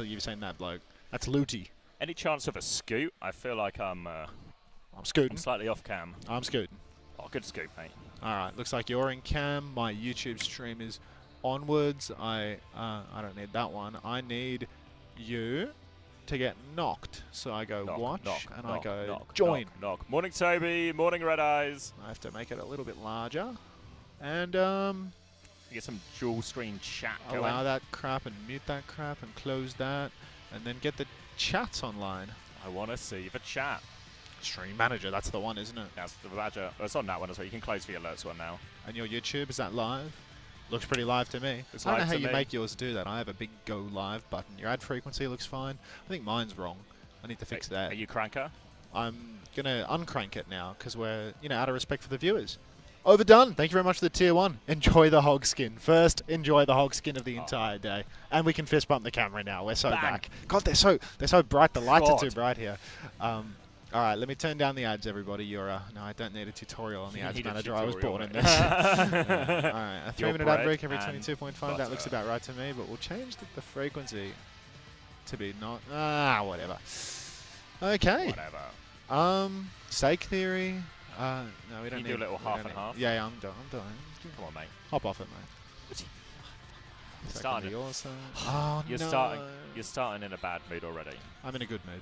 You've seen that bloke. That's Looty. Any chance of a scoot? I feel like I'm scooting. slightly off cam. I'm scooting. Oh, good scoop, mate. Alright, looks like you're in cam. My YouTube stream is onwards. I don't need that one. I need you to get knocked. So I go watch and I go join. Knock. Morning, Toby. Morning, Red Eyes. I have to make it a little bit larger. And get some dual screen chat going. Allow that crap and mute that crap and close that. And then get the chats online. I want to see the chat. Stream Manager, that's the one, isn't it? That's the badger. Oh, it's on that one as well. You can close the alerts one now. And your YouTube, is that live? Looks pretty live to me. It's I don't know live how to you me. make yours do that. I have a big go live button. Your ad frequency looks fine. I think mine's wrong. I need to fix that. Are you cranker? I'm going to uncrank it now because we're, out of respect for the viewers. Overdone. Thank you very much for the tier 1. Enjoy the hog skin. First, enjoy the hog skin of the entire day. And we can fist bump the camera now. We're so back. God, they're so bright. The lights are too bright here. All right, let me turn down the ads, everybody. No, I don't need a tutorial on the ads manager. I was born in this. All right, a 3-minute ad break every 22.5. That looks about right to me, but we'll change the frequency to be not... whatever. Okay. Whatever. Steak theory. No, we don't need... do a little half and half? Yeah, I'm done. Come on, mate. Hop off it, mate. Starting. Oh, You're starting in a bad mood already. I'm in a good mood.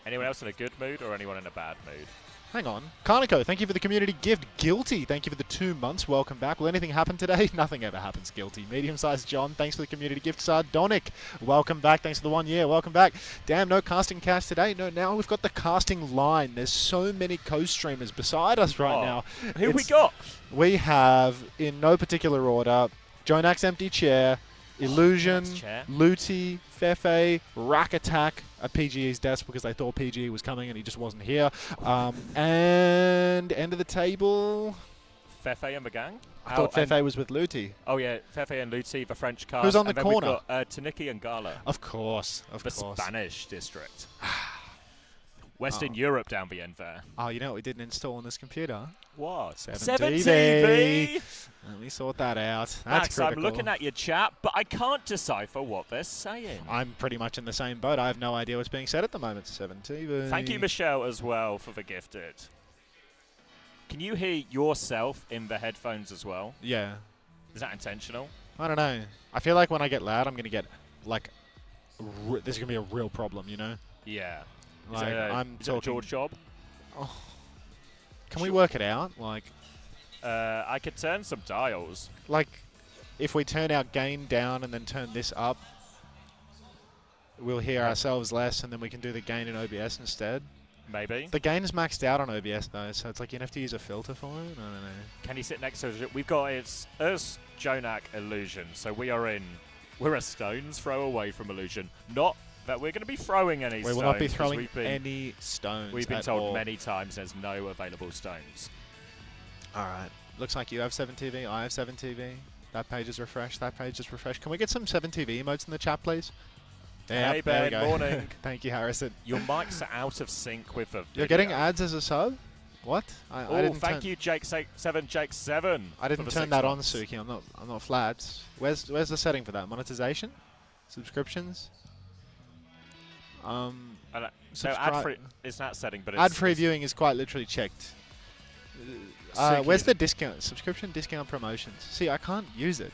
Anyone else in a good mood or anyone in a bad mood? Hang on. Karniko, thank you for the community gift. Guilty, thank you for the 2 months. Welcome back. Will anything happen today? Nothing ever happens, Guilty. Medium-sized John, thanks for the community gift. Sardonic, welcome back. Thanks for the 1 year. Welcome back. Damn, no casting cash today. No, now we've got the casting line. There's so many co-streamers beside us right now. Who we got? We have, in no particular order, Jonak's Empty Chair, Illusion, Looty, Fefe, Rack Attack at PGE's desk because they thought PGE was coming and he just wasn't here. And end of the table. Fefe and the gang? I thought Fefe was with Looty. Oh, yeah. Fefe and Looty, the French cast. Who's on the and then corner? We've got Taniki and Gala. Of course. The Spanish district. Western Europe down the end there. Oh, you know what we didn't install on this computer? What? 7TV. Let me sort that out. That's critical. I'm looking at your chat, but I can't decipher what they're saying. I'm pretty much in the same boat. I have no idea what's being said at the moment. 7TV. Thank you, Michelle, as well, for the gifted. Can you hear yourself in the headphones as well? Yeah. Is that intentional? I don't know. I feel like when I get loud, I'm going to get, like, this is going to be a real problem, you know? Yeah. Like, I'm talking George job. Oh. Can we work it out? Like, I could turn some dials. Like, if we turn our gain down and then turn this up, we'll hear ourselves less, and then we can do the gain in OBS instead. Maybe. The gain is maxed out on OBS though, so it's like you have to use a filter for it. I don't know. Can you sit next to us? We've got it's us, Jonak, Illusion. So we're a stone's throw away from Illusion. Not that we're going to be throwing any stones. We will not be throwing any stones. We've been told many times there's no available stones. Alright. Looks like you have 7TV, I have 7TV. That page is refreshed, that page is refreshed. Can we get some 7TV emotes in the chat, please? Yep, hey, Ben, morning. Thank you, Harrison. Your mics are out of sync with the video. You're getting ads as a sub? What? I didn't thank you, Jake7. I didn't turn that on, Suki. I'm not flat. Where's the setting for that? Monetization? Subscriptions? No, ad-free is not setting, but ad-free viewing is quite literally checked. Where's the discount? Subscription discount promotions. See, I can't use it.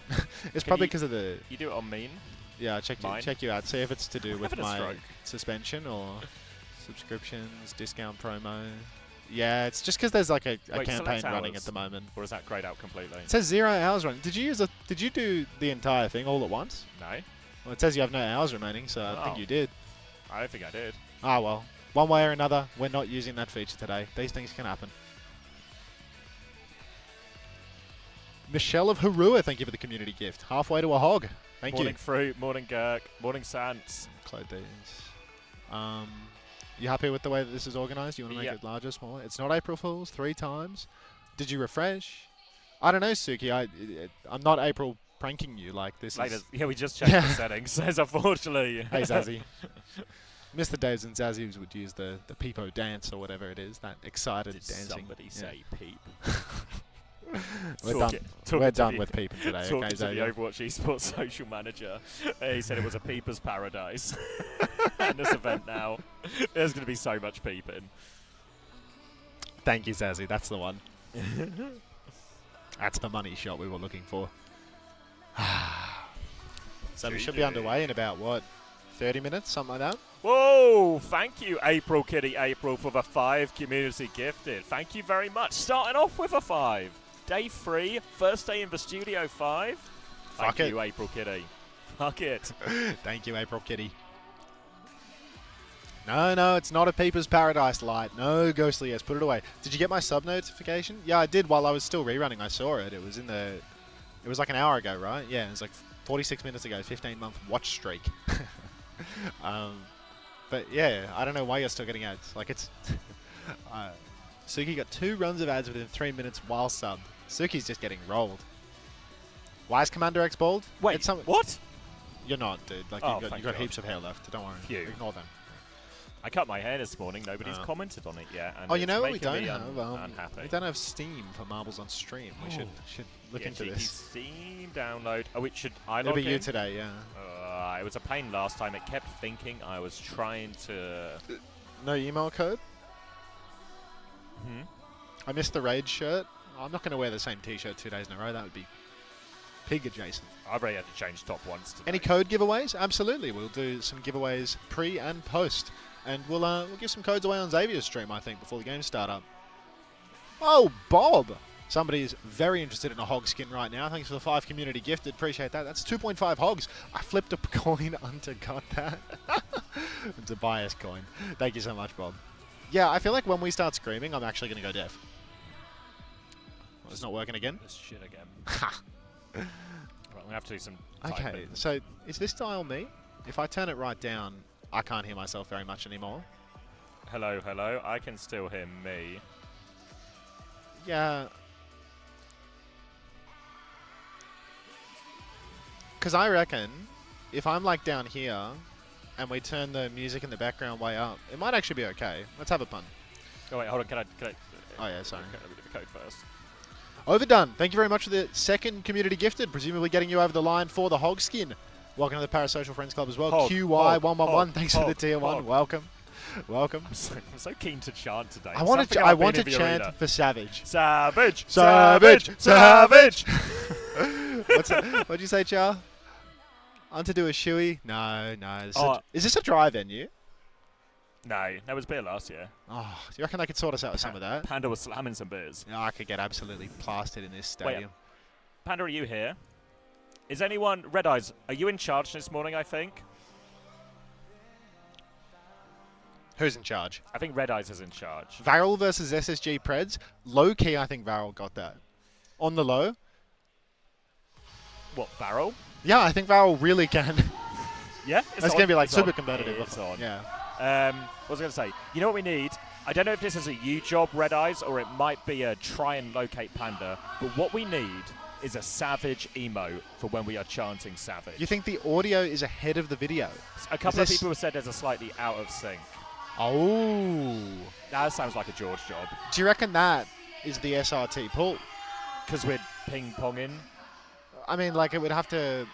It's probably because of the... You do it on mean? Yeah, check you out. See if it's to do with my suspension or subscriptions, discount promo. Yeah, it's just because there's like a campaign running at the moment. Or is that grayed out completely? It says 0 hours running. Did you do the entire thing all at once? No. Well, it says you have no hours remaining, so I think you did. I don't think I did. Ah, well. One way or another, we're not using that feature today. These things can happen. Michelle of Harua, thank you for the community gift. Halfway to a hog. Thank you. Morning Fruit, morning Gurk, morning Sans. Close these. You happy with the way that this is organized? You want to make it larger, smaller? It's not April Fool's 3 times. Did you refresh? I don't know, Suki. I'm not April pranking you like this. Yeah, we just checked the settings. Says unfortunately. Hey, Zazzy. Mr. Daves and Zazzy would use the peepo dance or whatever it is, that excited dancing. Somebody say peep. We're done. We're done with peeping today. Talking Okay, to the Xavier. Overwatch esports social manager, he said it was a peeper's paradise. In this event now, there's going to be so much peeping. Thank you, Zazzy. That's the one. That's the money shot we were looking for. So we should be underway in about, what, 30 minutes? Something like that? Whoa! Thank you, April Kitty April, for the 5 community gifted. Thank you very much. Starting off with a 5. Day 3, first day in the studio 5. Thank you, April Kitty. Fuck it. Thank you, April Kitty. No, it's not a Peeper's Paradise light. No, Ghostly, yes, put it away. Did you get my sub notification? Yeah, I did while I was still rerunning. I saw it. It was in the... It was like an hour ago, right? Yeah, it was like 46 minutes ago, 15-month watch streak. But yeah, I don't know why you're still getting ads. Like, it's... Suki got 2 runs of ads within 3 minutes while subbed. Suki's just getting rolled. Why is Commander X bald? Wait, what? You're not, dude. Like, Oh, you got heaps of hair left. Don't worry. Phew. Ignore them. I cut my hair this morning. Nobody's commented on it yet. And Oh, you know what we it's making don't me have? Unhappy. We don't have Steam for Marbles on Stream. We should look into cheeky this. Steam download. Oh, it should I It'll log be you in? today, yeah. It was a pain last time. It kept thinking I was trying to... No email code? Hmm? I missed the Raid shirt. I'm not going to wear the same t-shirt 2 days in a row. That would be pig adjacent. I've already had to change top once today. Any code giveaways? Absolutely. We'll do some giveaways pre and post. And we'll give some codes away on Xavier's stream, I think, before the games start up. Oh, Bob! Somebody's very interested in a hog skin right now. Thanks for the 5 community gifted. Appreciate that. That's 2.5 hogs. I flipped a coin. Unter got that. It's a biased coin. Thank you so much, Bob. Yeah, I feel like when we start screaming, I'm actually going to go deaf. Well, it's not working again? This shit again. Ha! Right, we have to do some Okay, typing. so is this dial me? If I turn it right down, I can't hear myself very much anymore. Hello, hello. I can still hear me. Yeah. Because I reckon if I'm like down here and we turn the music in the background way up, it might actually be okay. Let's have a pun. Oh, wait, hold on. Can I Oh, yeah, sorry. Let me do the code first. Overdone. Thank you very much for the 2nd community gifted, presumably getting you over the line for the hog skin. Welcome to the Parasocial Friends Club as well. Hog, QY111, thanks for the hog, tier 1. hog. Welcome. Welcome. I'm so keen to chant today. I want to chant for Savage. Savage! Savage! Savage! What'd you say, Char? On to do a shoey? No. Is this a dry venue? No, that was beer last year. Oh, do you reckon they could sort us out with some of that? Panda was slamming some beers. No, I could get absolutely plastered in this stadium. Panda, are you here? Is anyone... Red Eyes, are you in charge this morning, I think? Who's in charge? I think Red Eyes is in charge. VARREL versus SSG Preds. Low key, I think VARREL got that. On the low. What, VARREL? Yeah, I think VARREL really can. Yeah? It's going to be like super competitive. It's on. Yeah. What was I going to say? You know what we need? I don't know if this is a you job, Red Eyes, or it might be a try and locate Panda, but what we need is a Savage emo for when we are chanting Savage. You think the audio is ahead of the video? A couple of people have said there's a slightly out of sync. Oh. That sounds like a George job. Do you reckon that is the SRT pull? Because we're ping-ponging. I mean, like, it would have to...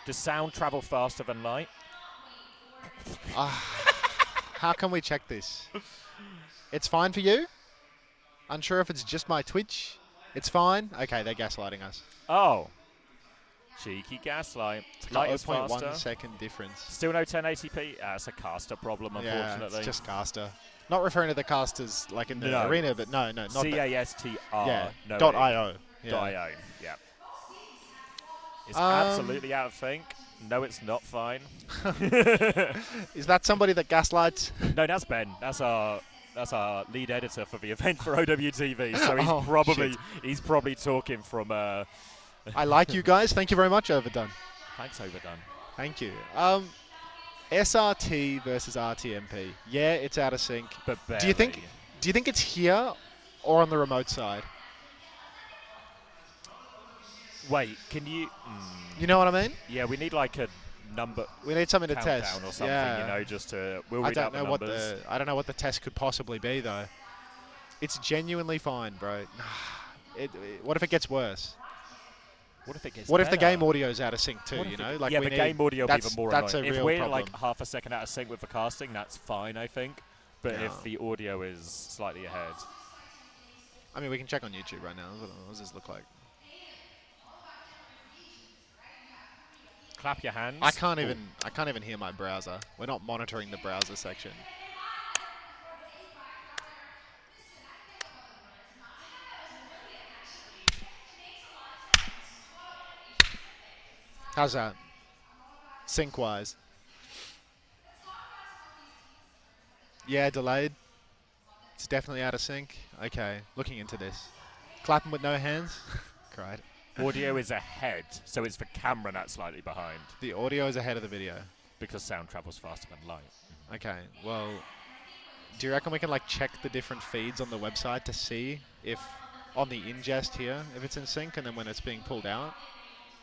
Does sound travel faster than light? How can we check this? It's fine for you? Unsure if it's just my Twitch? It's fine? Okay, they're gaslighting us. Oh. Cheeky gaslight. It's Light like is 0.1 faster. second difference. Still no 1080p? That's a caster problem, unfortunately. Yeah, it's just caster. Not referring to the casters like in the No. arena, but no, not that. C-A-S-T-R. Yeah, no .io. Yeah. .io, yeah. It's Um, absolutely out of sync. No, it's not fine. Is that somebody that gaslights? No, that's Ben. That's our lead editor for the event for OWTV. So he's Oh, he's probably talking from. I like you guys. Thank you very much, Overdone. Thanks, Overdone. Thank you. SRT versus RTMP. Yeah, it's out of sync. But barely. Do you think it's here or on the remote side? Wait, can you? You know what I mean? Yeah, we need like a number. We need something to countdown test. or something, yeah. you know, just to. We'll I read don't out know the what numbers. I don't know what the test could possibly be though. It's genuinely fine, bro. what if it gets worse? What if it gets What if the better? game audio's out of sync too, What you if know? it- Like yeah, we the need, game audio will be even more that's annoying. a If real we're problem. like half a second out of sync with the casting, that's fine, I think. But Yeah. if the audio is slightly ahead. I mean, we can check on YouTube right now. What does this look like? Clap your hands. I can't even hear my browser. We're not monitoring the browser section. How's that? Sync-wise. Yeah, delayed. It's definitely out of sync. Okay, looking into this. Clapping with no hands. Cried. Audio is ahead, so it's the camera that's slightly behind The audio is ahead of the video. because sound travels faster than light. Okay, well, do you reckon we can like check the different feeds on the website to see if on the ingest here if it's in sync, and then when it's being pulled out?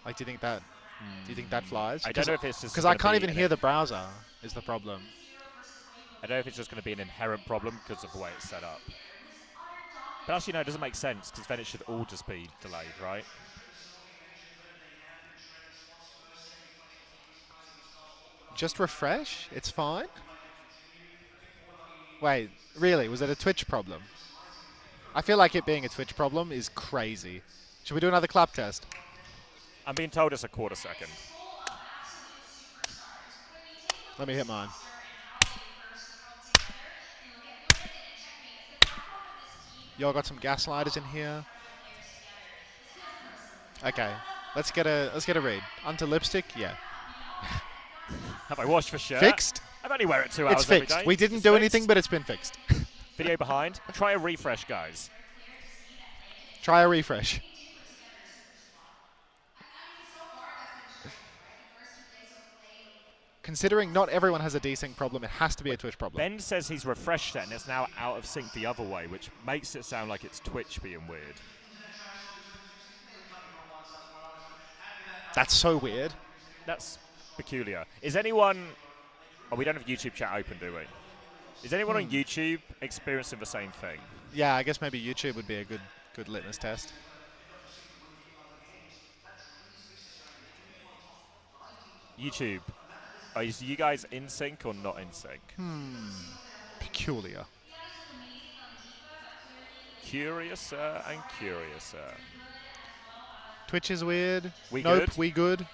Like, do you think that flies? I don't know if it's just because I gonna can't be even an- hear the browser is the problem. I don't know if it's just going to be an inherent problem because of the way it's set up. But actually, no, it doesn't make sense because then it should all just be delayed, right? Just refresh, it's fine. Wait, really? Was it a Twitch problem? I feel like it being a Twitch problem is crazy. Should we do another clap test? I'm being told it's a quarter second. Let me hit mine. Y'all got some gaslighters in here. Okay, let's get a read. Unter lipstick, yeah. Have I washed for sure? Fixed. I've only wear it 2 hours It's every fixed. day. We didn't It's do fixed. anything, but it's been fixed. Video behind. Try a refresh, guys. Try a refresh. Considering not everyone has a desync problem, it has to be a Twitch problem. Ben says he's refreshed it and it's now out of sync the other way, which makes it sound like it's Twitch being weird. That's so weird. That's peculiar. Is anyone... Oh, we don't have YouTube chat open, do we? Is anyone on YouTube experiencing the same thing? Yeah, I guess maybe YouTube would be a good litmus test. YouTube. Are you guys in sync or not in sync? Peculiar. Curiouser and curiouser. Twitch is weird. We nope, good? we good.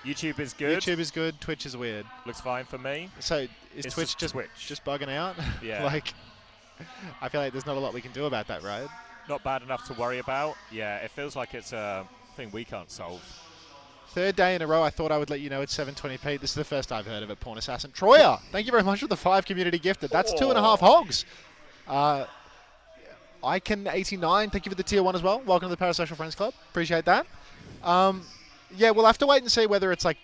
YouTube is good. YouTube is good. Twitch is weird. Looks fine for me. So is It's Twitch just Twitch. just bugging out? Yeah. Like, I feel like there's not a lot we can do about that, right? Not bad enough to worry about. Yeah, it feels like it's a thing we can't solve. Third day in a row, I thought I would let you know it's 720p. This is the first I've heard of it, Porn Assassin. Troya, thank you very much for the 5 community gifted. That's 2.5 hogs. Icon89, thank you for the tier 1 as well. Welcome to the Parasocial Friends Club. Appreciate that. Yeah, we'll have to wait and see whether it's like...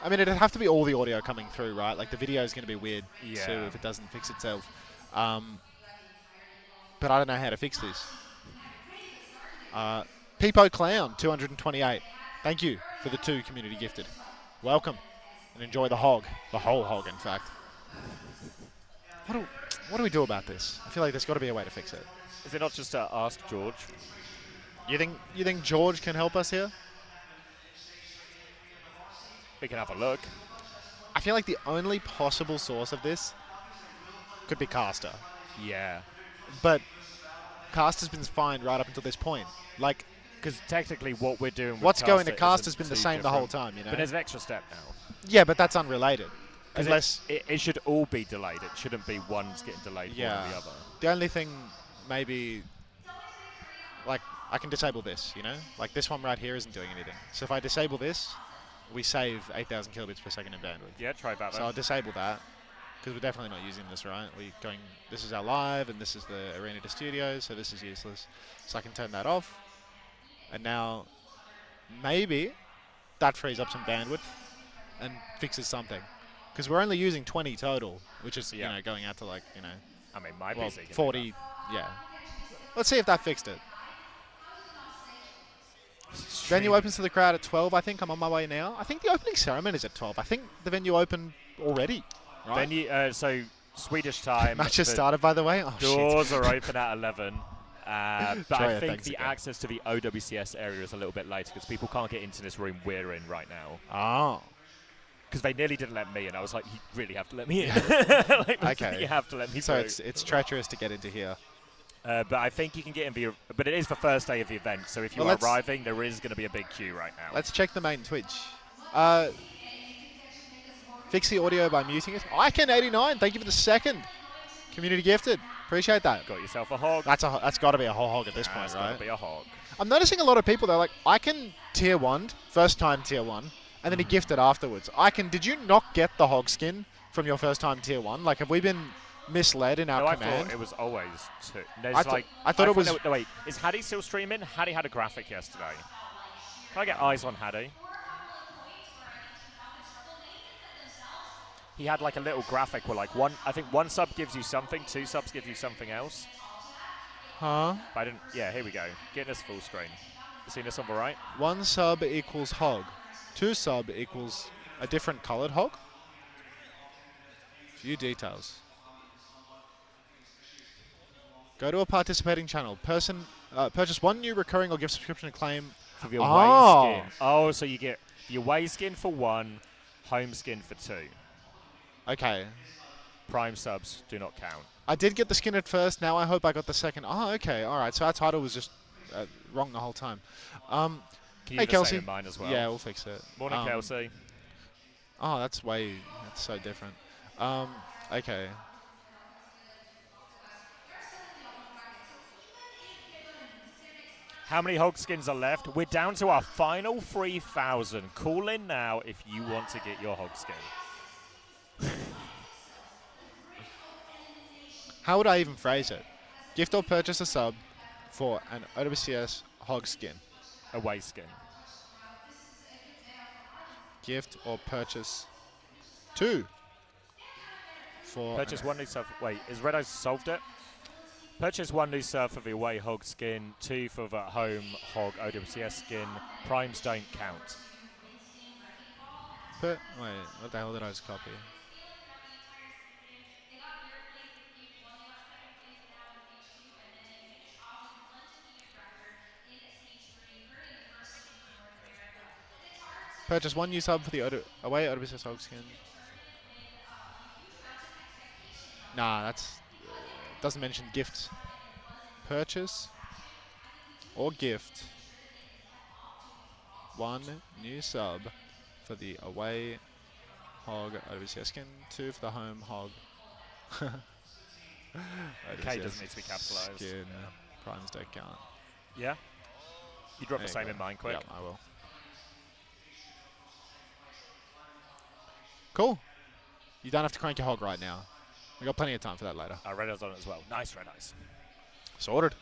I mean, it'd have to be all the audio coming through, right? Like, the video is going to be weird, Yeah. too, if it doesn't fix itself. But I don't know how to fix this. Peepo Clown, 228. Thank you for the 2 community gifted. Welcome. And enjoy the hog. The whole hog, in fact. What do we do about this? I feel like there's got to be a way to fix it. Is it not just to ask George? You think George can help us here? We can have a look. I feel like the only possible source of this could be Caster. Yeah. But Caster's been fine right up until this point. Like, Because technically what we're doing with what's going to Caster Caster's isn't been the too same the whole different. time, you know? But there's an extra step now. Yeah, but that's unrelated. 'Cause Unless... it should all be delayed. It shouldn't be one's getting delayed more than the other. The only thing, maybe, like, I can disable this, you know? Like, this one right here isn't doing anything. So if I disable this, we save 8,000 kilobits per second in bandwidth. Yeah, try that So then. I'll disable that, because we're definitely not using this, right? This is our live, and this is the Arena to Studio, so this is useless. So I can turn that off. And now, maybe, that frees up some bandwidth and fixes something. Because we're only using 20 total, which is, you know, going out to like, you know, I mean, my well, PC can do 40, yeah. Let's see if that fixed it. that. Venue opens to the crowd at 12, I think. I'm on my way now. I think the opening ceremony is at 12. I think the venue opened already, right? Venue, so Swedish time. Match has the started, by the way. Oh, shit. Doors are open at 11. But I think the access to the OWCS area is a little bit later because people can't get into this room we're in right now. Oh. Because they nearly didn't let me in. I was like, you really have to let me in. Like, okay. You have to let me So through. it's treacherous to get into here. But I think you can get in but it is the first day of the event, so if you are arriving, there is going to be a big queue right now. Let's check the main Twitch. Fix the audio by muting it. Icon89, thank you for the second. Community gifted. Appreciate that. Got yourself a hog. That's got to be a whole hog at this point, right? That's got to be a hog. I'm noticing a lot of people, they're like, Icon tier 1, first time tier 1, and then he gifted afterwards. Icon, did you not get the hog skin from your first time tier 1? Like, have we been misled in our command? I thought it was always 2. I thought it was... No, wait. Is Hattie still streaming? Hattie had a graphic yesterday. Can I get eyes on Hattie? He had like a little graphic where like I think one sub gives you something, 2 subs give you something else. Huh? But I didn't, yeah, here we go. Getting this full screen. You seen this on the right? 1 sub equals hog. 2 sub equals a different colored hog. Few details. Go to a participating channel. Purchase 1 new recurring or gift subscription and claim for the away skin. Oh, so you get the away skin for 1, home skin for 2. Okay. Prime subs do not count. I did get the skin at first. Now I hope I got the second. Oh, okay. All right. So our title was just wrong the whole time. Hey, Kelsey. Mine as well? Yeah, we'll fix it. Morning, Kelsey. Oh, that's so different. Okay. How many hog skins are left? We're down to our final 3,000. Call in now if you want to get your hog skin. How would I even phrase it? Gift or purchase a sub for an OWCS hog skin. Away skin. Gift or purchase 2 for... Purchase 1 new sub. Wait, is Red Eyes solved it? Purchase 1 new sub for the away hog skin, 2 for the home hog OWCS skin. Primes don't count. Wait, what the hell did I just copy? Purchase 1 new sub for the away OWCS hog skin. Nah, that's... doesn't mention gift. Purchase or gift 1 new sub for the away hog OWCS skin, 2 for the home hog. K doesn't need to be capitalized. Skin. Yeah. Primes don't count. Yeah? You drop the same in mine quick? Yeah, I will. Cool. You don't have to crank your hog right now. We got plenty of time for that later. Red Eyes on it as well. Nice Red Eyes. Sorted.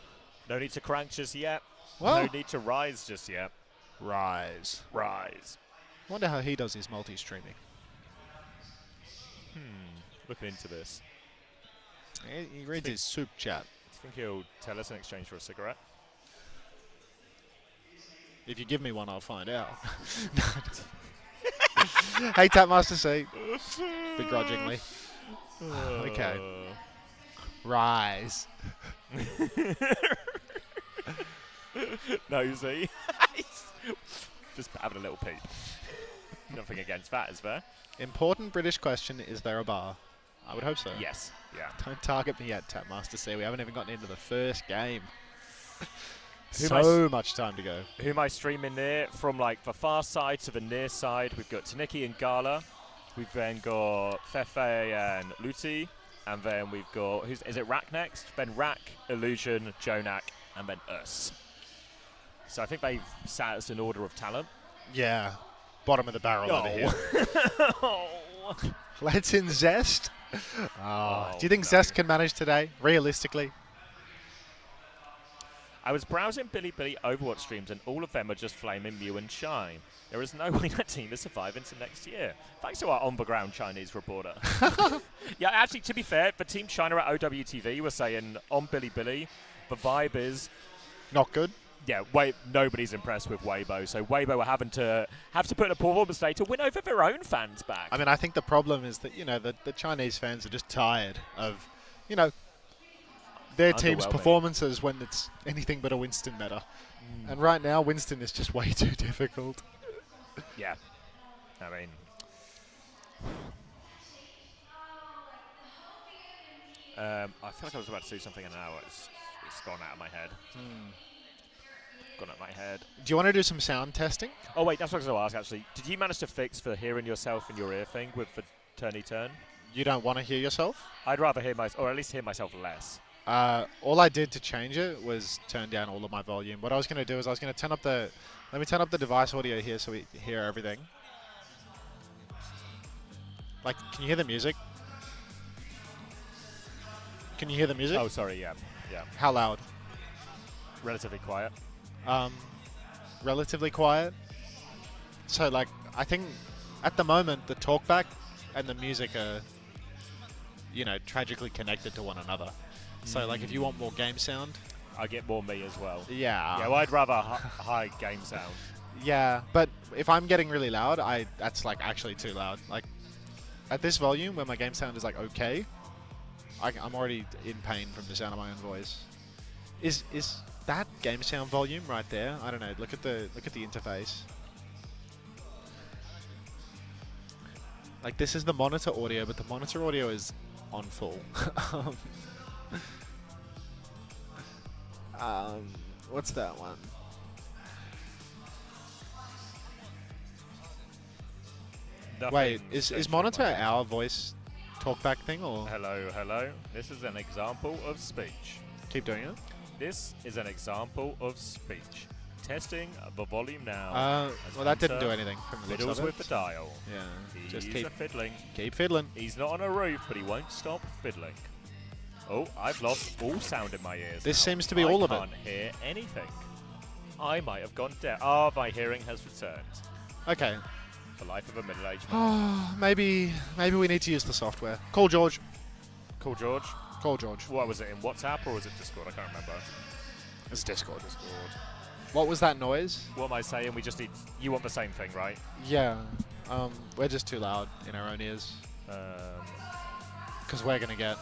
No need to crank just yet. Well, no need to rise just yet. Rise. Wonder how he does his multi-streaming. Looking into this. He reads his soup chat. Do you think he'll tell us in exchange for a cigarette? If you give me one, I'll find out. Hey, Tapmaster C. Begrudgingly. Okay. Rise. No, you see? Just having a little peep. Nothing against that, is there? Important British question, is there a bar? I would hope so. Yes. Yeah. Don't target me yet, Tapmaster C. We haven't even gotten into the first game. Who So much time to go. Who am I streaming near? From like the far side to the near side, we've got Taniki and Gala. We've then got Fefe and Luti. And then we've got, is it Rack next? Then Rack, Illusion, Jonak, and then us. So I think they've sat us in order of talent. Yeah. Bottom of the barrel over here. Let's in Zest. Do you think Zest can manage today, realistically? I was browsing Bilibili Overwatch streams and all of them are just flaming Mew and Shine. There is no way that team is survive into next year. Thanks to our on-the-ground Chinese reporter. Yeah, actually, to be fair, the team China at OWTV were saying on Bilibili, the vibe is... Not good? Yeah, nobody's impressed with Weibo, so Weibo are having to put in a performance day to win over their own fans back. I mean, I think the problem is that, you know, the Chinese fans are just tired of, you know, their team's Underwhelming. performances when it's anything but a Winston meta. And right now, Winston is just way too difficult. Yeah. I mean... I feel like I was about to do something and now it's gone out of my head. Gone out of my head. Do you want to do some sound testing? Oh wait, that's what I was going to ask actually. Did you manage to fix the hearing yourself in your ear thing with the turny turn? You don't want to hear yourself? I'd rather hear myself, or at least hear myself less. All I did to change it was turn down all of my volume. What I was going to do is I was going to turn up the... Let me turn up the device audio here so we hear everything. Like, can you hear the music? Can you hear the music? Oh, sorry, yeah. How loud? Relatively quiet. Relatively quiet. So, like, I think at the moment the talkback and the music are, you know, tragically connected to one another. So, like, if you want more game sound, I get more me as well. yeah. Yeah, well, I'd rather high game sound. Yeah, but if I'm getting really loud, that's like actually too loud. Like at this volume, where my game sound is like okay, I'm already in pain from the sound of my own voice. Is that game sound volume right there? I don't know. Look at the interface. Like this is the monitor audio, but the monitor audio is on full. What's that one? Wait, is monitor our voice talkback thing or? Hello. This is an example of speech. Keep doing it. This is an example of speech. Testing the volume now. Well, that didn't do anything from the looks Fiddles of it. with the dial. Yeah, He's just keep fiddling. Keep fiddling. He's not on a roof, but he won't stop fiddling. Oh, I've lost all sound in my ears. This now. seems to be all of it. I can't hear anything. I might have gone deaf. Ah, my hearing has returned. Okay. The life of a middle-aged man. maybe we need to use the software. Call George. Call George. Call George. What was it, in WhatsApp or was it Discord? I can't remember. It's Discord. What was that noise? What am I saying? We just need... You want the same thing, right? Yeah. We're just too loud in our own ears. Because we're going to get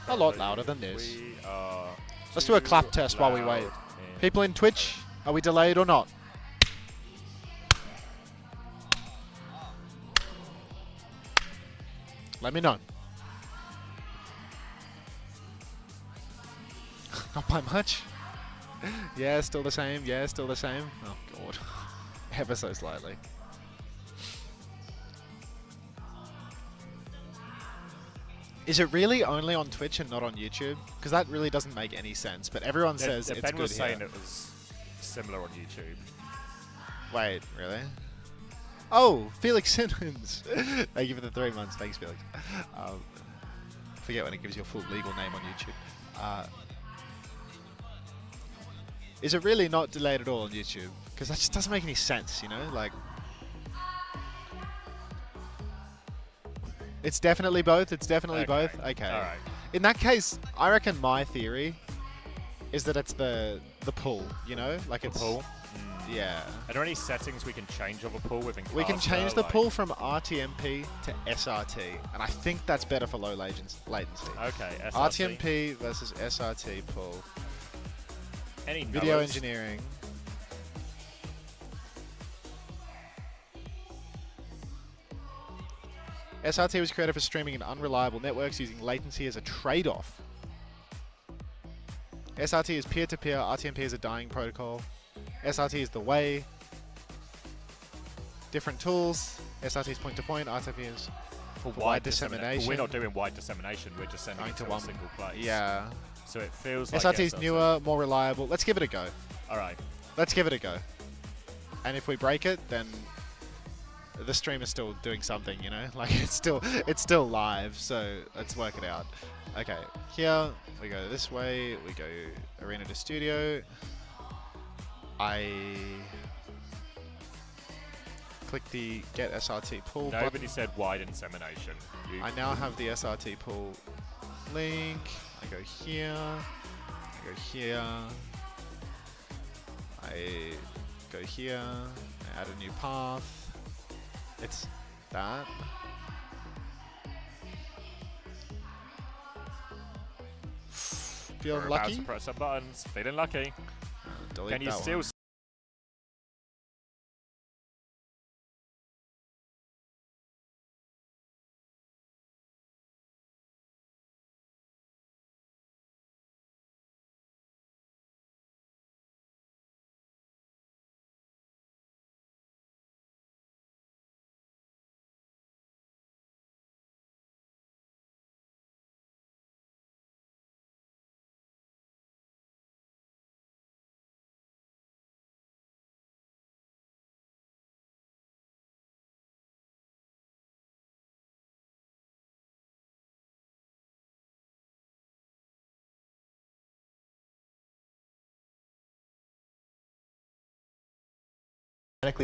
a lot louder than this. Let's do a clap test while we wait. People in Twitch, are we delayed or not? Let me know. Not by much. Yeah, still the same. Yeah, still the same. Oh, God. Ever so slightly. Is it really only on Twitch and not on YouTube? Because that really doesn't make any sense, but everyone says it's good Ben was here. saying it was similar on YouTube. Wait, really? Oh, Felix Simmons. Thank you for the 3 months. Thanks, Felix. Forget when it gives you a full legal name on YouTube. Is it really not delayed at all on YouTube? Because that just doesn't make any sense, you know? Like, it's definitely both. It's definitely both. Okay. All right. In that case, I reckon my theory is that it's the pull. You know, like it's pull. Yeah. Are there any settings we can change on the pull within? We can Caster, change the like pull from RTMP to SRT, and I think that's better for low latency. Okay. SRT. RTMP versus SRT pull. Any Video knowers? engineering. SRT was created for streaming in unreliable networks using latency as a trade-off. SRT is peer-to-peer, RTMP is a dying protocol. SRT is the way. Different tools. SRT is point-to-point, RTMP is for wide dissemination. We're not doing wide dissemination, we're just sending it to one single place. Yeah. So it feels like SRT is newer, more reliable. Let's give it a go. Alright. Let's give it a go. And if we break it, then the stream is still doing something, you know? Like it's still live, so let's work it out. Okay, here we go this way, we go arena to studio. I click the get SRT pull Nobody button. said wide dissemination. I now have the SRT pull link. I go here. I go here. I go here. I add a new path. It's that. Feeling We're lucky? about to press some buttons. Feeling lucky. Delete Can you that still one.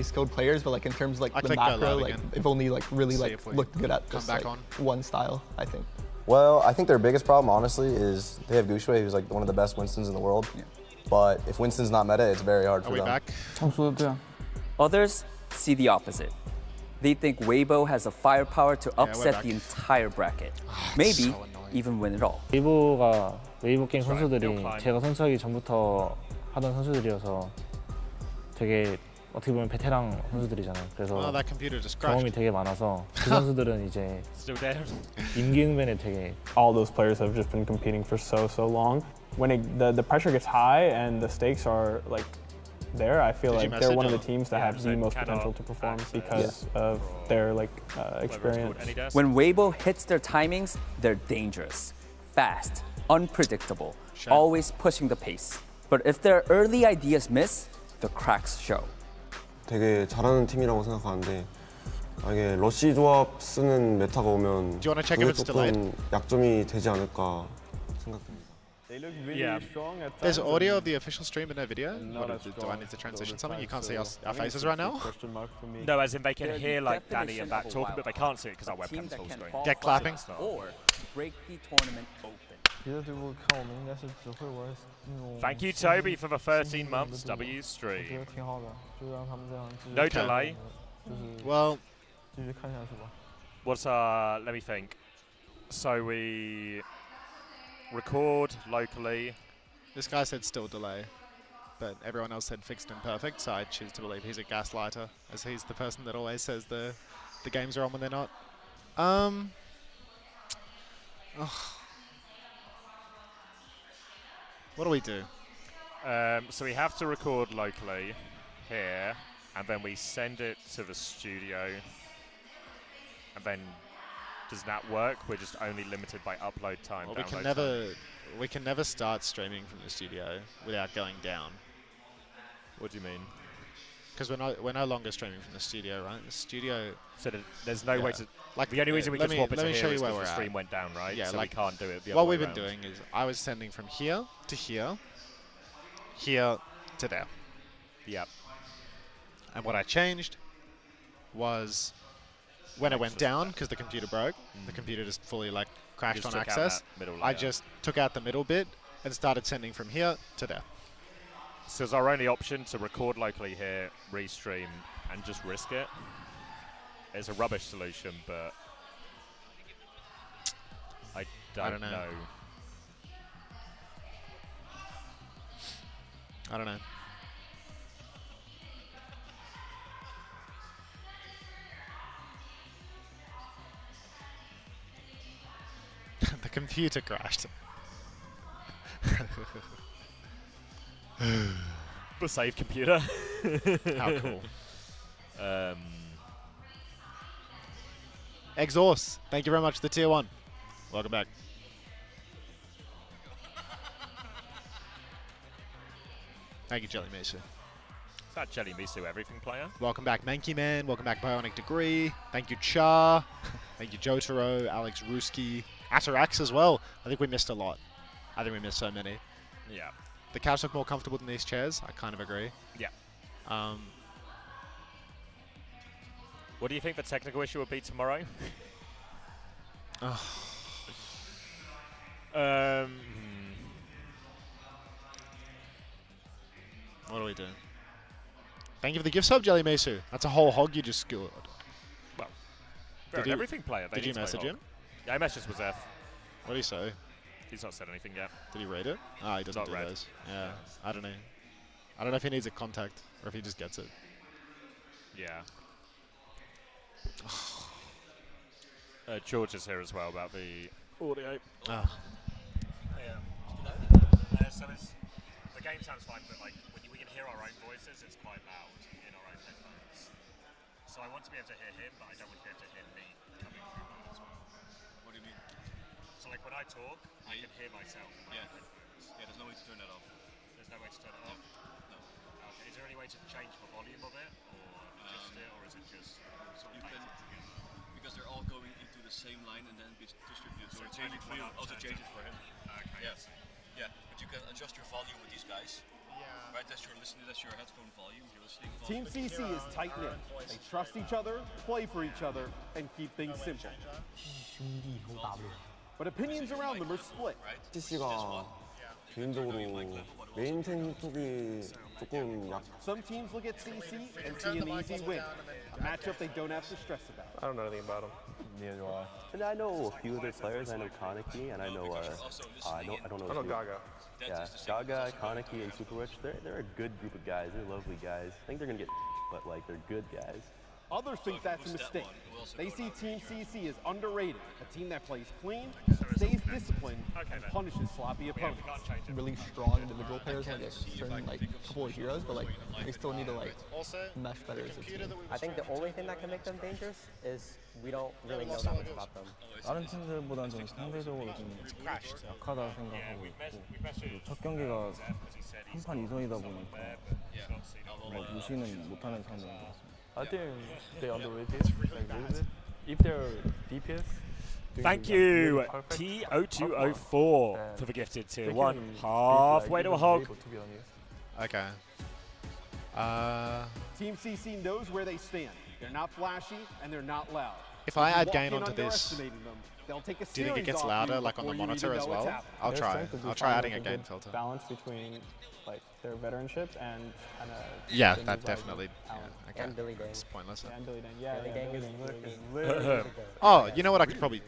Skilled players, but like in terms of like I the click go macro, live like again. they've only like really See like if we looked good at come this back like on. one style, I think. Well, I think their biggest problem, honestly, is they have Gushue, who's like one of the best Winstons in the world. Yeah. But if Winston's not meta, it's very hard Are for we them. back? Others see the opposite. They think Weibo has the firepower to we're upset back. the entire bracket. it's Maybe so annoying. even win it all. 웨이보 게임 선수들이 climb. 제가 선수하기 전부터 하던 선수들이어서 되게 어떻게 보면 베테랑 선수들이잖아요. Oh, 그래서 that computer just 경험이 crashed. 되게 많아서 그 선수들은 이제 Still there. 임기응변에 되게 All those players have just been competing for so long. When the pressure gets high and the stakes are like there, I feel Did you like they're one of the message teams that Yeah, have so the most cannot potential to perform access because of their like experience. When Weibo hits their timings, they're dangerous, fast, unpredictable, always pushing the pace. But if their early ideas miss, the cracks show. 되게 잘하는 팀이라고 생각하는데 만약에 러시 조합 쓰는 메타가 오면 Do you wanna check if 그게 it's delayed? 조금 약점이 되지 않을까 생각됩니다. They look really Yeah. strong at There's times audio and of the official stream but no video? not as Do I strong need to transition other something? You can't times, see so our I think faces it's a right big now? question mark for me. No, as in they can They're the hear like Danny definition and back of a talking, but they wild can't see it because our a team webcam's that full can screen. fall Get flat clapping. or break the tournament open. 别的队伍看我们应该是只会玩那种。 Thank you, Toby, for the 13 months W 我觉得 stream. 挺好的，就让他们这样继续 No 看 delay. 就是 Well, 继续看下去吧。 What's let me think. So we record locally. this guy said still delay, but everyone else said fixed and perfect, so I choose to believe he's a gaslighter, as he's the person that always says the games are on when they're not. What do we do? So we have to record locally here, and then we send it to the studio. And then, does that work? We're just only limited by upload time. Well, download we can never start streaming from the studio without going down. What do you mean? Because we're no longer streaming from the studio, right? The studio, So there's no way Yeah. to. like The only reason we let can me, swap it let to me here show is you where because we're the stream at. went down, right? Yeah, so like we can't do it the What other way we've been around. doing is I was sending from here to here, here to there. Yep. And what I changed was when it went down, because the computer broke, the computer just fully like crashed Just on took out access. that middle I layer. just took out the middle bit and started sending from here to there. So it's our only option to record locally here, restream, and just risk it. It's a rubbish solution, but I don't know. know. I don't know. The computer crashed. The save computer. How cool. Um, Exhaust, thank you very much for the tier 1. Welcome back. Thank you, Jelly Mesa. is that Jelly Misu everything player? Welcome back, Manky Man. Welcome back, Bionic Degree. Thank you, Char. Thank you, Jotaro, Alex Ruski, Atarax as well. I think we missed a lot. I think we missed so many. Yeah. The couch looked more comfortable than these chairs. I kind of agree. Yeah. Um, What do you think the technical issue will be tomorrow? What do we do? Thank you for the gift sub, Jelly Mesu. That's a whole hog you just scored. They're Did an you- everything player. They Did you need to play message hog. him? Yeah, I messaged with Zeph. What do you say? He's not said anything yet. Did he read it? Ah, he doesn't Not do read. those. Yeah, I don't know. I don't know if he needs a contact or if he just gets it. Yeah. George is here as well about the audio. Ah. Yeah. So the game sounds fine, but like when we can hear our own voices, it's quite loud in our own headphones. So I want to be able to hear him, but I don't want to be able to hear me coming through that as well. What do you mean? So like when I talk, I can hear myself in my own headphones. Yeah, there's no way to turn that off. There's no way to turn it off? No. Okay. Is there any way to change the volume of it, or adjust it, or is it just sort of You can, because they're all going into the same line and then be distributed. So change it for you, also change it for him. Okay. Yes. Yeah, but you can adjust your volume with these guys. Yeah. Right, that's your listening, that's your headphone volume, your listening volume. Team CC is tight-knit. They trust each other, play for each other, and keep things simple. But opinions around them are split. CC가 개인적으로 메인 탱 쪽이 조금 약. Some teams look at CC and see an easy win, a matchup they don't have to stress about. I don't know anything about him. Neither do I. And I know a few of their players. I know Kaneki, and I know I don't know. I know Gaga. Yeah, Gaga, Kaneki, and Super Rich. They're a good group of guys. They're lovely guys. I think they're gonna get, but like they're good guys. Others think that's a mistake. They see Team CC as underrated, a team that plays clean, stays disciplined, and punishes sloppy opponents. Really strong individual players, like a certain like couple of heroes, but like they still need to like mesh better as a team. I think the only thing that can make them dangerous is we don't really know that much about them. 다른 팀들보다는 좀 상대적으로 좀 약하다 생각하고 있고 그리고 첫 경기가 한 판 이선이다 보니까 뭐 무시는 못하는 상대인 것 같습니다. I think they underrated like a little bit. If their DPS. Thank you, T0204, for the gifted tier 1. Halfway to a hog. Okay. Team CC knows where they stand. They're not flashy and they're not loud. If I add Walk gain in onto this, underestimating them, they'll take a do you think it series gets off louder, you like on the before you monitor even as know what's well? happening. I'll Their try. strength is I'll just try finding, adding a like, gain filter. Balance between like their veteranship and kind of. Yeah, that definitely. Yeah, okay. And Billy Dang. It's pointless. Yeah, and Billy Dang. Yeah, Billy yeah, Dang Billy is Dang really- literally. Oh, you know what I could probably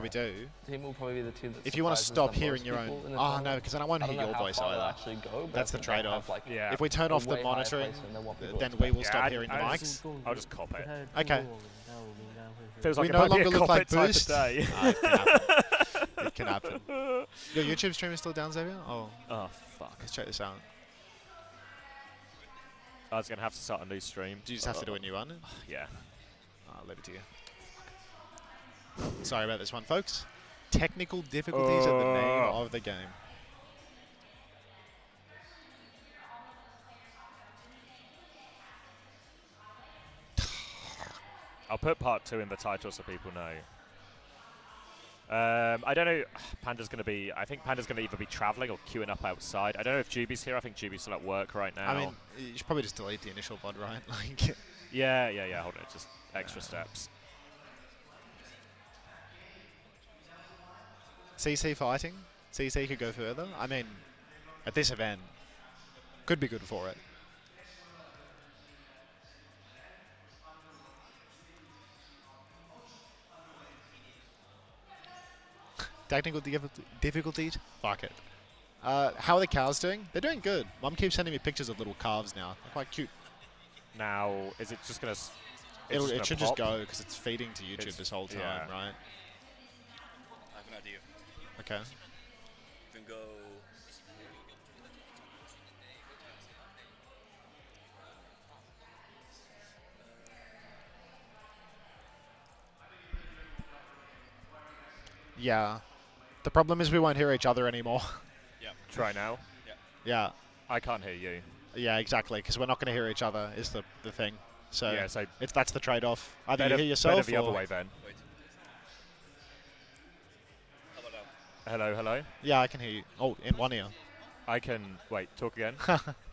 do? Team will probably be the team that If you want to surprises stop the hearing most your people own. in the Oh no, tournament. because then I won't I don't hear know your how voice far they'll either. actually go, but That's I the think they'll trade-off. have, like, Yeah. If we turn a off the way higher monitoring, placement than what people then expect. we will stop hearing the I'll mics. just cop it. Okay. Feels We like it no might be longer a look cop like it type of Boost. day. It can happen. Your YouTube stream is still down, Xavier? Oh. Oh, fuck. Let's check this out. I was going to have to start a new stream. Do you just have to do a new one? Yeah. I'll leave it to you. Sorry about this one, folks. Technical difficulties are the name of the game. I'll put part 2 in the title so people know. I don't know. Panda's going to be. I think Panda's going to either be traveling or queuing up outside. I don't know if Juby's here. I think Juby's still at work right now. I mean, you should probably just delete the initial VOD, right? Like. Yeah. Hold on, just extra steps. CC fighting. CC could go further. I mean, at this event, could be good for it. Technical difficulties? Fuck it. How are the cows doing? They're doing good. Mum keeps sending me pictures of little calves now. They're quite cute. Now, is it just going to... It should just go because it's feeding to YouTube this whole time, yeah. right? I have an idea. Okay. You can go. Yeah. The problem is we won't hear each other anymore. Yeah. Try now. Yeah. Yeah. I can't hear you. Yeah, exactly, because we're not going to hear each other is the thing. So, Yeah, so that's the trade-off. Either better, you hear yourself better the or... other way then. Wait. How about now? Hello. Yeah, I can hear you. Oh, in one ear. I can... Wait, talk again.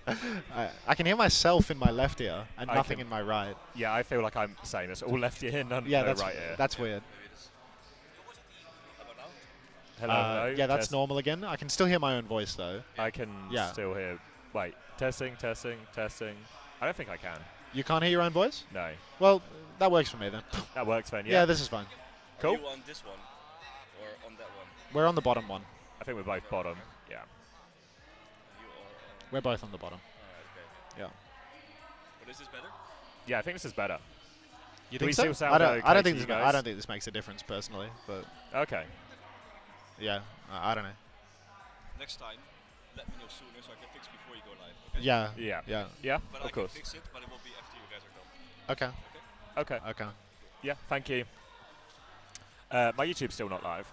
I can hear myself in my left ear and I nothing can- in my right. Yeah, I feel like I'm saying this all left ear, none Yeah, no that's right ear. that's weird. Maybe this. How about now? Hello. Yeah, that's test. normal again. I can still hear my own voice though. I can Yeah. still hear... Wait, testing. I don't think I can. You can't hear your own voice? No. Well, that works for me then. That works then, Yeah, yeah. this is fine. Cool. Are you on this one or on that one? We're on the bottom one. I think we're both bottom. Yeah. We're both on the bottom. Okay. Yeah. But is this better? Yeah, I think this is better. You Do think we so? still sound I don't okay think to you this. I guys? don't think this makes a difference personally, but Okay. yeah, I don't know. Next time, let me know sooner so I can fix before you go live. Okay? Yeah. Yeah. Yeah. Yeah. But Of I course. can fix it, but it will be after you guys are done. Okay. Okay. Okay. Yeah. Thank you. My YouTube's still not live.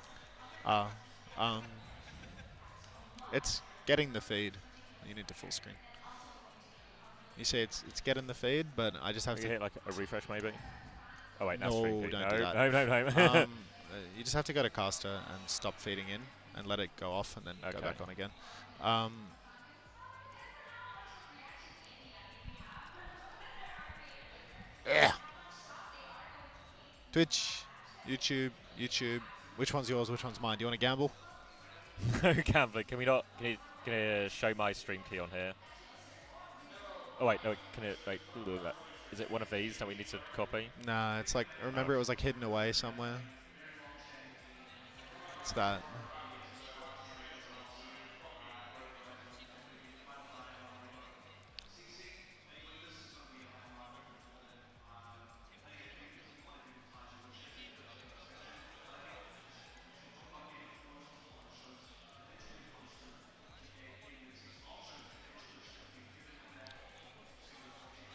It's getting the feed. You need to full screen. You say it's getting the feed, but I just have You to hit like a refresh maybe. Oh wait, that's No, free feed. don't No, do that. no. You just have to go to caster and stop feeding in and let it go off and then go back on again. Yeah. Twitch, YouTube. Which one's yours? Which one's mine? Do you want to gamble? No gambling. Can we not? Can you show my stream key on here? Oh wait, no. Can it? Wait. Is it one of these that we need to copy? Nah, it's like, remember it was like hidden away somewhere. It's that.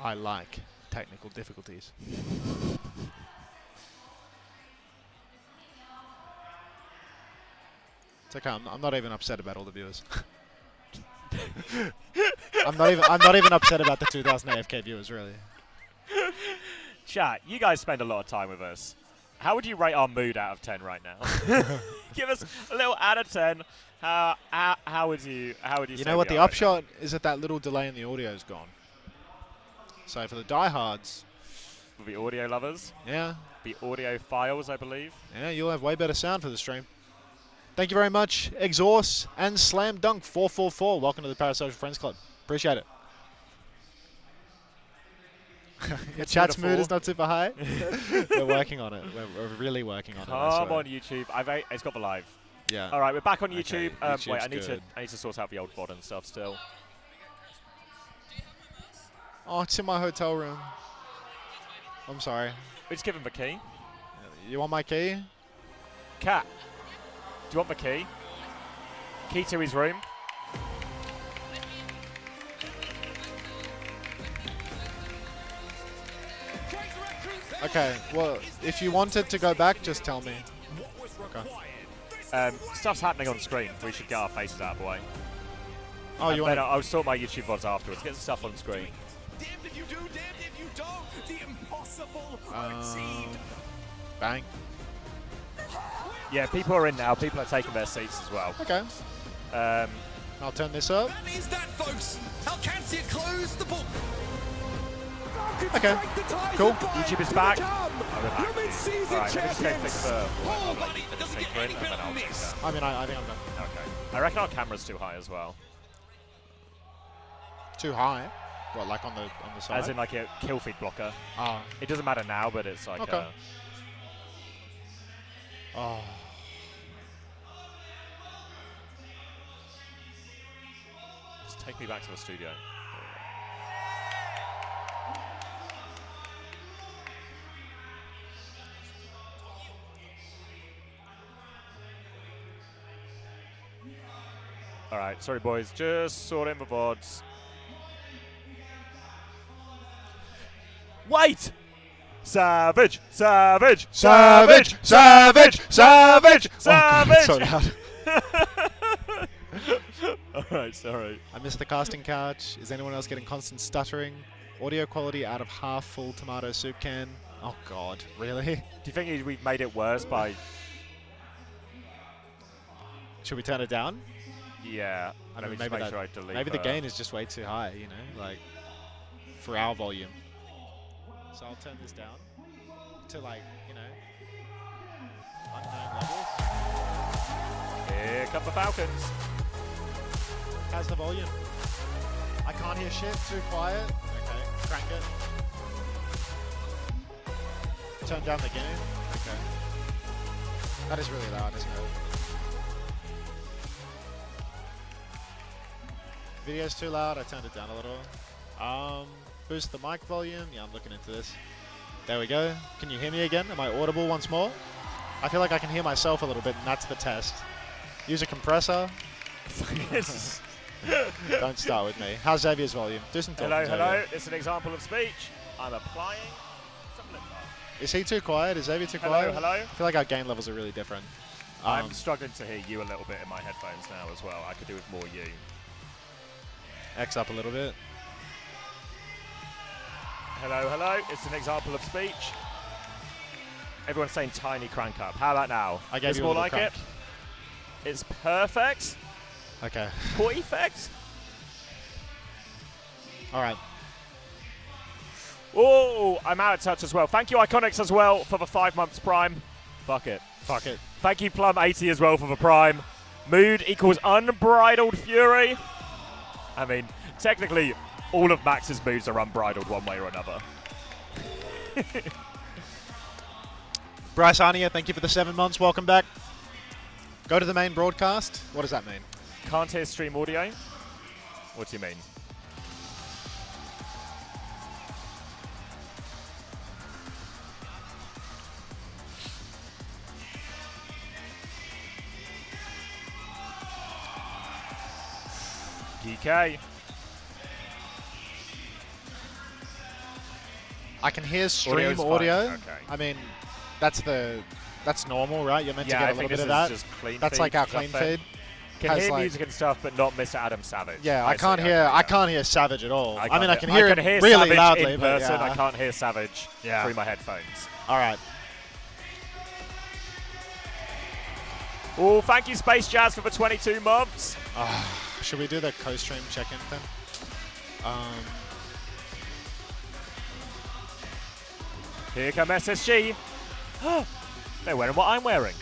I like technical difficulties. It's okay. I'm not even upset about all the viewers. I'm not even upset about the 2,000 AFK viewers, really. Chat, you guys spend a lot of time with us. How would you rate our mood out of 10 right now? Give us a little out of 10. How would you say You know what? we The are upshot is that little delay in the audio is gone. So for the diehards, right now? The audio lovers, yeah, the audio files, I believe. yeah, you'll have way better sound for the stream. Thank you very much, Exhaust and Slam Dunk 444. Welcome to the Parasocial Friends Club. Appreciate it. Your chat's mood is not super high. We're working on it. We're really working on it. Come on, YouTube. It's got the live. Yeah. All right, we're back on Okay, YouTube. Wait, YouTube's I need to sort out the old VOD and stuff still. Oh, it's in my hotel room. I'm sorry. We just give him the key. You want my key? Cat, do you want the key? Key to his room. Okay, well, if you wanted to go back, just tell me. Okay. Stuff's happening on screen. We should get our faces out of the way. Oh, you want to... I'll sort my YouTube VODs afterwards. Get the stuff on screen. Damned if you do, damned if you don't. The impossible Bang. Yeah, people are in now. People are taking their seats as well. Okay. I'll turn this up. That is that, folks. Alcancia closed the book. Okay. Cool. YouTube is back. Alright, let me just go fix the print and then I'll do that. I mean, I think I'm done. Okay. I reckon our camera's too high as well. Too high? What, like on the side? As in like a kill feed blocker. Ah. It doesn't matter now, but it's like Okay. Oh. Just take me back to the studio. Alright, sorry boys, just sorting the VODs. Wait! Savage! Savage! Savage! Savage! Savage! Savage! Oh, God, so loud. Alright, sorry. I missed the casting couch. Is anyone else getting constant stuttering? Audio quality out of half full tomato soup can. Oh God, really? Do you think we've made it worse by... Should we turn it down? Yeah. I Let mean, me just maybe make sure I delete maybe the gain is just way too high, you know, like for our volume. So I'll turn this down to like, you know, unknown levels. Here come the Falcons. How's the volume? I can't hear shit, too quiet. Okay, crank it. Turn down the gain. Okay. That is really loud, isn't it? video's too loud. I turned it down a little. Boost the mic volume. Yeah, I'm looking into this. There we go. Can you hear me again? Am I audible once more? I feel like I can hear myself a little bit, and that's the test. Use a compressor. Don't start with me. How's Xavier's volume? Do some talking, Hello, Xavier. hello. It's an example of speech. I'm applying. Is he too quiet? Is Xavier too Hello, quiet? hello. I feel like our gain levels are really different. I'm struggling to hear you a little bit in my headphones now as well. I could do with more you. X up a little bit. Hello, hello. It's an example of speech. Everyone's saying tiny crank up. How about now? I gave it's you a more little like crank. it. It's perfect. Okay. Perfect. All right. Oh, I'm out of touch as well. Thank you, Iconics, as well, for the 5 months Prime. Fuck it. Fuck it. Thank you, Plum80, as well, for the Prime. Mood equals unbridled fury. I mean, technically, all of Max's moods are unbridled one way or another. Bryce Arnia, thank you for the 7 months. Welcome back. Go to the main broadcast. What does that mean? Can't hear stream audio? What do you mean? Geekay. I can hear stream Audio's audio. fine. Okay. I mean, that's normal, right? You're meant to Yeah, get I a little think bit of this is that. just clean That's feed like our stuff clean then. feed. Can Has, hear like- music and stuff, but not Mr. Adam Savage. Yeah, I can't see, hear. yeah. I can't hear Savage at all. I mean, I can I hear can it hear really Savage loudly, in but person. yeah. I can't hear Savage Yeah. through my headphones. All right. Oh, thank you, Space Jazz, for the 22 months. Should we do the co-stream check-in thing? Here come SSG. They're wearing what I'm wearing.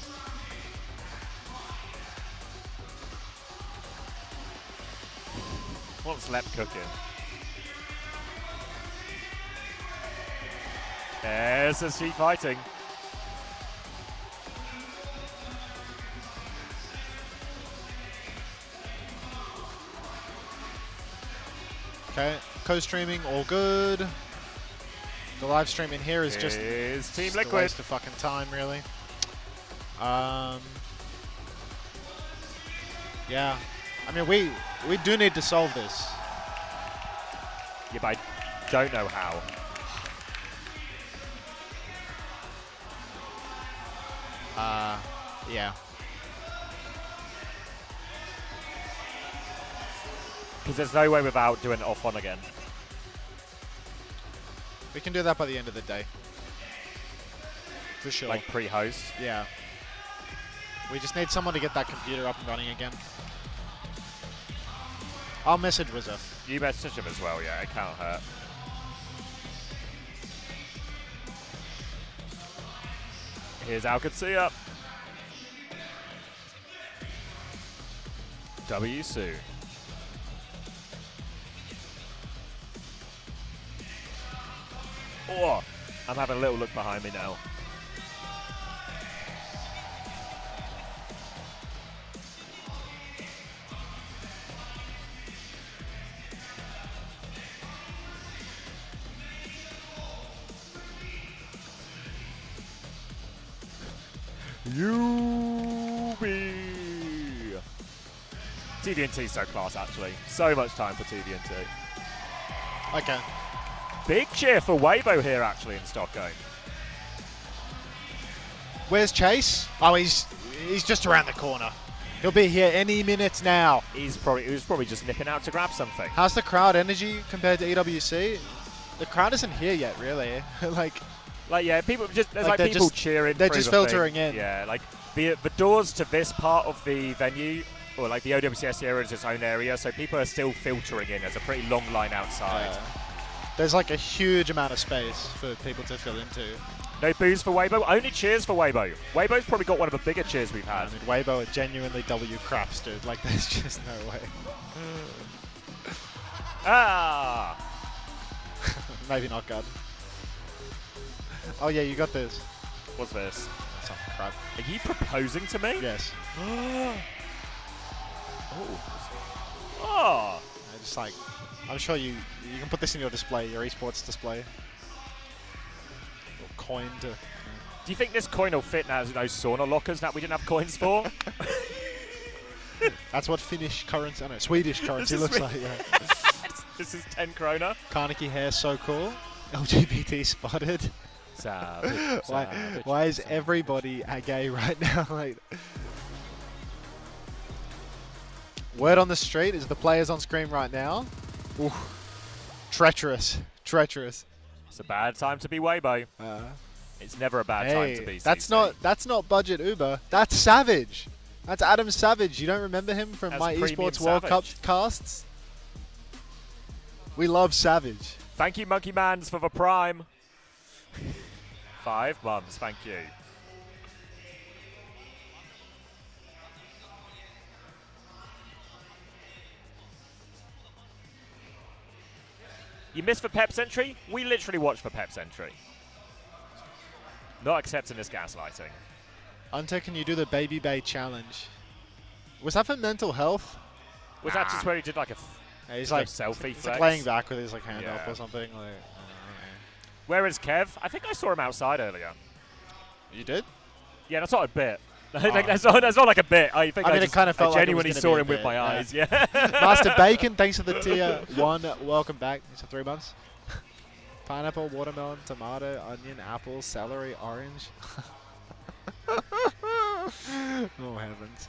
What's Lep cooking? SSG fighting. Okay, co-streaming, all good. The live stream in here is just Team just Liquid. a waste of fucking time, really. Yeah, I mean, we do need to solve this. Yeah, but I don't know how. Yeah. Because there's no way without doing it off on again. We can do that by the end of the day. For sure. Like pre-host. Yeah. We just need someone to get that computer up and running again. I'll message Wizza. You message him as well, yeah, it can't hurt. Here's Alcatsia. W. Sue. Oh, I'm having a little look behind me now. UB. TDNT is so class, actually. So much time for TDNT. Okay. Big cheer for Weibo here, actually, in Stockholm. Where's Chase? Oh, he's just around the corner. He'll be here any minute now. He was probably just nipping out to grab something. How's the crowd energy compared to EWC? The crowd isn't here yet, really. like yeah, people just there's Like, like they're people just- cheering. they're through just the filtering thing. in. Yeah, like the doors to this part of the venue, or like the OWCS area, is its own area, so people are still filtering in. There's a pretty long line outside. There's like a huge amount of space for people to fill into. No boos for Weibo, only cheers for Weibo. Weibo's probably got one of the bigger cheers we've had. I mean, Weibo are genuinely W craps, dude. Like, there's just no way. Ah! Maybe not God. Oh yeah, you got this. What's this? Some crap. Are you proposing to me? Yes. Oh. There's Just like, I'm sure you can put this in your display, your esports display. Or coin to. Do you think this coin will fit now? Those sauna lockers that we didn't have coins for? That's what Finnish currency, I know, Swedish currency looks like. Yeah. This is 10 krona. Carnegie hair so cool. LGBT spotted. Savage, Why is everybody gay right now? Like, word on the street is the players on screen right now. Ooh, treacherous. It's a bad time to be Weibo. It's never a bad time to be. That's not budget Uber. That's Savage. That's Adam Savage. You don't remember him from That's my Premium esports World Cup Savage. casts? We love Savage. Thank you, Monkey Mans, for the prime. 5 mums, thank you. You missed the Peps entry? We literally watched the Peps entry. Not accepting this gaslighting. Unter, can you do the Baby Bay challenge? Was that for mental health? Was that just where he did like a he's like like selfie he's flex? like laying back with his like hand up Yeah. or something. Like, Where is Kev? I think I saw him outside earlier. you did? Yeah, that's not a bit. Like, that's not like a bit. I think I mean, it kind of felt like it was genuinely gonna saw be a him with bit, my yeah. eyes. Yeah. Master Bacon, thanks for the tier 1. Welcome back. It's for 3 months. Pineapple, watermelon, tomato, onion, apple, celery, orange. Oh heavens.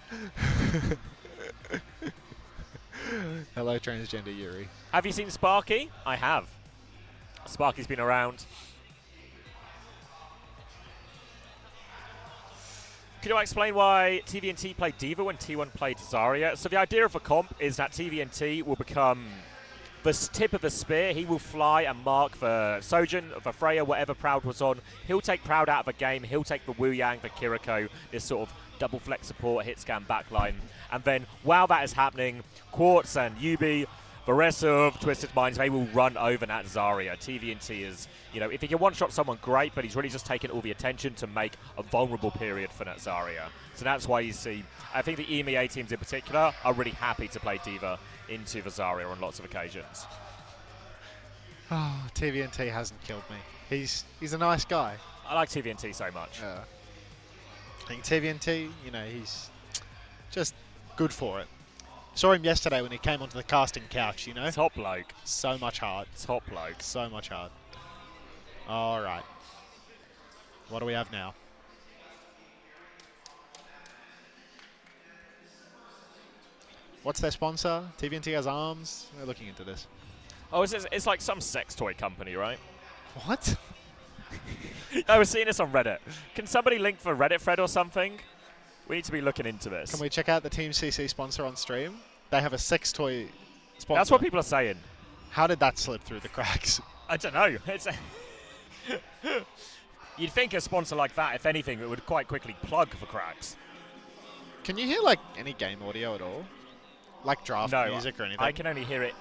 Hello, transgender Yuri. Have you seen Sparky? I have. Sparky's been around. Can you explain why TVNT played Diva when T1 played Zarya? So the idea of the comp is that TVNT will become the tip of the spear. He will fly and mark the Sojin, the Freya, whatever Proud was on. He'll take Proud out of the game. He'll take the Wu Yang, the Kiriko, this sort of double flex support, hit scan backline. And then while that is happening, Quartz and Yubi, the rest of Twisted Minds, they will run over Nat Zarya. TVNT is, you know, if he can one-shot someone, great, but he's really just taken all the attention to make a vulnerable period for Nat Zarya. So that's why you see, I think the EMEA teams in particular are really happy to play Diva into the Zarya on lots of occasions. Oh, TVNT hasn't killed me. He's a nice guy. I like TVNT so much. Yeah. I think TVNT, you know, he's just good for it. Saw him yesterday when he came onto the casting couch, you know. Top bloke. So much heart. Top bloke. So much heart. All right. What do we have now? What's their sponsor? TVNT has arms. We're looking into this. Oh, it's like some sex toy company, right? What? I was seeing this on Reddit. Can somebody link the Reddit thread or something? We need to be looking into this. Can we check out the Team CC sponsor on stream? They have a sex toy sponsor. That's what people are saying. How did that slip through the cracks? I don't know. It's You'd think a sponsor like that, if anything, it would quite quickly plug the cracks. Can you hear like any game audio at all? Like draft music or anything? I can only hear it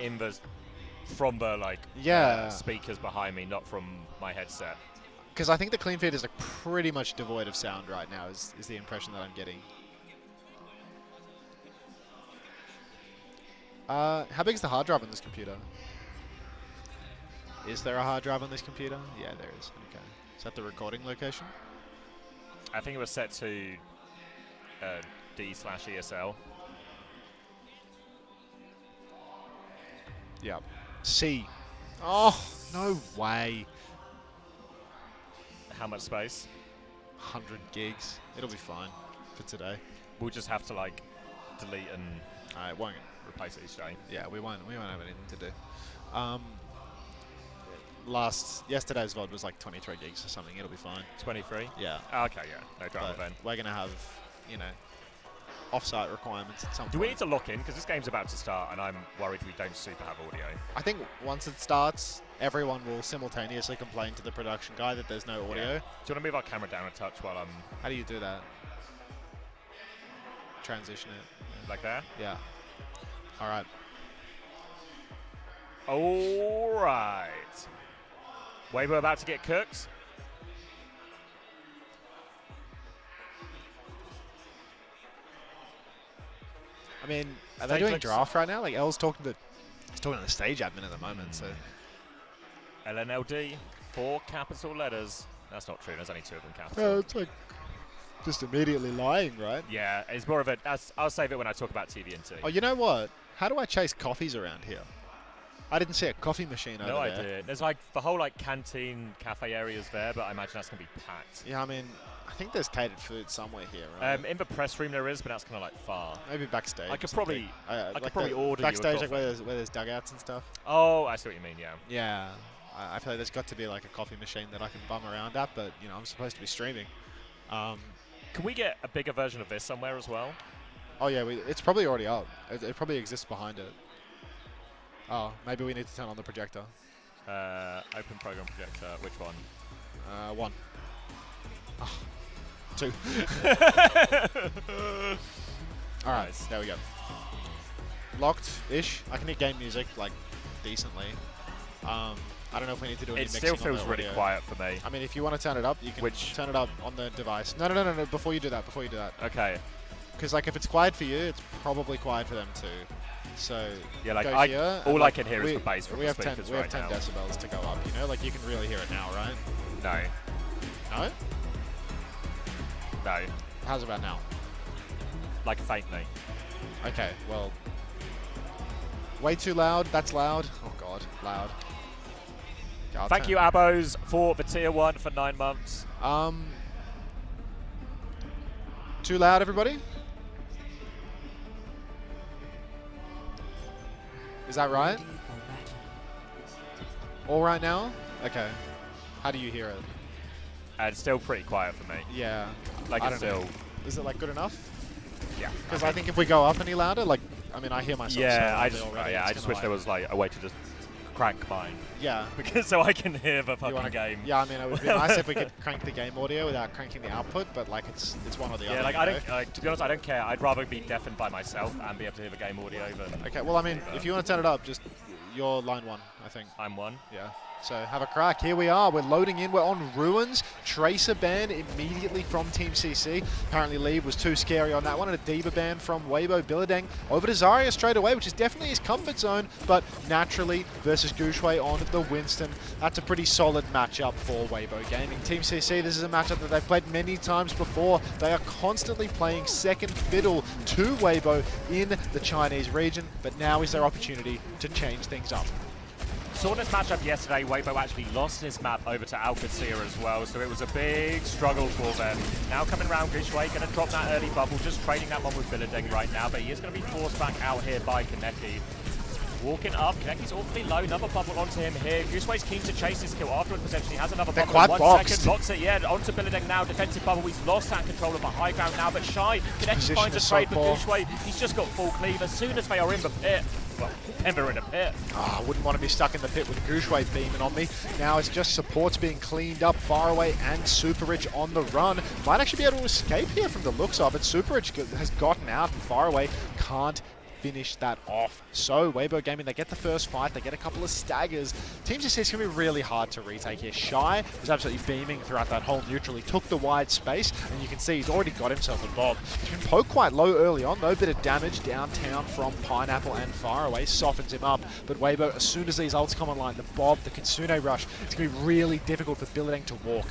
from the speakers behind me, not from my headset. Because I think the clean feed is like pretty much devoid of sound right now, is the impression that I'm getting. How big is the hard drive on this computer? Is there a hard drive on this computer? Yeah, there is. Okay. Is that the recording location? I think it was set to D/ESL. Yep. C. Oh, no way. How much space? 100 gigs. It'll be fine for today. We'll just have to like delete and it won't replace it each day. Yeah, we won't have anything to do. Yesterday's VOD was like 23 gigs or something. It'll be fine. 23? Yeah. Oh, okay, yeah. No drama then. We're gonna have, off-site requirements at some point. Do we need to lock in? Because this game's about to start and I'm worried we don't super have audio. I think once it starts, everyone will simultaneously complain to the production guy that there's no audio. Yeah. Do you want to move our camera down a touch while I'm... How do you do that? Transition it. Like there? Yeah. All right. All right. Weibo about to get cooked. I mean, are they doing draft right now? Like, L's talking to He's talking to the stage admin at the moment, so. LNLD, 4 capital letters. That's not true. There's only 2 of them capital. Oh, it's like just immediately lying, right? Yeah, it's more of a. I'll save it when I talk about TVNT. Oh, you know what? How do I chase coffees around here? I didn't see a coffee machine over No there. idea. There's like the whole like canteen, cafe areas there, but I imagine that's gonna be packed. Yeah, I mean, I think there's catered food somewhere here, right? In the press room there is, but that's kind of like far. Maybe backstage. I could probably, I like could probably order backstage, you a like coffee. where there's dugouts and stuff. Oh, I see what you mean. Yeah. Yeah, I feel like there's got to be like a coffee machine that I can bum around at, but you know, I'm supposed to be streaming. Can we get a bigger version of this somewhere as well? Oh yeah, it's probably already up. It probably exists behind it. Oh, maybe we need to turn on the projector. Open program projector. Which one? 1. Oh, 2. All right, there we go. Locked-ish. I can hear game music like decently. I don't know if we need to do any It mixing still feels on the really audio. quiet for me. I mean, if you want to turn it up, you can turn it up on the device. No. Before you do that. Okay. Because like if it's quiet for you, it's probably quiet for them too. So yeah, like go here, all and, I can hear is the bass from we the have 10, speakers we have right 10 now. decibels to go up. You know, like you can really hear it now, right? No. No? No. How's about now? Like faintly. Okay, well, way too loud. That's loud. Oh God, loud. Okay, Thank you, Abos, for the tier 1 for 9 months. Too loud, everybody? Is that right? All right now? Okay. How do you hear it? It's still pretty quiet for me. Yeah. Like I it's don't know. still. Is it like good enough? Yeah. Because I think if we go up any louder, like, I mean, I hear myself. Yeah, so I loudly just already, I it's just gonna, wish there was like a way to just crank mine. Yeah. Because so I can hear the fucking game. Yeah, I mean, it would be nice if we could crank the game audio without cranking the output, but like it's one or the other. Yeah, like you I know? don't. Like, to be honest, I don't care. I'd rather be deafened by myself and be able to hear the game audio than. Okay, well, I mean, if you want to turn it up, just you're line 1, I think. I'm 1. Yeah. So have a crack. Here we are. We're loading in. We're on Ruins. Tracer ban immediately from Team CC. Apparently Leave was too scary on that one. And a Diva ban from Weibo. Billadeng over to Zarya straight away, which is definitely his comfort zone. But naturally versus Gushui on the Winston. That's a pretty solid matchup for Weibo Gaming. Team CC, this is a matchup that they've played many times before. They are constantly playing second fiddle to Weibo in the Chinese region. But now is their opportunity to change things up. Saw this matchup yesterday, Weibo actually lost his map over to Alcacia as well, so it was a big struggle for them. Now coming around, Gushui going to drop that early bubble, just trading that one with Billadeng right now, but he is going to be forced back out here by Kaneki. Walking up, Kaneki's awfully low, another bubble onto him here. Gushui's keen to chase this kill afterwards, potentially has another bubble. quad 1 boxed. second, blocks it, yeah, onto Billadeng now, defensive bubble, he's lost that control of the high ground now, but Shy, Kaneki Position finds a is trade so with poor. Gushui, he's just got full cleave. As soon as they are in the pit, well, and they're in a pit. I wouldn't want to be stuck in the pit with Gushui beaming on me. Now it's just supports being cleaned up, Far Away and Super Rich on the run. Might actually be able to escape here from the looks of it. Super Rich has gotten out and Far Away can't finish that off. So Weibo Gaming, they get the first fight, they get a couple of staggers. Team CC is going to be really hard to retake here. Shy was absolutely beaming throughout that whole neutral. He took the wide space, and you can see he's already got himself a bob. He's been poked quite low early on, though. Bit of damage downtown from Pineapple and Faraway softens him up. But Weibo, as soon as these ults come online, the bob, the Kitsune rush, it's going to be really difficult for Billadeng to walk.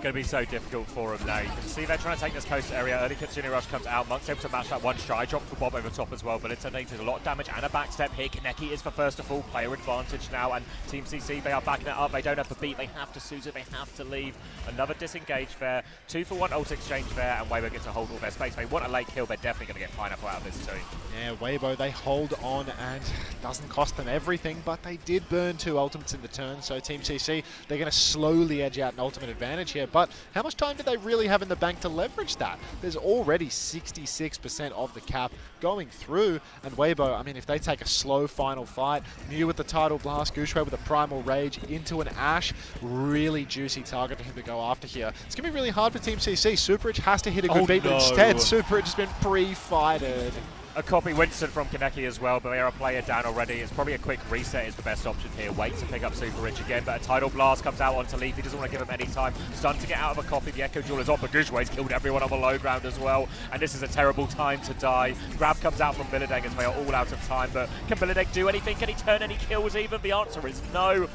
Going to be so difficult for him now. You can see they're trying to take this coast area. Early Kitsune Rush comes out. Monk's able to match that one. Shy drops the bob over top as well, but it's taking a lot of damage and a backstep here. Kaneki is the first to fall. Player advantage now, and Team CC, they are backing it up. They don't have to beat. They have to suit it. They have to leave. Another disengage there. 2-for-1 ult exchange there, and Weibo gets to hold all their space. They want a late kill. They're definitely going to get Pineapple out of this too. Yeah, Weibo, they hold on, and doesn't cost them everything, but they did burn 2 ultimates in the turn, so Team CC, they're going to slowly edge out an ultimate advantage here, but how much time do they really have in the bank to leverage that? There's already 66% of the cap going through, and Weibo, I mean, if they take a slow final fight, Mew with the Tidal Blast, Gushui with a Primal Rage into an Ashe, really juicy target for him to go after here. It's going to be really hard for Team CC. Superich has to hit a good beat, but instead Superich has been pre-fighted. A copy Winston from Kaneki as well, but they are a player down already. It's probably a quick reset is the best option here. Wait to pick up Super Rich again, but a Tidal Blast comes out onto Leaf. He doesn't want to give him any time. Stun to get out of a copy. The Echo Duel is on, but Gushway's killed everyone on the low ground as well. And this is a terrible time to die. Grab comes out from Billedeng as they are all out of time, but can Billedeng do anything? Can he turn any kills even? The answer is no.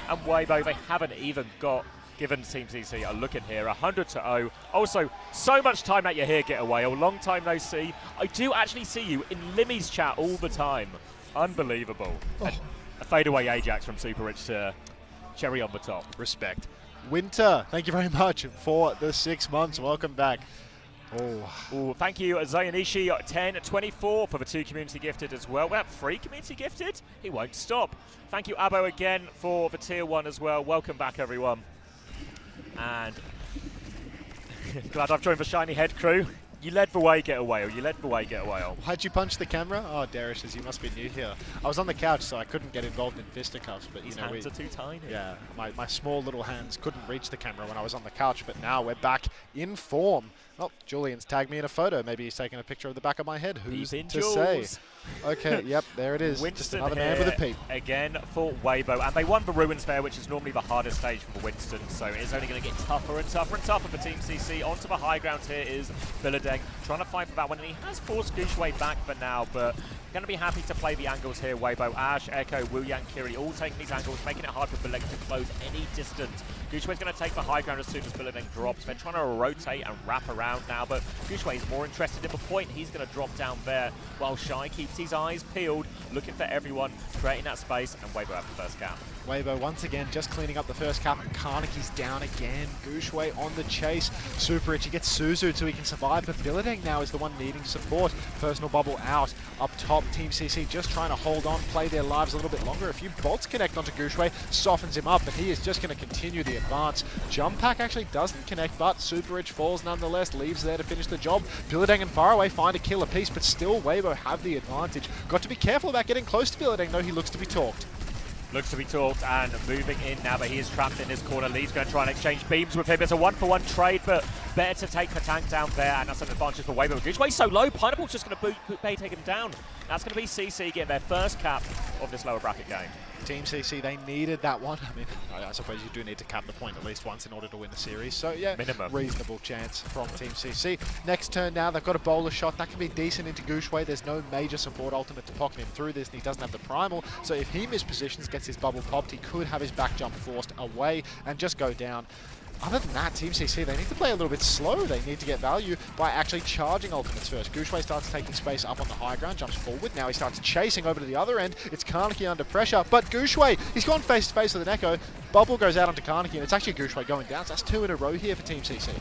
And Weibo, they haven't even given Team CC a look in here, 100-0. Also, so much time that you're here, Getaway. A long time no see. I do actually see you in Limmy's chat all the time. Unbelievable. Oh. A fadeaway Ajax from Super Rich to cherry on the top. Respect. Winter, thank you very much for the 6 months. Welcome back. Oh, thank you, Zayanishi, 1024 for the 2 community gifted as well. We have 3 community gifted. He won't stop. Thank you, Abo, again for the tier 1 as well. Welcome back, everyone. And glad I've joined the Shiny Head crew. You led the way, Getaway. You led the way, Getaway. Why'd you punch the camera? Oh, Darius says you must be new here. I was on the couch, so I couldn't get involved in fisticuffs. But His hands are too tiny. Yeah, my small little hands couldn't reach the camera when I was on the couch. But now we're back in form. Oh, Julian's tagged me in a photo. Maybe he's taking a picture of the back of my head. Who's to say? Okay, yep, there it is. Winston Just another man with a peep. Again for Weibo, and they won the Ruins Fair, which is normally the hardest stage for Winston, so it's only going to get tougher and tougher and tougher for Team CC. Onto the high ground here is Billedeng, trying to fight for that one, and he has forced Gushway back for now, but going to be happy to play the angles here. Weibo, Ash, Echo, Wu Yang, Kiri, all taking these angles, making it hard for Billedeng to close any distance. Gushway's going to take the high ground as soon as Billedeng drops. They're trying to rotate and wrap around now, but Gushway is more interested in the point. He's going to drop down there, while Shy keeps his eyes peeled, looking for everyone, creating that space, and Weibo have the first cap. Weibo once again just cleaning up the first cap, and Karnaki's down again. Gushway on the chase. Super Rich, he gets Suzu so he can survive, but Billedeng now is the one needing support. Personal bubble out. Up top, Team CC just trying to hold on, play their lives a little bit longer. A few bolts connect onto Gushway, softens him up, but he is just going to continue the advance. Jump pack actually doesn't connect, but Super Rich falls nonetheless, leaves there to finish the job. Billedeng and Faraway find a kill apiece, but still Weibo have the advantage. Got to be careful about getting close to Billedeng, though. He looks to be talked. Looks to be talked and moving in now, but he is trapped in this corner. Lee's going to try and exchange beams with him. It's a 1-for-1 trade, but better to take the tank down there, and that's an advantage for Weibo. Gushway's so low, Pineapple's just going to take him down. That's going to be CC getting their first cap of this lower bracket game. Team CC, they needed that one. I mean, I suppose you do need to cap the point at least once in order to win the series. So, yeah, minimum. Reasonable chance from Team CC. Next turn now, they've got a bowler shot. That can be decent into Gushway. There's no major support ultimate to pocket him through this, and he doesn't have the primal. So if he mispositions, gets his bubble popped, he could have his back jump forced away and just go down. Other than that, Team CC, they need to play a little bit slow. They need to get value by actually charging ultimates first. Gushway starts taking space up on the high ground, jumps forward. Now he starts chasing over to the other end. It's Karnaki under pressure, but Gushway, he's gone face to face with an Echo. Bubble goes out onto Karnaki, and it's actually Gushway going down. So that's 2 in a row here for Team CC.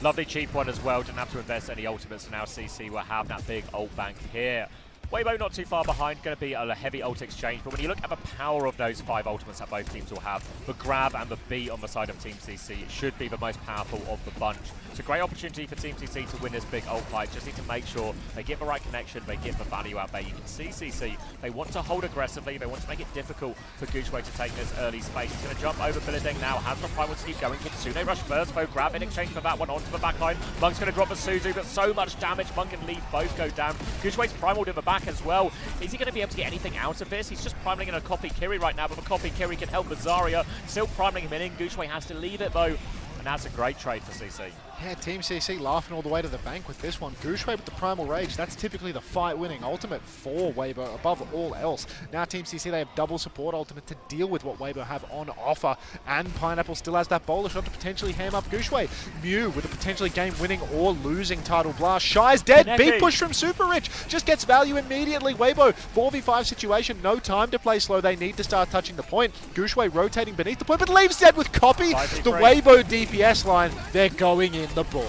Lovely cheap one as well. Didn't have to invest any ultimates, so now CC will have that big ult bank here. Weibo not too far behind, going to be a heavy ult exchange, but when you look at the power of those 5 ultimates that both teams will have, the grab and the beat on the side of Team CC, it should be the most powerful of the bunch. It's a great opportunity for Team CC to win this big ult fight. Just need to make sure they get the right connection, they get the value out there. You can see CC, they want to hold aggressively, they want to make it difficult for Gushway to take this early space. He's going to jump over Billedeng now, has the primal to keep going. Kitsune rush first, though, grab in exchange for that one onto the back line. Monk's going to drop a Suzu, but so much damage, Monk and Leaf both go down. Gushway's primaled in the back as well. Is he going to be able to get anything out of this? He's just primaling in a copy Kiri right now, but the copy Kiri can help with Zarya. Still primaling him in. Gushway has to leave it, though. And that's a great trade for CC. Yeah, Team CC laughing all the way to the bank with this one. Gushway with the Primal Rage. That's typically the fight-winning ultimate for Weibo above all else. Now Team CC, they have double support ultimate to deal with what Weibo have on offer. And Pineapple still has that bowler shot to potentially ham up Gushway. Mew with a potentially game-winning or losing Tidal Blast. Shy's dead. Big push from Super Rich. Just gets value immediately. Weibo, 4v5 situation. No time to play slow. They need to start touching the point. Gushway rotating beneath the point, but leaves dead with copy. The Weibo DPS line, they're going in the ball.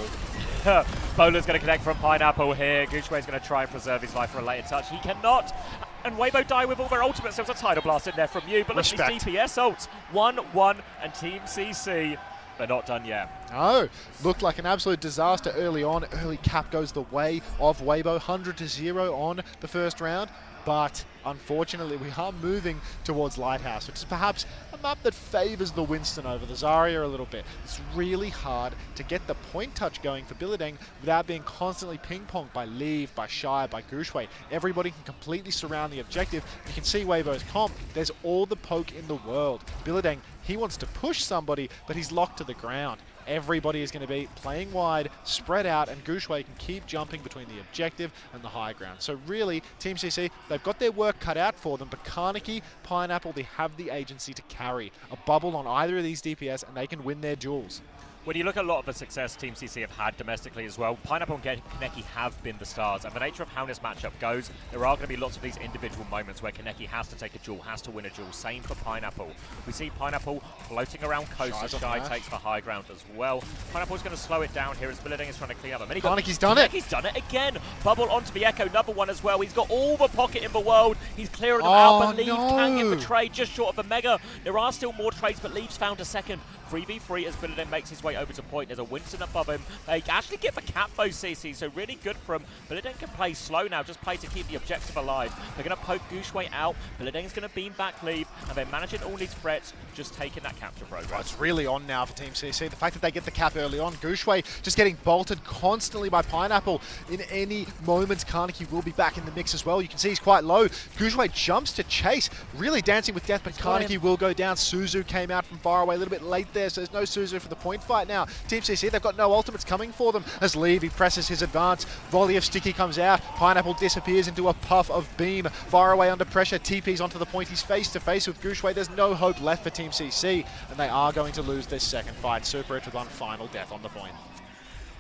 Bowler's going to connect from Pineapple here. Gushway's going to try and preserve his life for a later touch. He cannot. And Weibo die with all their ultimates. There was a Tidal Blast in there from you, but look at these DPS ults. 1-1 and Team CC, they're not done yet. No, looked like an absolute disaster early on. Early cap goes the way of Weibo. 100-0 on the first round. but unfortunately we are moving towards Lighthouse, which is perhaps a map that favors the Winston over the Zarya a little bit. It's really hard to get the point touch going for Bilideng without being constantly ping-ponged by Leave, by Shy, by Gushwei. Everybody can completely surround the objective. You can see Weibo's comp. There's all the poke in the world. Bilideng, he wants to push somebody, but he's locked to the ground. Everybody is going to be playing wide, spread out, and Gushwei can keep jumping between the objective and the high ground. So really, Team CC, they've got their work cut out for them, but Kaneki, Pineapple, they have the agency to carry a bubble on either of these DPS, and they can win their duels. When you look at a lot of the success Team CC have had domestically as well, Pineapple and Kaneki have been the stars, and the nature of how this matchup goes, there are going to be lots of these individual moments where Kaneki has to take a duel, has to win a duel. Same for Pineapple. We see Pineapple floating around coast as Shy takes the high ground as well. Pineapple's going to slow it down here as Bilideng is trying to clean up. Kaneki's done it! Kaneki's done it again! Bubble onto the Echo, another one as well. He's got all the pocket in the world. He's clearing them out, but Leave can get the trade just short of the Mega. There are still more trades, but Leave's found a second. 3v3 as Bilideng makes his way over to point. There's a Winston above him. They actually get the cap though, CC, so really good from Bilideng can play slow now, just play to keep the objective alive. They're going to poke Gushwei out. Bilideng's going to beam back Leave, and they're managing all these threats, just taking that capture progress. Oh, it's really on now for Team CC. The fact that they get the cap early on, Gushwei just getting bolted constantly by Pineapple. In any moment, Kaneki will be back in the mix as well. You can see he's quite low. Gushwei jumps to chase, really dancing with death, but Kaneki will go down. Suzu came out from far away a little bit late there, so there's no Suzu for the point fight now. Team CC, they've got no ultimates coming for them as Levy presses his advance. Volley of Sticky comes out. Pineapple disappears into a puff of beam. Far away under pressure. TP's onto the point. He's face to face with Gushwei. There's no hope left for Team CC, and they are going to lose this second fight. Super Rich with one final death on the point.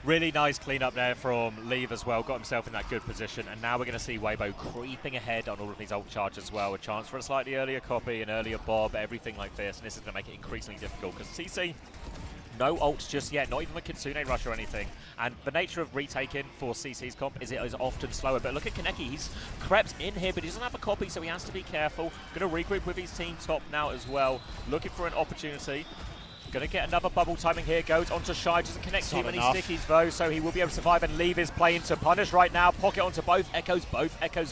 Really nice cleanup there from Leave as well. Got himself in that good position, and now we're going to see Weibo creeping ahead on all of these ult charges as well. A chance for a slightly earlier copy, an earlier bob, everything like this, and this is going to make it increasingly difficult because CC, no ults just yet, not even a Kitsune rush or anything. And the nature of retaking for CC's comp is it is often slower. But look at Kaneki, he's crept in here, but he doesn't have a copy, so he has to be careful. Going to regroup with his team top now as well, looking for an opportunity. Going to get another bubble timing here, goes onto Shy, doesn't connect too many stickies though, so he will be able to survive, and Leave is playing to punish right now. Pocket onto both Echoes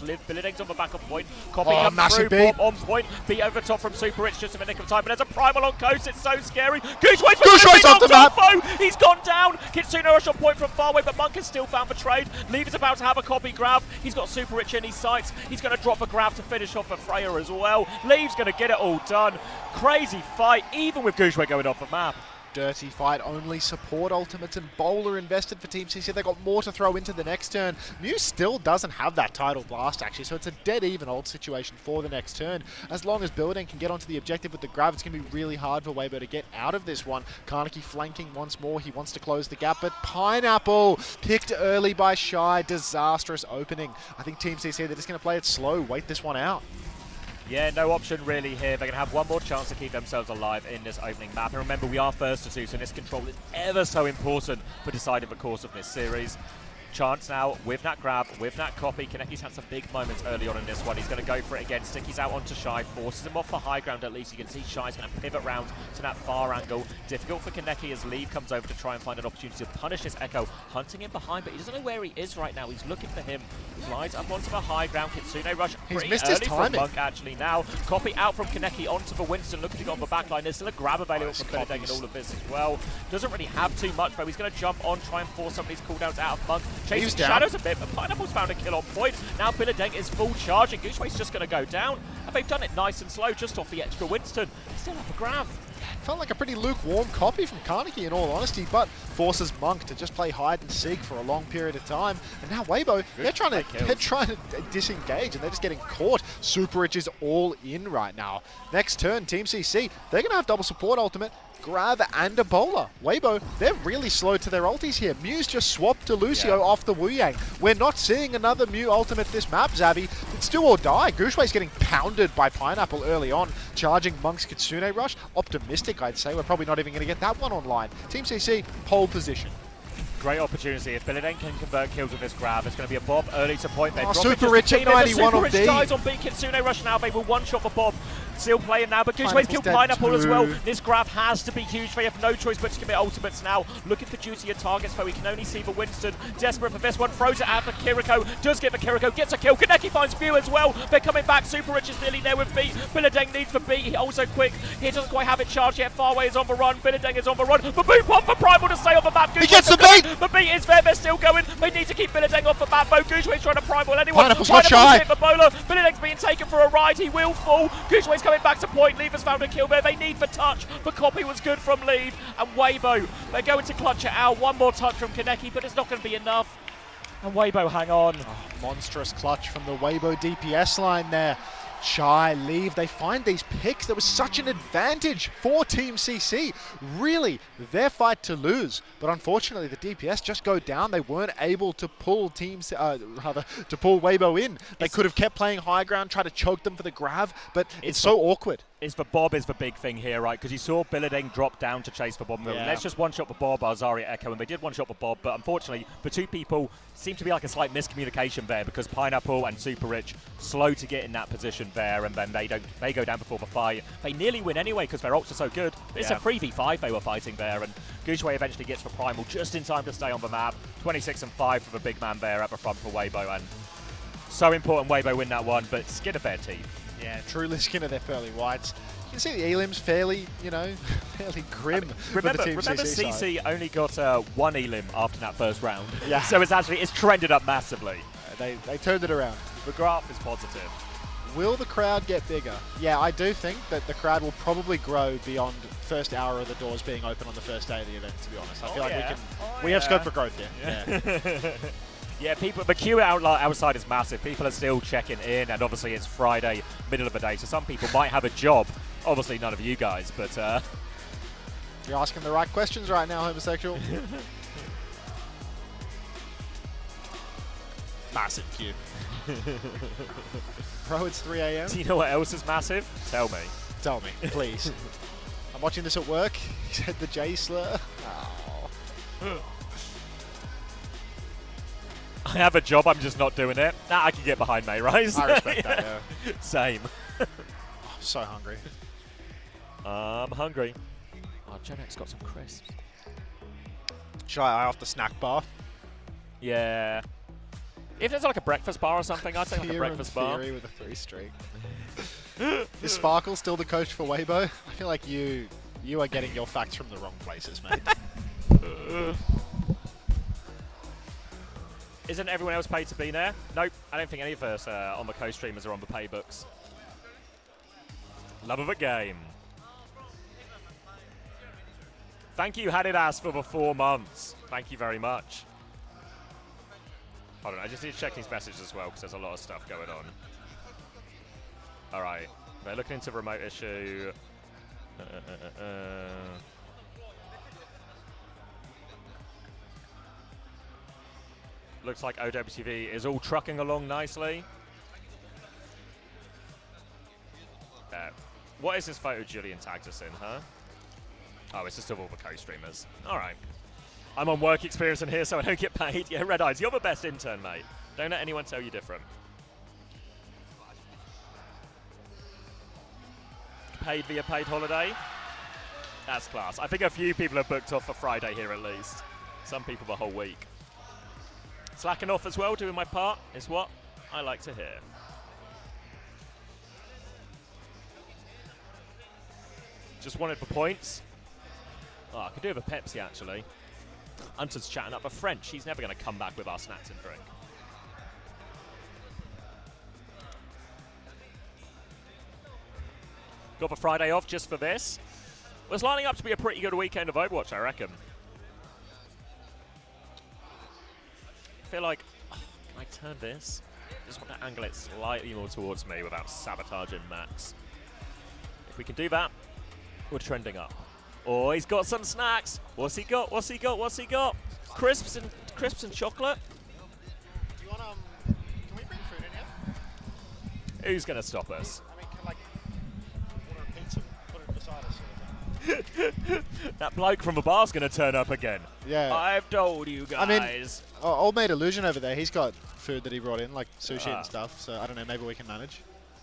live. Bilideng's on the back of point. Copy comes through, Bob on point, beat over the top from Super Rich just in the nick of time, but there's a primal on coast, it's so scary. Gushwei's off the map! He's gone down! Kitsune rush on point from far away, but Monk has still found the trade. Leave is about to have a copy grab. He's got Super Rich in his sights. He's going to drop a grab to finish off a Freya as well. Leave's going to get it all done. Crazy fight, even with Gushwei going off the map. Dirty fight, only support ultimates and bowler invested for Team CC. They've got more to throw into the next turn. Mew still doesn't have that tidal blast actually, so it's a dead even ult situation for the next turn. As long as Bilideng can get onto the objective with the grab, it's going to be really hard for Weibo to get out of this one. Kaneki flanking once more, he wants to close the gap, but Pineapple picked early by Shy. Disastrous opening. I think Team CC, they're just going to play it slow, wait this one out. Yeah, no option really here. They're going to have one more chance to keep themselves alive in this opening map. And remember, we are first to two, so this control is ever so important for deciding the course of this series. Chance now with that grab, with that copy. Kaneki's had some big moments early on in this one. He's going to go for it again. Sticky's out onto Shy, forces him off for high ground at least. You can see Shy's going to pivot round to that far angle. Difficult for Kaneki as Leave comes over to try and find an opportunity to punish this Echo. Hunting him behind, but he doesn't know where he is right now. He's looking for him. Flies up onto the high ground. Kitsune rush pretty missed early his timing. from Monk actually now. Copy out from Kaneki onto the Winston, looking to go on the back line. There's still a grab available from Bilideng and all of this as well. Doesn't really have too much, but he's going to jump on, try and force some of these cooldowns out of Monk. Chasing shadows a bit, but Pineapple's found a kill on point. Now Bilideng is full charge, and Gushwei's just going to go down. And they've done it nice and slow, just off the extra Winston. Still have a grab. Felt like a pretty lukewarm copy from Kaneki in all honesty, but forces Monk to just play hide and seek for a long period of time. And now Weibo, they're trying to disengage, and they're just getting caught. Super Rich is all in right now. Next turn, Team CC, they're going to have double support ultimate, grab and a bowler. Weibo, they're really slow to their ultis here. Mew's just swapped to Lucio off the Wu Yang. We're not seeing another Mew ultimate this map, Zabby. It's do or die. Gushwei's getting pounded by Pineapple early on, charging Monk's Kitsune rush. Optimistic, I'd say. We're probably not even going to get that one online. Team CC, pole position. Great opportunity. If Bilideng can convert kills with this grab, it's going to be a Bob early to point. They drop Super Rich at 91 on B. Dies on B. Kitsune rush now. They will one-shot the Bob. still playing now, but Gooshway's killed Pineapple as well. This grab has to be huge. They have no choice but to commit ultimates now. Looking for juicier targets, but we can only see the Winston. Desperate for this one, throws it out for Kiriko. Does get the Kiriko, gets a kill. Kaneki finds View as well. They're coming back. Super Rich is nearly there with B. Billadeng needs the B. He also quick. He doesn't quite have it charged yet. Farway is on the run. Billadeng is on the run. The boot pump for Primal to stay on the map. He gets the beat! The beat is there. They're still going. They need to keep Billadeng off the map, though. Gooshway's trying to Primal anyone. Pineapple's not shy. Hit the bowler. Billadeng's being taken for a ride. He will fall. Gooshway's coming back to point. Leave has found a kill there. They need the touch. The copy was good from Leave. And Weibo, they're going to clutch it out. One more touch from Kaneki, but it's not going to be enough. And Weibo, hang on. Oh, monstrous clutch from the Weibo DPS line there. Shy, Leave, they find these picks. There was such an advantage for Team CC. Really, their fight to lose. But unfortunately, the DPS just go down. They weren't able to pull to pull Weibo in. They could have kept playing high ground, try to choke them for the grab, but it's so awkward. The Bob is the big thing here, right? Because you saw Billadeng drop down to chase for Bob. Yeah. Let's just one-shot the Bob, Zarya Echo, and they did one-shot the Bob, but unfortunately, the two people seem to be like a slight miscommunication there because Pineapple and Super Rich slow to get in that position there, and then they go down before the fight. They nearly win anyway because their ults are so good. It's a 3v5 they were fighting there, and Gooshway eventually gets the Primal just in time to stay on the map. 26 and 5 for the big man there at the front for Weibo, and so important Weibo win that one, but skin of their teeth. Yeah, truly skin of their pearly whites. You can see the Elim's fairly, fairly grim. Remember, the Team CC side. only got one Elim after that first round. Yeah. So it's trended up massively. They turned it around. The graph is positive. Will the crowd get bigger? Yeah, I do think that the crowd will probably grow beyond first hour of the doors being open on the first day of the event, to be honest. I feel like we have scope for growth here. Yeah. Yeah, the queue outside is massive. People are still checking in, and obviously it's Friday, middle of the day, so some people might have a job. Obviously none of you guys, but... You're asking the right questions right now, homosexual. Massive queue. Bro, it's 3 a.m. Do you know what else is massive? Tell me. Tell me, please. I'm watching this at work. He said the J slur. Oh. I have a job, I'm just not doing it. Nah, I can get behind May Rise. I respect that, yeah. Same. I'm so hungry. I'm hungry. Oh, Genx got some crisps. Should I eye off the snack bar? Yeah. If there's like a breakfast bar or something, I'd say like a breakfast bar. Theory with a 3-streak. Is Sparkle still the coach for Weibo? I feel like you are getting your facts from the wrong places, mate. Isn't everyone else paid to be there? Nope, I don't think any of us on the co-streamers are on the pay books. Love of a game. Thank you, Hadidas, for the 4 months. Thank you very much. Hold on, I just need to check these messages as well because there's a lot of stuff going on. All right, they're looking into remote issue. Looks like OWTV is all trucking along nicely. What is this photo Julian tagged us in, huh? Oh, it's just of all the co-streamers. All right. I'm on work experience in here, so I don't get paid. Yeah, Red Eyes, you're the best intern, mate. Don't let anyone tell you different. Paid via paid holiday. That's class. I think a few people are booked off for Friday here at least. Some people the whole week. Slacking off as well, doing my part, is what I like to hear. Just wanted for points. Oh, I could do with a Pepsi, actually. Unter's chatting up a French. He's never going to come back with our snacks and drink. Got the Friday off just for this. Was lining up to be a pretty good weekend of Overwatch, I reckon. I feel like, can I turn this? I just want to angle it slightly more towards me without sabotaging Max. If we can do that, we're trending up. Oh, he's got some snacks. What's he got? What's he got? What's he got? Crisps and chocolate. Do you want can we bring food in here? Who's gonna stop us? I mean, can order a pizza, put it beside us. That bloke from the bar's gonna turn up again. Yeah. I've told you guys. I mean, old mate Illusion over there, he's got food that he brought in, like sushi and stuff. So I don't know, maybe we can manage.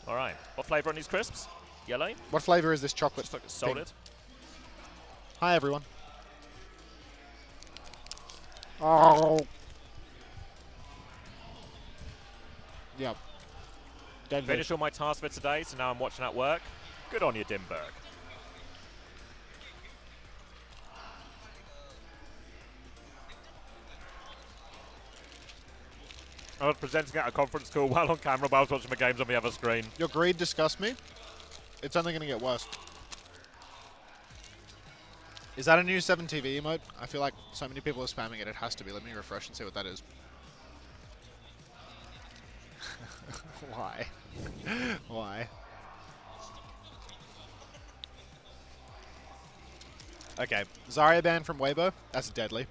All right. What flavor on these crisps? Yellow. What flavor is this chocolate? Just like it's solid. thing? Hi, everyone. Oh. Yep. Finished all my tasks for today, so now I'm watching at work. Good on you, Dimberg. I was presenting at a conference call while on camera, but I was watching the games on the other screen. Your greed disgusts me. It's only going to get worse. Is that a new 7TV emote? I feel like so many people are spamming it. It has to be. Let me refresh and see what that is. Why? Why? Okay. Zarya ban from Weibo. That's deadly.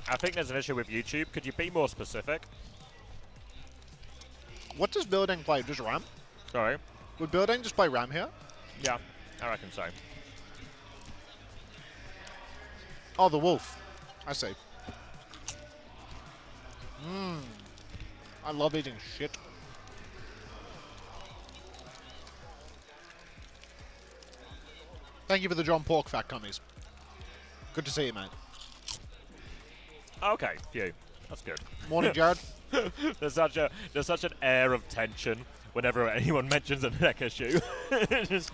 I think there's an issue with YouTube. Could you be more specific? What does Building play? Just Ram? Sorry? Would Building just play Ram here? Yeah, I reckon so. Oh, the wolf. I see. I love eating shit. Thank you for the John Pork fat gummies. Good to see you, mate. Okay, phew. That's good. Morning, Jared. there's such an air of tension whenever anyone mentions a neck issue. Just,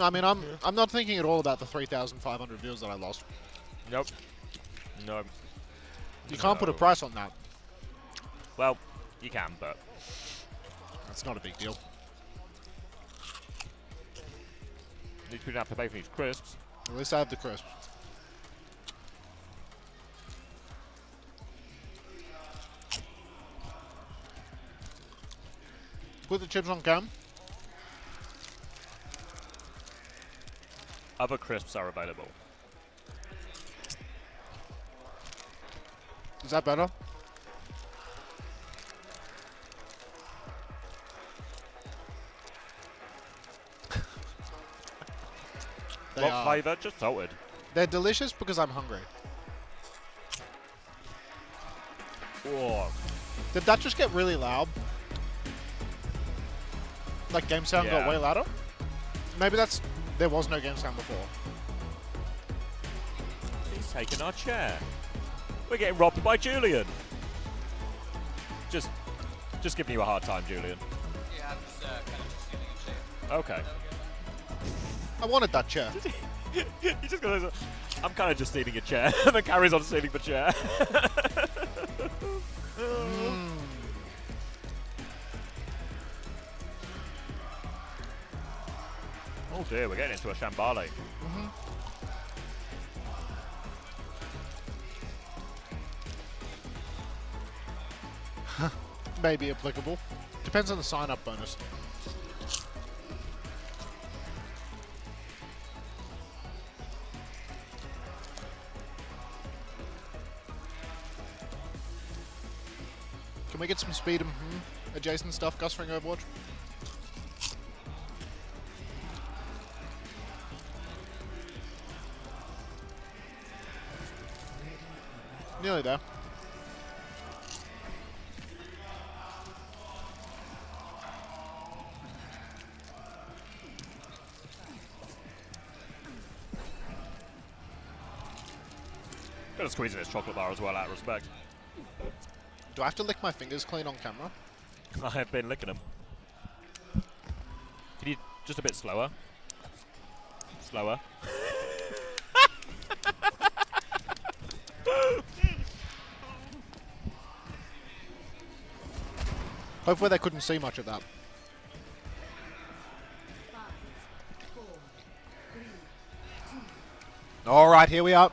I mean, I'm not thinking at all about the 3,500 views that I lost. Nope. No. You can't put a price on that. Well, you can, but that's not a big deal. Need to have to pay for these crisps. At least I have the crisps. Put the chips on cam. Other crisps are available. Is that better? What flavour? Just salted. They're delicious because I'm hungry. Whoa. Did that just get really loud? Like game sound got way louder? Maybe there was no game sound before. He's taking our chair. We're getting robbed by Julian. Just giving you a hard time, Julian. Yeah, I'm just kind of stealing a chair. Okay. I wanted that chair. He just goes, I'm kind of just stealing a chair, and then carries on stealing the chair. Oh dear, we're getting into a shambali. Maybe applicable. Depends on the sign-up bonus. Can we get some speed and adjacent stuff, Gus, for Overwatch? Nearly there. Gotta squeeze in his chocolate bar as well, out of respect. Do I have to lick my fingers clean on camera? I have been licking them. Can you just a bit slower? Slower. Hopefully they couldn't see much of that. Alright, here we are.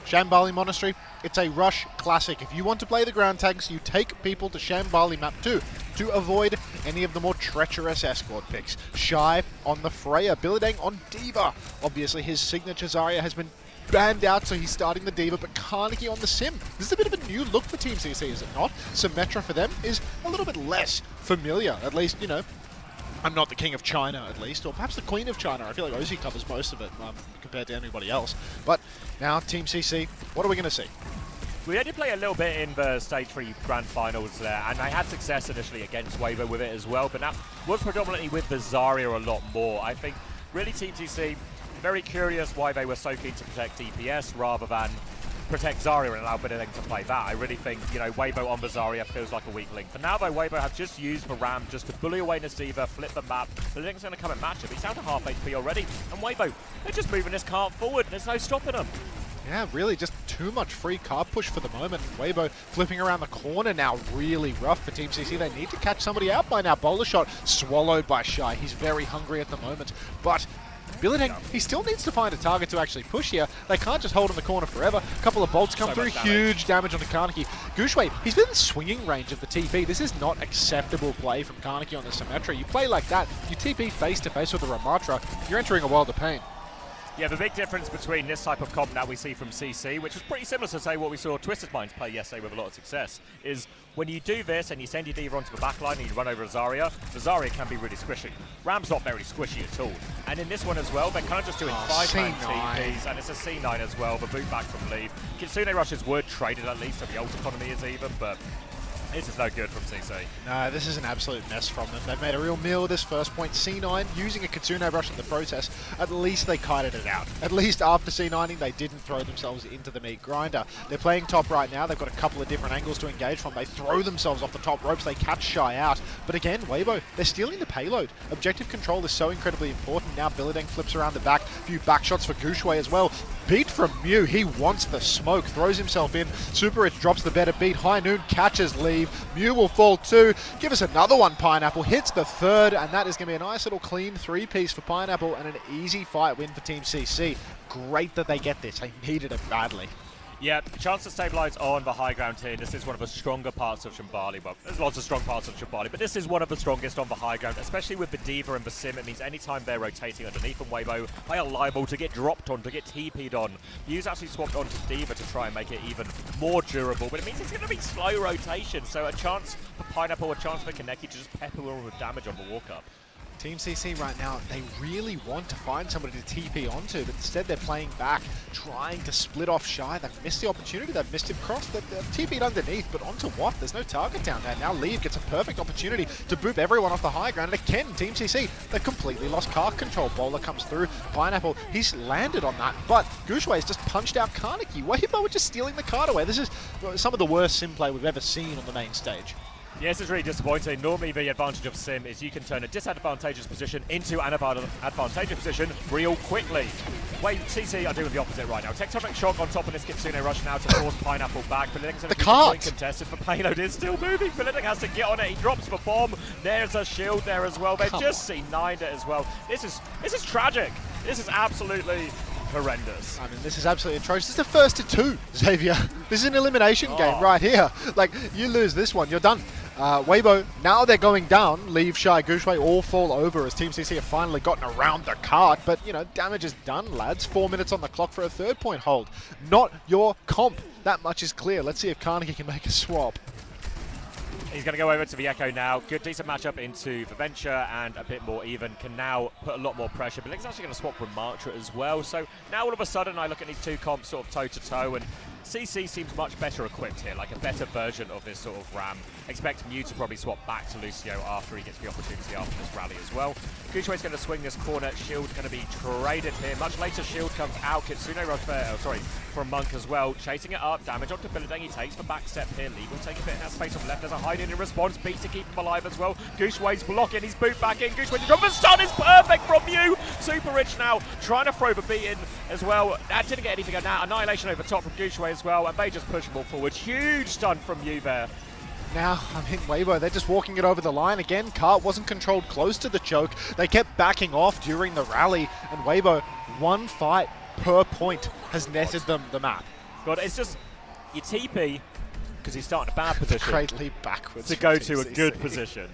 Shambali Monastery. It's a rush classic. If you want to play the ground tanks, you take people to Shambali Map 2 to avoid any of the more treacherous escort picks. Shy on the Freya, Bilidang on D.Va. Obviously his signature Zarya has been banned out, so he's starting the D.Va, but Carnegie on the Sim. This is a bit of a new look for Team CC, is it not? Symmetra for them is a little bit less familiar, at least, you know. I'm not the king of China, at least, or perhaps the queen of China. I feel like Ozzy covers most of it compared to anybody else. But now, Team CC, what are we going to see? We had to play a little bit in the Stage 3 Grand Finals there, and I had success initially against Weibo with it as well, but that was predominantly with the Zarya a lot more. I think really Team TC, very curious why they were so keen to protect DPS rather than protect Zarya and allow Benedict to play that. I really think, you know, Weibo on the Zarya feels like a weak link. For now, though, Weibo have just used the Ram just to bully away Nasiva, flip the map. Benedict's going to come and match him. He's down to half HP already. And Weibo, they're just moving this cart forward. There's no stopping them. Yeah, really just too much free card push for the moment. Weibo flipping around the corner now, really rough for Team CC. They need to catch somebody out by now. Bowler shot swallowed by Shy. He's very hungry at the moment, but Billiting, he still needs to find a target to actually push here. They can't just hold in the corner forever. A couple of bolts come through, huge damage onto Kaneki. Gushue, he's within swinging range of the TP. This is not acceptable play from Kaneki on the Symmetra. You play like that, you TP face to face with a Ramatra, you're entering a world of pain. Yeah, the big difference between this type of comp that we see from CC, which was pretty similar to, say, what we saw Twisted Minds play yesterday with a lot of success, is when you do this and you send your D.Va onto the backline and you run over a Zarya, the Zarya can be really squishy. Ram's not very squishy at all. And in this one as well, they're kind of just doing 5-man TPs, and it's a C9 as well, the boot back from leave. Kitsune rushes were traded at least, so the ult economy is even, but this is no good from CC. No, this is an absolute mess from them. They've made a real meal of this first point. C9 using a Kitsune rush in the process. At least they kited it out. At least after C9ing, they didn't throw themselves into the meat grinder. They're playing top right now. They've got a couple of different angles to engage from. They throw themselves off the top ropes. They catch Shy out. But again, Weibo, they're stealing the payload. Objective control is so incredibly important. Now Billiting flips around the back. A few back shots for Gushue as well. Beat from Mew. He wants the smoke. Throws himself in. Super Rich drops the better beat. High Noon catches leave. Mew will fall too. Give us another one, Pineapple. Hits the third, and that is going to be a nice little clean three-piece for Pineapple and an easy fight win for Team CC. Great that they get this. They needed it badly. Yeah, chance to stabilize on the high ground here. This is one of the stronger parts of Shambali. Well, there's lots of strong parts of Shambali, but this is one of the strongest on the high ground, especially with the D.Va and the Sim. It means anytime they're rotating underneath from Weibo, they are liable to get dropped on, to get TP'd on. Mew's actually swapped onto D.Va to try and make it even more durable, but it means it's going to be slow rotation, so a chance for Pineapple, a chance for Kaneki to just pepper all the damage on the walk-up. Team CC right now, they really want to find somebody to TP onto, but instead they're playing back, trying to split off Shy. They've missed the opportunity, they've missed him cross, they've TP'd underneath, but onto what? There's no target down there. Now Leave gets a perfect opportunity to boop everyone off the high ground, and again, Team CC, they've completely lost card control. Bowler comes through, Pineapple, he's landed on that, but Gushue just punched out Kaneki. Weibo were just stealing the card away. This is some of the worst sim play we've ever seen on the main stage. Yes, it's really disappointing. Normally the advantage of Sim is you can turn a disadvantageous position into an advantageous position real quickly. Wait, CC are doing the opposite right now. Tectonic Shock on top of this Kitsune rush now to force Pineapple back. Benedict's going to be point contested. The payload is still moving. Benedict has to get on it. He drops the bomb. There's a shield there as well. They've just C9'd it as well. This is tragic. This is absolutely horrendous. I mean, this is absolutely atrocious. This is the first to two, Xavier. This is an elimination game right here. Like, you lose this one, you're done. Weibo, now they're going down. Leave, Shy, Gushue all fall over as Team CC have finally gotten around the cart. But, you know, damage is done, lads. 4 minutes on the clock for a third-point hold. Not your comp. That much is clear. Let's see if Kaneki can make a swap. He's going to go over to the Echo now. Good, decent matchup into the Venture and a bit more even. Can now put a lot more pressure. But he's actually going to swap with Mantra as well. So now all of a sudden I look at these two comps sort of toe-to-toe, and CC seems much better equipped here, like a better version of this sort of Ram. Expect Mew to probably swap back to Lucio after he gets the opportunity after this rally as well. Gushue's going to swing this corner. Shield going to be traded here. Much later, Shield comes out. Kitsune rush from Monk as well. Chasing it up. Damage onto Billiting. He takes the back step here. Lee will take a bit of space on left. There's a hide-in response. Beats to keep him alive as well. Gushue's blocking his boot back in. Gushue to drop. The stun is perfect from Mew. Super Rich now trying to throw the beat in as well. That didn't get anything now. Annihilation over top from Gushue as well. And they just push them all forward. Huge stun from Mew there. Now, I mean, Weibo, they're just walking it over the line. Again, Cart wasn't controlled close to the choke. They kept backing off during the rally. And Weibo, one fight per point has netted them the map. God, it's just, you TP, because he's starting a bad position. Great leap backwards to go to a good position.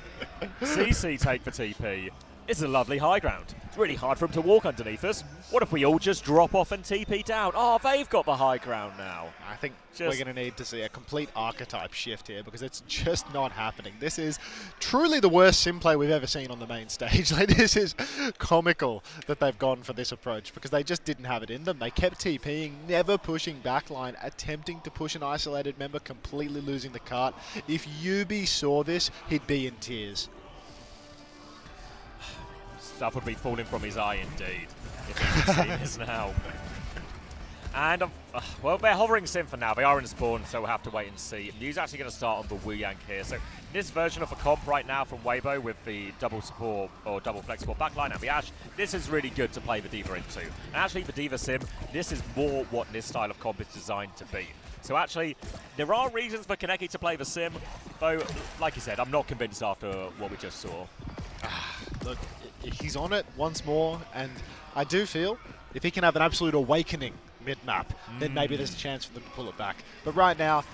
CC take the TP. This is a lovely high ground. It's really hard for him to walk underneath us. What if we all just drop off and TP down? Oh, they've got the high ground now. I think we're going to need to see a complete archetype shift here because it's just not happening. This is truly the worst sim play we've ever seen on the main stage. Like, this is comical that they've gone for this approach because they just didn't have it in them. They kept TPing, never pushing backline, attempting to push an isolated member, completely losing the cart. If Yubi saw this, he'd be in tears. Stuff would be falling from his eye indeed, if he's seen this now. And, well, they're hovering sim for now. They are in spawn, so we'll have to wait and see. Mew's actually going to start on the Wu Yang here. So this version of the comp right now from Weibo with the double support or double flexible backline and the Ashe, this is really good to play the D.Va into. And actually, the D.Va sim, this is more what this style of comp is designed to be. So actually, there are reasons for Kaneki to play the sim, though, like you said, I'm not convinced after what we just saw. Look, he's on it once more, and I do feel if he can have an absolute awakening mid-map, then maybe there's a chance for them to pull it back. But right now,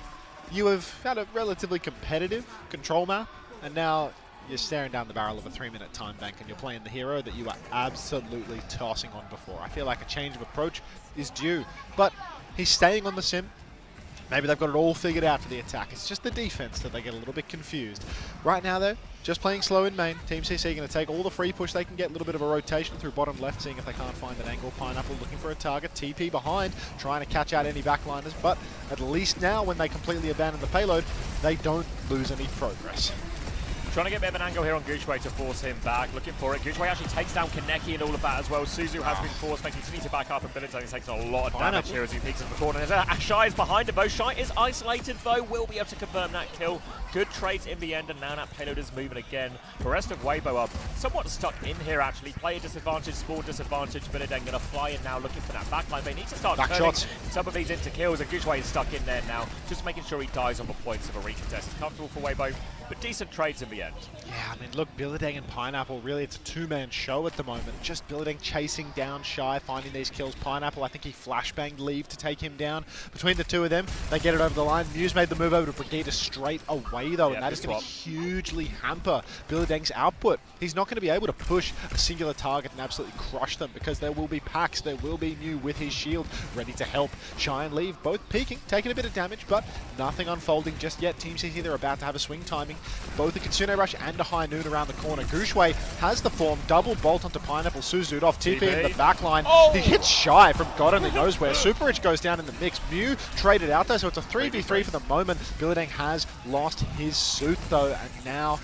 you have had a relatively competitive control map, and now you're staring down the barrel of a 3-minute time bank, and you're playing the hero that you were absolutely tossing on before. I feel like a change of approach is due, but he's staying on the sim. Maybe they've got it all figured out for the attack. It's just the defense that they get a little bit confused. Right now, though, just playing slow in main. Team CC going to take all the free push they can get. A little bit of a rotation through bottom left, seeing if they can't find an angle. Pineapple looking for a target. TP behind, trying to catch out any backliners. But at least now, when they completely abandon the payload, they don't lose any progress. Trying to get a bit of an angle here on Gushway to force him back. Looking for it. Gushway actually takes down Kaneki and all of that as well. Suzu has been forced. They continue to back up, and Billiton takes a lot of damage here as he peeks in the corner. Shy is behind him, though. Shy is isolated, though. Will be able to confirm that kill. Good trades in the end, and now that payload is moving again. The rest of Weibo are somewhat stuck in here, actually. Player disadvantage, spawn disadvantage. Billiton going to fly in now, looking for that backline. They need to start turning some of these into kills, and Gushway is stuck in there now, just making sure he dies on the points of a recontest. It's comfortable for Weibo, but decent trades in the end. Yeah, I mean, look, Billiton and Pineapple, really, it's a two-man show at the moment. Just Billiton chasing down Shy, finding these kills. Pineapple, I think he flashbanged Leave to take him down. Between the two of them, they get it over the line. Mew's made the move over to Brigitte straight away, though, and that is going to hugely hamper Billiton's output. He's not going to be able to push a singular target and absolutely crush them because there will be packs, there will be Mew with his shield ready to help. Shy and Leave both peeking, taking a bit of damage, but nothing unfolding just yet. Team CC, they're about to have a swing timing. Both a Kitsune Rush and a High Noon around the corner. Gushway has the form, double bolt onto Pineapple. Suzu'd off, TP in the back line. He hits Shy from God only knows where. Super Rich goes down in the mix. Mew traded out there, so it's a 3v3 for the moment. Billiton has lost his suit though, and now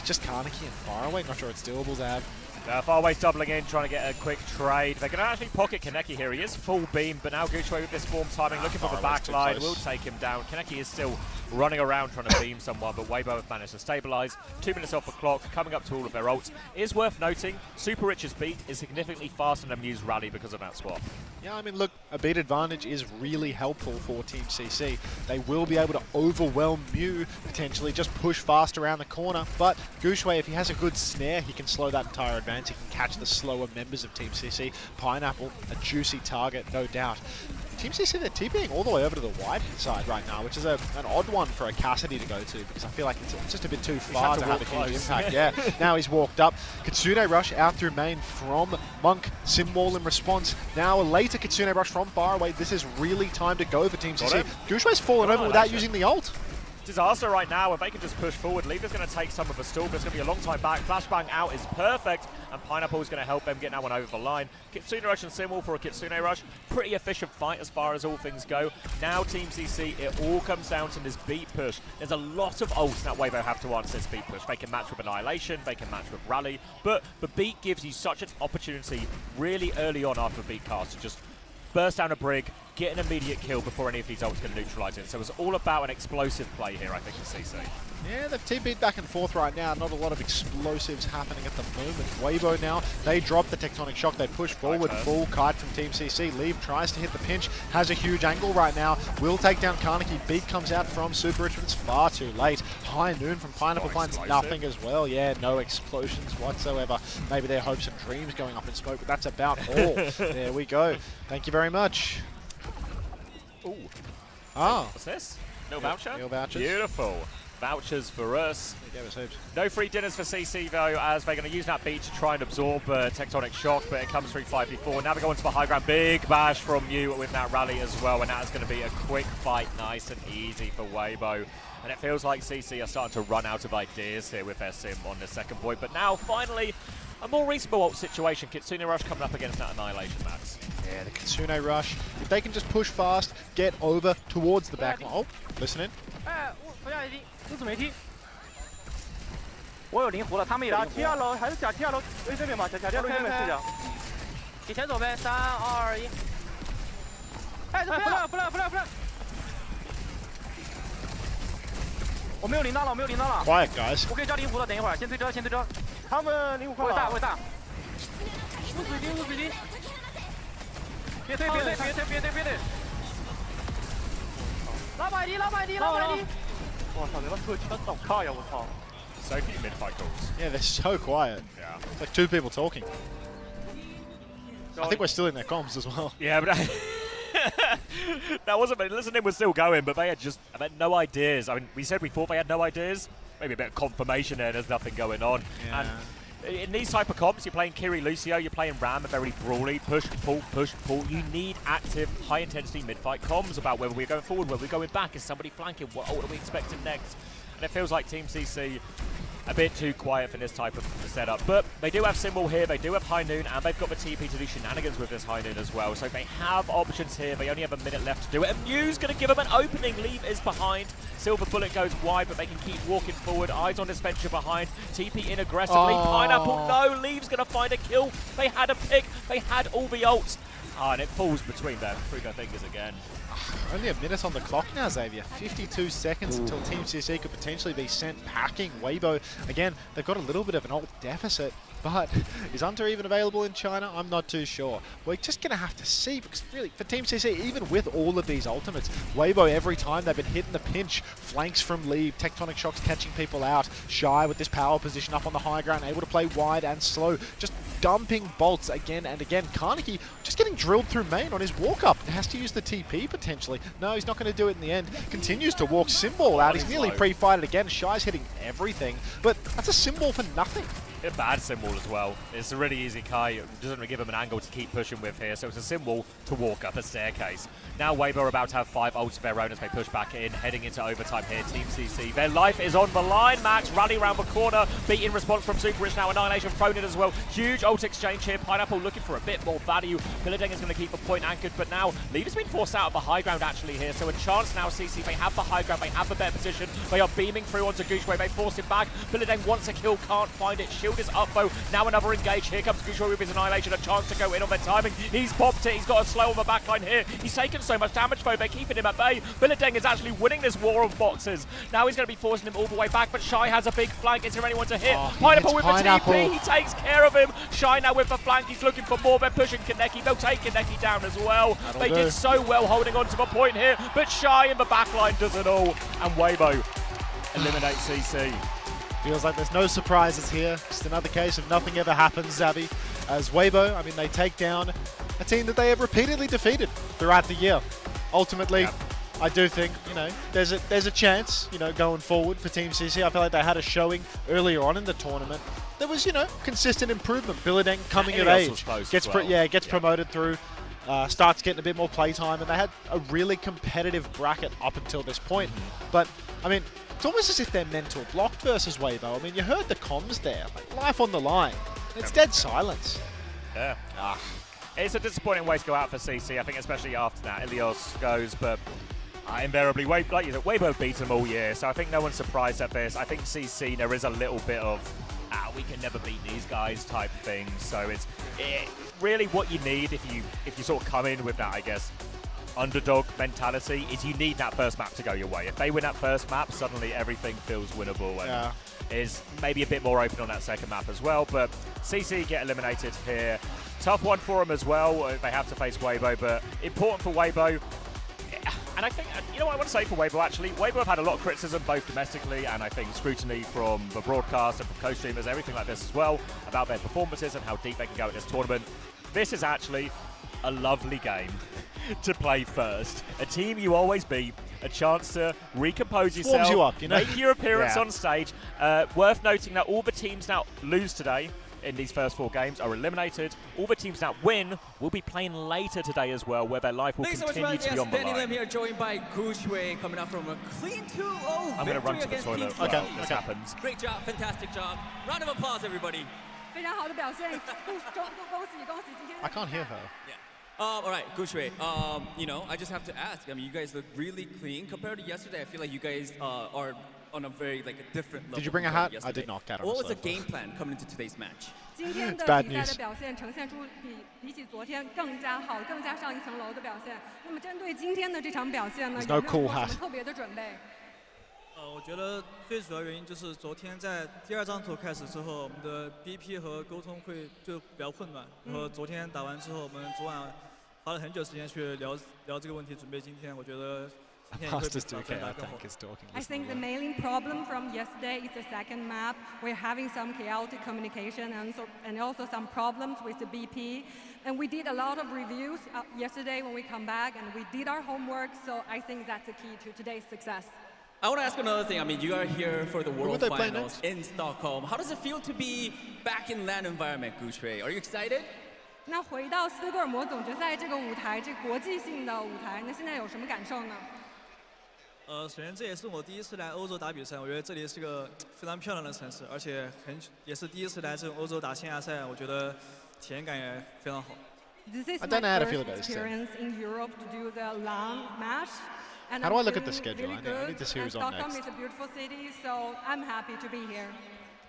just Kaneki and Faraway. Not sure it's doable, Zab. Faraway's doubling in, trying to get a quick trade. They're going to actually pocket Kaneki here. He is full beam, but now Gushway with this form timing, looking for the back line, will take him down. Kaneki is still running around trying to beam someone, but Weibo have managed to stabilize. 2 minutes off the clock, coming up to all of their ults. It is worth noting, Super Rich's beat is significantly faster than Mew's rally because of that swap. Yeah, I mean, look, a beat advantage is really helpful for Team CC. They will be able to overwhelm Mew, potentially, just push fast around the corner, but Gushway, if he has a good snare, he can slow that entire advance. He can catch the slower members of Team CC. Pineapple, a juicy target, no doubt. Team CC, they're TPing all the way over to the wide side right now, which is an odd one for a Cassidy to go to because I feel like it's just a bit too far to have a huge impact. Yeah, now he's walked up. Kitsune Rush out through main from Monk. Simwall in response. Now a later Kitsune Rush from far away. This is really time to go for Team CC. Gushway's fallen over without using the ult. Disaster right now, if they can just push forward. Leaver's going to take some of the stall, but it's going to be a long time back. Flashbang out is perfect, and Pineapple is going to help them get that one over the line. Kitsune Rush and Simwall for a Kitsune Rush. Pretty efficient fight as far as all things go. Now Team CC, it all comes down to this beat push. There's a lot of ults that Weibo have to answer this beat push. They can match with Annihilation, they can match with Rally, but the beat gives you such an opportunity really early on after the beat cast to just burst down a brig, get an immediate kill before any of these ults can neutralize it. So it's all about an explosive play here, I think, for CC. Yeah, they've TP'd back and forth right now. Not a lot of explosives happening at the moment. Weibo now, they drop the Tectonic Shock. They push forward, full kite from Team CC. Leave tries to hit the pinch, has a huge angle right now. Will take down Kaneki. Beat comes out from Super Rich, but it's far too late. High Noon from Pineapple finds nothing as well. Yeah, no explosions whatsoever. Maybe their hopes and dreams going up in smoke, but that's about all. There we go. Thank you very much. Ooh. Ah. What's this? No voucher? No vouchers. Beautiful. vouchers for us. No free dinners for CC though, as they're going to use that beat to try and absorb Tectonic Shock, but it comes through 5v4. Now they're going to the high ground. Big bash from you with that rally as well, and that's going to be a quick fight, nice and easy for Weibo. And it feels like CC are starting to run out of ideas here with their sim on the second point. But now, finally, a more reasonable ult situation. Kitsune Rush coming up against that Annihilation, Max. Yeah, the Kitsune Rush. If they can just push fast, get over towards the back line. Oh, listen in. 我有灵符了，他们也有灵符。假 T2楼还是假 T2楼 A 这边吧，假 T2楼这边视角。以前走呗，3、2、1。哎，这不亮！我没有灵刀了，我没有灵刀了。Quiet, guys. 我可以交灵符了，等一会儿，先推车。他们灵符快了。我大。雾水晶。别推！拉百迪！我操，你妈特枪倒卡呀！我操。 So few mid-fight calls. Yeah, they're so quiet. Yeah. It's like two people talking. I think we're still in their comms as well. Yeah, but that wasn't. Listening was still going, but they had no ideas. I mean, we said we thought they had no ideas. Maybe a bit of confirmation there. There's nothing going on. Yeah. And in these type of comps, you're playing Kiri Lucio, you're playing Ram, very brawly, push, pull. You need active, high-intensity mid-fight comms about whether we're going forward, whether we're going back, is somebody flanking, what are we expecting next? And it feels like Team CC a bit too quiet for this type of setup. But they do have Symbol here, they do have High Noon, and they've got the TP to do shenanigans with this High Noon as well. So they have options here. They only have a minute left to do it. And Mew's going to give them an opening. Leave is behind. Silver Bullet goes wide, but they can keep walking forward. Eyes on this venture behind. TP in aggressively. Oh. Pineapple, no. Leave's going to find a kill. They had a pick. They had all the ults. And it falls between them. Through their fingers again. Only a minute on the clock now, Xavier. 52 seconds until Team CC could potentially be sent packing. Weibo, again, they've got a little bit of an ult deficit, but is Unter even available in China? I'm not too sure. We're just going to have to see, because really, for Team CC, even with all of these ultimates, Weibo, every time they've been hitting the pinch, flanks from Leave, Tectonic Shocks catching people out, Shy with this power position up on the high ground, able to play wide and slow, just dumping bolts again and again. Kaneki just getting drilled through main on his walk-up. Has to use the TP potentially. No, he's not going to do it in the end. Continues to walk Symbol out. He's nearly pre-fighted again. Shy's hitting everything, but that's a Symbol for nothing. A bad Symbol as well. It's a really easy Kai. It doesn't give him an angle to keep pushing with here, so it's a Symbol to walk up a staircase. Now Weibo are about to have 5 ults of their own as they push back in, heading into overtime here. Team CC, their life is on the line. Max rally around the corner, beat in response from Super Rich now. Annihilation thrown in as well. Huge ult exchange here. Pineapple looking for a bit more value. Pilladeng is going to keep a point anchored, but now Lead has been forced out of the high ground actually here, so a chance now CC. They have the high ground, they have the better position. They are beaming through onto Gushway. They force him back. Pilladeng wants a kill, can't find it. Shield is up though. Now another engage. Here comes Gushway with his Annihilation. A chance to go in on their timing. He's popped it. He's got a slow on the backline here. He's taken so much damage though. They're keeping him at bay. Pilladeng is actually winning this war of boxes. Now he's going to be forcing him all the way back, but Shy has a big flank. Is there anyone to hit? Pineapple with the TP. He takes care of him. Shy now with the flank. He's looking for more. They're pushing Kaneki. They'll take Kaneki down as well. They did so well holding on to the point here, but Shy in the backline does it all. And Weibo eliminates CC. Feels like there's no surprises here. Just another case of nothing ever happens, Xavi. As Weibo, I mean, they take down a team that they have repeatedly defeated throughout the year. Ultimately, I do think, you know, there's a chance, you know, going forward for Team CC. I feel like they had a showing earlier on in the tournament. There was, you know, consistent improvement. Pilladeng coming of age, gets promoted through, starts getting a bit more playtime, and they had a really competitive bracket up until this point. But, I mean, it's almost as if they're mental blocked versus Weibo. I mean, you heard the comms there, like life on the line. It's dead silence. Yeah. It's a disappointing way to go out for CC, I think, especially after that. Ilios goes, but invariably, like you said, Weibo beat them all year, so I think no one's surprised at this. I think CC, there is a little bit of, we can never beat these guys type thing. So it's really what you need if you sort of come in with that, I guess, underdog mentality, is you need that first map to go your way. If they win that first map, suddenly everything feels winnable and is maybe a bit more open on that second map as well. But CC get eliminated here. Tough one for them as well. They have to face Weibo, but important for Weibo. And I think, you know what I want to say for Weibo actually? Weibo have had a lot of criticism, both domestically and I think scrutiny from the broadcast and from co-streamers, everything like this as well, about their performances and how deep they can go at this tournament. This is actually a lovely game to play first. A team you always beat, a chance to recompose Warms yourself, you up, you know? make your appearance Yeah. on stage. Worth noting that all the teams now lose today in these first 4 games are eliminated. All the teams that win will be playing later today as well, where their life will Thanks so continue much, to be on the Danny Lim line. here, joined by Gushwei, coming out from a clean 2-0 I'm going to run to the against toilet Team while CC. this happens. Great job, fantastic job. Round of applause, everybody. 非常好的表现，恭喜恭喜今天。 I can't hear her. All right, Gushwei. You know, I just have to ask. I mean, you guys look really clean compared to yesterday. I feel like you guys are on a very a different level. Did you bring a compared hat? to I did yesterday. not get on What a was the sled. game plan coming into today's match? 今天的 bad 比赛 news. 的表现呈现出比起昨天更加好、更加上一层楼的表现。那么针对今天的这场表现呢， There's 有 no 没 cool 有做什 hat. 么特别的准备？我觉得最主要原因就是昨天在第2张图开始之后，我们的 BP 和沟通就比较混乱。然后昨天打完之后，我们昨晚花了很久时间去聊这个问题，准备今天。我觉得今天也会比 Masters 早 2K, 天打 I 更好。 think, is talking. I think the main problem from yesterday is the second map. We're having some chaotic communication and also some problems with the BP. And we did a lot of reviews yesterday when we come back, and we did our homework. So I think that's the key to today's success. I want to ask another thing. I mean, you are here for the World would they play Finals in Stockholm. How does it feel to be back in that environment, Gushwei? Are you excited? 那回到斯德哥尔摩总决赛这个舞台，这国际性的舞台，那现在有什么感受呢？首先这也是我第一次来欧洲打比赛，我觉得这里是个非常漂亮的城市，而且也是第一次来这种欧洲打线下赛，我觉得体验感也非常好。 This is I my don't know how to feel first about this thing. experience in Europe to do the long match. And How do I'm I look at the feeling schedule? Really I need good. to see And who's on Stockholm next. is a beautiful city, so I'm happy to be here.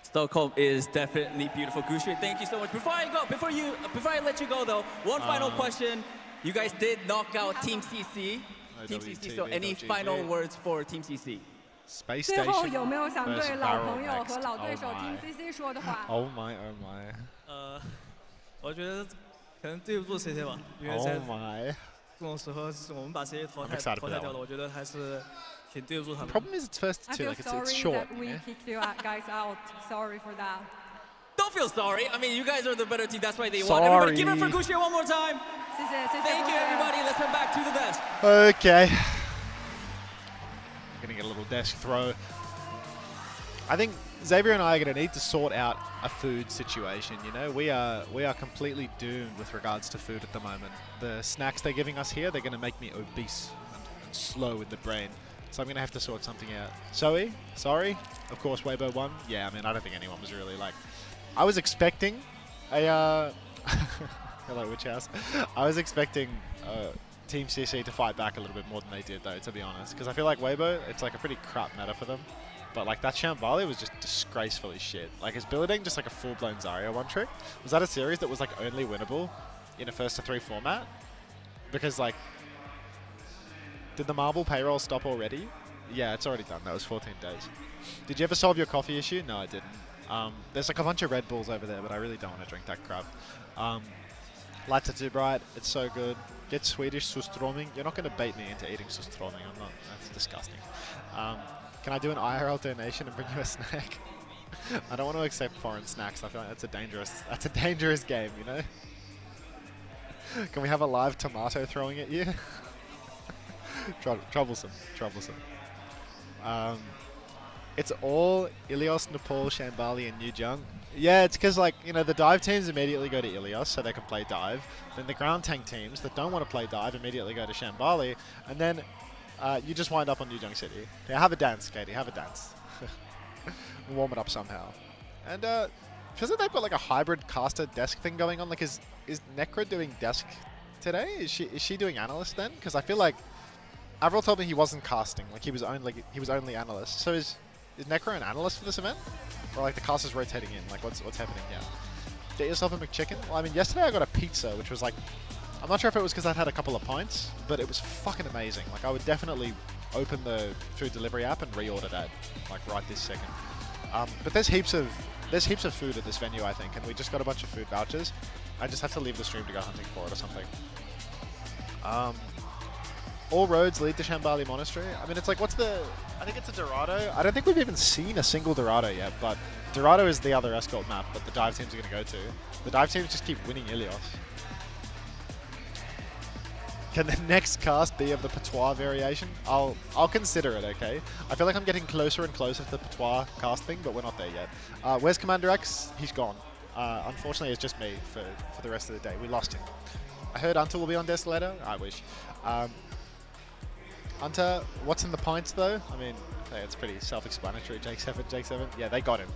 Stockholm is definitely beautiful. Gushwei, thank you so much. Before I let you go though, one final question. You guys did knock out Team CC. Team CC. So any final words for Team CC? 最 Spacestation 后有没有想对 versus 老 VARREL 朋友和 next. 老对手 Oh Team my. CC 说的话？ Oh my, oh my. 我觉得可能对不住 CC 吧，因为 Oh 在 my. 这种时候是我们把 CC 淘 I'm excited for 汰 that 掉了， one. 我觉得还是挺对不住他 The 们。 problem is it's first I two, feel like it's sorry short. that we yeah? kicked you guys out. Sorry for that. Don't feel sorry. I mean, you guys are the better team. That's why they won. Everybody, give it for Sorry. Gushwei one more time. 谢谢谢谢。 Thank you, everybody. Let's head back to the desk. Okay. Gonna get a little desk throw. I think Xavier and I are gonna need to sort out a food situation. You know, we are completely doomed with regards to food at the moment. The snacks they're giving us here, they're gonna make me obese and slow in the brain. So I'm gonna have to sort something out. Zoe, sorry. Of course, Weibo won. Yeah, I mean, I don't think anyone was really like. I was expecting a. Hello, Witch House. I was expecting Team CC to fight back a little bit more than they did, though, to be honest. Because I feel like Weibo, it's like a pretty crap meta for them. But like that Shambali was just disgracefully shit. Like his building, just like a full-blown Zarya one trick. Was that a series that was like only winnable in a 1-to-3 format? Because like, did the marble payroll stop already? Yeah, it's already done. That was 14 days. Did you ever solve your coffee issue? No, I didn't. There's like a bunch of Red Bulls over there, but I really don't want to drink that crap. Light to bright. It's so good. Get Swedish surströmming. You're not going to bait me into eating surströmming. I'm not. That's disgusting. Can I do an IRL donation and bring you a snack? I don't want to accept foreign snacks. I feel like that's a dangerous game, you know? Can we have a live tomato throwing at you? Troublesome. It's all Ilios, Nepal, Shambali, and New Jung. Yeah, it's because, like, you know, the dive teams immediately go to Ilios so they can play dive. Then the ground tank teams that don't want to play dive immediately go to Shambali. And then you just wind up on New Jung City. Yeah, have a dance, Katie. Have a dance. Warm it up somehow. And feels like they've got, like, a hybrid caster desk thing going on. Like, is Necro doing desk today? Is she doing analyst then? Because I feel like Avril told me he wasn't casting. Like, he was only analyst. So is Necro an analyst for this event? Or like the caster's rotating in? Like what's happening here? Get yourself a McChicken? Well, I mean, yesterday I got a pizza, which was like, I'm not sure if it was because I'd had a couple of pints, but it was fucking amazing. Like I would definitely open the food delivery app and reorder that, like right this second. But there's heaps of food at this venue, I think, and we just got a bunch of food vouchers. I just have to leave the stream to go hunting for it or something. All roads lead to Shambali Monastery. I mean, it's like, I think it's a Dorado. I don't think we've even seen a single Dorado yet, but Dorado is the other escort map that the dive teams are going to go to. The dive teams just keep winning Ilios. Can the next cast be of the patois variation? I'll consider it, okay? I feel like I'm getting closer and closer to the patois cast thing, but we're not there yet. Where's Commander X? He's gone. Unfortunately, it's just me for the rest of the day. We lost him. I heard Unter will be on desk later. I wish. Unter, what's in the pints though? I mean, hey, it's pretty self-explanatory. Jake 7. Yeah, they got him.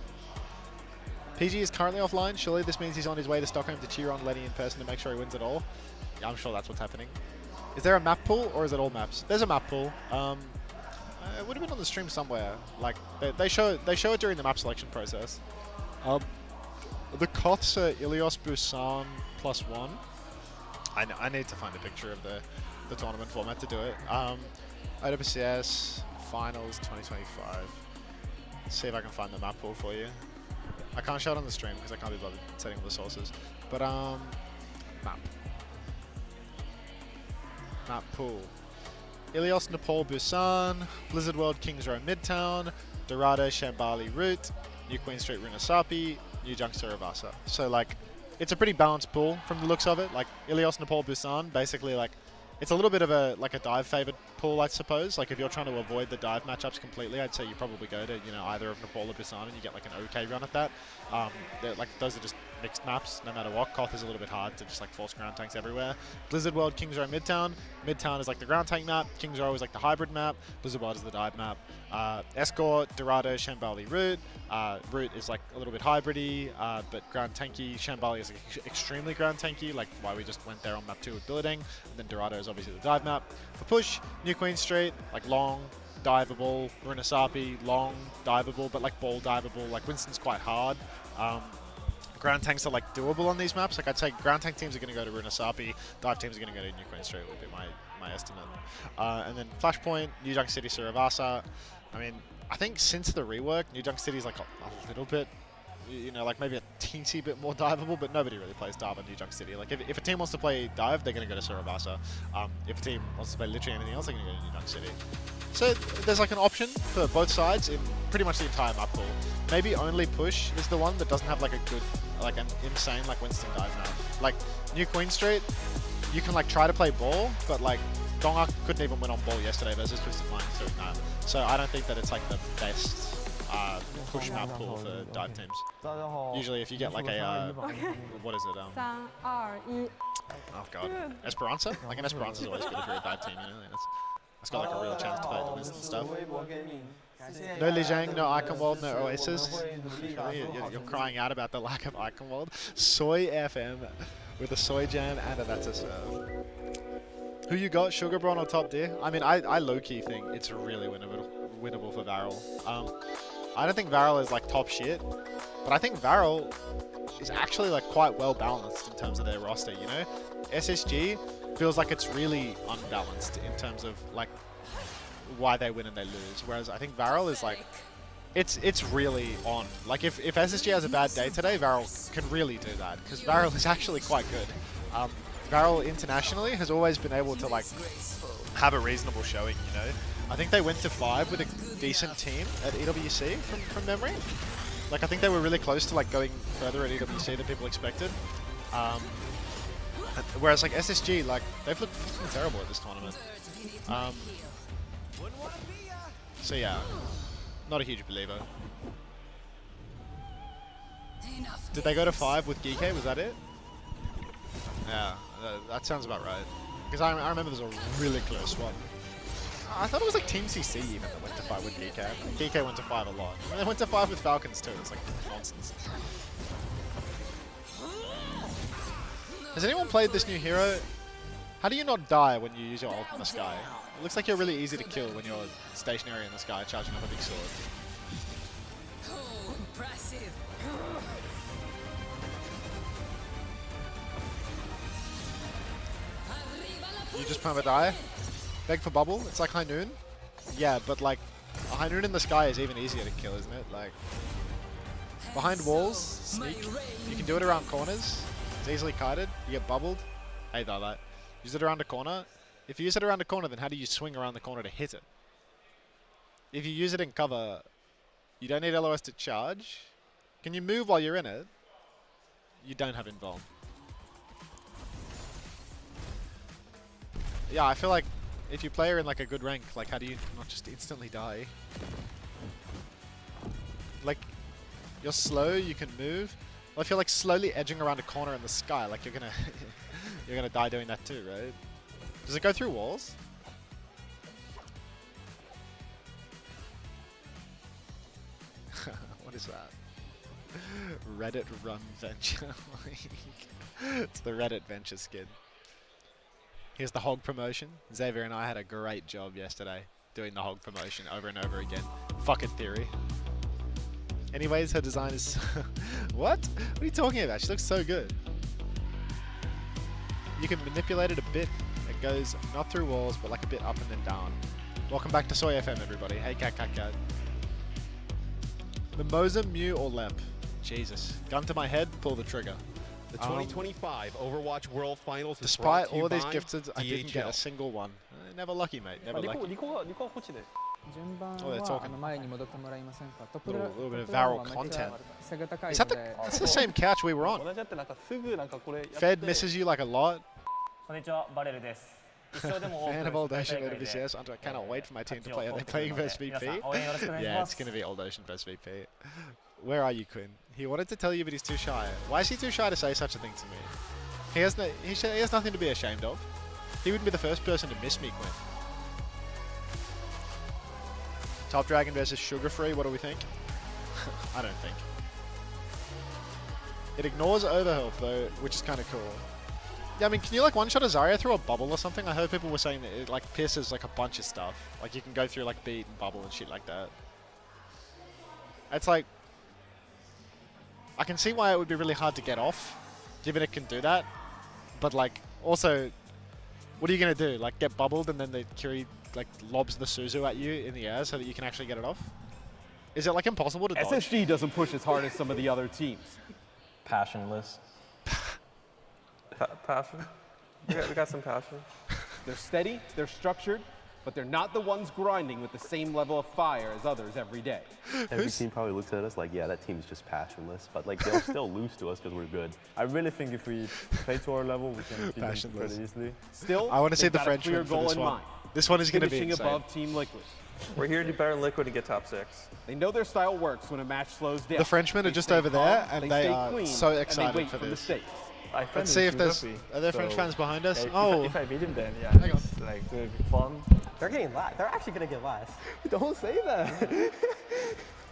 PG is currently offline. Surely this means he's on his way to Stockholm to cheer on Lenny in person to make sure he wins it all. Yeah, I'm sure that's what's happening. Is there a map pool or is it all maps? There's a map pool. It would have been on the stream somewhere. Like they show it during the map selection process. The Koths are Ilios Busan +1. I need to find a picture of the tournament format to do it. OWCS Finals 2025. Let's see if I can find the map pool for you. I can't show it on the stream because I can't be bothered setting all the sources. But map pool. Ilios Nepal Busan, Blizzard World Kings Row Midtown, Dorado Shambali Route, New Queen Street Runasapi, New Junk Surabasa. So like, it's a pretty balanced pool from the looks of it. Like Ilios Nepal Busan, basically like, it's a little bit of a dive favored pool, I suppose. Like if you're trying to avoid the dive matchups completely, I'd say you probably go to either of Nepal or Busan and you get like an okay run at that. Like those are just mixed maps, no matter what. Koth is a little bit hard to just like force ground tanks everywhere. Blizzard World Kings Row Midtown. Midtown is like the ground tank map. Kings Row is like the hybrid map. Blizzard World is the dive map. Escort, Dorado, Shambali Route. Route is like a little bit hybridy, but ground tanky. Shambali is like extremely ground tanky, like why we just went there on map 2 with Billeting. And then Dorado is obviously the dive map. For push, New Queen Street, like long, diveable. Runasapi, long, diveable, but like ball diveable. Like Winston's quite hard. Ground tanks are like doable on these maps. Like I'd say ground tank teams are going to go to Runasapi, dive teams are going to go to New Queen Street would be my estimate. And then Flashpoint, New Junk City Surabasa. I mean, I think since the rework, New Junk City is like a little bit, like maybe a teensy bit more diveable, but nobody really plays dive on New Junk City. Like if a team wants to play dive, they're going to go to Surabasa. If a team wants to play literally anything else, they're going to go to New Junk City. So there's like an option for both sides in pretty much the entire map pool. Maybe only push is the one that doesn't have like a good, like an insane like Winston dive map. Like New Queen Street, you can like try to play ball, but like Dongak couldn't even win on ball yesterday versus Twisted Minds doing that. So I don't think that it's like the best push map pool for dive teams. Usually if you get like a, what is it? Oh god, Esperanza? Like an Esperanza is always good if you're a dive team, it's got like a real chance to play the Winston stuff. No Lijiang, no Icon World, no Oasis. You're crying out about the lack of Icon World. Soy FM with a soy jam and a that's a serve. Who you got, Sugar Bron or Top Deer? I mean, I low-key think it's really winnable for VARREL. I don't think VARREL is like top shit, but I think VARREL is actually like quite well balanced in terms of their roster, SSG feels like it's really unbalanced in terms of like why they win and they lose, whereas I think VARREL is like it's really on. Like if SSG has a bad day today, VARREL can really do that because VARREL is actually quite good. VARREL internationally has always been able to like have a reasonable showing, I think they went to 5 with a decent team at EWC from memory. Like I think they were really close to like going further at EWC than people expected. Whereas like SSG, like they've looked fucking terrible at this tournament. So yeah, not a huge believer. Did they go to 5 with Geekay? Was that it? Yeah, that sounds about right. Because I remember there's a really close one. I thought it was like Team CC even that went to 5 with Geekay. Geekay went to 5 a lot. And they went to 5 with Falcons too. It's like nonsense. Has anyone played this new hero? How do you not die when you use your ult in the sky? It looks like you're really easy to kill when you're stationary in the sky charging up a big sword. Impressive. You just perma die? Beg for bubble? It's like High Noon? Yeah, but like, a High Noon in the sky is even easier to kill, isn't it? Like, behind walls, sneak. You can do it around corners. It's easily kited. You get bubbled. Hey, that. Use it around a corner. If you use it around a corner, then how do you swing around the corner to hit it? If you use it in cover, you don't need LOS to charge. Can you move while you're in it? You don't have invuln. Yeah, I feel like if you play her in like a good rank, like how do you not just instantly die? Like, you're slow, you can move. Well, if you're like slowly edging around a corner in the sky, like you're gonna you're gonna die doing that too, right? Does it go through walls? What is that? Reddit Run Venture League. It's the Reddit Venture skin. Here's the hog promotion. Xavier and I had a great job yesterday doing the hog promotion over and over again. Fuck it, theory. Anyways, her design is... What? What are you talking about? She looks so good. You can manipulate it a bit. It goes not through walls, but like a bit up and then down. Welcome back to Soy FM, everybody. Hey, cat. Mimosa, Mew, or Lemp? Jesus. Gun to my head, pull the trigger. The 2025 Overwatch World Finals. Despite all these gifted, I didn't get a single one. Never lucky, mate. Never lucky. Oh, they're talking. A little bit of VARREL content. Is that that's the same couch we were on? Fed misses you like a lot. Fan of Old Ocean out of VCS. Unter, I cannot wait for my team to play. Are they playing vs VP? Yeah, it's going to be Old Ocean vs VP. Where are you, Quinn? He wanted to tell you, but he's too shy. Why is he too shy to say such a thing to me? He has nothing to be ashamed of. He wouldn't be the first person to miss me, Quinn. Top Dragon versus Sugar Free. What do we think? I don't think. It ignores overhealth though, which is kind of cool. Yeah, I mean, can you like one-shot a Zarya through a bubble or something? I heard people were saying that it like pierces like a bunch of stuff. Like you can go through like beat and bubble and shit like that. It's like, I can see why it would be really hard to get off, given it can do that. But like, also, what are you gonna do? Like get bubbled and then the Kiri like lobs the Suzu at you in the air so that you can actually get it off? Is it like impossible to dodge? SSG doesn't push as hard as some of the other teams. Passionless. Passion? We got some passion. They're steady, they're structured, but they're not the ones grinding with the same level of fire as others every day. Every team probably looks at us like, yeah, that team's just passionless, but like they'll still lose to us because we're good. I really think if we play to our level, we can beat them pretty easily. Still, I want to see the they've got a clear Frenchman for goal this in one. mind. This one is going to be Finishing insane. above Team Liquid. We're here to do better than Liquid and get top 6. They know their style works when a match slows down. The Frenchmen are just over there, and they are so excited for this. Mistakes. Let's see if there's... Are there French fans behind us? Yeah, oh. If I beat him, then yeah, Hang on. it's like it's gonna be fun. They're getting last. They're actually gonna get last. Don't say that.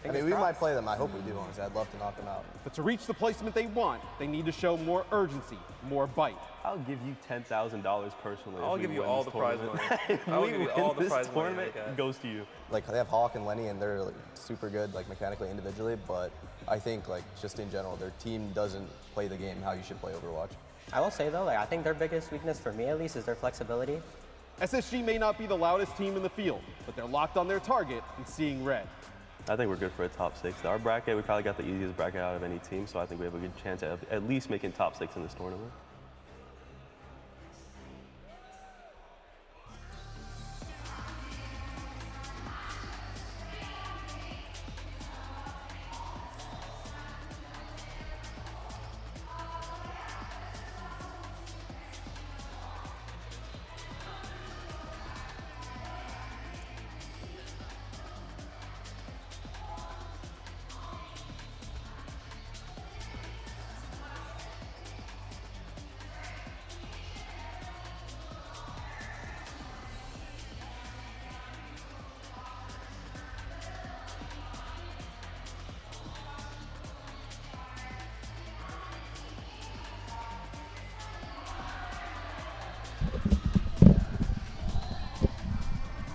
I mean, we might play them. I hope we do, honestly. I'd love to knock them out. But to reach the placement they want, they need to show more urgency, more bite. I'll give you $10,000 personally. I'll give you all the prize money. I'll give you all the prize money. It goes to you. Like, they have Hawk and Lenny, and they're like, super good, like, mechanically, individually, but I think, like, just in general, their team doesn't play the game how you should play Overwatch. I will say though, like I think their biggest weakness for me at least is their flexibility. SSG may not be the loudest team in the field, but they're locked on their target and seeing red. I think we're good for a top 6. Our bracket, we probably got the easiest bracket out of any team, so I think we have a good chance at least making top 6 in this tournament.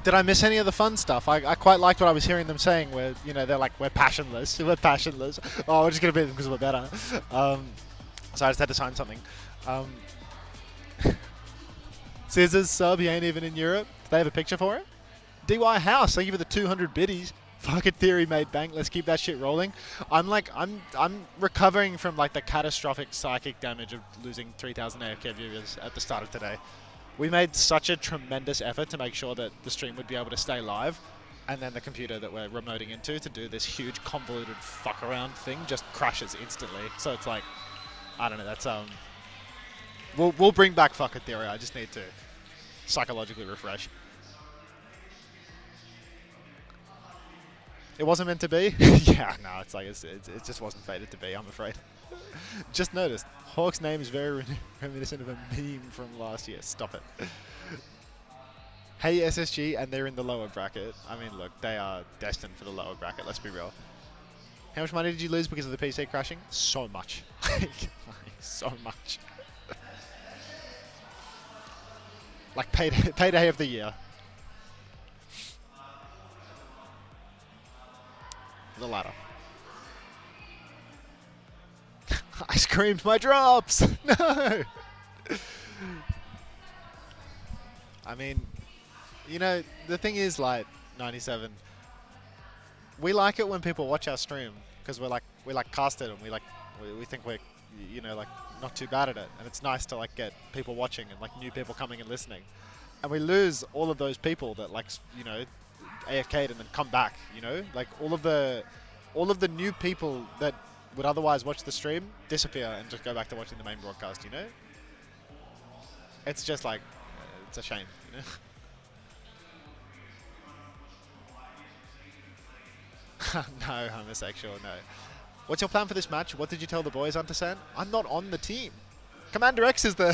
Did I miss any of the fun stuff? I quite liked what I was hearing them saying where, you know, they're like, we're passionless. We're passionless. Oh, we're just going to beat them because we're better. So I just had to sign something. Scissors sub, he ain't even in Europe. Do they have a picture for it? DY House, thank you for the 200 biddies. Fucking theory made bank. Let's keep that shit rolling. I'm recovering from like the catastrophic psychic damage of losing 3,000 AFK viewers at the start of today. We made such a tremendous effort to make sure that the stream would be able to stay live, and then the computer that we're remoting into to do this huge convoluted fuck around thing just crashes instantly. So it's like, I don't know. That's we'll bring back fucker theory. I just need to psychologically refresh. It wasn't meant to be? Yeah, no, it's like it just wasn't fated to be, I'm afraid. Just noticed, Hawk's name is very reminiscent of a meme from last year. Stop it. Hey SSG, and they're in the lower bracket. I mean, look, they are destined for the lower bracket, let's be real. How much money did you lose because of the PC crashing? So much. So much. Like payday of the year. The ladder. I screamed my drops! No! I mean, you know, the thing is, like, 97, we like it when people watch our stream, because we cast it, and we think we're, you know, like, not too bad at it, and it's nice to, like, get people watching and, like, new people coming and listening. And we lose all of those people that, like, you know, AFK'd and then come back, you know? Like, all of the new people that would otherwise watch the stream disappear and just go back to watching the main broadcast, you know? It's just like, it's a shame, you know? No, homosexual, no. What's your plan for this match? What did you tell the boys, Unter? I'm not on the team. Commander X is the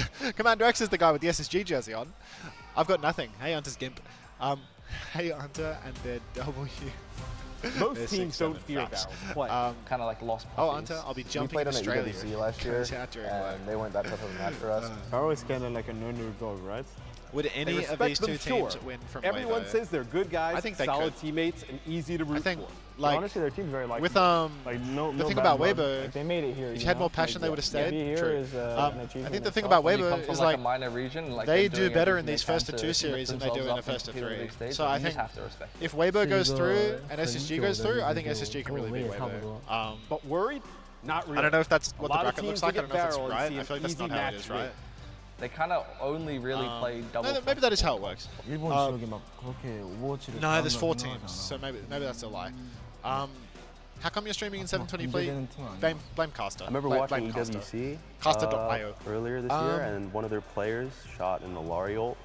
guy with the SSG jersey on. I've got nothing. Hey, Hunter's Gimp. Hey, Unter and their W. Most teams don't fear VARREL. Kind of like lost Oh, puppies. Unter, I'll be We jumping played in on the Australia. EWC last year, and they weren't that tough of a match for us. VARREL is kind of like an underdog, right? Would any of these two teams win from Everyone Weibo? says they're good guys, I think they solid could. teammates, and easy to root for. Like, honestly, their team's very with like the thing about Weibo, like they made it here. if you had more passion, they would have stayed. Here True. is, I think the thing about Weibo is like a minor region, like they they're do doing better in everything these they can first of two to series than they do in the lift first of themselves up three. into the big stage, So I you just think have to respect if Weibo goes through and SSG goes through, I think SSG can really beat Weibo. But worried? Not really. I don't know if that's what the A lot of bracket looks teams like. I look don't know at if it's VARREL and right. see I an feel like that's easy not how it match is, win. right? They kind of only really play double. No, maybe that is how it works. 일본 지역에 막 그렇게 오버워치를 No, there's 4 teams, so maybe that's a lie. How come you're streaming in 720p? Blame Caster. I remember watching EWC Caster.io. earlier this year, and one of their players shot an Alari ult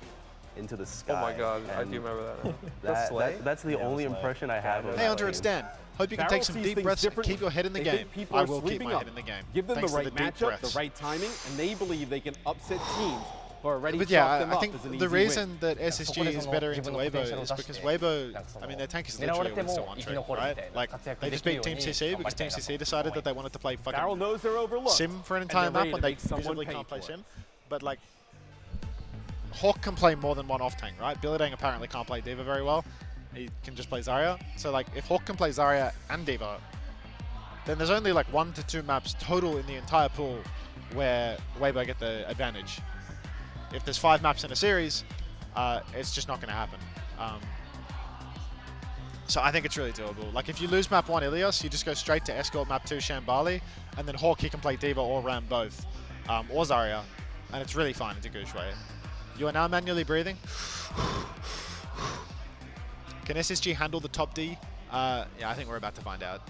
into the sky. Oh my god, I do remember that. That's the only impression I have of Hey, that Unter, game. it's Dan. Hope you can take some deep breaths and keep your head in the game. I will keep my head in the game. Give them Thanks the to right the deep matchup, breaths. the right timing, and they believe they can upset teams who are ready But to yeah, chalk them I up think as an the easy reason win. that SSG is better into Weibo is because Weibo, I mean, their tank is literally a Winston one trick, right? Like, they just beat Team CC because Team CC decided that they wanted to play VARREL knows they're fucking overlooked, Sim for an and they're entire map ready when to they make someone visibly pay can't play for Sim. But like, Hawk can play more than one off tank, right? Billadang apparently can't play D.Va very well. He can just play Zarya. So like, if Hawk can play Zarya and D.Va, then there's only like 1 to 2 maps total in the entire pool where Weibo get the advantage. If there's 5 maps in a series, it's just not going to happen. So I think it's really doable. Like if you lose map 1 Ilios, you just go straight to escort map 2 Shambali, and then Hawk, he can play D.Va or Ram both, or Zarya, and it's really fine into Gushway. You are now manually breathing. Can SSG handle the top D? Yeah, I think we're about to find out.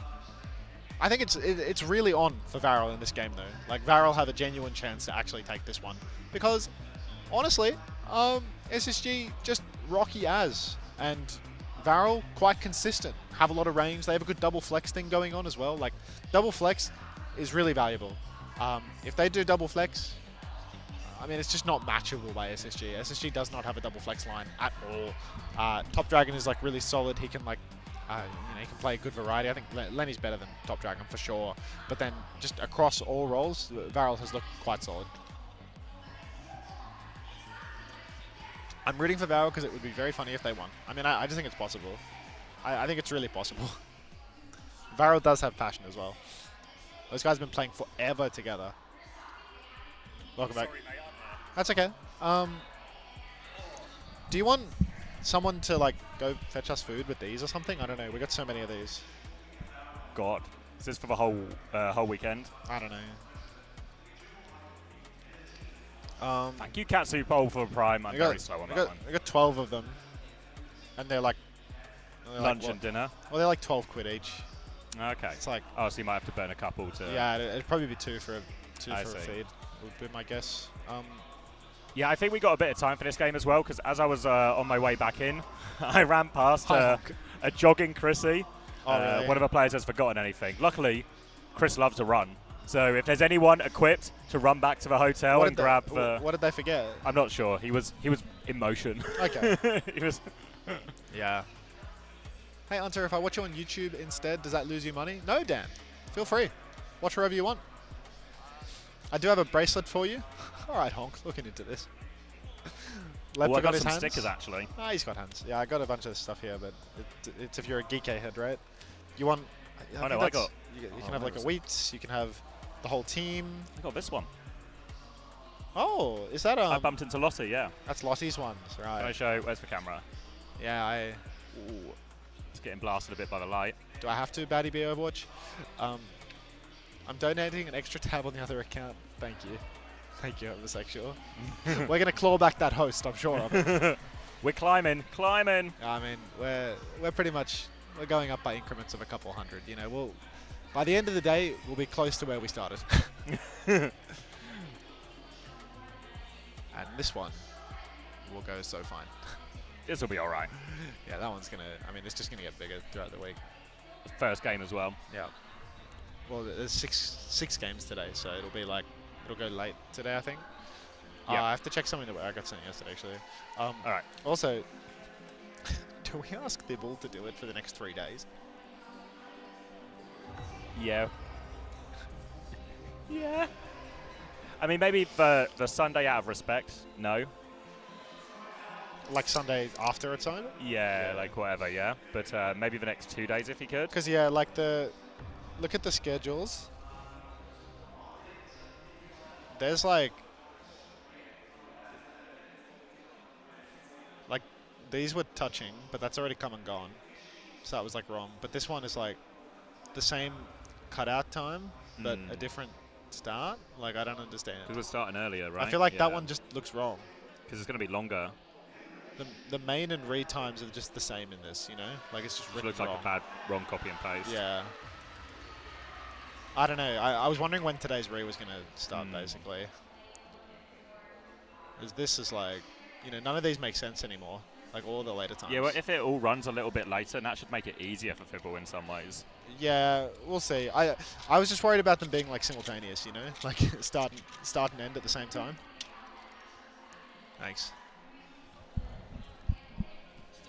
I think it's really on for VARREL in this game though. Like VARREL have a genuine chance to actually take this one because honestly, SSG just rocky as, and VARREL quite consistent. Have a lot of range. They have a good double flex thing going on as well. Like double flex is really valuable. If they do double flex, I mean it's just not matchable by SSG. SSG does not have a double flex line at all. Top Dragon is like really solid. He can like. You know, he can play a good variety. I think Lenny's better than Top Dragon for sure. But then just across all roles, VARREL has looked quite solid. I'm rooting for VARREL because it would be very funny if they won. I mean, I just think it's possible. I think it's really possible. VARREL does have passion as well. Those guys have been playing forever together. Welcome back. That's okay. Do you want someone to like go fetch us food with these or something? I don't know. We got so many of these. God, is this for the whole weekend? I don't know. Thank you, Katsu Pole, for Prime. I'm very slow on that one. We got 12 of them, and they're like lunch and dinner. Well, they're like 12 quid each. Okay. It's like so you might have to burn a couple to. Yeah, it'd probably be two for a feed. see. Would be my guess. Yeah, I think we got a bit of time for this game as well, because as I was on my way back in, I ran past a jogging Chrissy. Really? One of our players has forgotten anything. Luckily, Chris loves to run. So if there's anyone equipped to run back to the hotel and grab... what did they forget? I'm not sure. He was in motion. Okay. He was... Yeah. Hey, Unter, if I watch you on YouTube instead, does that lose you money? No, Dan. Feel free. Watch wherever you want. I do have a bracelet for you. All right, Honk, looking into this. Well, I got his some hands. stickers, actually. Ah, he's got hands. Yeah, I got a bunch of stuff here, but it's if you're a Geekay head, right? You want... Oh, no, I got... You can have like a Wheats, you can have the whole team. I got this one. Oh, is that I bumped into Lottie, yeah. That's Lottie's ones, right. Can I show... Where's the camera? Yeah, Ooh. It's getting blasted a bit by the light. Do I have to, Baddie B Overwatch? I'm donating an extra tab on the other account. Thank you. Thank you, homosexual. We're going to claw back that host, I'm sure of it. We're climbing. I mean, we're pretty much... We're going up by increments of a couple hundred. You know, by the end of the day, we'll be close to where we started. And this one will go so fine. This will be all right. Yeah, that one's going to... I mean, it's just going to get bigger throughout the week. First game as well. Yeah. Well, there's six games today, so it'll be like... It'll go late today, I think. Yeah. I have to check something that I got something yesterday, actually. All right. Also, do we ask Thibble to do it for the next 3 days? Yeah. Yeah. I mean, maybe the Sunday out of respect, no. Like Sunday after it's over? Yeah, like whatever, yeah. But maybe the next 2 days if he could. Because, yeah, like look at the schedules. There's like these were touching, but that's already come and gone. So that was like wrong. But this one is like the same cutout time, but a different start. Like, I don't understand. Because we're starting earlier, right? I feel like that one just looks wrong. Because it's going to be longer. The main and re times are just the same in this, you know? Like, it's just written looks like wrong. a bad wrong copy and paste. Yeah. I don't know. I was wondering when today's re was going to start, basically. This is like, you know, none of these make sense anymore. Like all the later times. Yeah, well, if it all runs a little bit later, and that should make it easier for Fibble in some ways. Yeah, we'll see. I was just worried about them being like simultaneous, you know, like start and end at the same time. Thanks.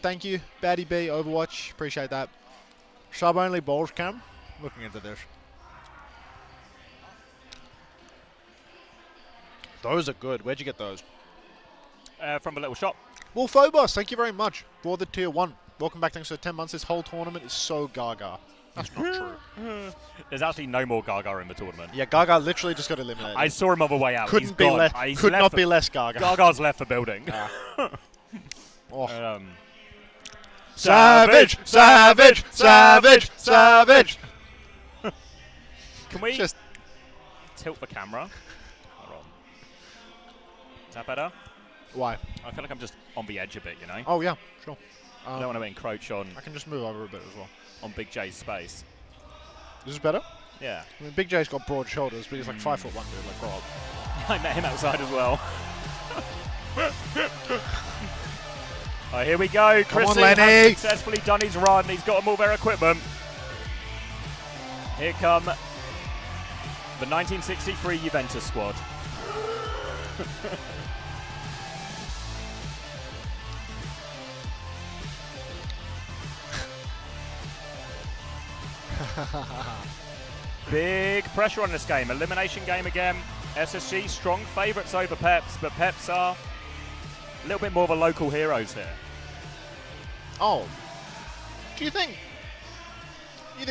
Thank you, Baddie B, Overwatch. Appreciate that. Sub only balls cam. Looking into this. Those are good. Where'd you get those? From a little shop. Wolfobos, thank you very much for the tier 1. Welcome back. Thanks for 10 months. This whole tournament is so gaga. That's not true. There's actually no more Gaga in the tournament. Yeah, Gaga literally just got eliminated. I saw him on the way out. Couldn't be less. Could not be less Gaga. Gaga's left the building. Oh. Savage! Savage! Savage! Savage! Can we just tilt the camera? Hold on. Is that better? Why? I feel like I'm just on the edge a bit, you know? Oh, yeah, sure. I don't want to encroach on... I can just move over a bit as well. On Big J's space. This is better? Yeah. I mean, Big J's got broad shoulders, but he's like 5'1", dude, like, grow up. I met him outside as well. Alright, here we go. Chrissy has successfully done his run. He's got them all their equipment. Here come the 1963 Juventus squad. Big pressure on this game. Elimination game again. SSG strong favourites over Peps, but Peps are a little bit more of a local heroes here. Oh. Do you think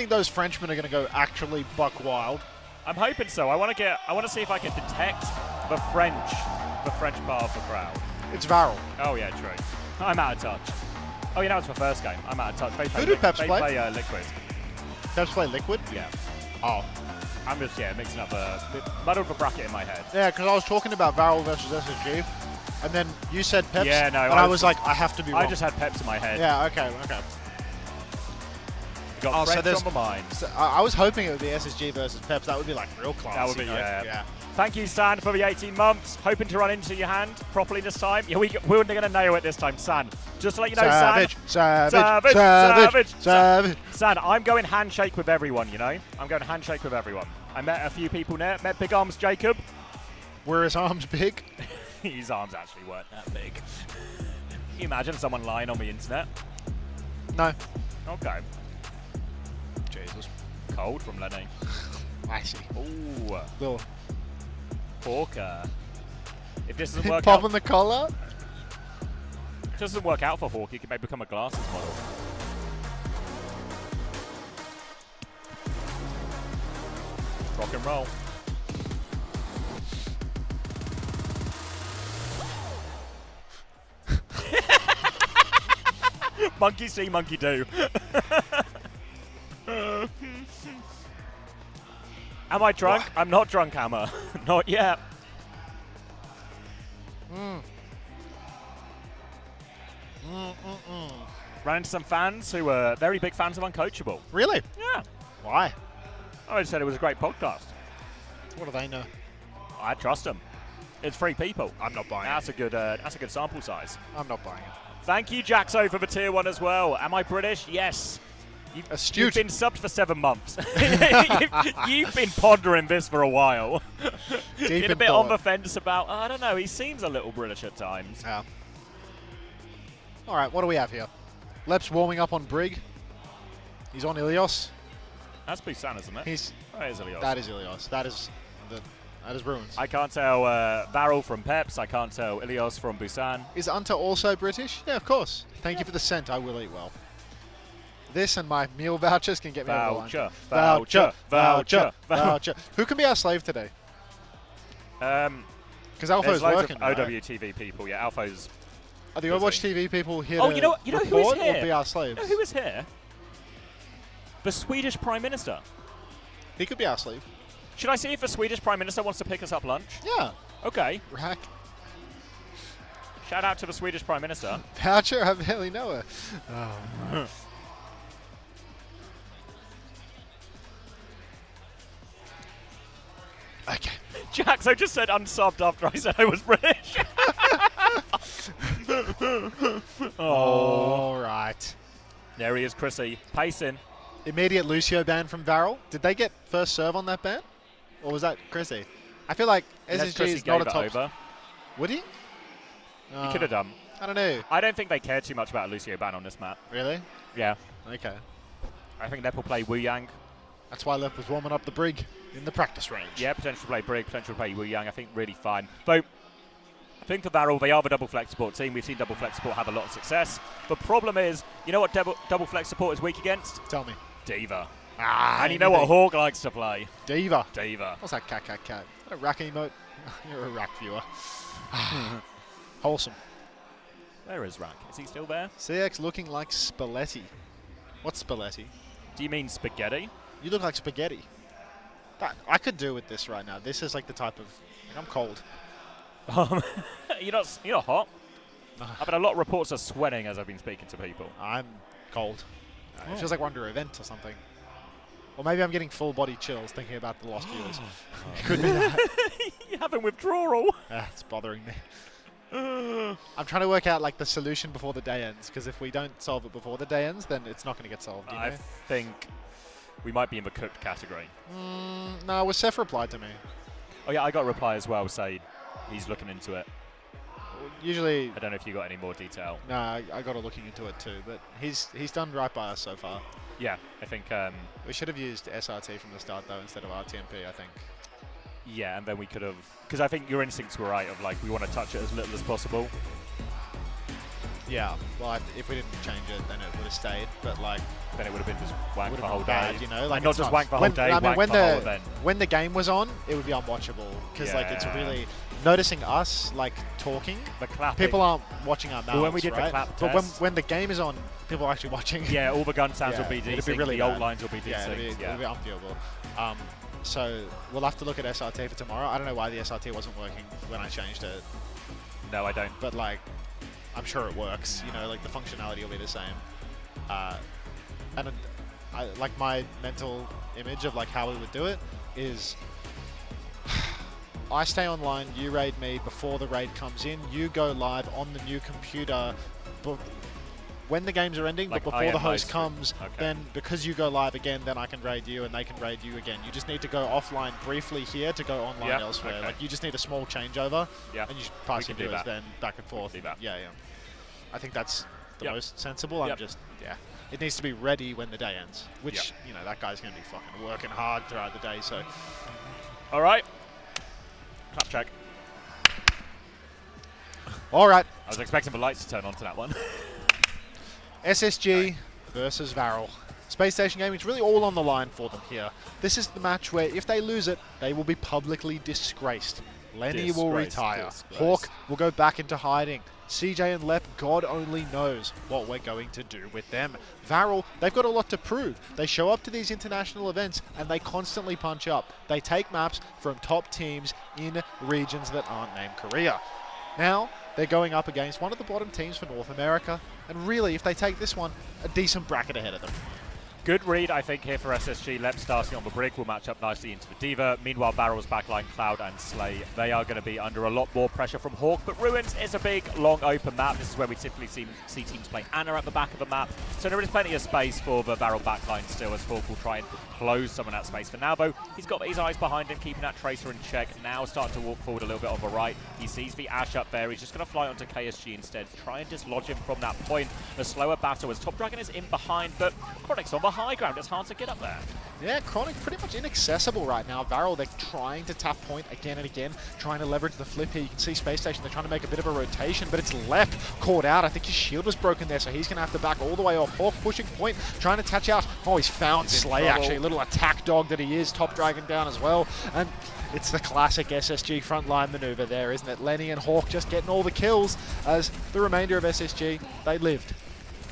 those Frenchmen are going to go actually buck wild? I'm hoping so. I want to see if I can detect the French part of the crowd. It's VARREL. Oh yeah, true. I'm out of touch. Oh, yeah, that was the first game. I'm out of touch. Who did Peps play? They play Liquid. Peps play Liquid? Yeah. Oh. I'm just, mixing up muddled the bracket in my head. Yeah, because I was talking about VARREL versus SSG, and then you said Peps, yeah, no, and I was like, I have to be wrong. I just had Peps in my head. Yeah, okay. We've got friends on the mind. So I was hoping it would be SSG versus Peps. That would be like real class. That would be, you know? yeah. Thank you, San, for the 18 months. Hoping to run into your hand properly this time. Yeah, we're going to nail it this time, San. Just to let you know, San, I'm going handshake with everyone, you know? I'm going handshake with everyone. I met a few people there. Met Big Arms Jacob. Were his arms big? His arms actually weren't that big. Can you imagine someone lying on the internet? No. Okay. Jesus. Cold from Lenny. Icy. Ooh. Little Hawker. If this doesn't work pop out, on the collar. If this doesn't work out for Hawk, he can maybe become a glasses model. Rock and roll. Monkey see, monkey do. Am I drunk? What? I'm not drunk, Hammer. Not yet. Ran into some fans who were very big fans of Uncoachable. Really? Yeah. Why? I just said it was a great podcast. What do they know? I trust them. It's 3 people. I'm not buying it. That's a good sample size. I'm not buying it. Thank you, Jaxo, for the tier 1 as well. Am I British? Yes. You've been subbed for 7 months. you've been pondering this for a while. Been a bit on the fence about, I don't know, he seems a little British at times. Yeah. All right, what do we have here? Lep's warming up on Brig. He's on Ilios. That's Busan, isn't it? That is Ilios. That is Ilios. That is Ruins. I can't tell VARREL from Peps. I can't tell Ilios from Busan. Is Unter also British? Yeah, of course. Thank you for the cent. I will eat well. This and my meal vouchers can get me over the line. Voucher. Who can be our slave today? Because Alpha's working, right? OWTV people, yeah. Alpha's. Are the Overwatch TV people here to you know who is here? Or be our slaves? You know who is here? The Swedish Prime Minister. He could be our slave. Should I see if the Swedish Prime Minister wants to pick us up lunch? Yeah. Okay. Rack. Shout out to the Swedish Prime Minister. Voucher, I barely know her. Oh. Okay. Jaxo just said unsubbed after I said I was British. All right. There he is, Chrissy. Pacing. Immediate Lucio ban from VARREL. Did they get first serve on that ban? Or was that Chrissy? I feel like SSG is not a top. Over. Would he? He could have done. I don't know. I don't think they care too much about a Lucio ban on this map. Really? Yeah. Okay. I think Lep will play Wu Yang. That's why Lep was warming up the Brig in the practice range. Yeah, potential to play Brig, potential to play Wu Yang. I think really fine. Though, I think for VARREL, they are the double flex support team. We've seen double flex support have a lot of success. The problem is, you know what double flex support is weak against? Tell me. D.Va. And you know what Hawk likes to play? D.Va. D.Va. What's that cat? Is that a rack emote? You're a rack viewer. Wholesome. Where is Rack? Is he still there? CX looking like Spalletti. What's Spalletti? Do you mean spaghetti? You look like spaghetti. I could do with this right now. This is like the type of... I'm cold. You're not hot? I've had a lot of reports of sweating as I've been speaking to people. I'm cold. It feels like we're under an event or something. Or maybe I'm getting full body chills thinking about the lost viewers. It could be that. You're having withdrawal. It's bothering me. I'm trying to work out like the solution before the day ends, because if we don't solve it before the day ends, then it's not going to get solved. I think we might be in the cooked category. No, was Seth replied to me? Oh yeah, I got a reply as well saying he's looking into it. Usually, I don't know if you got any more detail. No, I got a looking into it too, but he's done right by us so far. Yeah, I think we should have used SRT from the start though instead of RTMP. I think. Yeah, and then we could have, because I think your instincts were right of like we want to touch it as little as possible. Yeah, well, if we didn't change it, then it would have stayed. But like, then it would have been just wank the whole bad, day. You know, like and not just wank the whole day. I mean, wank the whole event. When the game was on, it would be unwatchable because like it's really noticing us like talking. The clapping. People aren't watching our mouths. Well, when we did right? the clap but test, when the game is on, people are actually watching. Yeah, all the gun sounds will be It'll be really the old lines will be it'll be unviewable. So we'll have to look at SRT for tomorrow. I don't know why the SRT wasn't working when I changed it. No, I don't. But like, I'm sure it works. You know, like the functionality will be the same. And like my mental image of like how we would do it is I stay online, you raid me before the raid comes in, you go live on the new computer when the games are ending, like but before the host stream. comes, then because you go live again, then I can raid you and they can raid you again. You just need to go offline briefly here to go online elsewhere. Okay. Like you just need a small changeover, Yeah, and you pass your do viewers that. then back and forth. Do that. Yeah. I think that's the Yep. most sensible. I'm just, it needs to be ready when the day ends, which, you know, that guy's going to be fucking working hard throughout the day, so. All right. Clap check. All right. I was expecting the lights to turn on to that one. SSG versus VARREL. Space Station Gaming, it's really all on the line for them here. This is the match where if they lose it, they will be publicly disgraced. Lenny will retire. Hawk will go back into hiding. CJ and Lep, God only knows what we're going to do with them. VARREL, they've got a lot to prove. They show up to these international events and they constantly punch up. They take maps from top teams in regions that aren't named Korea. Now, they're going up against one of the bottom teams for North America, and really, if they take this one, a decent bracket ahead of them. Good read, I think, here for SSG. Lep starting on the brig will match up nicely into the Diva. Meanwhile, VARREL's backline, Cloud and Slay, they are going to be under a lot more pressure from Hawk. But Ruins is a big, long, open map. This is where we typically see teams play Anna at the back of the map. So there is plenty of space for the VARREL backline still, as Hawk will try and close some of that space. For now, though, he's got his eyes behind him, keeping that Tracer in check. Now starting to walk forward a little bit on the right. He sees the Ash up there. He's just going to fly onto KSG instead, try and dislodge him from that point. A slower battle as Top Dragon is in behind, but Chronic's on the high ground. It's hard to get up there. Yeah, Chronic pretty much inaccessible right now. VARREL, they're trying to tap point again and again, trying to leverage the flip here. You can see Space Station, they're trying to make a bit of a rotation, but it's left caught out. I think his shield was broken there, so he's going to have to back all the way off. Hawk pushing point, trying to touch out. Oh, he's found Slay, actually. A little attack dog that he is. Top Dragon down as well. And it's the classic SSG frontline maneuver there, isn't it? Lenny and Hawk just getting all the kills as the remainder of SSG, they lived.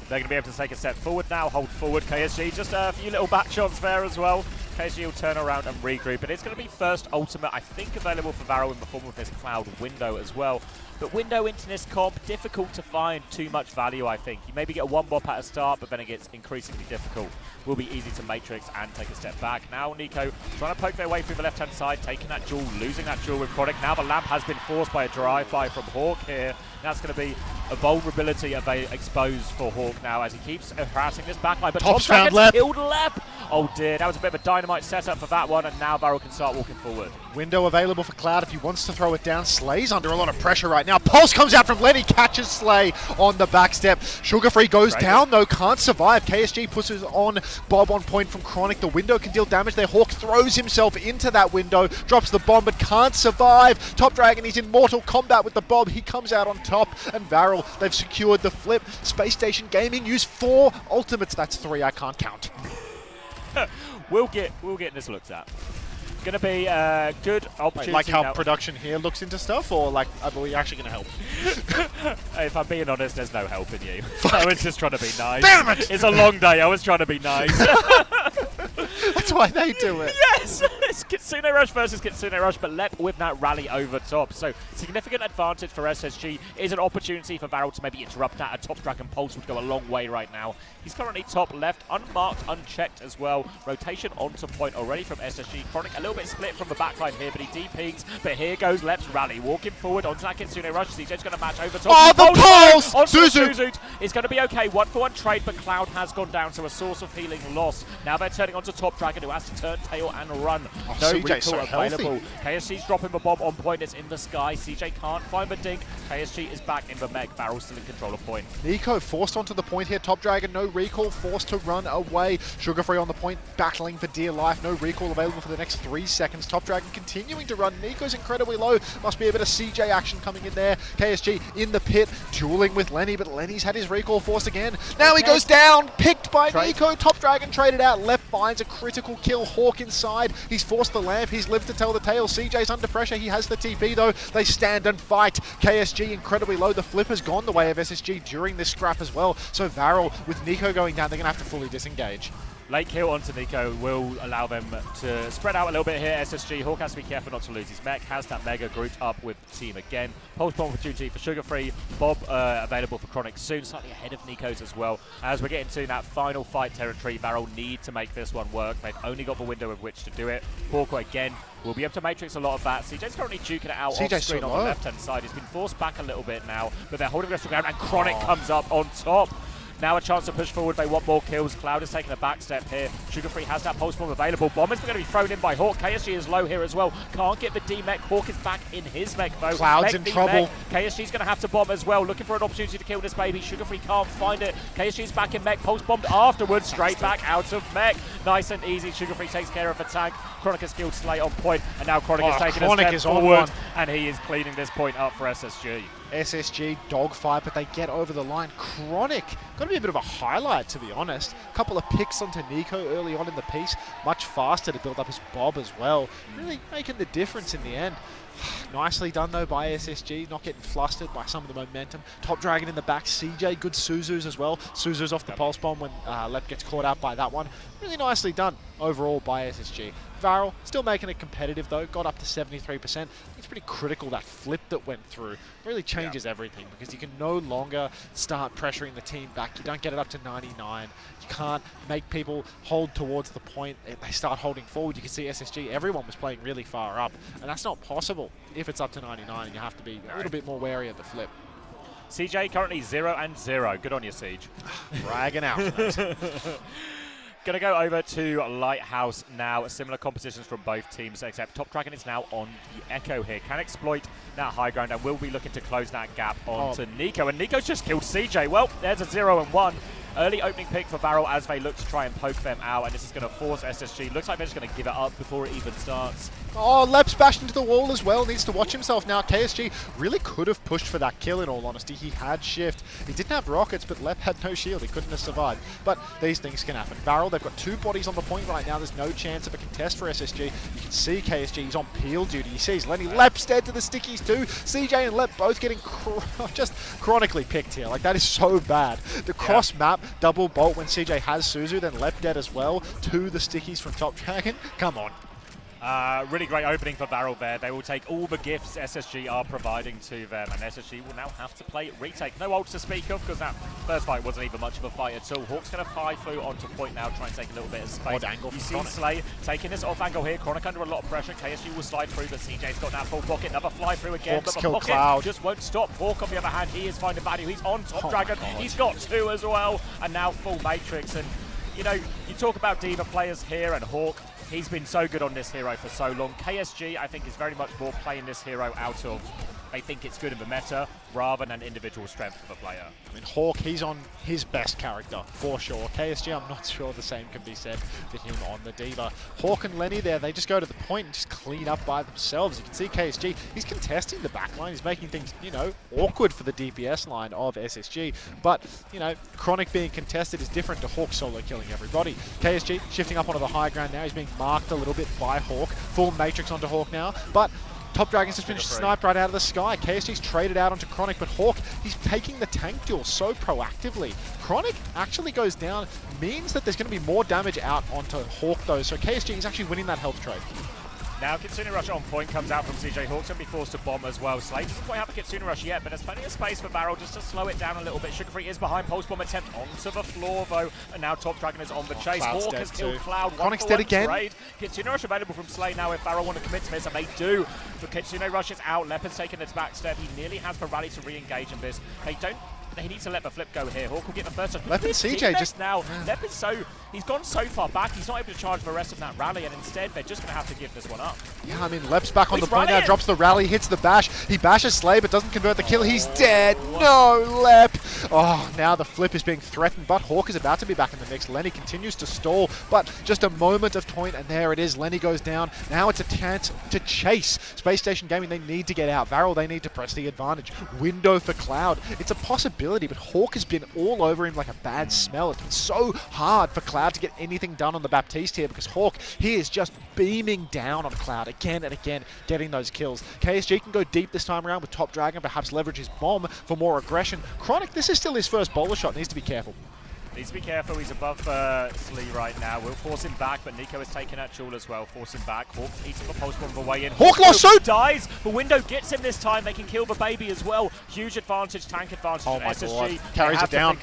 They're going to be able to take a step forward now, hold forward. KSG, just a few little back shots there as well. KSG will turn around and regroup, and it's going to be first ultimate, I think, available for VARREL in the form of this Cloud window as well. But window into this comp, difficult to find too much value, I think. You maybe get one bop at a start, but then it gets increasingly difficult. Will be easy to matrix and take a step back. Now Nico trying to poke their way through the left-hand side, taking that duel, losing that duel with Chronic. Now the lamp has been forced by a drive-by from Hawk here. That's going to be a vulnerability exposed for Hawk now as he keeps harassing this backline. But Top's Top found Dragon's Lep. killed Lep. Oh dear, that was a bit of a dynamite setup for that one, and now VARREL can start walking forward. Window available for Cloud if he wants to throw it down. Slay's under a lot of pressure right now. Pulse comes out from Lenny, catches Slay on the back step. Sugar Free goes down though, can't survive. KSG pushes on Bob on point from Chronic. The window can deal damage there. Hawk throws himself into that window, drops the bomb but can't survive. Top Dragon, he's in mortal combat with the Bob. He comes out on top, and VARREL, they've secured the flip. Space Station Gaming use 4 ultimates. That's 3, I can't count. We'll get this looked at. Going to be a good opportunity. Like how now. production here looks into stuff, or like are we actually going to help? If I'm being honest, there's no help in you. I was just trying to be nice. Damn it! It's a long day. I was trying to be nice. That's why they do it. Yes! It's Kitsune Rush versus Kitsune Rush, but Lep with that rally over top. So, significant advantage for SSG is an opportunity for VARREL to maybe interrupt that. A Top Dragon Pulse would go a long way right now. He's currently top left, unmarked, unchecked as well. Rotation onto point already from SSG. Chronic a little bit split from the backline here, but he de-peaks. But here goes Lep's rally, walking forward onto that Kitsune Rush. CJ's going to match over top. Oh, the Pulse! Onto Suzu! Suzu. It's going to be okay. 1-for-1 trade, but Cloud has gone down, so a source of healing lost. Now they're turning onto Top Dragon, who has to turn tail and run. Oh, No CJ's recall so available. healthy. KSG's dropping the bomb on point. It's in the sky. CJ can't find the dink. KSG is back in the meg. VARREL still in control of point. Nico forced onto the point here. Top Dragon, no recall, forced to run away. Sugar Free on the point, battling for dear life. No recall available for the next 3 seconds. Top Dragon continuing to run. Nico's incredibly low. Must be a bit of CJ action coming in there. KSG in the pit, dueling with Lenny, but Lenny's had his recall forced again. Now he goes down, picked by Nico. Top Dragon traded out. Left finds a critical kill. Hawk inside. He's forced the lamp. He's lived to tell the tale. CJ's under pressure. He has the TP though. They stand and fight. KSG incredibly low. The flip has gone the way of SSG during this scrap as well. So VARREL with Nico going down, they're going to have to fully disengage. Late kill onto Nico will allow them to spread out a little bit here. SSG, Hawk has to be careful not to lose his mech. Has that Mega grouped up with the team again. Pulse bomb opportunity for Sugar Free. Bob available for Chronic soon, slightly ahead of Nico's as well. As we're getting to that final fight territory, VARREL need to make this one work. They've only got the window of which to do it. Hawk again will be able to matrix a lot of that. CJ's currently duking it out off screen on the left-hand side. He's been forced back a little bit now, but they're holding the rest of the ground, and Chronic comes up on top. Now a chance to push forward. They want more kills. Cloud is taking a back step here. Sugar Free has that pulse bomb available. Bomb is going to be thrown in by Hawk. KSG is low here as well. Can't get the D-Mech. Hawk is back in his mech though. Cloud's in trouble. KSG's going to have to bomb as well. Looking for an opportunity to kill this baby. Sugar Free can't find it. KSG's back in mech. Pulse bombed afterwards. Straight back out of mech. Nice and easy. Sugar Free takes care of the tank. Chronic has killed Slay on point. And now Chronic is taking a step forward. And he is cleaning this point up for SSG. SSG dogfight, but they get over the line. Chronic, got to be a bit of a highlight, to be honest. A couple of picks onto Nico early on in the piece, much faster to build up his Bob as well. Really making the difference in the end. Nicely done though by SSG, not getting flustered by some of the momentum. Top Dragon in the back, CJ, good Suzu's as well. Suzu's off the pulse bomb when Lep gets caught out by that one. Really nicely done overall by SSG. VARREL still making it competitive though, got up to 73%. It's pretty critical, that flip that went through. It really changes everything because you can no longer start pressuring the team back. You don't get it up to 99. You can't make people hold towards the point. They start holding forward. You can see SSG, everyone was playing really far up, and that's not possible if it's up to 99, and you have to be a little bit more wary of the flip. CJ currently 0-0. Good on you, Siege. Bragging out. Going to go over to Lighthouse now. Similar compositions from both teams, except Top Dragon is now on the Echo here. Can exploit that high ground and will be looking to close that gap onto Nico. And Nico's just killed CJ. Well, there's a 0-1. Early opening pick for VARREL as they look to try and poke them out, and this is going to force SSG. Looks like they're just going to give it up before it even starts. Oh, Lep's bashed into the wall as well. Needs to watch himself now. KSG really could have pushed for that kill in all honesty. He had shift. He didn't have rockets, but Lep had no shield. He couldn't have survived. But these things can happen. VARREL, they've got 2 bodies on the point right now. There's no chance of a contest for SSG. You can see KSG, he's on peel duty. He sees Lenny. Lep's dead to the stickies too. CJ and Lep both getting just chronically picked here. Like, that is so bad. The cross map, double bolt when CJ has Suzu, then Lep dead as well to the stickies from Top Dragon. Come on. Really great opening for VARREL there. They will take all the gifts SSG are providing to them, and SSG will now have to play retake. No ults to speak of because that first fight wasn't even much of a fight at all. Hawk's going to fly through onto point now, try and take a little bit of space. Odd angle you see Chronic. Slay taking this off angle here. Chronic under a lot of pressure. KSG will slide through, but CJ's got that full pocket. Another fly through again, Hawk's but the killed pocket Cloud. just won't stop. Hawk, on the other hand, he is finding value. He's on Top Dragon. He's got 2 as well, and now full Matrix. And you know, you talk about Diva players here, and Hawk, he's been so good on this hero for so long. KSG, I think, is very much more playing this hero out of, they think it's good in the meta, rather than individual strength of the player. I mean, Hawk, he's on his best character, for sure. KSG, I'm not sure the same can be said for him on the Diva. Hawk and Lenny there, they just go to the point and just clean up by themselves. You can see KSG, he's contesting the backline. He's making things, you know, awkward for the DPS line of SSG. But, you know, Chronic being contested is different to Hawk solo killing everybody. KSG shifting up onto the high ground now. He's being marked a little bit by Hawk. Full Matrix onto Hawk now. But Top Dragon's just been sniped right out of the sky. KSG's traded out onto Chronic, but Hawk, he's taking the tank duel so proactively. Chronic actually goes down, means that there's going to be more damage out onto Hawk though, so KSG is actually winning that health trade. Now Kitsune Rush on point comes out from CJ. Hawk's going to be forced to bomb as well. Slay doesn't quite have a Kitsune Rush yet, but there's plenty of space for VARREL just to slow it down a little bit. Sugar Free is behind. Pulse bomb attempt onto the floor though, and now Top Dragon is on the chase. Cloud's Hawk dead has killed too. Cloud. Chronic's dead again. Trade. Kitsune Rush available from Slay now if VARREL want to commit to this, and they do. But Kitsune Rush is out. Leopard's taking its back step. He nearly has the rally to re-engage in this. He needs to let the flip go here. Hawk will get the first one. Lep and CJ just now. Lep is he's gone so far back, he's not able to charge the rest of that rally, and instead they're just going to have to give this one up. Yeah, I mean, Lep's back on the point now, drops the rally, hits the bash. He bashes Slay, but doesn't convert the kill. He's dead. No, Lep. Oh, now the flip is being threatened, but Hawk is about to be back in the mix. Lenny continues to stall, but just a moment of point, and there it is. Lenny goes down. Now it's a chance to chase. Space Station Gaming, they need to get out. VARREL, they need to press the advantage. Window for Cloud. It's a possibility, but Hawk has been all over him like a bad smell. It's been so hard for Cloud to get anything done on the Baptiste here because Hawk, he is just beaming down on Cloud again and again, getting those kills. KSG can go deep this time around with Top Dragon, perhaps leverage his bomb for more aggression. Chronic, this is still his first bowler shot, needs to be careful. Needs to be careful. He's above Slee right now. We'll force him back, but Nico is taking that jewel as well. Force him back. Hawk eats him a pulse bomb on the way in. Hawk lost suit! Dies. The window gets him this time. They can kill the baby as well. Huge advantage, tank advantage. Oh my SSG. God. Carries it down.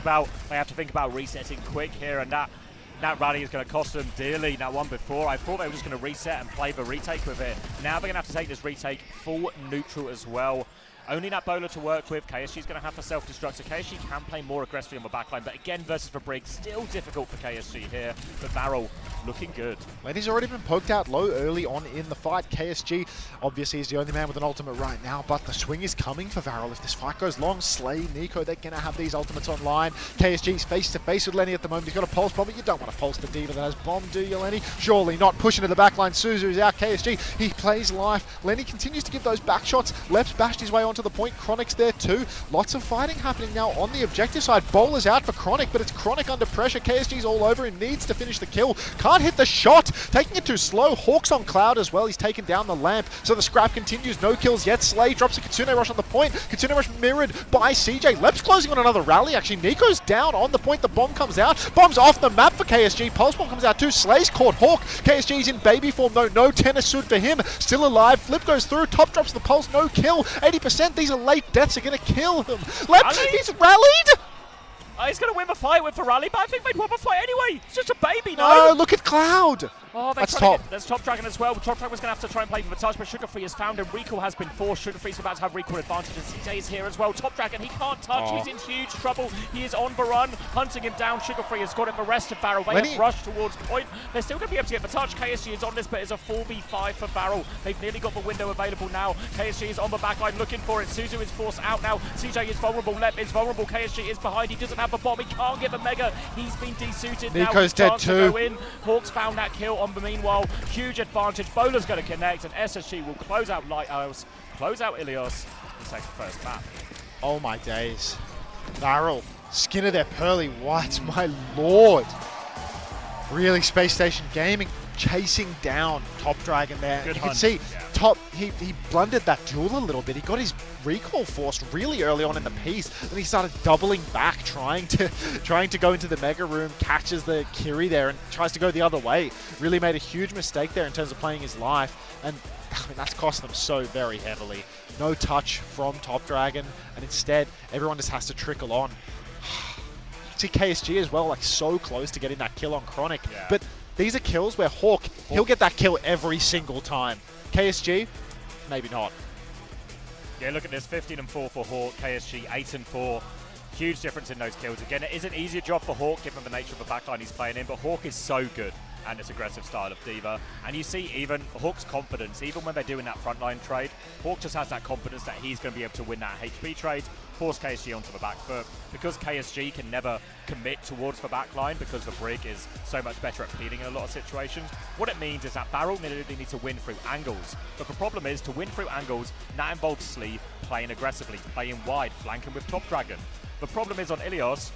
They have to think about resetting quick here, and that rally is going to cost them dearly. That one before, I thought they were just going to reset and play the retake with it. Now they're going to have to take this retake full neutral as well. Only that bowler to work with. KSG's going to have to self-destruct, so KSG can play more aggressively on the backline, but again, versus the Brig, still difficult for KSG here. But VARREL looking good. Lenny's already been poked out low early on in the fight. KSG obviously is the only man with an ultimate right now, but the swing is coming for VARREL. If this fight goes long, Slay, Nico, they're going to have these ultimates online. KSG's face-to-face with Lenny at the moment. He's got a pulse bomb, but you don't want to pulse the Diva that has bomb, do you, Lenny? Surely not. Pushing to the backline. Suzu's out. KSG, he plays life. Lenny continues to give those back shots. Left's bashed his way onto the point. Chronic's there too. Lots of fighting happening now on the objective side. Bowler's out for Chronic, but it's Chronic under pressure. KSG's all over him. Needs to finish the kill. Can't hit the shot. Taking it too slow. Hawk's on Cloud as well. He's taken down the lamp. So the scrap continues. No kills yet. Slay drops a Kitsune Rush on the point. Kitsune Rush mirrored by CJ. Lep's closing on another rally. Actually, Nico's down on the point. The bomb comes out. Bomb's off the map for KSG. Pulse bomb comes out too. Slay's caught Hawk. KSG's in baby form though. No tennis suit for him. Still alive. Flip goes through. Top drops the pulse. No kill. 80%. These are late deaths are going to kill him. Lep, he's rallied. He's going to win the fight with the rally, but I think they'd won the fight anyway. It's just a baby, no? No, look at Cloud. Oh, that's top. There's Top Dragon as well. Top Dragon's going to have to try and play for the touch, but Sugar Free is found and recall has been forced. Sugar Free's about to have recall advantage, and CJ is here as well. Top Dragon, he can't touch. He's in huge trouble. He is on the run, hunting him down. Sugar Free has got it. The rest of VARREL, they have rushed towards point. They're still going to be able to get the touch. KSG is on this, but it's a 4v5 for VARREL. They've nearly got the window available now. KSG is on the backline looking for it. Suzu is forced out now. CJ is vulnerable. Lep is vulnerable. KSG is behind. He doesn't have the bomb. He can't get the mega. He's been desuited now. Nico's dead too. Go in. Hawks found that kill on the meanwhile. Huge advantage. Bowler's going to connect, and SSG will close out Owcs, close out Ilios, and take the first map. Oh my days. VARREL, skin of their pearly whites, my lord. Really, Space Station Gaming chasing down Top Dragon there. Good you hunt. can see Top, he blundered that duel a little bit. He got his recall forced really early on in the piece. Then he started doubling back, trying to go into the mega room, catches the Kiri there and tries to go the other way. Really made a huge mistake there in terms of playing his life. And I mean, that's cost them so very heavily. No touch from Top Dragon, and instead everyone just has to trickle on. See KSG as well, like so close to getting that kill on Chronic. Yeah. But these are kills where Hawk, he'll get that kill every single time. KSG, maybe not. Yeah, look at this, 15-4 for Hawk, KSG 8-4. Huge difference in those kills. Again, it is an easier job for Hawk given the nature of the backline he's playing in, but Hawk is so good and this aggressive style of Diva. And you see even Hawk's confidence, even when they're doing that frontline trade, Hawk just has that confidence that he's going to be able to win that HP trade, force KSG onto the back foot. Because KSG can never commit towards the backline because the Brig is so much better at peeling in a lot of situations, what it means is that VARREL literally needs to win through angles. But the problem is, to win through angles, that involves Slee playing aggressively, playing wide, flanking with Top Dragon. The problem is on Ilios,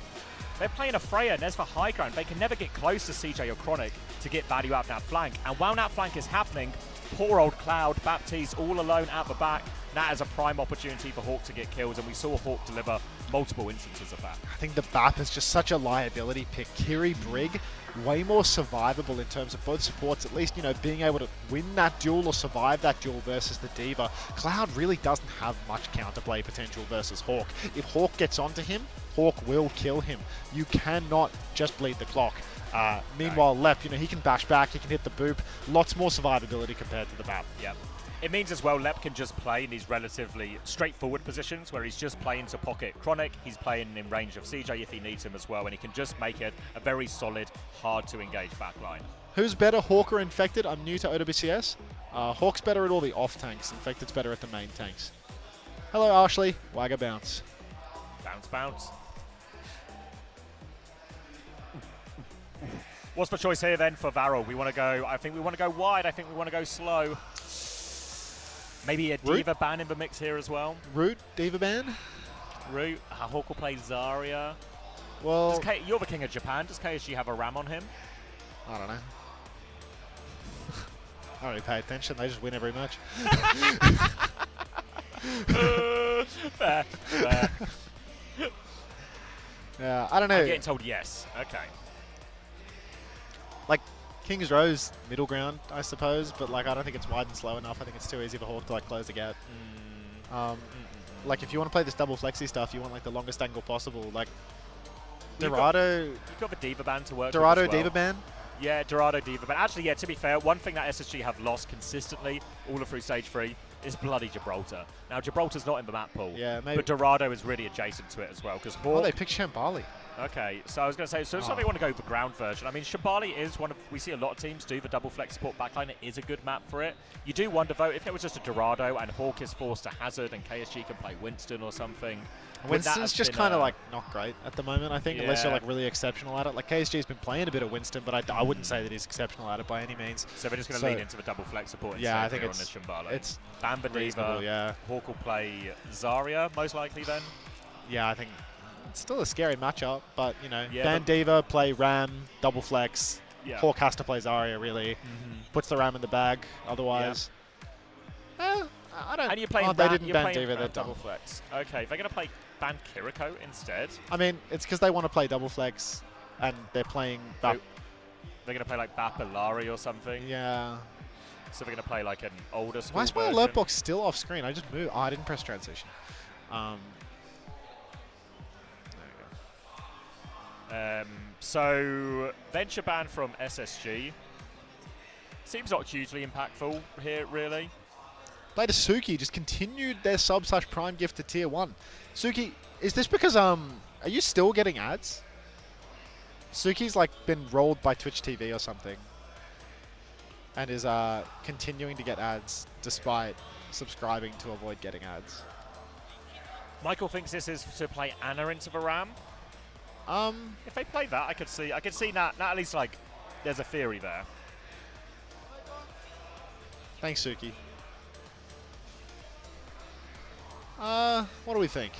they're playing a Freya and there's the high ground. They can never get close to CJ or Chronic to get value out of that flank. And while that flank is happening, poor old Cloud, Baptiste all alone at the back. That is a prime opportunity for Hawk to get kills, and we saw Hawk deliver multiple instances of that. I think the BAP is just such a liability pick. Kiri Brig, way more survivable in terms of both supports, at least, you know, being able to win that duel or survive that duel versus the Diva. Cloud really doesn't have much counterplay potential versus Hawk. If Hawk gets onto him, Hawk will kill him. You cannot just bleed the clock. Meanwhile, Lep, you know, he can bash back, he can hit the boop. Lots more survivability compared to the BAP. Yep. It means as well Lep can just play in these relatively straightforward positions where he's just playing to pocket Chronic, he's playing in range of CJ if he needs him as well, and he can just make it a very solid, hard to engage backline. Who's better, Hawk or Infected? I'm new to OWCS. Hawk's better at all the off tanks, Infected's better at the main tanks. Hello Ashley, Wagga bounce. Bounce, bounce. What's the choice here then for VARREL? We want to go, I think we want to go wide, I think we want to go slow. Maybe a Diva ban in the mix here as well. Root, Diva ban? Root, Hawk will play Zarya. Well, you're the king of Japan, does KSG have a ram on him? I don't know. I don't really pay attention, they just win every match. Fair, fair. Yeah, I don't know. I'm getting told yes. Okay. Like, King's Row's middle ground, I suppose, but like I don't think it's wide and slow enough. I think it's too easy for Hawk to like close the gap. Like if you want to play this double flexi stuff, you want like the longest angle possible. Like Dorado. You've got the Diva ban to work Dorado with as well. Diva ban. Yeah, Dorado Diva ban. Actually, yeah. To be fair, one thing that SSG have lost consistently all through stage 3 is bloody Gibraltar. Now Gibraltar's not in the map pool. Yeah, maybe. But Dorado is really adjacent to it as well because Hawk. Oh, they picked Shambali. Okay, so I was going to say, so if somebody want to go for ground version, I mean, Shambali is one of, we see a lot of teams do the double flex support backline. It is a good map for it. You do wonder, though, if it was just a Dorado and Hawk is forced to Hazard and KSG can play Winston or something. Winston's just kind of like not great at the moment, I think, unless you're like really exceptional at it. Like KSG's been playing a bit of Winston, but I wouldn't say that he's exceptional at it by any means. So we're just going to lean into the double flex support instead. Yeah, I think on this Shambali. it's Bamba Diva. Yeah. Hawk will play Zarya most likely then. Yeah, I think it's still a scary matchup, but you know, Yeah, ban Diva, play Ram, double flex. Yeah. Hawk has to play Zarya really. Puts the Ram in the bag. Otherwise, I don't. And you're playing they Ram, didn't you're ban playing Diva. They're double dumb. flex. Okay, they're going to play ban Kiriko instead. I mean, it's because they want to play double flex, and they're playing. They're going to play like Bapalari or something. Yeah. So they're going to play like an older school Why is my version. alert box still off screen? I just moved. Oh, I didn't press transition. So venture ban from SSG seems not hugely impactful here, really. Later, Suki just continued their sub/prime gift to tier 1. Suki, is this because are you still getting ads? Suki's like been rolled by Twitch TV or something, and is continuing to get ads despite subscribing to avoid getting ads. Michael thinks this is to play Anna into the Ram. If they play that, I could see that at least like there's a theory there. Thanks, Suki. What do we think?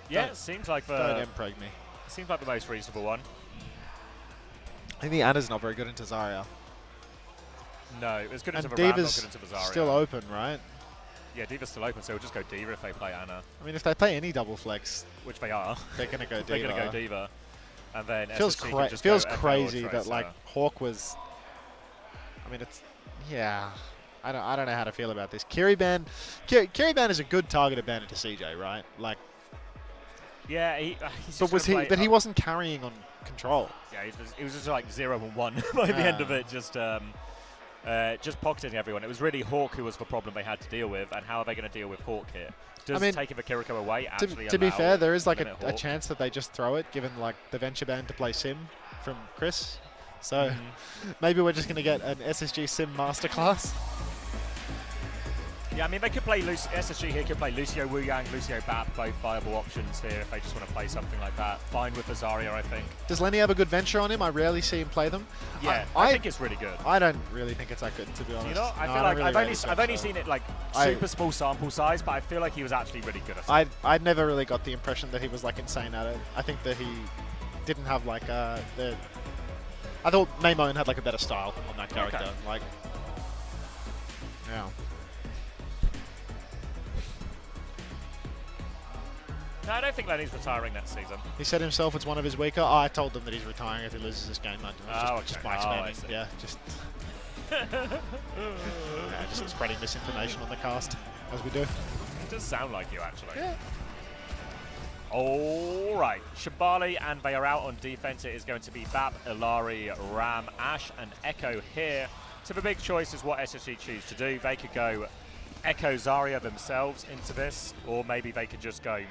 Yeah, it seems like the don't impreg me. Seems like the most reasonable one. I think the Anna's not very good into Zarya. No, it was good And into the Ram, not Diva's good into the Zarya. still open, right? Yeah, Diva's still open, so we'll just go Diva if they play Anna. I mean, if they play any double flex, which they are, they're gonna go Diva. They're gonna go Diva, and then feels SSG can just feels go Echo or crazy that Tracer. like Hawk was. I mean, it's yeah. I don't know how to feel about this. Kiriban is a good targeted ban into CJ, right? Like. Yeah, he's But was he? But he wasn't carrying on control. Yeah, he was just like 0 and 1 by the end of it. Just pocketing everyone. It was really Hawk who was the problem they had to deal with, and how are they going to deal with Hawk here? Does taking the Kiriko away actually to be allow fair, there is like limit a Hawk? chance that they just throw it, given like the venture ban to play Sim from Chris. So maybe we're just going to get an SSG Sim masterclass. Yeah, I mean, they could play SSG here could play Lucio Wu Yang, Lucio Bap, both viable options here if they just want to play something like that. Fine with the Zarya, I think. Does Lenny have a good venture on him? I rarely see him play them. Yeah, I think it's really good. I don't really think it's that good, to be honest. You know, I No, feel don't like really I've only seen it like super small sample size, but I feel like he was actually really good at it. I never really got the impression that he was like insane at it. I think that he didn't have like the. I thought Maymon had like a better style on that character. Okay. Like, yeah. No, I don't think Lenny's retiring next season. He said himself it's one of his weaker. Oh, I told them that he's retiring if he loses this game. Just by spamming. Yeah, just just spreading misinformation on the cast as we do. It does sound like you, actually. Yeah. All right, Shambali, and they are out on defense. It is going to be Bap, Ilari, Ram, Ash, and Echo here. So the big choice is what SSG choose to do. They could go Echo Zarya themselves into this, or maybe they could just go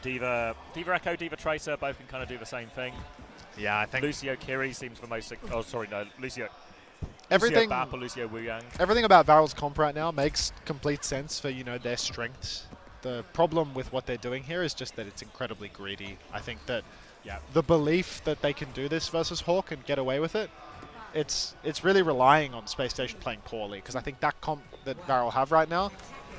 Diva Echo, Diva Tracer, both can kind of do the same thing. Yeah, I think Lucio Kiri seems the most. Oh, sorry, no, Lucio Bap or Lucio Wu Yang. Everything about VARREL's comp right now makes complete sense for their strengths. The problem with what they're doing here is just that it's incredibly greedy. I think that the belief that they can do this versus Hawk and get away with it, it's really relying on Spacestation playing poorly, because I think that comp that VARREL have right now,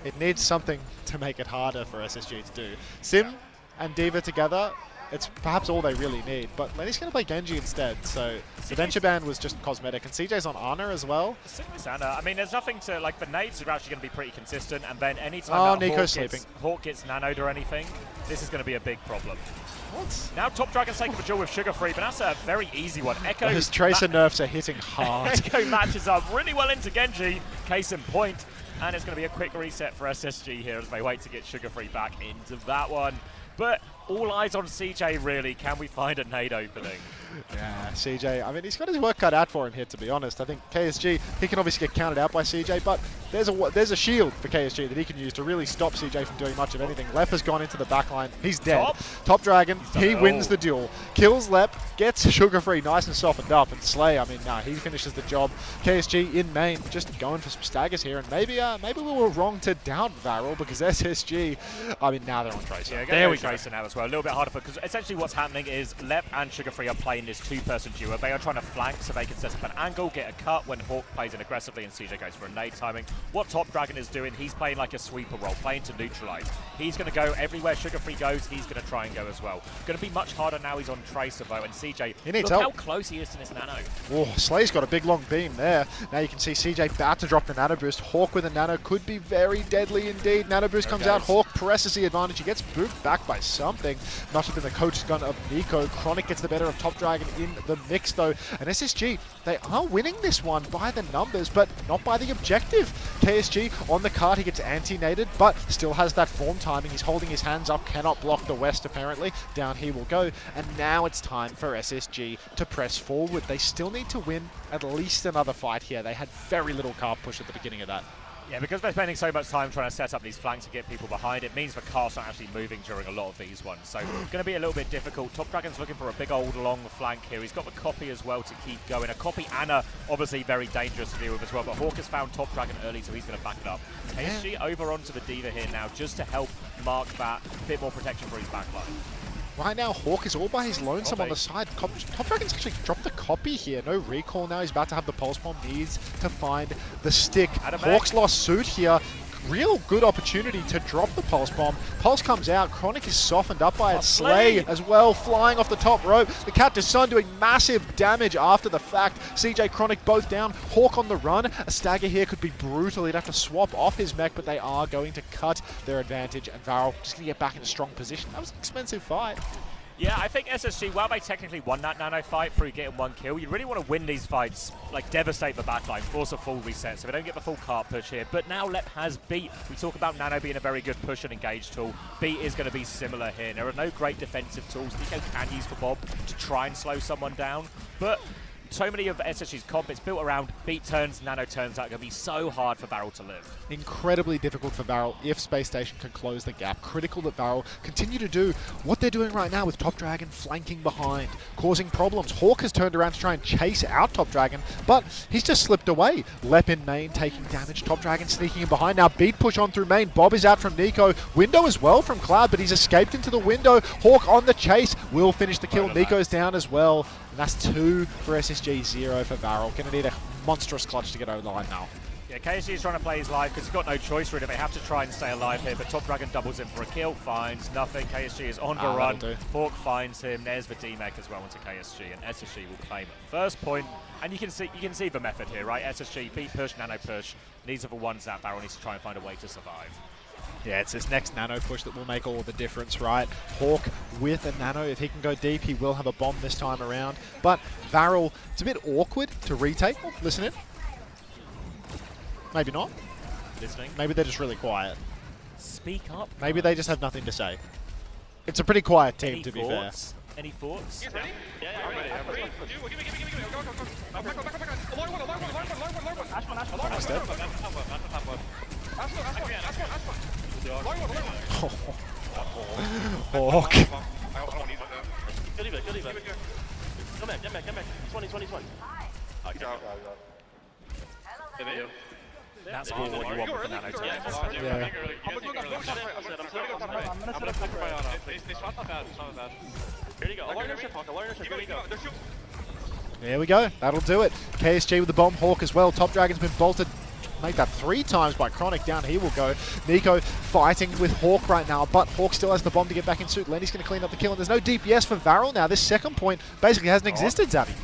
it needs something to make it harder for SSG to do. Sim and Diva together, It's perhaps all they really need. But Lenny's going to play Genji instead, so the Venture Band was just cosmetic. And CJ's on Ana as well. Singless Ana. I mean, there's nothing to, like, the nades are actually going to be pretty consistent, and then anytime Hawk gets nanoed or anything, this is going to be a big problem. What? Now Top Dragon's taking the duel with Sugar Free, but that's a very easy one. Echo. Those Tracer nerfs are hitting hard. Echo matches up really well into Genji, case in point, and it's going to be a quick reset for SSG here as they wait to get Sugar Free back into that one. But all eyes on CJ, really. Can we find a nade opening? Yeah, CJ, I mean, he's got his work cut out for him here, to be honest. I think KSG, he can obviously get counted out by CJ, but there's a shield for KSG that he can use to really stop CJ from doing much of anything. Lep has gone into the backline. He's dead. Top Dragon, he wins the duel. Kills Lep, gets Sugar Free nice and softened up, and Slay, I mean, nah, he finishes the job. KSG in main, just going for some staggers here, and maybe we were wrong to doubt VARREL, because SSG, I mean, now they're on Tracer. Yeah, there we go. Tracer now as well. A little bit harder because essentially what's happening is Lep and Sugar Free are playing this two-person duo. They are trying to flank so they can set up an angle, get a cut when Hawk plays in aggressively and CJ goes for a nade timing. What Top Dragon is doing, he's playing like a sweeper role, playing to neutralize. He's going to go everywhere Sugar Free goes, he's going to try and go as well. Going to be much harder now he's on Tracer though, and CJ, look how close he is to this nano. Oh, Slay's got a big long beam there. Now you can see CJ about to drop the nano boost. Hawk with a nano could be very deadly indeed. Nano boost comes out, Hawk presses the advantage. He gets booped back by something. Not within the coach gun of Nico. Chronic gets the better of Top Dragon in the mix though. And SSG, they are winning this one by the numbers, but not by the objective. KSG on the card, he gets anti-nated, but still has that form timing. He's holding his hands up, cannot block the West apparently. Down he will go. And now it's time for SSG to press forward. They still need to win at least another fight here. They had very little card push at the beginning of that. Yeah, because they're spending so much time trying to set up these flanks and get people behind, it means the cars aren't actually moving during a lot of these ones. So it's going to be a little bit difficult. Top Dragon's looking for a big old long flank here. He's got the copy as well to keep going. A copy Ana, obviously very dangerous to deal with as well, but Hawk has found Top Dragon early, so he's going to back it up. KSG over onto the Diva here now, just to help mark that bit more protection for his backline. Right now, Hawk is all by his lonesome on the side. Top Dragon's actually dropped the copy here. No recall now. He's about to have the Pulse Bomb. Needs to find the stick. Hawk's lost suit here. Real good opportunity to drop the Pulse Bomb. Pulse comes out. Chronic is softened up by it. Slay as well, flying off the top rope. The Captive Sun doing massive damage after the fact. CJ, Chronic both down. Hawk on the run. A stagger here could be brutal. He'd have to swap off his mech, but they are going to cut their advantage. And VARREL just going to get back in a strong position. That was an expensive fight. Yeah, I think SSG, while they technically won that nano fight through getting one kill, you really want to win these fights, like devastate the backline, force a full reset, so they don't get the full cart push here. But now Lep has beat. We talk about nano being a very good push and engage tool. Beat is going to be similar here. There are no great defensive tools Nico can use for Bob to try and slow someone down, but so many of SSG's comp, it's built around beat turns, nano turns. That's going to be so hard for VARREL to live. Incredibly difficult for VARREL if Space Station can close the gap. Critical that VARREL continue to do what they're doing right now with Top Dragon flanking behind, causing problems. Hawk has turned around to try and chase out Top Dragon, but he's just slipped away. Lep in main taking damage. Top Dragon sneaking in behind. Now beat push on through main. Bob is out from Nico. Window as well from Cloud, but he's escaped into the window. Hawk on the chase will finish the kill. Nico's down as well. And that's 2 for SSG, 0 for VARREL. Gonna need a monstrous clutch to get over the line now. Yeah, KSG is trying to play his life because he's got no choice really. They have to try and stay alive here, but Top Dragon doubles in for a kill, finds nothing. KSG is on the run. Hawk finds him. There's the D-Mech as well into KSG, and SSG will claim first point. And you can see the method here, right? SSG, beat push, nano push. These are the ones that VARREL needs to try and find a way to survive. Yeah, it's this next nano push that will make all the difference, right? Hawk with a nano, if he can go deep, he will have a bomb this time around. But VARREL, it's a bit awkward to retake. Oh, listen in. Maybe not. Listening. Maybe they're just really quiet. Speak up. Maybe they just have nothing to say. It's a pretty quiet team, to be fair. Any thoughts? You ready? Yeah, I'm ready. I'm ready. Give me. Go. Nice step. Hawk. Good evac. Come back. 20. That's more what you want with the nano turn. Yeah. I'm gonna flicker my Ana. They shot not bad. Here you go. Here we go. There we go. That'll do it. KSG with the bomb. Hawk as well. Top Dragon's been bolted Make that 3 times by Chronic. Down he will go. Nico fighting with Hawk right now, but Hawk still has the bomb to get back in suit. Lenny's going to clean up the kill, and there's no DPS for VARREL now. This second point basically hasn't existed, Zabby.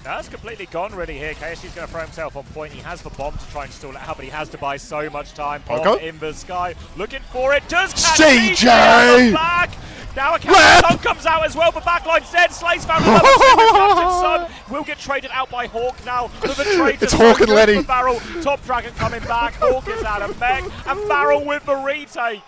That's completely gone really here. KSG's going to throw himself on point. He has the bomb to try and stall it out, but he has to buy so much time. Bomb in the sky, looking for it. Does catch CJ back. Now a Sun comes out as well, but backline's dead. Slay's found another Sun. Will get traded out by Hawk now. The trade it's Hawk and Lenny. VARREL. Top Dragon coming back. Hawk is out of mech, and VARREL with the retake.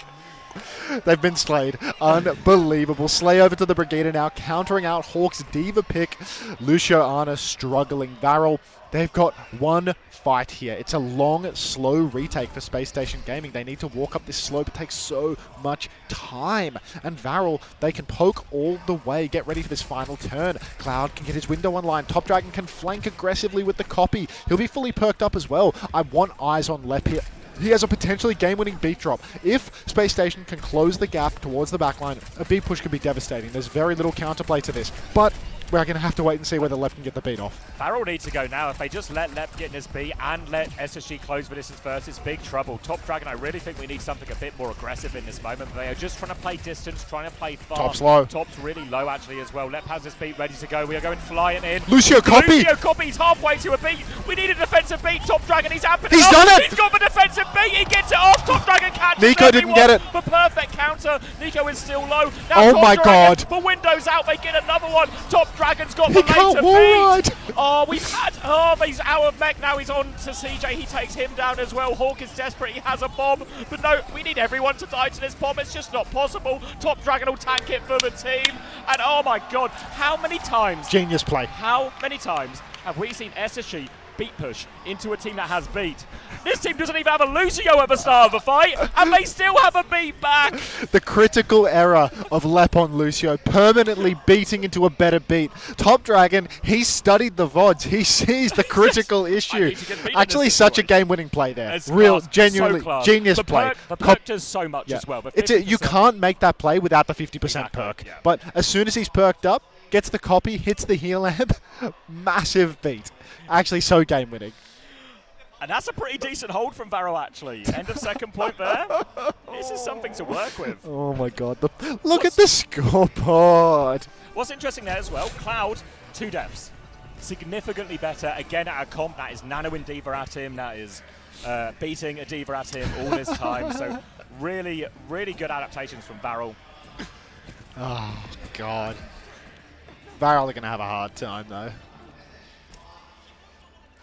They've been slayed. Unbelievable. Slay over to the Brigadier now, countering out Hawk's Diva pick. Lucio Ana struggling. VARREL, they've got one fight here. It's a long, slow retake for Space Station Gaming. They need to walk up this slope. It takes so much time. And VARREL, they can poke all the way. Get ready for this final turn. Cloud can get his window online. Top Dragon can flank aggressively with the copy. He'll be fully perked up as well. I want eyes on Lep here. He has a potentially game-winning beat drop. If Space Station can close the gap towards the backline, a beat push could be devastating. There's very little counterplay to this, but we're going to have to wait and see whether Lep can get the beat off. VARREL needs to go now. If they just let Lep get in his beat and let SSG close the distance first, it's big trouble. Top Dragon, I really think we need something a bit more aggressive in this moment. They are just trying to play distance, trying to play far. Top's low. Top's really low actually as well. Lep has his beat ready to go. We are going flying in. Lucio copy. Lucio copy. He's halfway to a beat. We need a defensive beat. Top Dragon, he's amping He's it done up. it. He's got the defensive beat. He gets it off. Top Dragon catches Nico didn't get it. The perfect counter. Nico is still low. Now Oh Top my Dragon, God. the window's out. They get another one. Top Dragon's got He the can't later wall beat. ride. Oh, we've had. Oh, he's out of mech now. He's on to CJ. He takes him down as well. Hawk is desperate. He has a bomb. But no, we need everyone to die to this bomb. It's just not possible. Top Dragon will tank it for the team. And oh my God, how many times? Genius play. How many times have we seen SSG beat push into a team that has beat? This team doesn't even have a Lucio at the start of the fight, and they still have a beat back. The critical error of Lep on Lucio, permanently beating into a better beat. Top Dragon, he studied the VODs. He sees the critical issue. Actually, such a game-winning play there. It's Real, class, genuinely, so genius the play. The perk does so much as well. It's you can't make that play without the 50% perk. yeah. But as soon as he's perked up, gets the copy, hits the heal amp, massive beat. Actually, so game-winning. And that's a pretty decent hold from VARREL, actually. End of second point there. This is something to work with. Oh my God! Look at the scoreboard. What's interesting there as well, Cloud, 2 devs. Significantly better, again at a comp, that is nanoing D.Va at him, that is beating a D.Va at him all this time. So really, really good adaptations from VARREL. Oh God. VARREL are going to have a hard time though.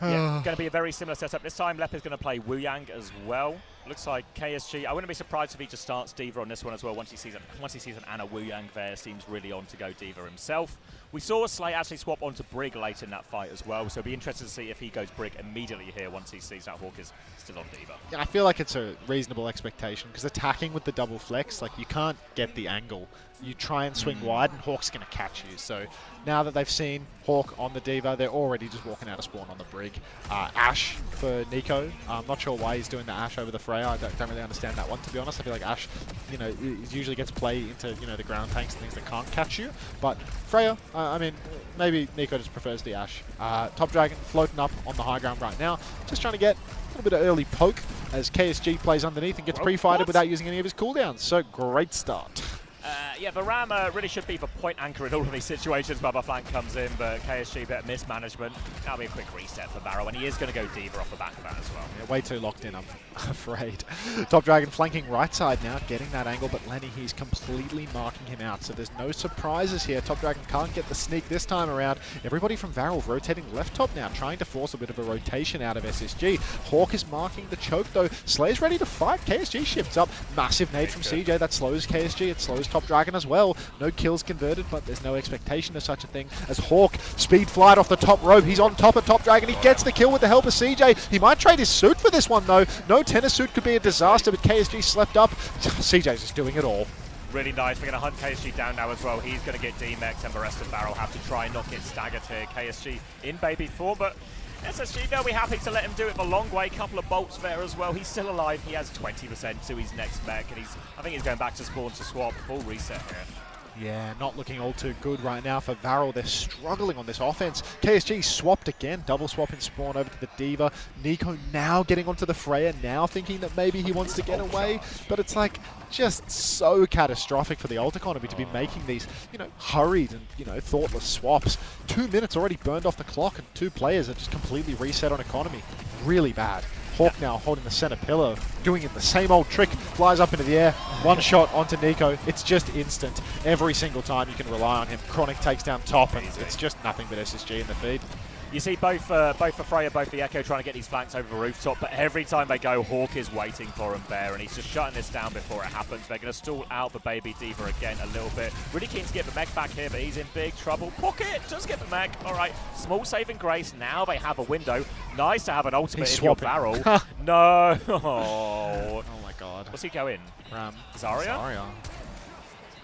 Yeah, going to be a very similar setup. This time, Lep is going to play Wu Yang as well. Looks like KSG. I wouldn't be surprised if he just starts D.Va on this one as well. Once he sees an Ana Wu Yang there, seems really on to go D.Va himself. We saw Slay actually swap onto Brig late in that fight as well, so it'll be interesting to see if he goes Brig immediately here once he sees that Hawk is still on D.Va. Yeah, I feel like it's a reasonable expectation because attacking with the double flex, like you can't get the angle. You try and swing wide and Hawk's going to catch you. So now that they've seen Hawk on the D.Va, they're already just walking out of spawn on the Brig. Ashe for Nico. I'm not sure why he's doing the Ashe over the Freya. I don't really understand that one, to be honest. I feel like Ashe, you know, usually gets play into, you know, the ground tanks and things that can't catch you. But Freya, I mean, maybe Nico just prefers the Ashe. Top Dragon floating up on the high ground right now. Just trying to get a little bit of early poke as KSG plays underneath and gets pre-fighted without using any of his cooldowns. So great start. Yeah, the Ram really should be the point anchor in all of these situations. Bubba flank comes in, but KSG bit of mismanagement. That'll be a quick reset for VARREL, and he is going to go D.Va off the back of that as well. Yeah, way too locked in, I'm afraid. Top Dragon flanking right side now, getting that angle, but Lenny, he's completely marking him out, so there's no surprises here. Top Dragon can't get the sneak this time around. Everybody from VARREL rotating left top now, trying to force a bit of a rotation out of SSG. Hawk is marking the choke, though. Slay's ready to fight. KSG shifts up. Massive nade from CJ. That slows KSG. It slows Top Dragon as well. No kills converted, but there's no expectation of such a thing as Hawk speed flight off the top rope. He's on top of Top Dragon. He gets the kill with the help of CJ. He might trade his suit for this one, though. No tennis suit could be a disaster, but KSG slept up. CJ's just doing it all. Really nice. We're going to hunt KSG down now as well. He's going to get D-Mexed, and the rest of VARREL have to try and not get staggered here. KSG in baby 4, but SSG, they'll be happy to let him do it the long way. Couple of bolts there as well. He's still alive. He has 20% to his next mech, and I think he's going back to spawn to swap. Full reset here. Yeah, not looking all too good right now for VARREL. They're struggling on this offense. KSG swapped again, double swap in spawn over to the D.Va. Nico now getting onto the Freya, now thinking that maybe he wants to get away, but it's like just so catastrophic for the ult economy to be making these, you know, hurried and, you know, thoughtless swaps. 2 minutes already burned off the clock and 2 players have just completely reset on economy. Really bad. Hawk now holding the center pillar, doing it the same old trick, flies up into the air, one shot onto Nico. It's just instant. Every single time you can rely on him. Chronic takes down top, and it's just nothing but SSG in the feed. You see both for Freya, both the Echo trying to get these flanks over the rooftop, but every time they go, Hawk is waiting for him there, and he's just shutting this down before it happens. They're going to stall out the baby D.Va again a little bit. Really keen to get the mech back here, but he's in big trouble. Pocket, just get the mech. All right, small saving grace. Now they have a window. Nice to have an ultimate if you're VARREL. No. Oh my god. What's he going? Zarya? Zarya.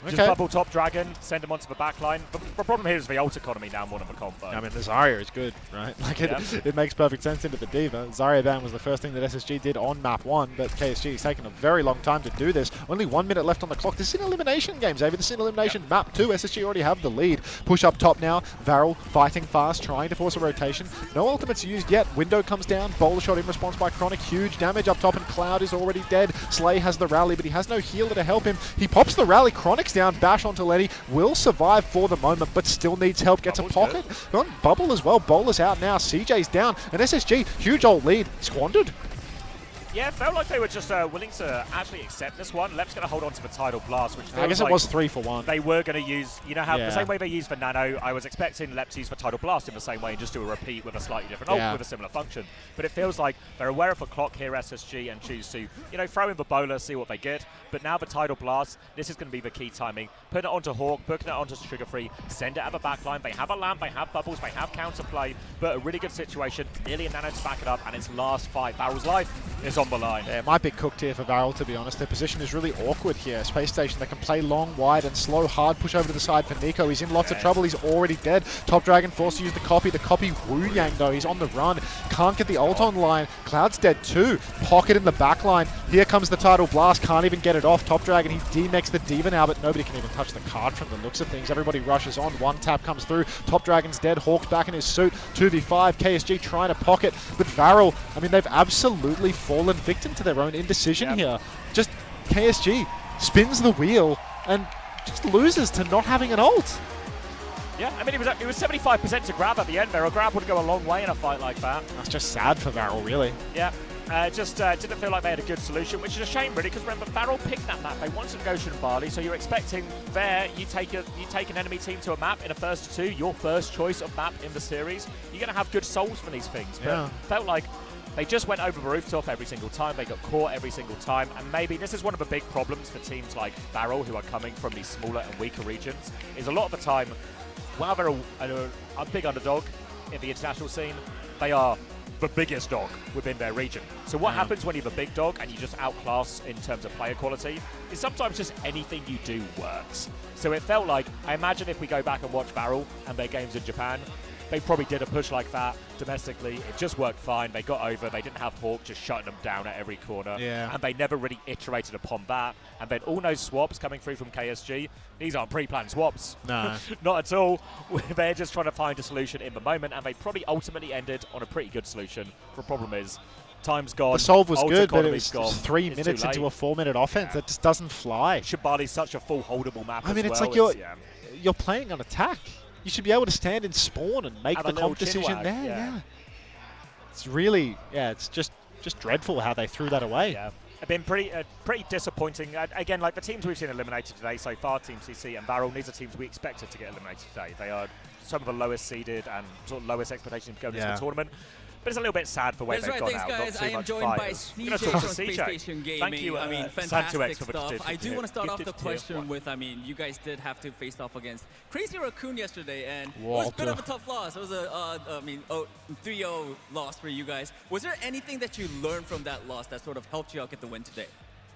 Just bubble top dragon, send him onto the back line. The problem here is the ult economy now more than the combo. I mean, the Zarya is good, right? Like it makes perfect sense into the D.Va. Zarya ban was the first thing that SSG did on map 1, but KSG has taken a very long time to do this. Only 1 minute left on the clock. This is an elimination game, Xavier. This is an elimination. Map 2, SSG already have the lead. Push up top now. VARREL fighting fast, trying to force a rotation. No ultimates used yet. Window comes down. Bowler shot in response by Chronic. Huge damage up top, and Cloud is already dead. Slay has the rally, but he has no healer to help him. He pops the rally. Chronic's down. Bash onto Lenny. Will survive for the moment, but still needs help. Gets Bubble's a pocket. On Bubble as well. Bowler's out now. CJ's down. And SSG, huge old lead. Squandered. Yeah, it felt like they were just willing to actually accept this one. Lep's going to hold on to the Tidal Blast, which I guess it was 3 for 1. They were going to use, you know how the same way they used for Nano, I was expecting Lep to use for Tidal Blast in the same way and just do a repeat with a slightly different ult with a similar function. But it feels like they're aware of the clock here, SSG, and choose to, you know, throw in the bowler, see what they get. But now the Tidal Blast, this is going to be the key timing. Put it onto Hawk, putting it onto Sugar Free, send it at the back line. They have a lamp, they have bubbles, they have counterplay, but a really good situation. Nearly a Nano to back it up, and its last fight. VARREL's life is on the line. Yeah, might be cooked here for VARREL, to be honest. Their position is really awkward here. Spacestation, they can play long, wide, and slow, hard push over to the side for Nico. He's in lots of trouble. He's already dead. Top Dragon forced to use the copy. The copy Wu Yang, though. He's on the run. Can't get the ult online. Cloud's dead too. Pocket in the back line. Here comes the Tidal Blast. Can't even get it off. Top Dragon, he demechs the D.Va now, but nobody can even touch the card from the looks of things. Everybody rushes on. One tap comes through. Top Dragon's dead. Hawk's back in his suit. 2v5. KSG trying to pocket. But VARREL, I mean, they've absolutely fallen victim to their own indecision here. Just KSG spins the wheel and just loses to not having an ult. Yeah, I mean, it was 75% to grab at the end there. A grab would go a long way in a fight like that. That's just sad for VARREL, really. Yeah. Just didn't feel like they had a good solution, which is a shame, really, because remember, VARREL picked that map. They wanted to go Bali, so you're expecting there, you take an enemy team to a map in a first two, your first choice of map in the series. You're going to have good souls for these things. But felt like they just went over the rooftop every single time. They got caught every single time. And maybe this is one of the big problems for teams like VARREL, who are coming from these smaller and weaker regions, is a lot of the time, while they're a big underdog in the international scene, they are the biggest dog within their region. So what happens when you're the big dog and you just outclass in terms of player quality is sometimes just anything you do works. So it felt like, I imagine if we go back and watch VARREL and their games in Japan, they probably did a push like that domestically. It just worked fine. They got over. They didn't have Hawk just shutting them down at every corner. And they never really iterated upon that. And then all those swaps coming through from KSG, these aren't pre-planned swaps. No. Not at all. They're just trying to find a solution in the moment, and they probably ultimately ended on a pretty good solution. The problem is, time's gone. The solve was good, but it gone. was 3 minutes into a 4-minute offense. That just doesn't fly. Shibali's such a full holdable map. I mean, as it's well. like you're playing on attack. You should be able to stand in spawn and make the comp decision there. Yeah. It's really, it's just dreadful how they threw that away. Yeah. It's been pretty disappointing. Again, like the teams we've seen eliminated today so far, Team CC and VARREL, these are teams we expected to get eliminated today. They are some of the lowest seeded and sort of lowest expectations going into the tournament. But it's a little bit sad for where they've gone out. Guys. I am joined by CJ from Spacestation Gaming. Thank you. I mean, fantastic stuff. I do want to start off the question with, I mean, you guys did have to face off against Crazy Raccoon yesterday, and it was a bit of a tough loss. It was a, 3-0 loss for you guys. Was there anything that you learned from that loss that sort of helped you out get the win today?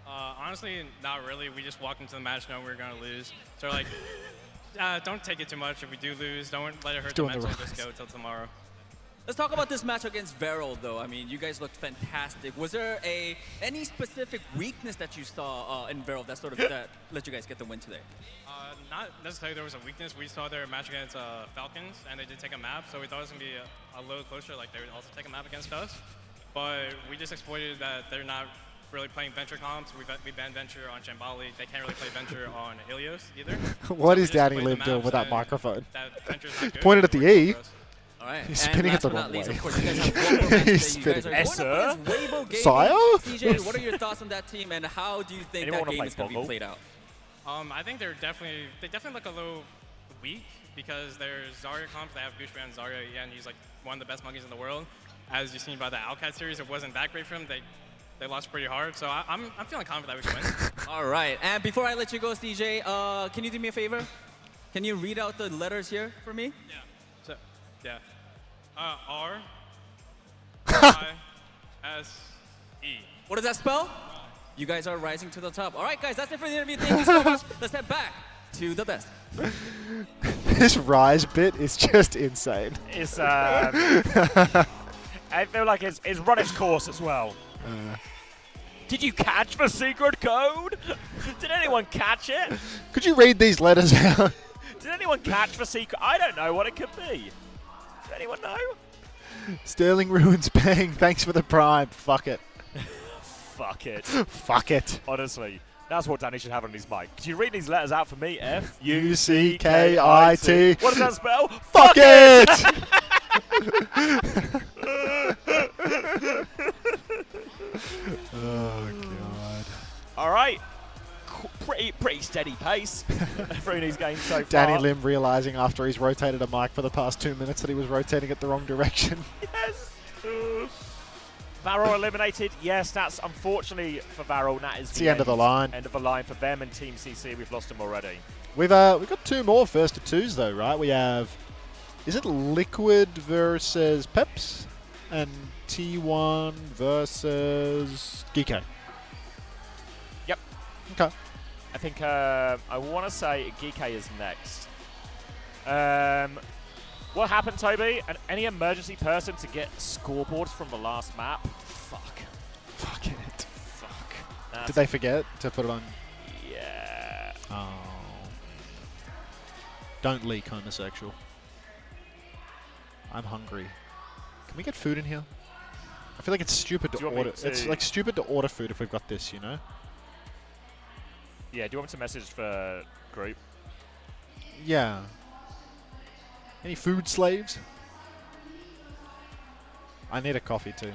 Honestly, not really. We just walked into the match knowing we were going to lose. So, like, don't take it too much if we do lose. Don't let it hurt the mental. Just go till tomorrow. Let's talk about this match against VARREL, though. I mean, you guys looked fantastic. Was there any specific weakness that you saw in VARREL that that let you guys get the win today? Not necessarily there was a weakness. We saw their match against Falcons, and they did take a map, so we thought it was going to be a little closer, like they would also take a map against us. But we just exploited that they're not really playing Venture comps. We banned Venture on Shambali. They can't really play Venture on Ilios either. What is Danny Lim doing with that microphone? Pointed at the E. All right. He's spinning it the wrong way. Of course, you guys have one more match He's today. You guys spinning. are going up against Weibo Gaming. Sire? CJ, what are your thoughts on that team, and how do you think that game is going to be played out? I think they definitely look a little weak because there's Zarya comps. They have Gushman and Zarya, and he's like one of the best monkeys in the world. As you've seen by the Owcs series, it wasn't that great for him. They lost pretty hard, so I'm feeling confident that we can win. All right, and before I let you go, CJ, can you do me a favor? Can you read out the letters here for me? Yeah. So, yeah. R I S E. What does that spell? You guys are rising to the top. All right, guys, that's it for the interview. Thank you so much. Let's head back to the best. This rise bit is just insane. It's I feel like it's run its course as well. Did you catch the secret code? Did anyone catch it? Could you read these letters out? Did anyone catch the secret? I don't know what it could be. Does anyone know? Sterling Ruins Bang. Thanks for the prime. Fuck it. Fuck it. Fuck it. Honestly, that's what Danny should have on his mic. Could you read these letters out for me? F-U-C-K-I-T. What does that spell? Fuck it! Oh, God. All right. Pretty steady pace through these games so far. Danny Lim realizing after he's rotated a mic for the past 2 minutes that he was rotating it the wrong direction. Yes. VARREL eliminated. Yes, that's unfortunately for VARREL. That is the end of the line. End of the line for them and Team CC. We've lost them already. We've got 2 more first to 2s though, right? We have, is it Liquid versus Peps and T1 versus Geekay? Yep. Okay. I think I want to say Geekay is next. What happened, Toby? Any emergency person to get scoreboards from the last map? Fuck. Fuck it. Fuck. Did they forget to put it on? Yeah. Oh. Don't leak homosexual. I'm hungry. Can we get food in here? I feel like it's stupid to order. It's like stupid to order food if we've got this, you know? Yeah, do you want me to message for group? Yeah. Any food slaves? I need a coffee too.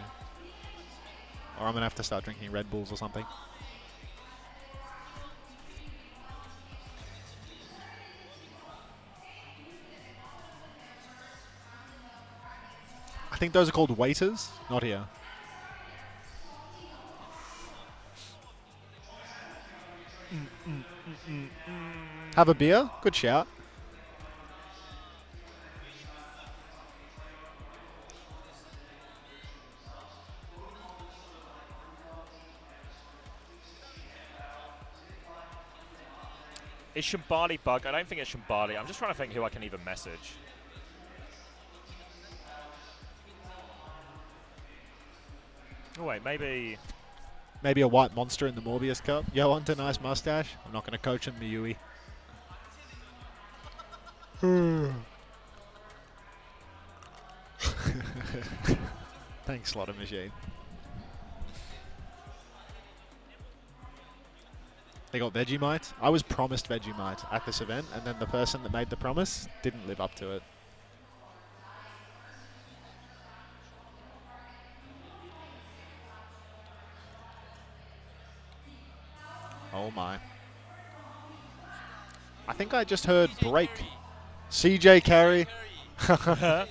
Or I'm gonna have to start drinking Red Bulls or something. I think those are called waiters, not here. Have a beer? Good shout. Is Shambali bug? I don't think it's Shambali. I'm just trying to think who I can even message. Oh wait, maybe... Maybe a white monster in the Morbius Cup. Yo, Unter, nice mustache. I'm not going to coach him, Miyui. Thanks, Slaughter Machine. They got Vegemite. I was promised Vegemite at this event, and then the person that made the promise didn't live up to it. Oh my. I think I just heard break. CJ Carry. Carry?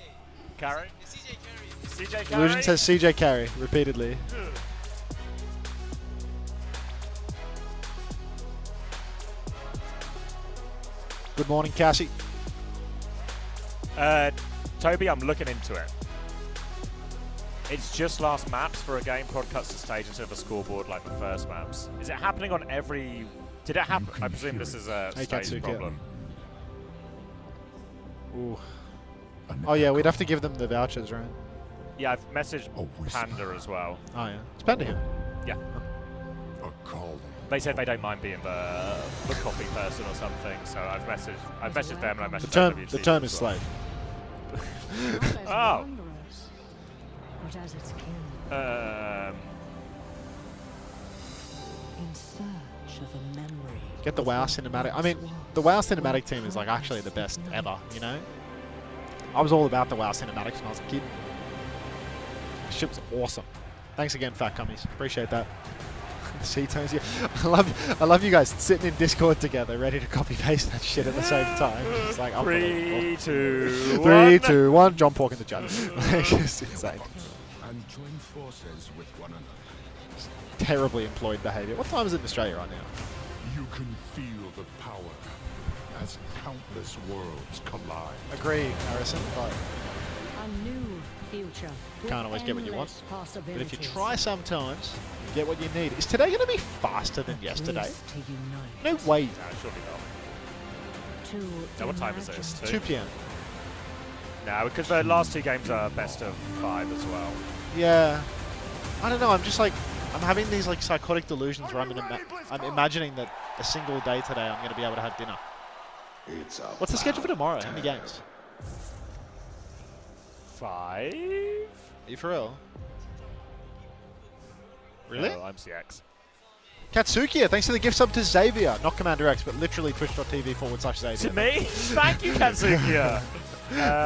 CJ Carry? Illusion says CJ Carry repeatedly. Good morning, Cassie. Toby, I'm looking into it. It's just last maps for a game prod cuts to stage instead of a scoreboard like the first maps. Is it happening on every... Did it happen? I presume this is a stage problem. Ooh. Oh yeah, we'd have to give them the vouchers, right? Yeah, I've messaged Panda as well. Oh yeah, it's Panda here. Yeah. They said they don't mind being the coffee person or something, so I've messaged them and I messaged The term is slave. Oh. But as its kin, in search of a memory. Get the WoW cinematic. I mean, the WoW cinematic team is like actually the best ever. You know, I was all about the WoW cinematics when I was a kid. The shit was awesome. Thanks again, Fat Cummies. Appreciate that. C-tones, yeah. I love you guys sitting in Discord together, ready to copy paste that shit at the same time. It's like 3, 2, 3, 2, 1. John Pork in the chat. It's just insane. And join forces with one another. Terribly employed behavior. What time is it in Australia right now? You can feel the power as countless worlds collide. Agree, Harrison, but A new future. can't always get what you want. But if you try sometimes, you get what you need. Is today going to be faster than yesterday? No way. No, surely not. Now, what time is this? 2 p.m. No, because the last 2 games are best of 5 as well. Yeah. I don't know. I'm just like, I'm having these like psychotic delusions where I'm imagining that a single day today I'm going to be able to have dinner. What's the schedule for tomorrow? How many games? 5? Are you for real? Really? No, I'm CX. Katsukia, thanks for the gift sub to Xavier. Not Commander X, but literally twitch.tv/Xavier. To me? Thank you, Katsukia.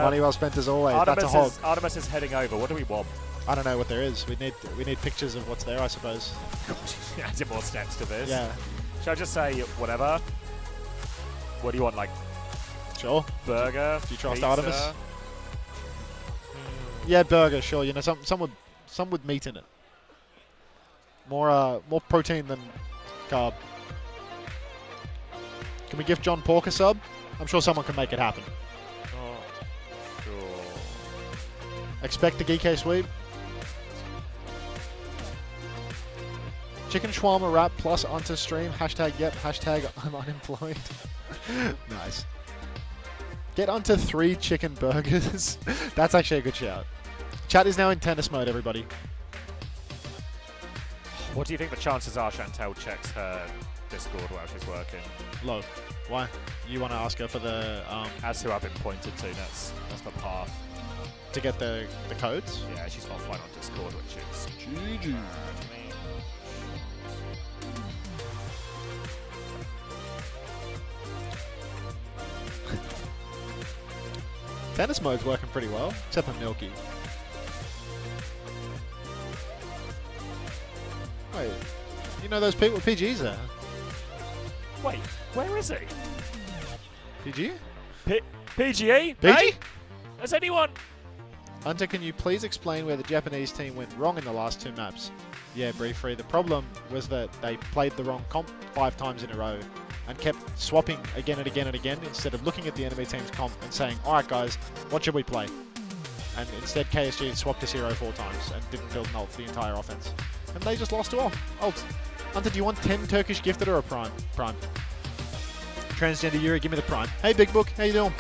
Money well spent as always. That's a hog. Artemis is heading over. What do we want? I don't know what there is. We need pictures of what's there, I suppose. Adding more steps to this. Yeah. Shall I just say whatever? What do you want, like? Sure. Burger? Do you trust pizza? Artemis? Yeah, burger, sure. You know, some with meat in it. More protein than carb. Can we give John Pork a sub? I'm sure someone can make it happen. Oh, sure. Expect the Geekay sweep. Chicken shawarma wrap plus Unter stream. Hashtag yep. Hashtag I'm unemployed. Nice. Get Unter 3 chicken burgers. That's actually a good shout. Chat is now in tennis mode, everybody. What do you think the chances are Chantel checks her Discord while she's working? Low. Why? You want to ask her for the... That's who I've been pointed to. That's the path. To get the codes? Yeah, she's offline on Discord, which is... GG. Tennis mode's working pretty well, except for Milky. Wait, you know those people with PGs there? Wait, where is he? PG? PGE? PG? Hey? Has anyone... Hunter, can you please explain where the Japanese team went wrong in the last 2 maps? Yeah, briefly. The problem was that they played the wrong comp 5 times in a row and kept swapping again and again and again instead of looking at the enemy team's comp and saying, alright guys, what should we play? And instead KSG swapped his hero 4 times and didn't build an ult for the entire offense. And they just lost to ults. Hunter, do you want 10 Turkish gifted or a prime? Prime. Transgender Yuri, give me the prime. Hey Big Book, how you doing?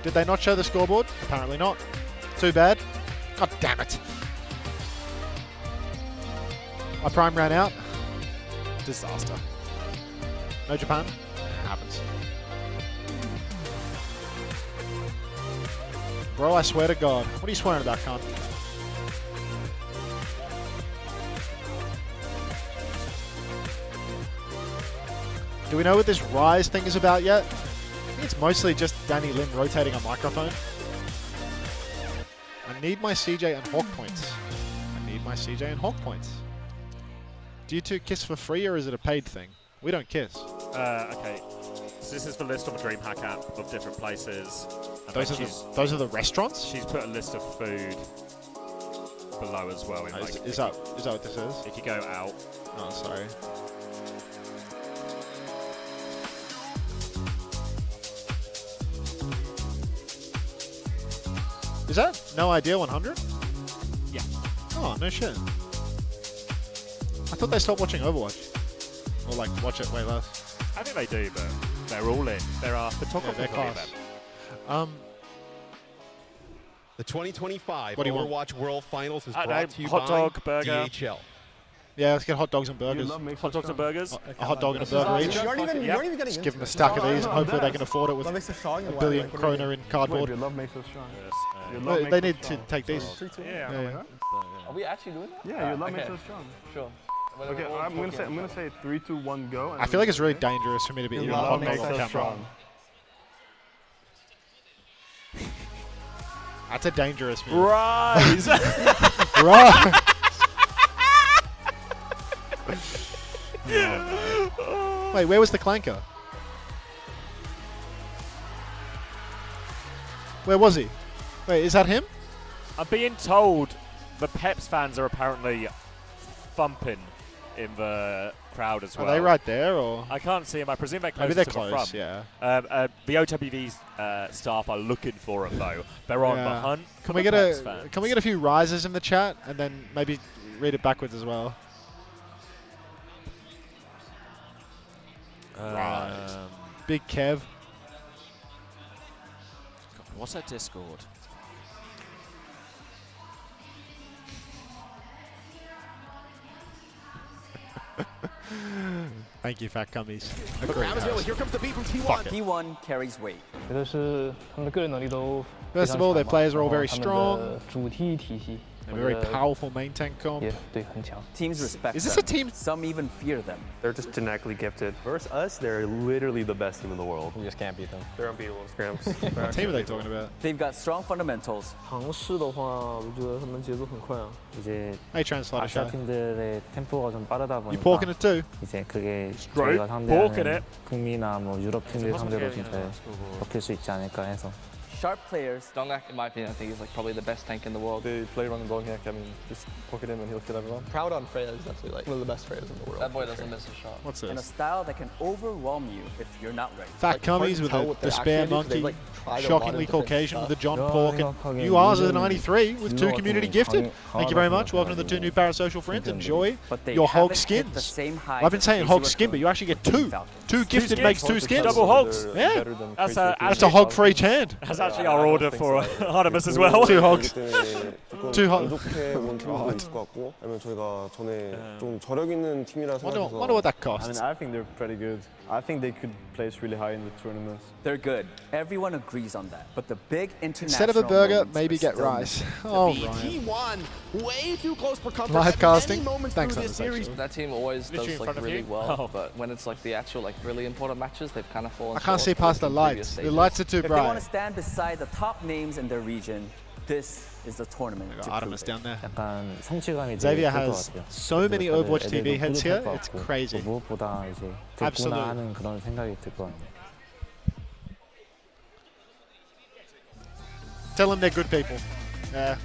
Did they not show the scoreboard? Apparently not. Too bad. God damn it. My prime ran out. Disaster. No Japan? It happens. Bro, I swear to God. What are you swearing about, cunt? Do we know what this Rise thing is about yet? I think it's mostly just Danny Lim rotating a microphone. I need my CJ and Hawk points. I need my CJ and Hawk points. Do you two kiss for free or is it a paid thing? We don't kiss. Okay. So this is the list on the DreamHack app of different places. And Those are the restaurants? She's put a list of food below as well. Is that what this is? If you go out. Oh, sorry. Is that No Idea 100? Yeah. Oh, no shit. I thought they stopped watching Overwatch. Or like watch it way less. I think they do, but they're all in. There are photographers they're class. The 2025 What do you want? Overwatch World Finals is I brought know, to you hot by dog, burger. DHL. Yeah, let's get hot dogs and burgers. Hot dogs and burgers. A hot dog and a burger each. You aren't even getting Just give them a into stack it. of these and hopefully they can afford it with What makes us strong a and why- billion like, what do you kroner in Wait, cardboard. your love makes us strong. Your No, love they makes need us to strong. take these. Yeah. Are we actually doing that? Yeah, your love Okay. makes us strong. Sure. Okay, I'm gonna say 3, 2, 1, go. and I feel like it's really okay? dangerous for me to be Your eating a love hot dog makes on us camera. strong. That's a dangerous move. Rise! Rise! Wait, where was the clanker? Where was he? Wait, is that him? I'm being told the Peps fans are apparently thumping in the crowd as well. Are they right there, or? I can't see them. I presume they're close Maybe they're to close, the front. yeah. The OWV's staff are looking for them though. They're on the Yeah. hunt. Can for we the get Peps a fans. Can we get a few rises in the chat and then maybe read it backwards as well? Big Kev. God, what's that Discord? Thank you, fat cummies. The crowd is yelling, here comes the beat from T1. T1 carries weight. 觉得是他们的个人能力都 First of all, their players are all very 他们 strong. 的主题体系 A very powerful main tank comp. 也对很强。 Teams respect Is this them. a team? Some even fear them. They're just genetically gifted. Versus us, they're literally the best team in the world. You just can't beat them. They're unbeatable. Scramps. What team are they talking about? They've got strong fundamentals. 尝试的话，我觉得他们节奏很快啊。 이제 Hey, translator 아시아 show. 팀들의 템포가 좀 빠르다 You 보니까 porking it too? 이제 그게 Straight 저희가 porking 상대하는 it. 북미나 뭐 유럽 팀들 상대로 진짜 먹힐 수 있지 않을까 해서. Sharp players. Dongak, in my opinion, I think he's like probably the best tank in the world. They play around the Dongak, I mean, just pocket him and he'll kill everyone. Proud on Freya is definitely like one of the best Freyas in the world. That boy doesn't miss a shot. What's And a this? style that can overwhelm you if you're not ready. Fat cummies with a despair monkey. Shockingly Caucasian with a John Pork. And you are the 93 with 2 community gifted. Thank you very much. Welcome to the 2 new parasocial friends. Enjoy But they your hog haven't hit the skins. same highs I've been as saying Casey hog skin, but you actually get 2. Falcons. 2 gifted makes 2 skins. Double hogs. Yeah. That's That's a hog for each hand. That's actually our order for Artemis as well. 2 hogs. 조금 2 안 hogs. 좋게 본 팀도 있을 것 같고 아니면 저희가 전에 좀 저력 있는 팀이라 생각해서 Wonder what that I costs. mean, I think they're pretty good. I think they could place really high in the tournaments. They're good. Everyone agrees on that. But the big Instead international of a burger, moments maybe are get still rice. missing. Oh, T1 Ryan. way too close for comfort. Live at casting? many moments Thanks, through this Anders, series. actually. That team always Literally in does like front of really you? well, Oh. but when it's like the actual like really important matches, they've kind of fallen. I can't see short past the in previous lights. The stages. lights are too If they want bright. to stand beside the top names in their region, this is the tournament. to Artemis prove down it. there. 약간 성취감이 Xavier 되게 클것 has 같아요. so many 다들 Overwatch TV 애들도 heads here. 뿌듯할 것 It's 같고, crazy. 또 무엇보다 이제 Absolute. 됐구나 하는 그런 생각이 들거든요. Tell them they're good people. Yeah.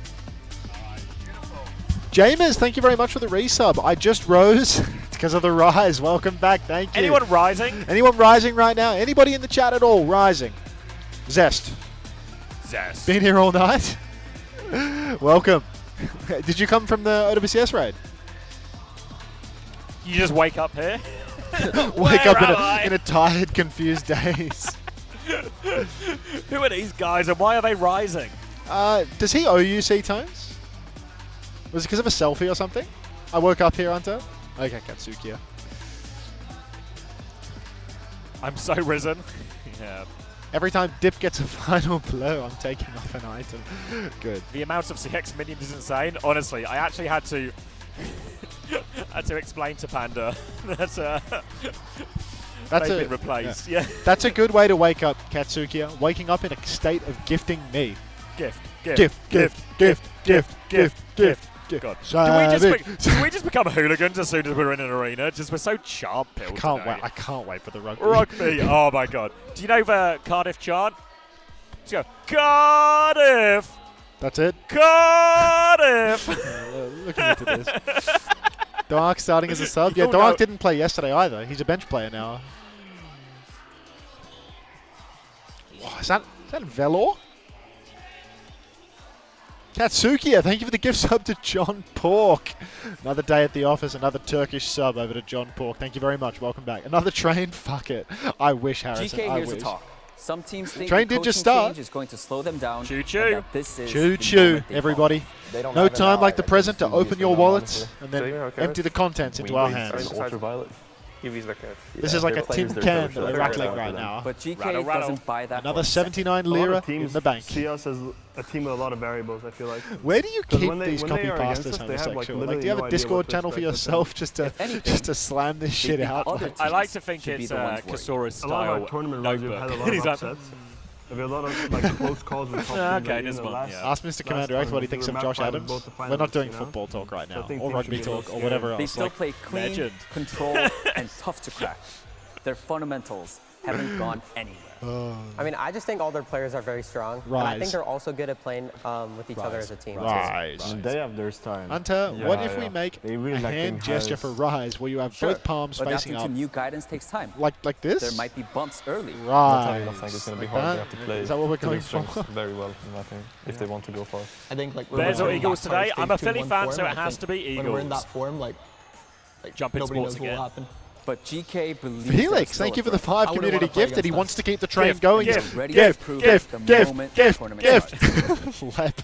Jamers, thank you very much for the resub. I just rose because of the rise. Welcome back. Thank you. Anyone rising? Anyone rising right now? Anybody in the chat at all rising? Zest. Zest. Been here all night? Welcome. Did you come from the OWCS raid? You just wake up here? Wake up am in a tired, confused daze. Who are these guys and why are they rising? Does he owe you C-tones? Was it because of a selfie or something? I woke up here, Unter. Okay, Katsukiya. I'm so risen. Yeah. Every time Dip gets a final blow, I'm taking off an item. Good. The amount of CX minions is insane. Honestly, I actually had to explain to Panda that they've been replaced. Yeah. That's a good way to wake up, Katsukiya. Waking up in a state of gifting me. Gift. God. Do we just become hooligans as soon as we're in an arena? Just we're so charm pilled. I can't wait for the rugby. Rugby. Oh my god. Do you know the Cardiff chant? Let's go. Cardiff. That's it. Cardiff. Looking into this. Dark starting as a sub. Yeah, Oh, Dark no. didn't play yesterday either. He's a bench player now. Wow, is that Velor? Katsukiya, thank you for the gift sub to John Pork. Another day at the office, another Turkish sub over to John Pork. Thank you very much. Welcome back. Another train? Fuck it. I wish, Harrison. GK, I here's wish. the talk. Some teams think Train the did just coaching start. change is going to slow them down. Choo-choo. and that this is Choo the choo, moment they everybody. They don't No have it time now, like the I present to think open your honestly. wallets and then okay. empty the contents into our hands. Ultraviolet. Eevee's like a. This is like a they're tin players, they're can coached, that we're they're rattling coached right for them. now. But GK Rattle, rattle. doesn't buy that. Another for a 79 A lot lira of teams in the bank. see us as a team with a lot of variables, I feel like. Where do you 'Cause keep when they- these when they copy are against pastas us, they have, like, homosexual? Like, literally do you have no a idea Discord what to channel for expect. yourself just to anything, just to slam this shit the out? other Like, I like to teams think should be it's the ones worried. Kasora's A lot of style our tournament runs, we've notebook. had a lot of He's like, upsets. There've been a lot of like close calls with top teams. Okay, like, this in the one, last- yeah. Ask Mr. Commander X what he thinks of Josh Adams. We're not doing football talk right So I now, think or teams rugby should be talk, less or whatever They else. still Like, play clean, legend. controlled, and tough to crack. Their fundamentals haven't gone anywhere. I mean, I just think all their players are very strong. And I Rise. think they're also good at playing with each other as a team. Rise. They have their time. Hunter, what if we make They really a like hand them gesture highs. for Rise where you have Sure, both palms but facing adapting up? to new guidance takes time. Like this? There might be bumps early. Rise. I think it's going to be Like hard. that? They have to play Is that what we're to their going for? strengths very well, I think, if they want to go far. I think like Bears when or we're in Eagles that today? stage I'm a 2-1 Philly fan, so form, it I has think to be When we're in Eagles. that form, like Jumping nobody sports knows what again. will happen. But GK believes Felix, thank you for the 5 I wouldn't community wanna play gifted. He against wants us. to keep the train Gift, going. gift, ready gift, to prove gift, the gift, moment gift, tournament gift. Lep.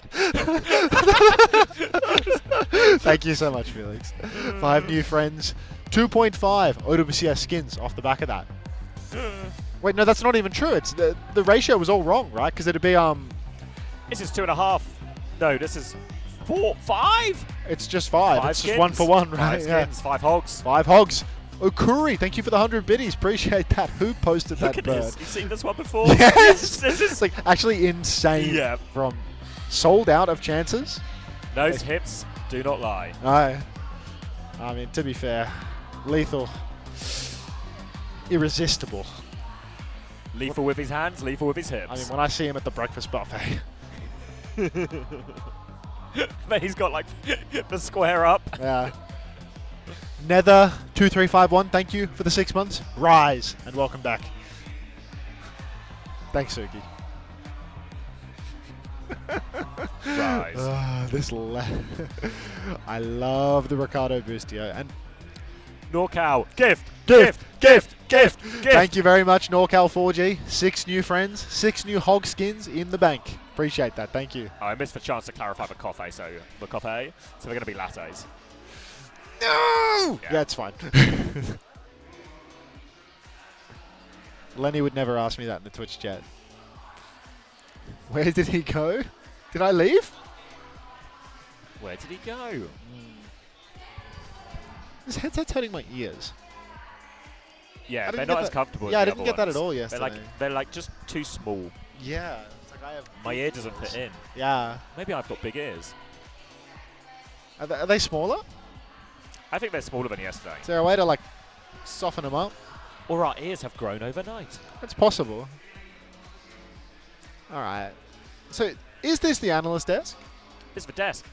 Thank you so much, Felix. 5 new friends. 2.5 OWCS skins off the back of that. Wait, no, that's not even true. It's the ratio was all wrong, right? Because it'd be This is 2.5. No, this is 4, 5. It's just 5. It's skins. just 1 for 1, right? 5 skins, 5 hogs. 5 hogs. Okuri, thank you for the 100 biddies. Appreciate that. Who posted Look that at bird? this. You've seen this one before? Yes! This is It's like actually insane. Yeah. From sold out of chances. Those hips do not lie. I mean, to be fair, lethal, irresistible. Lethal with his hands, lethal with his hips. I mean, when I see him at the breakfast buffet. Then he's got like the square up. Yeah. Nether 2351, thank you for the 6 months. Rise and welcome back. Thanks, Suki. Rise. I love the Ricardo Boostio. And NorCal, gift. Thank you very much, NorCal 4G. 6 new friends, 6 new hog skins in the bank. Appreciate that. Thank you. I missed the chance to clarify the coffee, so they're going to be lattes. No! Yeah, it's fine. Lenny would never ask me that in the Twitch chat. Where did he go? Did I leave? Where did he go? His headset's hurting my ears. Yeah, I they're didn't not get as that- comfortable. yeah, as I the didn't other get that at ones. all yesterday. They're like just too small. Yeah. It's like I have My ear doesn't fit in. Yeah. Maybe I've got big ears. Are they smaller? I think they're smaller than yesterday. Is there a way to like soften them up? Or our ears have grown overnight. That's possible. All right. So is this the analyst desk? It's the desk.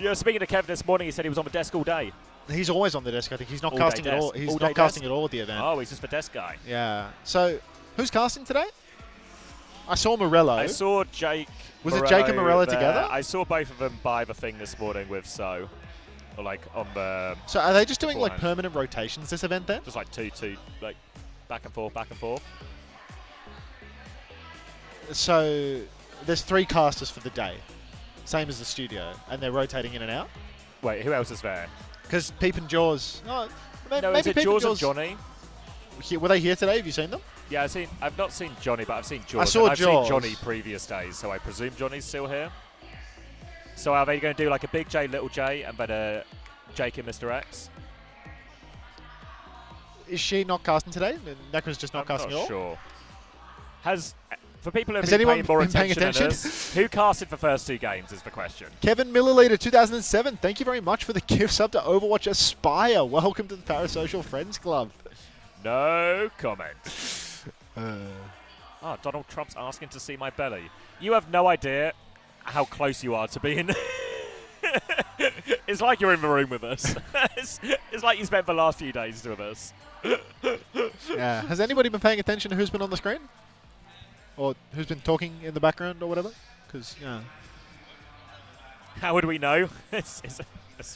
Yeah, speaking to Kevin this morning, he said he was on the desk all day. He's always on the desk. I think he's not All day casting at all. desk. He's All not day casting desk? at all at the event. Oh, he's just the desk guy. Yeah. So who's casting today? I saw Morello. I saw Jake. Was it Jake and Morello there. together? I saw both of them buy the thing this morning with So. Or like on the. So are they just doing like beforehand. permanent rotations this event then? Just like two, like back and forth, back and forth. So there's 3 casters for the day, same as the studio, and they're rotating in and out. Wait, who else is there? Because Peep and Jaws. Oh, No, maybe is it Peep Jaws and and Johnny? Were they here today? Have you seen them? Yeah, I've not seen Johnny, but I've seen Jaws. saw and I've Jaws. seen Johnny previous days, so I presume Johnny's still here. So are they going to do like a big J, little J, and then a Jake and Mr. X? Is she not casting today? Necra's just not I'm casting not at all? sure. For people who have Has been anyone paying more been paying attention than attention? us, who casted the first 2 games is the question. Kevin Milliliter 2007, thank you very much for the gift sub to Overwatch Aspire. Welcome to the Parasocial Friends Club. No comment. Oh, Donald Trump's asking to see my belly. You have no idea how close you are to being... It's like you're in the room with us. It's like you spent the last few days with us. Yeah. Has anybody been paying attention to who's been on the screen? Or who's been talking in the background or whatever? Because, yeah. How would we know? That's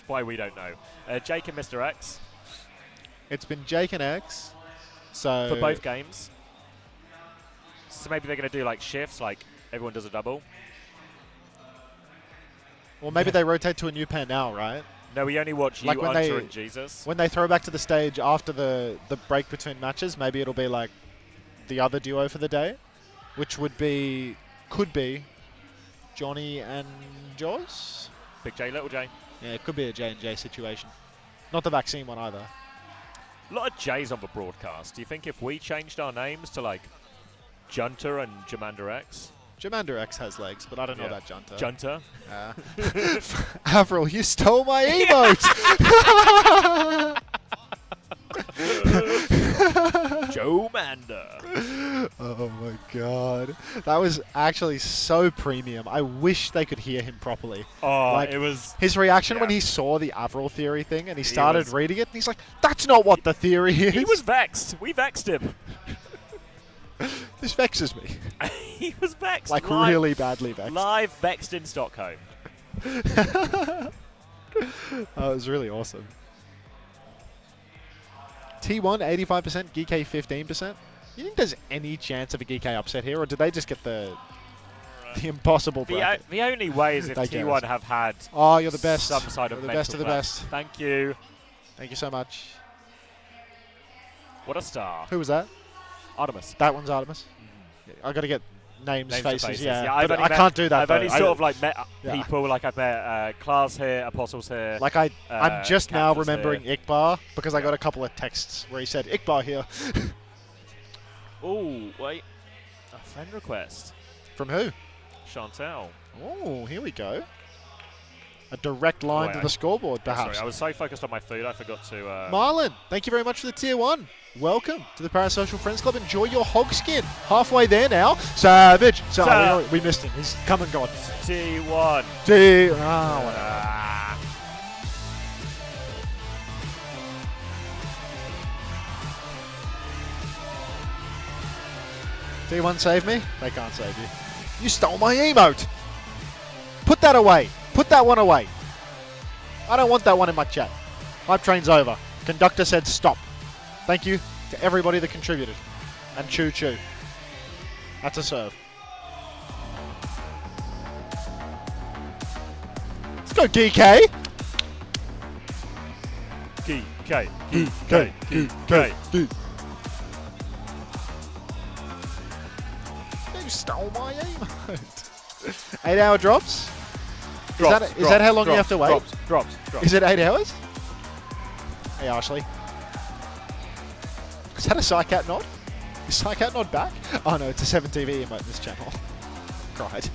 why we don't know. Jake and Mr. X. It's been Jake and X. So For both games. So maybe they're going to do like shifts, like everyone does a double. Or maybe they rotate to a new pair now, right? No, we only watch you, Unter, and Jesus. When they throw back to the stage after the break between matches, maybe it'll be like the other duo for the day, which could be Johnny and Jaws. Big J, Little J. Yeah, it could be a J&J situation. Not the vaccine one either. A lot of J's on the broadcast. Do you think if we changed our names to like Junter and Jamander X? Jamander X has legs, but I don't know about Junter. Junter? VARREL, you stole my emote! Joe Mander. Oh my god. That was actually so premium. I wish they could hear him properly. Oh, like, it was... His reaction when he saw the VARREL theory thing and he started reading it, and he's like, that's not what the theory is. He was vexed. We vexed him. This vexes me. He was vexed. Like really badly vexed. Live vexed in Stockholm. Oh, it was really awesome. T1 85%, Geekay 15%. You think there's any chance of a Geekay upset here, or did they just get the impossible bracket? The only way is if T1 have had you're the best. some side of the mental best of the block. best. Thank you. Thank you so much. What a star. Who was that? Artemis. That one's Artemis. Yeah, I got to get names, faces. Yeah, I've but I can't do that. I've only sort of like met people. Like I've met Klaas here, Apostles here. Like I'm just now Captains remembering here. Iqbar because I got a couple of texts where he said Iqbar here. Oh wait, a friend request From who? Chantel. Oh, here we go. A direct line to the scoreboard, perhaps. Sorry, I was so focused on my food, I forgot to... Marlon, thank you very much for the tier 1. Welcome to the Parasocial Friends Club. Enjoy your hog skin. Halfway there now. Savage. We missed him. He's come and gone. T1. T1 save me? They can't save you. You stole my emote. Put that away. Put that one away. I don't want that one in my chat. Hype train's over. Conductor said stop. Thank you to everybody that contributed. And choo choo. That's a serve. Let's go Geekay. Geekay. Geekay. Geekay. You stole my emote. 8-hour drops? Is that how long you have to wait? Drops. Is it 8 hours? Hey, Ashley. Is that a Psycat nod? Is Psycat nod back? Oh no, it's a 7TV emote in this channel. Right.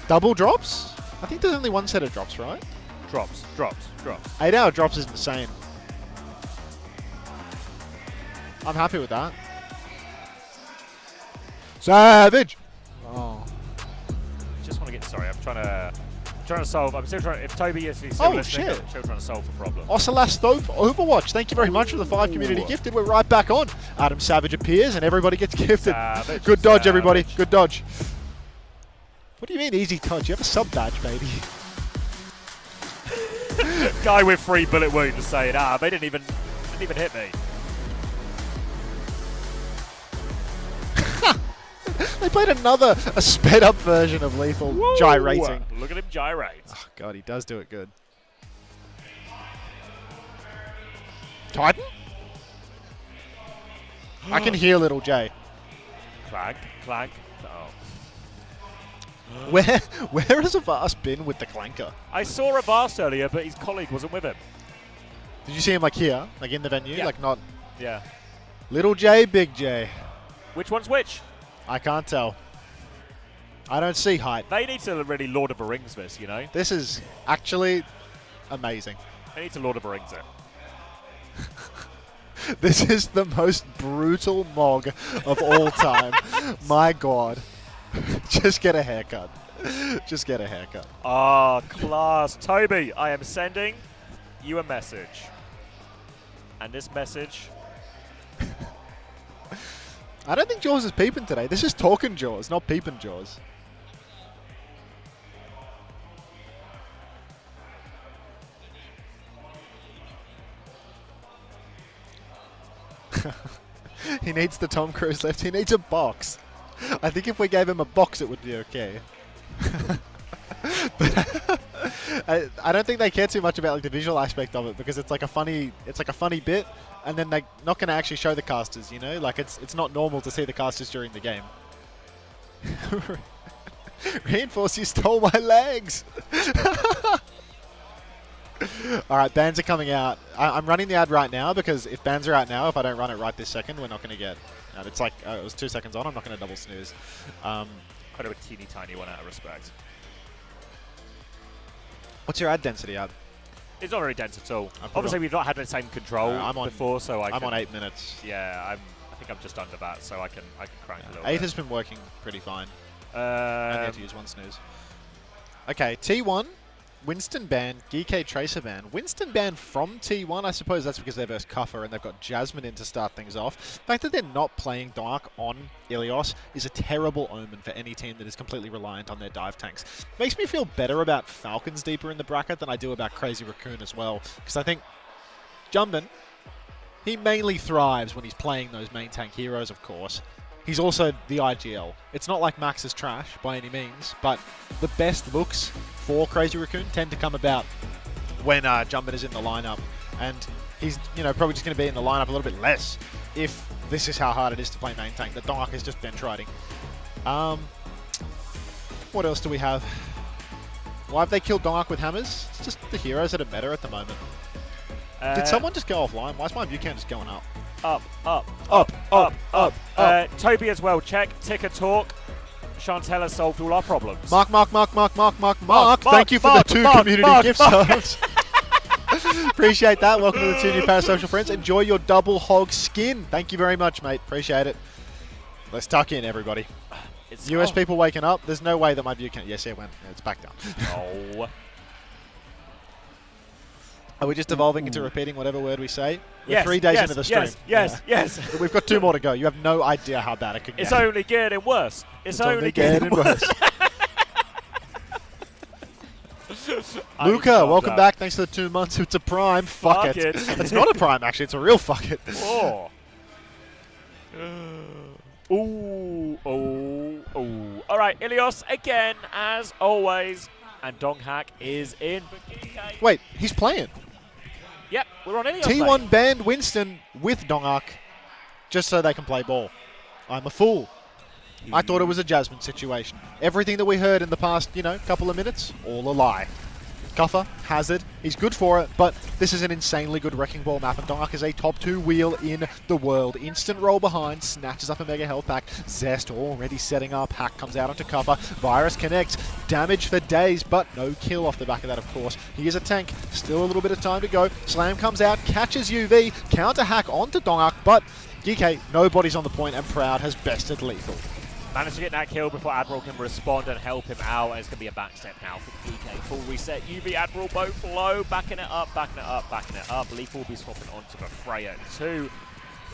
Double drops? I think there's only one set of drops, right? Drops. 8-hour drops is insane. I'm happy with that. Savage! Oh. Just want to get... Sorry, I'm trying to solve... I'm still trying... If Toby is still listening, I'm still trying to solve the problem. Ocelast Overwatch, thank you very much for the 5 community gifted. We're right back on. Adam Savage appears and everybody gets gifted. Savage, Good dodge, Savage. everybody. Good dodge. What do you mean easy dodge? You have a sub badge, baby. Guy with 3 bullet wounds saying, they didn't even hit me. They played a sped up version of Lethal gyrating. Look at him gyrate. Oh god, he does do it good. Titan? I can hear Little J. Clank. Oh. Where has Avast been with the clanker? I saw Avast earlier, but his colleague wasn't with him. Did you see him like here, like in the venue, Yeah. like not? Yeah. Little J, Big J. Which one's which? I can't tell. I don't see height. They need to really Lord of the Rings this, you know? This is actually amazing. They need to Lord of the Rings it. This is the most brutal mog of all time. My god. Just get a haircut. Just get a haircut. Ah, class. Toby, I am sending you a message. And this message... I don't think Jaws is peeping today. This is talking Jaws, not peeping Jaws. He needs the Tom Cruise lift. He needs a box. I think if we gave him a box, it would be okay. But I don't think they care too much about like the visual aspect of it because it's like a funny bit, and then they're not going to actually show the casters. You know, like it's not normal to see the casters during the game. Reinforce, you stole my legs. All right, bans are coming out. I'm running the ad right now because if bans are out now, if I don't run it right this second, we're not going to get. It's like it was 2 seconds on. I'm not going to double snooze. Kind of a teeny tiny one out of respect. What's your ad density at? It's not very dense at all. Obviously, we've not had the same control before, so I'm on 8 minutes. Yeah, I think I'm just under that, so I can crank a little 8 bit. has been working pretty fine. I only had to use 1 snooze. Okay, T1, Winston ban, Geekay Tracer ban. Winston ban from T1, I suppose that's because they're versus Cuffer and they've got Jasmine in to start things off. The fact that they're not playing Dark on Ilios is a terrible omen for any team that is completely reliant on their dive tanks. Makes me feel better about Falcons deeper in the bracket than I do about Crazy Raccoon as well, because I think Jumbin, he mainly thrives when he's playing those main tank heroes, of course. He's also the IGL. It's not like Max is trash by any means, but the best looks for Crazy Raccoon tend to come about when Jumbin is in the lineup. And he's probably just going to be in the lineup a little bit less if this is how hard it is to play main tank. The Dark is just bench riding. What else do we have? Why have they killed Dark with hammers? It's just the heroes that are better at the moment. Did someone just go offline? Why is my view count just going up? Up. Toby as well. Check. Ticker talk. Chantella solved all our problems. Mark. Thank you for the 2 community gift subs. Appreciate that. Welcome to the 2 new Parasocial friends. Enjoy your double hog skin. Thank you very much, mate. Appreciate it. Let's tuck in, everybody. US people waking up. There's no way that my view count. Yes, it went. It's back down. Oh. Are we just evolving into repeating whatever word we say? We're 3 days into the stream. Yes. We've got 2 more to go. You have no idea how bad it could get. It's only getting worse. It's only getting worse. Luca, welcome back. Thanks for the 2 months. It's a prime. Fuck it. It's not a prime, actually. It's a real fuck it. Oh. Ooh. All right, Ilios again, as always. And Donghak is in. Wait, he's playing. Yep, we're on Ilios. T1 banned Winston with Donghak just so they can play ball. I'm a fool. I thought it was a Jasmine situation. Everything that we heard in the past, couple of minutes, all a lie. Cuffer, Hazard, he's good for it, but this is an insanely good Wrecking Ball map, and Donghak is a top 2 wheel in the world. Instant roll behind, snatches up a Mega Health Pack. Zest already setting up, Hack comes out onto Cuffer. Virus connects, damage for days, but no kill off the back of that, of course. He is a tank, still a little bit of time to go. Slam comes out, catches UV, counter hack onto Donghak, but Geekay, nobody's on the point, and Proud has bested Lethal. Managed to get that kill before Admiral can respond and help him out, and it's going to be a backstep now for Geekay. Full reset, UV, Admiral both low, backing it up. Lethal will be swapping onto the Freya too.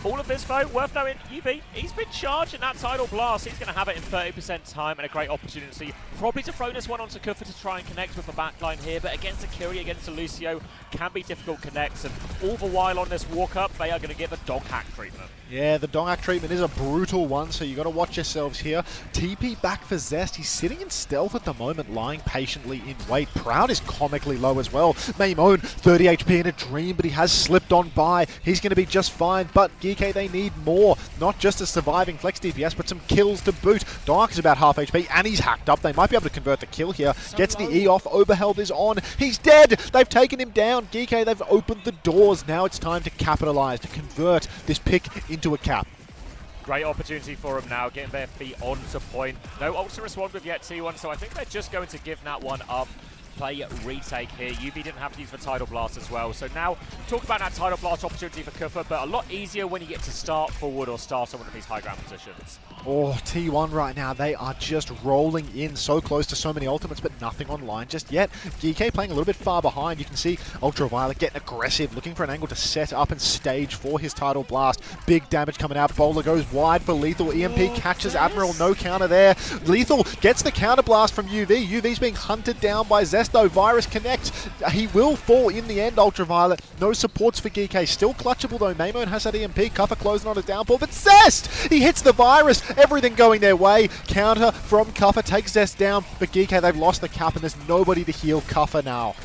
All of this, though, worth knowing, UV, he's been charged in that Tidal Blast. He's going to have it in 30% time and a great opportunity. Probably to throw this one onto Kuffer to try and connect with the backline here, but against Akiri, against Lucio, can be difficult connects. And all the while on this walk-up, they are going to get the Donghak treatment. Yeah, the Donghak treatment is a brutal one, so you got to watch yourselves here. TP back for Zest. He's sitting in stealth at the moment, lying patiently in wait. Proud is comically low as well. Maimone, 30 HP in a dream, but he has slipped on by. He's going to be just fine, but Geekay, they need more. Not just a surviving flex DPS, but some kills to boot. Donghak is about half HP, and he's hacked up. They might be able to convert the kill here. Gets the E off. Overheld is on. He's dead. They've taken him down. Geekay, they've opened the doors. Now it's time to capitalize, to convert this pick into a cap. Great opportunity for them now, getting their feet onto point. No ults to respond with yet, T1, so I think they're just going to give that one up. Play retake here. UV didn't have to use the Tidal Blast as well. So now, talk about that Tidal Blast opportunity for Kuffer, but a lot easier when you get to start forward or start on one of these high ground positions. Oh, T1 right now, they are just rolling in so close to so many ultimates, but nothing online just yet. Geekay playing a little bit far behind. You can see Ultraviolet getting aggressive, looking for an angle to set up and stage for his Tidal Blast. Big damage coming out. Bowler goes wide for Lethal. EMP catches Admiral. No counter there. Lethal gets the counter blast from UV. UV's being hunted down by Zest. though. Virus connects. He will fall in the end, Ultraviolet. No supports for Geekay. Still clutchable though. Maimone has that EMP. Cuffer closing on a downpour, but Zest! He hits the Virus. Everything going their way. Counter from Cuffer takes Zest down, but Geekay, they've lost the cap and there's nobody to heal Cuffer now.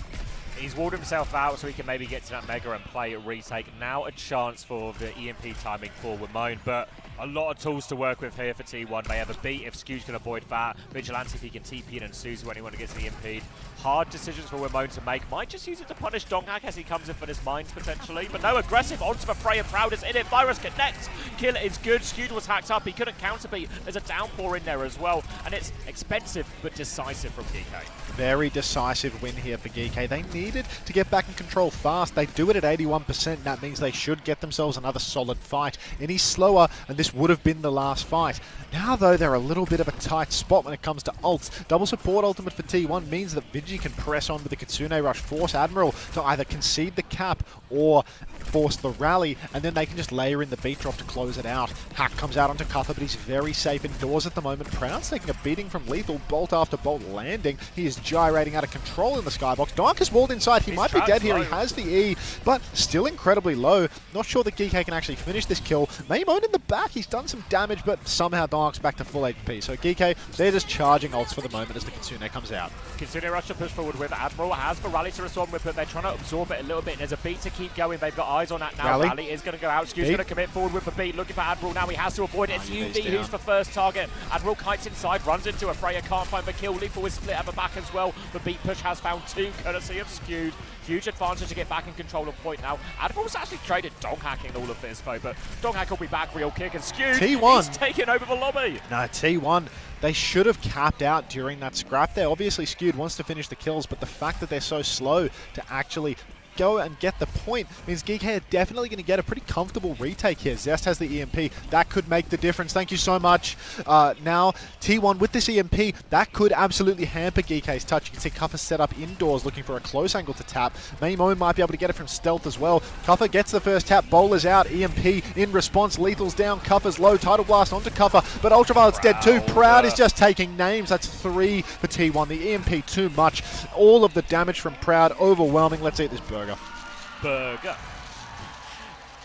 He's walled himself out so he can maybe get to that Mega and play a retake. Now a chance for the EMP timing for Wimone, but a lot of tools to work with here for T1. They have a beat if Skew's can avoid that. Vigilante if he can TP in and Suzu when anyone gets EMP'd. Hard decisions for Wimone to make. Might just use it to punish Donghak as he comes in for this mines potentially. But no, aggressive onto the Freya. Proud is in it. Virus connects. Kill is good. Skew was hacked up. He couldn't counterbeat. There's a downpour in there as well. And it's expensive but decisive from Geekay. Very decisive win here for Geekay. They needed to get back in control fast. They do it at 81%. That means they should get themselves another solid fight. Any slower, and this would have been the last fight. Now, though, they're a little bit of a tight spot when it comes to ults. Double support ultimate for T1 means that Vigi can press on with the Kitsune Rush, force Admiral to either concede the cap or force the rally, and then they can just layer in the beat drop to close it out. Hack comes out onto Cuffer, but he's very safe indoors at the moment. Proud's taking a beating from Lethal, bolt after bolt landing. He is gyrating out of control in the skybox. Dark is walled inside. He might be dead here. He has the E, but still incredibly low. Not sure that Geekay can actually finish this kill. Maimone in the back. He's done some damage, but somehow Dark's back to full HP. So Geekay, they're just charging ults for the moment as the Kitsune comes out. Kitsune Rush to push forward with. Admiral has the rally to respond with, but they're trying to absorb it a little bit. And there's a beat to keep going. They've got eyes on that now. Rally is going to go out. Skew's going to commit forward with the beat. Looking for Admiral now. He has to avoid it. It's UV who's the first target. Admiral kites inside, runs into a Freya. Can't find the kill. Lethal is split at the back as well. The beat push has found two, courtesy of Skewed. Huge advantage to get back in control of point now. Admiral's actually traded Donghak in all of this though, but Donghak will be back real kick and Skewed. T1. He's taking over the lobby. No, T1. They should have capped out during that scrap there. Obviously, Skewed wants to finish the kills, but the fact that they're so slow to actually go and get the point means Geekay are definitely going to get a pretty comfortable retake here. Zest has the EMP. That could make the difference. Thank you so much. Now, T1 with this EMP, that could absolutely hamper Geekay's touch. You can see Cuffer set up indoors looking for a close angle to tap. Maimone might be able to get it from stealth as well. Cuffer gets the first tap. Bowler's out. EMP in response. Lethal's down. Cuffer's low. Tidal Blast onto Cuffer, but Ultraviolet's dead too. Proud is just taking names. That's 3 for T1. The EMP too much. All of the damage from Proud overwhelming. Let's eat this burger.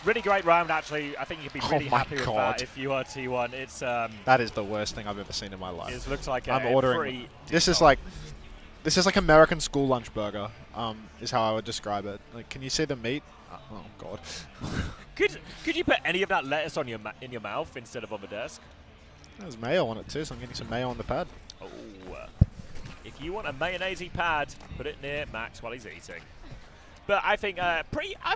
Really great round, actually. I think you could be really happy with that if you are T1. It's that is the worst thing I've ever seen in my life. It looks like I'm ordering. This is like American school lunch burger. Is how I would describe it. Like, can you see the meat? Oh God. Could you put any of that lettuce on in your mouth instead of on the desk? There's mayo on it too, so I'm getting some mayo on the pad. Oh, if you want a mayonnaise pad, put it near Max while he's eating. But I think I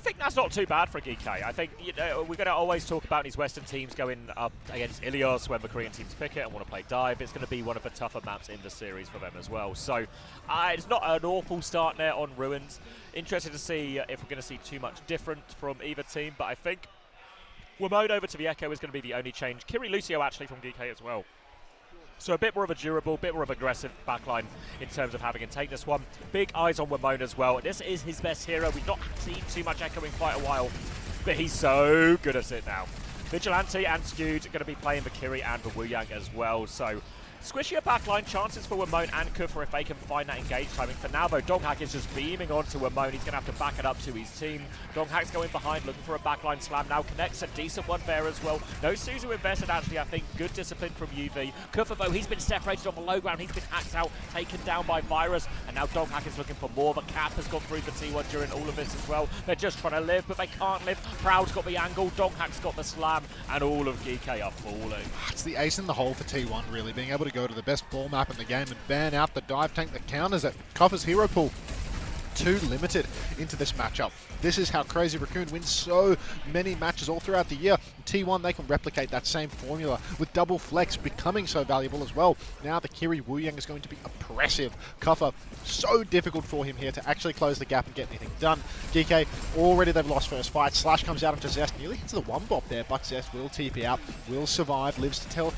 think that's not too bad for Geekay. I think we're going to always talk about these Western teams going up against Ilios when the Korean teams pick it and want to play dive. It's going to be one of the tougher maps in the series for them as well. So it's not an awful start there on Ruins. Interested to see if we're going to see too much different from either team. But I think Wimone over to the Echo is going to be the only change. Kiri Lucio actually from Geekay as well. So a bit more of a durable, bit more of aggressive backline in terms of having to take this one. Big eyes on Wimone as well. This is his best hero. We've not seen too much Echo in quite a while, but he's so good at it now. Vigilante and Skewed are going to be playing the Kiri and the Wu Yang as well. So squishier backline, chances for Wimone and Kufra if they can find that engage timing. For now, though, Donghak is just beaming onto Wimone. He's going to have to back it up to his team. Donghak's going behind, looking for a backline slam. Now connects a decent one there as well. No Suzu invested, actually, I think. Good discipline from UV. Kufra, though, he's been separated on the low ground. He's been hacked out, taken down by Virus. And now Donghak is looking for more. The cap has gone through the T1 during all of this as well. They're just trying to live, but they can't live. Proud's got the angle. Donghak's got the slam. And all of Geekay are falling. It's the ace in the hole for T1, really. Being able to go to the best ball map in the game and ban out the dive tank that counters it. Cuffer's hero pool too limited into this matchup. This is how Crazy Raccoon wins so many matches all throughout the year. T1, they can replicate that same formula with double flex becoming so valuable as well. Now the Kiri Wu Yang is going to be oppressive. Cuffer, so difficult for him here to actually close the gap and get anything done. Geekay, already they've lost first fight. Slash comes out into Zest, nearly hits the one bop there, but Zest will TP out, will survive, lives to tell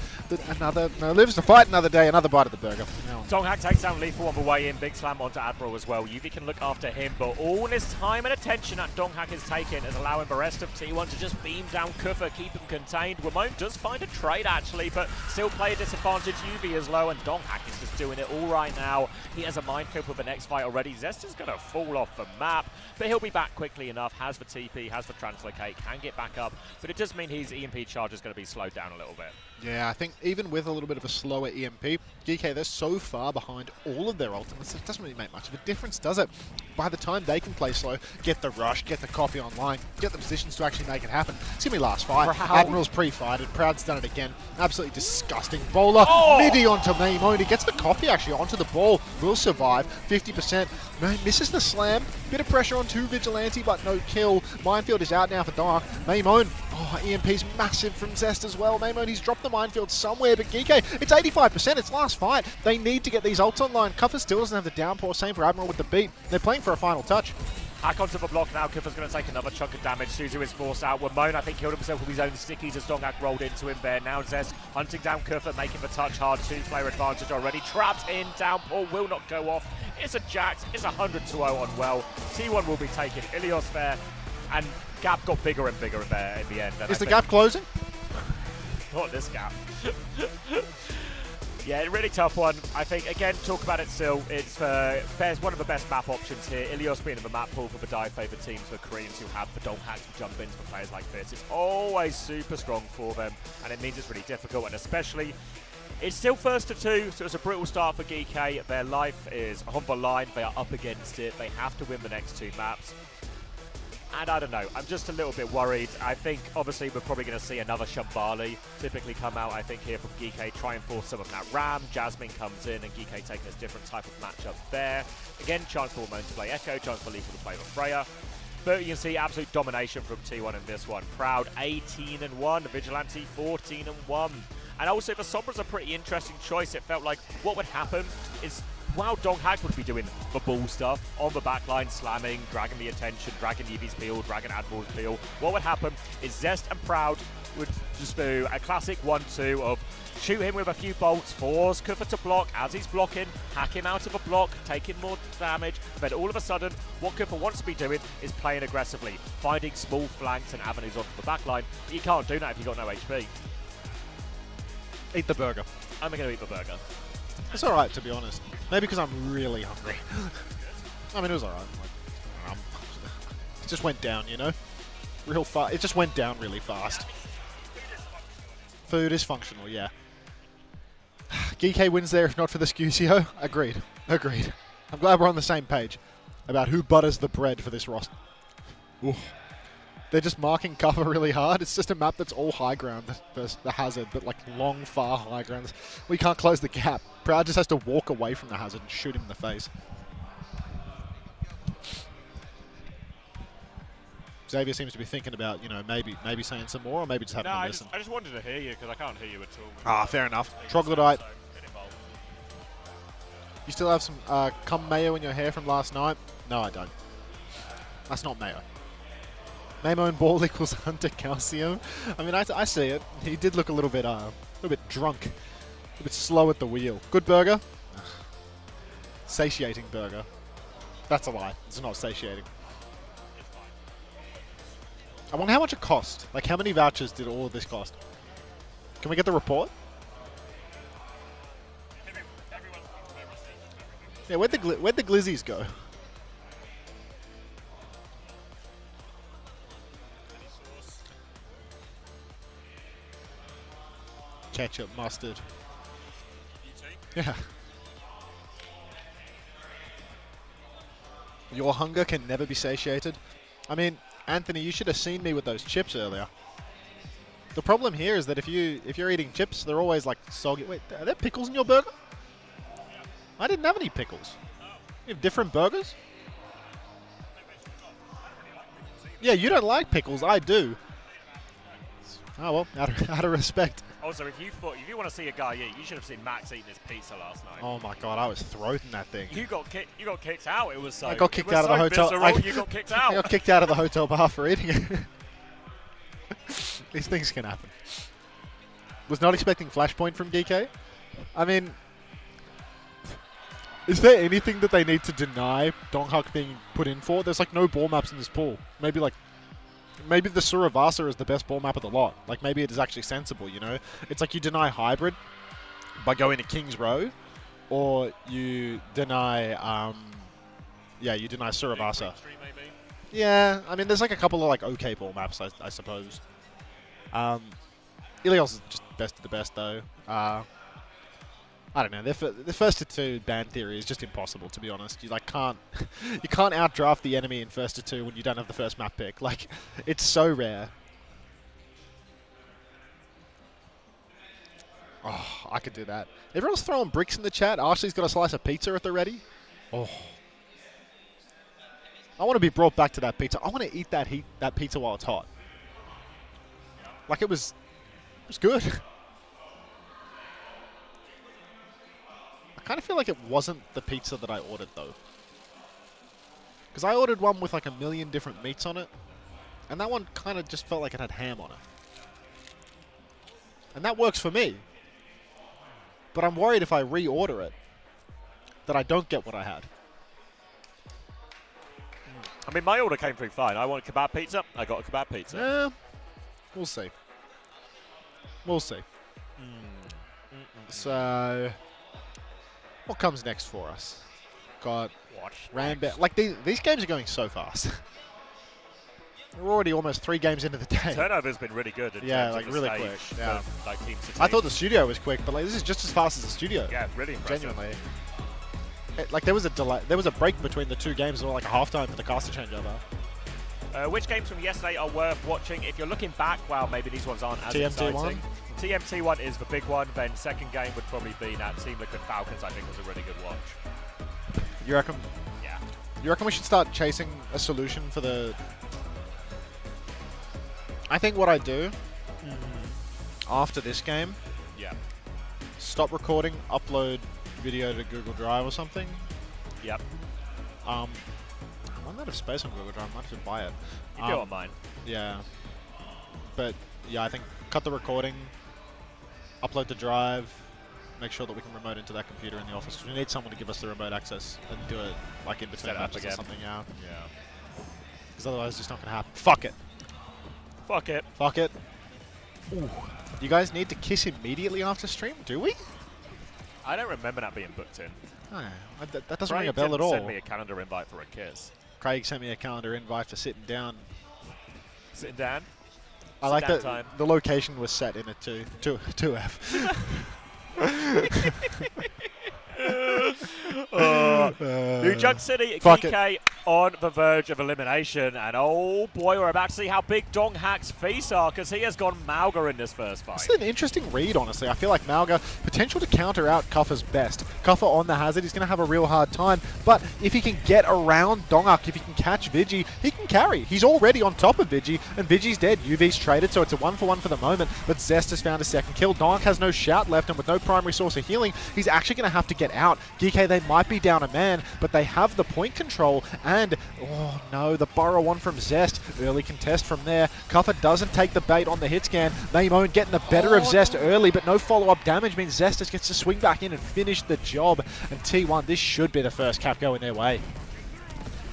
lives to fight another day, another bite of the burger. Donghak takes down Lethal on the way in. Big slam onto Admiral as well. UV can look after him, but all this time and attention that Donghak is taking is allowing the rest of T1 to just beam down Kufra, keep him contained. Wimone does find a trade actually, but still play a disadvantage. UV is low and Donghak is just doing it all right. right now. He has a minefield with the next fight already. Zest is going to fall off the map, but he'll be back quickly enough. Has the TP, has the translocate, can get back up, but it does mean his EMP charge is going to be slowed down a little bit. Yeah, I think even with a little bit of a slower EMP, Geekay, they're so far behind all of their ultimates, it doesn't really make much of a difference, does it? By the time they can play slow, get the rush, get the copy online, get the positions to actually make it happen, it's going to be last fight. Proud. Admiral's pre-fighted, Proud's done it again. Absolutely disgusting. Bowler, midi onto Maimone, he gets the copy actually onto the ball, will survive, 50%. Misses the slam, bit of pressure on 2 Vigilante, but no kill. Minefield is out now for Dark. Maimone, EMP's massive from Zest as well. Maimone, he's dropped the minefield somewhere, but Geekay, it's 85%, it's last fight. They need to get these ults online. Kuffer still doesn't have the downpour, same for Admiral with the beat. They're playing for a final touch. Hack onto the block now. Kuffer's going to take another chunk of damage. Suzu is forced out. Wamone, I think, killed himself with his own stickies as Dongak rolled into him there. Now Zest hunting down Kuffer, making the touch hard. 2-player advantage already. Trapped in. Downpour will not go off. It's a Jax. It's 100-0 on well. T1 will be taken. Ilios there. And gap got bigger and bigger there in the end. Is the gap closing? Not this gap. Yeah, a really tough one. I think, again, talk about it still. It's one of the best map options here. Ilios being in the map pool for the die-favoured teams, for Koreans who have the dong hacks to jump into for players like this. It's always super strong for them, and it means it's really difficult, and especially, it's still first to 2, so it's a brutal start for Geekay. Their life is on the line. They are up against it. They have to win the next 2 maps. And I don't know, I'm just a little bit worried. I think, obviously, we're probably going to see another Shambali typically come out, I think, here from Geekay, try and force some of that Ram. Jasmine comes in, and Geekay taking a different type of matchup there. Again, chance for Wamone to play Echo, chance for Lethal to play with Freya. But you can see absolute domination from T1 in this one. Proud 18-1, Vigilante 14-1. And also, the Sombra's a pretty interesting choice. It felt like what would happen is, while Donghack would be doing the ball stuff on the backline, slamming, dragging the attention, dragging Eevee's peel, dragging Admiral's peel, what would happen is Zest and Proud would just do a classic 1-2 of shoot him with a few bolts, force Kuffer to block as he's blocking, hack him out of a block, taking more damage, and then all of a sudden, what Kuffer wants to be doing is playing aggressively, finding small flanks and avenues onto the backline, but you can't do that if you've got no HP. Eat the burger. I'm going to eat the burger. It's alright, to be honest. Maybe because I'm really hungry. I mean, it was alright. It just went down, you know? Real fast. It just went down really fast. Food is functional, yeah. Geekay wins there, if not for the Scusio. Agreed. Agreed. I'm glad we're on the same page about who butters the bread for this roster. Ooh. They're just marking cover really hard. It's just a map that's all high ground versus the hazard, but like long, far high grounds. We can't close the gap. Proud just has to walk away from the hazard and shoot him in the face. Xavier seems to be thinking about, you know, maybe saying some more, or maybe just having a listen. I just wanted to hear you because I can't hear you at all. Ah, fair enough. Troglodyte. You still have some cum mayo in your hair from last night? No, I don't. That's not mayo. Maimone ball equals Hunter Calcium. I mean, I see it. He did look a little bit drunk, a bit slow at the wheel. Good burger. Satiating burger. That's a lie. It's not satiating. I wonder how much it cost. Like, how many vouchers did all of this cost? Can we get the report? Yeah, where'd the glizzies go? Ketchup, mustard. Yeah. Your hunger can never be satiated. I mean, Anthony, you should have seen me with those chips earlier. The problem here is that if you're eating chips, they're always like soggy. Wait, are there pickles in your burger? I didn't have any pickles. You have different burgers? Yeah, you don't like pickles. I do. Oh well, out of respect. Also, if you want to see a guy eat, you should have seen Max eating his pizza last night. Oh my god, I was throating that thing. You got kicked out. It was so. I got kicked out of the hotel. You got kicked out. I got kicked out of the hotel bar for eating it. These things can happen. Was not expecting Flashpoint from Geekay. I mean, is there anything that they need to deny Donghak being put in for? There's like no ball maps in this pool. Maybe the Suravasa is the best ball map of the lot. Like, maybe it is actually sensible, you know? It's like you deny Hybrid by going to King's Row, or you deny, you deny Surabasa. Yeah, I mean, there's like a couple of like okay ball maps, I suppose. Ilios is just best of the best though. I don't know. The first to two ban theory is just impossible, to be honest. You like can't you can't outdraft the enemy in first to two when you don't have the first map pick. Like, it's so rare. Oh, I could do that. Everyone's throwing bricks in the chat. Ashley's got a slice of pizza at the ready. Oh. I want to be brought back to that pizza. I want to eat that pizza while it's hot. Like it was good. I kind of feel like it wasn't the pizza that I ordered though. Because I ordered one with like a million different meats on it. And that one kind of just felt like it had ham on it. And that works for me. But I'm worried if I reorder it, that I don't get what I had. I mean, my order came through fine. I want a kebab pizza. I got a kebab pizza. Yeah, we'll see. We'll see. So, what comes next for us? Got Rambit. Like, these games are going so fast. We're already almost 3 games into the day. Turnover's been really good. Yeah, like really quick. Yeah. Like team to team. I thought the studio was quick, but like this is just as fast as the studio. Yeah, really impressive. Genuinely. Like there was a delay. There was a break between the 2 games, or like a halftime for the caster changeover. Which games from yesterday are worth watching? If you're looking back, well, maybe these ones aren't as exciting. TMT1 is the big one. Then second game would probably be that Team Liquid Falcons. I think was a really good watch. You reckon? Yeah. You reckon we should start chasing a solution for the? I think what I do after this game, stop recording, upload video to Google Drive or something. Yep. I'm out of space on Google Drive. I might have to buy it. You do on mine. Yeah. But yeah, I think cut the recording, upload the drive, make sure that we can remote into that computer in the office. We need someone to give us the remote access and do it like in between matches or something. Yeah. Because otherwise, it's just not going to happen. Fuck it. Fuck it. Fuck it. Ooh. You guys need to kiss immediately after stream, do we? I don't remember that being booked in. Oh, that doesn't ring a bell at all. Craig sent me a calendar invite for a kiss. Craig sent me a calendar invite for sitting down. Sitting down? I like that the location was set in a 2F. New Junk City, Geekay on the verge of elimination, and oh boy, we're about to see how big Dong Hak's face are, because he has gone Mauga in this first fight. It's an interesting read, honestly. I feel like Mauga, potential to counter out Kuffa's best. Kuffa on the hazard, he's going to have a real hard time, but if he can get around Dongak, if he can catch Vigi, he can carry. He's already on top of Vigi, and Vigi's dead. UV's traded, so it's a 1-for-1 for the moment, but Zest has found a second kill. Dongak has no shout left, and with no primary source of healing, he's actually going to have to get out. Geekay, they might be down a man, but they have the point control, and oh no, the burrow one from Zest. Early contest from there. Kuffa doesn't take the bait on the hit scan. Maimone getting the better of Zest early, but no follow-up damage means Zest just gets to swing back in and finish the job. And T1, this should be the first cap going their way.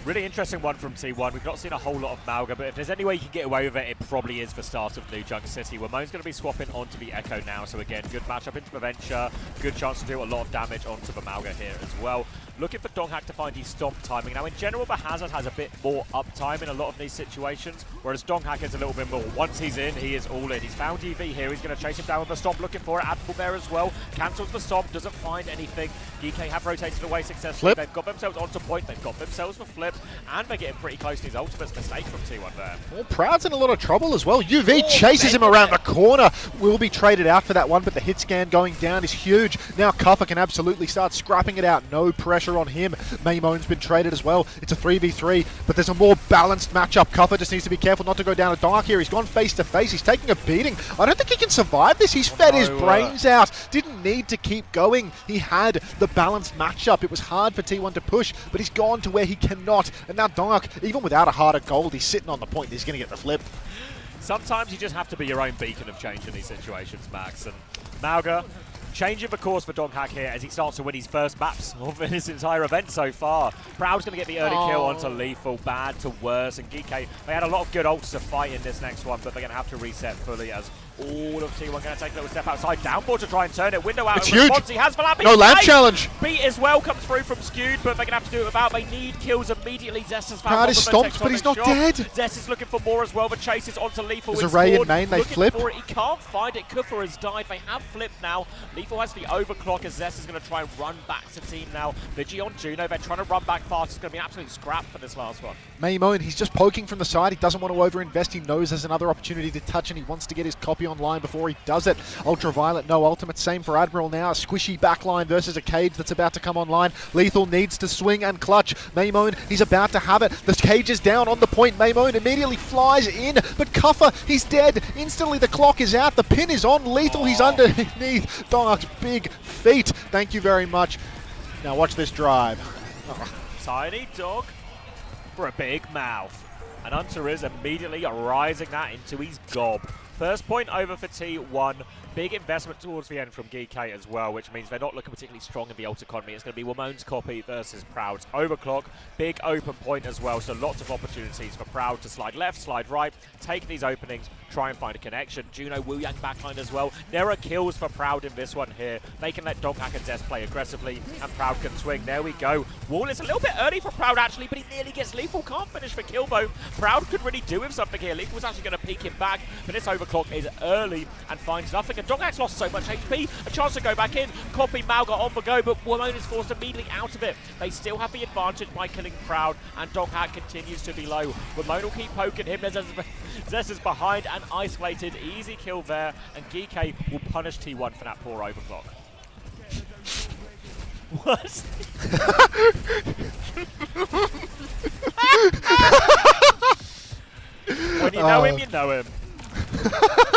Really interesting one from T1. We've not seen a whole lot of Mauga, but if there's any way you can get away with it, it probably is the start of New Junk City. Ramon's going to be swapping onto the Echo now, so again, good matchup into the Venture. Good chance to do a lot of damage onto the Mauga here as well. Looking for Donghak to find his stomp timing. Now, in general, the Hazard has a bit more uptime in a lot of these situations, whereas Donghak is a little bit more. Once he's in, he is all in. He's found EV here. He's going to chase him down with the stomp, looking for it. Admiral there as well. Cancels the stomp, doesn't find anything. Geekay have rotated away successfully. Flip. They've got themselves onto point. They've got themselves the flip, and they're getting pretty close to his ultimate mistake from T1 there. Well, Proud's in a lot of trouble as well. UV chases him around the corner. Will be traded out for that one, but the hit scan going down is huge. Now Kuffa can absolutely start scrapping it out. No pressure on him. Maymone's been traded as well. It's a 3v3, but there's a more balanced matchup. Kuffa just needs to be careful not to go down a dark here. He's gone face to face. He's taking a beating. I don't think he can survive this. He's fed his brains out. Didn't need to keep going. He had the balanced matchup. It was hard for T1 to push, but he's gone to where he cannot. And now Dongak, even without a heart of gold, he's sitting on the point. He's going to get the flip. Sometimes you just have to be your own beacon of change in these situations, Max. And Mauga, Changing the course for Donghak here as he starts to win his first maps of his entire event so far. Proud's going to get the early kill onto Lethal, bad to worse, and Geekay, they had a lot of good ults to fight in this next one, but they're going to have to reset fully as all of T1 going to take a little step outside. Downboard to try and turn it. Window out it's in huge. response. He has Valapi. No lamp challenge. Beat as well comes through from Skewed, but they're going to have to do it without. They need kills immediately. Zest has found Proud is stomped, but he's not dead. Zest is looking for more as well. The chase is onto Lethal. There's a Ray in main. They flip. For it. He can't find it. Kufa has died. They have flipped now. Lethal has the overclock as Zest is going to try and run back to team now. Vigi on Juno. They're trying to run back fast. It's going to be an absolute scrap for this last one. Maymon, he's just poking from the side. He doesn't want to overinvest. He knows there's another opportunity to touch, and he wants to get his copy online before he does it. Ultraviolet, no ultimate. Same for Admiral now. A squishy backline versus a cage that's about to come online. Lethal needs to swing and clutch. Maymon, he's about to have it. The cage is down on the point. Maymon immediately flies in, but Kuffer, he's dead. Instantly the clock is out. The pin is on Lethal. He's underneath Donghak's big feet. Thank you very much. Now watch this drive. Tiny dog for a big mouth. And Unter is immediately rising that into his gob. First point over for T1. Big investment towards the end from Geekay as well, which means they're not looking particularly strong in the ult economy. It's going to be Wamon's copy versus Proud's overclock. Big open point as well, so lots of opportunities for Proud to slide left, slide right, take these openings, try and find a connection. Juno, Wu Yang backline as well. There are kills for Proud in this one here. They can let Donghak and Zest play aggressively, and Proud can swing. There we go. Wall is a little bit early for Proud actually, but he nearly gets Lethal. Can't finish the kill though. Proud could really do with something here. Lethal was actually going to peek him back, but this overclock is early and finds nothing. And Donghak's lost so much HP. A chance to go back in. Copy Malga on the go, but Wamon is forced immediately out of it. They still have the advantage by killing Proud, and Donghak continues to be low. Wamon will keep poking him. Zest is behind and isolated. Easy kill there, and Geekay will punish T1 for that poor overclock. What? When you know him, you know him.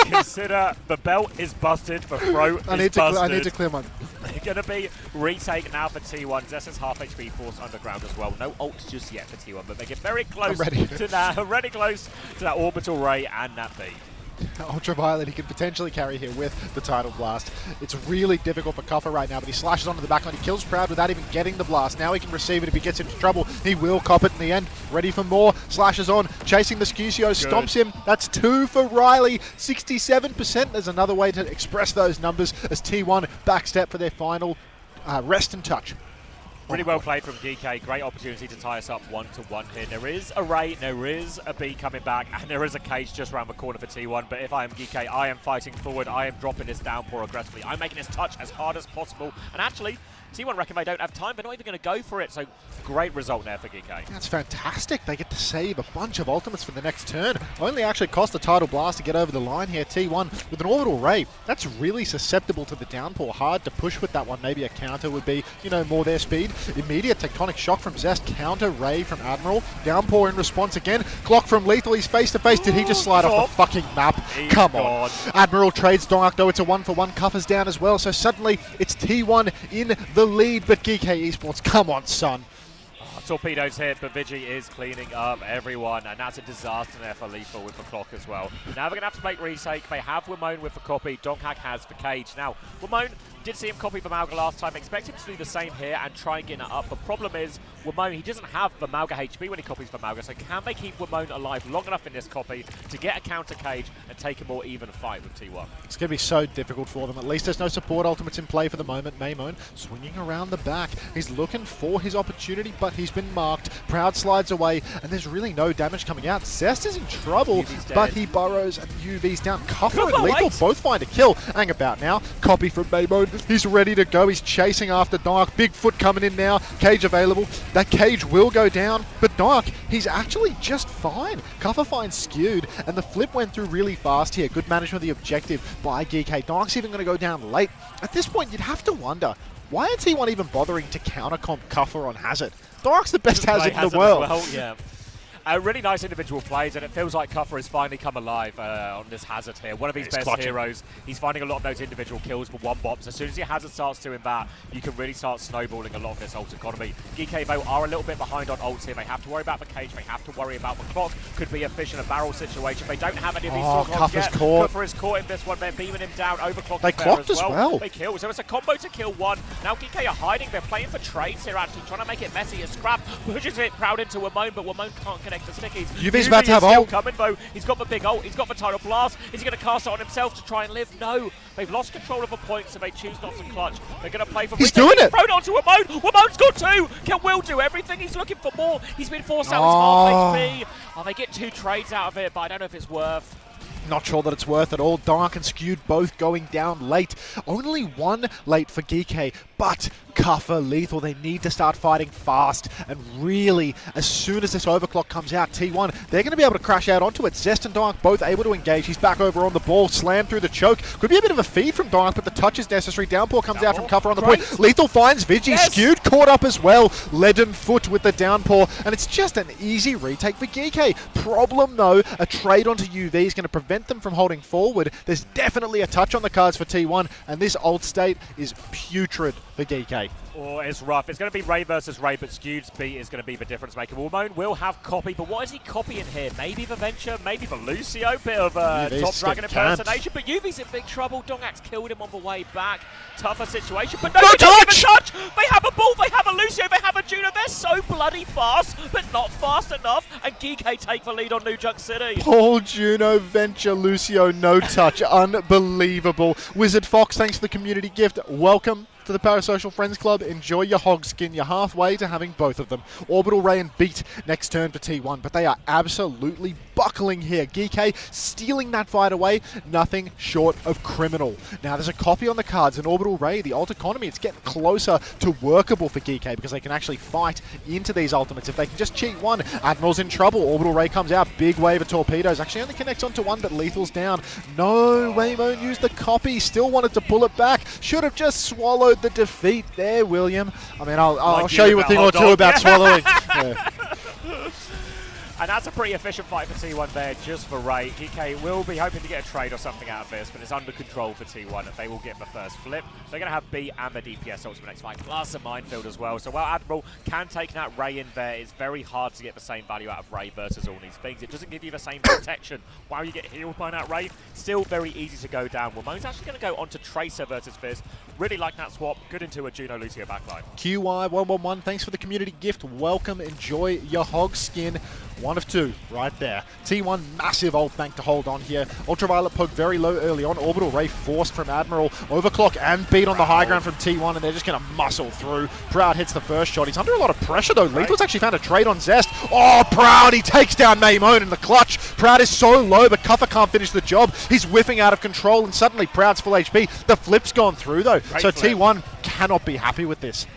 Consider the belt is busted, the throat is busted. I need to clear my... They're going to be retake now for T1. Zest is half HP force underground as well. No ults just yet for T1, but they get very close to that. Very close to that orbital ray and that beat. Ultraviolet, he could potentially carry here with the Tidal Blast. It's really difficult for Kuffer right now, but he slashes onto the backline. He kills Proud without even getting the blast. Now he can receive it if he gets into trouble. He will cop it in the end. Ready for more. Slashes on, chasing the Scucio, stomps him. That's 2 for Riley. 67%. There's another way to express those numbers as T1 backstep for their final rest and touch. Really well played from Geekay. Great opportunity to tie us up 1-1 here. There is a Ray, there is a B coming back, and there is a cage just around the corner for T1. But if I am Geekay, I am fighting forward. I am dropping this downpour aggressively. I'm making this touch as hard as possible. And actually, T1 reckon they don't have time. They're not even going to go for it. So great result there for Geekay. That's fantastic. They get to save a bunch of ultimates for the next turn. Only actually cost the Tidal Blast to get over the line here. T1 with an Orbital Ray. That's really susceptible to the downpour. Hard to push with that one. Maybe a counter would be, you know, more their speed. Immediate Tectonic Shock from Zest. Counter Ray from Admiral. Downpour in response again. Clock from Lethal. He's face to face. Did he just slide off the fucking map? Come on. Admiral trades Donghak though. It's a 1-for-1. Cuffer's down as well. So suddenly it's T1 in the lead. But Geekay Esports, come on, son. Torpedoes hit, but Vigi is cleaning up everyone, and that's a disaster there for Lethal with the clock as well. Now they're going to have to make retake. They have Wamon with the copy. Donghak has the cage. Now, Wamon did see him copy the Malga last time. Expect him to do the same here and try and get it up. The problem is, Wamon, he doesn't have the Malga HP when he copies the Malga, so can they keep Wamon alive long enough in this copy to get a counter cage and take a more even fight with T1? It's going to be so difficult for them. At least there's no support ultimates in play for the moment. Maymon swinging around the back. He's looking for his opportunity, but he's been marked. Proud slides away, and there's really no damage coming out. Zest is in trouble, but he burrows and UV's down. Kuffer and Lethal both find a kill. Hang about now. Copy from Maymon. He's ready to go. He's chasing after Donghak. Bigfoot coming in now. Cage available. That cage will go down, but Donghak, he's actually just fine. Kuffer finds Skewed, and the flip went through really fast here. Good management of the objective by Geekay. Donghak's even going to go down late. At this point, you'd have to wonder, why is T1 even bothering to counter-comp Kuffer on Hazard? Donghak's the best Hazard in the world. Well, yeah. Really nice individual plays, and it feels like Kuffer has finally come alive on this Hazard here. One of his best heroes. He's finding a lot of those individual kills for one bombs. As soon as your Hazard starts doing that, you can really start snowballing a lot of this ult economy. Geekay, though, are a little bit behind on ults here. They have to worry about the cage. They have to worry about the clock. Could be a fish in a barrel situation. They don't have any of these tools yet. Kuffer is caught in this one. They're beaming him down. Overclock They clocked as well. They kill. So it's a combo to kill one. Now Geekay are hiding. They're playing for trades here, actually, trying to make it messy. A Scrap pushes it Proud into Wamone, but Wamone can't connect the stickies. UV's about to have ult. Coming, though. He's got the big ult. He's got the Tidal Blast. Is he going to cast it on himself to try and live? No. They've lost control of a point, so they choose not to clutch. They're going to play for... He's doing it! Thrown onto Wamone. Wamone's got two. Can Will do everything? He's looking for more. He's been forced out. He's half HP. Oh, they get 2 trades out of it, but I don't know if it's worth. Not sure that it's worth it all. Dark and Skewed both going down late. Only one late for Geekay, but Kuffer, Lethal, they need to start fighting fast. And really, as soon as this overclock comes out, T1, they're going to be able to crash out onto it. Zest and Dark both able to engage. He's back over on the ball, slammed through the choke. Could be a bit of a feed from Dark, but the touch is necessary. Downpour comes out from Kuffer on the point. Lethal finds Vigi. Yes. Skewed caught up as well. Leaden Foot with the downpour, and it's just an easy retake for Geekay. Problem though, a trade onto UV is going to prevent them from holding forward. There's definitely a touch on the cards for T1, and this ult state is putrid for Geekay. Oh, it's rough. It's going to be Ray versus Ray, but Skewed's beat is going to be the difference maker. Wamone will have copy, but what is he copying here? Maybe the Venture, maybe the Lucio, bit of a Top Dragon impersonation, but UV's in big trouble. Dongak's killed him on the way back. Tougher situation, but no touch! They have a ball, they have a Lucio, they have a Juno. They're so bloody fast, but not fast enough, and Geekay take the lead on New Junk City. Paul, Juno, Venture, Lucio, no touch. Unbelievable. Wizard Fox, thanks for the community gift. Welcome to the Parasocial Friends Club. Enjoy your hog skin. You're halfway to having both of them. Orbital Ray and Beat next turn for T1, but they are absolutely buckling here. Geekay stealing that fight away, nothing short of criminal. Now there's a copy on the cards, and Orbital Ray, the ult economy, it's getting closer to workable for Geekay because they can actually fight into these ultimates. If they can just cheat one, Admiral's in trouble. Orbital Ray comes out, big wave of torpedoes. Actually only connects onto one, but Lethal's down. No, Weibo used the copy, still wanted to pull it back. Should have just swallowed the defeat there, William. I mean, I'll show you a thing or two about swallowing. Yeah. And that's a pretty efficient fight for T1 there, just for Ray. Geekay will be hoping to get a trade or something out of this, but it's under control for T1. They will get the first flip. They're going to have B and the DPS ults for the next fight, plus a minefield as well. So while Admiral can take that Ray in there, it's very hard to get the same value out of Ray versus all these things. It doesn't give you the same protection while you get healed by that Ray. Still very easy to go down. Wamone's actually going to go onto Tracer versus Fizz. Really like that swap. Good into a Juno Lucio backline. QY111, thanks for the community gift. Welcome. Enjoy your hog skin. 1 of 2 right there. T1 massive ult bank to hold on here. Ultraviolet poke very low early on. Orbital Ray forced from Admiral. Overclock and beat on the high ground from T1, and they're just going to muscle through. Proud hits the first shot. He's under a lot of pressure though. Lethal's actually found a trade on Zest. Oh, Proud, he takes down Maimone in the clutch. Proud is so low, but Kuffer can't finish the job. He's whiffing out of control, and suddenly Proud's full HP. The flip's gone through though. So T1 cannot be happy with this.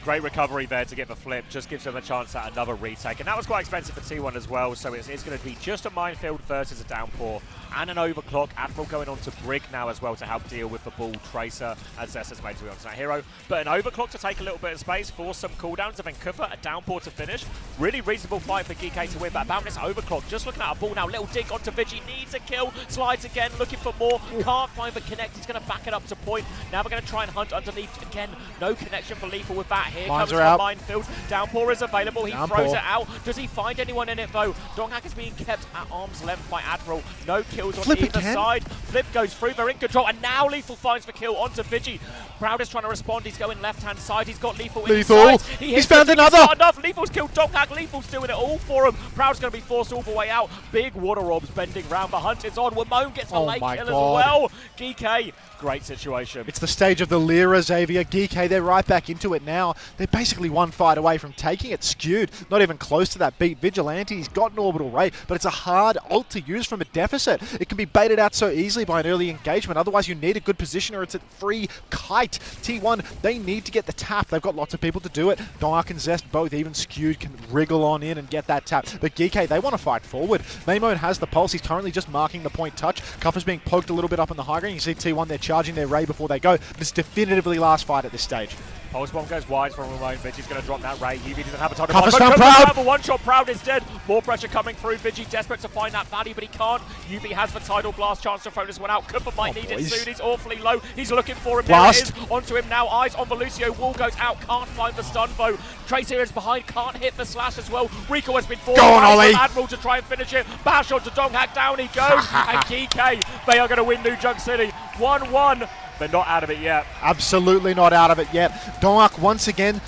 Great recovery there to get the flip, just gives them a chance at another retake. And that was quite expensive for T1 as well, so it's going to be just a minefield versus a downpour and an overclock. Admiral going on to Brig now as well to help deal with the ball. Tracer, as Zest has made to be onto that hero. But an overclock to take a little bit of space, force some cooldowns, and then Kuffer, a downpour to finish. Really reasonable fight for Geekay to win, but about this overclock, just looking at a ball now. Little dig onto Vigi, needs a kill, slides again, looking for more. Can't find the connect, he's going to back it up to point. Now we're going to try and hunt underneath. Again, no connection for Lethal with that. Here comes the minefield. Downpour is available. He throws it out. Does he find anyone in it though? Dongak is being kept at arm's length by Admiral. No kills on either side. Flip goes through. They're in control. And now Lethal finds the kill onto Vigi. Proud is trying to respond. He's going left-hand side. He's got Lethal inside. He's found another. Not enough. Lethal's killed Dongak. Lethal's doing it all for him. Proud's going to be forced all the way out. Big water orbs bending round. The hunt is on. Wamone gets a late kill as well. Geekay, great situation. It's the stage of the Lyra, Xavier. Geekay, they're right back into it now. They're basically one fight away from taking it. Skewed, not even close to that beat. Vigilante's got an orbital ray, but it's a hard ult to use from a deficit. It can be baited out so easily by an early engagement. Otherwise, you need a good position or it's a free kite. right. T1, they need to get the tap. They've got lots of people to do it. Dark and Zest both, even Skewed, can wriggle on in and get that tap. But Geekay, they want to fight forward. Maymone has the pulse. He's currently just marking the point touch. Cuffer's being poked a little bit up in the high ground. You see T1, they're charging their Ray before they go. This is definitively last fight at this stage. Pulse bomb goes wide from Ramon. Vigi's going to drop that Ray. UV doesn't have a ton of Cuffer's found Proud. The one-shot Proud is dead. More pressure coming through. Vigi desperate to find that value, but he can't. UV has the Tidal Blast chance to throw this one out. Cooper might need it soon. He's awfully low. He's looking for him. Blast. There it is. Onto him now. Eyes on Velucio. Wall goes out. Can't find the stun though. Tracer is behind. Can't hit the slash as well. Rico has been forced by Admiral to try and finish it. Bash onto Donghack. Down he goes. And Geekay, they are going to win New Junk City. 1-1. They're not out of it yet. Absolutely not out of it yet. Donghack once again.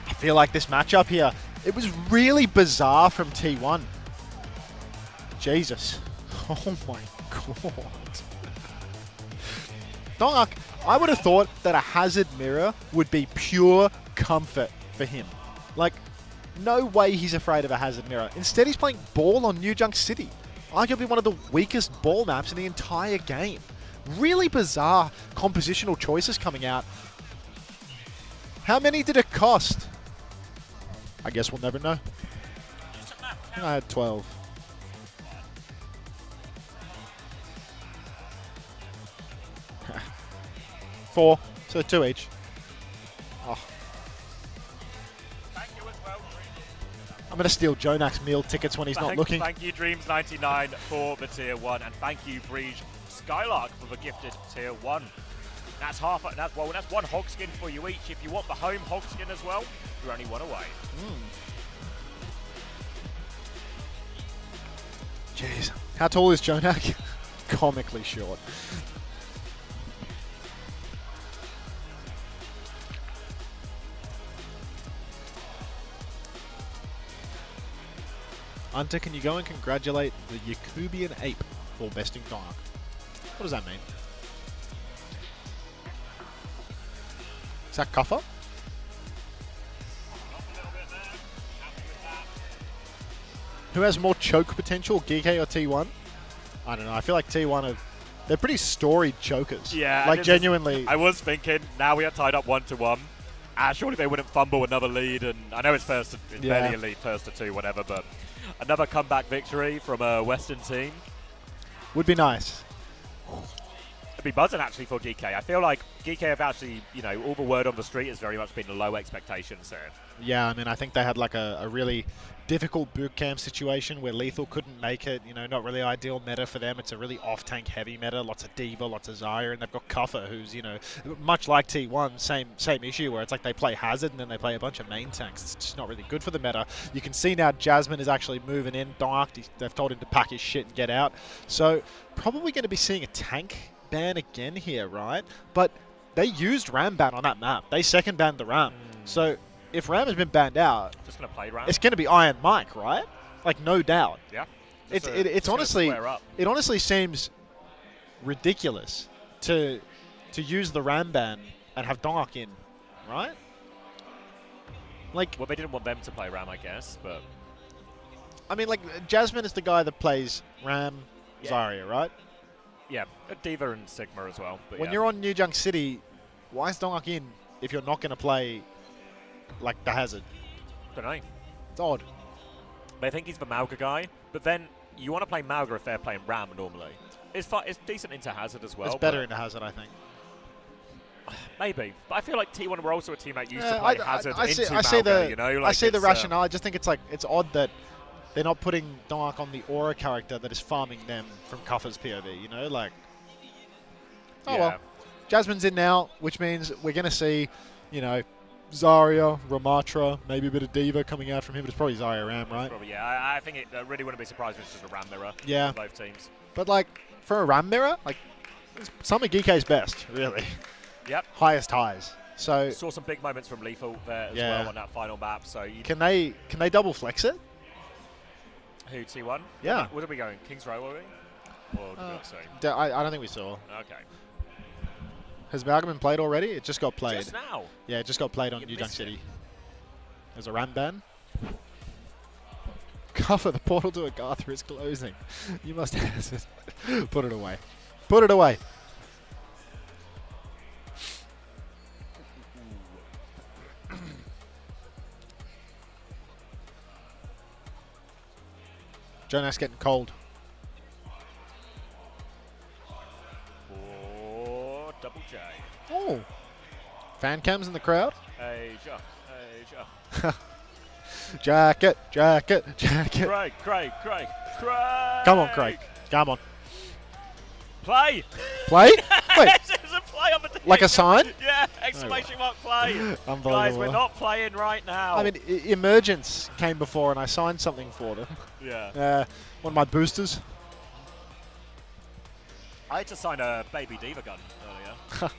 I feel like this matchup here, it was really bizarre from T1. Jesus. Oh my god. Donghack, I would have thought that a Hazard Mirror would be pure comfort for him. Like, no way he's afraid of a Hazard Mirror. Instead, he's playing Ball on New Junk City. Arguably one of the weakest ball maps in the entire game. Really bizarre compositional choices coming out. How many did it cost? I guess we'll never know. I had 12. Four, so 2 each. Oh. I'm going to steal Jonak's meal tickets when he's not looking. Thank you, Dreams99, for the tier 1, and thank you, Breege Skylark, for the gifted tier 1. That's that's one hog skin for you each. If you want the home hog skin as well, you're only one away. Jeez. How tall is Jonak? Comically short. Unter, can you go and congratulate the Yakubian Ape for besting Dark? What does that mean? Is that Cuffer? Who has more choke potential, Geekay or T1? I don't know. I feel like T1 they're pretty storied chokers. Yeah. Like, genuinely. I was thinking, now we are tied up 1-1. Surely they wouldn't fumble another lead, and I know it's barely a lead, first to 2, whatever, but another comeback victory from a Western team. Would be nice. It'd be buzzing actually for Geekay. I feel like Geekay have actually, all the word on the street has very much been low expectations there. Yeah, I mean, I think they had like a really difficult boot camp situation where Lethal couldn't make it. Not really ideal meta for them. It's a really off-tank heavy meta. Lots of D.Va, lots of Zarya, and they've got Cuffer, who's, much like T1, same issue where it's like they play Hazard and then they play a bunch of main tanks. It's just not really good for the meta. You can see now Jasmine is actually moving in. Dark, they've told him to pack his shit and get out. So probably going to be seeing a tank ban again here, right? But they used Ram ban on that map. They second banned the Ram. So if Ram has been banned out, just gonna play Ram. It's gonna be Iron Mike, right? Like, no doubt. Yeah. It's honestly, it honestly seems ridiculous to use the Ram ban and have Dark in, right? Like, well, they didn't want them to play Ram, I guess, but I mean, like, Jasmine is the guy that plays Ram, Zarya, right? Yeah, D.Va and Sigma as well. But when you're on New Junk City, why is Donghack in if you're not going to play, like, the Hazard? Don't know. It's odd. They think he's the Mauga guy, but then you want to play Mauga if they're playing Ram normally. It's decent into Hazard as well. It's better into Hazard, I think. Maybe, but I feel like T1 were also a team that used to play Hazard into Mauga, I see the rationale. I just think it's odd that they're not putting Donghack on the Aura character that is farming them from Cuffer's POV, like... Oh, well. Jasmine's in now, which means we're going to see, Zarya, Ramatra, maybe a bit of D.Va coming out from him, but it's probably Zarya Ram, right? Probably, yeah. I think it really wouldn't be surprised if it's just a Ram mirror for both teams. But, like, for a Ram mirror, like, some of Geekay's best, really. Yep. Highest highs. So saw some big moments from Lethal there as well on that final map. So can they double flex it? Who, T1? Yeah. Where are we going? Kings Row, are we? Or did we not see? I don't think we saw. Okay. Has Mauga been played already? It just got played. Just now? Yeah, it just got played on New Junk City. There's a Ram ban. Cuffer, the portal to Agartha is closing. You must have it. Put it away. Put it away. Jonas getting cold. For Double J. Oh. Fan cams in the crowd. Asia. Jacket. Craig. Come on, Craig. Come on. Play. Play? Wait. There's a play on the team. Like a sign? Yeah, exclamation mark play. Unbelievable. Guys, we're not playing right now. I mean, Emergence came before and I signed something for them. Yeah. One of my boosters. I had to sign a Baby Diva gun earlier.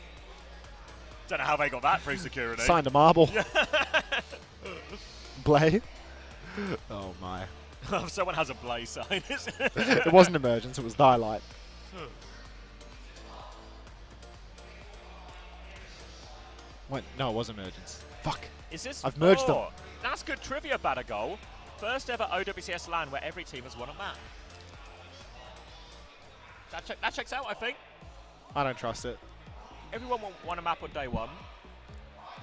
Don't know how they got that through security. Signed a marble. Blay. Oh my. Someone has a Blay sign. It wasn't Emergence, it was Dialight. Wait, no, it was Emergence. Fuck. Is this? I've merged them. That's good trivia, Batagol. First ever OWCS LAN where every team has won a map. That checks out, I think. I don't trust it. Everyone won a map on day 1.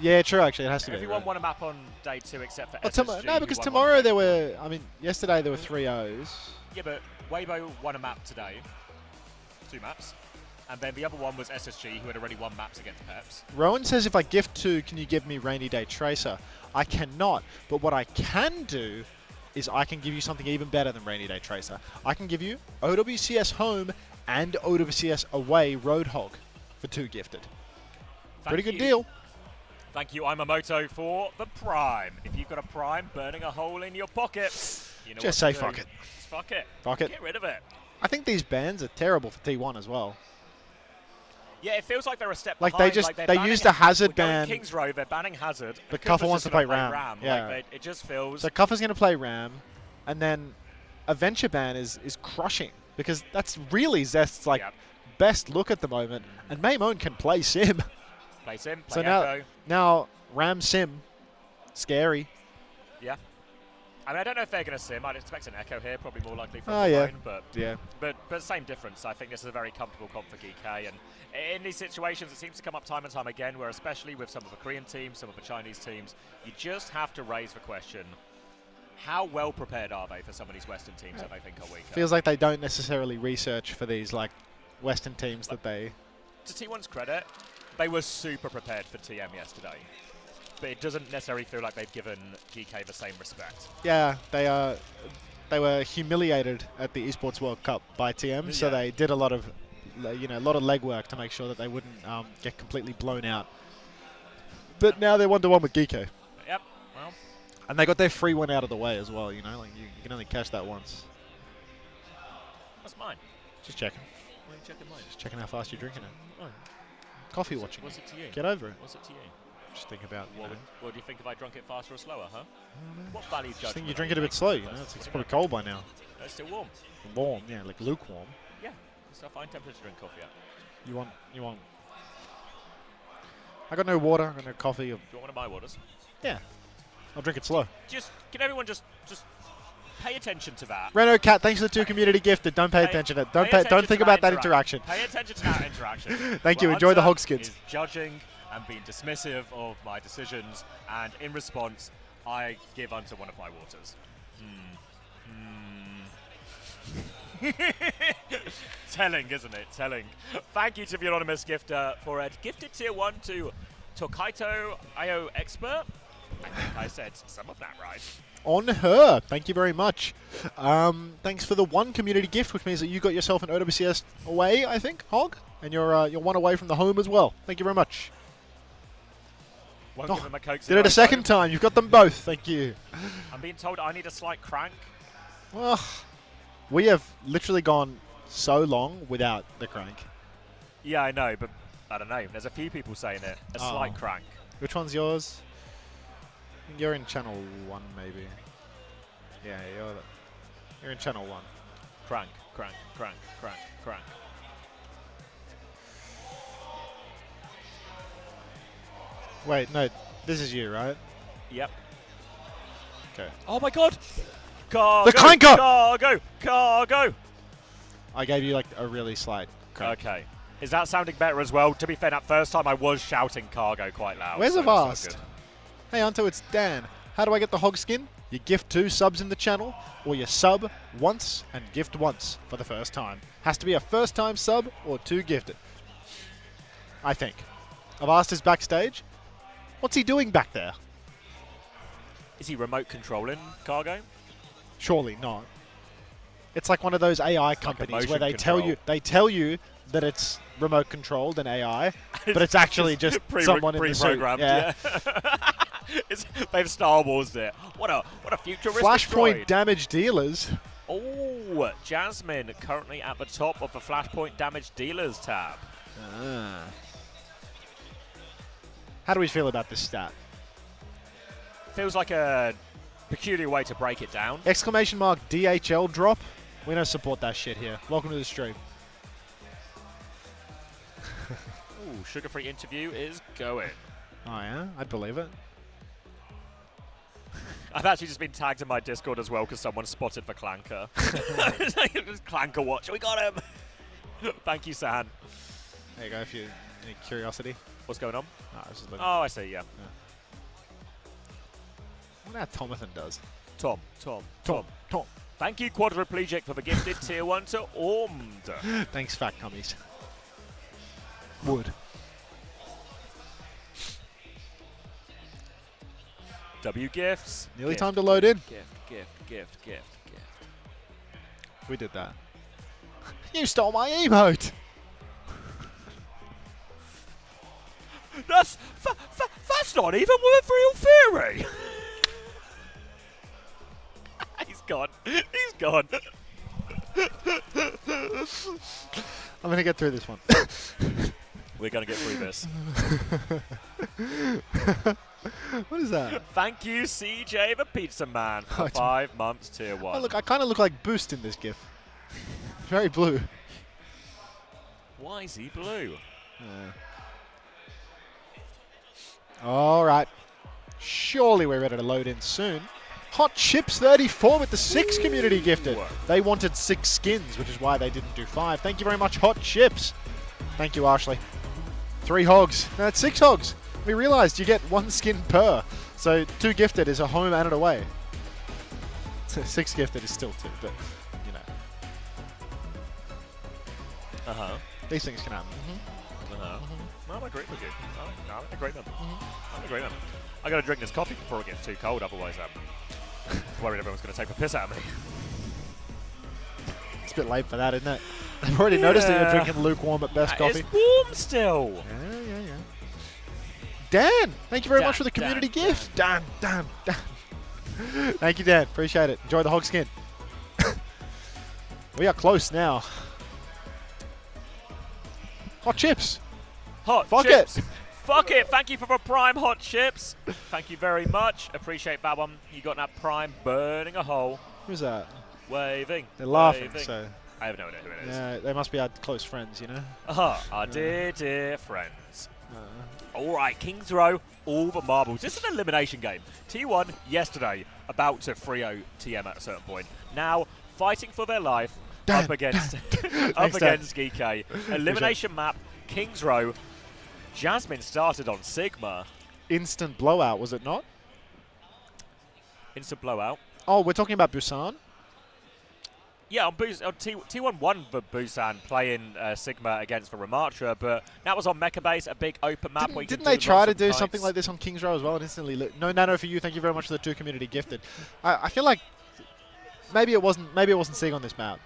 Yeah, true, actually, it has to be. Everyone right? won a map on day 2 except for SSG. No, because tomorrow there were, I mean, yesterday there were 3 O's. Yeah, but Weibo won a map today. 2 maps. And then the other one was SSG, who had already won maps against Peps. Rowan says if I gift 2, can you give me Rainy Day Tracer? I cannot, but what I can do is I can give you something even better than Rainy Day Tracer. I can give you OWCS Home and OWCS Away Roadhog for 2 gifted. Pretty good deal. Thank you, Imamoto, for the Prime. If you've got a Prime burning a hole in your pocket, you know Just what say to fuck do. it. Just fuck it. Fuck it. Get rid of it. I think these bans are terrible for T1 as well. Yeah, it feels like they're a step Like behind. they used a Hazard ban. ban. Kings Row, they're banning Hazard. But Cooper's Cuffer wants just to play gonna Ram. Yeah. Like it just feels. So Cuffer's going to play Ram, and then a Venture ban is crushing because that's really Zest's best look at the moment. And Maimone can play Sim. Play Sim. So Play Echo. now Ram Sim, scary. Yeah. I mean, I don't know if they're going to Sim. I'd expect an Echo here, probably more likely from yeah. but Yeah. But same difference. I think this is a very comfortable comp for Geekay, and in these situations, it seems to come up time and time again, where especially with some of the Korean teams, some of the Chinese teams, you just have to raise the question: how well prepared are they for some of these Western teams that they think are weaker? Feels like they don't necessarily research for these Western teams that they. To T1's credit, they were super prepared for TM yesterday. But it doesn't necessarily feel like they've given Geekay the same respect. Yeah, they were humiliated at the Esports World Cup by TM, so they did a lot of legwork to make sure that they wouldn't get completely blown out. But now they're 1-1 with Geekay. Yep. Well. And they got their free one out of the way as well. You can only catch that once. That's mine. Just checking. Why are you checking mine? Just checking how fast you're drinking it. Oh. Coffee watching. What's it to you? Get over it. What's it to you? Just think about. What do you think if I drunk it faster or slower, huh? What value judgment? I think you drink it a bit slow. It's probably cold by now. No, it's still warm. Warm, yeah, like lukewarm. Yeah, it's a fine temperature to drink coffee at. You want? I got no water. I got no coffee. Do you want one of my waters? Yeah, I'll drink it slow. Can everyone just pay attention to that? Reno Cat, thanks for the 2 community gifted. Don't pay attention to it. Don't think about that interaction. Pay attention to that interaction. Thank you. Enjoy the hog skins. Is judging and being dismissive of my decisions, and in response, I give Unter one of my waters. Telling, isn't it? Telling. Thank you to the anonymous gifter for a gifted tier 1 to Tokaito IO Expert. I think I said some of that right. On her. Thank you very much. Thanks for the 1 community gift, which means that you got yourself an OWCS away, I think, Hog, and you're 1 away from the home as well. Thank you very much. Give him a Coke Did it a second time. You've got them both. Thank you. I'm being told I need a slight crank. Well, we have literally gone so long without the crank. Yeah, I know, but I don't know. There's a few people saying it. A slight crank. Which one's yours? I think you're in channel 1, maybe. Yeah, you're in channel 1. Crank, crank, crank, crank, crank. Wait, no, this is you, right? Yep. Okay. Oh my god! Cargo! The clanker! Cargo! Cargo! I gave you a really slight crank. Okay. Is that sounding better as well? To be fair, that first time I was shouting cargo quite loud. Where's so Avast? Hey, Unto, it's Dan. How do I get the hog skin? You gift 2 subs in the channel, or you sub once and gift once for the first time. Has to be a first time sub or 2 gifted. I think. I've asked his backstage. What's he doing back there? Is he remote controlling Cargo? Surely not. It's like one of those AI companies where they tell you that it's remote controlled and AI, but it's actually just someone in the suit. Yeah. They've Star Wars it. What a futuristic Flashpoint droid. damage dealers. Oh, Jasmine currently at the top of the Flashpoint damage dealers tab. How do we feel about this stat? Feels like a peculiar way to break it down. Exclamation mark DHL drop. We don't support that shit here. Welcome to the stream. Ooh, sugar-free interview is going. Oh yeah, I'd believe it. I've actually just been tagged in my Discord as well because someone spotted the Clanker. Clanker watch. We got him. Thank you, San. There you go. If you any curiosity. What's going on? No, I was just I see. Yeah. I wonder how Tomathan does. Tom. Thank you, Quadriplegic, for the gifted tier 1 to Ormd. Thanks, fat cummies. Wood. W gifts. Nearly time to load in. Gift. We did that. You stole my emote. That's not even with real theory. He's gone. I'm going to get through this one. We're going to get through this. What is that? Thank you, CJ the Pizza Man, for 5 months tier 1. Oh, look, I kind of look like Boost in this GIF. Very blue. Why is he blue? All right. Surely we're ready to load in soon. Hot Chips 34 with the 6 community gifted. They wanted 6 skins, which is why they didn't do 5. Thank you very much, Hot Chips. Thank you, Ashley. 3 hogs. No, that's 6 hogs. We realized you get 1 skin per. So 2 gifted is a home and an away. 6 gifted is still 2, but, you know. These things can happen. No, I'm agreeing with you. I'm in agreement. I'm in agreement. I gotta drink this coffee before it gets too cold, otherwise I'm worried everyone's gonna take the piss out of me. It's a bit late for that, isn't it? I've already noticed that you're drinking lukewarm at best coffee. It's warm still. Yeah. Dan, thank you very much for the community gift. Dan. Thank you, Dan. Appreciate it. Enjoy the hog skin. We are close now. Hot Chips. Fuck Chips. Fuck it. Thank you for the Prime Hot Chips. Thank you very much. Appreciate that one. You got that Prime burning a hole. Who's that? Waving. They're laughing, so... I have no idea who it is. Yeah, they must be our close friends, you know? Our dear friends. All right, King's Row, all the marbles. This is an elimination game. T1 yesterday, about to 3-0 TM at a certain point. Now, fighting for their life up against Geekay. Elimination map, King's Row. Jasmine started on Sigma. Instant blowout, was it not? Instant blowout. Oh, we're talking about Busan? Yeah, on T1 won the Busan playing Sigma against the Ramatra, but that was on Mecha Base, a big open map. Didn't they try to do something like this on King's Row as well and instantly no nano for you, thank you very much for the 2 community gifted. I feel like maybe it wasn't Sig on this map,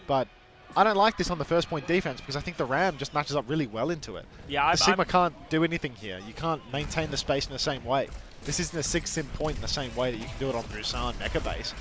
but I don't like this on the first point defense because I think the Ram just matches up really well into it. Yeah, the Sigma can't do anything here. You can't maintain the space in the same way. This isn't a 6-sim point in the same way that you can do it on Busan Mecha Base.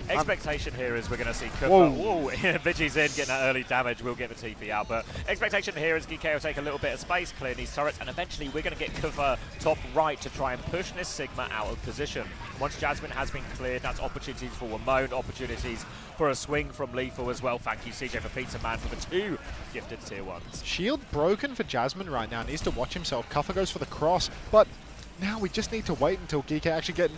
Expectation here is we're going to see Cooper. Whoa, Vigi's in, getting that early damage. We'll get the TP out. But expectation here is Geekay will take a little bit of space, clear these turrets, and eventually we're going to get Cooper top right to try and push this Sigma out of position. Once Jasmine has been cleared, that's opportunities for Ramon, opportunities for a swing from Lethal as well. Thank you, CJ, for Pizza Man, for the 2 gifted tier 1s. Shield broken for Jasmine right now. Needs to watch himself. Cuffer goes for the cross, but now we just need to wait until Geekay actually get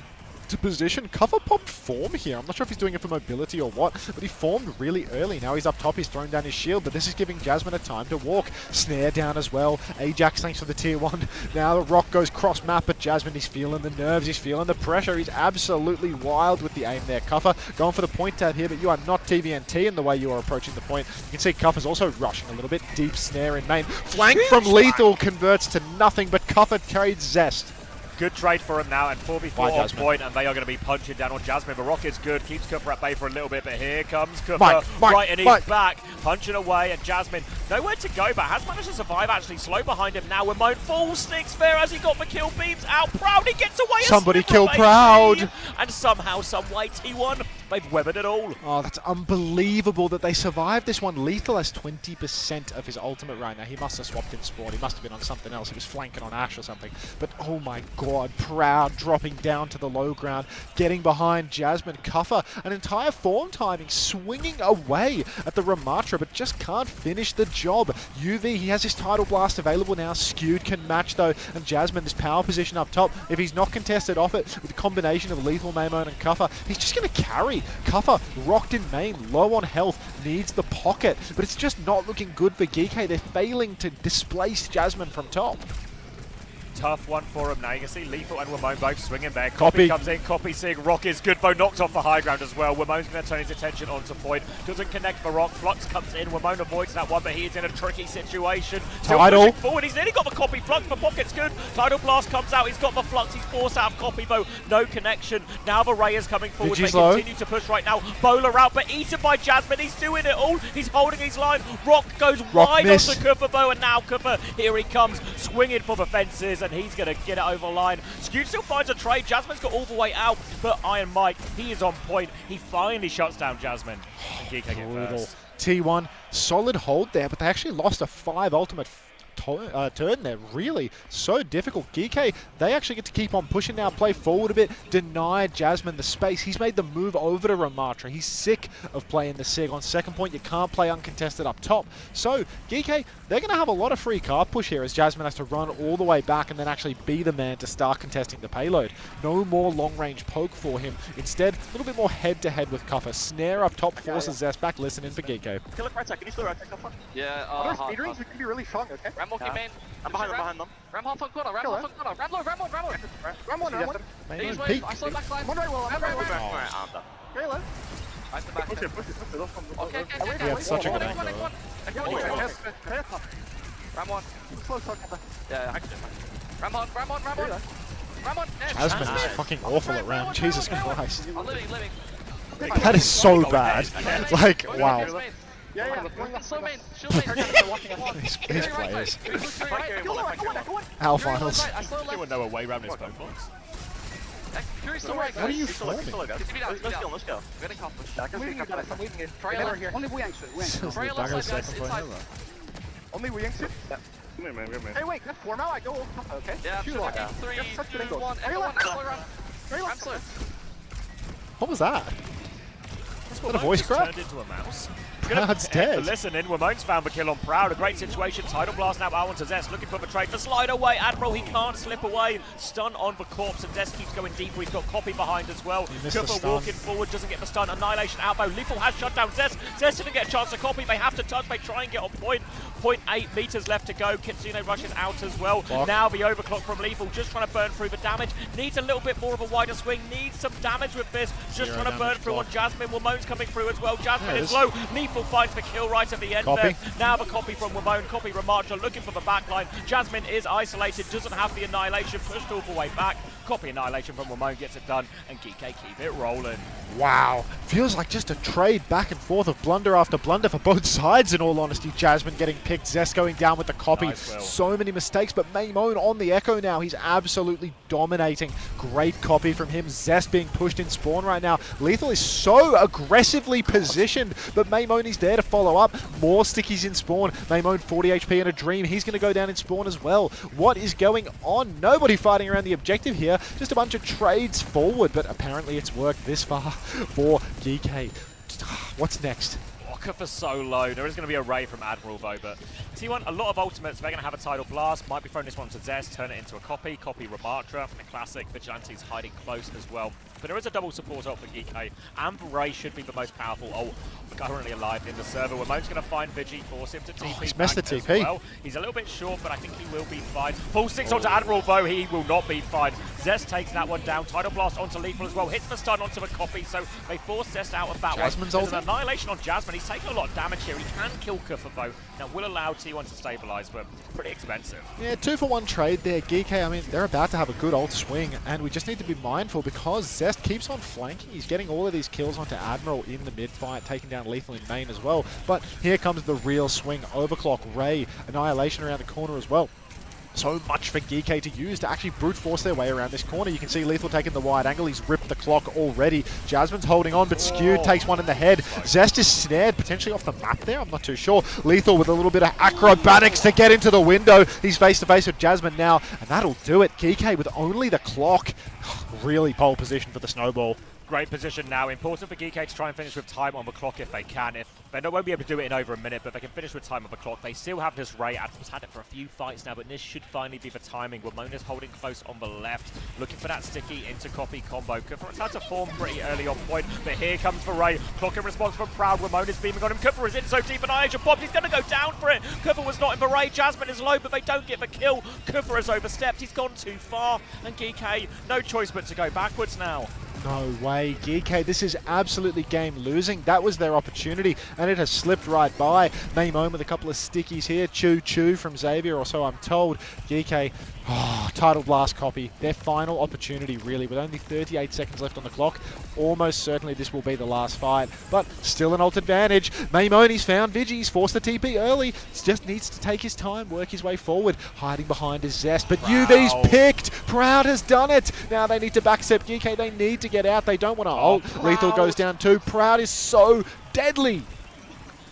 to position. Cover popped form here. I'm not sure if he's doing it for mobility or what, but he formed really early. Now he's up top, he's thrown down his shield, but this is giving Jasmine a time to walk. Snare down as well. Ajax, thanks for the tier 1. Now the rock goes cross map, but Jasmine, he's feeling the nerves, he's feeling the pressure. He's absolutely wild with the aim there. Cuffer going for the point tab here, but you are not TVNT in the way you are approaching the point. You can see Cuffer's also rushing a little bit. Deep snare in main. Flank from Lethal converts to nothing, but Cuffer trades Zest. Good trade for him now, and 4v4 on point, and they are going to be punching down on Jasmine. Baroque is good, keeps Cooper at bay for a little bit, but here comes Cooper right in his back, punching away at Jasmine. Nowhere to go, but has managed to survive actually. Slow behind him now. Wimone full sticks fair as he got the kill. Beams out. Proud, he gets away. Somebody kill Proud. And somehow, some way, T1, they've weathered it all. Oh, that's unbelievable that they survived this one. Lethal has 20% of his ultimate right now. He must have swapped in spawn. He must have been on something else. He was flanking on Ash or something. But oh my god, Proud dropping down to the low ground, getting behind Jasmine. Cuffer, an entire form timing, swinging away at the Ramatra, but just can't finish the job. UV, he has his Tidal Blast available now. Skewed can match though, and Jasmine, this power position up top, if he's not contested off it with a combination of Lethal, Maimone and Cuffer, he's just going to carry. Cuffer, rocked in main, low on health, needs the pocket, but it's just not looking good for Geekay. They're failing to displace Jasmine from top. Tough one for him now. You can see Lethal and Wimone both swinging there. Copy comes in. Copy seeing Rock is good. Bo knocks off the high ground as well. Wimone's going to turn his attention onto point. Doesn't connect for Rock. Flux comes in. Wimone avoids that one, but he is in a tricky situation. Still pushing forward. He's nearly got the copy. Flux for Pocket's good. Tidal Blast comes out. He's got the Flux. He's forced out of copy, though. No connection. Now the Ray is coming forward. They continue to push right now. Bowler out, but eaten by Jasmine. He's doing it all. He's holding his line. Rock goes wide onto Cooper, though, and now Cooper, here he comes, swinging for the fences, and he's going to get it over the line. Skewed still finds a trade. Jasmine's got all the way out, but Iron Mike, he is on point. He finally shuts down Jasmine. And Geekay get first. T1, solid hold there, but they actually lost a 5 ultimate turn there. Really so difficult. Geekay, they actually get to keep on pushing now, play forward a bit, deny Jasmine the space. He's made the move over to Ramatra. He's sick of playing the SIG. On second point, you can't play uncontested up top. So Geekay, they're going to have a lot of free card push here as Jasmine has to run all the way back and then actually be the man to start contesting the payload. No more long-range poke for him. Instead, a little bit more head-to-head with Cuffer. Snare up top, forces Zest back. Listen in for Geekay. Kill it right side. Can you still right side, Cuffer? Yeah, speed rings, we can be really strong, okay? Ram walking main. I'm behind them. Ram half on corner, Ram half on corner. Ram low, Ram one. Ram one. He's waiting. I saw back line. One right wall. Very low. I have the back. Push it. Okay. We have such a good angle. Ram one. Yeah, I can do it. Ram on. Jasmine is fucking awful at Ram. Jesus Christ. I'm living. That is so bad. Like, wow. Yeah. Slow main. Shield main. These players. Al finals. Anyone know a way around this boat box? What are you forming? Let's go. We're getting accomplished. I'm leaving it. Try here. Only we exit. Only we exit? Yeah. Hey, wait, that's 4 now. I go. Okay. Yeah, 3, 2, 1. Everyone, Ram slow. What was that? Is that a voice crack? Turned into a mouse. Proud's dead. Listen in. Wimone's found the kill on Proud. A great situation. Tidal Blast now out onto Zest. Looking for the trade. The slide away. Admiral, he can't slip away. Stun on the corpse. And Zest keeps going deeper. He's got Copy behind as well. Cooper walking forward. Doesn't get the stun. Annihilation outbow. Lethal has shut down Zest. Zest didn't get a chance to copy. They have to touch. They try and get on point. 0.8 meters left to go. Kitsune rushes out as well. Now the overclock from Lethal. Just trying to burn through the damage. Needs a little bit more of a wider swing. Needs some damage with this. Just trying to burn through on Jasmine. Wimone's coming through as well. Jasmine is low. Lethal finds the kill right at the end there. Now the copy from Wimone. Copy Ramatra looking for the backline. Jasmine is isolated. Doesn't have the annihilation. Pushed all the way back. Copy annihilation from Wimone gets it done. And Geekay keep it rolling. Wow. Feels like just a trade back and forth of blunder after blunder for both sides, in all honesty. Jasmine getting picked. Zest going down with the copy. So many mistakes, but Maimone on the echo now. He's absolutely dominating. Great copy from him. Zest being pushed in spawn right now. Lethal is so aggressively positioned, but Maimone is there to follow up. More stickies in spawn. Maimone 40 HP in a dream. He's going to go down in spawn as well. What is going on? Nobody fighting around the objective here. Just a bunch of trades forward, but apparently it's worked this far for Geekay. What's next? For so low. There is going to be a Ray from Admiral though, but T1, a lot of ultimates. They're going to have a Tidal Blast. Might be throwing this one to Zest, turn it into a copy. Copy Ramatra, the classic. Vigilante's hiding close as well. But there is a double support ult for Geekay, and Ray should be the most powerful ult currently alive in the server. Ramon's going to find Vigi, force him to TP. He's messed the back as TP. well. He's a little bit short, but I think he will be fine. Full 6 onto Admiral, though. He will not be fine. Zest takes that one down. Tidal Blast onto Lethal as well. Hits the stun onto a copy, so they force Zest out of that Jasmine's one. There's ulting. an annihilation on Jasmine. He's taking a lot of damage here. He can kill Kuffer, though. Now, will allow T1 to stabilize, but pretty expensive. Yeah, 2-for-1 trade there. Geekay, I mean, they're about to have a good ult swing, and we just need to be mindful because Zest keeps on flanking. He's getting all of these kills onto Admiral in the mid-fight, taking down Lethal in main as well. But here comes the real swing. Overclock, Ray, annihilation around the corner as well. So much for Geekay to use to actually brute force their way around this corner. You can see Lethal taking the wide angle. He's ripped the clock already. Jasmine's holding on, but Skewed takes one in the head. Zest is snared, potentially off the map there. I'm not too sure. Lethal with a little bit of acrobatics to get into the window. He's face-to-face with Jasmine now, and that'll do it. Geekay with only the clock. Really pole position for the snowball. Great position now. Important for Geekay to try and finish with time on the clock if they can. If they won't be able to do it in over a minute, but they can finish with time on the clock. They still have this Ray. Adam's had it for a few fights now, but this should finally be the timing. Ramona's holding close on the left, looking for that sticky into copy combo. Kuffer's had to form pretty early on point, but here comes the Ray. Clock in response from Proud. Ramona's beaming on him. Kuffer is in so deep, annihilation popped. He's going to go down for it. Kuffer was not in the Ray. Jasmine is low, but they don't get the kill. Kuffer has overstepped. He's gone too far, and Geekay, no choice but to go backwards now. No way, Geekay, this is absolutely game losing. That was their opportunity, and it has slipped right by. Maimone with a couple of stickies here. Choo from Xavier, or so I'm told. Geekay, Tidal Blast copy. Their final opportunity, really, with only 38 seconds left on the clock. Almost certainly this will be the last fight, but still an ult advantage. Maimone, he's found Vigi. He's forced the TP early. He just needs to take his time, work his way forward. Hiding behind his Zest, but UV's picked. Proud has done it. Now they need to backstep Geekay. They need to get out. They don't want to ult. Lethal goes down too. Proud is so deadly.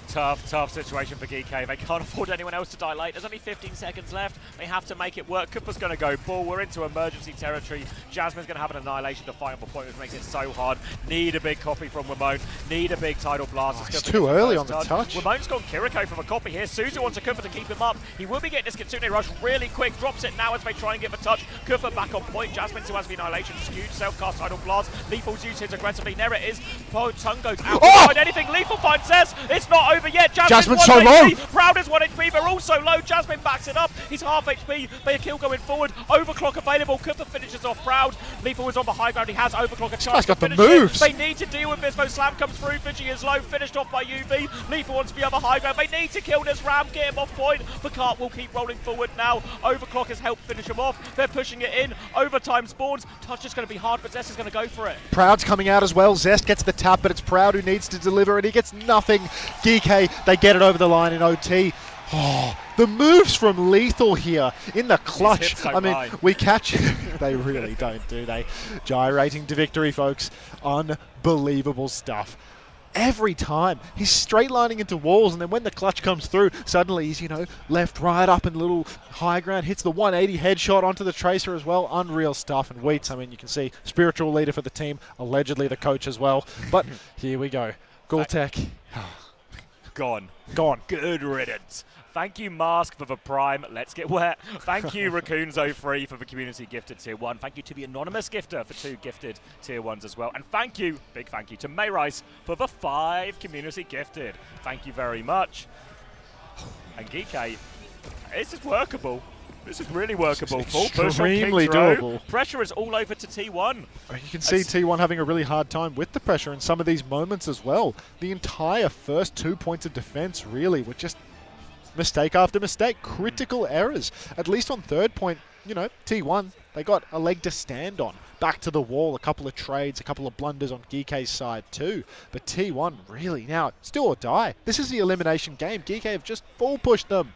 Tough situation for Geekay. They can't afford anyone else to die late. There's only 15 seconds left. They have to make it work. Cooper's going to go bull. We're into emergency territory. Jasmine's going to have an annihilation to fight on the point, which makes it so hard. Need a big copy from Ramone. Need a big Tidal Blast. It's too early on the touch. Ramone's gone Kiriko from a copy here. Suzu wants a Cooper to keep him up. He will be getting this Kitsune Rush really quick. Drops it now as they try and get the touch. Cooper back on point. Jasmine still has the annihilation. Skewed, self-cast Tidal Blast. Lethal's used his aggressively. There it is. Tongue goes out. Find anything. Lethal finds Zest. It's not over yet. Jasmine's so low. Proud is 1 HP. They're also low. Jasmine backs it up. He's half HP. They kill going forward. Overclock available. Cooper finishes off Proud. Lethal is on the high ground. He has Overclock a chance to finish it. They need to deal with this though. Slam comes through. Vigi is low. Finished off by UV. Lethal wants the other high ground. They need to kill this Ram. Get him off point. The cart will keep rolling forward now. Overclock has helped finish him off. They're pushing it in. Overtime spawns. Touch is going to be hard, but Zest is going to go for it. Proud's coming out as well. Zest gets the tap, but it's Proud who needs to deliver it. He gets nothing. Geekay, they get it over the line in OT. Oh, the moves from Lethal here in the clutch. I mean, we catch... They really don't, do they? Gyrating to victory, folks. Unbelievable stuff. Every time he's straight lining into walls, and then when the clutch comes through, suddenly he's, left, right, up, and little high ground, hits the 180 headshot onto the Tracer as well. Unreal stuff. And Wheats, I mean, you can see, spiritual leader for the team, allegedly the coach as well. But here we go. Gultech. Gone. Good riddance. Thank you, Mask, for the Prime. Let's get wet. Thank you, Raccoons03 for the community gifted Tier 1. Thank you to the Anonymous Gifter for 2 gifted Tier 1s as well. And thank you, big thank you, to May Rice for the 5 community gifted. Thank you very much. And Geekay, this is workable. This is really workable. Full push on extremely doable. Pressure is all over to T1. You can see T1 having a really hard time with the pressure in some of these moments as well. The entire first 2 points of defense really were just mistake after mistake, critical errors. At least on third point, T1, they got a leg to stand on. Back to the wall, a couple of trades, a couple of blunders on Geekay's side too. But T1 really now, still or die. This is the elimination game. Geekay have just full pushed them.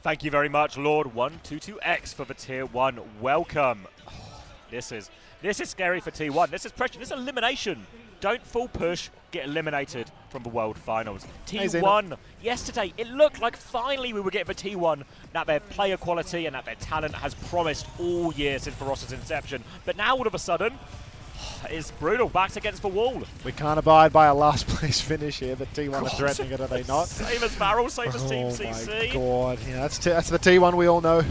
Thank you very much, Lord122X, for the Tier 1. Welcome. Oh, this is scary for T1. This is pressure. This is elimination. Don't full push, get eliminated from the World Finals. T1, yesterday, it looked like finally we were getting the T1 that their player quality and that their talent has promised all year since Barossa's inception. But now, all of a sudden, It's brutal. Backs against the wall. We can't abide by a last place finish here, but T1 are threatening it, are they not? Same as VARREL, same as Team CC. Oh my god, yeah, that's the T1 we all know.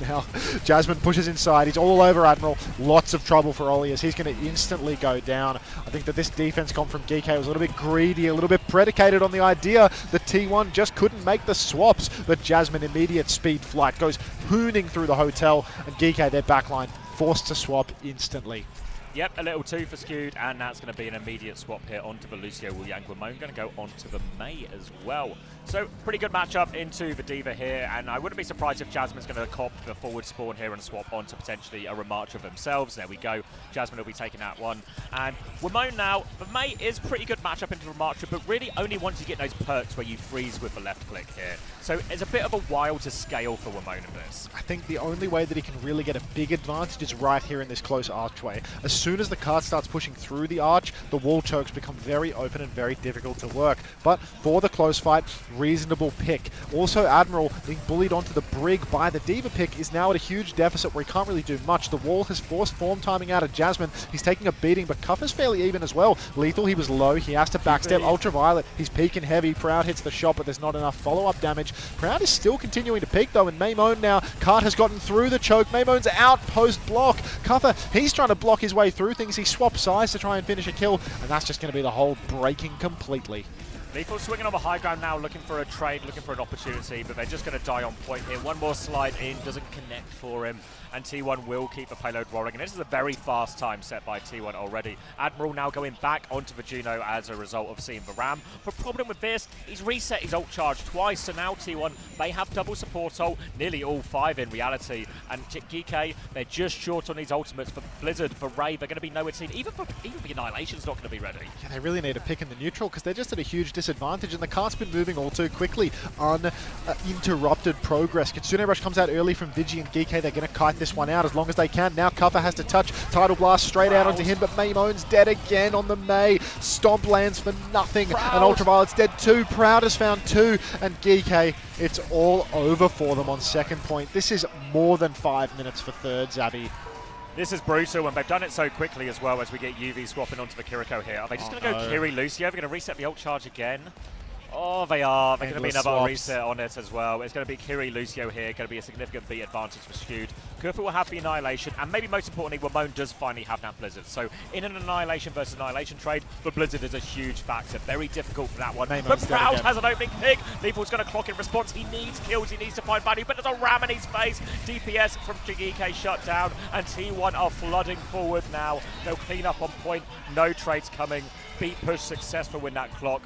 Now, Jasmine pushes inside, he's all over Admiral. Lots of trouble for Ollie as he's going to instantly go down. I think that this defense comp from Geekay was a little bit greedy, a little bit predicated on the idea that T1 just couldn't make the swaps, but Jasmine immediate speed flight goes hooning through the hotel, and Geekay, their backline, forced to swap instantly. Yep, a little 2 for Skewed, and that's going to be an immediate swap here onto the Lucio Wu-Yang. Wimone going to go onto the Mei as well. So, pretty good matchup into the D.Va here, and I wouldn't be surprised if Jasmine's going to cop the forward spawn here and swap onto potentially a Ramattra themselves. There we go. Jasmine will be taking that one. And Wimone now, the Mei is pretty good matchup into Ramattra, but really only once you get those perks where you freeze with the left click here. So, it's a bit of a while to scale for Wimone in this. I think the only way that he can really get a big advantage is right here in this close archway. As soon as the cart starts pushing through the arch, the wall chokes become very open and very difficult to work. But for the close fight, reasonable pick. Also, Admiral being bullied onto the brig by the D.Va pick is now at a huge deficit where he can't really do much. The wall has forced form timing out of Jasmine. He's taking a beating, but Cuffer's fairly even as well. Lethal, he was low. He has to backstep. Ultraviolet, he's peaking heavy. Proud hits the shot, but there's not enough follow-up damage. Proud is still continuing to peak, though, and Maimone now. Cart has gotten through the choke. Maimone's out post-block. Cuffer, he's trying to block his way through things. He swaps sides to try and finish a kill, and that's just going to be the whole breaking completely. Lethal swinging on the high ground now, looking for a trade, looking for an opportunity, but they're just going to die on point here. One more slide in, doesn't connect for him, and T1 will keep the payload rolling. And this is a very fast time set by T1 already. Admiral now going back onto the Juno as a result of seeing the Ram. The problem with this, he's reset his ult charge twice, so now T1, they have double support ult, nearly all 5 in reality. And Geekay, they're just short on these ultimates. For Blizzard, for Ray, they're going to be nowhere to see. Even the Annihilation's not going to be ready. Yeah, they really need a pick in the neutral because they're just at a huge disadvantage, and the cart's been moving all too quickly. Uninterrupted progress. Kitsune Rush comes out early from Vigi and Geekay. They're going to kite this one out as long as they can. Now Cuffer has to touch. Tidal Blast straight out onto him, but Maimone's dead again on the Mei. Stomp lands for nothing, and Ultraviolet's dead too. Proud has found 2, and Geekay, it's all over for them on second point. This is more than 5 minutes for third, Zabby. This is brutal, and they've done it so quickly as well as we get UV swapping onto the Kiriko here. Are they just going to go Kiri Lucio? They're going to reset the ult charge again. Oh, they are. There's going to be another reset on it as well. It's going to be Kiri Lucio here. Going to be a significant beat advantage for Skewed. Kurfu will have the Annihilation, and maybe most importantly, Wimone does finally have that Blizzard. So in an Annihilation versus Annihilation trade, the Blizzard is a huge factor. Very difficult for that one. But Proud has an opening pick. Lethal's going to clock in response. He needs kills. He needs to find value, but there's a ram in his face. DPS from Geekay shut down, and T1 are flooding forward now. They'll clean up on point. No trades coming. Beat push successful in that clock.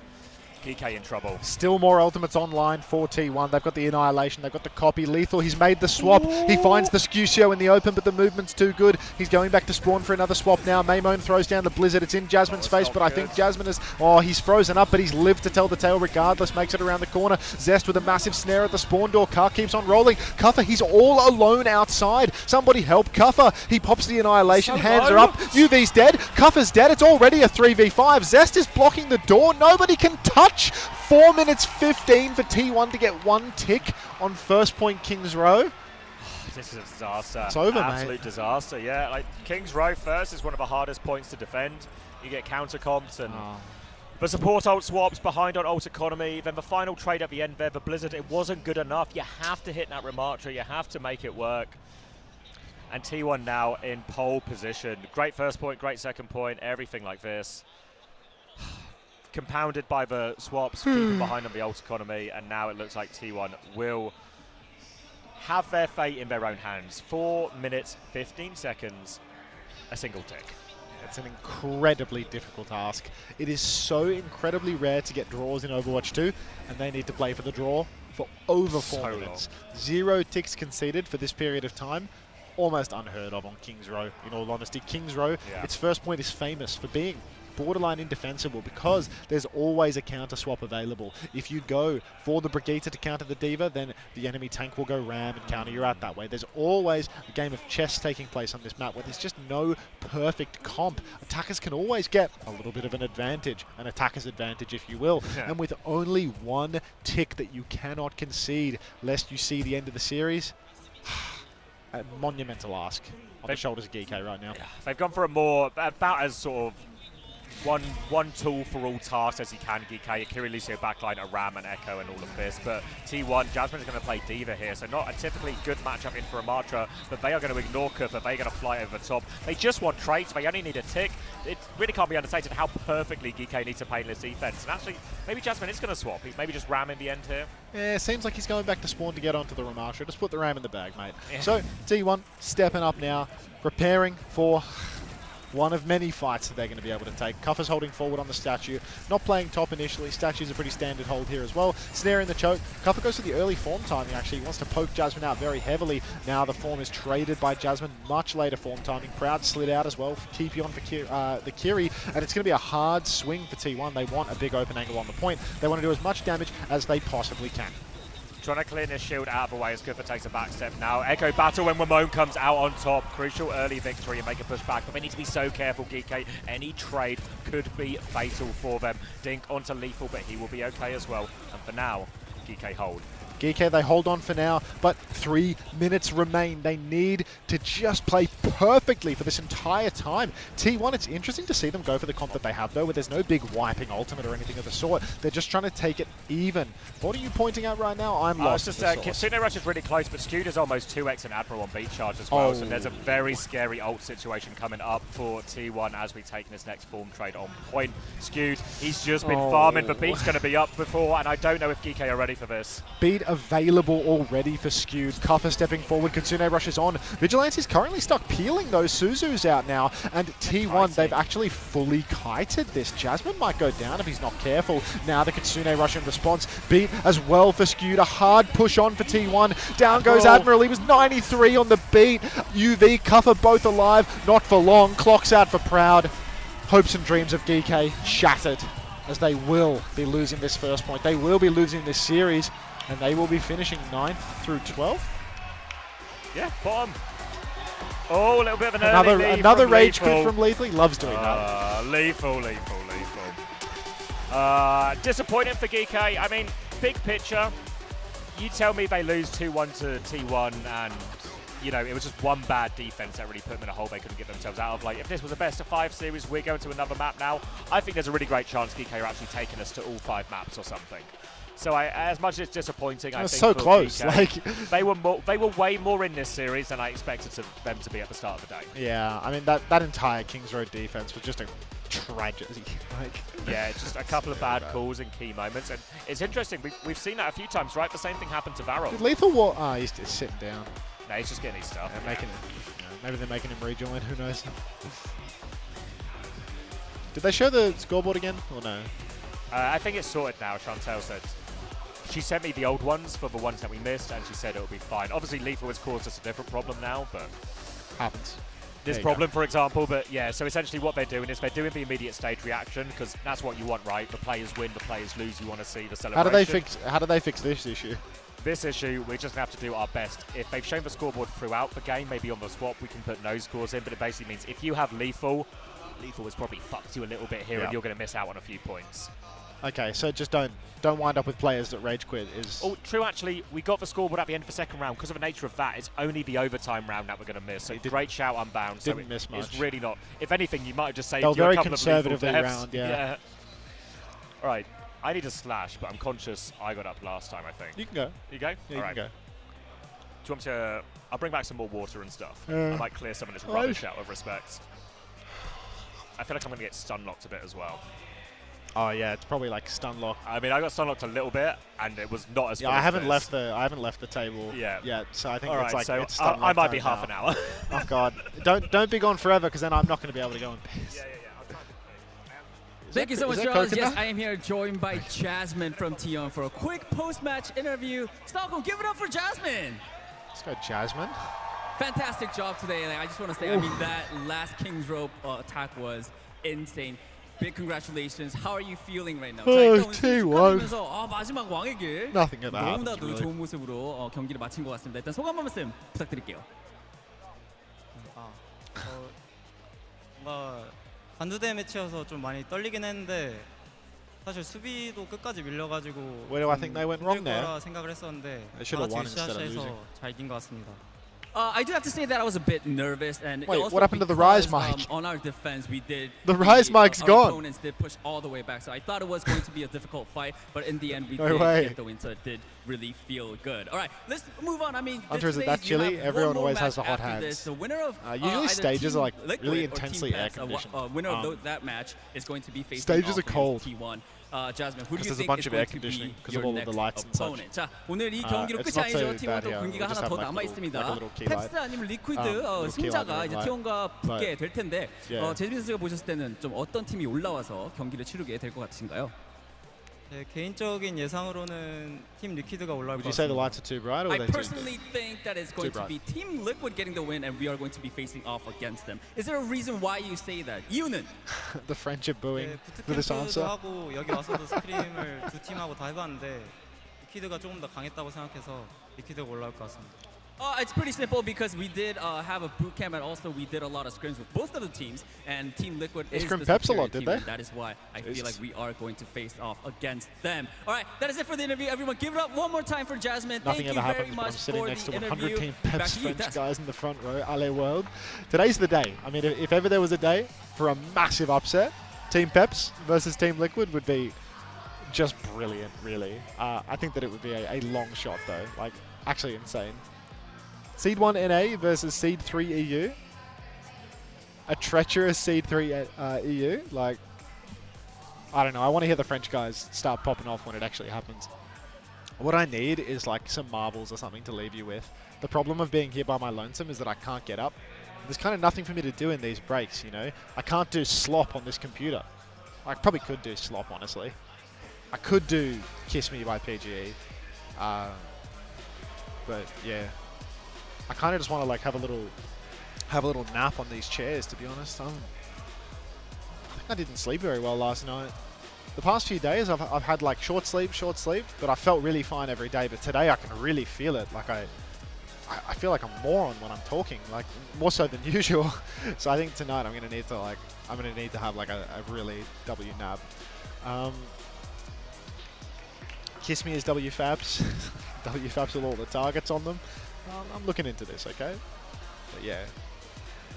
Geekay in trouble. Still more ultimates online for T1. They've got the Annihilation, they've got the copy. Lethal, he's made the swap. Ooh. He finds the Scucio in the open, but the movement's too good. He's going back to spawn for another swap now. Maimone throws down the Blizzard. It's in Jasmine's face, but I think Jasmine is... Oh, he's frozen up, but he's lived to tell the tale regardless. Makes it around the corner. Zest with a massive snare at the spawn door. Car keeps on rolling. Cuffer, he's all alone outside. Somebody help Cuffer. He pops the Annihilation. Hands are up. UV's dead. Cuffer's dead. It's already a 3v5. Zest is blocking the door. Nobody can touch. 4 minutes 15 for T1 to get 1 tick on first point Kings Row. This is a disaster. It's over, Absolute disaster, yeah. Like Kings Row first is one of the hardest points to defend. You get counter comps and the support ult swaps behind on ult economy. Then the final trade at the end there, the Blizzard, it wasn't good enough. You have to hit that Ramattra. You have to make it work. And T1 now in pole position. Great first point, great second point, everything like this. Compounded by the swaps, keeping behind on the ult economy, and now it looks like T1 will have their fate in their own hands. 4 minutes, 15 seconds, a single tick. It's an incredibly difficult task. It is so incredibly rare to get draws in Overwatch 2, and they need to play for the draw for over 4 minutes. Long. 0 ticks conceded for this period of time. Almost unheard of on Kings Row, in all honesty. Kings Row, its first point is famous for being borderline indefensible because there's always a counter swap available. If you go for the Brigitte to counter the D.Va, then the enemy tank will go ram and counter you out that way. There's always a game of chess taking place on this map where there's just no perfect comp. Attackers can always get a little bit of an advantage, an attacker's advantage if you will, and with only 1 tick that you cannot concede lest you see the end of the series, a monumental ask on the shoulders of Geekay right now. Yeah. They've gone for a more, about as sort of one tool for all tasks as you can, Geekay. Akiri, Lucio backline, a Ram and Echo and all of this. But T1, Jasmine's going to play Diva here, so not a typically good matchup in for Amatra, but they are going to ignore Kufa. They're going to fly over the top. They just want traits. They only need a tick. It really can't be understated how perfectly Geekay needs a painless defense. And actually, maybe Jasmine is going to swap. Maybe just Ram in the end here. Yeah, seems like he's going back to spawn to get onto the Ramatra. Just put the Ram in the bag, mate. Yeah. So, T1 stepping up now, preparing for one of many fights that they're going to be able to take. Kuffa's holding forward on the statue, not playing top initially. Statue's a pretty standard hold here as well. Snare in the choke. Kuffa goes for the early form timing, actually. He wants to poke Jasmine out very heavily. Now the form is traded by Jasmine. Much later form timing. Proud slid out as well. Keep you on for the Kiri, and it's going to be a hard swing for T1. They want a big open angle on the point. They want to do as much damage as they possibly can. Trying to clear this shield out of the way as Kufa takes a back step now. Echo battle when Ramon comes out on top. Crucial early victory and make a push back, but they need to be so careful, Geekay. Any trade could be fatal for them. Dink onto lethal, but he will be okay as well. And for now, Geekay hold. Geekay, they hold on for now, but 3 minutes remain. They need to just play perfectly for this entire time. T1, it's interesting to see them go for the comp that they have, though, where there's no big wiping ultimate or anything of the sort. They're just trying to take it even. What are you pointing at right now? I'm lost. It's just Kitsune Rush is really close, but Skewed is almost 2x and Admiral on beat charge as well, so there's a very scary ult situation coming up for T1 as we take this next form trade on point. Skewed, he's just been farming, but Beat's going to be up before, and I don't know if Geekay are ready for this. Beat available already for Skewed. Kuffa stepping forward, Kitsune rushes on. Vigilante's currently stuck peeling those Suzus out now, and T1, they've actually fully kited this. Jasmine might go down if he's not careful. Now the Kitsune rush in response. Beat as well for Skewed. A hard push on for T1. Down goes Admiral. He was 93 on the beat. UV, Kuffa both alive. Not for long. Clocks out for Proud. Hopes and dreams of Geekay shattered, as they will be losing this first point. They will be losing this series, and they will be finishing 9th through 12th. Yeah, bottom. Oh, a little bit of an another rage quit from Lethal. He loves doing that. Lethal. Disappointing for Geekay. I mean, big picture, you tell me they lose 2-1 to T1 and, you know, it was just one bad defense that really put them in a hole they couldn't get themselves out of. Like, if this was a best of 5 series, we're going to another map now. I think there's a really great chance Geekay are actually taking us to all 5 maps or something. So as much as it's disappointing, I think so close. Geekay, they were way more in this series than I expected them to be at the start of the day. Yeah, I mean that entire Kings Road defense was just a tragedy. Yeah, it's just a couple of bad calls in key moments, and it's interesting. We've seen that a few times, right? The same thing happened to VARREL. Did Lethal he's just sitting down. No, he's just getting his stuff. Yeah, maybe they're making him rejoin. Who knows? Did they show the scoreboard again or no? I think it's sorted now. Chantel said. She sent me the old ones for the ones that we missed, and she said it'll be fine. Obviously, Lethal has caused us a different problem now, but happens. This problem, for example, but yeah. So essentially, what they're doing is they're doing the immediate stage reaction because that's what you want, right? The players win, the players lose. You want to see the celebration. How do they fix this issue? This issue, we're just going to have to do our best. If they've shown the scoreboard throughout the game, maybe on the swap, we can put no scores in. But it basically means if you have Lethal has probably fucked you a little bit here, and you're going to miss out on a few points. Okay, so just don't wind up with players that rage quit. Oh, true. Actually, we got the scoreboard at the end of the second round because of the nature of that. It's only the overtime round that we're going to miss. So great shout, Unbound. Didn't miss much. It's really not. If anything, you might have just saved you a very couple conservatively of round. Yeah. All right. I need a slash, but I'm conscious I got up last time. I think you can go. You go. Yeah, all right. You can go. Do you want me to? I'll bring back some more water and stuff. I might clear some of this rubbish out of respect. I feel like I'm going to get stun locked a bit as well. Oh yeah, it's probably like stun lock. I mean, I got stun locked a little bit, and it was not as. Yeah, I haven't left the table. Yeah. Yet, so I think all it's right, like so I might be half an hour. Oh god, don't be gone forever, because then I'm not going to be able to go and piss. Yeah. Thank you so much, Charles. Yes, I am here joined by Jasmine from Tion for a quick post-match interview. Stockholm, give it up for Jasmine. Let's go, Jasmine. Fantastic job today. Like, I just want to say, I mean, that last King's Rope attack was insane. Big congratulations. How are you feeling right now? T1. 마지막 왕의 길. Nothing gonna happen. 너무나도 좋은 모습으로 경기를 마친 것 같습니다. 일단 소감 한 말씀 부탁드릴게요. 뭔가 단두대 매치여서 좀 많이 떨리긴 했는데 사실 수비도 끝까지 밀려가지고 Where do I think they went wrong there? 거라 생각을 했었는데 They should have won instead of 으쌰으쌰해서 losing. 잘 이긴 것 같습니다. I do have to say that I was a bit nervous, and Wait, also what happened to the because, Rise mic? On our defense, we did. The Rise mic's our gone. Opponents did push all the way back, so I thought it was going to be a difficult fight, but in the end, we No did way. get the win, so it did really feel good. All right, let's move on. I mean, Unter, is it today's- that you chilly? have Everyone one more always has match the hot after hands. this. The winner of Usually either stages Team are like Liquid really or Team intensely air Peps, conditioned. winner of that match is going to be facing Stages off are against cold. T1. Jasmine, who do Because you there's a think bunch is of going air to be conditioning because your of all of next the lights and such. opponent? 자, 오늘 이 경기로 it's 끝이 not so 아니죠. T1도 bad here. 경기가 We'll just 하나 have 더 like 남아 little- 있습니다. like a little key 펩스 light. 아니면 리퀴드 little key light 승자가 이제 light. T1과 붙게 But- 될 텐데 Yeah. 제즈민 선수가 보셨을 때는 좀 어떤 팀이 올라와서 경기를 치르게 될 것 같으신가요? 네, 개인적인 예상으로는 팀 리퀴드가 올라올 Would you 것 say the 같습니다. lights are too bright or I are they too personally think that it's going to bright? be Team Liquid getting the win, and we are going to be facing off against them. Is there a reason why you say that? 이유는? the friendship booing 네, for this 부트캠프도 answer? 하고 여기 와서도 스크림을 두 팀하고 다 해봤는데 리퀴드가 조금 더 강했다고 생각해서 리퀴드가 올라올 것 같습니다. It's pretty simple because we did have a boot camp, and also we did a lot of scrims with both of the teams, and Team Liquid They is scrimmed the Peps a superior lot, did team, they? and that is why I feel Jesus. like we are going to face off against them. All right, that is it for the interview. Everyone, give it up one more time for Jasmine. Nothing Thank ever you very happens, but I'm much sitting for next to the 100 interview. Team Back Peps to you, French Tess. guys in the front row. Allez World. Today's the day. I mean, if ever there was a day for a massive upset, Team Peps versus Team Liquid would be just brilliant, really. I think that it would be a long shot, though. Like, actually insane. Seed 1 NA versus Seed 3 EU. A treacherous Seed 3 EU. Like, I don't know. I want to hear the French guys start popping off when it actually happens. What I need is like some marbles or something to leave you with. The problem of being here by my lonesome is that I can't get up. There's kind of nothing for me to do in these breaks, you know? I can't do slop on this computer. I probably could do slop, honestly. I could do Kiss Me by PGE. But yeah. I kind of just want to like have a little nap on these chairs, to be honest. I think I didn't sleep very well last night. The past few days I've had like short sleep, but I felt really fine every day. But today I can really feel it. Like I feel like a moron when I'm talking, like more so than usual. So I think tonight I'm gonna need to have like a really W nap. Kiss Me is WFAPs. WFAPs with all the targets on them. I'm looking into this, okay? But yeah,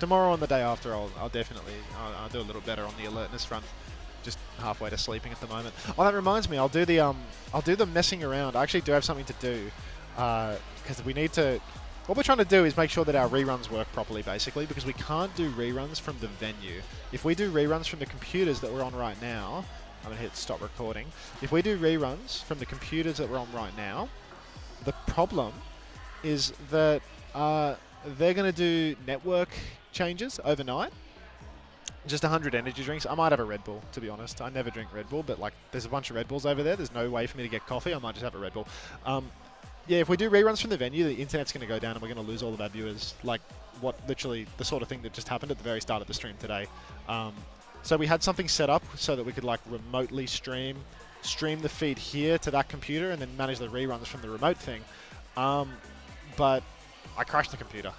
tomorrow and the day after, I'll definitely I'll do a little better on the alertness front. Just halfway to sleeping at the moment. Oh, that reminds me, I'll do the messing around. I actually do have something to do because we need to. What we're trying to do is make sure that our reruns work properly, basically, because we can't do reruns from the venue. If we do reruns from the computers that we're on right now, I'm gonna hit stop recording. If we do reruns from the computers that we're on right now, the problem is that they're going to do network changes overnight. Just 100 energy drinks. I might have a Red Bull, to be honest. I never drink Red Bull, but like there's a bunch of Red Bulls over there. There's no way for me to get coffee. I might just have a Red Bull. Yeah, if we do reruns from the venue, the internet's going to go down and we're going to lose all of our viewers. Like literally the sort of thing that just happened at the very start of the stream today. So we had something set up so that we could like remotely stream the feed here to that computer and then manage the reruns from the remote thing. But I crashed the computer.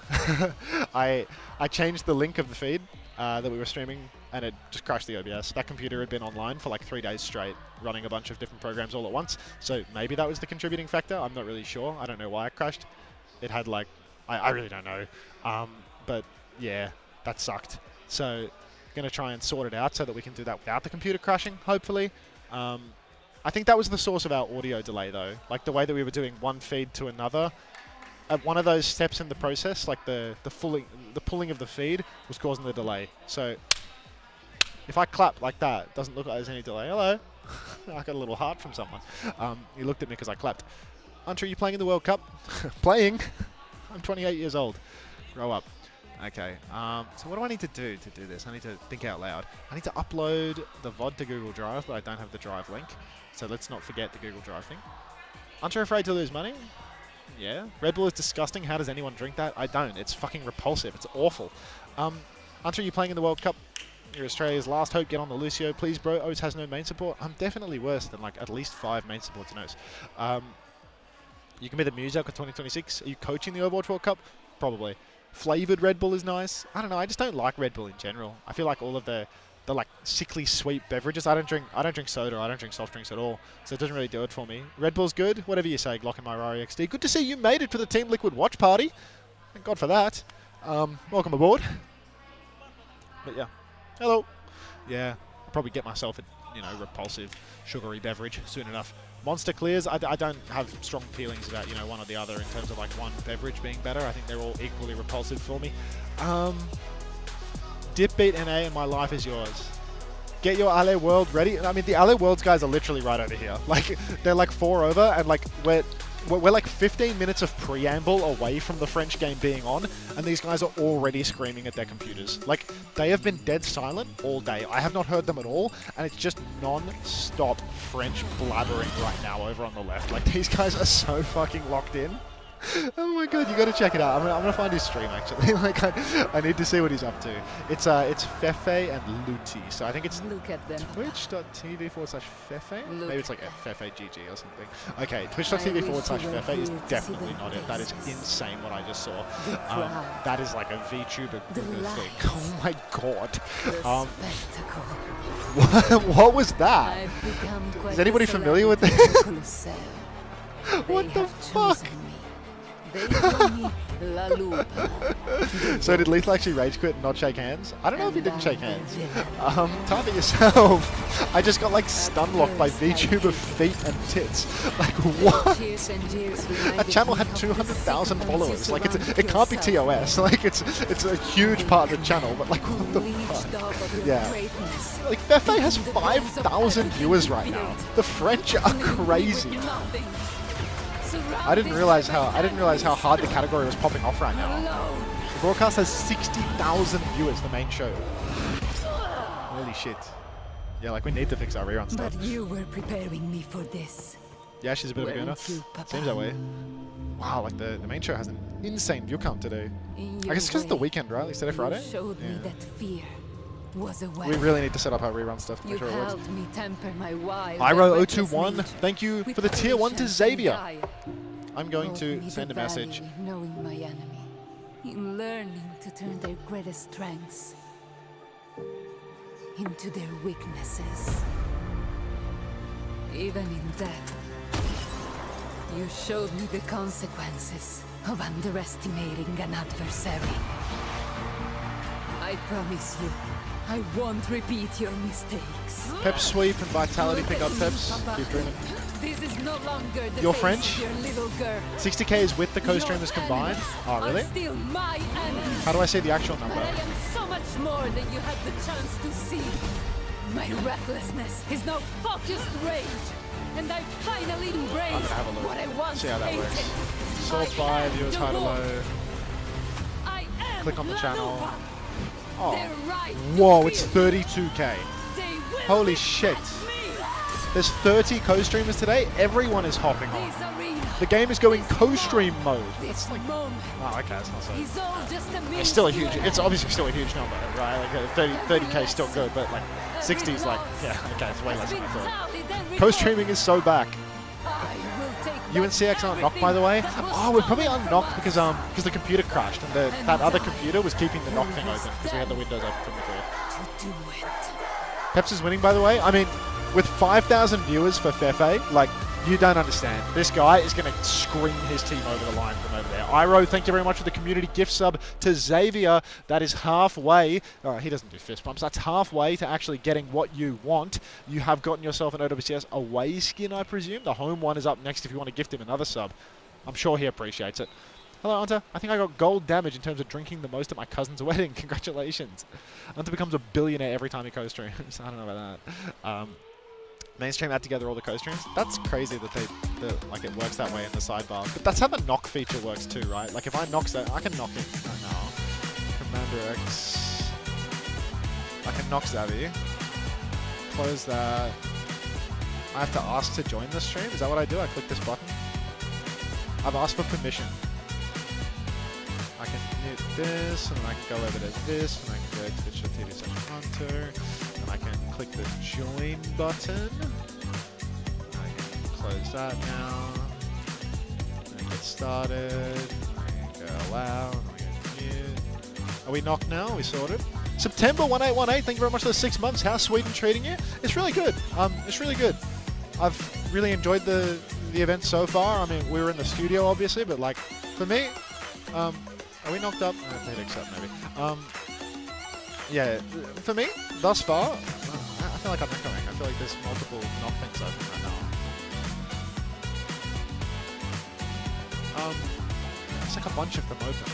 I changed the link of the feed that we were streaming and it just crashed the OBS. That computer had been online for like 3 days straight, running a bunch of different programs all at once. So maybe that was the contributing factor. I'm not really sure. I don't know why it crashed. It had like, I really don't know. But yeah, that sucked. So gonna try and sort it out so that we can do that without the computer crashing, hopefully. I think that was the source of our audio delay though. Like the way that we were doing one feed to another. At one of those steps in the process, like the pulling of the feed was causing the delay. So if I clap like that, doesn't look like there's any delay. Hello. I got a little heart from someone. He looked at me because I clapped. Unter, are you playing in the World Cup? Playing? I'm 28 years old. Grow up. Okay. So what do I need to do this? I need to think out loud. I need to upload the VOD to Google Drive, but I don't have the Drive link. So let's not forget the Google Drive thing. Unter afraid to lose money? Yeah. Red Bull is disgusting. How does anyone drink that? I don't. It's fucking repulsive. It's awful. Unter, you playing in the World Cup? You're Australia's last hope. Get on the Lucio. Please, bro. Owcs has no main support. I'm definitely worse than like at least 5 main supports in Owcs. You can be the Muzak of 2026. Are you coaching the Overwatch World Cup? Probably. Flavored Red Bull is nice. I don't know. I just don't like Red Bull in general. I feel like all of the like sickly sweet beverages. I don't drink soda. I don't drink soft drinks at all. So it doesn't really do it for me. Red Bull's good. Whatever you say, Glock and my Rari XD. Good to see you made it to the Team Liquid watch party. Thank God for that. Welcome aboard. But yeah, hello. Yeah, I'll probably get myself a repulsive sugary beverage soon enough. Monster clears. I don't have strong feelings about one or the other in terms of like one beverage being better. I think they're all equally repulsive for me. Dip beat NA and my life is yours. Get your Ale World ready. I mean, the Ale Worlds guys are literally right over here. Like, they're like 4 over, and like we're like 15 minutes of preamble away from the French game being on, and these guys are already screaming at their computers. Like, they have been dead silent all day. I have not heard them at all, and it's just non-stop French blabbering right now over on the left. Like, these guys are so fucking locked in. Oh my god, you gotta check it out. I'm gonna find his stream actually. Like I need to see what he's up to. It's Fefe and Luti. So I think it's twitch.tv/Fefe. Maybe it's like FefeGG or something. Okay, twitch.tv/Fefe is definitely not it. That is insane what I just saw. That is like a VTuber thing. Oh my god. What was that? Is anybody familiar with this? What the fuck? So did Lethal actually rage quit and not shake hands? I don't know if he didn't shake hands. Type it yourself. I just got like stun locked by VTuber feet and tits. Like what? That channel had 200,000 followers. Like it can't be TOS. Like it's a huge part of the channel. But like what the fuck? Yeah. Like Fefe has 5,000 viewers right now. The French are crazy. I didn't realize how hard the category was popping off right now. The broadcast has 60,000 viewers, the main show. Holy shit. Yeah, like we need to fix our rerun stuff. But you were preparing me for this. Yeah, she's a bit of a gooner. Seems that way. Wow, like the main show has an insane view count today. I guess because it's the weekend, right? Like today Friday? Showed me that fear was a we really need to set up our rerun stuff to make sure it works. Me temper my wild Iro021, thank you for the tier 1 to Xavier. I'm going to send a message. Knowing my enemy, in learning to turn their greatest strengths into their weaknesses. Even in death, you showed me the consequences of underestimating an adversary. I promise you, I won't repeat your mistakes. Peps sweep and vitality pick up Peps. Keep dreaming. This is no longer the You're French? your little girl. 60k is with the co-streamers combined. Oh, really? Still my enemy. How do I see the actual number? But I am so much more than you had the chance to see. My recklessness is now focused rage, and I finally embrace what I once see how that hated. works. Soul 5, viewers high to low. Click on the channel. Oh. Whoa, it's 32k. Holy shit. There's 30 co-streamers today. Everyone is hopping on. The game is going co-stream mode. It's like, oh, okay, that's not so. It's still a huge. It's obviously still a huge number, right? Like 30k is still good, but like 60 is like, yeah, okay, it's way less than I thought. Co-streaming is so back. UNCX aren't knocked, by the way. Oh, we're probably unknocked because the computer crashed and that other computer was keeping the knock thing open because we had the windows open from before. Peps is winning, by the way. I mean, with 5,000 viewers for Fefe, like, you don't understand. This guy is going to scream his team over the line from over there. Iro, thank you very much for the community gift sub to Xavier. That is halfway. All right, he doesn't do fist bumps. That's halfway to actually getting what you want. You have gotten yourself an OWCS away skin, I presume. The home one is up next if you want to gift him another sub. I'm sure he appreciates it. Hello, Unter. I think I got gold damage in terms of drinking the most at my cousin's wedding. Congratulations. Unter becomes a billionaire every time he co-streams. I don't know about that. Mainstream add together all the co-streams. That's crazy that like it works that way in the sidebar. But that's how the knock feature works too, right? Like if I knock that, I can knock him right now. Commander X. I can knock Zavi. Close that. I have to ask to join the stream. Is that what I do? I click this button. I've asked for permission. I can mute this, and then I can go over to this, and I can go to twitch.tv/Unter. I can click the join button. I can close that now. And get started. I can go allow. And I can mute. Are we knocked now? Are we sorted? September 1818. Thank you very much for the 6 months. How's Sweden treating you? It's really good. It's really good. I've really enjoyed the event so far. I mean, we were in the studio obviously, but like for me, Are we knocked up? Hit accept maybe. Yeah, for me, thus far, I feel like I'm echoing. I feel like there's multiple knock things open right now. There's like a bunch of them open.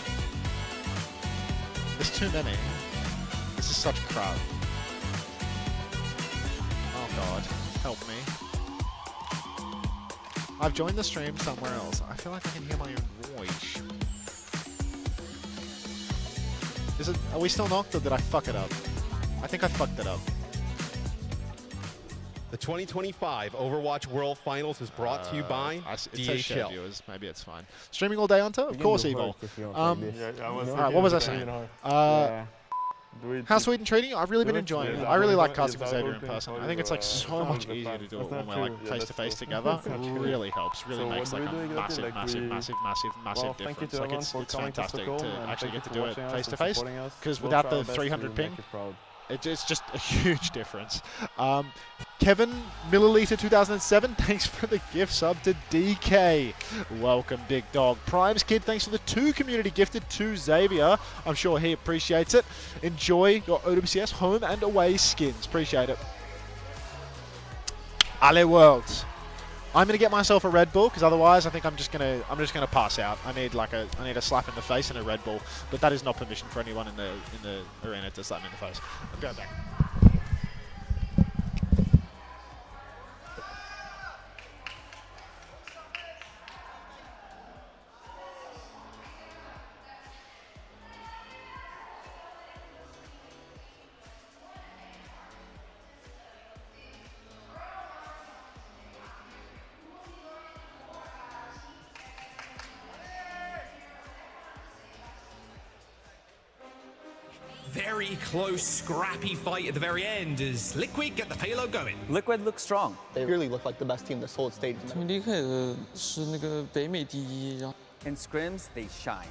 There's too many. This is such crap. Oh god, help me. I've joined the stream somewhere else. I feel like I can hear my own voice. Are we still knocked or did I fuck it up? I think I fucked it up. The 2025 Overwatch World Finals is brought to you by it says share DHL. viewers. Maybe it's fine. Streaming all day, Unter? Of course, Evil. Alright, what was I saying? How's Sweden treating you? I've really been enjoying it. I really like casting with Xavier in person. I think it's like so much easier to do it when we're like face to face together. It really helps. Really makes like a massive difference. Like it's fantastic to actually get to do it face to face because without the 300 ping, it's just a huge difference. Kevin Milliliter 2007, thanks for the gift sub to DK. Welcome, big dog. Primes Kid, thanks for the 2 community gifted to Xavier. I'm sure he appreciates it. Enjoy your OWCS home and away skins. Appreciate it. Ale Worlds. I'm gonna get myself a Red Bull because otherwise I think I'm just gonna pass out. I need a slap in the face and a Red Bull, but that is not permission for anyone in the arena to slap me in the face. I'll be right back. Very close, scrappy fight at the very end as Liquid get the payload going. Liquid looks strong. They really look like the best team this whole stage. In scrims, they shine.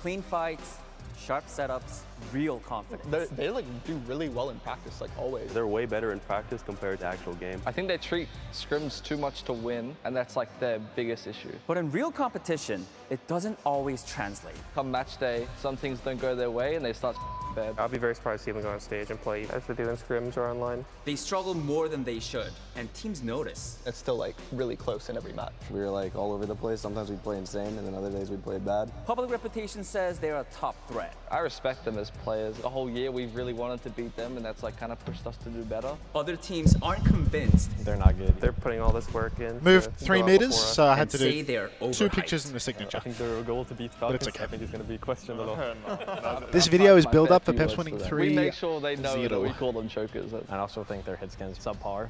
Clean fights, sharp setups, real confidence. They like do really well in practice, like always. They're way better in practice compared to actual game. I think they treat scrims too much to win, and that's like their biggest issue. But in real competition, it doesn't always translate. Come match day, some things don't go their way, and they start bad. I'll be very surprised to see them go on stage and play as they do in scrims or online. They struggle more than they should, and teams notice. It's still like really close in every match. We were like all over the place. Sometimes we'd play insane, and then other days we'd play bad. Public reputation says they're a top threat. I respect them as players. The whole year we've really wanted to beat them, and that's like kind of pushed us to do better. Other teams aren't convinced. They're not good. They're putting all this work in. Move 3 meters, so I had to do 2 pictures in the signature. I think their goal to beat Falcons, I think is going to be questioned a lot. This video is build up for Peps winning 3. We make sure they know that we call them chokers. I also think their hit scan's subpar.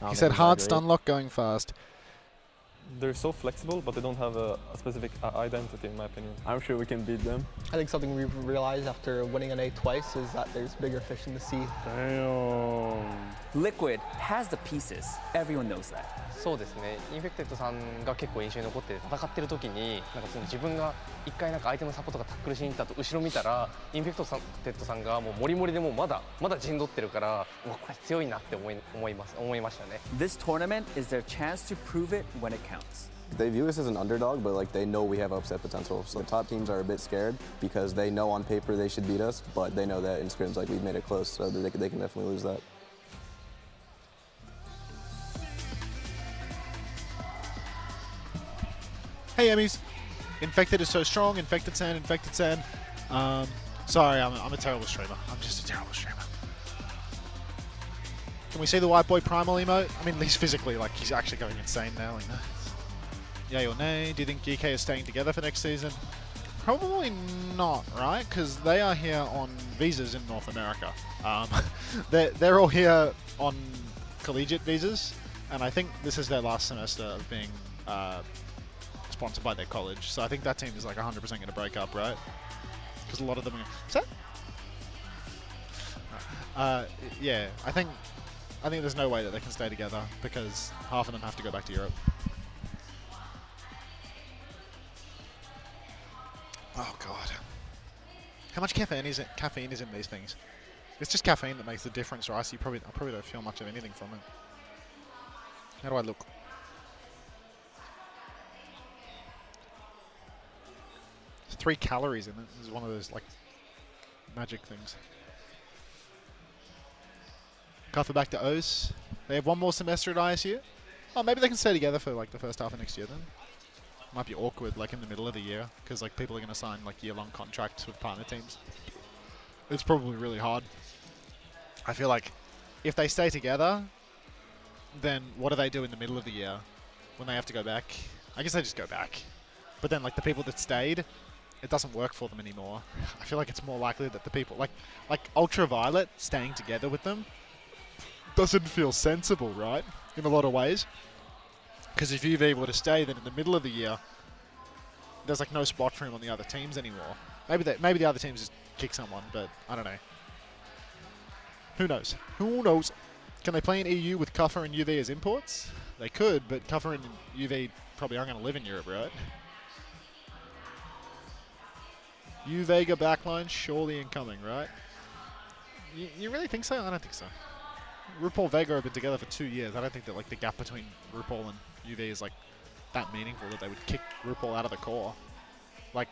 He said hard stun lock going fast. They're so flexible, but they don't have a specific identity, in my opinion. I'm sure we can beat them. I think something we've realized after winning an A twice is that there's bigger fish in the sea. Damn. Liquid has the pieces. Everyone knows that. そうですね。インフェクテッドさんが結構印象に残って戦ってる時に、なんかその自分が一回なんか相手のサポートがタックルしに行った後後ろ見たらインフェクテッドさんがもうモリモリでもうまだ陣取ってるから、うわこれ強いなって思いましたね。This tournament is their chance to prove it when it counts. They view us as an underdog, but like they know we have upset potential. So the top teams are a bit scared because they know on paper they should beat us, but they know that in scrims like we've made it close, so they can definitely lose that. Hey Emmys, Infected is so strong, Infected Sand. Sorry, I'm a terrible streamer. I'm just a terrible streamer. Can we see the white boy primal emote? I mean, at least physically, like he's actually going insane now. Like, yay or nay? Do you think Geekay is staying together for next season? Probably not, right? Because they are here on visas in North America. They're all here on collegiate visas, and I think this is their last semester of being sponsored by their college. So I think that team is like 100% going to break up, right? Because a lot of them are... yeah, I think there's no way that they can stay together because half of them have to go back to Europe. Oh god. How much caffeine is in these things? It's just caffeine that makes the difference, right? So I probably don't feel much of anything from it. How do I look? 3 calories in it. This is one of those like magic things. Cover back to Owcs. They have one more semester at ISU. Oh, maybe they can stay together for like the first half of next year then. Might be awkward like in the middle of the year because like people are going to sign like year-long contracts with partner teams. It's probably really hard. I feel like if they stay together, then what do they do in the middle of the year when they have to go back? I guess they just go back. But then like the people that stayed, it doesn't work for them anymore. I feel like it's more likely that the people like Ultraviolet staying together with them doesn't feel sensible, right? In a lot of ways. Because if UV were to stay, then in the middle of the year, there's like no spot for him on the other teams anymore. Maybe the other teams just kick someone, but I don't know. Who knows? Who knows? Can they play in EU with Kuffer and UV as imports? They could, but Kuffer and UV probably aren't going to live in Europe, right? U-Vega backline surely incoming, right? You really think so? I don't think so. RuPaul Vega have been together for 2 years. I don't think that like the gap between RuPaul and UV is like that meaningful that they would kick RuPaul out of the core. Like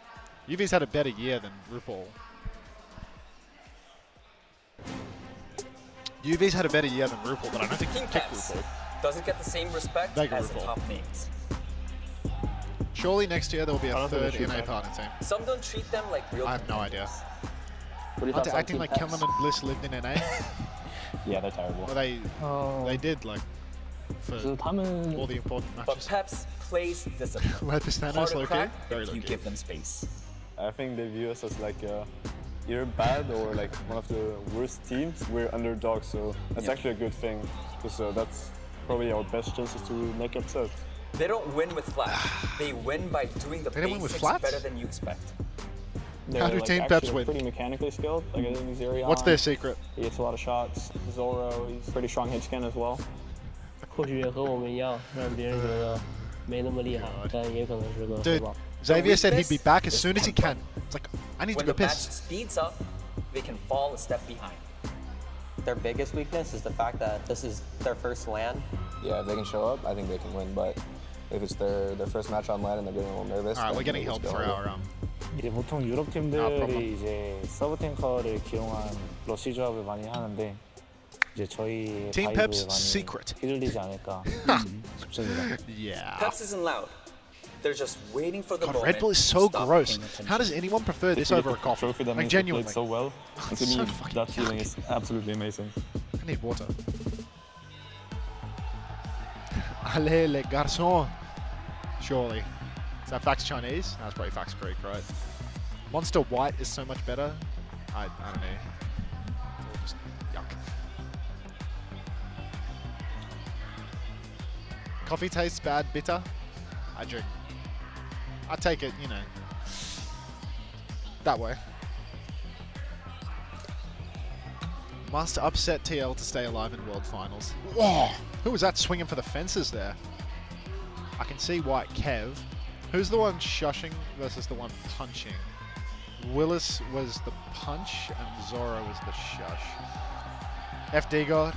UV's had a better year than RuPaul. UV's had a better year than RuPaul, but I don't think he can kick RuPaul. Doesn't get the same respect Vega as RuPaul. the top names. Surely next year there will be a third NA partner team. Some don't treat them like real. I have no idea. What do you Aren't thoughts they on acting Team like Peps? Kelman and Bliss lived in NA? Yeah, they're terrible. Well, they did like for all the important But matches. Peps plays discipline. Let this stand Hard us to low crack key. Very if low you key. give them space. I think they view us as like either bad or like one of the worst teams. We're underdogs, so that's actually a good thing. Because that's probably our best chances to make upset. They don't win with flat. They win by doing the They don't win with basics flats? better than you expect. How do Team Peps win? Pretty mechanically skilled. Like I think Zerion. What's their secret? He hits a lot of shots. Zoro, he's pretty strong hit scan as well. 或许也和我们一样，让别人觉得没那么厉害，但也可能是个 Dude, 黑豹。 Xavier said he'd be back as soon as he can. It's like, I need to When go the match piss. speeds up, they can fall a step behind. Their biggest weakness is the fact that this is their first LAN. Yeah, if they can show up, I think they can win. But if it's their first match on LAN and they're getting a little nervous, Alright, then we're getting they'll help just go for harder. our 이제 보통 유럽 팀들이 이제 서브 탱커를 기용한 러시 조합을 많이 하는데 이제 저희 Team 다이브에 Peps 많이 secret. 휘둘리지 않을까 싶습니다. Yeah. Peps isn't loud. They're just waiting for the God, moment. Red Bull is so to stop gross. paying attention. How does anyone prefer this over a coffee? Trophy that Like means they genuinely. played so well. And to So me, fucking that feeling yuck. is absolutely amazing. I need water. Allez les garçons. Surely. Is that Fax Chinese? That's probably Fax Greek, right? Monster White is so much better. I don't know. Or just yuck. Coffee tastes bad, bitter. I drink. I take it, you know, that way. Must upset TL to stay alive in World Finals. Whoa! Who was that swinging for the fences there? I can see White Kev. Who's the one shushing versus the one punching? Willis was the punch and Zoro was the shush. FD God.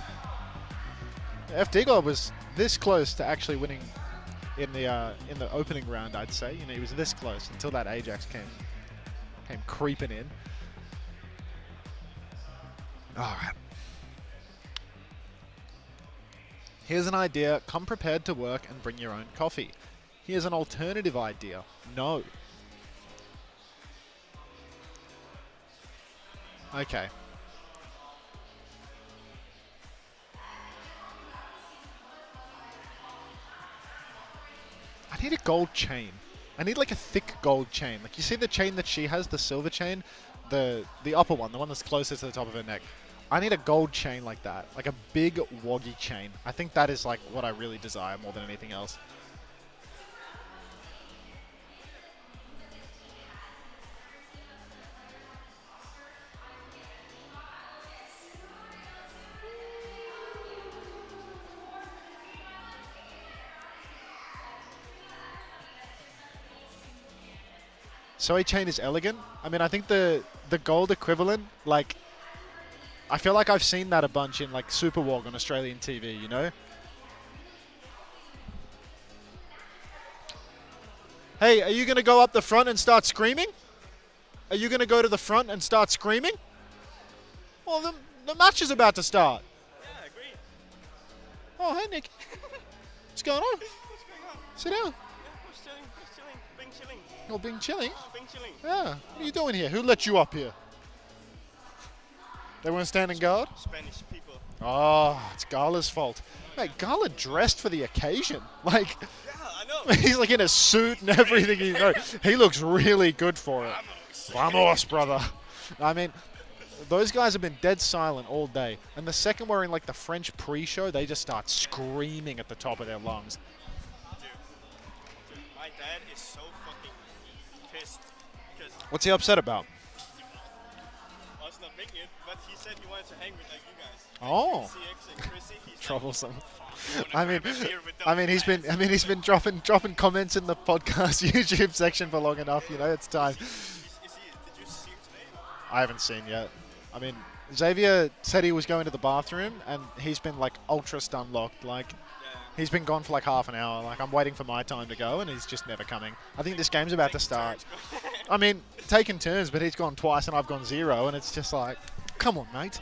FD God was this close to actually winning in the opening round, I'd say. You know, he was this close until that Ajax came creeping in. All right. Here's an idea. Come prepared to work and bring your own coffee. Here's an alternative idea. No. Okay. I need a gold chain. I need like a thick gold chain. Like you see the chain that she has, the silver chain, the upper one, the one that's closer to the top of her neck. I need a gold chain like that, like a big woggy chain. I think that is like what I really desire more than anything else. Soy chain is elegant. I mean, I think the gold equivalent, like, I feel like I've seen that a bunch in like Super Wog on Australian TV, you know? Hey, are you going to go up the front and start screaming? Are you going to go to the front and start screaming? Well, the match is about to start. Yeah, agreed. Oh, hey, Nick. What's going on? Sit down. Yeah, who's chilling? Who's chilling? Being chilling. You're being chilling? Oh, being chilling. Yeah. What are you doing here? Who let you up here? They weren't standing guard? Spanish people. Oh, it's Gala's fault. Mate, Gala dressed for the occasion. Like, Yeah, I know. he's like in a suit and everything. He looks really good for it. Vamos, brother. I mean, those guys have been dead silent all day. And the second we're in like the French pre-show, they just start screaming at the top of their lungs. Dude, my dad is so fucking pissed because What's he upset about? I was not making it, but he said he wanted to hang with like you guys. Oh. CX and Chrissy, he's Troublesome. like, he's been dropping comments in the podcast YouTube section for long enough. You know, it's time. Did you see him today? I haven't seen yet. I mean, Xavier said he was going to the bathroom, and he's been like ultra stun locked. Like, he's been gone for like half an hour. Like, I'm waiting for my time to go, and he's just never coming. I think this game's about to start. I mean, taking turns, but he's gone twice, and I've gone 0, and it's just like, come on, mate.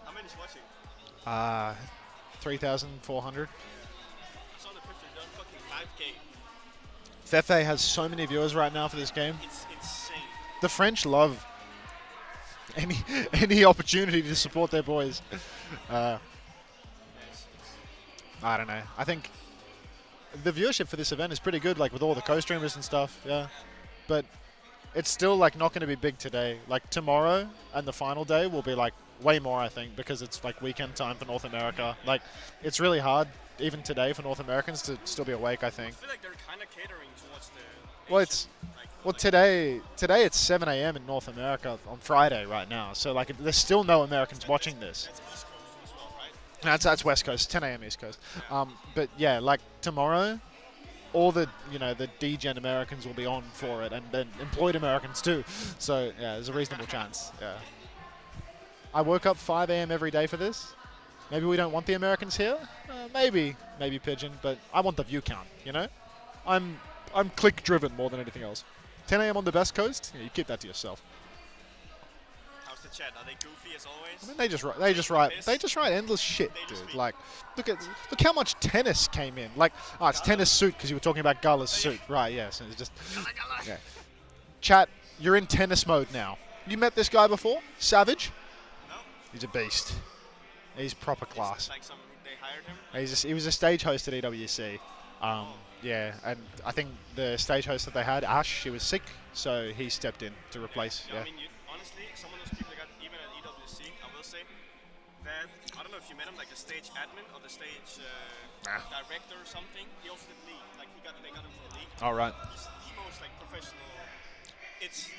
How many's watching? 3,400. I saw the picture, they're on fucking 5K. Fefe has so many viewers right now for this game. It's insane. The French love any opportunity to support their boys. I don't know. I think the viewership for this event is pretty good, like with all the co-streamers and stuff. Yeah, but it's still like not going to be big today. Like tomorrow and the final day will be like way more, I think, because it's like weekend time for North America. Like it's really hard even today for North Americans to still be awake, I think. I feel like they're kind of catering towards the. Well, today it's 7 a.m. in North America on Friday right now. So like there's still no Americans watching this. That's East Coast as well, right? That's West Coast, 10 a.m. East Coast. But yeah, like tomorrow, all the the degen Americans will be on for it, and then employed Americans too. So yeah, there's a reasonable chance. Yeah. I woke up 5 a.m. every day for this. Maybe we don't want the Americans here. Maybe Pigeon, but I want the view count. You know, I'm click driven more than anything else. 10 a.m. on the West Coast. Yeah, you keep that to yourself. How's the chat? Are they goofy as always? I mean, they just write endless shit, dude. Like, look how much tennis came in. Like, oh, it's tennis suit because you were talking about Gala's suit, right? Yeah, so it's just. Yeah. Chat, you're in tennis mode now. You met this guy before, Savage? No. He's a beast. He's proper class. Like they hired him. He was a stage host at EWC. Yeah, and I think the stage host that they had, Ash, she was sick, so he stepped in to replace. Yeah. I mean, honestly, some of those people that got even at EWC, I will say that I don't know if you met him, like the stage admin or the stage director or something. He also did league. Like they got him for a league. All right. He's the most like professional.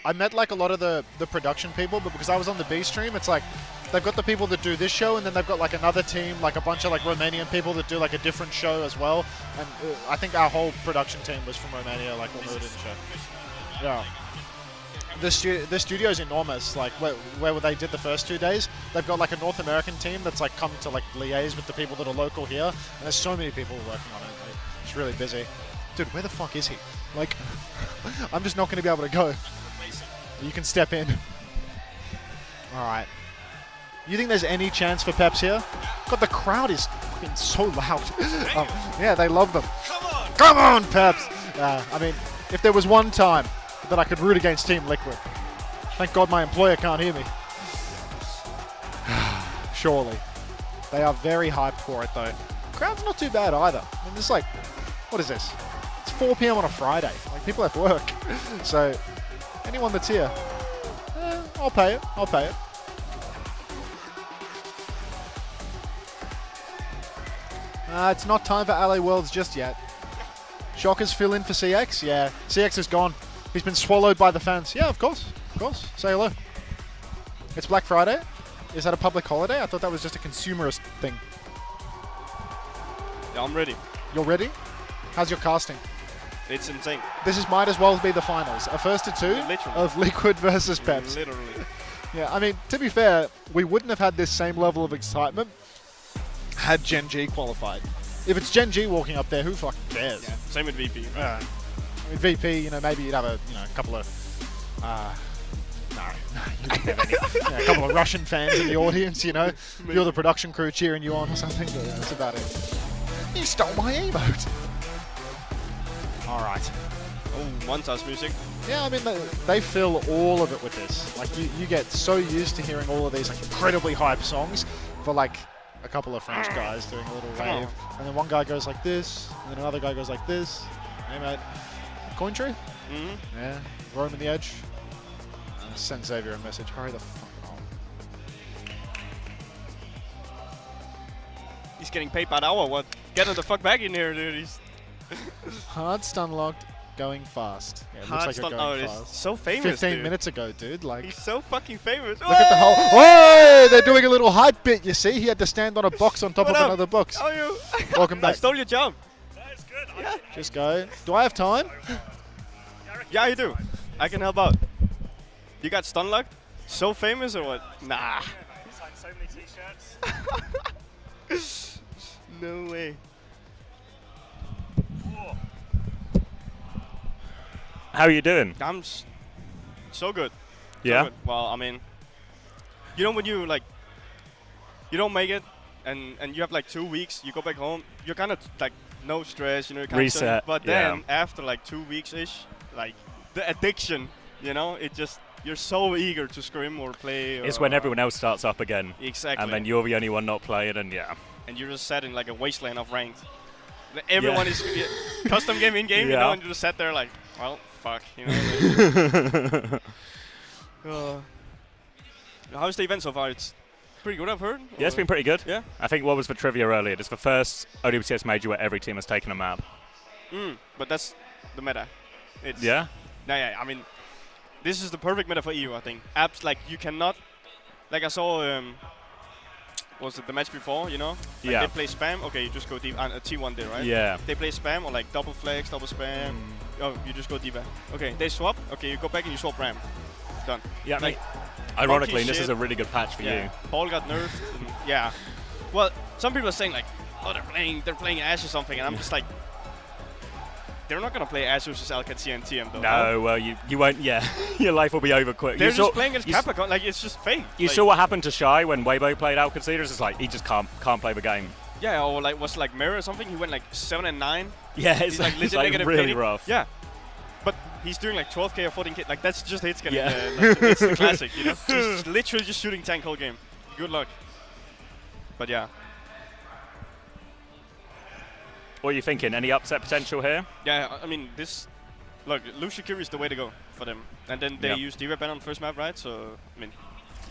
I met like a lot of the production people, but because I was on the B stream, it's like they've got the people that do this show, and then they've got like another team, like a bunch of like Romanian people that do like a different show as well. And I think our whole production team was from Romania, like when we were doing the show. Yeah. The studio's enormous. Like where they did the first 2 days, they've got like a North American team that's like come to like liaise with the people that are local here. And there's so many people working on it. Like, it's really busy. Dude, where the fuck is he? Like, I'm just not going to be able to go. You can step in. All right. You think there's any chance for Peps here? God, the crowd is fucking so loud. Yeah, they love them. Come on, Peps! I mean, if there was one time that I could root against Team Liquid, thank God my employer can't hear me. Surely. They are very hyped for it, though. Crowd's not too bad either. I mean, it's like, what is this? It's 4 p.m. on a Friday. Like, people have work. So, anyone that's here, I'll pay it. I'll pay it. It's not time for LA Worlds just yet. Shockers fill in for CX? Yeah, CX is gone. He's been swallowed by the fans. Yeah, of course. Of course. Say hello. It's Black Friday. Is that a public holiday? I thought that was just a consumerist thing. Yeah, I'm ready. You're ready? How's your casting? It's insane. This might as well be the finals. A first to two of Liquid versus Peps. Literally. Yeah, I mean, to be fair, we wouldn't have had this same level of excitement had Gen G qualified. If it's Gen G walking up there, who fucking cares? Yeah, same with VP. I mean, VP, maybe you'd have a couple of You didn't have any. Yeah, a couple of Russian fans in the audience, you know. You're the production crew cheering you on or something. But that's about it. You stole my emote. All right. Oh, montage music. Yeah, I mean, they fill all of it with this. Like, you get so used to hearing all of these like incredibly hype songs for like a couple of French guys doing a little rave. And then one guy goes like this, and then another guy goes like this. Hey, mate. Coin tree? Mm-hmm. Yeah. Roam in the edge. Send Xavier a message. Hurry the fuck on. He's getting paid by the hour. What? Get the fuck back in here, dude. He's Hard stun locked, going fast. Yeah, it Hard looks like stun. you're going Oh, fast. so famous, 15 dude. minutes ago, dude. Like, He's so fucking famous. look at the whole. Oh, they're doing a little hype bit. You see, he had to stand on a box on top What of up? another box. How are you? Welcome I back. stole your job. That's good. Yeah. Just go. Do I have time? Yeah, you do. I can help out. You got stun locked? So famous or what? Nah. He's signed so many t-shirts. No way. How are you doing? I'm so good. Yeah? So good. Well, I mean, you know when you like, you don't make it, and you have like 2 weeks, you go back home, you're kind of like no stress, you know, you kind Reset, of. But then after like 2 weeks ish, like the addiction, you know, it just you're so eager to scrim or play. It's when everyone else starts up again. Exactly. And then you're the only one not playing, and yeah. And you're just sat in like a wasteland of ranked. Everyone is custom game in game, you Yeah. know, and you just sat there like, well, fuck, you know. Like, how's the event so far? It's pretty good, I've heard. Yeah, it's been pretty good. Yeah. I think what was for trivia earlier, it's the first OWCS major where every team has taken a map. But that's the meta. It's Yeah? Yeah, I mean, this is the perfect meta for EU, I think. Apps, like, you cannot, like I saw, was it the match before, you know? Like Yeah. They play spam, okay, you just go deep, T1 there, right? Yeah. They play spam or like double flex, double spam, oh, you just go deeper. Okay, they swap, okay, you go back and you swap ram. Done. Yeah, like, ironically, funky this is shit. a really good patch for Yeah. you. Ball got nerfed, and yeah. Well, some people are saying like, oh, they're playing Ash or something, and I'm just like, they're not gonna play Ash versus Alcatia and TM though. No, well, you won't, yeah. Your life will be over quick. They're You just saw- playing against you s- Capricorn, like it's just fake. You like, saw what happened to Shy when Weibo played Alcaceres? It's like, he just can't play the game. Yeah, or like was like Mirror or something. He went like 7 and 9. Yeah, he's like legit like negative really 80. rough. Yeah, but he's doing like 12k or 14k. Like that's just hit scan. Yeah. Like, it's the classic, you know. Just literally just shooting tank whole game. Good luck. But yeah. What are you thinking? Any upset potential here? Yeah, I mean this. Look, Lucia Curie is the way to go for them. And then they Yep. use D-Rep on the first map, right? So I mean,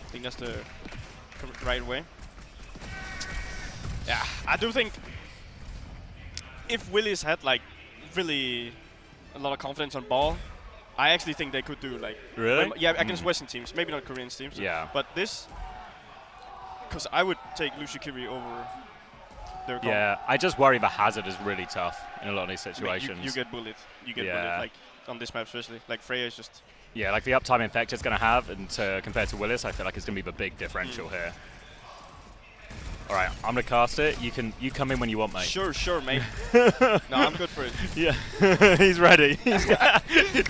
I think that's the right way. Yeah, I do think if Willis had like really a lot of confidence on ball, I actually think they could do like Really? yeah, against Western teams, maybe not Korean teams. Yeah. But this, because I would take Lucia Curie over their comp. Yeah, I just worry the hazard is really tough in a lot of these I mean, situations. you get bullied. You get Yeah. bullied, like on this map especially. Like Freya is just. Yeah, like the uptime Infected's going to have, and compared to Willis, I feel like it's going to be the big differential here. All right, I'm going to cast it. You come in when you want, mate. Sure, mate. No, I'm good for it. Yeah, he's ready.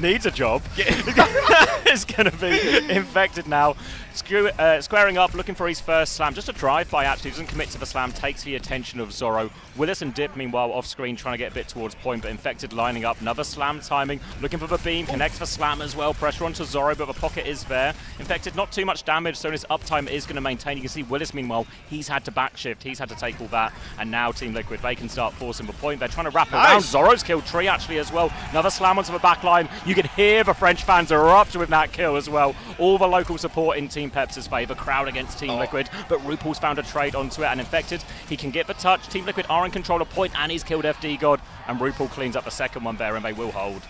Needs a job. It's going to be Infected now. Squaring up, looking for his first slam. Just a drive-by, actually. Doesn't commit to the slam, takes the attention of Zorro. Willis and Dip, meanwhile, off-screen, trying to get a bit towards point, but Infected lining up. Another slam timing, looking for the beam, connects the slam as well. Pressure onto Zorro, but the pocket is there. Infected, not too much damage, so his uptime is going to maintain. You can see Willis, meanwhile, he's had to backshift. He's had to take all that, and now Team Liquid, they can start forcing the point. They're trying to wrap around. Zorro's killed Tree, actually, as well. Another slam onto the back line. You can hear the French fans erupt with that kill as well. All the local support in Team Peps' favour. Crowd against Team Liquid, but RuPaul's found a trade onto it, and Infected, he can get the touch. Team Liquid are in control of point, and he's killed FD God, and RuPaul cleans up the second one there, and they will hold.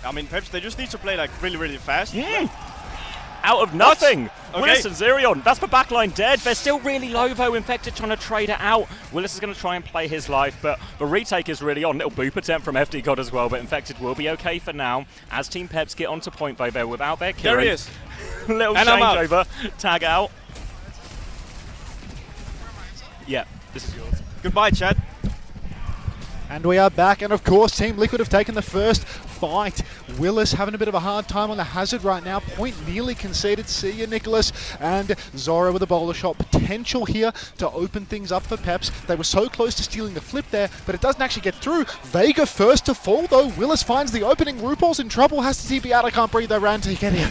I mean, Peps, they just need to play like really fast. Out of nothing! Okay. Willis and Zerion, that's the backline dead. They're still really low though, Infected trying to trade it out. Willis is going to try and play his life, but the retake is really on. Little boop attempt from FD God as well, but Infected will be okay for now. As Team Peps get onto point though, they're without their Kieran. There he is. Little And I'm out. changeover, tag out. Yeah, this is yours. Goodbye, chat. And we are back, and of course Team Liquid have taken the first fight. Willis having a bit of a hard time on the hazard right now. Point nearly conceded. See you, Nicholas. And Zoro with a bowler shot. Potential here to open things up for Peps. They were so close to stealing the flip there, but it doesn't actually get through. Vega first to fall though. Willis finds the opening. RuPaul's in trouble. Has to TP out. I can't breathe. They ran to get here.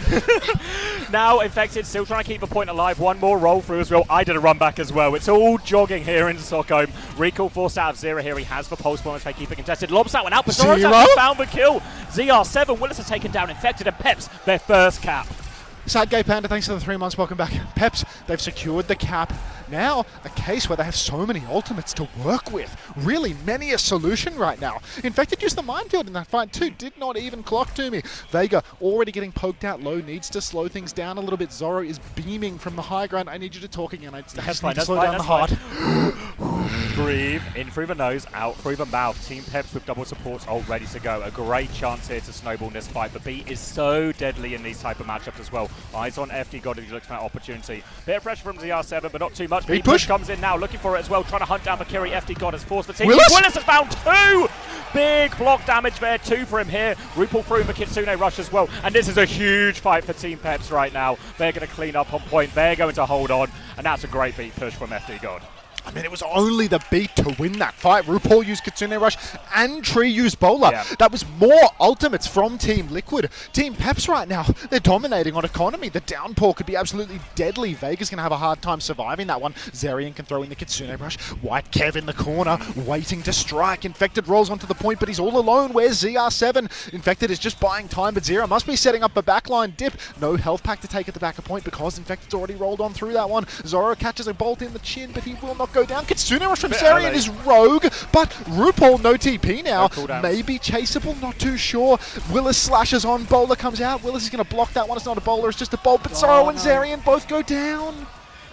Now Infected still trying to keep a point alive. One more roll through as well. I did a run back as well. It's all jogging here in Stockholm. Recall forced out of Zero here. He has the pulse bomb to keep it contested. Lobs that one out, but Zoro's actually found the kill. ZR7, Willis has taken down Infected, and Peps their first cap. Sad Gay Panda, thanks for the 3 months, welcome back. Peps, they've secured the cap. Now, a case where they have so many ultimates to work with. Really, many a solution right now. Infected used the minefield in that fight too, did not even clock to me. Vega already getting poked out low, needs to slow things down a little bit. Zoro is beaming from the high ground. I need you to talk again. I just need to slow down the heart. Breathe, in through the nose, out through the mouth. Team Peps with double supports all ready to go. A great chance here to snowball this fight, but B is so deadly in these type of matchups as well. Eyes on FD God if he looks for that opportunity. Bit of pressure from ZR7, but not too much. B push comes in now, looking for it as well, trying to hunt down Vakiri. FD God has forced the team. Willis has found 2! Big block damage there, 2 for him here. RuPaul through the Kitsune rush as well, and this is a huge fight for Team Peps right now. They're going to clean up on point, they're going to hold on, and that's a great beat push from FD God. I mean, it was only the beat to win that fight. RuPaul used Kitsune Rush and Tree used Bowler. Yeah. That was more ultimates from Team Liquid. Team Peps right now, they're dominating on economy. The downpour could be absolutely deadly. Vega's going to have a hard time surviving that one. Zerian can throw in the Kitsune Rush. White Kev in the corner, waiting to strike. Infected rolls onto the point, but he's all alone. Where's ZR7? Infected is just buying time, but Zero must be setting up a backline dip. No health pack to take at the back of point because Infected's already rolled on through that one. Zoro catches a bolt in the chin, but he will not go down. Kitsune Rush from Zerian is rogue, but RuPaul no TP now. Maybe chaseable, not too sure. Willis slashes on, Bowler comes out. Willis is going to block that one. It's not a bowler, it's just a bolt, but Zoro and Zerian both go down.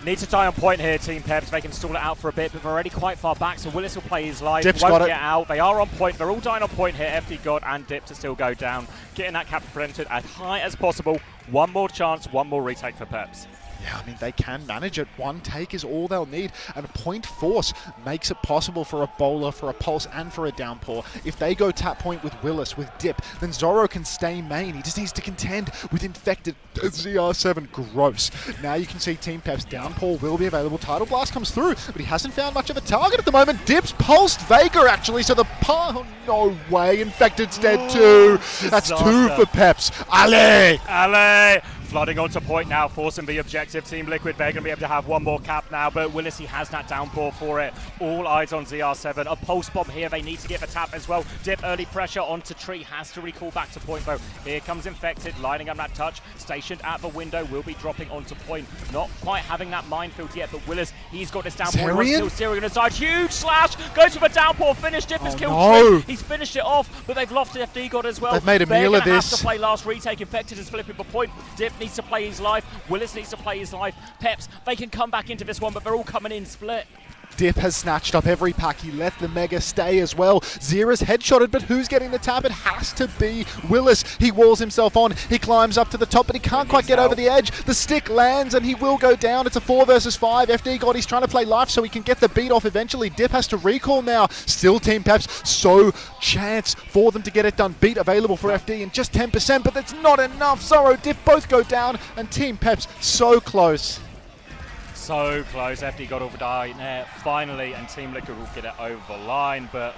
Need to die on point here, Team Peps. They can stall it out for a bit, but they're already quite far back, so Willis will play his life. Dip's won't got get out. They are on point. They're all dying on point here. FD God and Dip to still go down. Getting that cap prevented as high as possible. One more chance, one more retake for Peps. Yeah, I mean, they can manage it. One take is all they'll need, and point force makes it possible for a bowler, for a pulse, and for a downpour. If they go tap point with Willis, with Dip, then Zoro can stay main. He just needs to contend with Infected. ZR7, gross. Now you can see Team Peps. Downpour will be available. Tidal Blast comes through, but he hasn't found much of a target at the moment. Dip's pulsed Vega, actually, so the oh, no way. Infected's dead too. That's 2 for Peps. Ale! Ale! Flooding onto point now, forcing the objective. Team Liquid, they're going to be able to have one more cap now, but Willis, he has that downpour for it. All eyes on ZR7. A pulse bomb here, they need to get the tap as well. Dip early pressure onto Tree, has to recall back to point though. Here comes Infected, lining up that touch. Stationed at the window, will be dropping onto point. Not quite having that minefield yet, but Willis, he's got this downpour. Zerian on his side, huge slash, goes for the downpour, finish. Dip has killed Tree. He's finished it off, but they've lost FD God as well. They've made a meal of this. Have to play last retake. Infected is flipping the point. Dip needs to play his life. Willis needs to play his life. Peps, they can come back into this one, but they're all coming in split. Dip has snatched up every pack. He let the Mega stay as well. Zera's headshotted, but who's getting the tap? It has to be Willis. He walls himself on. He climbs up to the top, but he can't quite get over the edge. The stick lands, and he will go down. It's a 4 versus 5. FD God, he's trying to play life so he can get the beat off eventually. Dip has to recall now. Still Team Peps. So chance for them to get it done. Beat available for FD in just 10%, but that's not enough. Zoro, Dip both go down, and Team Peps so close. So close. FD got over the net finally, and Team Liquid will get it over the line. But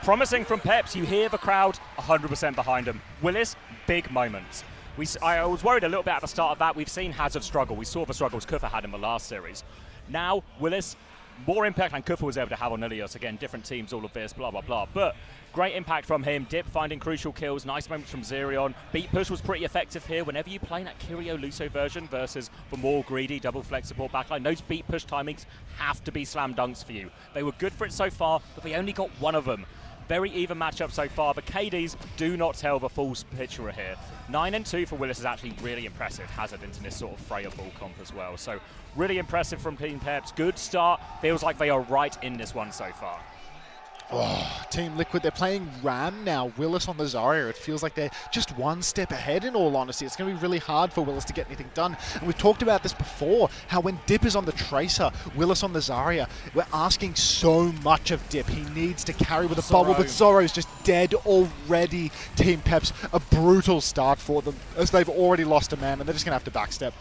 promising from Peps, you hear the crowd 100% behind him. Willis, big moments. I was worried a little bit at the start of that. We've seen Hazard struggle. We saw the struggles Kufa had in the last series. Now, Willis, more impact than Kufa was able to have on Ilios. Again, different teams, all of this, blah, blah, blah. But great impact from him. Dip finding crucial kills. Nice moments from Zerion. Beat push was pretty effective here. Whenever you play that Kirio Luso version versus the more greedy double flex support backline, those beat push timings have to be slam dunks for you. They were good for it so far, but they only got one of them. Very even matchup so far. The KDs do not tell the full picture here. 9-2 for Willis is actually really impressive. Hazard into this sort of Freya ball comp as well. So really impressive from Team Peps. Good start. Feels like they are right in this one so far. Oh, Team Liquid, they're playing Ram now. Willis on the Zarya. It feels like they're just one step ahead, in all honesty. It's going to be really hard for Willis to get anything done. And we've talked about this before, how when Dip is on the Tracer, Willis on the Zarya, we're asking so much of Dip. He needs to carry with a bubble, but Zorro's just dead already. Team Peps, a brutal start for them, as they've already lost a man, and they're just going to have to backstep.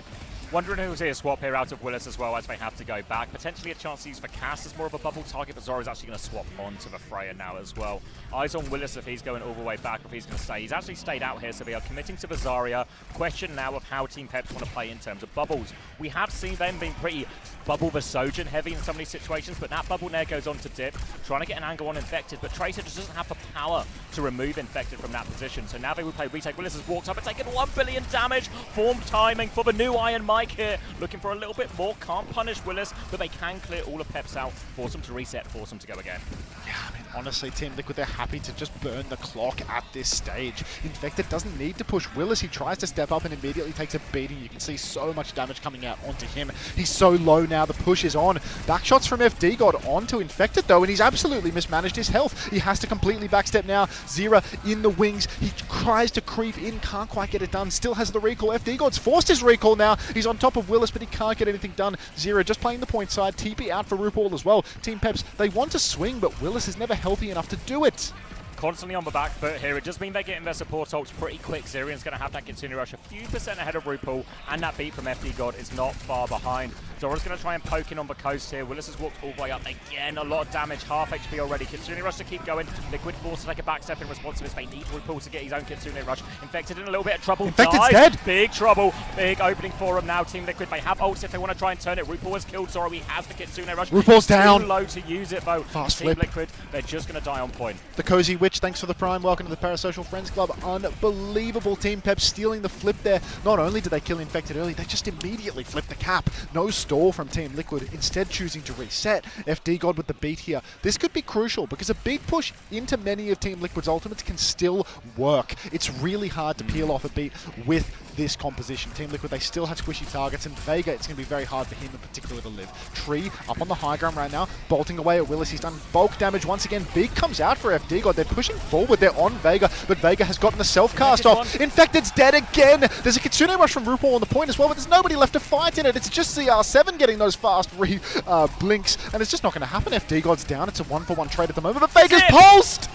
Wondering who'll see a swap here out of Willis as well, as they have to go back. Potentially a chance to use for Cass as more of a bubble target, but Zoro's actually going to swap onto the Freya now as well. Eyes on Willis if he's going all the way back, or if he's going to stay. He's actually stayed out here, so they are committing to the Zarya. Question now of how Team Peps want to play in terms of bubbles. We have seen them being pretty bubble Versogen heavy in some of these situations, but that bubble there goes on to Dip, trying to get an angle on Infected, but Tracer just doesn't have the power to remove Infected from that position. So now they will play retake. Willis has walked up and taken 1 billion damage. Form timing for the new Iron Mike here. Looking for a little bit more. Can't punish Willis, but they can clear all of Peps out, force them to reset, force them to go again. Yeah, I mean, honestly, Team Liquid, they're happy to just burn the clock at this stage. Infected doesn't need to push Willis. He tries to step up and immediately takes a beating. You can see so much damage coming out onto him. He's so low now. The push is on. Backshots from FD God onto Infected, though, and he's absolutely mismanaged his health. He has to completely backstep now. Zira in the wings. He tries to creep in. Can't quite get it done. Still has the recall. FD God's forced his recall now. He's on top of Willis, but he can't get anything done. Zira just playing the point side. TP out for RuPaul as well. Team Peps, they want to swing, but Willis is never healthy enough to do it. Constantly on the back foot here. It does mean they're getting their support ults pretty quick. Zirian's going to have that Kitsune Rush a few percent ahead of RuPaul, and that beat from FD God is not far behind. Zora's going to try and poke in on the coast here. Willis has walked all the way up again. A lot of damage, half HP already. Kitsune Rush to keep going. Liquid forced to take a back step in response to this. They need RuPaul to get his own Kitsune Rush. Infected in a little bit of trouble. Infected's dead. Big trouble. Big opening for him now. Team Liquid, they have ults if they want to try and turn it. RuPaul has killed Zora. He has the Kitsune Rush. RuPaul's down. Too low to use it though. Fast Team flip. Liquid, they're just going to die on point. The Cozy Witch, thanks for the prime. Welcome to the Parasocial Friends Club. Unbelievable. Team Peps stealing the flip there. Not only did they kill Infected early, they just immediately flipped the cap. No stall from Team Liquid, instead choosing to reset. FD God with the beat here. This could be crucial because a beat push into many of Team Liquid's ultimates can still work. It's really hard to peel off a beat with this composition. Team Liquid, they still have squishy targets, and Vega, it's going to be very hard for him in particular to live. Tree up on the high ground right now, bolting away at Willis. He's done bulk damage once again. Big comes out for FD God. They're pushing forward. They're on Vega, but Vega has gotten the self-cast off. Infected's dead again. There's a Kitsune Rush from RuPaul on the point as well, but there's nobody left to fight in it. It's just CR7 getting those fast blinks, and it's just not going to happen. FD God's down. It's a 1-for-1 trade at the moment, but Vega's pulsed!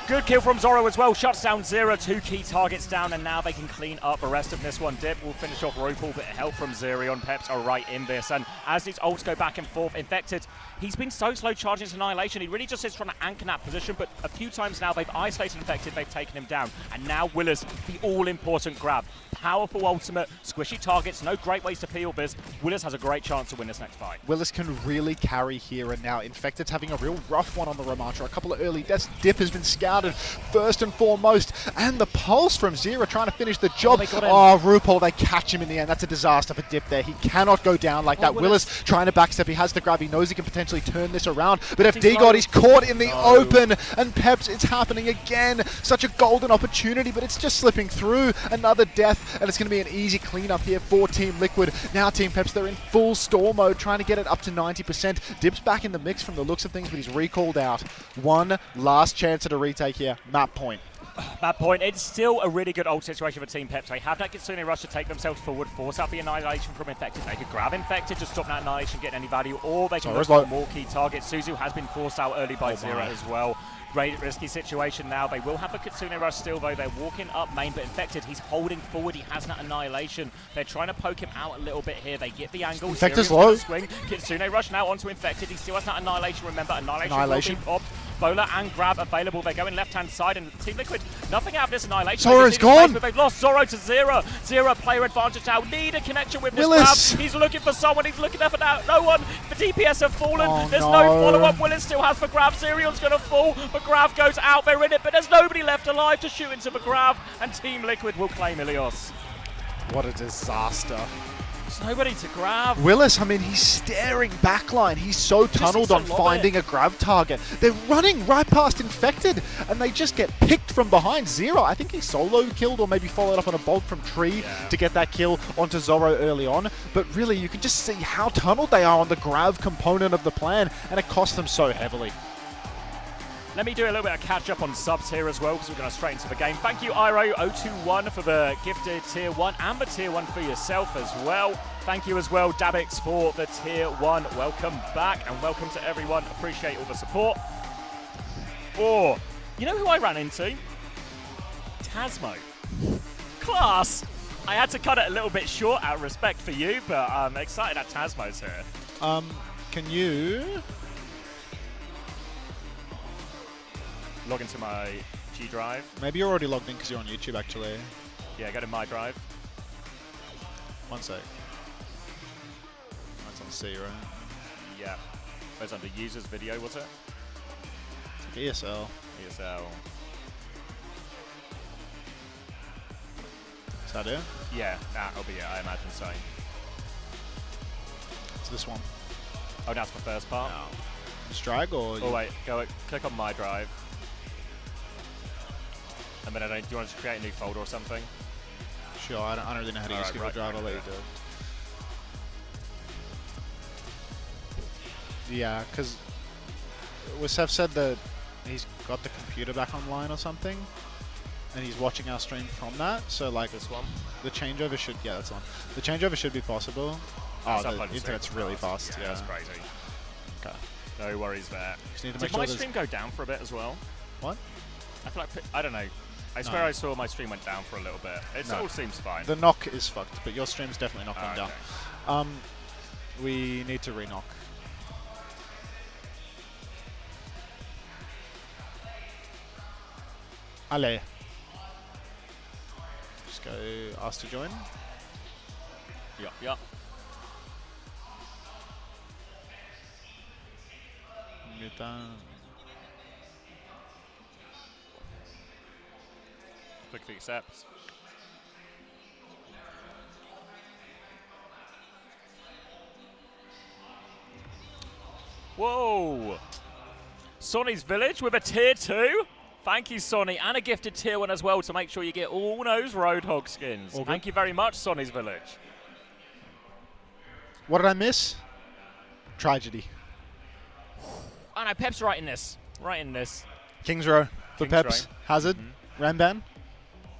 Good kill from Zoro as well. Shuts down Zira. 2 key targets down, and now they can clean up the rest of this one. Dip will finish off RuPaul, but help from Zirion. Peps are right in this, and as these ults go back and forth, Infected, he's been so slow charging his Annihilation. He really just is trying to anchor that position, but a few times now they've isolated Infected, they've taken him down, and now Willis, the all-important grab. Powerful ultimate, squishy targets, no great ways to peel this. Willis has a great chance to win this next fight. Willis can really carry here and now. Infected's having a real rough one on the Ramatra. A couple of early deaths. Dip has been scouted first and foremost. And the pulse from Zira trying to finish the job. Oh, RuPaul, they catch him in the end. That's a disaster for Dip there. He cannot go down like that. Willis trying to backstep. He has the grab. He knows he can potentially turn this around. But FD God, he's caught in the open. And Peps, it's happening again. Such a golden opportunity, but it's just slipping through. Another death, and it's going to be an easy cleanup here for Team Liquid. Now Team Peps, they're in full stall mode, trying to get it up to 90%. Dip's back in the mix from the looks of things, but he's recalled out. One last chance at a retake here. Map point. That point, it's still a really good ult situation for Team Peps. They have that Kitsune Rush to take themselves forward, force out the Annihilation from Infected. They could grab Infected, just stop that Annihilation, get any value, or they can look for more key targets. Suzu has been forced out early by Zira as well. Great risky situation now. They will have a Kitsune Rush still, though. They're walking up main, but Infected, he's holding forward. He has that Annihilation. They're trying to poke him out a little bit here. They get the angle. Infected's low. Swing. Kitsune Rush now onto Infected. He still has that Annihilation. Remember, Annihilation. Will be popped. Bowler and Grab available. They're going left-hand side, and Team Liquid, nothing out of this Annihilation. Zora's gone! But they've lost Zoro to Zira. Zira player advantage now. Need a connection with this Willis. Grab. He's looking for someone. He's looking for no one. The DPS have fallen. Oh, there's no no follow-up. Willis still has for Grab. Zirion's going to fall. The Grab goes out. They're in it, but there's nobody left alive to shoot into the Grab, and Team Liquid will claim Ilios. What a disaster. There's nobody to grab. Willis, I mean, he's staring backline. He's so tunneled on finding a grab target. They're running right past Infected, and they just get picked from behind. Zero, I think he solo killed or maybe followed up on a bolt from Tree to get that kill onto Zoro early on. But really, you can just see how tunneled they are on the grab component of the plan, and it cost them so heavily. Let me do a little bit of catch up on subs here as well, because we're going to straight into the game. Thank you, Iro021, for the gifted tier 1 and the tier 1 for yourself as well. Thank you as well, Dabix, for the tier 1. Welcome back and welcome to everyone. Appreciate all the support. Oh, you know who I ran into? Tasmo. Class. I had to cut it a little bit short out of respect for you, but I'm excited that Tasmo's here. Can you log into my G Drive? Maybe you're already logged in because you're on YouTube, actually. Yeah, go to my drive. One sec. That's on C, right? Yeah. It was under users video, was it? It's like ESL. ESL. Is that it? Yeah, that'll be it, I imagine so. It's this one. Oh, that's the first part? No. Just drag or... Oh, wait. Click on my drive. And then do you want to create a new folder or something? Sure, I don't really know how to use Google Drive. I'll let you do it. Yeah, because Seth said that he's got the computer back online or something, and he's watching our stream from that. So like this one, the changeover should that's on. The changeover should be possible. Oh, the internet's really fast. Yeah, that's crazy. Okay, no worries there. Just need to Did make sure my stream go down for a bit as well? What? I feel like I don't know. I swear I saw my stream went down for a little bit. It all seems fine. The knock is fucked, but your stream's definitely not going down. We need to re-knock. Allez. Just go ask to join. Yup. Click the accepts. Whoa! Sonny's Village with a tier 2. Thank you, Sonny, and a gifted tier 1 as well to make sure you get all those Roadhog skins. Thank you very much, Sonny's Village. What did I miss? Tragedy. Oh no, Peps right in this. King's Row for Peps. Hazard. Ramban.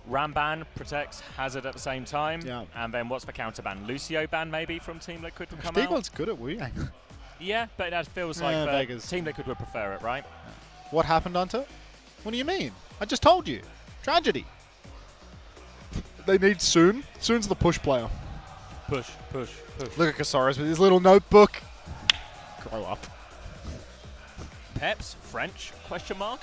Ramban protects Hazard at the same time. Yeah. And then what's the counter ban? Lucio ban maybe from Team Liquid would come Steagall's out? good at Wu Yang. Yeah, but that feels like Vegas. Team Liquid would prefer it, right? What happened, Unter? What do you mean? I just told you. Tragedy. They need Soon. Soon's the push player. Push. Look at Casares with his little notebook. Grow up. Peps, French, question mark?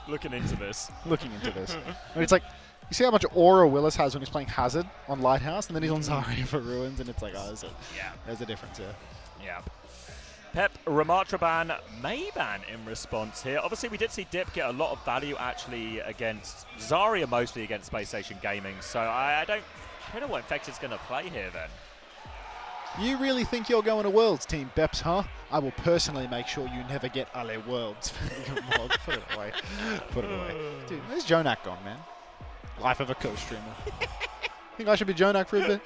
Looking into this. And it's like, you see how much aura Willis has when he's playing Hazard on Lighthouse, and then he's on Zarya for Ruins, and it's like, oh, there's a difference here. Yeah. Pep, Ramatra ban, May ban in response here. Obviously, we did see Dip get a lot of value actually against Zarya, mostly against Spacestation Gaming, so I don't know what Infected's going to play here then. You really think you're going to Worlds, Team Peps, huh? I will personally make sure you never get Ale Worlds. Put it away. Dude, where's Jonak gone, man? Life of a co-streamer. Think I should be Jonak for a bit?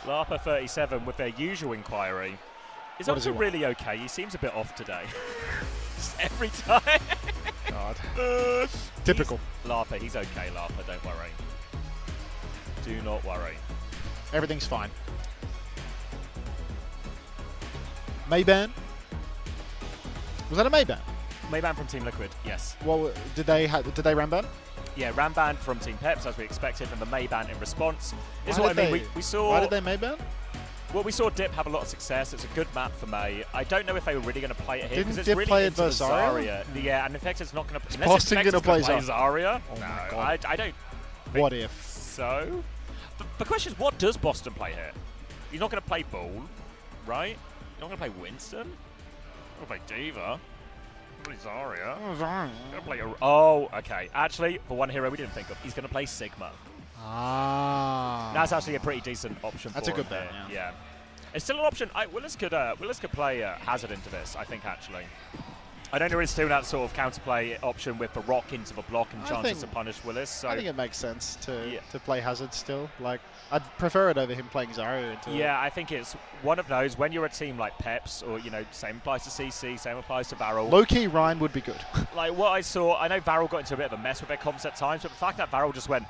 Larpa37 with their usual inquiry. Is Unter really okay? He seems a bit off today. Every time. God. Typical. Larpa, he's okay, Larpa, don't worry. Do not worry. Everything's fine. Mayban? Was that a Mayban? Mayban from Team Liquid, yes. Well, did they Ramban? Yeah, Ramban from Team Peps, as we expected, and the Mayban in response. This is what I mean. We saw. Why did they Mayban? Well, we saw Dip have a lot of success. It's a good map for May. I don't know if they were really going to play it here because it's Dip really play into the Zarya? Yeah, and Infected's not going to. Is Boston going to play Zarya? Oh no, my God. I don't. What if? So, the question is, what does Boston play here? He's not going to play Bull, right? He's not going to play Winston. He's going to play Diva. He's going to play Zarya. Oh, Zarya. He's going to play. Oh, okay. Actually, for one hero we didn't think of, he's going to play Sigma. Ah. That's actually a pretty decent option. That's for a good him bet. here. Yeah. It's still an option. Willis could play Hazard into this, I think, actually. I don't know if still that sort of counterplay option with the rock into the block and chances to punish Willis. So I think it makes sense to play Hazard still. Like, I'd prefer it over him playing Zarya into Yeah, I think it's one of those, when you're a team like Peps, or, you know, same applies to CC, same applies to VARREL. Low-key Ryan would be good. Like, what I saw, I know VARREL got into a bit of a mess with their comps at times, but the fact that VARREL just went,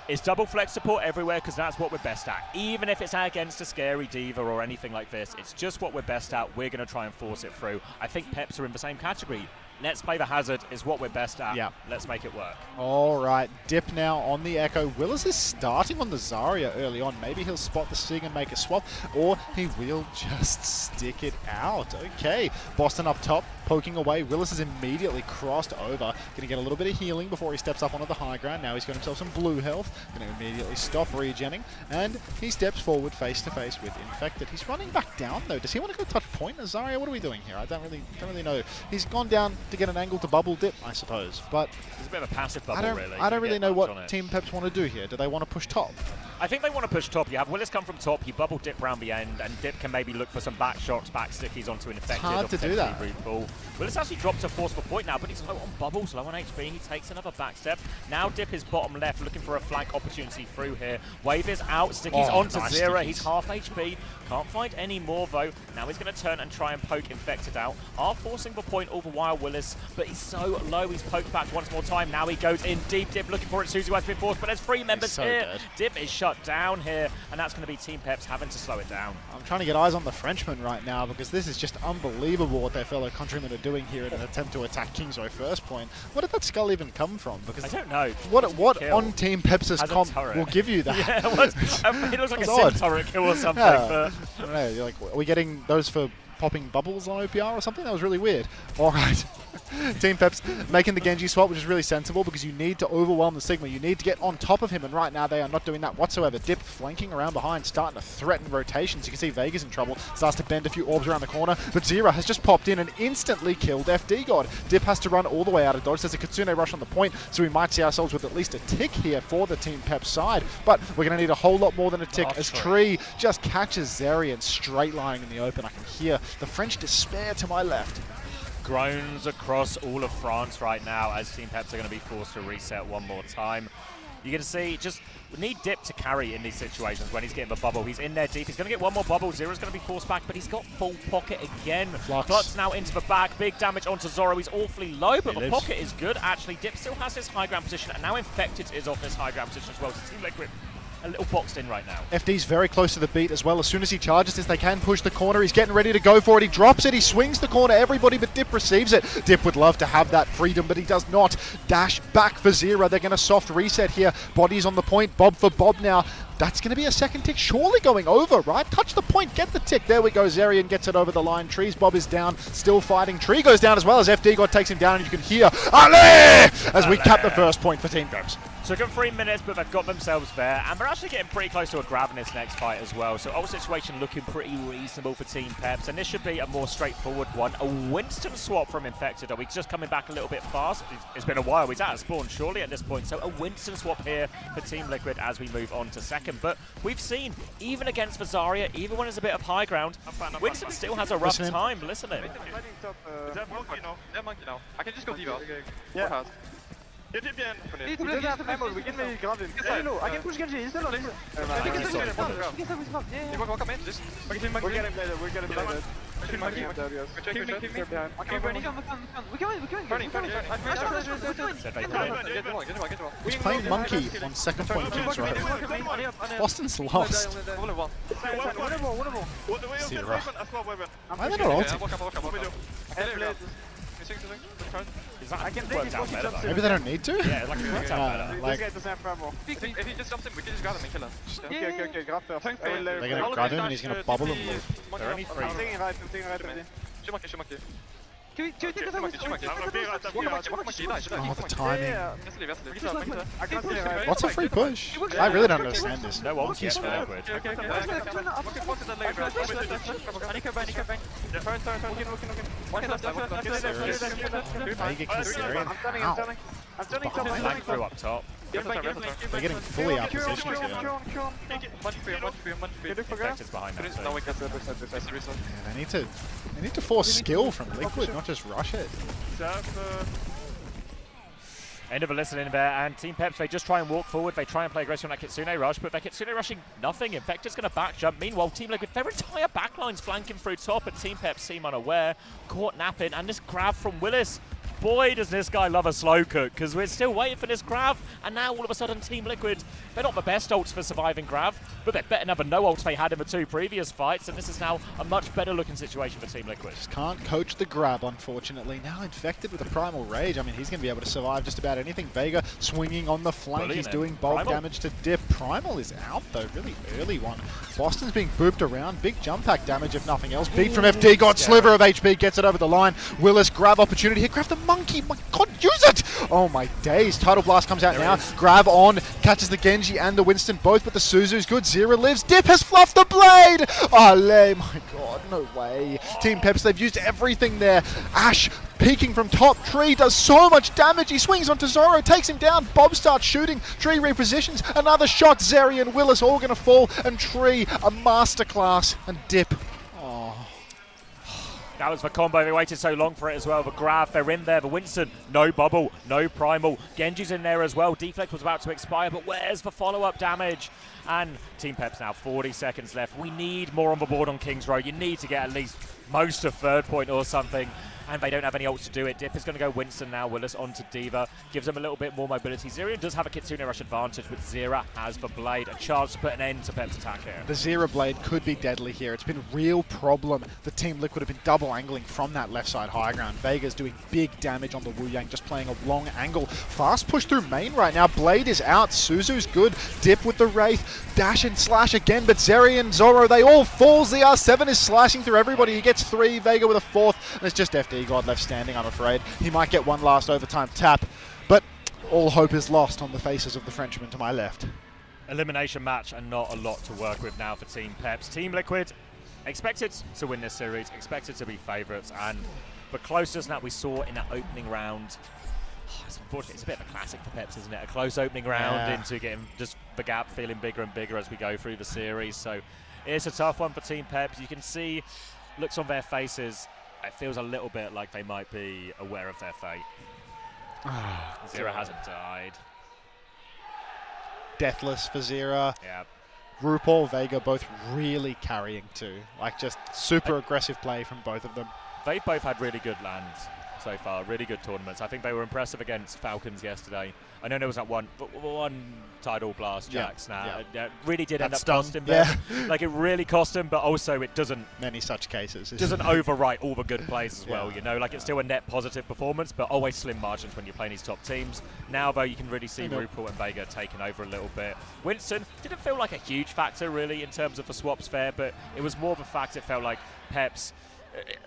it's double flex support everywhere because that's what we're best at. Even if it's against a scary diva or anything like this, it's just what we're best at. We're going to try and force it through. I think Peps are in the same category. Let's play the Hazard is what we're best at. Yeah. Let's make it work. All right, Dip now on the Echo. Willis is starting on the Zarya early on. Maybe he'll spot the Sig and make a swap, or he will just stick it out. Okay, Boston up top, poking away. Willis is immediately crossed over. Going to get a little bit of healing before he steps up onto the high ground. Now he's got himself some blue health. Going to immediately stop regenning, and he steps forward face to face with Infected. He's running back down though. Does he want to go touch point? Zarya, what are we doing here? I don't really know. He's gone down to get an angle to bubble Dip, I suppose. But it's a bit of a passive bubble, I don't really know what Team Peps want to do here. Do they want to push top? I think they want to push top. You have Willis come from top, you bubble Dip round the end, and Dip can maybe look for some back shots, back stickies onto Infected. It's hard to do that. Willis actually dropped a forceful point now, but he's low on bubbles, low on HP. He takes another back step. Now Dip is bottom left, looking for a flank opportunity through here. Wave is out, Sticky's onto nice Zera. stickies. He's half HP. Can't find any more though. Now he's going to turn and try and poke Infected out. Are forcing the point over while Willis, but he's so low. He's poked back once more time. Now he goes in deep. Dip looking for it. Suzu has been forced, but there's 3 members here. Dead. Dip is shut down here, and that's going to be Team Peps having to slow it down. I'm trying to get eyes on the Frenchman right now because this is just unbelievable what their fellow countrymen are doing here in an attempt to attack King's Row first point. Where did that skull even come from? Because I don't know. What on Team Peps' comp will give you that? Yeah, it looks like a odd. sim turret kill or something. Yeah. But I don't know. You're like, are we getting those for popping bubbles on OPR or something? That was really weird. All right. Team Peps making the Genji swap, which is really sensible because you need to overwhelm the Sigma. You need to get on top of him, and right now they are not doing that whatsoever. Dip flanking around behind, starting to threaten rotations. You can see Vega's in trouble, starts to bend a few orbs around the corner, but Zera has just popped in and instantly killed FD God. Dip has to run all the way out of dodge. There's a Kitsune rush on the point, so we might see ourselves with at least a tick here for the Team Peps side, but we're going to need a whole lot more than a tick as Tree just catches Zerian straight lining in the open. I can hear the French despair to my left. groans across all of France right now as Team Peps are going to be forced to reset one more time. You can see just need Dip to carry in these situations when he's getting the bubble. He's in there deep. He's going to get one more bubble. Zera's going to be forced back, but he's got full pocket again. Flux now into the back. Big damage onto Zoro. He's awfully low, but the pocket is good. Actually, Dip still has his high ground position, and now Infected is off his high ground position as well. So Team Liquid a little boxed in right now. FD's very close to the beat as well. As soon as he charges this, they can push the corner. He's getting ready to go for it. He drops it. He swings the corner. Everybody but Dip receives it. Dip would love to have that freedom, but he does not. Dash back for Zera. They're going to soft reset here. Bodies on the point. Bob for Bob now. That's going to be a second tick, surely going over, right? Touch the point, get the tick. There we go. Zerian gets it over the line. Trees Bob is down, still fighting. Tree goes down as well as FD God takes him down, and you can hear Ale as we cap the first point for Team Peps. Took them 3 minutes, but they've got themselves there, and they're actually getting pretty close to a grab in this next fight as well. So, old situation looking pretty reasonable for Team Peps, and this should be a more straightforward one. A Winston swap from Infected. Are we just coming back a little bit fast? It's been a while. He's out of spawn, surely, at this point. So, a Winston swap here for Team Liquid as we move on to second. But we've seen, even against Vazaria, even when there's a bit of high ground, Winston still has a rough time listening. I can just go deep out. Yeah. Get it bien. We can maybe grab him. I can push Genji. He's still on it. We'll get him later. We'll get him later. He's playing Monkey on second point Kings Row. Boston's lost. Zero. Why are they not ulting? I can take it. Maybe they don't need to? Yeah, like it works out better. This guy doesn't have ammo. If he just jumps in, we can just grab him and kill him. Okay, grab first. They're going to grab him and he's going to bubble him. They're only 3. I'm taking right. Oh, the timing. What's a free push? I really don't understand this. No one gets for Liquid. Vega keeps Zerian. I'm turning. Flank through up top. They're getting fully out positioned here. Infected's behind that. Yeah, they need to force skill from Liquid, not just rush it. End of a listening there, and Team Peps, they just try and walk forward, they try and play aggressive on that Kitsune rush, but they're Kitsune rushing nothing. Infected's going to back jump. Meanwhile, Team Liquid, their entire backline's flanking through top, and Team Peps seem unaware. Caught napping, and this grab from Willis. Boy, does this guy love a slow cook, because we're still waiting for this grab, and now all of a sudden Team Liquid, they're not the best ults for surviving grab, but they're better than the no ults they had in the 2 previous fights, and this is now a much better looking situation for Team Liquid. Just can't coach the grab, unfortunately. Now Infected with a Primal Rage. I mean, he's going to be able to survive just about anything. Vega swinging on the flank. Brilliant. He's doing bulk Primal. damage to Dip. Primal is out, though. Really early one. Boston's being booped around. Big jump pack damage, if nothing else. Beat from FD. Got sliver of HP. Gets it over the line. Willis, grab opportunity here. Grab the monkey. My God, use it! Oh my days. Tidal Blast comes out now. Grab on. Catches the Genji and the Winston both, but the Suzu's good. Zera lives. Dip has fluffed the blade! Ole, my God, no way. Team Peps, they've used everything there. Ash peeking from top. Tree does so much damage. He swings onto Zoro, takes him down. Bob starts shooting. Tree repositions. Another shot. Zeri and Willis all going to fall. And Tree, a masterclass. And Dip. Oh. That was the combo. They waited so long for it as well. The grab, they're in there. The Winston, no bubble, no primal. Genji's in there as well. Deflect was about to expire, but where's the follow-up damage? And Team Peps now 40 seconds left. We need more on the board on Kings Row. You need to get at least most of third point or something. And they don't have any ults to do it. Dip is going to go Winston now. Willis onto Diva. Gives them a little bit more mobility. Zerion does have a Kitsune rush advantage, but Zera has the blade. A chance to put an end to Pep's attack here. The Zera blade could be deadly here. It's been a real problem. The Team Liquid have been double angling from that left side high ground. Vega's doing big damage on the Wu Yang, just playing a long angle. Fast push through main right now. Blade is out. Suzu's good. Dip with the Wraith. Dash and slash again, but Zeri and Zoro, they all fall. ZR7 is slashing through everybody. He gets 3. Vega with a 4th. And it's just FD God left standing, I'm afraid. He might get one last overtime tap, but all hope is lost on the faces of the Frenchmen to my left. Elimination match and not a lot to work with now for Team Peps. Team Liquid expected to win this series, expected to be favourites, and the closest that we saw in that opening round, it's unfortunate, it's a bit of a classic for Peps, isn't it? A close opening round into getting just the gap feeling bigger and bigger as we go through the series. So it's a tough one for Team Peps. You can see looks on their faces. It feels a little bit like they might be aware of their fate. Zera hasn't died. Deathless for Zera. Yeah. RuPaul, Vega both really carrying too. Like just super aggressive play from both of them. They've both had really good lands so far, really good tournaments. I think they were impressive against Falcons yesterday. I know there was that one Tidal Blast Jack snap. Really did end up costing them. Like it really cost them, but also it doesn't. Many such cases. Doesn't overwrite all the good plays as well. You know, like it's still a net positive performance, but always slim margins when you're playing these top teams. Now though, you can really see RuPaul and Vega taking over a little bit. Winston didn't feel like a huge factor really in terms of the swaps there, but it was more of a fact it felt like Peps.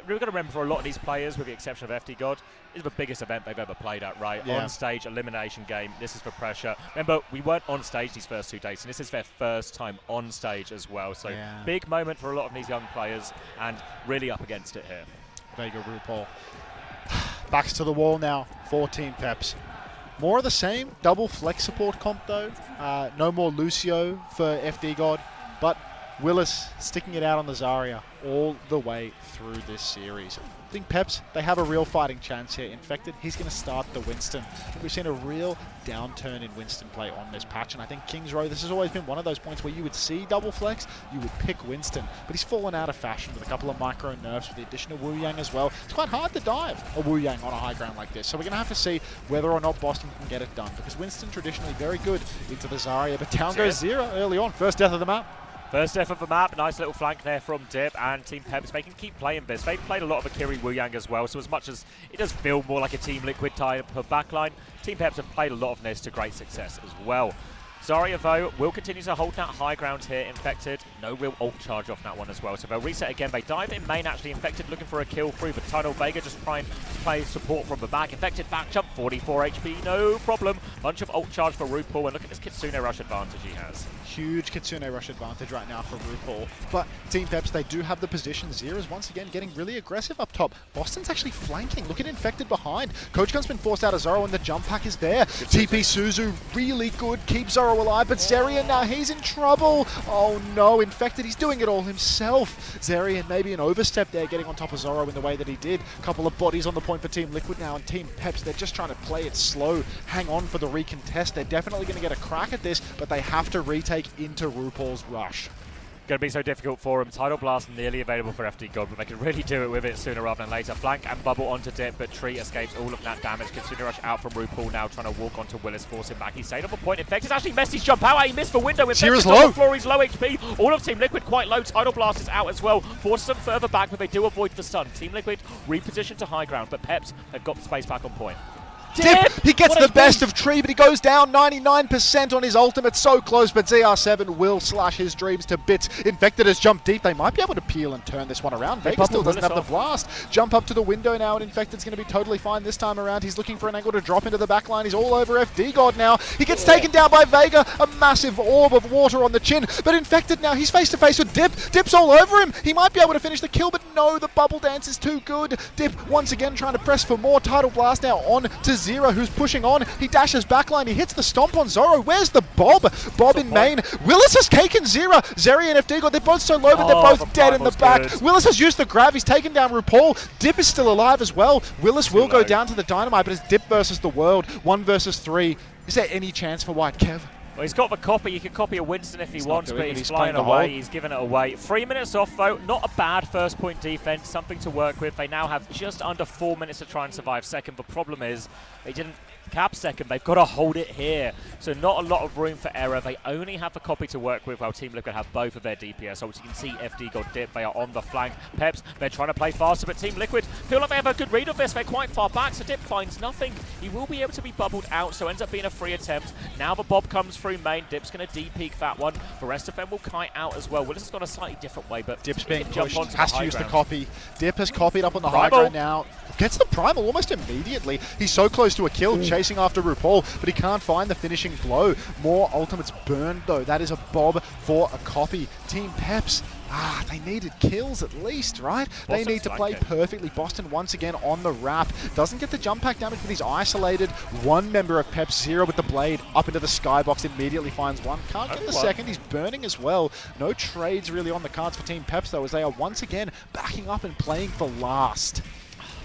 We're going to remember for a lot of these players, with the exception of FD God, this is the biggest event they've ever played at, right? On stage, elimination game, this is for pressure. Remember, we weren't on stage these first 2 days, and this is their first time on stage as well. So big moment for a lot of these young players, and really up against it here. Vega RuPaul. Backs to the wall now for Team Peps. More of the same, double flex support comp though. No more Lucio for FD God, but Willis sticking it out on the Zarya all the way through this series. I think Peps, they have a real fighting chance here. Infected, he's going to start the Winston. We've seen a real downturn in Winston play on this patch, and I think Kings Row, this has always been one of those points where you would see double flex, you would pick Winston, but he's fallen out of fashion with a couple of micro nerfs with the addition of Wu Yang as well. It's quite hard to dive a Wu Yang on a high ground like this, so we're going to have to see whether or not Boston can get it done, because Winston traditionally very good into the Zarya, but down goes Zera early on. First death of the map. First death of the map, nice little flank there from Dip and Team Peps. They can keep playing this. They've played a lot of Akiri Wu Yang as well, so as much as it does feel more like a Team Liquid type of backline, Team Peps have played a lot of this to great success as well. Zarya, though, will continue to hold that high ground here. Infected, no real ult charge off that one as well. So they'll reset again. They dive in main, actually. Infected looking for a kill through the tunnel. Vega just trying to play support from the back. Infected back jump, 44 HP, no problem. Bunch of ult charge for RuPaul, and look at this Kitsune rush advantage he has. huge Kitsune rush advantage right now for RuPaul. But Team Peps, they do have the position. Zera's once again getting really aggressive up top. Boston's actually flanking. Look at Infected behind. Coach Gun's been forced out of Zoro and the jump pack is there. TP Suzu, really good. Keep Zoro alive, but Zerian now, he's in trouble. Oh no, Infected, he's doing it all himself. Zerian maybe an overstep there, getting on top of Zoro in the way that he did. Couple of bodies on the point for Team Liquid now, and Team Peps, they're just trying to play it slow, hang on for the recontest. They're definitely going to get a crack at this, but they have to retake into RuPaul's rush. Going to be so difficult for him. Tidal Blast nearly available for FD God, but they can really do it with it sooner rather than later. Flank and bubble onto Dip, but Tree escapes all of that damage. Kitsune Rush out from RuPaul now, trying to walk onto Willis, force him back. He stayed on the point. Infected actually missed his jump out. He missed for window. Infected's on the floor. He's low HP. All of Team Liquid quite low. Tidal Blast is out as well. Forces them further back, but they do avoid the stun. Team Liquid reposition to high ground, but Peps have got the space back on point. Dip! He gets the best of Tree, but he goes down 99% on his ultimate. So close, but ZR7 will slash his dreams to bits. Infected has jumped deep. They might be able to peel and turn this one around. Vegas still doesn't have the blast. Jump up to the window now, and Infected's going to be totally fine this time around. He's looking for an angle to drop into the backline. He's all over FD God now. He gets taken down by Vega. A massive orb of water on the chin. But Infected now, he's face to face with Dip. Dip's all over him. He might be able to finish the kill, but no, the bubble dance is too good. Dip once again trying to press for more. Tidal Blast now on to Zero, who's pushing on. He dashes backline. He hits the stomp on Zoro. Where's the Bob? Bob in main. Willis has taken Zera. Zeri and FD God, they're both so low, but they're both dead in the back. Good. Willis has used the grab. He's taken down RuPaul. Dip is still alive as well. Willis will go down to the dynamite, but it's Dip versus the world. 1 versus 3. Is there any chance for White Kev? Well, he's got the copy. He can copy a Winston if he wants, but he's flying away. He's giving it away. 3 minutes off, though. Not a bad first point defense. Something to work with. They now have just under 4 minutes to try and survive second. The problem is they didn't cap second. They've got to hold it here. So not a lot of room for error. They only have the copy to work with, while Team Liquid have both of their DPS. So as you can see, FD got Dip. They are on the flank. Peps, they're trying to play faster, but Team Liquid feel like they have a good read of this. They're quite far back, so Dip finds nothing. He will be able to be bubbled out, so ends up being a free attempt. Now the Bob comes through main. Dip's going to D-peak that one. The rest of them will kite out as well. Willis has gone a slightly different way, but Dip's being pushed. Has to use the copy. Dip has copied up on the high ground now. Gets the primal almost immediately. He's so close to a kill, chasing after RuPaul, but he can't find the finishing blow. More ultimates burned, though. That is a Bob for a copy. Team Peps, they needed kills at least, right? Boston's they need to play perfectly. Boston once again on the wrap. Doesn't get the jump pack damage, but he's isolated. One member of Peps, Zero with the blade, up into the skybox, immediately finds one. Can't get the second. He's burning as well. No trades really on the cards for Team Peps, though, as they are once again backing up and playing for last.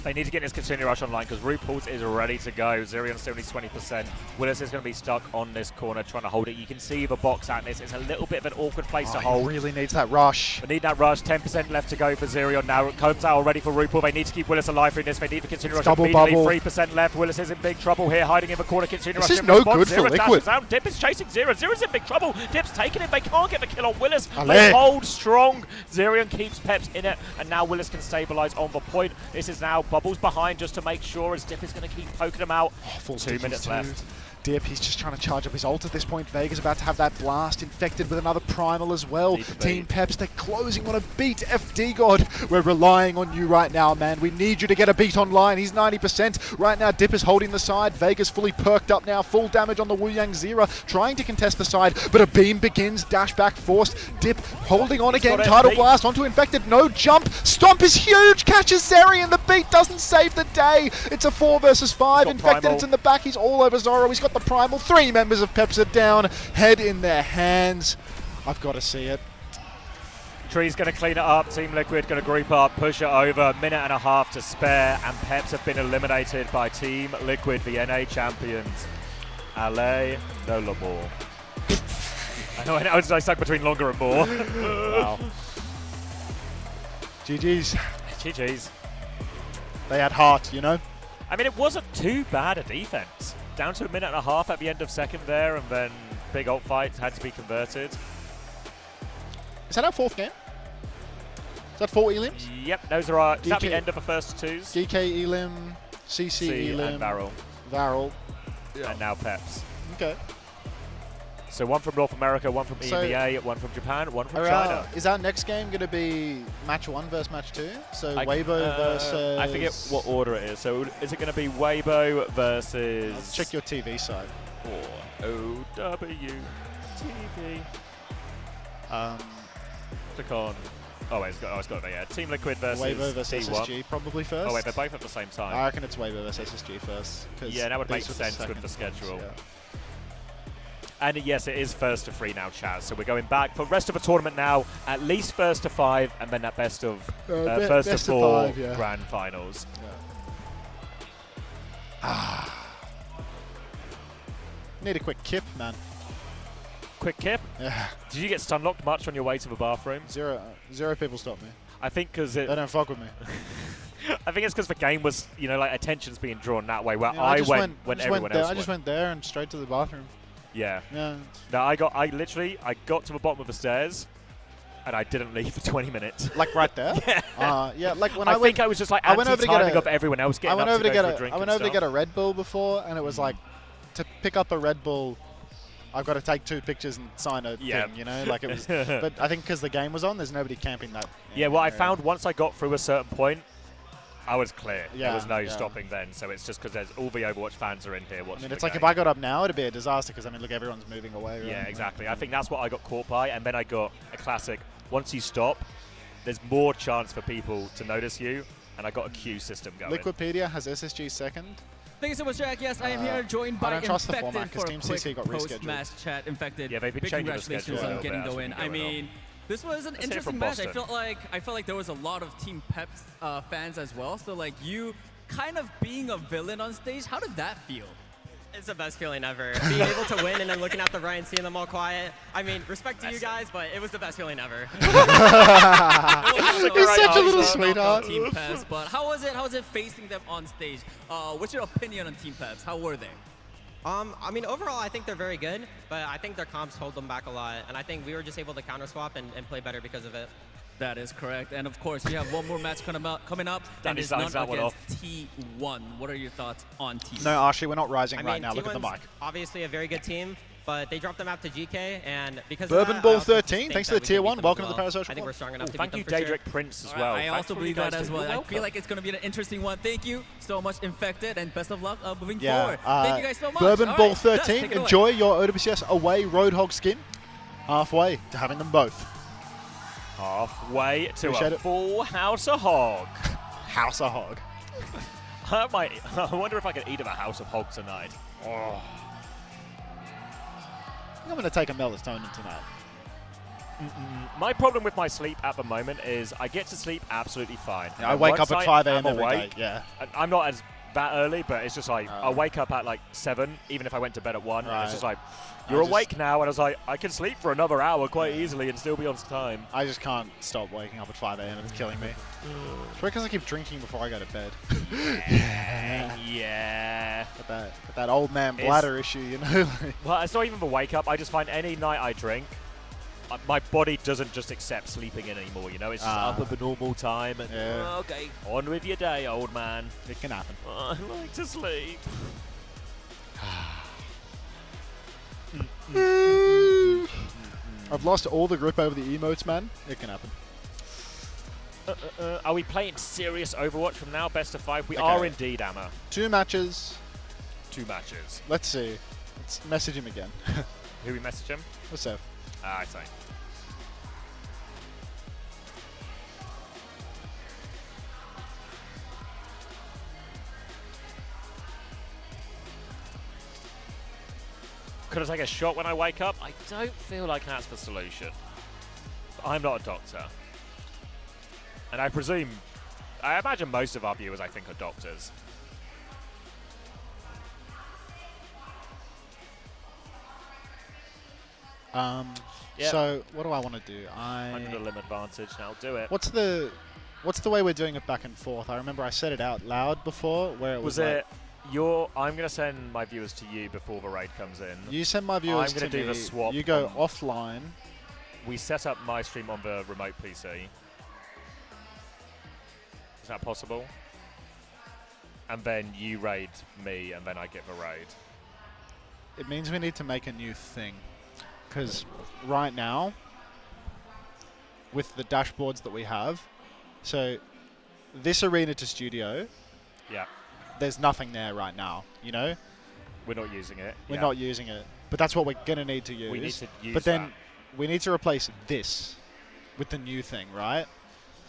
They need to get this Kitsune Rush online because RuPaul's is ready to go. Zerion still needs 20%. Willis is going to be stuck on this corner trying to hold it. You can see the box at this. It's a little bit of an awkward place to hold. He really needs that rush. They need that rush. 10% left to go for Zerion now. It comes out already for RuPaul. They need to keep Willis alive through this. They need the Kitsune Rush immediately. 3% left. Willis is in big trouble here, hiding in the corner. Kitsune Rush. This is no good for Liquid. Dip is chasing Zero. Zero's in big trouble. Dip's taking him. They can't get the kill on Willis. They hold strong. Zerion keeps Peps in it, and now Willis can stabilize on the point. This is now Bubbles behind just to make sure, as Dip is going to keep poking him out. 2 minutes left. Dip, he's just trying to charge up his ult at this point. Vega's about to have that blast, Infected with another primal as well. Team Peps, they're closing on a beat. FD God, we're relying on you right now, man. We need you to get a beat online. He's 90%. Right now, Dip is holding the side. Vega's fully perked up now. Full damage on the Wu Yang Zera, trying to contest the side, but a beam begins. Dash back forced. Dip holding on again. Tidal Blast onto Infected. No jump. Stomp is huge. Catches Zeri, and the beat doesn't save the day. It's a 4 versus 5. Infected, it's in the back. He's all over Zoro. He's got the primal. 3 members of Peps are down, head in their hands. I've got to see it. Tree's going to clean it up. Team Liquid going to group up, push it over. 1.5 minutes to spare, and Peps have been eliminated by Team Liquid, the NA champions. Allez, no more. I know I stuck between longer and more. Wow. GG's. GG's. They had heart, you know? I mean, it wasn't too bad a defense. Down to 1.5 minutes at the end of second there, and then big ult fight had to be converted. Is that our 4th game? Is that 4 elims? Yep, those are our. Is that the end of the first 2s? Geekay elim, CC elim, and VARREL. VARREL. Yeah. And now Peps. Okay. So 1 from North America, 1 from EMEA, 1 from Japan, 1 from China. Is our next game going to be match 1 versus match 2? So Weibo versus... I forget what order it is. So is it going to be Weibo versus... Check your TV side. Or OW TV. Click on. Oh, wait, it's got it. Yeah, Team Liquid versus Weibo versus T1. SSG probably first. Oh wait, they're both at the same time. I reckon it's Weibo versus SSG first. Yeah, that would make these were sense with the second schedule. ones, And yes, it is first to 3 now, Chaz. So we're going back for rest of the tournament now. At least first to 5, and then that best of first to 4 5, yeah. grand finals. Need a quick kip, man. Quick kip. Yeah. Did you get stun locked much on your way to the bathroom? Zero people stop me. I think because They don't fuck with me. I think it's because the game was, like attention's being drawn that way. Where Yeah, I just went when everyone else I just went there and straight to the bathroom. Yeah. Yeah. No, I got to the bottom of the stairs, and I didn't leave for 20 minutes. Like right there? Yeah. Yeah. Like when I think I was just like anti-timing of everyone else getting up to go for a drink I went and over to stuff. get a Red Bull before, and it was like, to pick up a Red Bull, I've got to take 2 pictures and sign a thing, Like it was. But I think because the game was on, there's nobody camping that. Yeah, well, I area. found once I got through a certain point, I was clear. Yeah, there was no yeah. stopping then. So it's just because there's all the Overwatch fans are in here I watching. mean, the it's like game. if I got up now, it'd be a disaster because look, everyone's moving away. Right? Yeah, exactly. I think that's what I got caught by, and then I got a classic. Once you stop, there's more chance for people to notice you, and I got a queue system going. Liquipedia has SSG second. Thank you so much, Jack. Yes, I am here joined by I don't trust the Infected format 'cause for a Team quick CC got rescheduled. post-match chat. Infected. Yeah, they've been Big changing the congratulations schedule a on little getting bit as the we've win. been I going mean, this was an Let's hear interesting from match. I Boston. felt like there was a lot of Team Peps fans as well. So like you kind of being a villain on stage, how did that feel? It's the best feeling ever. Being able to win and then looking out the right and seeing them all quiet. I mean, respect to you guys, but it was the best feeling ever. He's such a little sweetheart. Team Peps, but how was it? How was it facing them on stage? What's your opinion on Team Peps? How were they? I mean, overall, I think they're very good, but I think their comps hold them back a lot, and I think we were just able to counter swap and play better because of it. That is correct. And of course, we have one more match coming up, and it's signs none that one against T1. What are your thoughts on T1? No, Archie, we're not rising I right mean, now. Look at the T1's mic. obviously a very good team, but they dropped the map to Geekay, and because Bourbon of that, Ball I also 13, think thanks that to the we Tier can beat 1. them Welcome as to the well. Parasocial I think Club. we're strong enough to Thank beat you, them for sure. Daedric Prince, as well. I Thanks also for believe you guys that as too. well. You're I welcome. feel like it's going to be an interesting one. Thank you so much, Infected, and best of luck moving Yeah. forward. Thank you guys so much. Bourbon All Ball right, Gus, 13. take it away. Enjoy your OWCS away Roadhog skin. Halfway to having them both. Halfway to Appreciate a it. full House of Hog. House of Hog. I wonder if I could eat of a House of Hog tonight. Oh. I think I'm going to take a melatonin tonight. My problem with my sleep at the moment is I get to sleep absolutely fine. Yeah, I And wake once up at 5 a.m. am every day, awake, yeah. and I'm not as that early, but it's just like I wake up at like 7, even if I went to bed at 1. And it's just Right. like, you're just- awake now, and I was like, I can sleep for another hour quite easily and still be on time. I just can't stop waking up at 5 a.m. It's killing me. It's because I keep drinking before I go to bed. Yeah. Got that old man bladder issue, you know? Well, it's not even the wake up. I just find any night I drink, my body doesn't just accept sleeping in anymore, you know? It's just up at the normal time. And, Yeah. okay, on with your day, old man. It can happen. I like to sleep. I've lost all the grip over the emotes, man. It can happen. Are we playing serious Overwatch from now? Best of 5? We Okay. are indeed, Amma. 2 matches. 2 matches. Let's see. Let's message him again. Who we message him? What's up? I see. Could I take a shot when I wake up? I don't feel like that's the solution. But I'm not a doctor. And I imagine most of our viewers, I think, are doctors. Yep. So what do I want to do? Under the limb advantage, now do it. What's the way we're doing it back and forth? I remember I said it out loud before, where it was, it I'm going to send my viewers to you before the raid comes in. You send my viewers I'm to going to do me. the swap. You go offline. We set up my stream on the remote PC. Is that possible? And then you raid me, and then I get the raid. It means we need to make a new thing. Because right now, with the dashboards that we have, so this arena to studio, yeah, there's nothing there right now, you know? We're not using it. We're not using it. But that's what we're going to need to use. We need to use But then we need to replace this with the new thing, right?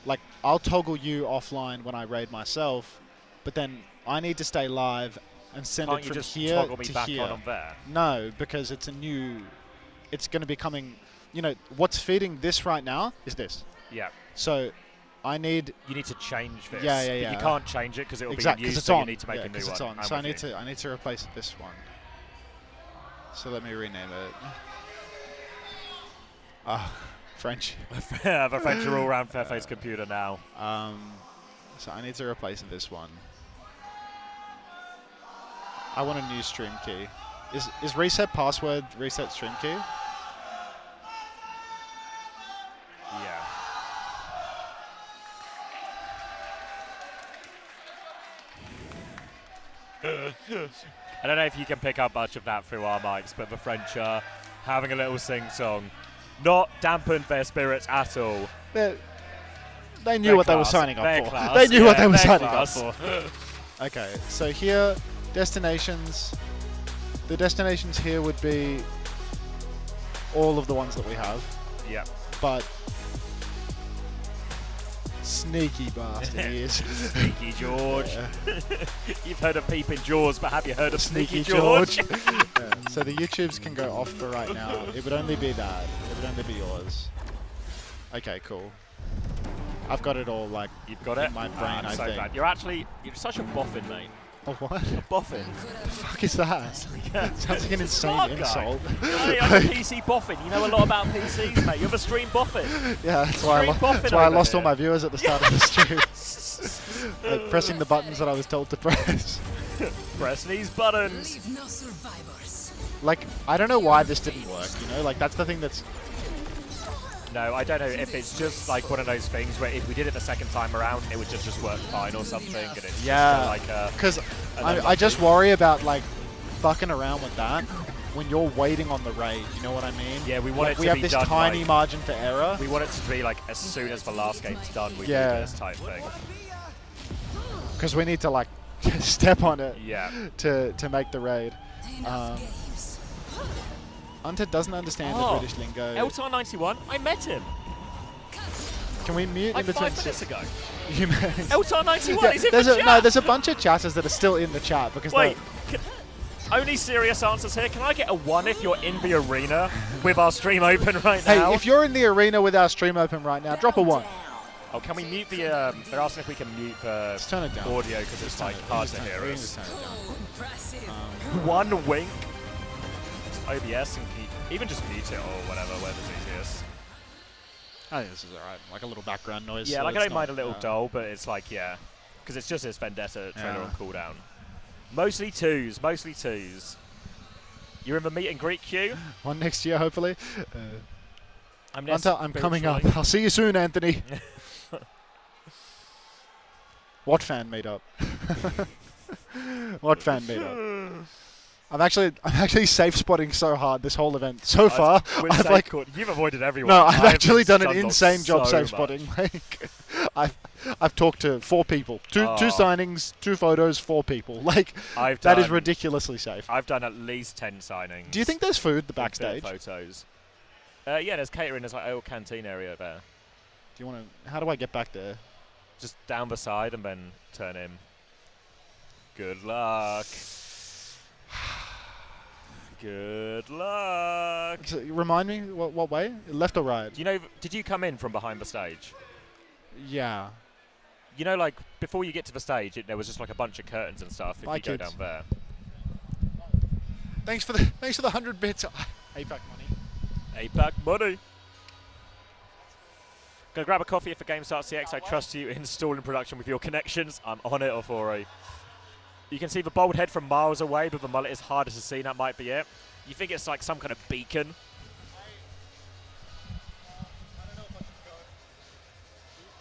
Like, I'll toggle you offline when I raid myself, but then I need to stay live and send Can't it you from just here toggle me to back here. on there? No, because it's it's going to be coming, you know, what's feeding this right now is this. Yeah. So I need... You need to change this. Yeah, yeah, But yeah. you can't change it because it will exactly, be in use, it's so on. you need to make a new it's one. on. So I need to replace this one. So let me rename it. French. The French are all around Fefe's computer now. So I need to replace this one. I want a new stream key. Is reset password reset stream key? Yeah. I don't know if you can pick up much of that through our mics, but the French are having a little sing-song. Not dampened their spirits at all. They knew what they were signing up for. Class. They knew what they were signing class. up for. Okay, so here, destinations. The destinations here would be all of the ones that we have. Yeah. But sneaky bastard he is. Sneaky George. You've heard of Peeping Jaws, but have you heard of Sneaky George? So the YouTubes can go off for right now. It would only be that. It would only be yours. Okay, cool. I've got it all, like, You've got in it? my brain, I so think. glad. You're such a boffin, mate. A what? A boffin. The fuck is that? Sounds like an insane Smart insult. Hey, I'm a PC boffin. You know a lot about PCs, mate. You're the stream boffin. Yeah, that's why I lost all my viewers at the start of the stream. Like, pressing the buttons that I was told to press. Press these buttons. Leave no survivors. Like, I don't know why this didn't work, you know? Like, that's the thing that's... No, I don't know if it's just like one of those things where if we did it the second time around, it would just work fine or something. And it's Yeah, because I just worry about, like, fucking around with that when you're waiting on the raid, you know what I mean? Yeah, we want like, it to we have be this done, tiny like, margin for error. We want it to be like as soon as the last game's done, we do this type thing. Because we need to, like, step on it to make the raid. Unter doesn't understand the British lingo. Eltar 91, I met him. Can we mute like in between? 5 minutes ago. Eltar 91 is in there's the a, chat. No, there's a bunch of chatters that are still in the chat because Wait, only serious answers here. Can I get a 1 if you're in the arena with our stream open right now? Hey, if you're in the arena with our stream open right now, drop a 1. Oh, can we mute the? They're asking if we can mute the turn it down. audio because it's like hard to hear us. Impressive. 1 wink. OBS and keep, even just mute it or whatever, whatever's easiest. I think this is alright. Like a little background noise. Yeah, so like I it's don't mind a not, little dull, but it's like, yeah. Because it's just this Vendetta trailer on cooldown. Mostly 2s, mostly 2s. You're in the meet and greet queue? One next year, hopefully. Unter, I'm coming up. I'll see you soon, Anthony. What fan made up? What fan made up? I'm actually safe spotting so hard this whole event so far. I've like you've avoided everyone. No, I've actually done an stunlocked insane job so safe much. spotting. Like, I've talked to 4 people, two signings, 2 photos, 4 people. Like that is ridiculously safe. I've done at least 10 signings. Do you think there's food the backstage? Photos. Yeah, there's catering. There's like a little canteen area there. Do you want to? How do I get back there? Just down the side and then turn in. Good luck. Good luck. So, remind me, what way? Left or right? You know, did you come in from behind the stage? Yeah. You know, like before you get to the stage, there was just like a bunch of curtains and stuff. If Bye, you go kids. down there. Thanks for the 100 bits. APAC money. APAC money. Gonna grab a coffee for GameStart CX. I trust you installing production with your connections. I'm on it, Ofori. You can see the bald head from miles away, but the mullet is harder to see. That might be it. You think it's like some kind of beacon?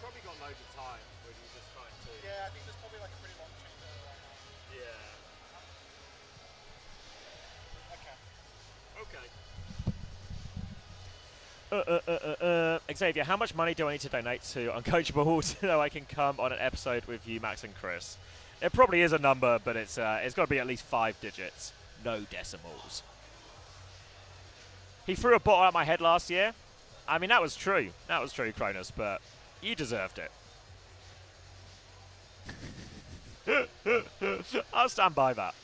Probably got loads of time when you're just trying to... Yeah, I think there's probably like a pretty long chamber right now. Okay. Xavier, how much money do I need to donate to Uncoachable so I can come on an episode with you, Max and Chris? It probably is a number, but it's got to be at least 5 digits. No decimals. He threw a bottle at my head last year. I mean, that was true. That was true, Cronus, but you deserved it. I'll stand by that.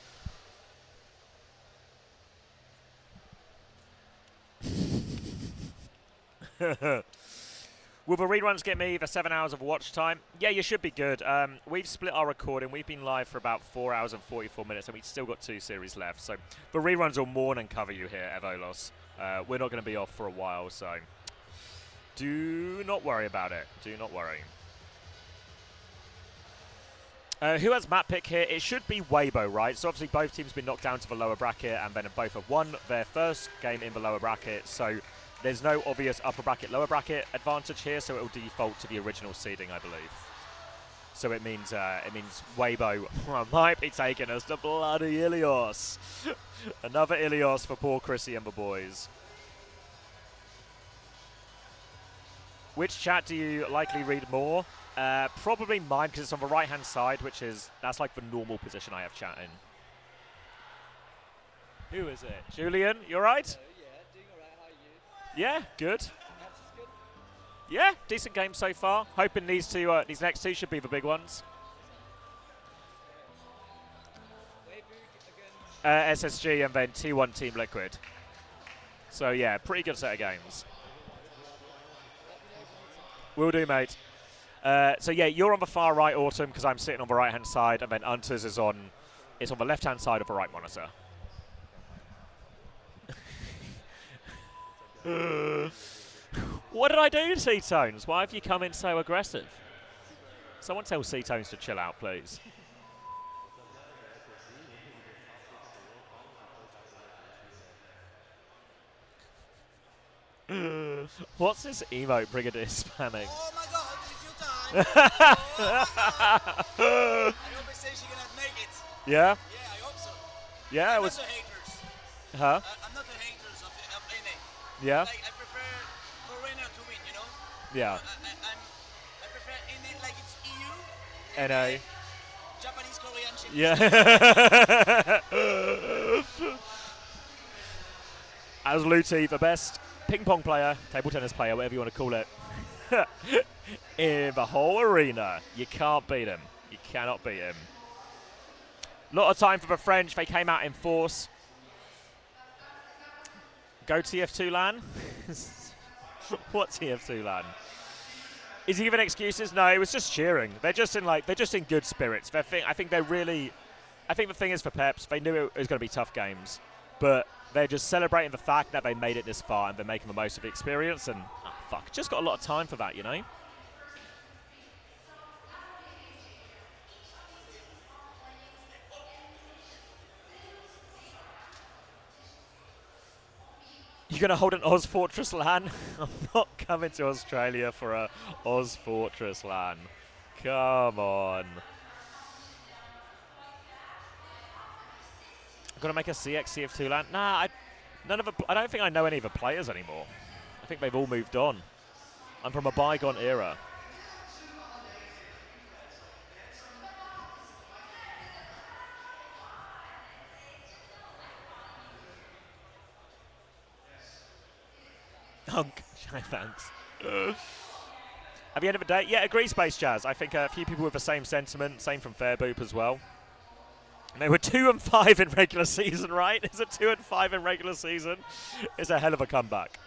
Will the reruns get me the 7 hours of watch time? Yeah, you should be good. We've split our recording. We've been live for about 4 hours and 44 minutes, and we've still got 2 series left. So the reruns will more than cover you here, Evolos. We're not going to be off for a while, so do not worry about it. Do not worry. Who has map pick here? It should be Weibo, right? So obviously both teams have been knocked down to the lower bracket, and then both have won their first game in the lower bracket. So there's no obvious upper bracket, lower bracket advantage here, so it will default to the original seeding, I believe. So it means Weibo might be taking us to bloody Ilios. Another Ilios for poor Chrissy and the boys. Which chat do you likely read more? Probably mine, because it's on the right-hand side, that's like the normal position I have chat in. Who is it? Julian, you alright? Yeah, good. Yeah, decent game so far. Hoping these next two should be the big ones. SSG and then T1 Team Liquid. So yeah, pretty good set of games. Will do, mate. So yeah, you're on the far right, Autumn, because I'm sitting on the right-hand side, and then Unter's is on the left-hand side of the right monitor. What did I do, C-Tones? Why have you come in so aggressive? Someone tell C-Tones to chill out, please. What's this emote Brigadier spamming? Oh my god, it's your time! I hope it says you're gonna make it. Yeah? Yeah, I hope so. Yeah, I'm it was. not a haters. Huh? I'm not a haters of NA. Yeah? Like, I prefer Foreigner to win, you know? Yeah. I prefer NA like it's EU. NA. Japanese, Korean shit. Yeah. As Luti, the best ping pong player, table tennis player, whatever you want to call it, in the whole arena. You can't beat him. You cannot beat him. Lot of time for the French. They came out in force. Go TF2 LAN? What TF2 LAN? Is he giving excuses? No, it was just cheering. They're just in good spirits. I think the thing is for Peps, they knew it was going to be tough games, but they're just celebrating the fact that they made it this far and they're making the most of the experience. And just got a lot of time for that, you know. You're going to hold an Oz Fortress LAN? I'm not coming to Australia for a Oz Fortress LAN. Come on. I'm going to make a CF2 LAN? Nah, I don't think I know any of the players anymore. I think they've all moved on. I'm from a bygone era. Thanks. At the end of the day, yeah, agree, Space Jazz. I think a few people with the same sentiment, same from Fairboop as well. And they were 2-5 in regular season, right? Is it 2-5 in regular season? It's a hell of a comeback.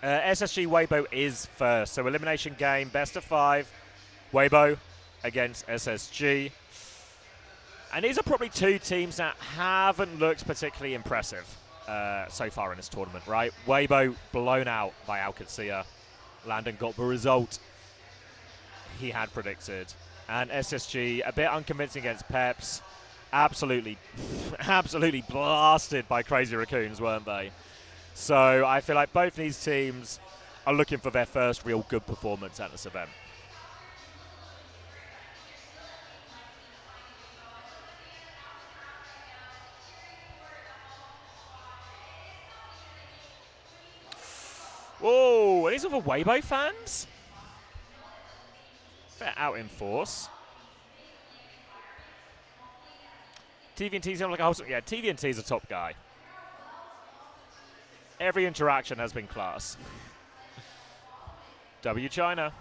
SSG Weibo is first. So elimination game, best of 5. Weibo against SSG. And these are probably two teams that haven't looked particularly impressive so far in this tournament, right? Weibo blown out by Alcacia. Landon got the result he had predicted. And SSG a bit unconvincing against Peps. Absolutely blasted by Crazy Raccoons, weren't they? So I feel like both these teams are looking for their first real good performance at this event. Whoa, are these other Weibo fans? they're out in force. TVNT's like a whole, yeah, TVNT's a top guy. Every interaction has been class. W China.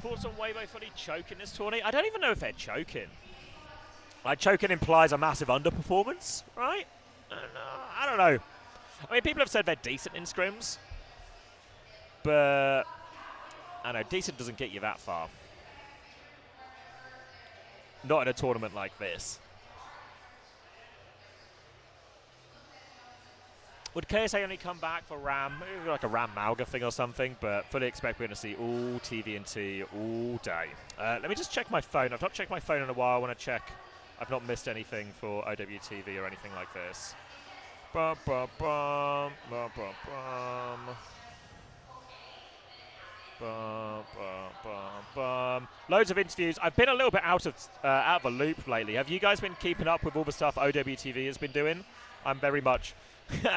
Thoughts on Weibo fully choking this tourney? I don't even know if they're choking. Like, choking implies a massive underperformance, right? I don't know. I mean, people have said they're decent in scrims, but I know decent doesn't get you that far. Not in a tournament like this. Would KSA only come back for RAM? Maybe like a RAM Malga thing or something, but fully expect we're going to see all TVNT all day. Let me just check my phone. I've not checked my phone in a while. I want to check I've not missed anything for OWTV or anything like this. Bum, bum, bum, bum, bum, bum. Bum, bum, bum, bum. Loads of interviews. I've been a little bit out of the loop lately. Have you guys been keeping up with all the stuff OWTV has been doing? I'm very much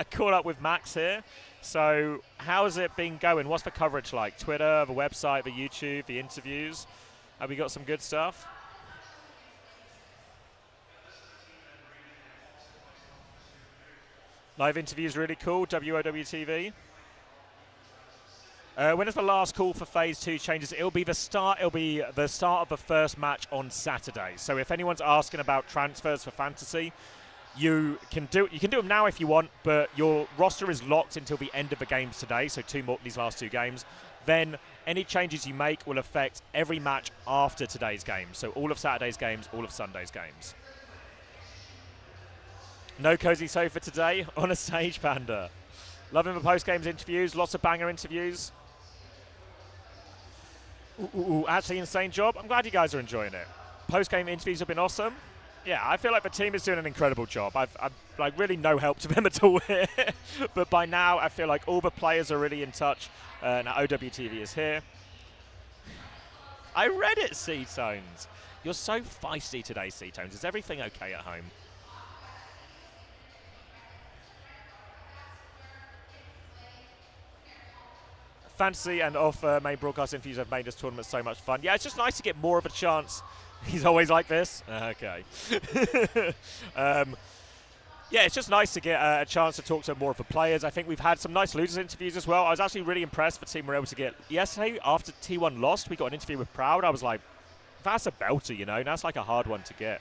caught up with Max here. So how's it been going? What's the coverage like? Twitter, the website, the YouTube, the interviews? Have we got some good stuff? Live interviews really cool. WOWTV. When is the last call for Phase 2 changes? It'll be the start. It'll be the start of the first match on Saturday. So if anyone's asking about transfers for Fantasy, you can do them now if you want, but your roster is locked until the end of the games today. So these last two games. Then any changes you make will affect every match after today's game. So all of Saturday's games, all of Sunday's games. No cozy sofa today on a stage, Panda. Loving the post-games interviews. Lots of banger interviews. Actually, insane job. I'm glad you guys are enjoying it. Post-game interviews have been awesome. Yeah, I feel like the team is doing an incredible job. I've like really no help to them at all here. But by now, I feel like all the players are really in touch. Now OWTV is here. I read it, C-Tones. You're so feisty today, C-Tones. Is everything okay at home? Fantasy and off main broadcast interviews have made this tournament so much fun. Yeah, it's just nice to get more of a chance. He's always like this. Okay. Yeah, it's just nice to get a chance to talk to more of the players. I think we've had some nice losers interviews as well. I was actually really impressed the team were able to get... Yesterday, after T1 lost, we got an interview with Proud. I was like, that's a belter, you know? That's like a hard one to get.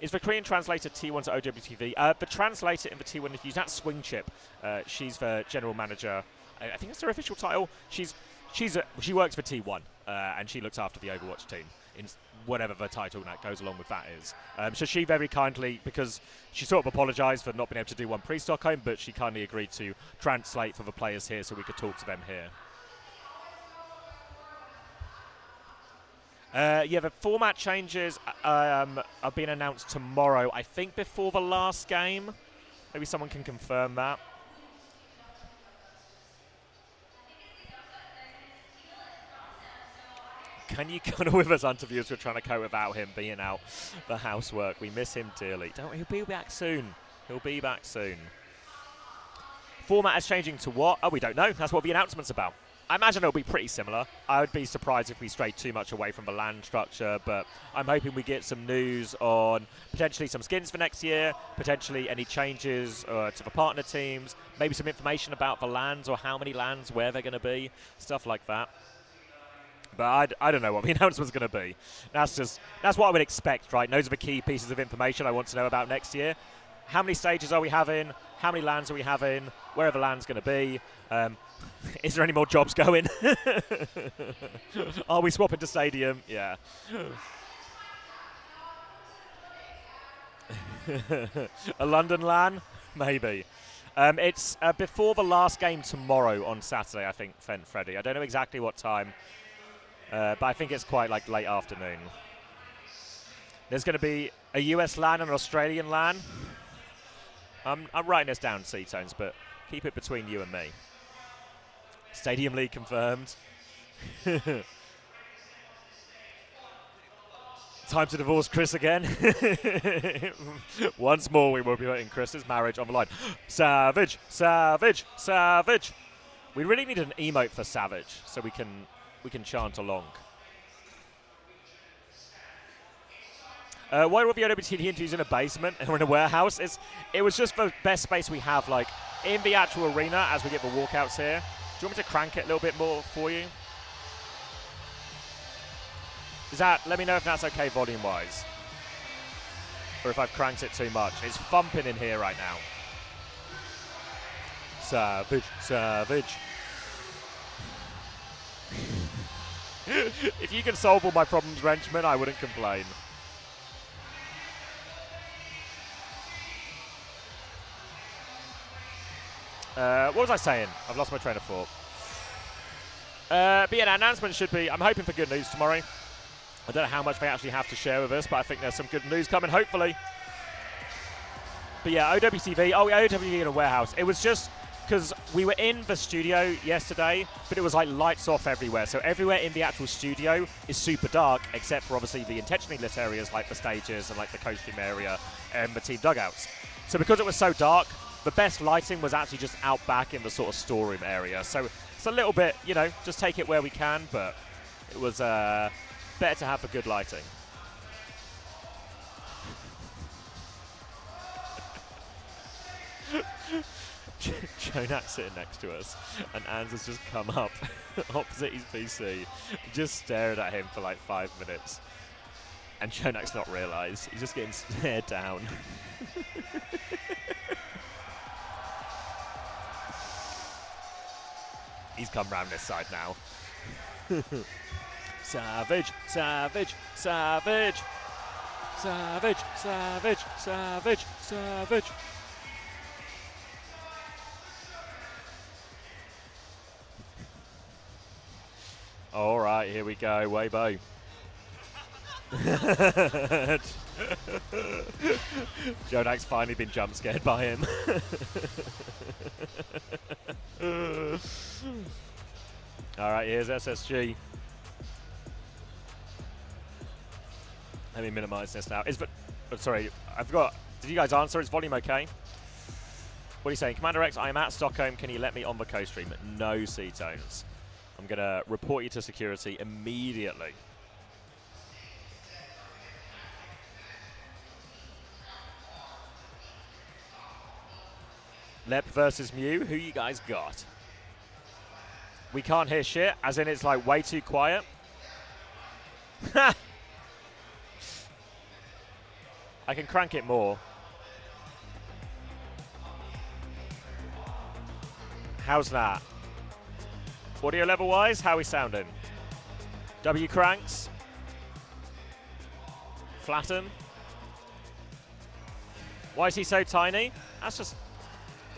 Is the Korean translator T1 to OWTV? The translator in the T1 interviews, that's Swing Chip. She's the general manager. I think that's her official title. She works for T1, and she looks after the Overwatch team in whatever the title that goes along with that is. So she very kindly, because she sort of apologised for not being able to do one pre-Stockholm, but she kindly agreed to translate for the players here so we could talk to them here. Yeah, the format changes are being announced tomorrow, I think before the last game. Maybe someone can confirm that. Can you cuddle with us, Unter viewers? We're trying to cope without him being out the housework. We miss him dearly. He'll be back soon. He'll be back soon. Format is changing to what? Oh, we don't know. That's what the announcement's about. I imagine it'll be pretty similar. I would be surprised if we strayed too much away from the LAN structure, but I'm hoping we get some news on potentially some skins for next year, potentially any changes to the partner teams, maybe some information about the LANs or how many LANs, where they're going to be, stuff like that. But I don't know what the announcement's going to be. That's what I would expect, right? Those are the key pieces of information I want to know about next year. How many stages are we having? How many LANs are we having? Where are the LANs going to be? Is there any more jobs going? Are we swapping to stadium? Yeah. A London LAN? Maybe. It's before the last game tomorrow on Saturday, I think, Freddy. I don't know exactly what time. But I think it's quite like late afternoon. There's going to be a US LAN and an Australian LAN. I'm writing this down, C-Tones, but keep it between you and me. Stadium League confirmed. Time to divorce Chris again. Once more, we will be putting Chris's marriage on the line. Savage, savage, savage. We really need an emote for savage so we can chant along. Why were the OWTD interviews in a basement and we're in a warehouse? It was just the best space we have, like in the actual arena as we get the walkouts here. Do you want me to crank it a little bit more for you? Let me know if that's okay volume-wise. Or if I've cranked it too much. It's thumping in here right now. Savage, savage. If you can solve all my problems, Wrenchman, I wouldn't complain. What was I saying? I've lost my train of thought. But yeah, the announcement should be, I'm hoping for good news tomorrow. I don't know how much they actually have to share with us, but I think there's some good news coming, hopefully. But yeah, OWTV in a warehouse. It was just because we were in the studio yesterday, but it was like lights off everywhere. So everywhere in the actual studio is super dark, except for obviously the intentionally lit areas like the stages and like the costume area and the team dugouts. So because it was so dark, the best lighting was actually just out back in the sort of storeroom area. So it's a little bit, you know, just take it where we can, but it was better to have the good lighting. Jonak's sitting next to us, and Ans has just come up opposite his PC, just stared at him for like 5 minutes. And Jonak's not realised. He's just getting stared down. He's come round this side now. Savage, savage, savage. Savage, savage, savage, savage. All right, here we go, Weibo. Jonak's finally been jump scared by him. All right, here's SSG. Let me minimize this now. Sorry, I forgot. Did you guys answer? Is volume okay? What are you saying? Commander X, I am at Stockholm. Can you let me on the co-stream? No C-tones. I'm going to report you to security immediately. Lep versus Mew. Who you guys got? We can't hear shit, as in it's like way too quiet. I can crank it more. How's that? Audio level wise, how are we sounding? W cranks. Flatten. Why is he so tiny? That's just...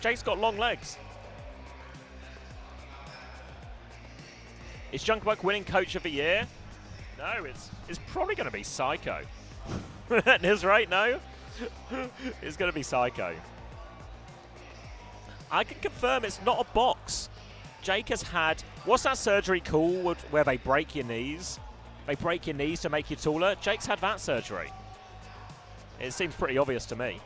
Jake's got long legs. Is Junkbuck winning Coach of the Year? No, it's probably going to be Psycho. Is right? No? It's going to be Psycho. I can confirm it's not a box. Jake has had... What's that surgery called where they break your knees? They break your knees to make you taller? Jake's had that surgery. It seems pretty obvious to me.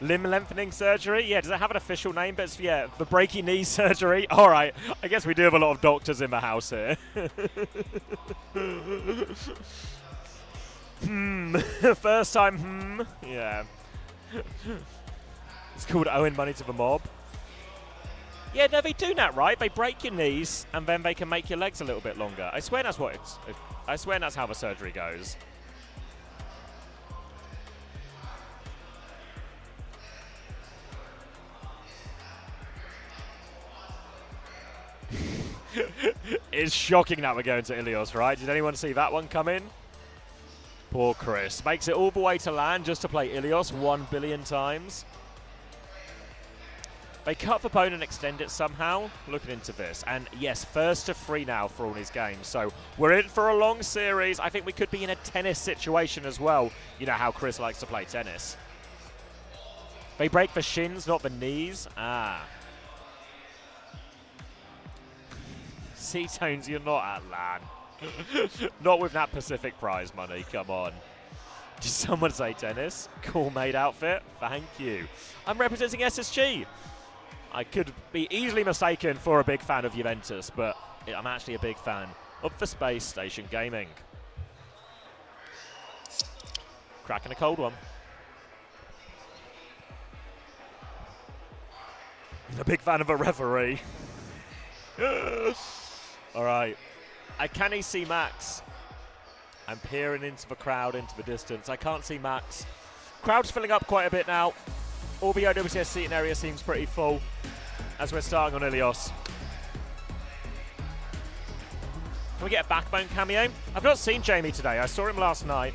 Limb lengthening surgery? Yeah, does it have an official name? But it's, yeah, the breaking knee surgery. All right, I guess we do have a lot of doctors in the house here. First time, yeah. It's called owing money to the mob. Yeah, no, they do that, right? They break your knees, and then they can make your legs a little bit longer. I swear that's what it's... I swear that's how the surgery goes. It's shocking that we're going to Ilios, right? Did anyone see that one come in? Poor Chris. Makes it all the way to land just to play Ilios 1 billion times. They cut the bone and extend it somehow. Looking into this. And yes, first to 3 now for all these games. So we're in for a long series. I think we could be in a tennis situation as well. You know how Chris likes to play tennis. They break the shins, not the knees. Ah. C-Tones, you're not at LAN. Not with that Pacific prize money, come on. Did someone say tennis? Cool made outfit, thank you. I'm representing SSG. I could be easily mistaken for a big fan of Juventus, but I'm actually a big fan of the Space Station Gaming. Cracking a cold one. A big fan of a referee. All right. I can't see Max. I'm peering into the crowd, into the distance. I can't see Max. Crowd's filling up quite a bit now. All the OWCS seating area seems pretty full as we're starting on Ilios. Can we get a Backbone cameo? I've not seen Jamie today. I saw him last night.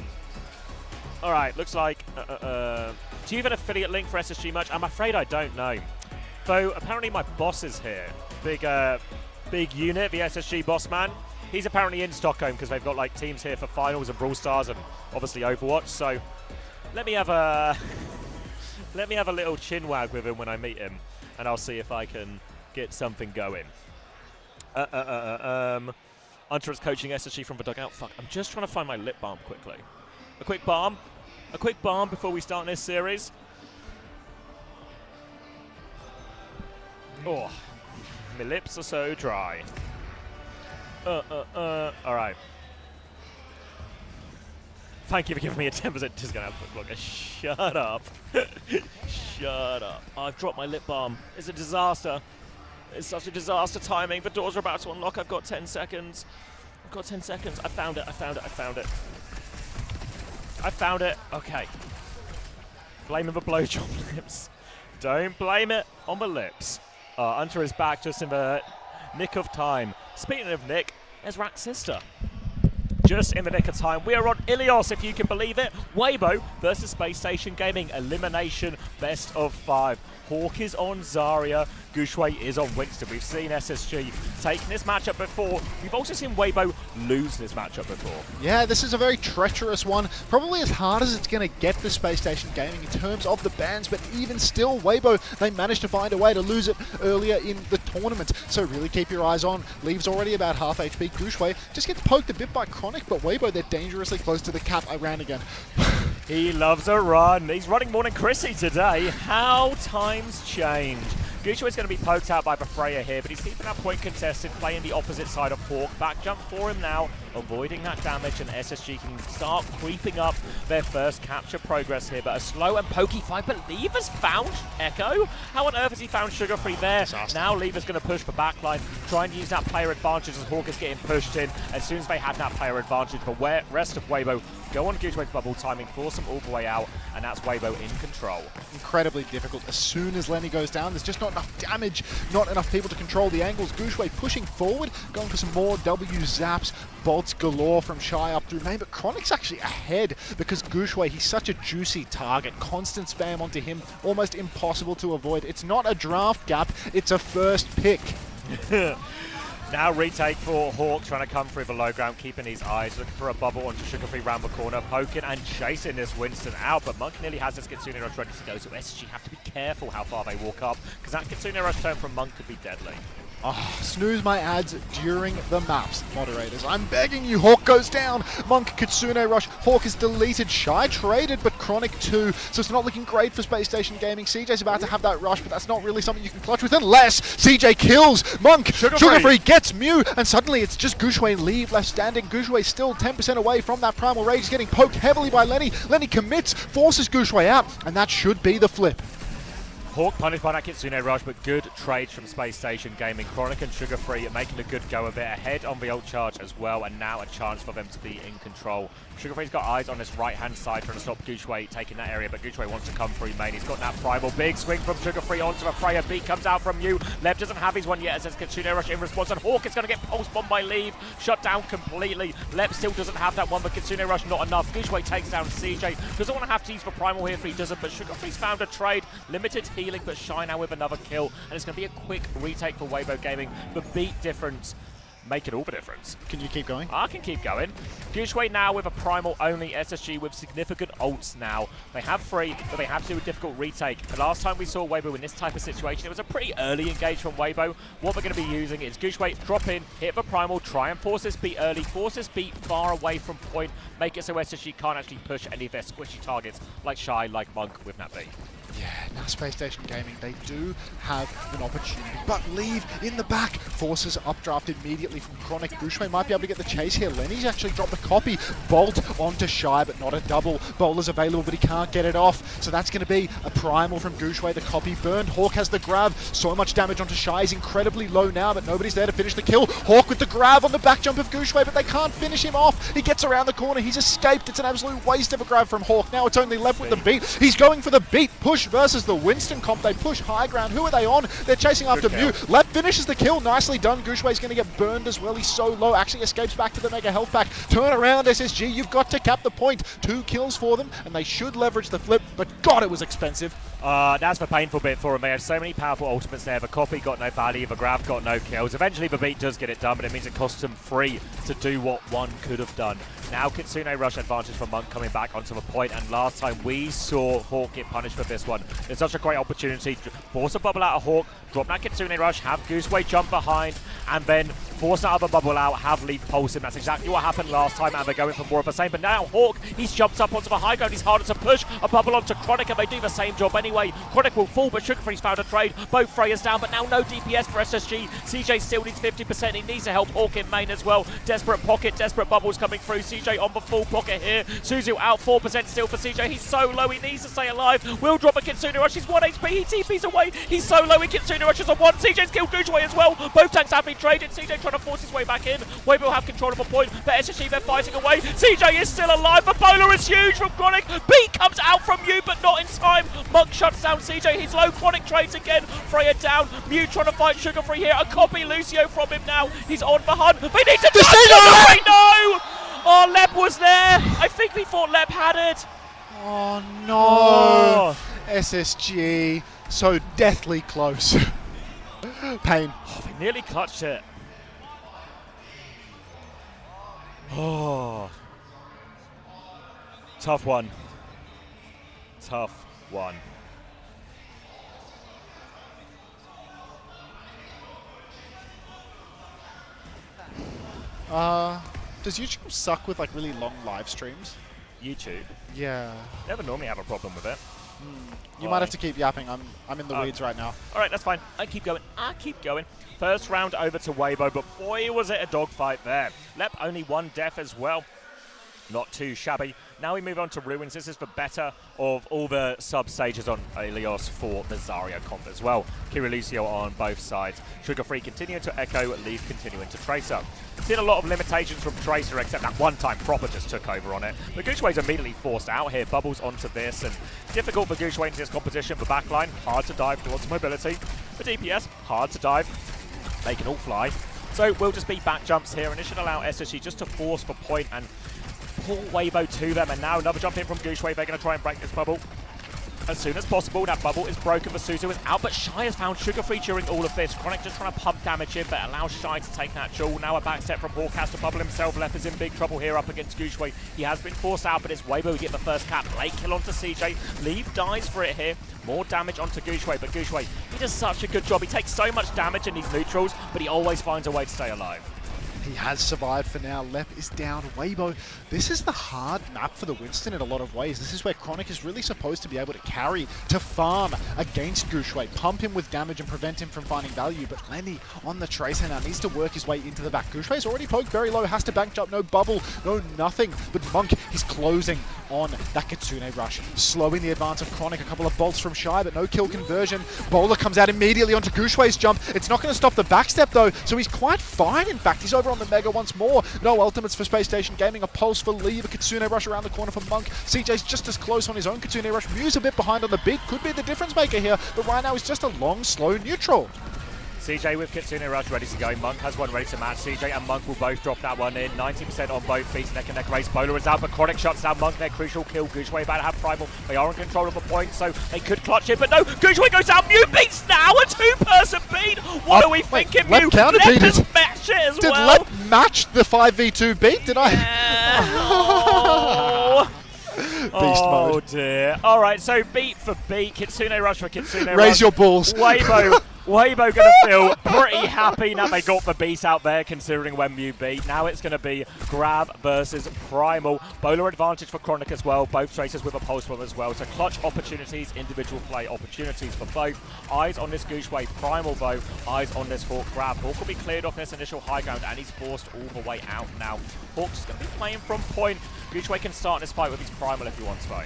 All right, looks like... do you have an affiliate link for SSG much? I'm afraid I don't know. Though apparently my boss is here. Big unit, the SSG boss man. He's apparently in Stockholm because they've got like teams here for finals and Brawl Stars and obviously Overwatch. So let me have a little chin wag with him when I meet him, and I'll see if I can get something going. Unter is coaching SSG from the dugout. Fuck, I'm just trying to find my lip balm quickly. A quick balm before we start this series. Oh, my lips are so dry. All right. Thank you for giving me a 10% discount. Shut up. Shut up. I've dropped my lip balm. It's a disaster. It's such a disaster timing. The doors are about to unlock. I've got 10 seconds. I found it. Okay. Blaming the blowjob lips. Don't blame it on the lips. Unter is back just in the nick of time. Speaking of Nick, there's Rack's sister. Just in the nick of time. We are on Ilios, if you can believe it. Weibo versus Space Station Gaming. Elimination best of 5. Hawk is on Zarya. Gushui is on Winston. We've seen SSG taking this matchup before. We've also seen Weibo lose this matchup before. Yeah, this is a very treacherous one. Probably as hard as it's going to get for Space Station Gaming in terms of the bans, but even still, Weibo, they managed to find a way to lose it earlier in the tournament. So really keep your eyes on. Leaves already about half HP. Gushui just gets poked a bit by Chronic, but Weibo, they're dangerously close to the cap. I ran again. He loves a run. He's running more than Chrissy today. How times change. Gushui's going to be poked out by the Freya here, but he's keeping that point contested, playing the opposite side of Hawk. Back jump for him now, avoiding that damage, and SSG can start creeping up their first capture progress here. But a slow and pokey fight, but Lever's found Echo. How on earth has he found Sugar Free there? Now Lever's going to push the backline, try and use that player advantage as Hawk is getting pushed in. As soon as they had that player advantage, the rest of Weibo go on Gushui's bubble timing, force him all the way out, and that's Weibo in control. Incredibly difficult. As soon as Lenny goes down, there's just not enough damage, not enough people to control the angles. Gushui pushing forward, going for some more W zaps, bolts galore from Shy up through main, but Chronic's actually ahead because Gushui, he's such a juicy target. Constant spam onto him, almost impossible to avoid. It's not a draft gap, it's a first pick. Now retake for Hawk, trying to come through the low ground, keeping his eyes, looking for a bubble onto Sugar Free round the corner, poking and chasing this Winston out, but Monk nearly has this Kitsune Rush ready to go, so SSG have to be careful how far they walk up, because that Kitsune Rush turn from Monk could be deadly. Oh, snooze my ads during the maps, moderators. I'm begging you. Hawk goes down. Monk, Kitsune Rush. Hawk is deleted. Shy traded, but Chronic too. So it's not looking great for Space Station Gaming. CJ's about to have that rush, but that's not really something you can clutch with unless CJ kills Monk. Sugar Free gets Mew, and suddenly it's just Gushui and Leave left standing. Gushui still 10% away from that Primal Rage. He's getting poked heavily by Lenny. Lenny commits, forces Gushui out, and that should be the flip. Hawk punished by that Kitsune Rush, but good trades from Space Station Gaming. Chronic and Sugar Free making a good go of it, ahead on the ult charge as well, and now a chance for them to be in control. Sugar Free's got eyes on this right-hand side trying to stop Gushui taking that area, but Gushui wants to come through main. He's got that primal big swing from Sugar Free onto a Freya. Beat comes out from you. Lev doesn't have his one yet as Kitsune Rush in response, and Hawk is going to get pulse bombed by Leave. Shut down completely. Lev still doesn't have that one, but Kitsune Rush not enough. Gushui takes down CJ. Doesn't want to have to use for primal here if he doesn't, but Sugar Free's found a trade. Limited healing, but Shy now with another kill, and it's going to be a quick retake for Weibo Gaming. The beat difference making all the difference. Can you keep going? I can keep going. Gushue now with a primal only SSG with significant ults now. They have 3, but they have to do a difficult retake. The last time we saw Weibo in this type of situation, it was a pretty early engage from Weibo. What we're going to be using is Gushue, drop in, hit the primal, try and force this beat early, force this beat far away from point, make it so SSG can't actually push any of their squishy targets like Shy, like Monk with that beat. Yeah, now Spacestation Gaming, they do have an opportunity, but leave in the back. Forces updraft immediately from Chronic. Gushue might be able to get the chase here. Lenny's actually dropped a copy. Bolt onto Shy, but not a double. Bowler's available, but he can't get it off. So that's going to be a primal from Gushue. The copy burned. Hawk has the grab. So much damage onto Shy. He's incredibly low now, but nobody's there to finish the kill. Hawk with the grab on the back jump of Gushue, but they can't finish him off. He gets around the corner. He's escaped. It's an absolute waste of a grab from Hawk. Now it's only left with the beat. He's going for the beat push versus the Winston comp. They push high ground. Who are they on? They're chasing after Mew. Lep finishes the kill. Nicely done. Gushue's going to get burned as well. He's so low. Actually escapes back to the mega health pack. Turn around, SSG. You've got to cap the point. 2 kills for them, and they should leverage the flip, but God, it was expensive. That's the painful bit for him. They had so many powerful ultimates there. The copy got no value, the grab got no kills. Eventually the beat does get it done, but it means it costs them 3 to do what 1 could have done. Now Kitsune Rush advantage for Monk coming back onto the point, and last time we saw Hawk get punished for this one. It's such a great opportunity. Force a bubble out of Hawk, drop that Kitsune Rush, have Gooseway jump behind, and then force that other bubble out, have Leaf pulse him. That's exactly what happened last time, and they're going for more of the same. But now Hawk, he's jumped up onto the high ground. He's harder to push. A bubble onto Chronic, and they do the same job anyway. Chronic will fall, but Sugarfree's found a trade. Both Freya's down, but now no DPS for SSG. CJ still needs 50%. He needs to help Hawk in main as well. Desperate pocket, desperate bubbles coming through. CJ on the full pocket here. Suzu out 4% still for CJ. He's so low, he needs to stay alive. Will drop a Kitsune Rush. He's 1 HP. He TP's away. He's so low, and Kitsune Rush is on 1. CJ's killed Gushue as well. Both tanks have been traded. CJ trying to force his way back in. Weibo will have control of a point, but SSG they're fighting away. CJ is still alive. The bowler is huge from Chronic. Beat comes out from Mew, but not in time. Monk shuts down CJ. He's low. Chronic trades again. Freya down. Mew trying to fight Sugarfree here. A copy Lucio from him now. He's on the hunt. They need to Sugarfree! No! Oh, Lep was there. I think we thought Lep had it. Oh no! SSG so deathly close. Pain. Oh, they nearly clutched it. Oh. Tough one. Tough one. Does YouTube suck with like really long live streams? YouTube? Yeah. Never normally have a problem with it. You might have to keep yapping. I'm in the weeds right now. Alright, that's fine. I keep going. First round over to Weibo, but boy was it a dogfight there. Lep only 1 death as well. Not too shabby. Now we move on to Ruins. This is the better of all the sub-stages on Alios for the Zarya comp as well. Kirilucio on both sides. Sugarfree continuing to Echo, Leaf continuing to Tracer. Seen a lot of limitations from Tracer, except that one time Proper just took over on it. But Gushue's immediately forced out here. Bubbles onto this, and difficult for Gushue into this composition. The backline, hard to dive towards mobility. The DPS, hard to dive. They can all fly. So we'll just be back jumps here, and it should allow SSG just to force the point and pull Weibo to them. And now another jump in from Gushue. They're going to try and break this bubble as soon as possible. That bubble is broken. Suzu is out, but Shy has found Sugarfree during all of this. Chronic just trying to pump damage in, but allows Shy to take that jewel. Now a back step from Hawk, has to bubble himself. Left is in big trouble here up against Gushue. He has been forced out, but it's Weibo who get the first cap. Late kill onto CJ. Leave dies for it here. More damage onto Gushue, but Gushue, he does such a good job. He takes so much damage in these neutrals, but he always finds a way to stay alive. He has survived for now. Lep is down. Weibo, this is the hard map for the Winston in a lot of ways. This is where Chronic is really supposed to be able to carry, to farm against Gushue, pump him with damage and prevent him from finding value. But Lenny on the Tracer now needs to work his way into the back. Gushue's already poked very low, has to bank jump, no bubble, no nothing. But Monk, he's closing on that Kitsune Rush, slowing the advance of Chronic. A couple of bolts from Shy, but no kill conversion. Bowler comes out immediately onto Gushue's jump. It's not going to stop the backstep though, so he's quite fine. In fact, he's over on the Mega once more. No ultimates for Spacestation Gaming. A pulse for Lee. A Kitsune Rush around the corner for Monk. CJ's just as close on his own Kitsune Rush. Mew's a bit behind on the beat. Could be the difference maker here, but right now it's just a long, slow neutral. CJ with Kitsune Rush ready to go. Monk has one ready to match. CJ and Monk will both drop that one in. 90% on both feet. Neck and neck race. Bowler is out, but Chronic shuts down Monk. Their crucial kill. Gushue about to have Primal. They are in control of the point, so they could clutch it, but no. Gushue goes down. Mew beats now. A 2-person beat. What are we thinking, Mew? Counter beat it. Smash it as Did well. Let match the 5v2 beat? Did I? Beast Oh mode. dear. All right, so beat for beat. Kitsune Rush for Kitsune Rush. Raise your balls. Weibo going to feel pretty happy now they got the beat out there, considering when you beat. Now it's going to be Grav versus Primal. Bowler advantage for Chronic as well. Both Tracers with a Pulse Bomb as well. So clutch opportunities, individual play opportunities for both. Eyes on this Gooshway Primal though. Eyes on this Hawk Grav. Hawk will be cleared off this initial high ground and he's forced all the way out now. Hawk's just going to be playing from point. Gooshway can start this fight with his Primal if he wants to.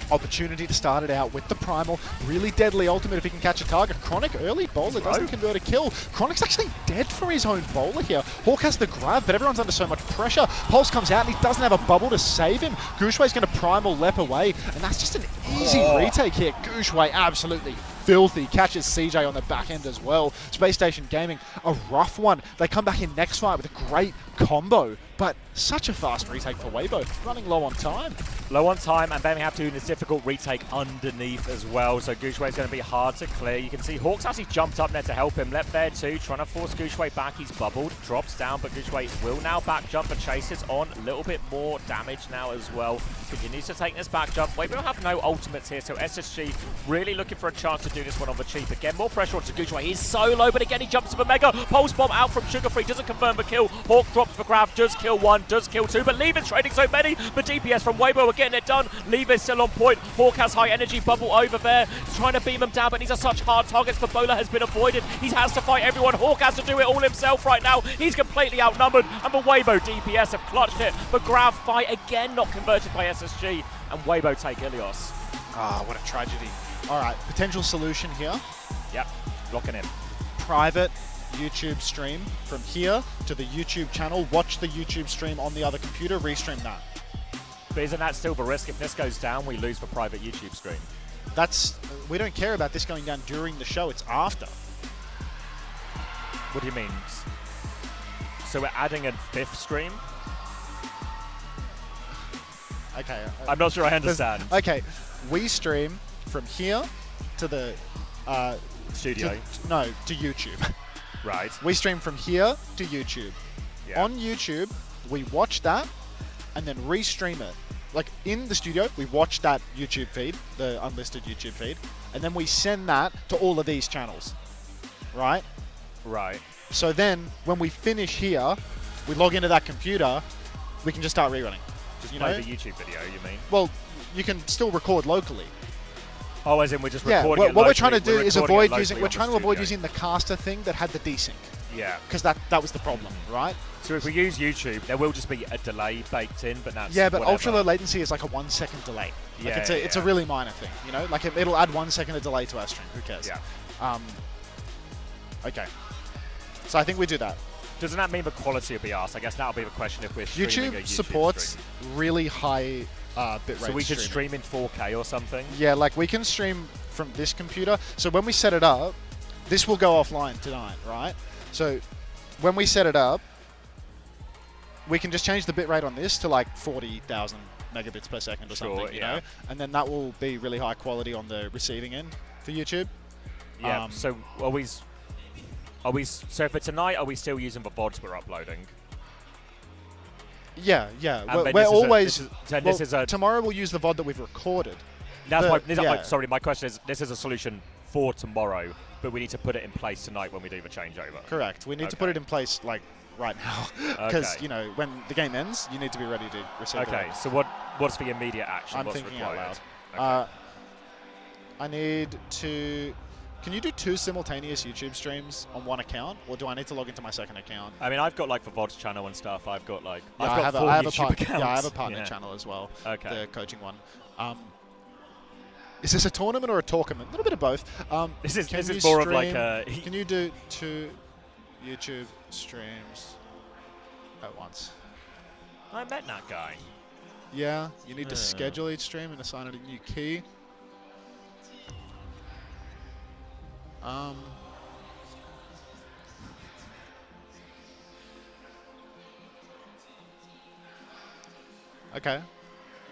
Opportunity to start it out with the Primal. Really deadly ultimate if he can catch a target. Chronic early bowler doesn't convert a kill. Chronic's actually dead for his own bowler here. Hawk has the grab, but everyone's under so much pressure. Pulse comes out and he doesn't have a bubble to save him. Gooshway's going to Primal lep away, and that's just an easy retake here. Gooshway absolutely filthy. Catches CJ on the back end as well. Spacestation Gaming, a rough one. They come back in next fight with a great combo, but such a fast retake for Weibo. Running low on time. Low on time, and then we have to do this difficult retake underneath as well, so Gooshway's going to be hard to clear. You can see Hawk's actually jumped up there to help him. Left there too, trying to force Gooshway back. He's bubbled, drops down, but Gooshway will now back jump and chases on. A little bit more damage now as well. Continues to take this back jump. Weibo have no ultimates here, so SSG really looking for a chance to do this one on the cheap. Again, more pressure onto Gooshway. He's so low, but again, he jumps to the Mega. Pulse Bomb out from Sugar Free, doesn't confirm the kill. Hawk drops for Grav, does kill one, does kill two, but Leave is trading so many. But DPS from Weibo are getting it done. Leave is still on point. Hawk has high energy, bubble over there. Trying to beam him down, but these are such hard targets. The bowler has been avoided. He has to fight everyone. Hawk has to do it all himself right now. He's completely outnumbered. And the Weibo DPS have clutched it. The Grav fight again, not converted by SSG. And Weibo take Ilios. Ah, what a tragedy. All right, potential solution here. Yep, locking in. Private YouTube stream from here to the YouTube channel. Watch the YouTube stream on the other computer, restream that. But isn't that still the risk? If this goes down, we lose the private YouTube stream. We don't care about this going down during the show, it's after. What do you mean? So we're adding a fifth stream? Okay. I'm not sure I understand. Okay, we stream from here to the studio. To YouTube. Right. We stream from here to YouTube. Yeah. On YouTube, we watch that and then restream it. Like in the studio, we watch that YouTube feed, the unlisted YouTube feed, and then we send that to all of these channels. Right? Right. So then when we finish here, we log into that computer, we can just start rerunning. Just play the YouTube video, you mean? Well, you can still record locally. Oh, as in we're just recording it what we're trying to do is avoid using the caster thing that had the desync. Yeah. Because that was the problem, right? So if we use YouTube, there will just be a delay baked in, but that's but whatever. ultra low latency is like a 1 second delay. Yeah, like it's a really minor thing, you know? Like it'll add 1 second of delay to our stream. Who cares? Yeah. Okay. So I think we do that. Doesn't that mean the quality will be asked? I guess that'll be the question if we're streaming a YouTube supports stream. really high bitrate. So we could stream in 4K or something? Yeah, like we can stream from this computer. So when we set it up, this will go offline tonight, right? So when we set it up, we can just change the bitrate on this to like 40,000 megabits per second or something, you know? And then that will be really high quality on the receiving end for YouTube. Yeah, so so for tonight, are we still using the VODs we're uploading? Yeah. Tomorrow we'll use the VOD that we've recorded. Sorry, my question is, this is a solution for tomorrow, but we need to put it in place tonight when we do the changeover. Correct. We need to put it in place like right now, because you know when the game ends, you need to be ready to receive. Okay. So what's the immediate action? I'm thinking required? out loud. Okay. I need to. Can you do 2 simultaneous YouTube streams on one account, or do I need to log into my second account? I mean, I've got like the VODs channel and stuff. I've got like I have a partner channel as well. Okay. The coaching one. Is this a tournament or a tournament? A little bit of both. This is more of like a. Can you do 2 YouTube streams at once? I met that guy. Yeah, you need to schedule each stream and assign it a new key. Okay.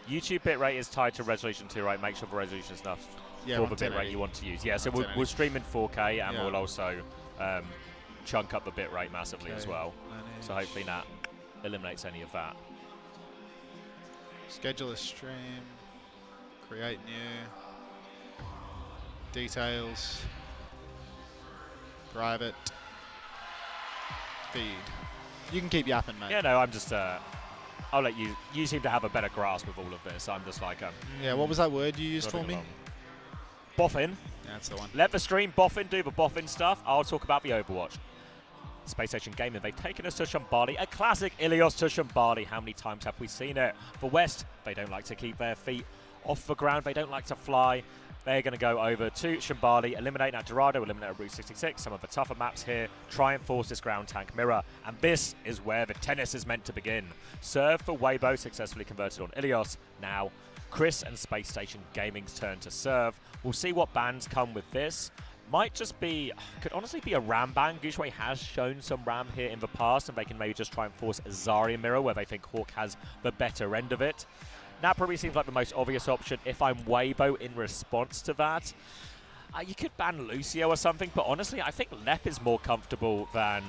YouTube bitrate is tied to resolution too, right? Make sure the resolution is enough for the bitrate you want to use. Yeah, so we'll stream in 4K and we'll also chunk up the bitrate massively as Okay, well. manage. So hopefully that eliminates any of that. Schedule a stream. Create new. Details. Private. Feed. You can keep yapping, mate. Yeah, no, I'm just, I'll let you, you seem to have a better grasp of all of this. I'm just like, Yeah, what was that word you used for nodding me? along. Boffin. Yeah, that's the one. Let the stream Boffin do the Boffin stuff. I'll talk about the Overwatch. Spacestation Gaming, they've taken us to Shambali, a classic Ilios to Shambali. How many times have we seen it? For West, they don't like to keep their feet off the ground. They don't like to fly. They're going to go over to Shambali, eliminate that Dorado, eliminate Route 66, some of the tougher maps here, try and force this ground tank mirror. And this is where the tennis is meant to begin. Serve for Weibo, successfully converted on Ilios. Now, Chris and Space Station Gaming's turn to serve. We'll see what bans come with this. Might just be, could honestly be a RAM ban. Gushue has shown some RAM here in the past, and they can maybe just try and force a Zarya mirror where they think Hawk has the better end of it. That probably seems like the most obvious option if I'm Weibo in response to that. You could ban Lucio or something, but honestly, I think Lep is more comfortable than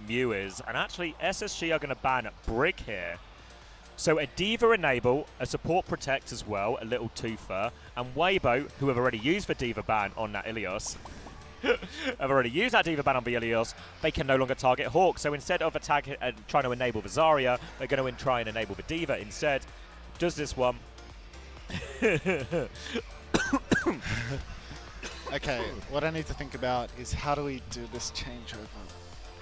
Mew is. And actually, SSG are going to ban Brig here. So a Diva enable, a support protect as well, a little twofer, and Weibo, who have already used the Diva ban on that Ilios, have already used that Diva ban on the Ilios, they can no longer target Hawk. So instead of trying to enable the Zarya, they're going to try and enable the Diva instead. Does this one. Okay, what I need to think about is how do we do this changeover?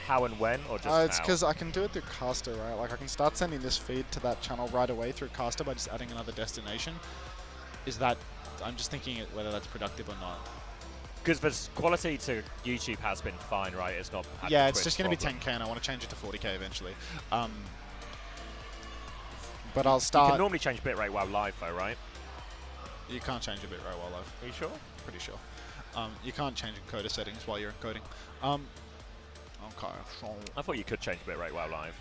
How and when, or just It's because I can do it through Caster, right? Like I can start sending this feed to that channel right away through Caster by just adding another destination. Is that, I'm just thinking whether that's productive or not. Because the quality to YouTube has been fine, right? It's not. Yeah, it's just going to be 10k and I want to change it to 40k eventually. But I'll start... You can normally change bitrate while live though, right? You can't change a bitrate while live. Are you sure? Pretty sure. You can't change encoder settings while you're encoding. Okay, so... I thought you could change bitrate while live.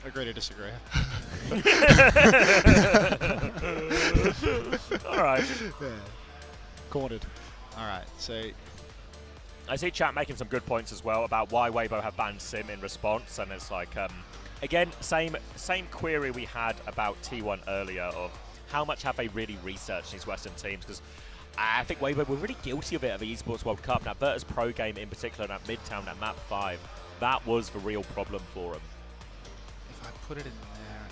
Agree to disagree. Alright. Yeah. Cornered. Alright, so... I see chat making some good points as well about why Weibo have banned Sim in response, and it's like, again, same query we had about T1 earlier of how much have they really researched these Western teams, because I think Weibo were really guilty of it at the Esports World Cup. That Virtus Pro game in particular, that Midtown, that map 5, that was the real problem for them. If I put it in there,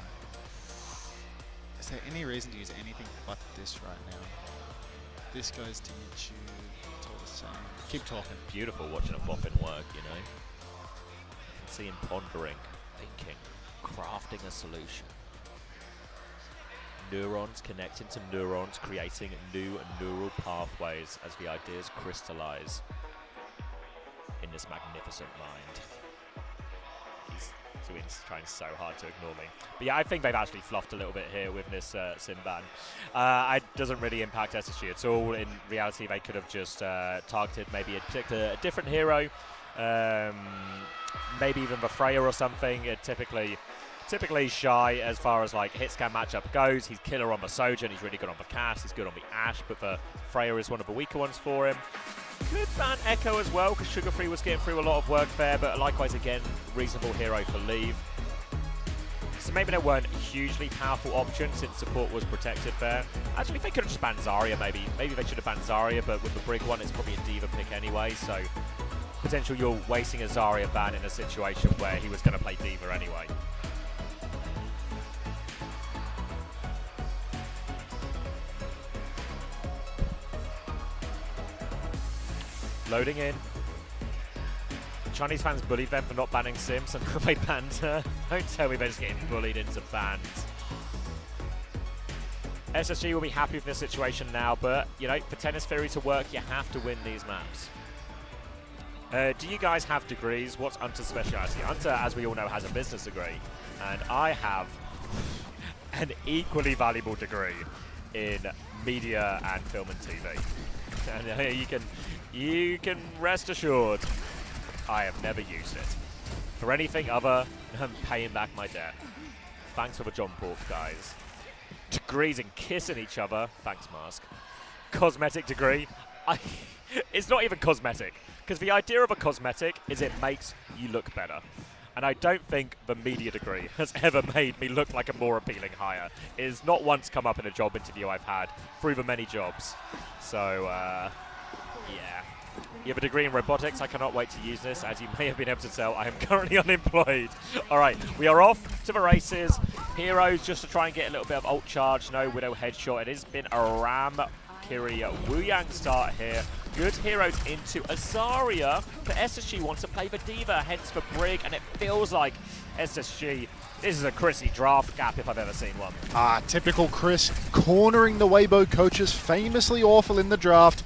is there any reason to use anything but this right now? This goes to YouTube, it's all the same. Keep talking. Beautiful watching a Boffin work, you know. See him pondering, thinking, crafting a solution. Neurons connecting to neurons, creating new neural pathways as the ideas crystallize in this magnificent mind. He's trying so hard to ignore me. But yeah, I think they've actually fluffed a little bit here with this Sim ban. It doesn't really impact SSG at all. In reality, they could have just targeted maybe a different hero, maybe even the Freya or something. Typically Shy as far as like hit scan matchup goes. He's killer on the Sojourn, he's really good on the Cass, he's good on the Ashe, but the Freya is one of the weaker ones for him. Good ban Echo as well, because Sugar Free was getting through a lot of work there, but likewise again, reasonable hero for leave. So maybe there weren't hugely powerful options since support was protected there. Actually, they could have just banned Zarya maybe. Maybe they should have banned Zarya, but with the Brig one, it's probably a Diva pick anyway, so potential you're wasting a Zarya ban in a situation where he was going to play Diva anyway. Loading in. Chinese fans bullied them for not banning Sims, and they banned her. Don't tell me they're just getting bullied into bans. SSG will be happy with this situation now, but, you know, for Tennis Theory to work, you have to win these maps. Do you guys have degrees? What's Unter's speciality? Unter, as we all know, has a business degree, and I have an equally valuable degree in media and film and TV. And you can rest assured I have never used it for anything other than paying back my debt. Thanks for the John Pork, guys. Degrees in kissing each other. Thanks, Mask. Cosmetic degree. It's not even cosmetic, because the idea of a cosmetic is it makes you look better. And I don't think the media degree has ever made me look like a more appealing hire. It has not once come up in a job interview I've had through the many jobs. So, yeah. You have a degree in robotics. I cannot wait to use this. As you may have been able to tell, I am currently unemployed. All right, we are off to the races. Heroes just to try and get a little bit of ult charge. No Widow headshot. It has been a Ram Kiri Wuyang start here. Good heroes into Azaria, but SSG wants to play the Diva, hence the Brig, and it feels like SSG, this is a Chrissy draft gap if I've ever seen one. Typical Chris, cornering the Weibo coaches, famously awful in the draft.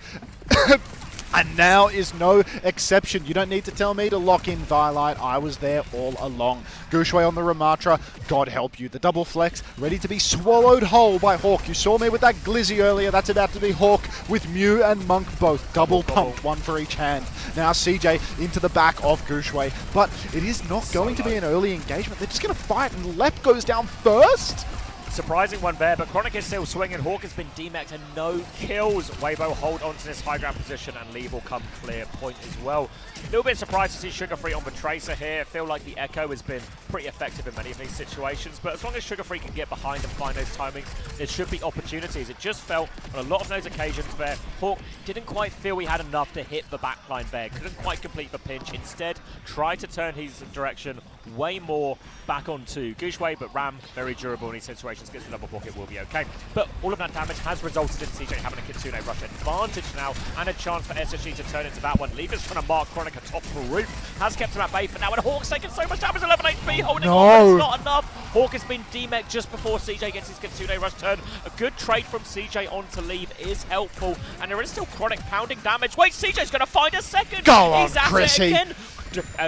And now is no exception. You don't need to tell me to lock in Violet. I was there all along. Gushue on the Ramatra, God help you. The double flex, ready to be swallowed whole by Hawk. You saw me with that Glizzy earlier. That's about to be Hawk with Mew and Monk both. Double pumped, one for each hand. Now CJ into the back of Gushue. But it is not going to be an early engagement. They're just going to fight, and Lep goes down first. Surprising one there, but Chronic is still swinging. Hawk has been demexed and no kills. Weibo hold on to this high ground position, and Lee will come clear point as well. A little bit surprised to see Sugar Free on the Tracer here. I feel like the Echo has been pretty effective in many of these situations, but as long as Sugar Free can get behind and find those timings, there should be opportunities. It just felt on a lot of those occasions where Hawk didn't quite feel he had enough to hit the backline there, couldn't quite complete the pinch. Instead, tried to turn his direction way more back onto Gushue, but Ram, very durable in these situations, gets the double pocket, will be okay. But all of that damage has resulted in CJ having a Kitsune rush advantage now, and a chance for SSG to turn into that one. Lever's trying to mark Chronic atop the roof, has kept him at bay for now, and Hawk's taken so much damage, 11 HP, holding on, but it's not enough. Hawk has been demech just before CJ gets his Kitsune rush turn. A good trade from CJ on to leave is helpful, and there is still Chronic pounding damage. Wait, CJ's going to find a second. Go on, He's at Chrissy. it again.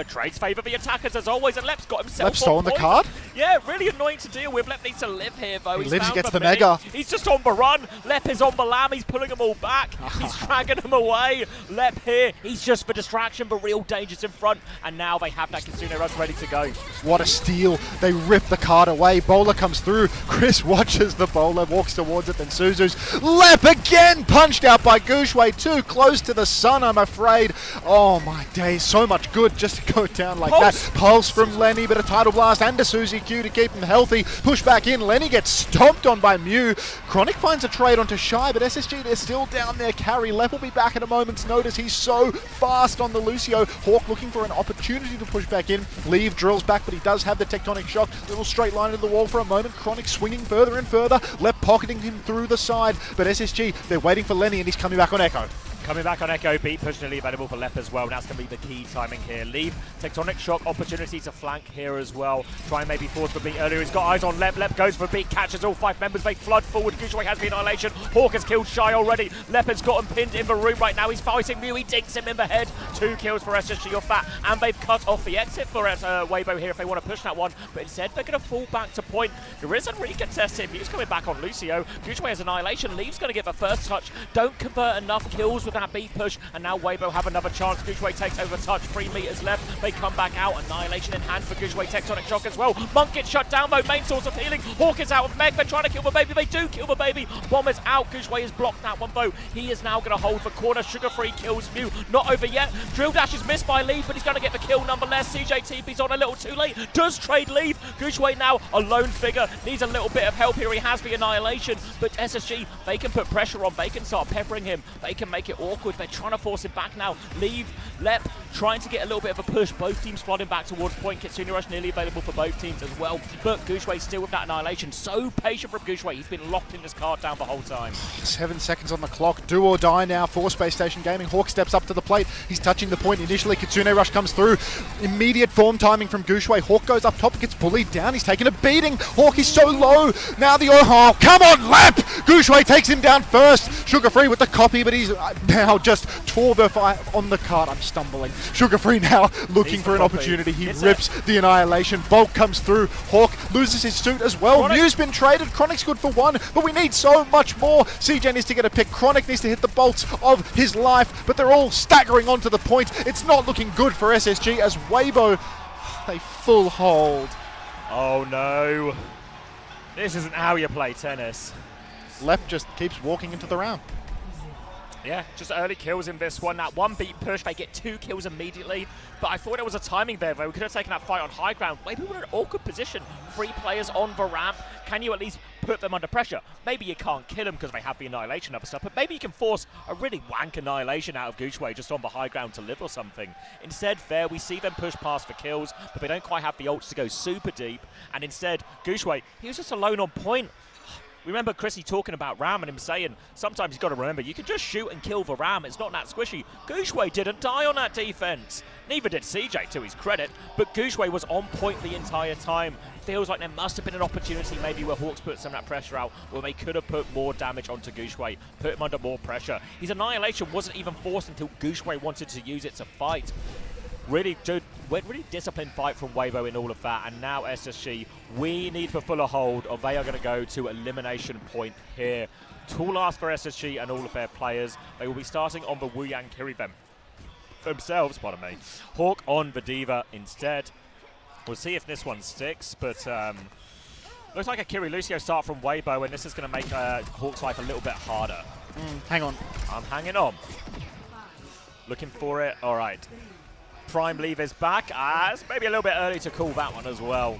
Trades favour the attackers as always, and Lep's got himself Lep's stolen the point. card? Yeah, really annoying to deal with. Lep needs to live here though. He He's lives, he found gets the mini. Mega. He's just on the run. Lep is on the lam, he's pulling them all back. He's dragging them away. Lep here, he's just for distraction, but real danger's in front. And now they have that Kitsune rush ready to go. What a steal. They rip the card away. Bowler comes through. Chris watches the bowler, walks towards it, then Suzu's. Lep again punched out by Gushue. Too close to the sun, I'm afraid. Oh my days, so much good just to go down like that. Pulse from Lenny, but a Tidal Blast and a Suzy Q to keep him healthy. Push back in. Lenny gets stomped on by Mew. Chronic finds a trade onto Shy, but SSG, they're still down there. Carry. Lep will be back at a moment's notice. He's so fast on the Lucio. Hawk looking for an opportunity to push back in. Leave drills back, but he does have the Tectonic Shock. Little straight line into the wall for a moment. Chronic swinging further and further. Lep pocketing him through the side, but SSG, they're waiting for Lenny, and he's coming back on Echo. Coming back on Echo, beat push nearly available for Lep as well. That's going to be the key timing here. Leave Tectonic Shock, opportunity to flank here as well. Try and maybe force for beat earlier. He's got eyes on Lep. Lep goes for beat, catches all 5 members. They flood forward. Gushue has the annihilation. Hawk has killed Shy already. Lep has got him pinned in the room right now. He's fighting Mew. He dinks him in the head. 2 kills for SSG off that. And they've cut off the exit for Weibo here if they want to push that one. But instead, they're going to fall back to point. There is a recontest here. Mew's coming back on Lucio. Gushue has annihilation. Leave's going to get the first touch. Don't convert enough kills with that beat push. And now Weibo have another chance. Gushue takes over touch. 3 meters left. They come back out. Annihilation in hand for Gushue. Tectonic Shock as well. Monk gets shut down though. Main source of healing. Hawk is out of Meg. They're trying to kill the baby. They do kill the baby. Bomb is out. Gushue has blocked that one though. He is now going to hold the corner. Sugar Free kills Mew. Not over yet. Drill Dash is missed by Leave, but he's going to get the kill nonetheless. CJ TP's on a little too late. Does trade Leave. Gushue now a lone figure. Needs a little bit of help here. He has the annihilation. But SSG, they can put pressure on. They can start peppering him. They can make it awkward. They're trying to force him back now. Leave, Lep, trying to get a little bit of a push. Both teams flooding back towards point. Kitsune Rush nearly available for both teams as well. But Gushue still with that annihilation. So patient from Gushue. He's been locked in this card down the whole time. 7 seconds on the clock. Do or die now for Space Station Gaming. Hawk steps up to the plate. He's touching the point initially. Kitsune Rush comes through. Immediate form timing from Gushue. Hawk goes up top, gets bullied down. He's taking a beating. Hawk is so low. Now the oh, come on, Lep! Gushue takes him down first. Sugar Free with the copy, but he's now just tore the fight on the card. I'm stumbling. Sugar Free now looking for an opportunity. He rips the annihilation. Bolt comes through. Hawk loses his suit as well. Chronic. Mew's been traded. Chronic's good for 1, but we need so much more. CJ needs to get a pick. Chronic needs to hit the bolts of his life, but they're all staggering onto the point. It's not looking good for SSG as Weibo, they full hold. Oh no. This isn't how you play tennis. Lep just keeps walking into the round. Yeah, just early kills in this one. That one beat push, they get 2 kills immediately. But I thought there was a timing there, though. We could have taken that fight on high ground. Maybe we're in an awkward position. 3 players on the ramp. Can you at least put them under pressure? Maybe you can't kill them because they have the Annihilation and other stuff, but maybe you can force a really wank Annihilation out of Gushue just on the high ground to live or something. Instead, there we see them push past for kills, but they don't quite have the ults to go super deep. And instead, Gushue, he was just alone on point. We remember Chrissy talking about Ram and him saying, sometimes you've got to remember, you can just shoot and kill the Ram. It's not that squishy. Gushue didn't die on that defense. Neither did CJ, to his credit, but Gushue was on point the entire time. Feels like there must have been an opportunity maybe where Hawks put some of that pressure out, where they could have put more damage onto Gushue, put him under more pressure. His Annihilation wasn't even forced until Gushue wanted to use it to fight. Really disciplined fight from Weibo in all of that, and now SSG, we need the fuller hold, or they are going to go to elimination point here. Tall ask for SSG and all of their players. They will be starting on the Wu Yang Kiri themselves, pardon me. Hawk on the Diva instead. We'll see if this one sticks, but looks like a Kiri Lucio start from Weibo, and this is going to make Hawk's life a little bit harder. Hang on. I'm hanging on. Looking for it. All right. Prime Leave is back. It's maybe a little bit early to call that one as well.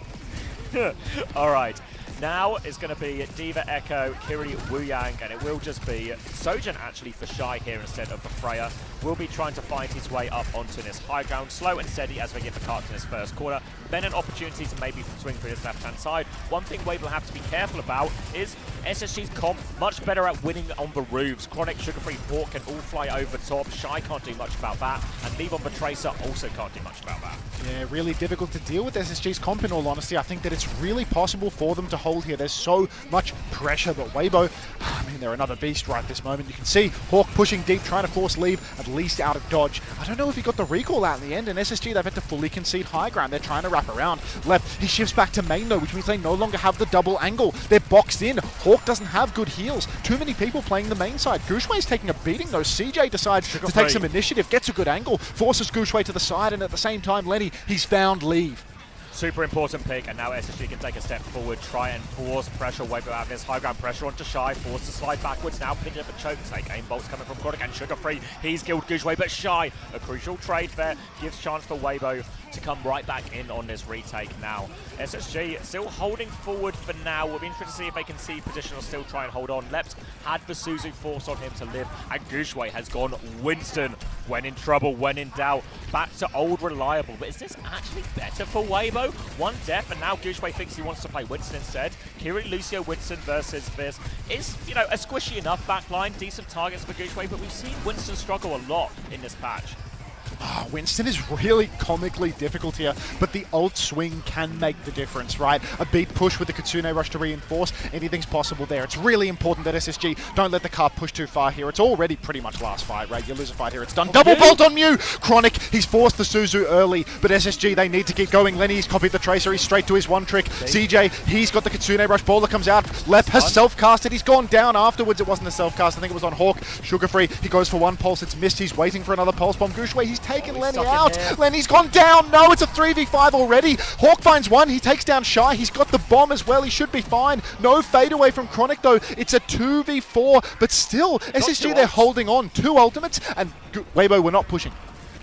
All right. Now it's going to be Diva Echo, Kiri, Wu Yang, and it will just be Sojin actually for Shy here instead of the Freya. Will be trying to find his way up onto this high ground, slow and steady as they get the cards in this first corner. Then an opportunity to maybe swing through this left-hand side. One thing Wade will have to be careful about is SSG's comp much better at winning on the roofs. Chronic, Sugar-Free, Hawk can all fly over top. Shy can't do much about that, and Leave on the Tracer also can't do much about that. Yeah, really difficult to deal with SSG's comp in all honesty. I think that it's really possible for them to hold here. There's so much pressure, but Weibo, I mean, they're another beast right this moment. You can see Hawk pushing deep, trying to force Leave at least out of dodge. I don't know if he got the recall out in the end, and SSG, they've had to fully concede high ground. They're trying to wrap around. Left, he shifts back to main though, which means they no longer have the double angle. They're boxed in. Hawk doesn't have good heals. Too many people playing the main side. Gushue is taking a beating though. CJ decides to take some initiative, gets a good angle, forces Gushue to the side, and at the same time, Lenny, he's found Leave. Super important pick, and now SSG can take a step forward, try and force pressure, Weibo out of this high ground pressure onto Shy, forced to slide backwards, now picking up a choke take. Aim bolts coming from Chronic and Sugar-Free. He's killed Gushue, but Shy, a crucial trade there, gives chance for Weibo to come right back in on this retake now. SSG still holding forward for now. We'll be interested to see if they can see position or still try and hold on. Leps had the Suzu force on him to live, and Gushue has gone Winston when in trouble, when in doubt. Back to old reliable, but is this actually better for Weibo? One death, and now Gushue thinks he wants to play Winston instead. Kiri, Lucio, Winston versus this is, you know, a squishy enough backline, decent targets for Gushue, but we've seen Winston struggle a lot in this patch. Winston is really comically difficult here, but the ult swing can make the difference, right? A beat push with the Kitsune rush to reinforce, anything's possible there. It's really important that SSG don't let the car push too far here. It's already pretty much last fight, right? You lose a fight here, it's done. Double bolt on Mew! Chronic, he's forced the Suzu early, but SSG, they need to keep going. Lenny's copied the Tracer, he's straight to his one trick. CJ, he's got the Kitsune rush, Bowler comes out. Lep has self-casted, he's gone down afterwards. It wasn't a self-cast, I think it was on Hawk. Sugar-Free, he goes for one pulse, it's missed, he's waiting for another pulse bomb. Gushue, he's taken Lenny out. Lenny's gone down. No, it's a 3v5 already. Hawk finds one. He takes down Shy. He's got the bomb as well. He should be fine. No fade away from Chronic though. It's a 2v4, but still, SSG, they're holding on. 2 ultimates, and Weibo were not pushing.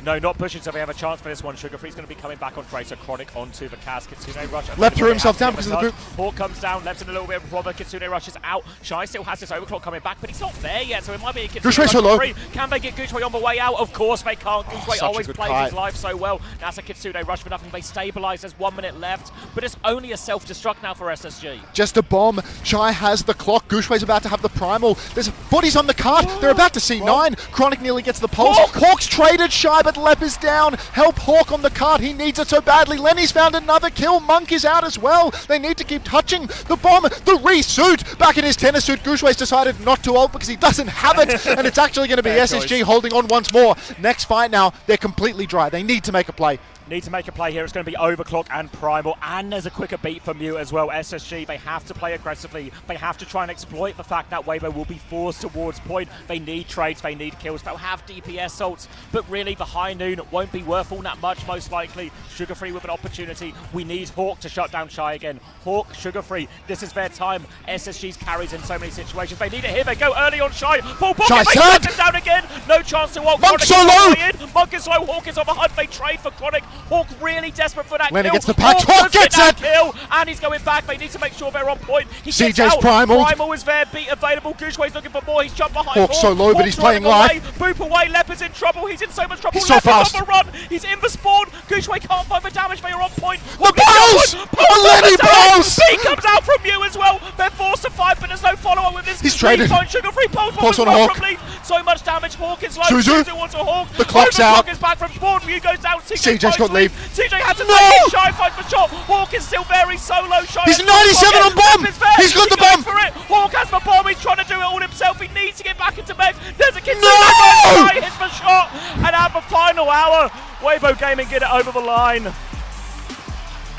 No, not pushing, so we have a chance for this one. Sugar-Free's going to be coming back on Tracer. Chronic onto the cast. Kitsune rush. Lep threw himself down because of the boot. Hawk comes down, Lep's in a little bit of a bother. Kitsune rushes out. Shy still has this overclock coming back, but he's not there yet, so it might be a Kitsune so low. free. Can they get Gushue on the way out? Of course they can't. Gushue always plays his life so well. That's a Kitsune rush for nothing. They stabilize. There's 1 minute left, but it's only a self-destruct now for SSG. Just a bomb. Shy has the clock. Gushue's about to have the primal. There's bodies on the card. They're about to see 9. Chronic nearly gets the pulse. Hawk's traded Shy, but Lep is down. Help Hawk on the card. He needs it so badly. Lenny's found another kill. Monk is out as well. They need to keep touching the bomb. The re-suit back in his tennis suit. Gushue's decided not to ult because he doesn't have it, and it's actually going to be SSG holding on once more. Next fight now, they're completely dry. They need to make a play. Need to make a play here. It's going to be Overclock and Primal, and there's a quicker beat from Mew as well. SSG, they have to play aggressively. They have to try and exploit the fact that Weibo will be forced towards point. They need trades, they need kills. They'll have DPS ults, but really the High Noon won't be worth all that much, most likely. Sugar Free with an opportunity. We need Hawk to shut down Shy again. Hawk, Sugar Free, this is their time. SSG's carries in so many situations. They need it here. They go early on Shy. Full pocket, they shut him down again. No chance to walk. Monk solo! Monk is low, Hawk is on the hunt. They trade for Chronic. Hawk really desperate for that Lenny kill. gets the patch. Hawk gets that it! kill, and he's going back. They need to make sure they're on point. He gets CJ's out. Primal. Primal is there. Beat available. Gooshway's looking for more. He's jumped behind. Hawk's so low, but he's playing live. Boop away. Leopard's in trouble. He's in so much trouble. He's so Leopard's fast. on the run. He's in the spawn. Gooshway can't find the damage. They are on point. The pulse! Lenny pulse! He comes out from you as well. They're forced to fight, but there's no follow-up with this. He's traded. Sugar Free pulse on Hawk. So much damage. Hawk is low. Suzu. Suzu wants a Hawk. The clock's out. Is back from spawn. View goes down. CJ's got leave. CJ has to No! take it. Shy fight for shot. Hawk is still very solo. Shy He's has 97 on bomb. He's got the goes bomb. for it. Hawk has the bomb. He's trying to do it all himself. He needs to get back into mech. There's a kid. No! Shy hits the shot. And at the final hour, Weibo Gaming get it over the line.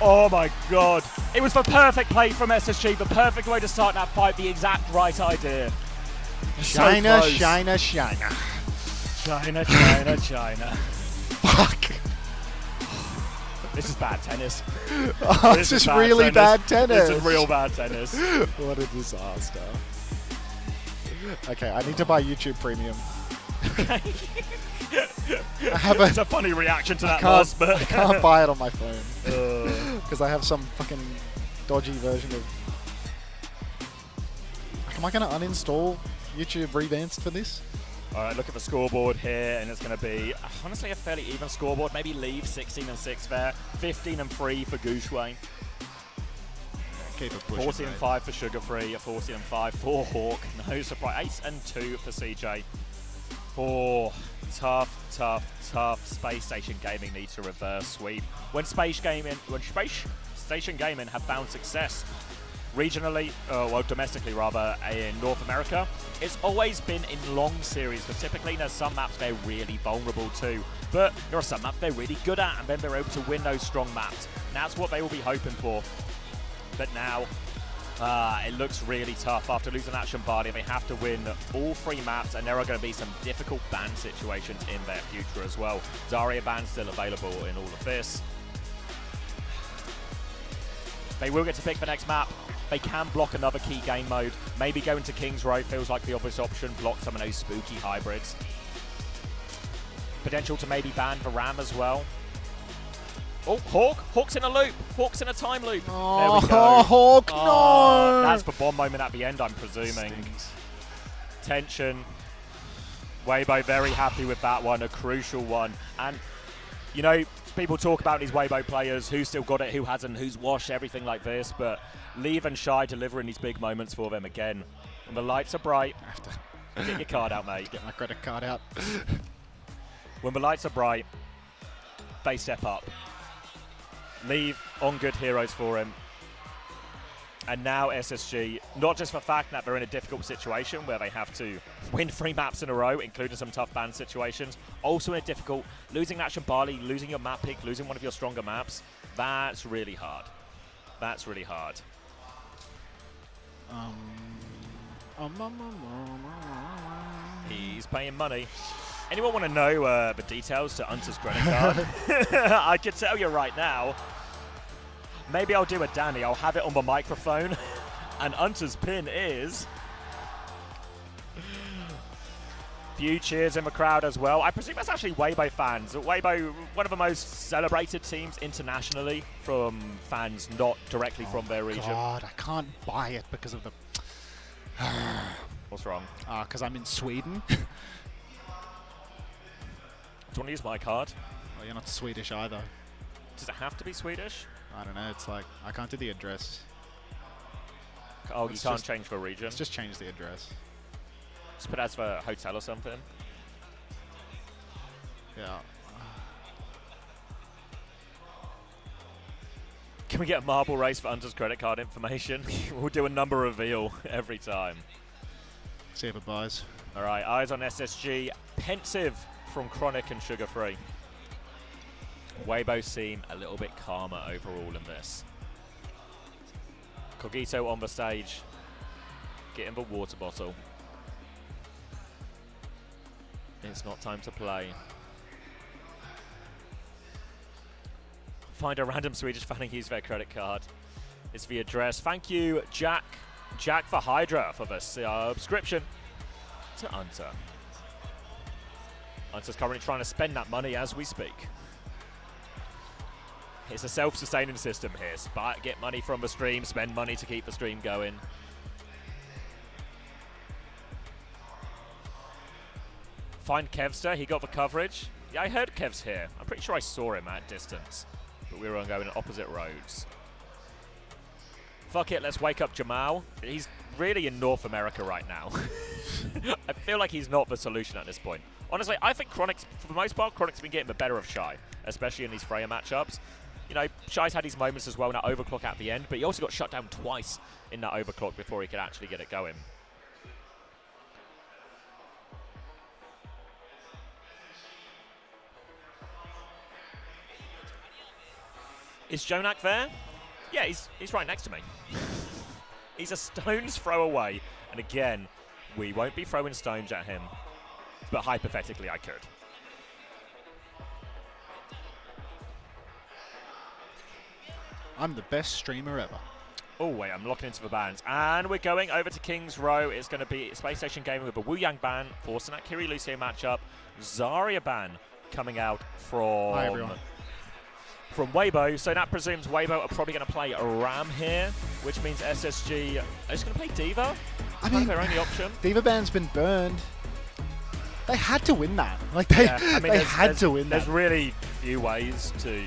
Oh my god. It was the perfect play from SSG, the perfect way to start that fight, the exact right idea. China, So close. China, China. China, China, China. Fuck. This is bad tennis. Oh, this is really bad tennis. This is real bad tennis. What a disaster. Okay, I need to buy YouTube Premium. I have It's a funny reaction to that can't- loss, but I can't buy it on my phone because I have some fucking dodgy version of. Am I going to uninstall YouTube Revanced for this? All right, look at the scoreboard here, and it's going to be honestly a fairly even scoreboard. Maybe leave 16 and 6 there, 15 and 3 for Gooshway, Keep it pushing, 14 and mate. 5 for Sugar Free, 14 and 5 for Hawk. No surprise, 8 and 2 for CJ. Oh, tough. Space Station Gaming need to reverse sweep. When Space Station Gaming have found success regionally, well, domestically rather, in North America, it's always been in long series, because typically there's some maps they're really vulnerable to, but there are some maps they're really good at, and then they're able to win those strong maps. And that's what they will be hoping for. But now, it looks really tough. After losing that Shambali, they have to win all 3 maps, and there are going to be some difficult ban situations in their future as well. Zarya ban still available in all of this. They will get to pick the next map. They can block another key game mode. Maybe go into King's Row feels like the obvious option. Block some of those spooky hybrids. Potential to maybe ban the Ram as well. Oh, Hawk! Hawk's in a loop! Hawk's in a time loop! There we go. Hawk, no! That's the bomb moment at the end, I'm presuming. Tension. Weibo very happy with that one, a crucial one. And, you know, people talk about these Weibo players, who's still got it, who hasn't, who's washed, everything like this, but Leave and Shy delivering these big moments for them again. When the lights are bright, get your card out, mate. Get my credit card out. When the lights are bright, they step up. Leave on good heroes for him. And now SSG, not just for the fact that they're in a difficult situation where they have to win 3 maps in a row, including some tough ban situations, also in a difficult, losing that Shambali, losing your map pick, losing one of your stronger maps, that's really hard. That's really hard. He's paying money. Anyone want to know the details to Unter's credit card? I can tell you right now. Maybe I'll do a Danny. I'll have it on the microphone. And Unter's pin is... Few cheers in the crowd as well. I presume that's actually Weibo fans. Weibo, one of the most celebrated teams internationally from fans not directly from their region. God, I can't buy it because of the... What's wrong? Because I'm in Sweden. Do you want to use my card? Well, you're not Swedish either. Does it have to be Swedish? I don't know, it's like, I can't do the address. Oh, Let's you can't just- change for a region? Let's just change the address. Just put it as for a hotel or something. Yeah. Can we get a marble race for Unter's credit card information? We'll do a number reveal every time. See if it buys. All right, eyes on SSG. Pensive from Chronic and Sugar Free. Weibo seem a little bit calmer overall in this. Cogito on the stage, getting the water bottle. It's not time to play. Find a random Swedish fan and use their credit card. It's the address. Thank you, Jack for Hydra, for the subscription to Unter. Unter's currently trying to spend that money as we speak. It's a self-sustaining system here. Get money from the stream, spend money to keep the stream going. Find Kevster, he got the coverage. Yeah, I heard Kev's here. I'm pretty sure I saw him at distance. But we were going opposite roads. Fuck it, let's wake up Jamal. He's really in North America right now. I feel like he's not the solution at this point. Honestly, I think Chronic's, for the most part, Chronic's been getting the better of Shy, especially in these Freya matchups. You know, Shy's had his moments as well in that overclock at the end, but he also got shut down twice in that overclock before he could actually get it going. Is Jonak there? Yeah, he's right next to me. He's a stone's throw away. And again, we won't be throwing stones at him. But hypothetically, I could. I'm the best streamer ever. Oh, wait, I'm locking into the bands. And we're going over to King's Row. It's going to be Spacestation Gaming with a Wu Yang ban, forcing that Kiri Lucio matchup. Zarya ban coming out from... Hi, everyone. From Weibo, so that presumes Weibo are probably going to play a Ram here, which means SSG are just going to play D.Va. I mean, their only option. D.Va ban's been burned. They had to win that. Like they, yeah, I mean, they had to win that. There's really few ways to.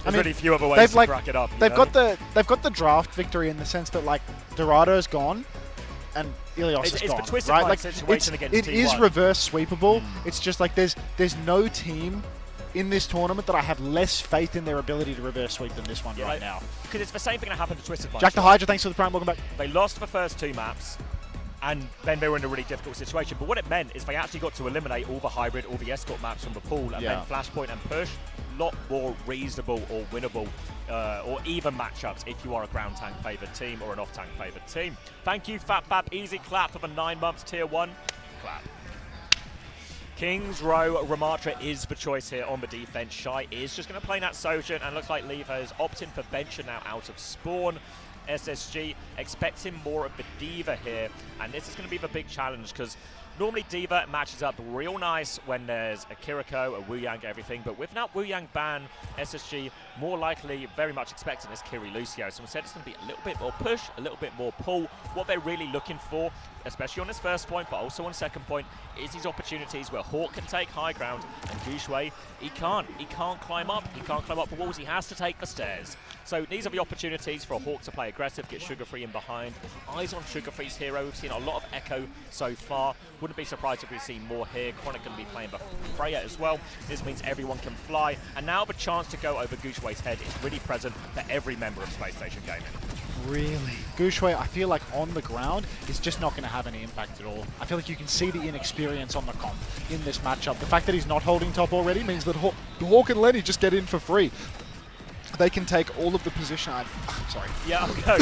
I mean, really few other ways to crack it up. They've got the draft victory in the sense that like Dorado's gone. And Ilios is gone, the twisted right? Like situation against it T1. is reverse sweepable. It's just like there's no team in this tournament that I have less faith in their ability to reverse sweep than this one right now. Because it's the same thing that happened to Twisted Minds. Jack the Hydra, thanks for the prime, welcome back. They lost the first 2 maps, and then they were in a really difficult situation. But what it meant is they actually got to eliminate all the hybrid, all the escort maps from the pool, and then Flashpoint and Push. A lot more reasonable or winnable or even matchups if you are a ground tank favoured team or an off tank favoured team. Thank you, Fat Fab. Easy clap for the 9 months tier 1. Clap. King's Row, Ramatra is the choice here on the defense. Shy is just going to play Nat Sojourn, and looks like Lever is opting for Venture now out of Spawn. SSG expecting more of the D.Va here, and this is going to be the big challenge because normally D.Va matches up real nice when there's a Kiriko, a Wu Yang, everything, but with that Wu Yang ban, SSG more likely very much expecting this Kiri Lucio. So instead it's going to be a little bit more push, a little bit more pull. What they're really looking for, especially on this first point, but also on second point, is these opportunities where Hawk can take high ground and Gushue, he can't climb up the walls, he has to take the stairs. So these are the opportunities for Hawk to play aggressive, get Sugar Free in behind. Eyes on Sugar Free's hero, we've seen a lot of Echo so far. Wouldn't be surprised if we see more here. Chronic going to be playing Freya as well. This means everyone can fly, and now the chance to go over Gushue's head is really present for every member of Spacestation Gaming. Really? Gushue, I feel like on the ground, is just not going to have any impact at all. I feel like you can see the inexperience on the comp in this matchup. The fact that he's not holding top already means that Hawk and Lenny just get in for free. They can take all of the position. Sorry. Yeah, okay.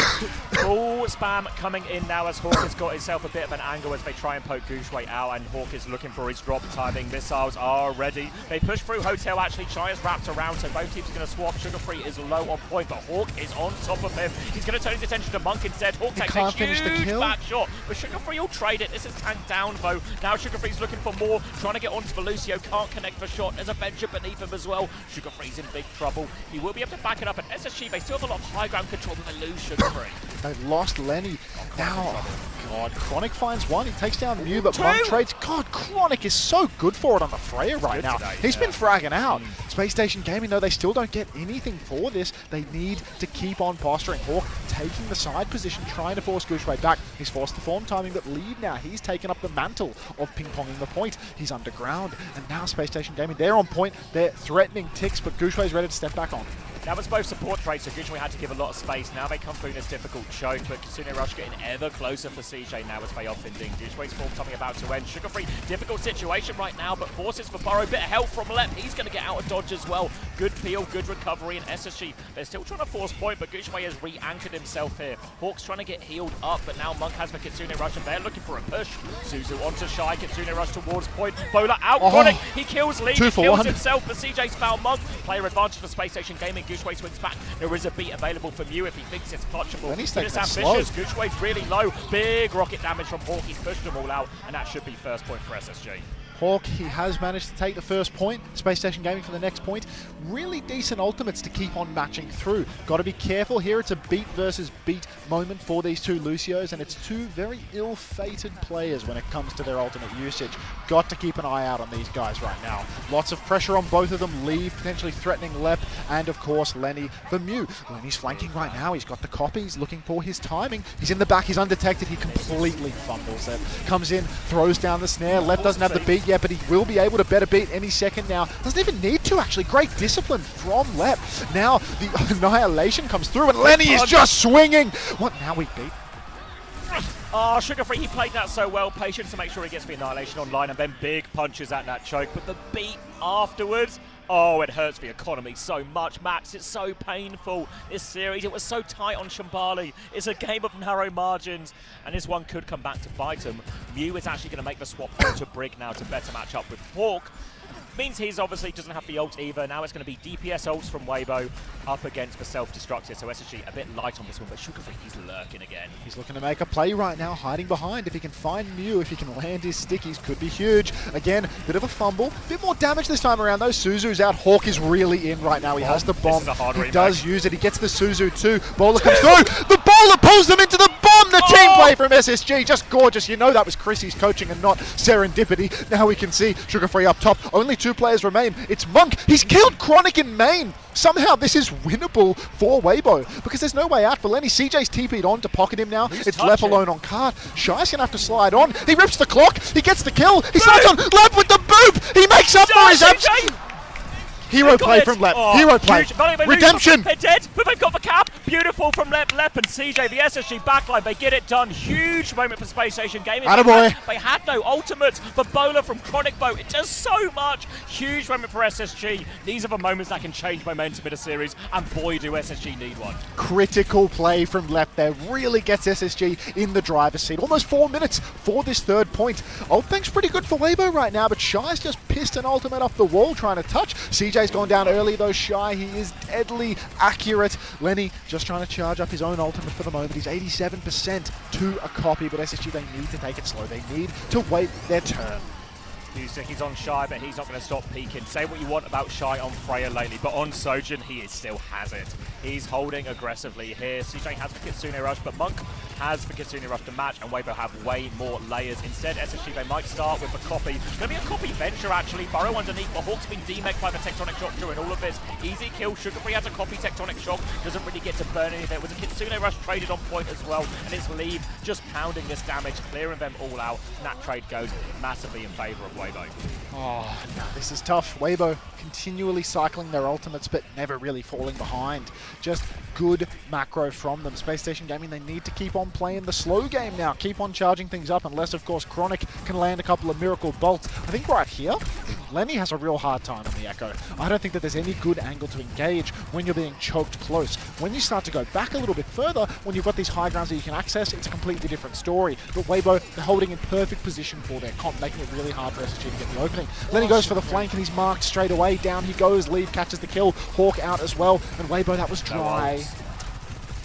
Full spam coming in now as Hawk has got himself a bit of an angle as they try and poke Gushue out, and Hawk is looking for his drop timing. Missiles are ready. They push through Hotel, actually. Chai is wrapped around, so both teams are going to swap. Sugar Free is low on point, but Hawk is on top of him. He's going to turn his attention to Monk instead. Hawk takes a huge back shot, but Sugar Free will trade it. This is tanked down, though. Now Sugar Free's looking for more, trying to get onto the Lucio. Can't connect the shot. There's a Venture beneath him as well. Sugar Free's in big trouble. He will be able to back it up, and SSG, they still have a lot of high ground control, but they lose Sugar Free. They've lost Lenny. Now, God, Chronic finds one. He takes down Mew, but Monk trades. God, Chronic is so good for it on the Freya right now. He's been fragging out. Space Station Gaming, though, they still don't get anything for this. They need to keep on posturing. Hawk taking the side position, trying to force Gushue back. He's forced the form timing, but lead now. He's taken up the mantle of ping-ponging the point. He's underground, and now Space Station Gaming, they're on point. They're threatening ticks, but Gushue's ready to step back on. That was both support trades, so Gushue had to give a lot of space. Now they come through in this difficult choke, but Kitsune Rush getting ever closer for CJ now as payoff ending. Doucheway's form coming about to end. Sugar-free, difficult situation right now, but forces for Burrow. Bit of help from Lep. He's going to get out of dodge as well. Good peel, good recovery, and SSG, they're still trying to force point, but Doucheway has re-anchored himself here. Hawk's trying to get healed up, but now Monk has the Kitsune Rush, and they're looking for a push. Suzu onto Shy, Kitsune Rush towards point. Bowler out, Chronic, he kills Lee, he kills himself, but CJ's found Monk. Player advantage for Space Station Gaming. Doucheway swings back. There is a beat available for Mew if he thinks it's clutchable. He's But it's ambitious. Doucheway's really low. Big rocket damage from Hawk. He's pushed them all out, and that should be first point for SSG. Hawk, he has managed to take the first point. Space Station Gaming for the next point. Really decent ultimates to keep on matching through. Got to be careful here. It's a beat versus beat moment for these two Lucios, and it's two very ill-fated players when it comes to their ultimate usage. Got to keep an eye out on these guys right now. Lots of pressure on both of them. Leave potentially threatening Lep, and of course Lenny for Mew. Lenny's flanking right now. He's got the copy. He's looking for his timing. He's in the back. He's undetected. He completely fumbles it. Comes in, throws down the snare. Lep doesn't have the beat yet, but he will be able to better beat any second now. Doesn't even need to, actually. Great discipline from Lep. Now the annihilation comes through, and Lenny is just swinging. What, now we beat? Oh, Sugar-free, he played that so well. Patience to make sure he gets the annihilation online, and then big punches at that choke. But the beat afterwards, oh, it hurts the economy so much, Max. It's so painful, this series. It was so tight on Shambali. It's a game of narrow margins, and this one could come back to bite him. Mew is actually going to make the swap to Brig now to better match up with Hawk. Means he's obviously doesn't have the ult either. Now it's going to be DPS ults from Weibo up against the self-destructed. So SSG a bit light on this one, but Sugar-free, he's lurking again. He's looking to make a play right now, hiding behind. If he can find Mew, if he can land his stickies, could be huge. Again, bit of a fumble. Bit more damage this time around though. Suzu's out. Hawk is really in right now. He has the bomb. He does use it. He gets the Suzu too. Bowler comes through. The Bowler pulls them into the bomb. The team play from SSG. Just gorgeous. You know that was Chrissy's coaching and not serendipity. Now we can see Sugar-free up top. Only two players remain. It's Monk. He's killed Chronic in main. Somehow this is winnable for Weibo because there's no way out for Lenny. CJ's TP'd on to pocket him now. It's Lep alone on card. Shy's going to have to slide on. He rips the clock. He gets the kill. He slides on. Lep with the boop. He makes up for his absence. Hero play from Lep. Hero play. Redemption. They're dead, but they've got the cap. Beautiful from Lep and CJ. The SSG backline, they get it done. Huge moment for Space Station Gaming. They had no ultimate. The bowler from Chronic Bow, it does so much. Huge moment for SSG. These are the moments that can change momentum in a series, and boy, do SSG need one. Critical play from Lep there. Really gets SSG in the driver's seat. Almost 4 minutes for this third point. Ultbank's pretty good for Weibo right now, but Shy's just pissed an ultimate off the wall trying to touch. CJ's gone down early though. Shy, he is deadly accurate. Lenny just trying to charge up his own ultimate for the moment. He's 87% to a copy, but SSG, they need to take it slow. They need to wait their turn. He's on Shy, but he's not going to stop peeking. Say what you want about Shy on Freya lately, but on Sojin, he still has it. He's holding aggressively here. CJ has the Kitsune Rush, but Monk has the Kitsune Rush to match, and Weibo have way more layers. Instead, SSG, they might start with a copy. It's going to be a copy venture, actually. Burrow underneath, but Hawk's been demeked by the Tectonic Shock during all of this. Easy kill. Sugar-free has a copy Tectonic Shock. Doesn't really get to burn any of it. It was a Kitsune Rush traded on point as well, and it's Leave just pounding this damage, clearing them all out. And that trade goes massively in favor of Weibo. Oh, no, this is tough. Weibo continually cycling their ultimates, but never really falling behind. Just good macro from them. Space Station Gaming, they need to keep on playing the slow game now. Keep on charging things up, unless, of course, Chronic can land a couple of miracle bolts. I think right here, Lenny has a real hard time on the Echo. I don't think that there's any good angle to engage when you're being choked close. When you start to go back a little bit further, when you've got these high grounds that you can access, it's a completely different story. But Weibo, they're holding in perfect position for their comp, making it really hard for SSG to get the opening. Lenny goes for the flank and he's marked straight away. Down he goes. Leave catches the kill. Hawk out as well. And Weibo, that was dry.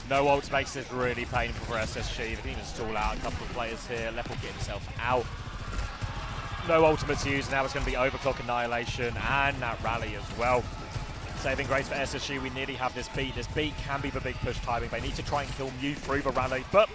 No ults makes it really painful for SSG. They can even stall out a couple of players here. Lep will get himself out. No ultimates used. Now it's going to be Overclock Annihilation and that rally as well. Saving grace for SSG. We nearly have this beat. This beat can be the big push timing. They need to try and kill Mew through the rally. But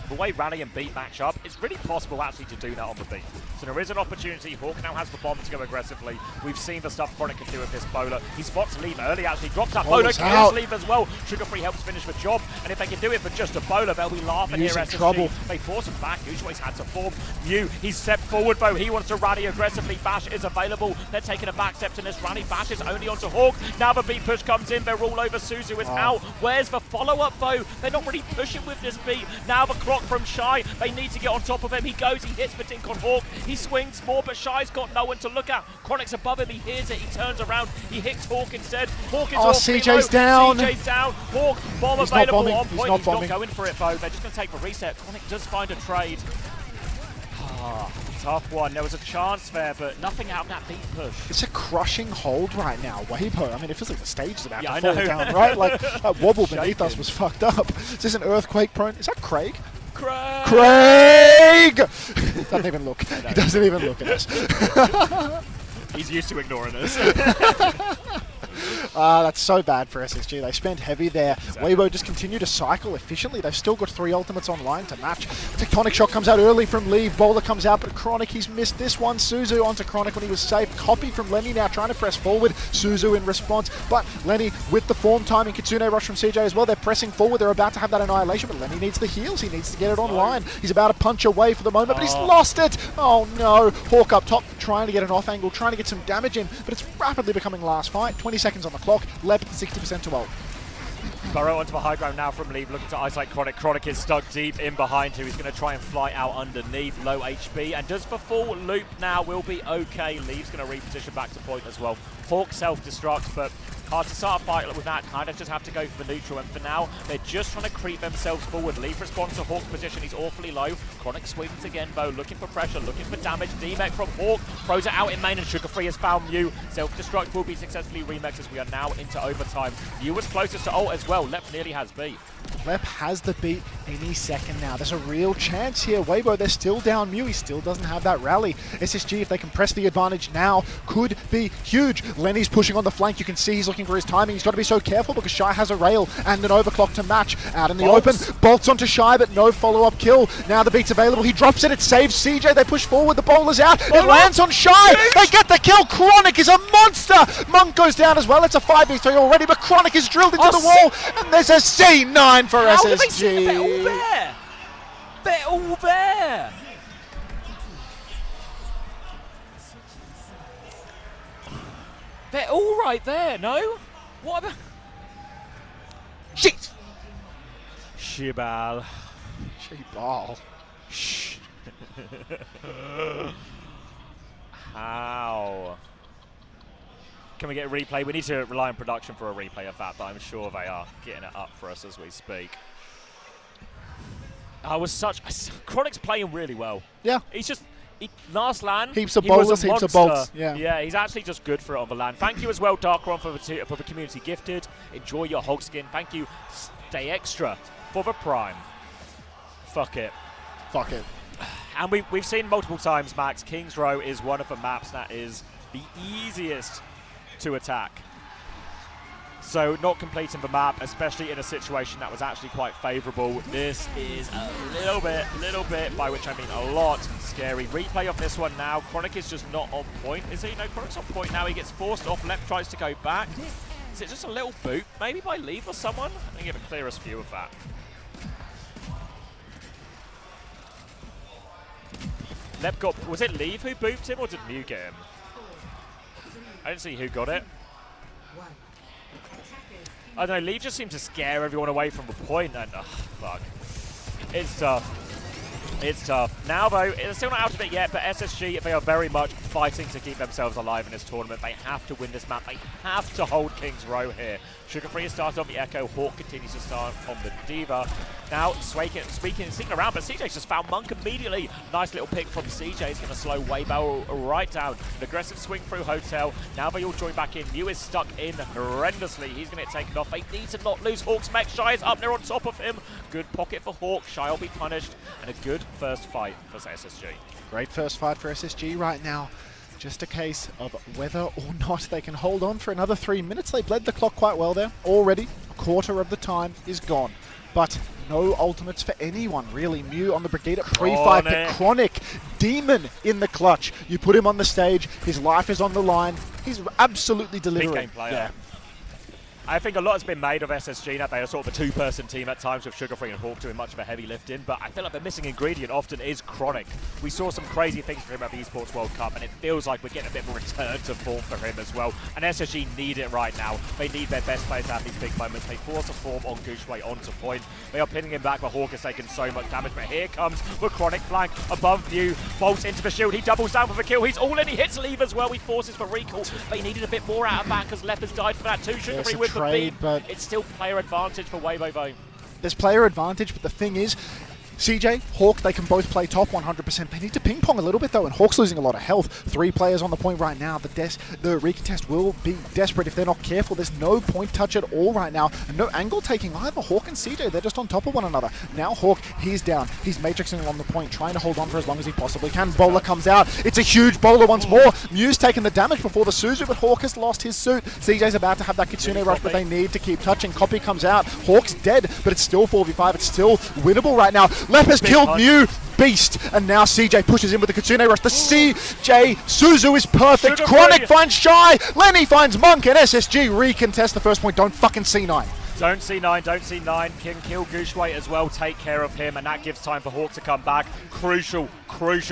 the way rally and beat match up, it's really possible actually to do that on the beat. So there is an opportunity. Hawk now has the bomb to go aggressively. We've seen the stuff Chronic can do with this bowler. He spots Leave early, actually drops that bowler, kills Leave as well. Sugar Free helps finish the job, and if they can do it for just a bowler, they'll be laughing here. SSG. Trouble. They force him back. Usual's had to form. Mew, he's stepped forward, though. He wants to rally aggressively. Bash is available. They're taking a back step to this rally. Bash is only onto Hawk. Now the beat push comes in. They're all over. Suzu is out. Where's the follow-up, though? They're not really pushing with this beat. Now the clock from Shy. They need to get on top of him. He goes. He hits the dink on Hawk. He swings more, but Shy's got no one to look at. Chronic's above him. He hears it. He turns around. He hits Hawk instead. Hawk is CJ's down. CJ's down. Hawk, bomb available on point. He's not going for it, though. They're just going to take the reset. Chronic does find a trade. Tough one. There was a chance there, but nothing out of that beat push. It's a crushing hold right now. Weibo, I mean, it feels like the stage is about to fall down, right? Like, that wobble beneath us was fucked up. Is this an earthquake prone? Is that Craig? Craig! Doesn't even look. He doesn't even look at us. He's used to ignoring us. That's so bad for SSG. They spent heavy there. Exactly. Weibo just continue to cycle efficiently. They've still got 3 ultimates online to match. Tectonic Shock comes out early from Leave. Bowler comes out, but Chronic, he's missed this one. Suzu onto Chronic when he was safe. Copy from Lenny now trying to press forward. Suzu in response, but Lenny with the form timing. Kitsune rush from CJ as well. They're pressing forward. They're about to have that annihilation, but Lenny needs the heals. He needs to get it online. He's about to punch away for the moment, but he's lost it. Oh no. Hawk up top trying to get an off angle, trying to get some damage in, but it's rapidly becoming last fight. 20 seconds on the clock. Lep 60% to ult. Burrow onto the high ground now from Leave, looking to isolate Chronic. Chronic is stuck deep in behind him. He's going to try and fly out underneath, low HP, and does the full loop now. Will be okay. Leave's going to reposition back to point as well. Hawk self-destructs, but hard to start a fight with that. Kind of just have to go for the neutral, and for now, they're just trying to creep themselves forward. Leave responds to Hawk's position. He's awfully low. Chronic swings again, though, looking for pressure, looking for damage. D-Mech from Hawk throws it out in main, and Sugar Free has found Mew. Self-destruct will be successfully remixed as we are now into overtime. Mew was closest to ult as well. Lep nearly has beat. Lep has the beat any second now. There's a real chance here. Weibo, they're still down Mew. He still doesn't have that rally. SSG, if they can press the advantage now, could be huge. Lenny's pushing on the flank. You can see he's looking for his timing. He's got to be so careful because Shy has a rail and an overclock to match. Out in the open, bolts onto Shy, but no follow-up kill. Now the beat's available. He drops it. It saves CJ. They push forward. The bowler's out. It lands on Shy. They get the kill. Chronic is a monster. Monk goes down as well. It's a 5v3 already, but Chronic is drilled into the wall, and there's a C9 for SSG. They're all there. They're all there. They're all right there, no? What about... Shit! Shibal. Shibal. Shh. How? Can we get a replay? We need to rely on production for a replay of that, but I'm sure they are getting it up for us as we speak. Chronic's playing really well. Yeah. He's just... last LAN, heaps of bowlers, heaps of bolts. Yeah, he's actually just good for it on the LAN. Thank you as well, Darkron, for the community gifted. Enjoy your hog skin. Thank you, Stay Extra, for the Prime. Fuck it. Fuck it. And we've seen multiple times, Max, King's Row is one of the maps that is the easiest to attack. So not completing the map, especially in a situation that was actually quite favourable. This is a little bit, by which I mean a lot, scary. Replay of this one now. Chronic is just not on point, is he? No, Chronic's on point now. He gets forced off, Left tries to go back. Is it just a little boot, maybe by Leave or someone? Let me give a clearest view of that. Lep got, was it Leave who booped him or did Mew get him? I didn't see who got it. I don't know, Leave just seemed to scare everyone away from the point, and fuck. It's tough. It's tough. Now though, it's still not out of it yet, but SSG, they are very much fighting to keep themselves alive in this tournament. They have to win this map. They have to hold King's Row here. Sugar Free has started on the Echo. Hawk continues to start on the Diva. Now, sneaking around, but CJ's just found Monk immediately. Nice little pick from CJ. He's going to slow Weibo right down. An aggressive swing through Hotel. Now they all join back in. Mew is stuck in horrendously. He's going to get taken off. They need to not lose Hawk's mech. Shy is up there on top of him. Good pocket for Hawk. Shy will be punished. And a good first fight for SSG. Great first fight for SSG right now. just a case of whether or not they can hold on for another 3 minutes. They bled the clock quite well there. Already, a quarter of the time is gone. But no ultimates for anyone, really. Mew on the Brigade at pre-fight, the Chronic Demon in the clutch. You put him on the stage, his life is on the line. He's absolutely delivering. Big game player. Yeah. I think a lot has been made of SSG, that they are sort of a two-person team at times with Sugarfree and Hawk doing much of a heavy lift in, but I feel like the missing ingredient often is Chronic. We saw some crazy things for him at the Esports World Cup, and it feels like we're getting a bit more return to form for him as well. And SSG need it right now. They need their best players to have these big moments. They force a form on Gooshway onto point. They are pinning him back, but Hawk has taken so much damage. But here comes the Chronic flank above Mew, bolts into the shield. He doubles down for the kill. He's all in. He hits leave as well. He forces for recall. They needed a bit more out of that because Leopard's died for that too. Sugarfree with the beam. But it's still player advantage for Weibo though. There's player advantage, but the thing is, CJ, Hawk, they can both play top 100%. They need to ping pong a little bit though, and Hawk's losing a lot of health. 3 players on the point right now. The recontest will be desperate if they're not careful. There's no point touch at all right now, and no angle taking either. Hawk and CJ, they're just on top of one another. Now Hawk, he's down. He's matrixing on the point, trying to hold on for as long as he possibly can. Bowler comes out. It's a huge bowler once more. Mew's taken the damage before the Suzu, but Hawk has lost his suit. CJ's about to have that Kitsune rush, but they need to keep touching. Copy comes out. Hawk's dead, but it's still 4v5. It's still winnable right now. Lep has killed Mew. Beast, and now CJ pushes in with the Kitsune rush. The CJ Suzu is perfect. Chronic finds Shy. Lenny finds Monk, and SSG recontest the first point. Don't fucking C9. Don't C9, don't C9. Can kill Gooshway as well, take care of him, and that gives time for Hawk to come back. Crucial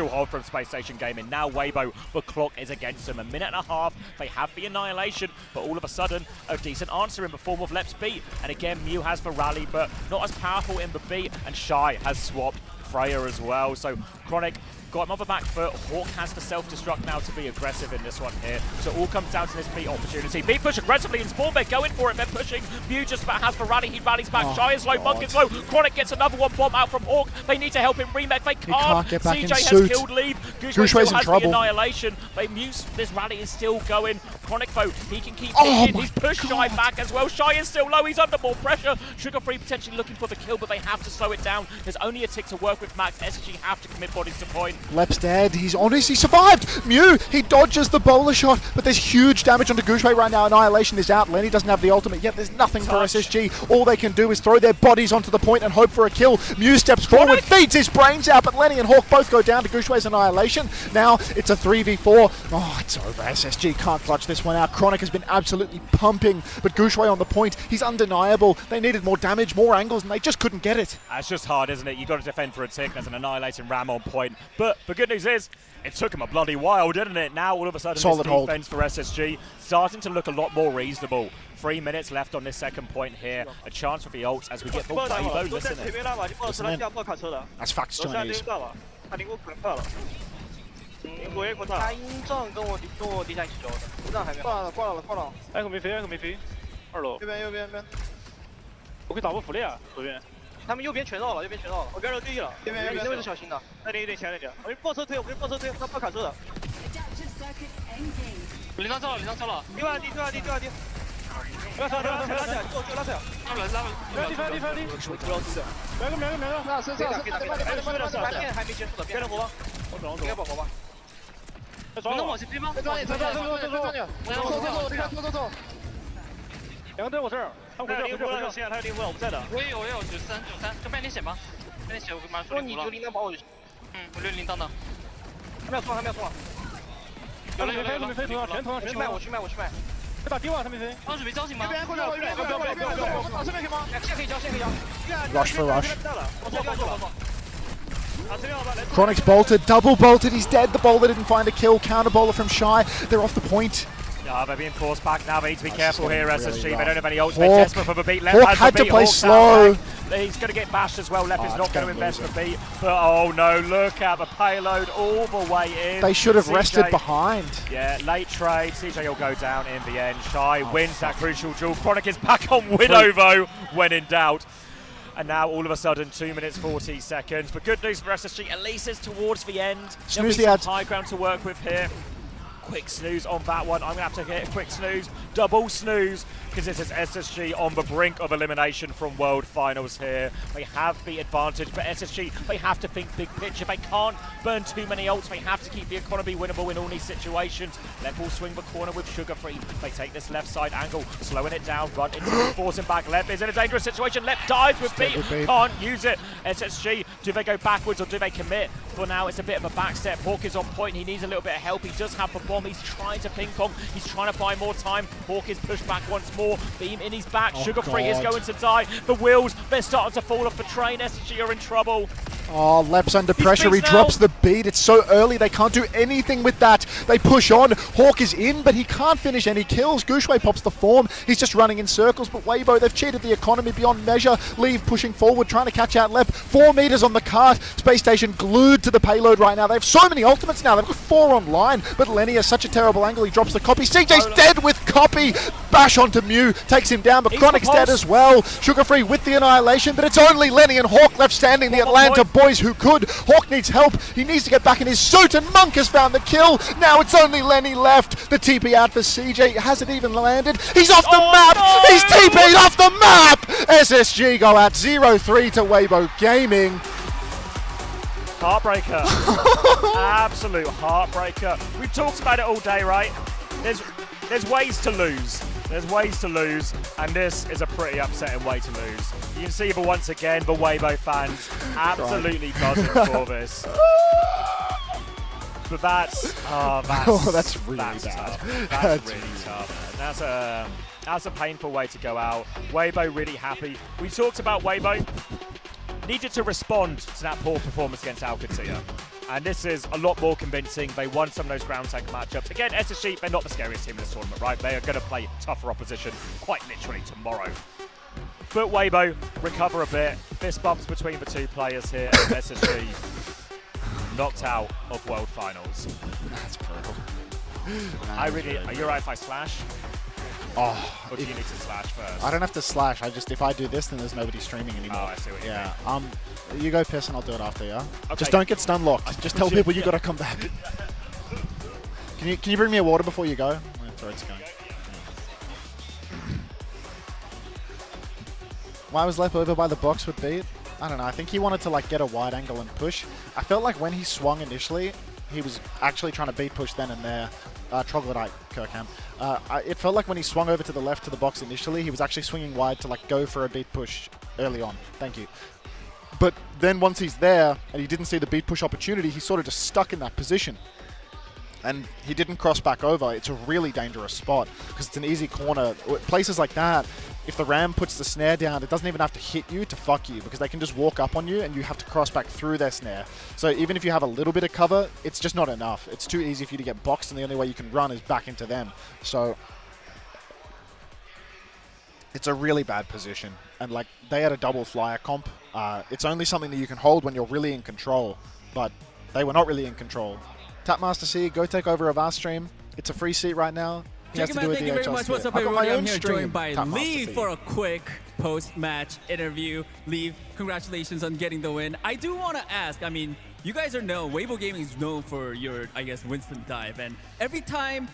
hold from Spacestation Gaming. Now Weibo, the clock is against them. 1.5 minutes, they have the annihilation, but all of a sudden, a decent answer in the form of Lep's beat. And again, Mew has the rally, but not as powerful in the beat, and Shy has swapped Freya as well. So Chronic got him on the back foot. Hawk has the self-destruct now to be aggressive in this one here. So all comes down to this beat opportunity. Beat push aggressively in spawn. They're going for it. They're pushing. Mew just about has the rally. He rallies back. Shy is low. Monk is low. Chronic gets another one bomb out from Hawk. They need to help him remake. They can't. Get back CJ in has suit. killed Leave. Gooshway's still in has trouble. the annihilation. They Mew's, this rally is still going. Chronic though, he can keep hitting. He's pushed Shy back as well. Shy is still low. He's under more pressure. Sugarfree potentially looking for the kill, but they have to slow it down. There's only a tick to work with Max. SG have to commit bodies to point. Lep's dead. He's honest. He survived. Mew, he dodges the bowler shot, but there's huge damage onto Gooshway right now. Annihilation is out. Lenny doesn't have the ultimate yet. There's nothing for SSG. All they can do is throw their bodies onto the point and hope for a kill. Mew steps forward, feeds his brains out, but Lenny and Hawk both go down to Gooshway's annihilation. Now it's a 3v4. Oh, it's over. SSG can't clutch this one out. Chronic has been absolutely pumping, but Gooshway on the point, he's undeniable. They needed more damage, more angles, and they just couldn't get it. That's just hard, isn't it? You've got to defend for a tick. There's an annihilating ram on point. But the good news is, it took him a bloody while, didn't it? Now all of a sudden Solid this hold. defense for SSG starting to look a lot more reasonable. 3 minutes left on this second point here. A chance for the Owcs as we get the Weibo. Listen in. That's facts Chinese. 他英藏跟我地下一起走的，英藏还没挂了。哎，可没飞，2楼。右边。我可以打波福利啊，左边。他们右边全绕了，我边绕对了。右边，你那位置小心的。那里有点前点。我爆车推，他爆卡车的。领上车了。对二 D。不要拉起来，就拉起来。地翻。两个。那车还没结束的，别人活吧。我应该保活吧。能往前飞吗？走。两个队我这儿，他们回这儿。他有灵符了，我不在的。我也有93，就半点血吗？半点血我马上说你就铃铛保我就行。我留铃铛的。还没有送。有了，没飞，全投。我去卖。打低网他没飞。当时没交警吗？不要，这边可以吗？现在可以交。Rush for rush. 我 Chronic's bolted, double bolted, he's dead. The bowler didn't find a kill. Counter bowler from Shy. They're off the point. Yeah, they're being forced back now. They need to be careful here, SSG. Really they don't have any ults. Hawk. They're desperate for the beat. Lep Hawk has had the to beat. play Hawk's slow. out back. He's going to get bashed as well. Lep is not going to invest the beat. But oh no, look at the payload all the way in. They should have CJ, rested behind. Yeah, late trade. CJ will go down in the end. Shy wins that crucial duel. Chronic is back on Widow though, when in doubt. And now all of a sudden 2 minutes 40 seconds. But good news for SSG, at least it's towards the end. There'll be some high ground to work with here. quick snooze on that one. I'm going to have to get a quick snooze, double snooze, because this is SSG on the brink of elimination from World Finals here. They have the advantage, but SSG, they have to think big picture. They can't burn too many ults. They have to keep the economy winnable in all these situations. Lep will swing the corner with Sugar Free. They take this left side angle, slowing it down, run into forcing back. Lep is in a dangerous situation. Lep dies with beat, can't use it. SSG, do they go backwards or do they commit? For now, it's a bit of a backstep. Hawk is on point. He needs a little bit of help. He does have the bomb. He's trying to ping pong. He's trying to buy more time. Hawk is pushed back once more. Beam in his back. Sugar Free is going to die. The wheels, they're starting to fall off the train. SSG are in trouble. Oh, Lep's under pressure. He drops the beat. It's so early. They can't do anything with that. They push on. Hawk is in, but he can't finish any kills. Gushue pops the form. He's just running in circles, but Weibo, they've cheated the economy beyond measure. Leave pushing forward, trying to catch out Lep. 4 meters on the cart. Spacestation glued to the payload right now. They have so many ultimates now. They've got 4 online, but Lenny has such a terrible angle. He drops the copy. CJ's dead with copy. Bash onto Mew. Takes him down, but Chronic's dead as well. Sugar Free with the annihilation, but it's only Lenny and Hawk left standing. The Atlanta boys who could. Hawk needs help. He needs to get back in his suit, and Monk has found the kill. Now it's only Lenny left. The TP out for CJ. Hasn't even landed. He's off the map. No! He's TP'd off the map. SSG go out 0-3 to Weibo Gaming. Heartbreaker. Absolute heartbreaker. We've talked about it all day, right? There's ways to lose. There's ways to lose, and this is a pretty upsetting way to lose. You can see, but once again, the Weibo fans absolutely buzzing for this. But that's really bad. Tough. That's really tough. That's a painful way to go out. Weibo really happy. We talked about Weibo needed to respond to that poor performance against Alcatia. And this is a lot more convincing. They won some of those ground tank matchups. Again, SSG, they're not the scariest team in this tournament, right? They are going to play tougher opposition quite literally tomorrow. But Weibo recover a bit. Fist bumps between the two players here, and SSG knocked out of World Finals. That's brutal. Are you right if I slash? Oh, or do you need to slash first? I don't have to slash. If I do this, then there's nobody streaming anymore. Oh, I see what you mean. You go piss and I'll do it after, yeah? Okay. Just don't get stun locked. Just tell people you gotta come back. Can you bring me a water before you go? My throat's going. Why was Lep over by the box with beat? I don't know. I think he wanted to like get a wide angle and push. I felt like when he swung initially, he was actually trying to beat push then and there. Troglodyte, Kirkham. It felt like when he swung over to the left to the box initially, he was actually swinging wide to like go for a beat push early on. Thank you. But then once he's there and he didn't see the beat push opportunity, he's sort of just stuck in that position. And he didn't cross back over. It's a really dangerous spot because it's an easy corner. Places like that, if the Ram puts the snare down, it doesn't even have to hit you to fuck you because they can just walk up on you and you have to cross back through their snare. So even if you have a little bit of cover, it's just not enough. It's too easy for you to get boxed, and the only way you can run is back into them. So it's a really bad position. And like they had a double flyer comp. It's only something that you can hold when you're really in control, but they were not really in control. Tapmaster C, go take over a VARREL stream. It's a free seat right now. Thank you very much. What's up, everybody? I'm here joined by Lee for a quick post-match interview. Lee, congratulations on getting the win. I do want to ask, I mean, you guys are known, Weibo Gaming is known for your, I guess, Winston dive. And every time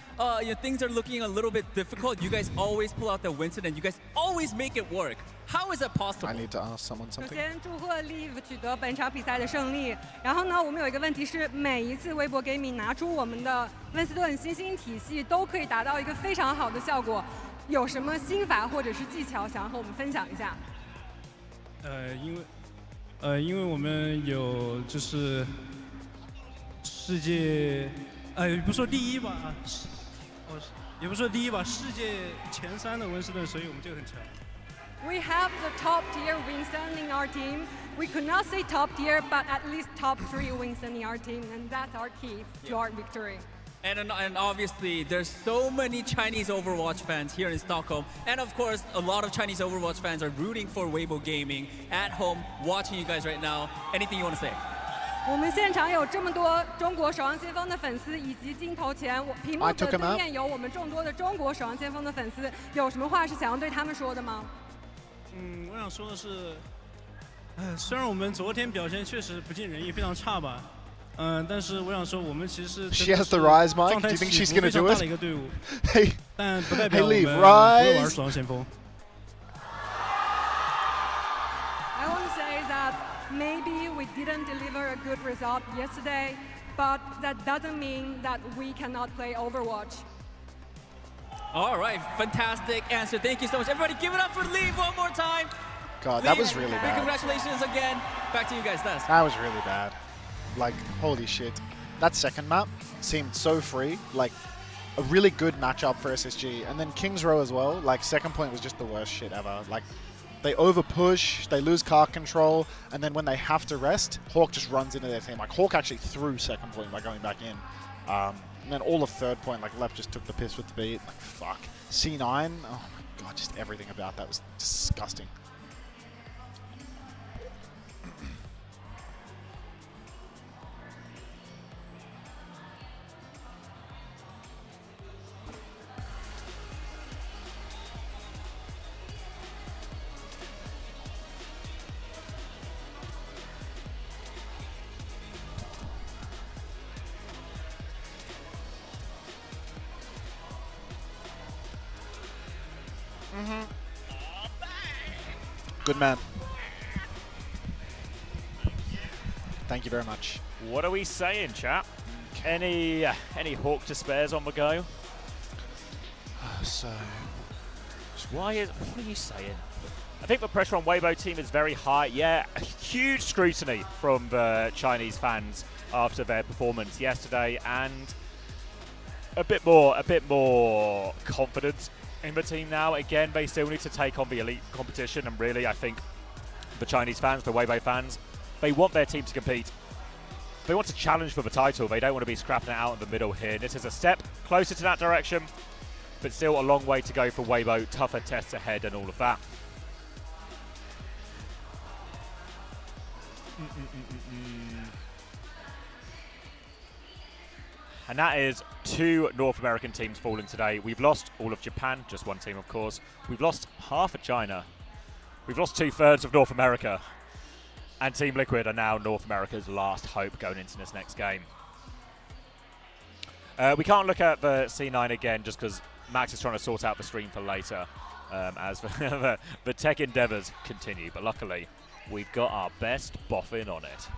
things are looking a little bit difficult, you guys always pull out the Winston and you guys always make it work. How is that possible? I need to ask someone something. 首先祝贺 Live 取得本场比赛的胜利。然后呢，我们有一个问题是，每一次微博 Gaming 拿出我们的温斯顿新兴体系，都可以达到一个非常好的效果。有什么心法或者是技巧想要和我们分享一下？因为我们有就是世界，不说第一吧，也不说第一吧，世界前3的温斯顿，所以我们就很强。We have the top tier Winston in our team. We could not say top tier, but at least top 3 Winston in our team, and that's our key to our victory. And obviously, there's so many Chinese Overwatch fans here in Stockholm. And of course, a lot of Chinese Overwatch fans are rooting for Weibo Gaming at home, watching you guys right now. Anything you want to say? 我们现场有这么多中国守望先锋的粉丝，以及镜头前屏幕的对面有我们众多的中国守望先锋的粉丝，有什么话是想要对他们说的吗？我想说的是，虽然我们昨天表现确实不尽人意，非常差吧，但是我想说，我们其实 She has the rise, Mike. 状 Do 态 you think 起 she's 伏 gonna 非常 do 大 it? 的一个队伍， Hey, 但不代 hey, 表我们 leave 不会玩 rise. 双前锋。 I want to say that maybe we didn't deliver a good result yesterday, but that doesn't mean that we cannot play Overwatch. All right, fantastic answer. Thank you so much. Everybody give it up for Leave one more time. God, that Leave, was really big bad. congratulations again. Back to you guys, Des. That was really bad. Like, holy shit. That second map seemed so free. Like, a really good matchup for SSG. And then King's Row as well. Like, second point was just the worst shit ever. Like, they over-push, they lose car control, and then when they have to rest, Hawk just runs into their team. Like, Hawk actually threw second point by going back in. And then all of third point, like, Lep just took the piss with the beat. Like, fuck. C9, oh my god, just everything about that was disgusting. Good man. Thank you very much. What are we saying, chap? Any Hawk despairs on the go? So, what are you saying? I think the pressure on Weibo team is very high. Yeah, huge scrutiny from the Chinese fans after their performance yesterday, and a bit more confidence in the team now. Again, they still need to take on the elite competition, and really, I think the Chinese fans, the Weibo fans, they want their team to compete. They want to challenge for the title. They don't want to be scrapping it out in the middle here. This is a step closer to that direction, but still a long way to go for Weibo. Tougher tests ahead and all of that. And that is 2 North American teams falling today. We've lost all of Japan, just one team, of course. We've lost half of China. We've lost 2/3 of North America. And Team Liquid are now North America's last hope going into this next game. We can't look at the C9 again just because Max is trying to sort out the stream for later as the tech endeavors continue. But luckily, we've got our best boffin on it.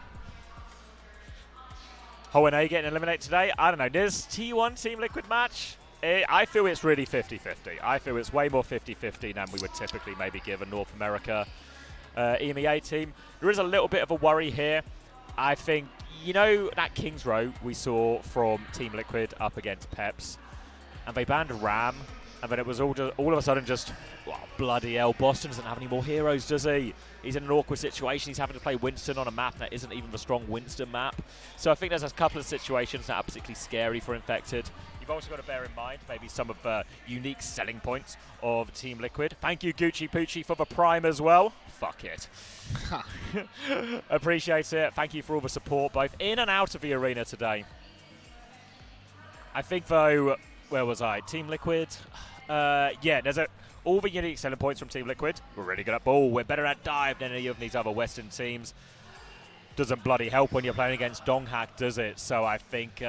HoNA getting eliminated today? I don't know. This T1 Team Liquid match, I feel it's really 50-50. I feel it's way more 50-50 than we would typically maybe give a North America EMEA team. There is a little bit of a worry here. I think, you know, that King's Row we saw from Team Liquid up against Peps, and they banned Ram, and then it was all of a sudden just, well, bloody hell, Boston doesn't have any more heroes, does he? He's in an awkward situation. He's having to play Winston on a map that isn't even the strong Winston map. So I think there's a couple of situations that are particularly scary for Infected. You've also got to bear in mind maybe some of the unique selling points of Team Liquid. Thank you, Gucci Poochie, for the Prime as well. Fuck it. Appreciate it. Thank you for all the support, both in and out of the arena today. I think, though, where was I? Team Liquid? Yeah, there's all the unique selling points from Team Liquid. We're really good at ball. We're better at dive than any of these other Western teams. Doesn't bloody help when you're playing against Donghak, does it? So I think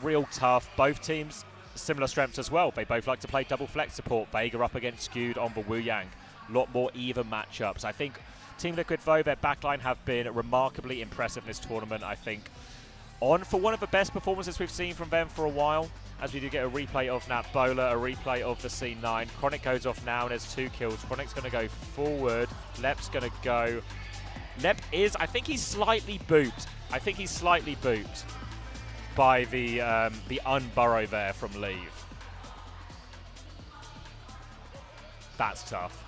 real tough. Both teams, similar strengths as well. They both like to play double flex support. Vega up against Skewed on the Wu Yang. A lot more even matchups. I think Team Liquid, though, their backline have been remarkably impressive in this tournament. I think on for one of the best performances we've seen from them for a while, as we do get a replay of Nat Bowler, a replay of the C9. Chronic goes off now and there's 2 kills. Chronic's going to go forward. Lep's going to go. Lep is, I think he's slightly booped. I think he's slightly booped by the unburrow there from Leave. That's tough.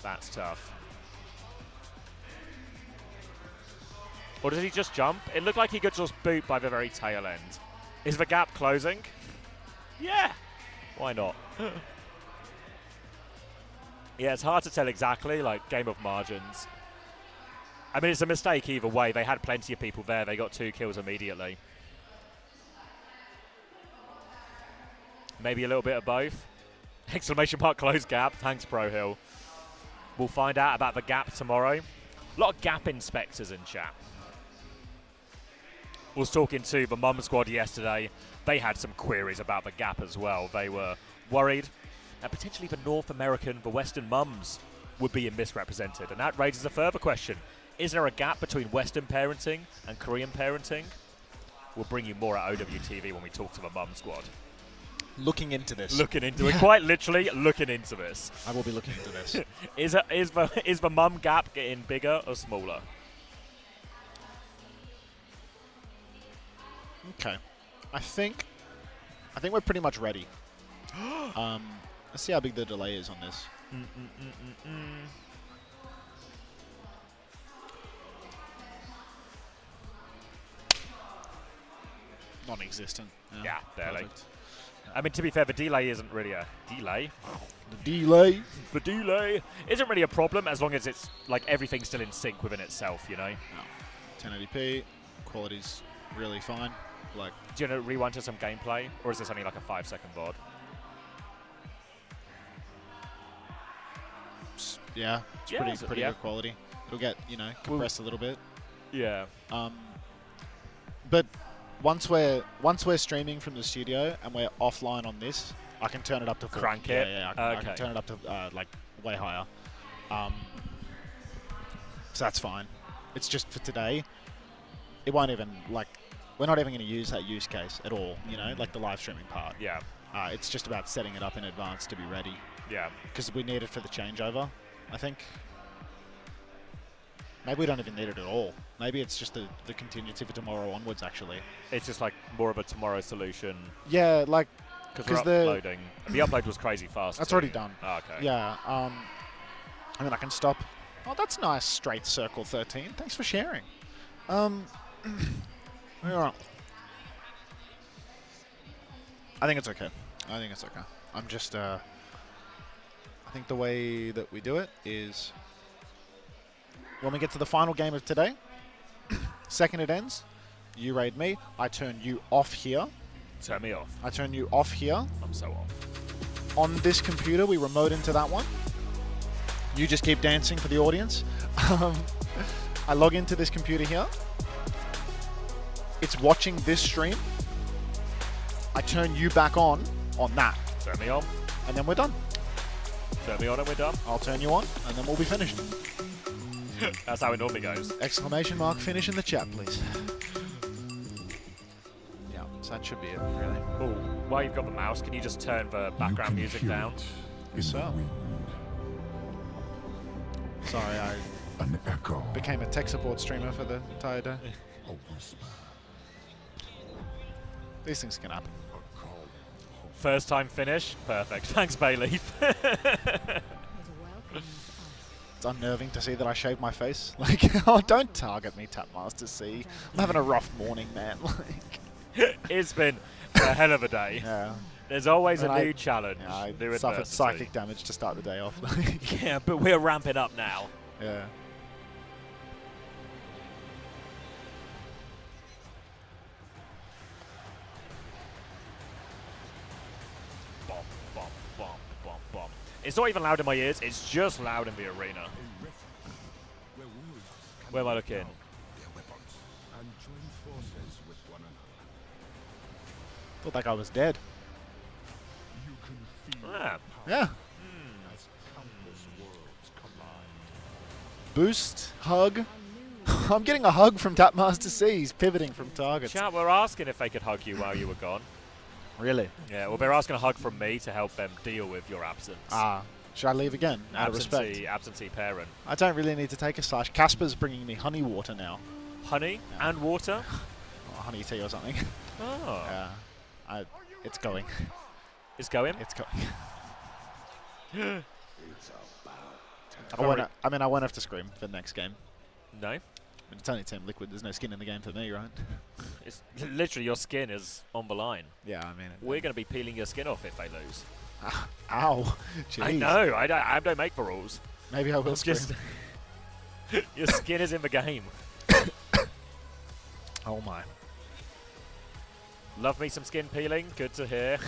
That's tough. Or does he just jump? It looked like he could just boot by the very tail end. Is the gap closing? Yeah. Why not? Yeah, it's hard to tell exactly, like, game of margins. I mean, it's a mistake either way. They had plenty of people there. They got 2 kills immediately. Maybe a little bit of both. Exclamation mark, close gap. Thanks, ProHill. We'll find out about the gap tomorrow. A lot of gap inspectors in chat. was talking to the Mum Squad yesterday. They had some queries about the gap as well. They were worried that potentially the North American, the Western mums would be misrepresented. And that raises a further question. Is there a gap between Western parenting and Korean parenting? We'll bring you more at OWTV when we talk to the Mum Squad. Looking into this. Looking into it. Quite literally looking into this. I will be looking into this. Is the mum gap getting bigger or smaller? Okay. I think we're pretty much ready. Let's see how big the delay is on this. Non-existent. Yeah, barely. Perfect. I mean, to be fair, the delay isn't really a delay. The delay isn't really a problem as long as it's like everything's still in sync within itself, you know? No. 1080p, quality's really fine. Like, do you want to rewind to some gameplay, or is this only like a 5-second VOD? Yeah, it's pretty good quality. It'll get, you know, compressed a little bit. Yeah. But once we're streaming from the studio and we're offline on this, I can turn it up to full. Crank it. Yeah, I can turn it up to like way higher. So that's fine. It's just for today. It won't even like. We're not even going to use that use case at all. You know, like the live streaming part. Yeah. It's just about setting it up in advance to be ready. Yeah. Because we need it for the changeover, I think. Maybe we don't even need it at all. Maybe it's just the contingency for tomorrow onwards, actually. It's just like more of a tomorrow solution. Yeah, like... Because we're uploading. The upload was crazy fast. That's too. already done. Oh, okay. Yeah. I mean, I can stop. Oh, that's nice, Straight Circle 13. Thanks for sharing. Yeah. I think it's okay. I'm just... I think the way that we do it is... When we get to the final game of today, second it ends, you raid me, I turn you off here. Turn me off. I turn you off here. I'm so off. On this computer, we remote into that one. You just keep dancing for the audience. I log into this computer here. It's watching this stream. I turn you back on that. Turn me on. And then we're done. Turn me on and we're done. I'll turn you on, and then we'll be finished. That's how it normally goes. Exclamation mark finish in the chat, please. Yeah, so that should be it, really. Oh, while you've got the mouse, can you just turn the background music down? So. Sorry, I became a tech support streamer for the entire day. These things can happen. First time finish? Perfect. Thanks, Bailey. It's unnerving to see that I shaved my face. Like, oh, don't target me, Tapmaster C. I'm having a rough morning, man. Like, it's been a hell of a day. Yeah. There's always a new challenge. Yeah, I new suffered adversity. psychic damage to start the day off. Yeah, but we're ramping up now. Yeah. It's not even loud in my ears, it's just loud in the arena. Where am I looking? Thought that guy was dead. Ah. Yeah. Boost, hug. I'm getting a hug from Tapmaster C. He's pivoting from targets. Chat, we're asking if they could hug you while you were gone. Really? Yeah, well, they're asking a hug from me to help them deal with your absence. Ah, should I leave again? Out of respect. Absentee parent. I don't really need to take a slash. Casper's bringing me honey water now. Honey and water? Oh, honey tea or something. Oh. Yeah. It's going. It's going? It's going. I won't have to scream for the next game. No? I mean, it's only Team Liquid. There's no skin in the game for me, right? It's literally your skin is on the line. Yeah, I mean... We're going to be peeling your skin off if they lose. Ow. Jeez. I know. I don't make the rules. Maybe I will scream. Your skin is in the game. Oh, my. Love me some skin peeling. Good to hear.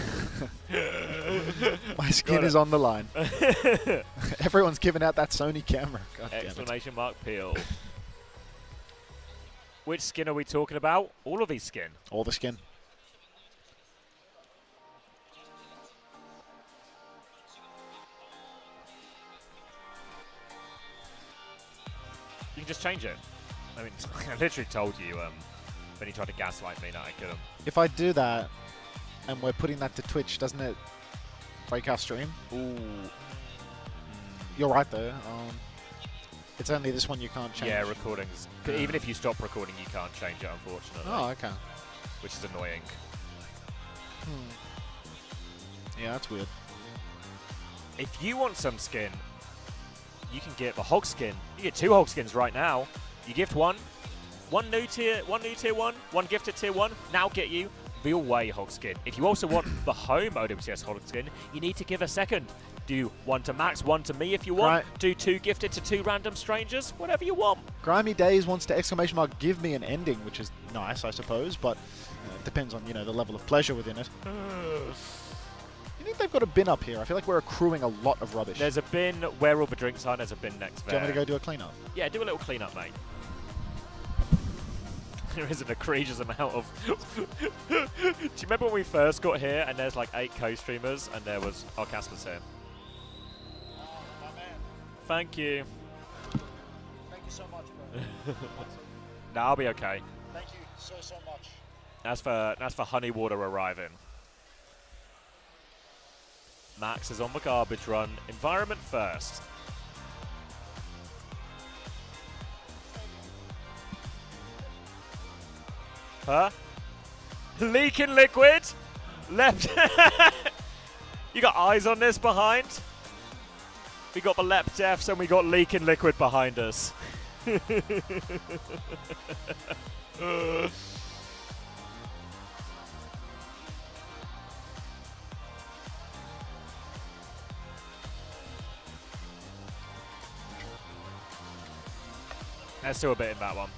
My skin is on the line. Everyone's giving out that Sony camera. God damn it. Exclamation mark peel. Which skin are we talking about? All of these skin. All the skin. You can just change it. I mean, I literally told you when he tried to gaslight me that I couldn't. If I do that, and we're putting that to Twitch, doesn't it break our stream? Ooh. You're right, though. It's only this one you can't change. Yeah, recordings. Even if you stop recording, you can't change it, unfortunately. Oh, okay. Which is annoying. Yeah, that's weird. If you want some skin, you can get the hog skin. You get 2 hog skins right now. You gift one new tier 1, one gifted tier 1. Now get you the away hog skin. If you also want the home OWCS hog skin, you need to give a second. Do 1 to Max, 1 to me if you want. Do 2 gifted to 2 random strangers, whatever you want. Grimy Days wants to exclamation mark give me an ending, which is nice, I suppose, but it depends on, you know, the level of pleasure within it. You think they've got a bin up here? I feel like we're accruing a lot of rubbish. There's a bin where all the drinks are. There's a bin next there. Do you want me to go do a clean-up? Yeah, do a little clean-up, mate. There is an egregious amount of... Do you remember when we first got here and there's like 8 co-streamers and there was... Oh, Casper's here. Thank you. Thank you so much, bro. No, I'll be okay. Thank you so much. That's for honey water arriving. Max is on the garbage run. Environment first. Huh? Leaking liquid? Left. You got eyes on this behind? We got the lep deaths and we got leaking liquid behind us. There's still a bit in that one.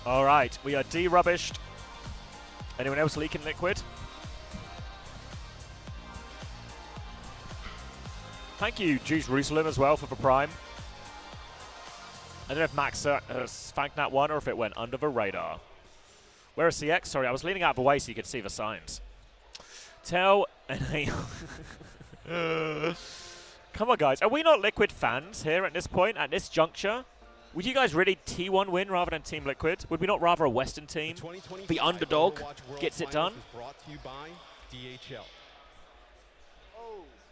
All right, we are de-rubbished. Anyone else leaking liquid? Thank you, Juice Jerusalem, as well for the prime. I don't know if Max spanked that one or if it went under the radar. Where is CX? Sorry, I was leaning out of the way so you could see the signs. Tell Come on, guys. Are we not Liquid fans here at this point, at this juncture? Would you guys really T1 win rather than Team Liquid? Would we not rather a Western team? The underdog gets it done?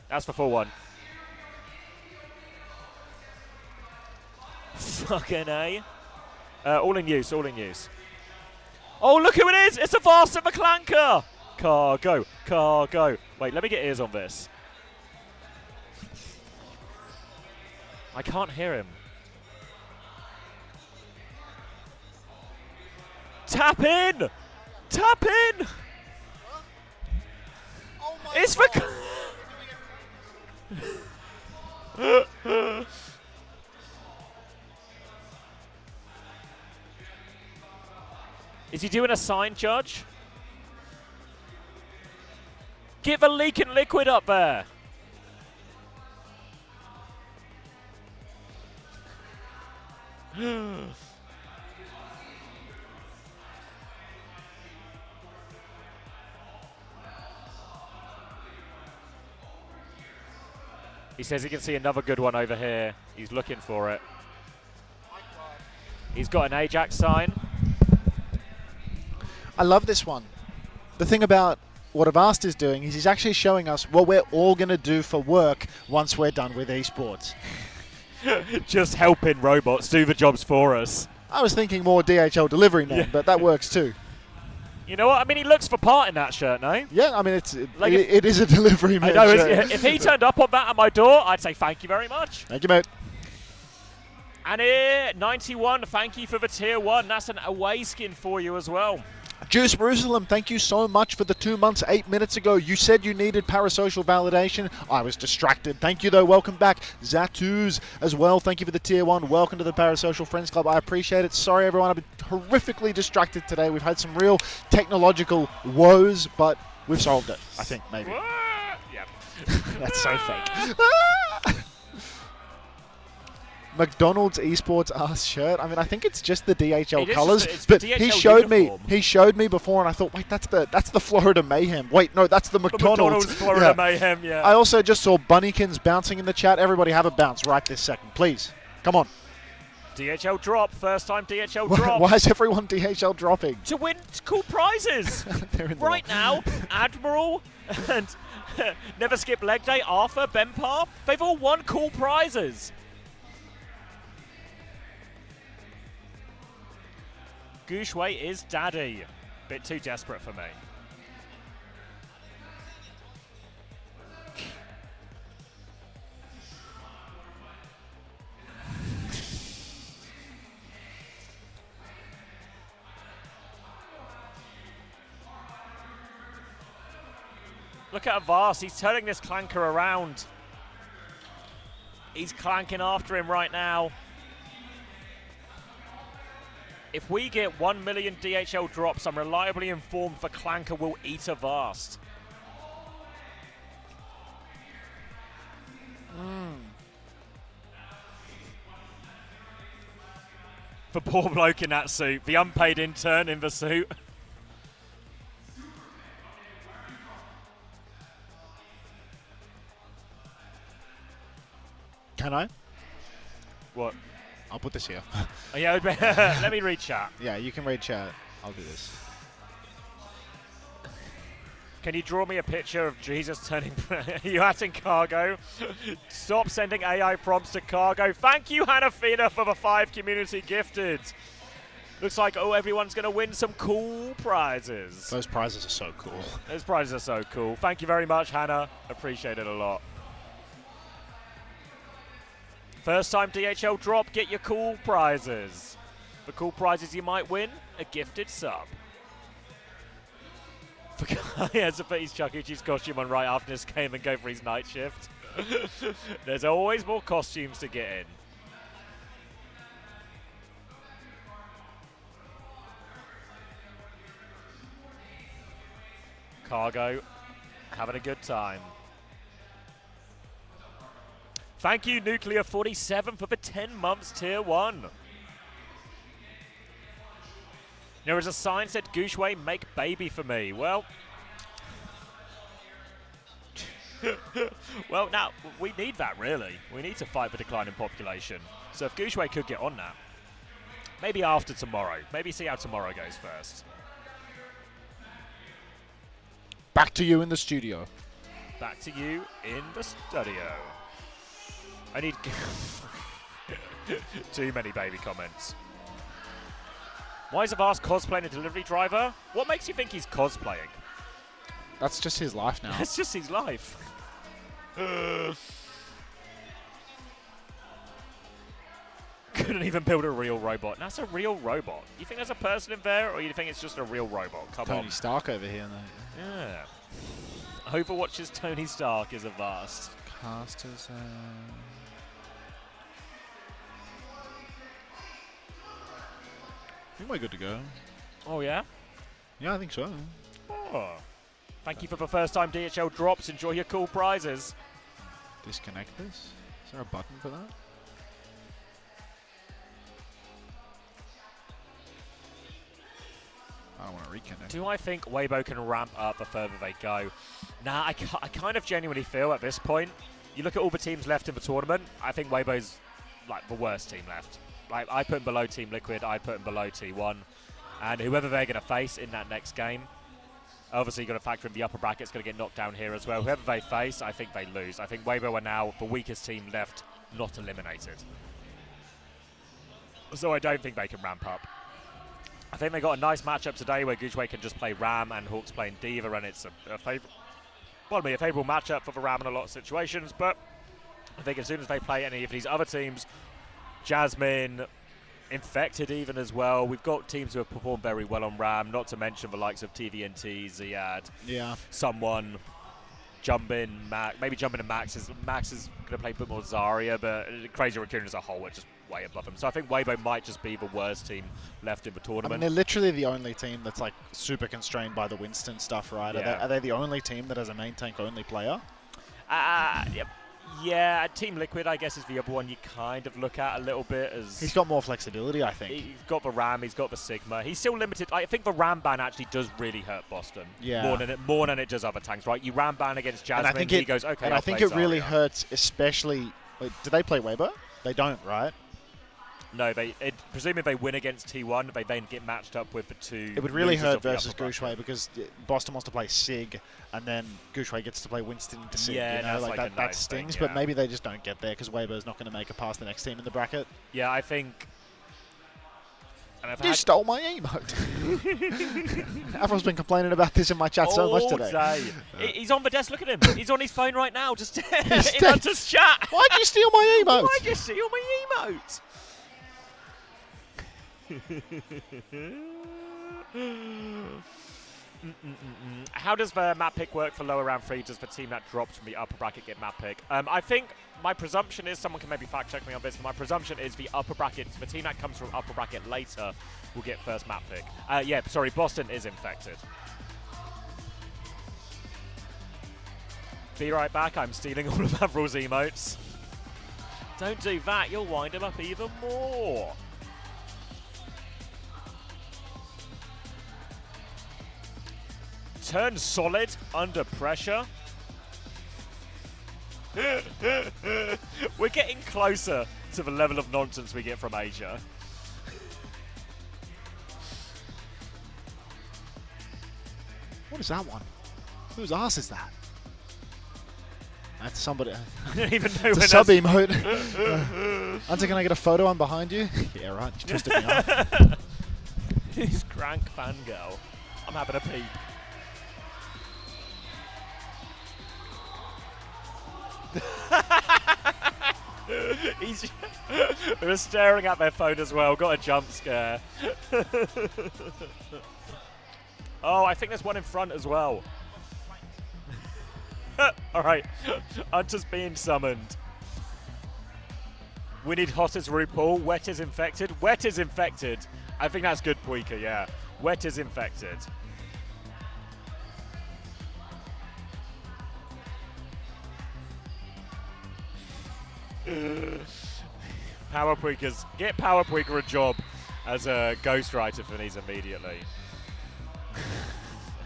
That's for 4-1. Fucking A. All in use, all in use. Oh, look who it is! It's a Varsa McClanker! Cargo, cargo. Wait, let me get ears on this. I can't hear him. Tap in! Tap in! Oh my it's for... Is he doing a sign, Judge? Get the leaking liquid up there. He says he can see another good one over here. He's looking for it. He's got an Ajax sign. I love this one. The thing about what Avast is doing is he's actually showing us what we're all going to do for work once we're done with esports. Just helping robots do the jobs for us. I was thinking more DHL delivery man, but that works too. You know what? I mean, he looks for part in that shirt, no? Yeah, I mean, it is a delivery man. I know. If he turned up on that at my door, I'd say thank you very much. Thank you, mate. And here, 91, thank you for the tier 1. That's an away skin for you as well. Juice Jerusalem, thank you so much for the 2 months, 8 minutes ago. You said you needed parasocial validation. I was distracted. Thank you, though. Welcome back. Zatuz as well. Thank you for the tier 1. Welcome to the Parasocial Friends Club. I appreciate it. Sorry, everyone. I've been horrifically distracted today. We've had some real technological woes, but we've solved it, I think, maybe. Yeah. That's so fake. McDonald's Esports ass shirt. I mean, I think it's just the DHL It is colors, just the but DHL he showed uniform. me. He showed me before, and I thought, wait, that's the Florida Mayhem. Wait, no, that's the McDonald's. Florida Mayhem. Yeah. I also just saw Bunnykins bouncing in the chat. Everybody have a bounce right this second, please. Come on. DHL drop. First time DHL drop. Why is everyone DHL dropping? To win cool prizes. Right now, Admiral and Never Skip Leg Day, Arthur, Bempar, they've all won cool prizes. Gushway is daddy. Bit too desperate for me. Look at Avast, he's turning this clanker around. He's clanking after him right now. If we get 1 million DHL drops, I'm reliably informed the clanker will eat Avast. The poor bloke in that suit, the unpaid intern in the suit. Can I? What? I'll put this here. Oh, yeah, let me read chat. Yeah, you can read chat. I'll do this. Can you draw me a picture of Jesus turning you at in cargo? Stop sending AI prompts to cargo. Thank you, Hannafina, for the 5 community gifted. Looks like, everyone's going to win some cool prizes. Those prizes are so cool. Those prizes are so cool. Thank you very much, Hannah. Appreciate it a lot. First time DHL drop, get your cool prizes. The cool prizes you might win, a gifted sub. He has to put his Chuck E. Cheese costume on right after this game and go for his night shift. There's always more costumes to get in. Cargo, having a good time. Thank you, Nuclear47, for the 10 months tier 1. There is a sign said, Gushway, make baby for me. Well, well, now, we need that, really. We need to fight the decline in population. So if Gushway could get on that, maybe after tomorrow. Maybe see how tomorrow goes first. Back to you in the studio. Back to you in the studio. I need too many baby comments. Why is Avast cosplaying a delivery driver? What makes you think he's cosplaying? That's just his life now. That's just his life. Couldn't even build a real robot. That's a real robot. You think there's a person in there, or you think it's just a real robot? Come on. Tony Stark over here, though. Yeah. Overwatch's Tony Stark is Avast. Casters. I think we're good to go. Oh, yeah? Yeah, I think so. Oh. Thank you for the first time DHL drops. Enjoy your cool prizes. Disconnect this? Is there a button for that? I don't want to reconnect. Do I think Weibo can ramp up the further they go? Nah, I kind of genuinely feel at this point, you look at all the teams left in the tournament, I think Weibo's like the worst team left. Like, I put him below Team Liquid, I put him below T1. And whoever they're going to face in that next game, obviously you've got to factor in the upper bracket's going to get knocked down here as well. Whoever they face, I think they lose. I think Weibo are now the weakest team left, not eliminated. So I don't think they can ramp up. I think they got a nice matchup today where Gushway can just play Ram and Hawks playing Diva, and it's a favourable matchup for the Ram in a lot of situations. But I think as soon as they play any of these other teams, Jasmine, Infected even as well, we've got teams who have performed very well on Ram, not to mention the likes of TVNT, Ziad, someone, Jumbin, maybe Jumbin and Max is going to play a bit more Zarya, but Crazy Raccoon as a whole are just way above him. So I think Weibo might just be the worst team left in the tournament. I mean, they're literally the only team that's like super constrained by the Winston stuff, right? Yeah. Are they the only team that has a main tank only player? Yep. Yeah, Team Liquid, I guess, is the other one you kind of look at a little bit as... He's got more flexibility, I think. He's got the RAM, he's got the Sigma. He's still limited. I think the RAM ban actually does really hurt Boston. Yeah. More than it does other tanks, right? You RAM ban against Jasmine, and I think he goes, okay, and I'll I think play it really Zarya. hurts, especially... Wait, do they play Weibo? They don't, right? No, presumably they win against T1, they then get matched up with the two. It would really losers hurt of the versus upper bracket. Gushwei because Boston wants to play Sig, and then Gushwei gets to play Winston to Sig. Yeah, you know, that's like like a that nice stings. thing, But yeah. maybe they just don't get there because Weibo's not going to make it past the next team in the bracket. Yeah, I think. And I've You stole my emote. Everyone's been complaining about this in my chat so much today. He's on the desk. Look at him. He's on his phone right now. Just in Hunter's chat. Why'd you steal my emote? Why'd you steal my emote? How does the map pick work for lower round 3? Does the team that drops from the upper bracket get map pick? I think my presumption is, someone can maybe fact check me on this, but my presumption is the upper bracket, the team that comes from upper bracket later will get first map pick. Yeah, sorry, Boston is infected. Be right back, I'm stealing all of Avril's emotes. Don't do that, you'll wind him up even more. Turn solid under pressure. We're getting closer to the level of nonsense we get from Asia. What is that one? Whose ass is that? That's somebody. I don't even know it's a when sub that's- emote. Hunter, can I get a photo on behind you? Yeah, right. You twisted me off. He's crank fangirl. I'm having a peek. They're staring at their phone as well. Got a jump scare. Oh, I think there's one in front as well. All right, Hunter's being summoned. We need hot as RuPaul. Wet is infected. Wet is infected. I think that's good, Puika, yeah. Wet is infected. Power Puikas. Get Power Puika a job as a ghostwriter for these immediately.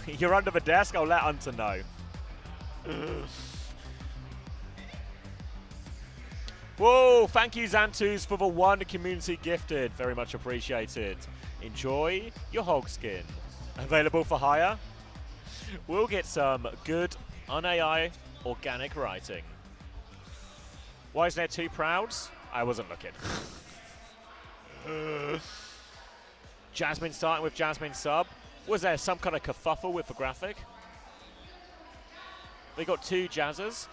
You're under the desk? I'll let Hunter know. Whoa, thank you Xantus for the 1 community gifted. Very much appreciated. Enjoy your hog skin. Available for hire. We'll get some good un-AI organic writing. Why isn't there 2 prouds? I wasn't looking. Jasmine starting with Jasmine sub. Was there some kind of kerfuffle with the graphic? They got 2 Jazzers.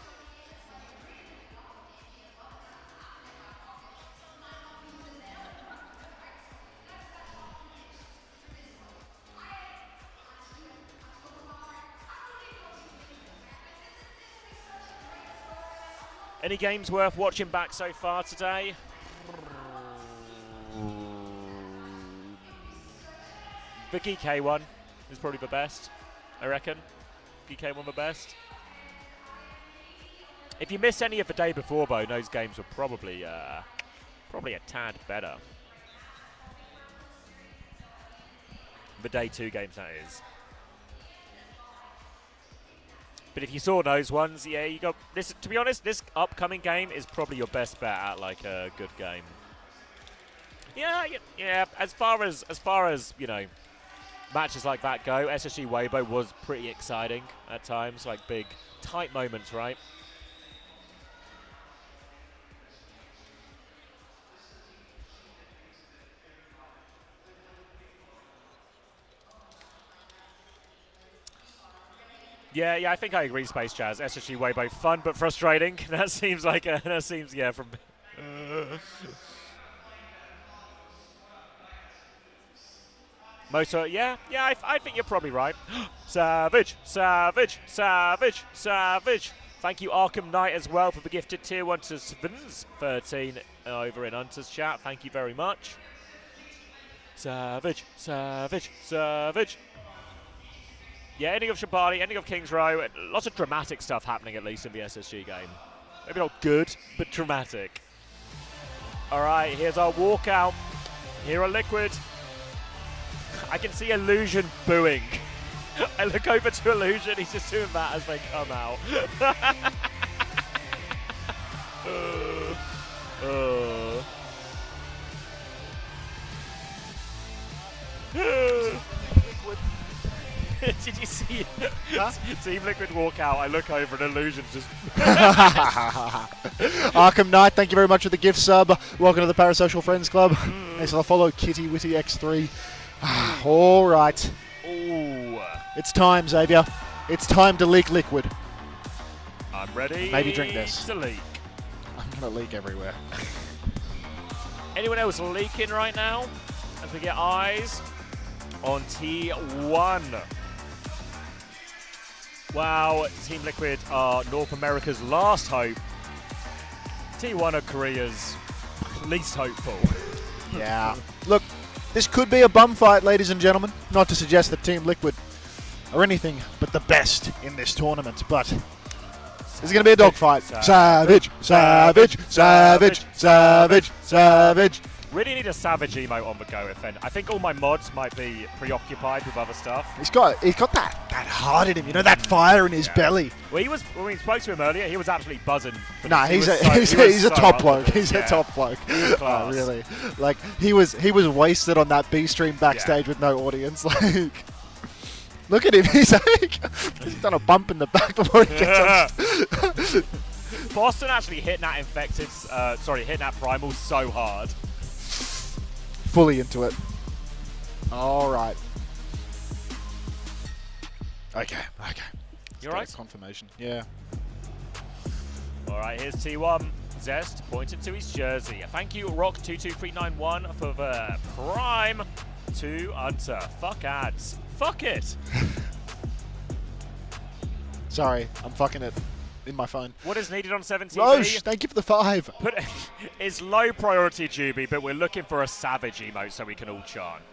Any games worth watching back so far today? The Geekay one is probably the best, I reckon. Geekay one the best. If you missed any of the day before, though, those games were probably a tad better. The day 2 games, that is. But if you saw those ones, yeah, you got this. To be honest, this upcoming game is probably your best bet at like a good game. Yeah. As far as you know, matches like that go, SSG Weibo was pretty exciting at times, like big, tight moments, right? Yeah, I think I agree, Space Jazz. SSG Weibo, fun but frustrating. That seems like yeah, from. Moto, yeah, I think you're probably right. Savage. Thank you, Arkham Knight, as well, for the gifted tier 1 to Svins 13 over in Hunter's chat. Thank you very much. Savage. Yeah, ending of Shabani, ending of King's Row. Lots of dramatic stuff happening, at least, in the SSG game. Maybe not good, but dramatic. All right, here's our walkout. Here are Liquid. I can see Illusion booing. I look over to Illusion, he's just doing that as they come out. Did you see Team Liquid walk out? I look over and Illusion's just... Arkham Knight, thank you very much for the gift sub. Welcome to the Parasocial Friends Club. Thanks for the follow, Kitty Witty X3. All right. Ooh. It's time, Xavier. It's time to leak Liquid. I'm ready. Maybe drink this. To leak. I'm going to leak everywhere. Anyone else leaking right now? As we get eyes on T1. Wow, Team Liquid are North America's last hope. T1 are Korea's least hopeful. Yeah. Look, this could be a bum fight, ladies and gentlemen. Not to suggest that Team Liquid are anything but the best in this tournament, but this is going to be a dogfight. Savage, savage, savage, savage, savage. Really need a savage emote on the go, if any. I think all my mods might be preoccupied with other stuff. He's got that heart in him, you know, that fire in his belly. Well, when we spoke to him earlier, he was absolutely buzzing. Nah, he's a top bloke. He's a top bloke. Oh, really? Like he was wasted on that B stream backstage with no audience. Like, look at him. He's done a bump in the back before he gets on. Boston actually hitting that hitting that primal so hard. Fully into it. All right. Okay. You all right? Confirmation. Yeah. All right, here's T1. Zest pointing to his jersey. Thank you, Rock22391, for the prime to Unter. Fuck ads. Fuck it. Sorry, I'm fucking it in my phone. What is needed on 17B? Roche, thank you for the 5. It's low priority, Juby, but we're looking for a savage emote so we can all chant.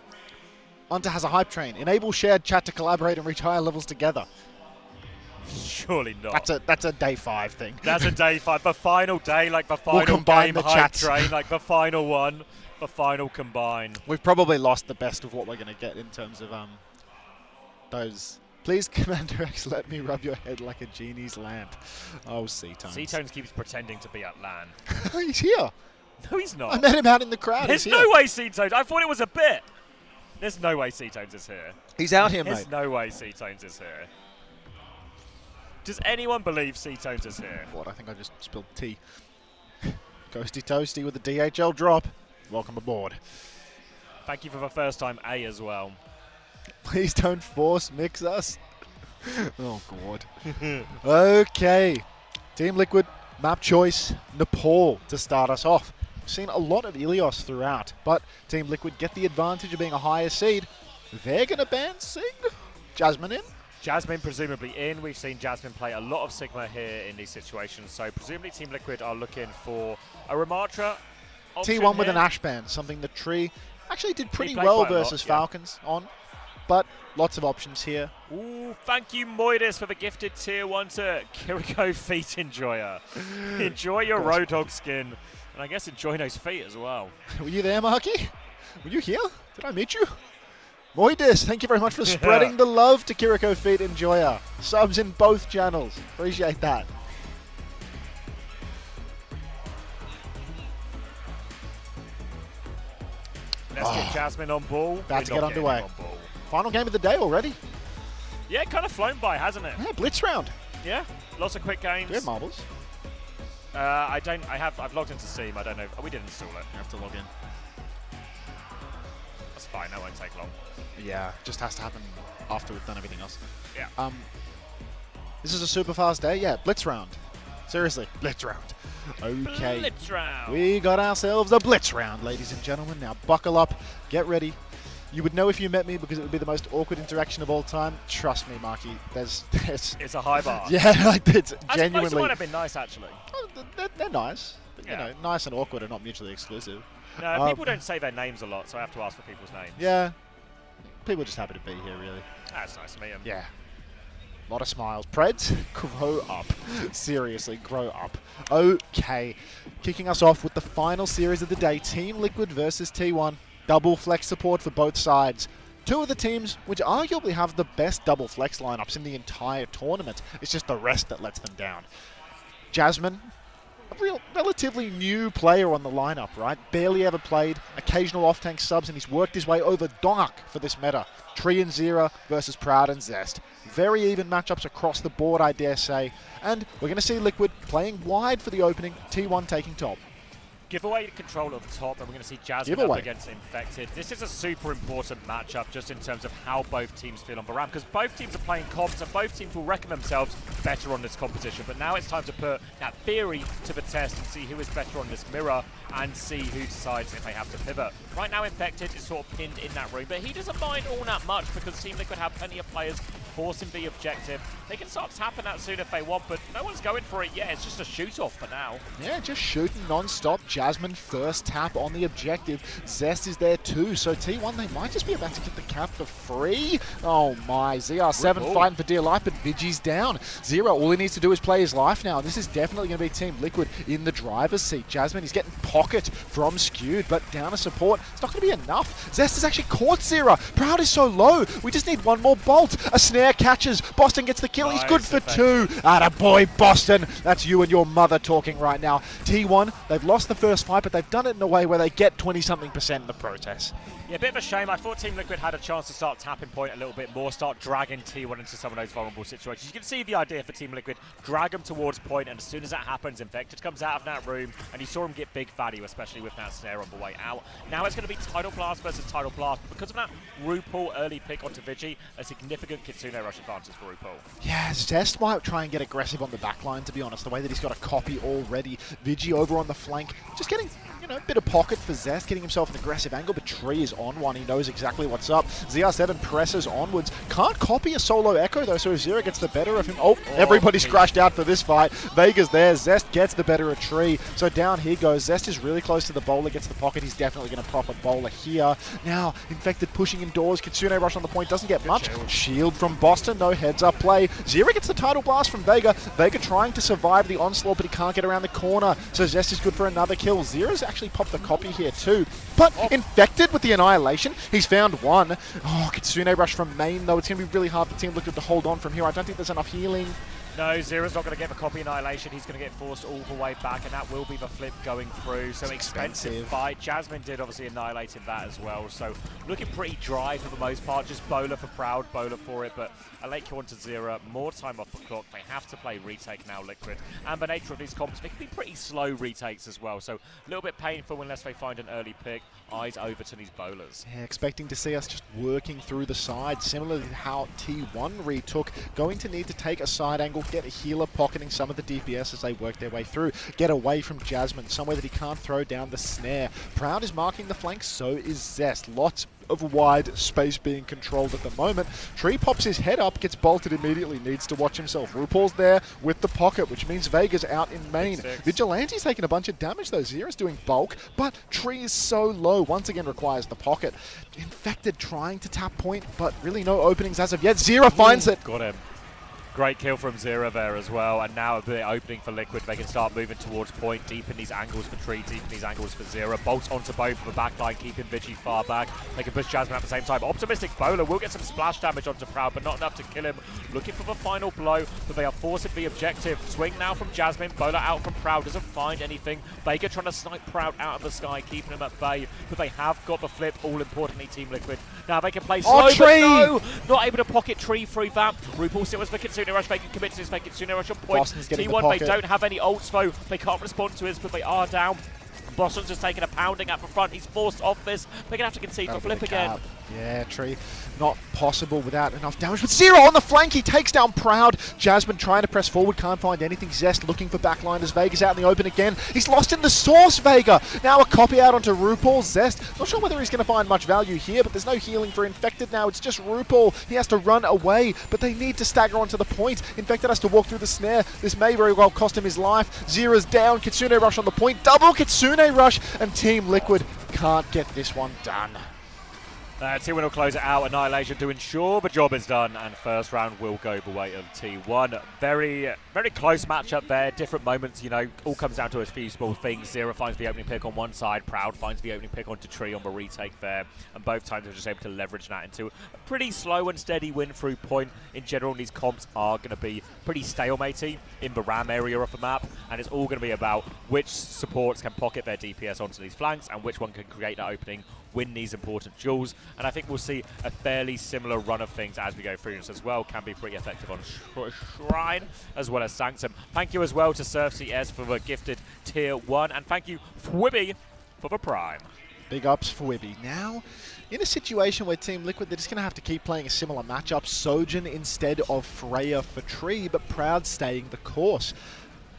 Unter has a hype train. Enable shared chat to collaborate and reach higher levels together. Surely not. That's a day 5 thing. That's a day 5. The final day, like the final combine game the hype chats. train, like the final one, the final combine. We've probably lost the best of what we're going to get in terms of those. Please, Commander X, let me rub your head like a genie's lamp. Oh, C-Tones. C-Tones keeps pretending to be at LAN. He's here. No, he's not. I met him out in the crowd. There's He's no here. way C-Tones. I thought it was a bit. There's no way C-Tones is here. He's out here, There's mate. no way C-Tones is here. Does anyone believe C-Tones is here? What? I think I just spilled tea. Ghosty Toasty with the DHL drop. Welcome aboard. Thank you for the first time A as well. Please don't force mix us. Oh, God. Okay. Team Liquid, map choice, Nepal to start us off. We've seen a lot of Ilios throughout, but Team Liquid get the advantage of being a higher seed. They're going to ban Sig. Jasmine in? Jasmine presumably in. We've seen Jasmine play a lot of Sigma here in these situations, so presumably Team Liquid are looking for a Ramatra option T1 with here. an Ash ban, something the Tree actually did pretty played well quite a lot, versus yeah. Falcons on, but lots of options here. Ooh, thank you, Moidus, for the gifted tier 1 to Kiriko Feet Enjoyer. Enjoy your Road Dog skin, and I guess enjoy those feet as well. Were you there, Marky? Were you here? Did I meet you? Moidus, thank you very much for spreading the love to Kiriko Feet Enjoyer. Subs in both channels. Appreciate that. Let's get Jasmine on ball. About to We're get not getting underway. on ball. Final game of the day already. Yeah, kind of flown by, hasn't it? Yeah, Blitz round. Yeah, lots of quick games. Do you have marbles? I don't. I've logged into Steam. I don't know. We did install it. You have to log in. That's fine. That won't take long. Yeah, just has to happen after we've done everything else. Yeah. This is a super fast day. Yeah, Blitz round. Seriously, Blitz round. Okay. Blitz round. We got ourselves a Blitz round, ladies and gentlemen. Now buckle up, get ready. You would know if you met me because it would be the most awkward interaction of all time. Trust me, Marky. It's a high bar. Yeah, like it's I genuinely. suppose it might have been nice, actually. Oh, they're nice. But, you know, nice and awkward are not mutually exclusive. No, people don't say their names a lot, so I have to ask for people's names. Yeah. People are just happy to be here, really. That's nice to meet them. Yeah. A lot of smiles. Preds, grow up. Seriously, grow up. Okay, kicking us off with the final series of the day. Team Liquid versus T1. Double flex support for both sides. Two of the teams which arguably have the best double flex lineups in the entire tournament. It's just the rest that lets them down. Jasmine, a relatively new player on the lineup, right? Barely ever played, occasional off-tank subs, and he's worked his way over dark for this meta. Tree and Zera versus Proud and Zest. Very even matchups across the board, I dare say. And we're going to see Liquid playing wide for the opening, T1 taking top. Give away control of the top, and we're going to see Jasmine up against Infected. This is a super important matchup just in terms of how both teams feel on the ramp, because both teams are playing comps, and both teams will reckon themselves better on this competition. But now it's time to put that theory to the test and see who is better on this mirror and see who decides if they have to pivot. Right now, Infected is sort of pinned in that room, but he doesn't mind all that much because Team Liquid have plenty of players forcing the objective. They can start tapping that soon if they want, but no one's going for it yet. It's just a shoot-off for now. Yeah, just shooting non-stop. Jasmine first tap on the objective. Zest is there too, so T1, they might just be about to get the cap for free. Oh my, ZR7 fighting for dear life, but Vigi's down. Zero, all he needs to do is play his life now. This is definitely going to be Team Liquid in the driver's seat. Jasmine is getting pocket from Skewed, but down to support. It's not going to be enough. Zest has actually caught Zera. Proud is so low. We just need one more bolt. A snare catches. Boston gets the kill. He's good for two. Attaboy, Boston. That's you and your mother talking right now. T1, they've lost the first fight, but they've done it in a way where they get 20-something% in the process. Yeah, a bit of a shame. I thought Team Liquid had a chance to start tapping point a little bit more, start dragging T1 into some of those vulnerable situations. You can see the idea for Team Liquid, drag them towards point, and as soon as that happens, Infected comes out of that room, and you saw him get big value, especially with that snare on the way out. Now it's going to be Tidal Blast versus Tidal Blast, but because of that RuPaul early pick onto Vigi, a significant Kitsune Rush advantage for RuPaul. Yeah, Zest might try and get aggressive on the backline, to be honest, the way that he's got a copy already. Vigi over on the flank, just getting, a bit of pocket for Zest, getting himself an aggressive angle, but Tree is on one. He knows exactly what's up. ZR7 presses onwards. Can't copy a solo echo, though, so if Zera gets the better of him... Oh, everybody's crashed out for this fight. Vega's there. Zest gets the better of Tree. So down he goes. Zest is really close to the bowler, gets the pocket. He's definitely going to prop a bowler here. Now, Infected pushing indoors. Kitsune Rush on the point. Doesn't get much. Shield from Boston. No heads-up play. Zera gets the Tidal Blast from Vega. Vega trying to survive the onslaught, but he can't get around the corner. So Zest is good for another kill. Zera's actually popped the copy here too. But Infected with the Annihilation. He's found one. Oh, Kitsune Rush from main, though. It's going to be really hard for Team Liquid to hold on from here. I don't think there's enough healing. No, Zera's not going to get the copy Annihilation. He's going to get forced all the way back, and that will be the flip going through. So expensive fight. Jasmine did obviously annihilating that as well. So looking pretty dry for the most part. Just bowler for Proud, bowler for it. But a late kill onto Zera. More time off the clock. They have to play retake now, Liquid. And the nature of these comps, they can be pretty slow retakes as well. So a little bit painful unless they find an early pick. Eyes over to these bowlers. Yeah, expecting to see us just working through the side, similar to how T1 retook. Going to need to take a side angle, get a healer pocketing some of the DPS as they work their way through. Get away from Jasmine, somewhere that he can't throw down the snare. Proud is marking the flank, so is Zest. Lots of wide space being controlled at the moment. Tree pops his head up, gets bolted immediately, needs to watch himself. RuPaul's there with the pocket, which means Vega's out in main. Vigilante's taking a bunch of damage though. Zera's doing bulk, but Tree is so low, once again requires the pocket. Infected trying to tap point, but really no openings as of yet. Zera finds it. Got him. Great kill from Zera there as well, and now a bit opening for Liquid. They can start moving towards point, deepen these angles for Tree, deepen these angles for Zera. Bolt onto both for the backline, keeping Vigi far back. They can push Jasmine at the same time. Optimistic bowler will get some splash damage onto Proud, but not enough to kill him. Looking for the final blow, but they are forcing the objective. Swing now from Jasmine, bowler out from Proud, doesn't find anything. Vega trying to snipe Proud out of the sky, keeping him at bay, but they have got the flip, all importantly, Team Liquid. Now they can play slow, Tree! But no! Not able to pocket Tree through that. RuPaul still has the Kitsune Rush, they can commit to this Kitsune Rush on point. T1, they don't have any ults though. They can't respond to his, but they are down. Boston's just taking a pounding at the front. He's forced off this. They're going to have to concede the flip again. Yeah, Tree, not possible without enough damage. But Zera on the flank, he takes down Proud. Jasmine trying to press forward, can't find anything. Zest looking for backline as Vega's out in the open again. He's lost in the source, Vega. Now a copy out onto RuPaul. Zest, not sure whether he's going to find much value here, but there's no healing for Infected now. It's just RuPaul. He has to run away, but they need to stagger onto the point. Infected has to walk through the snare. This may very well cost him his life. Zera's down. Kitsune Rush on the point. Double Kitsune Rush, and Team Liquid can't get this one done. T1 will close it out. Annihilation to ensure the job is done, and first round will go the way of T1. Very, very close matchup there. Different moments, you know, all comes down to a few small things. Zero finds the opening pick on one side. Proud finds the opening pick onto Tree on the retake there, and both times they're just able to leverage that into a pretty slow and steady win through point. In general, these comps are going to be pretty stalematey in the RAM area of the map, and it's all going to be about which supports can pocket their DPS onto these flanks and which one can create that opening, win these important duels, and I think we'll see a fairly similar run of things as we go through this as well. Can be pretty effective on Shrine as well as Sanctum. Thank you as well to Surf CS for the gifted tier 1, and thank you Fwibby for the Prime. Big ups for Wibby. Now, in a situation where Team Liquid, they're just going to have to keep playing a similar matchup. Sojin instead of Freya for Tree, but Proud staying the course.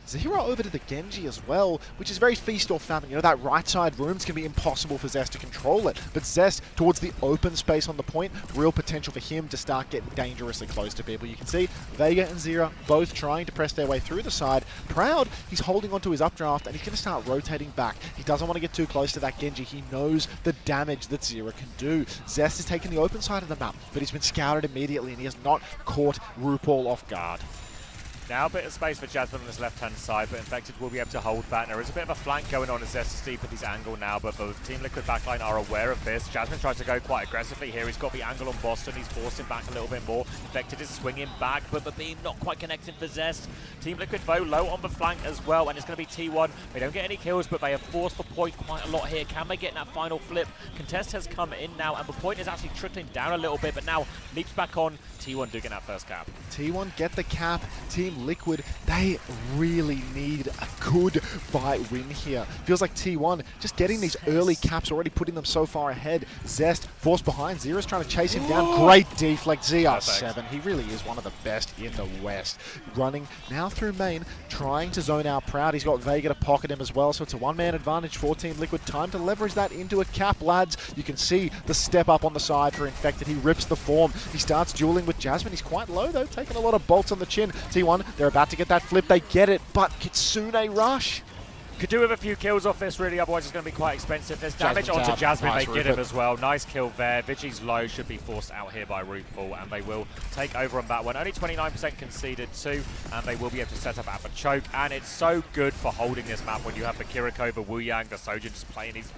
Zero over to the Genji as well, which is very feast or famine. You know, that right side room's going to be impossible for Zest to control it. But Zest, towards the open space on the point, real potential for him to start getting dangerously close to people. You can see Vega and Zero both trying to press their way through the side. Proud, he's holding onto his updraft, and he's going to start rotating back. He doesn't want to get too close to that Genji. He knows the damage that Zero can do. Zest is taking the open side of the map, but he's been scouted immediately, and he has not caught RuPaul off guard. Now a bit of space for Jasmine on his left-hand side, but Infected will be able to hold that. And there is a bit of a flank going on as Zest is deep at his angle now, but the Team Liquid backline are aware of this. Jasmine tries to go quite aggressively here. He's got the angle on Boston. He's forced him back a little bit more. Infected is swinging back, but the beam not quite connecting for Zest. Team Liquid, though, low on the flank as well, and it's going to be T1. They don't get any kills, but they have forced the point quite a lot here. Can they get in that final flip? Contest has come in now, and the point is actually trickling down a little bit, but now leaps back on. T1 do get that first cap. T1 get the cap. Team Liquid, they really need a good fight win here. Feels like T1 just getting these early caps, already putting them so far ahead. Zest forced behind. Zero's trying to chase him down. Great deflect. ZR7. He really is one of the best in the West. Running now through main, trying to zone out Proud. He's got Vega to pocket him as well, so it's a one-man advantage for Team Liquid. Time to leverage that into a cap, lads. You can see the step up on the side for Infected. He rips the form. He starts dueling with Jasmine. He's quite low, though, taking a lot of bolts on the chin. T1, they're about to get that flip. They get it, but Kitsune rush. Could do with a few kills off this, really, otherwise it's going to be quite expensive. There's damage onto Jasmine, nice they get him as well. Nice kill there. Vigi's low should be forced out here by RuPaul, and they will take over on that one. Only 29% conceded too, and they will be able to set up at the choke, and it's so good for holding this map when you have the Kiriko, the Wu Yang, the Sojin just playing these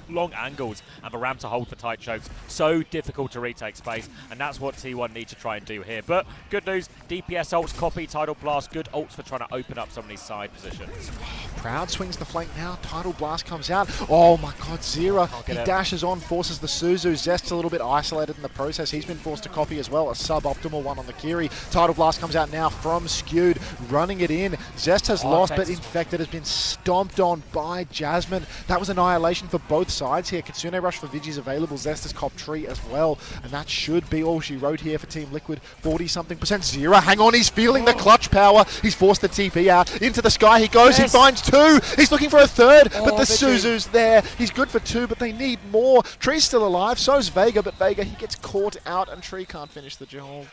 long angles and the ramp to hold for tight chokes. So difficult to retake space, and that's what T1 need to try and do here. But good news, DPS ults, copy, Tidal Blast, good ults for trying to open up some of these side positions. Proud swings the flank now, Tidal Blast comes out. Oh my god, Zero, he dashes on, forces the Suzu. Zest's a little bit isolated in the process. He's been forced to copy as well, a suboptimal one on the Kiri. Tidal Blast comes out now from Skewed, running it in. Zest has lost, but Infected has been stomped on by Jasmine. That was annihilation for both sides here. Kitsune Rush for Vigi's available. Zest has cop Tree as well, and that should be all she wrote here for Team Liquid. 40-something%. Zero, hang on, he's feeling the clutch power. He's forced the TP out. Into the sky he goes. Yes. He finds two. He's looking for a third, but the Suzu's there. He's good for two, but they need more. Tree's still alive. So's Vega, but Vega, he gets caught out, and Tree can't finish the job.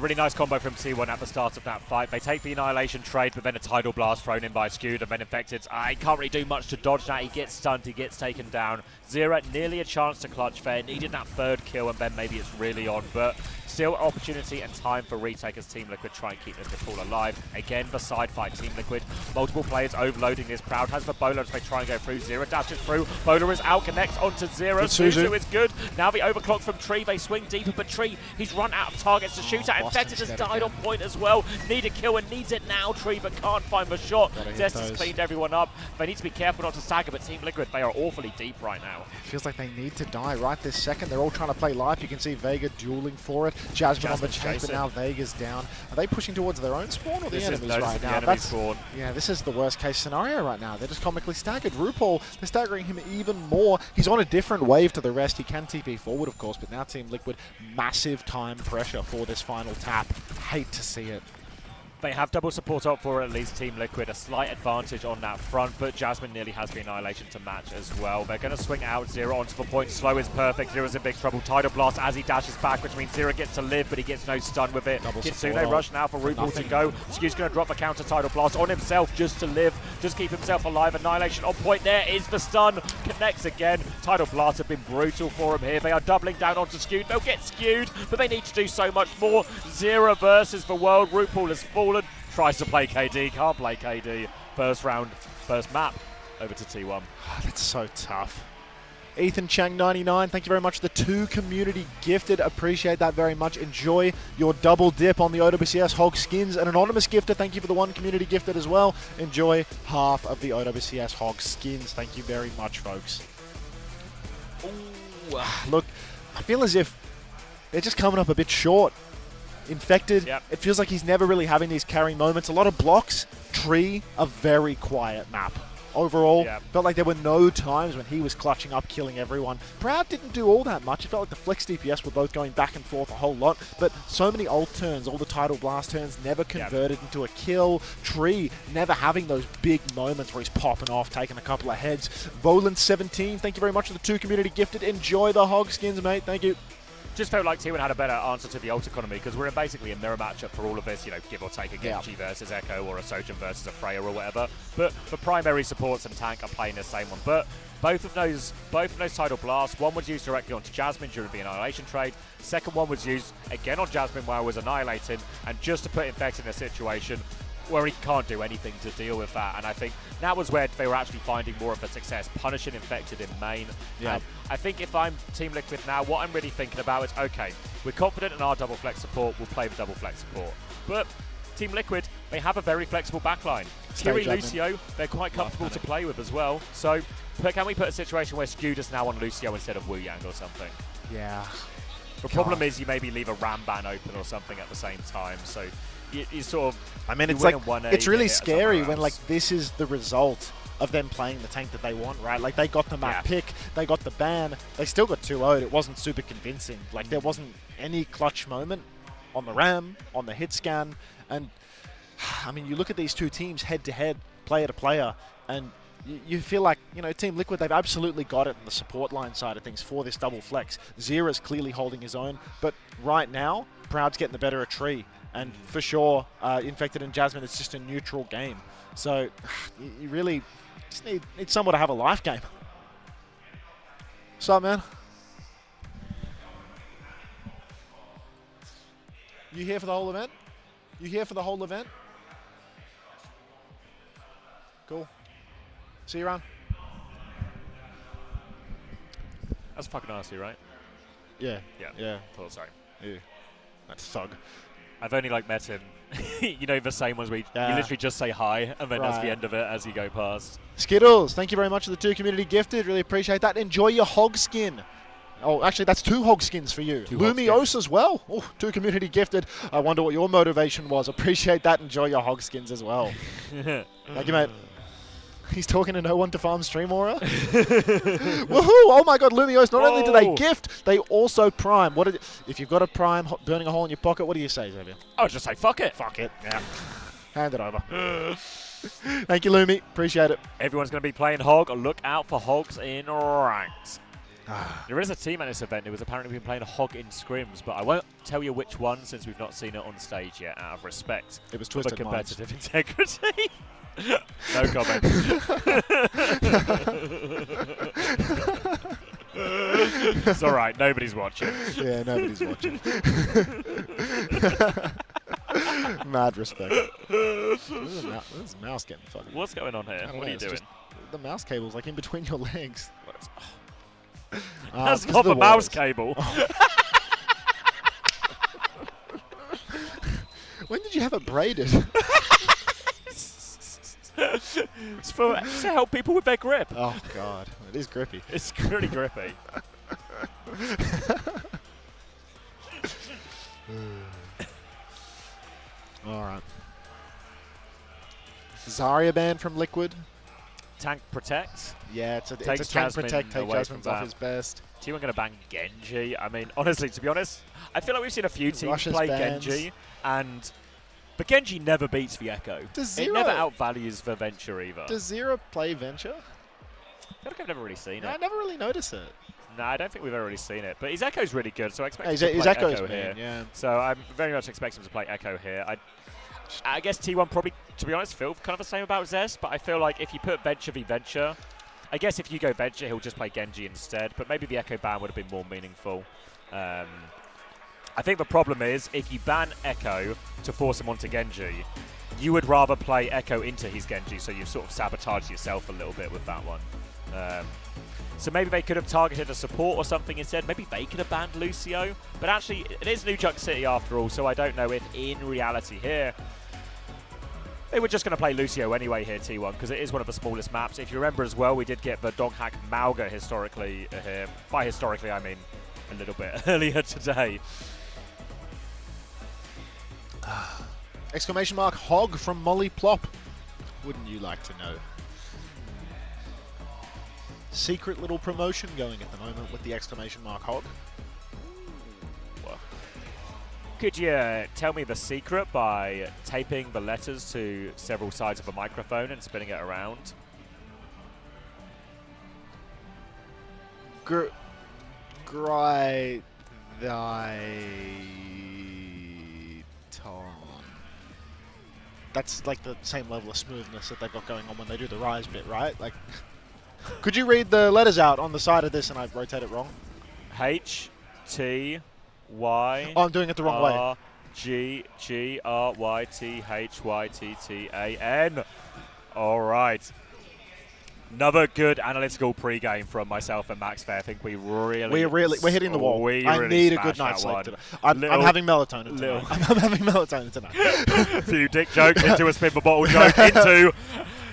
Really nice combo from T1 at the start of that fight. They take the Annihilation trade, but then a Tidal Blast thrown in by Skewed, and then Infected. He can't really do much to dodge that. He gets stunned, he gets taken down. Zero, nearly a chance to clutch there. Needed that third kill, and then maybe it's really on. But still opportunity and time for retake as Team Liquid try and keep this ball alive. Again, the side fight. Team Liquid, multiple players overloading this. Proud has the Bowler as they try and go through. Zero dashes through. Bowler is out, connects onto Zero. Suzu is good. Now the overclock from Tree. They swing deeper, but Tree, he's run out of targets to shoot at. Infected has died on point as well. Need a kill and needs it now, Tree, but can't find the shot. Zest has cleaned everyone up. They need to be careful not to stagger, but Team Liquid, they are awfully deep right now. It feels like they need to die right this second. They're all trying to play life. You can see Vega dueling for it. Jasmine on the chase, but now Vega's down. Are they pushing towards their own spawn or the enemies right now? Spawn. Yeah, this is the worst case scenario right now. They're just comically staggered. RuPaul, they're staggering him even more. He's on a different wave to the rest. He can TP forward, of course, but now Team Liquid, massive time pressure for this final tap. Hate to see it. They have double support up for at least Team Liquid, a slight advantage on that front, but Jasmine nearly has the Annihilation to match as well. They're going to swing out Zero onto the point. Slow is perfect. Zero's in big trouble. Tidal Blast as he dashes back, which means Zero gets to live, but he gets no stun with it. Kitsune rush now for RuPaul to go. Skew's going to drop the counter Tidal Blast on himself just to live, just keep himself alive. Annihilation on point there is the stun. Connects again. Tidal Blast have been brutal for him here. They are doubling down onto Skew. They'll get skewed, but they need to do so much more. Zero versus the world. RuPaul has fallen. Tries to play KD, can't play KD. First round, first map, over to T1. That's so tough. Ethan Chang 99, thank you very much. The 2 community gifted, appreciate that very much. Enjoy your double dip on the OWCS Hog skins. An anonymous gifter, thank you for the 1 community gifted as well. Enjoy half of the OWCS Hog skins. Thank you very much, folks. Ooh, look, I feel as if they're just coming up a bit short. Infected, it feels like he's never really having these carrying moments. A lot of blocks. Tree, a very quiet map. Overall, felt like there were no times when he was clutching up, killing everyone. Proud didn't do all that much. It felt like the flex DPS were both going back and forth a whole lot, but so many ult turns, all the Tidal Blast turns never converted into a kill. Tree never having those big moments where he's popping off, taking a couple of heads. Volan17, thank you very much for the 2 community gifted. Enjoy the hog skins, mate. Thank you. Just felt like T1 had a better answer to the ult economy because we're in basically a mirror matchup for all of this, you know, give or take a Genji versus Echo or a Sojourn versus a Freya or whatever. But the primary supports and tank are playing the same one. But both of those Tidal Blasts, one was used directly onto Jasmine during the Annihilation trade. Second one was used again on Jasmine while I was annihilating, and just to put Infect in a situation where he can't do anything to deal with that. And I think that was where they were actually finding more of a success, punishing Infected in main. And I think if I'm Team Liquid now, what I'm really thinking about is, okay, we're confident in our double flex support, we'll play the double flex support. But Team Liquid, they have a very flexible backline. Kiri, Lucio, they're quite comfortable to play with as well. So can we put a situation where Skew is now on Lucio instead of Wu Yang or something? Yeah. The problem is you maybe leave a Ram ban open or something at the same time. So you sort of... I mean, it's like, it's really scary when like this is the result of them playing the tank that they want, right? Like they got the map pick, they got the ban, they still got 2-0'd. It wasn't super convincing. Like there wasn't any clutch moment on the Ram, on the hit scan. And I mean, you look at these 2 teams head to head, player to player, and you feel like, you know, Team Liquid, they've absolutely got it on the support line side of things for this double flex. Zera's clearly holding his own, but right now, Proud's getting the better of Tree. And for sure, Infected and Jasmine, it's just a neutral game. So you really just need someone to have a life game. What's up, man? You here for the whole event? You here for the whole event? Cool. See you around. That's fucking nasty, right? Yeah. Yeah. Thought so. Yeah. That's thug. I've only like met him, you know, the same ones where you literally just say hi and then that's the end of it as you go past. Skittles, thank you very much for the 2 community gifted. Really appreciate that. Enjoy your hog skin. Oh, actually, that's 2 hog skins for you. Lumios as well. Oh, 2 community gifted. I wonder what your motivation was. Appreciate that. Enjoy your hog skins as well. Thank you, mate. He's talking to no one to farm Stream Aura. Woohoo! Oh my god, Lumios, not only do they gift, they also prime. If you've got a prime burning a hole in your pocket, what do you say, Xavier? I would just say, fuck it. Fuck it. Yeah. Hand it over. Thank you, Lumi. Appreciate it. Everyone's going to be playing Hog. Look out for Hogs in ranks. There is a team at this event who was apparently been playing a Hog in scrims, but I won't tell you which one since we've not seen it on stage yet out of respect. It was Twisted for competitive integrity. No comment. It's alright, nobody's watching. Yeah, nobody's watching. Mad respect. This mouse getting funny. What's going on here? What are you doing? The mouse cable's like in between your legs. That's got the mouse cable. When did you have it braided? It's to help people with their grip. Oh god, it is grippy. It's pretty grippy. All right. Zarya ban from Liquid. Tank protect. Yeah, it's a tank protect. Take Jasmine's off his best. T1 going to bang Genji. I mean, honestly, to be honest, I feel like we've seen a few teams play Genji, and But Genji never beats the Echo. Does It never outvalues the Venture either. Does Zero play Venture? I feel like I've never really seen No, it. I never really noticed it. No, I don't think we've ever really seen it. But his Echo's really good, so I expect him His to play Echo's Echo man, here. yeah. So I very much expect him to play Echo here. I guess T1 probably, to be honest, feel kind of the same about Zest, but I feel like if you put Venture v Venture, I guess if you go Venture, he'll just play Genji instead, but maybe the Echo ban would have been more meaningful. I think the problem is, if you ban Echo to force him onto Genji, you would rather play Echo into his Genji, so you've sort of sabotaged yourself a little bit with that one. So maybe they could have targeted a support or something instead. Maybe they could have banned Lucio. But actually, it is New Junk City after all, so I don't know if in reality here, they were just going to play Lucio anyway here, T1, because it is one of the smallest maps. If you remember as well, we did get the dog hack Mauga historically here. By historically, I mean a little bit earlier today. Exclamation mark Hog from Molly Plop. Wouldn't you like to know? Secret little promotion going at the moment with the exclamation mark Hog. Could you tell me the secret by taping the letters to several sides of a microphone and spinning it around? Great thy Tom. That's like the same level of smoothness that they've got going on when they do the rise bit, right? Like, could you read the letters out on the side of this and I rotate it wrong? H, T, Y. Oh, I'm doing it the wrong way. R, G, G, R, Y, T, H, Y, T, T, A, N. All right. Another good analytical pre-game from myself and Max Fair. I think we're hitting the wall. I need a good night's sleep today. I'm having melatonin tonight. I'm having melatonin tonight. A few dick jokes into a spin the bottle joke into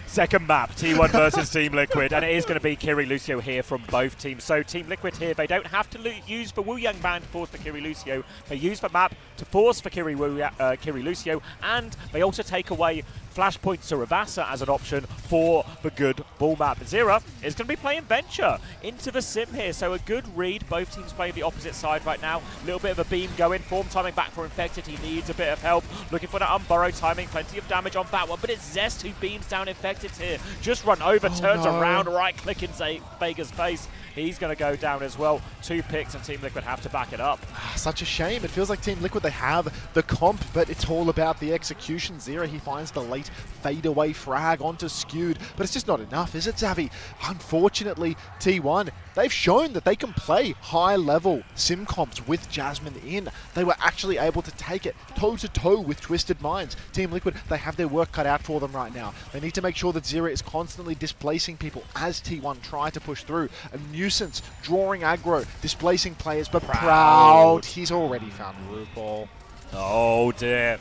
second map, T1 versus Team Liquid, and it is going to be Kiri Lucio here from both teams. So Team Liquid here, they don't have to use the Wu Yang ban to force for Kiri Lucio. They use the map to force for Kiri Lucio, and they also take away Flashpoint Surabasa as an option for the good ball map. Zera is going to be playing Venture into the sim here, so a good read. Both teams playing the opposite side right now. A little bit of a beam going. Form timing back for Infected. He needs a bit of help. Looking for that unburrow timing. Plenty of damage on that one, but it's Zest who beams down Infected here. Just run over, turns around, right-click in Vega's face. He's going to go down as well. 2 picks, and Team Liquid have to back it up. Such a shame. It feels like Team Liquid, they have the comp, but it's all about the execution. Zera, he finds the late fadeaway frag onto Skewed, but it's just not enough, is it, Xavi? Unfortunately, T1, they've shown that they can play high-level sim comps with Jasmine in. They were actually able to take it toe-to-toe with Twisted Minds. Team Liquid, they have their work cut out for them right now. They need to make sure that Zera is constantly displacing people as T1 try to push through. A nuisance, drawing aggro, displacing players, but Proud, he's already found RuPaul. Oh dear.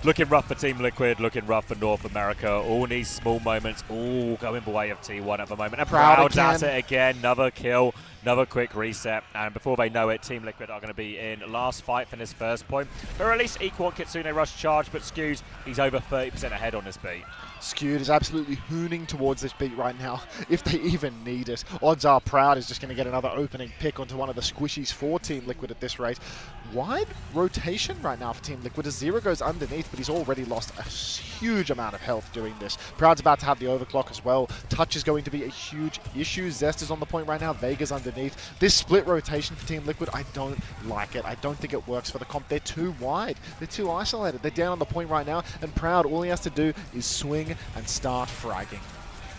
Looking rough for Team Liquid, looking rough for North America. All these small moments, all going the way of T1 at the moment. And Proud's at it again, another kill, another quick reset. And before they know it, Team Liquid are going to be in last fight for this first point. They're at least equal on Kitsune Rush charge, but Skews, he's over 30% ahead on this beat. Skewed is absolutely hooning towards this beat right now, if they even need it. Odds are Proud is just going to get another opening pick onto one of the squishies for Team Liquid at this rate. Wide rotation right now for Team Liquid as Zera goes underneath, but he's already lost a huge amount of health doing this. Proud's about to have the overclock as well. Touch is going to be a huge issue. Zest is on the point right now. Vega's underneath. This split rotation for Team Liquid, I don't like it. I don't think it works for the comp. They're too wide. They're too isolated. They're down on the point right now, and Proud, all he has to do is swing and start fragging.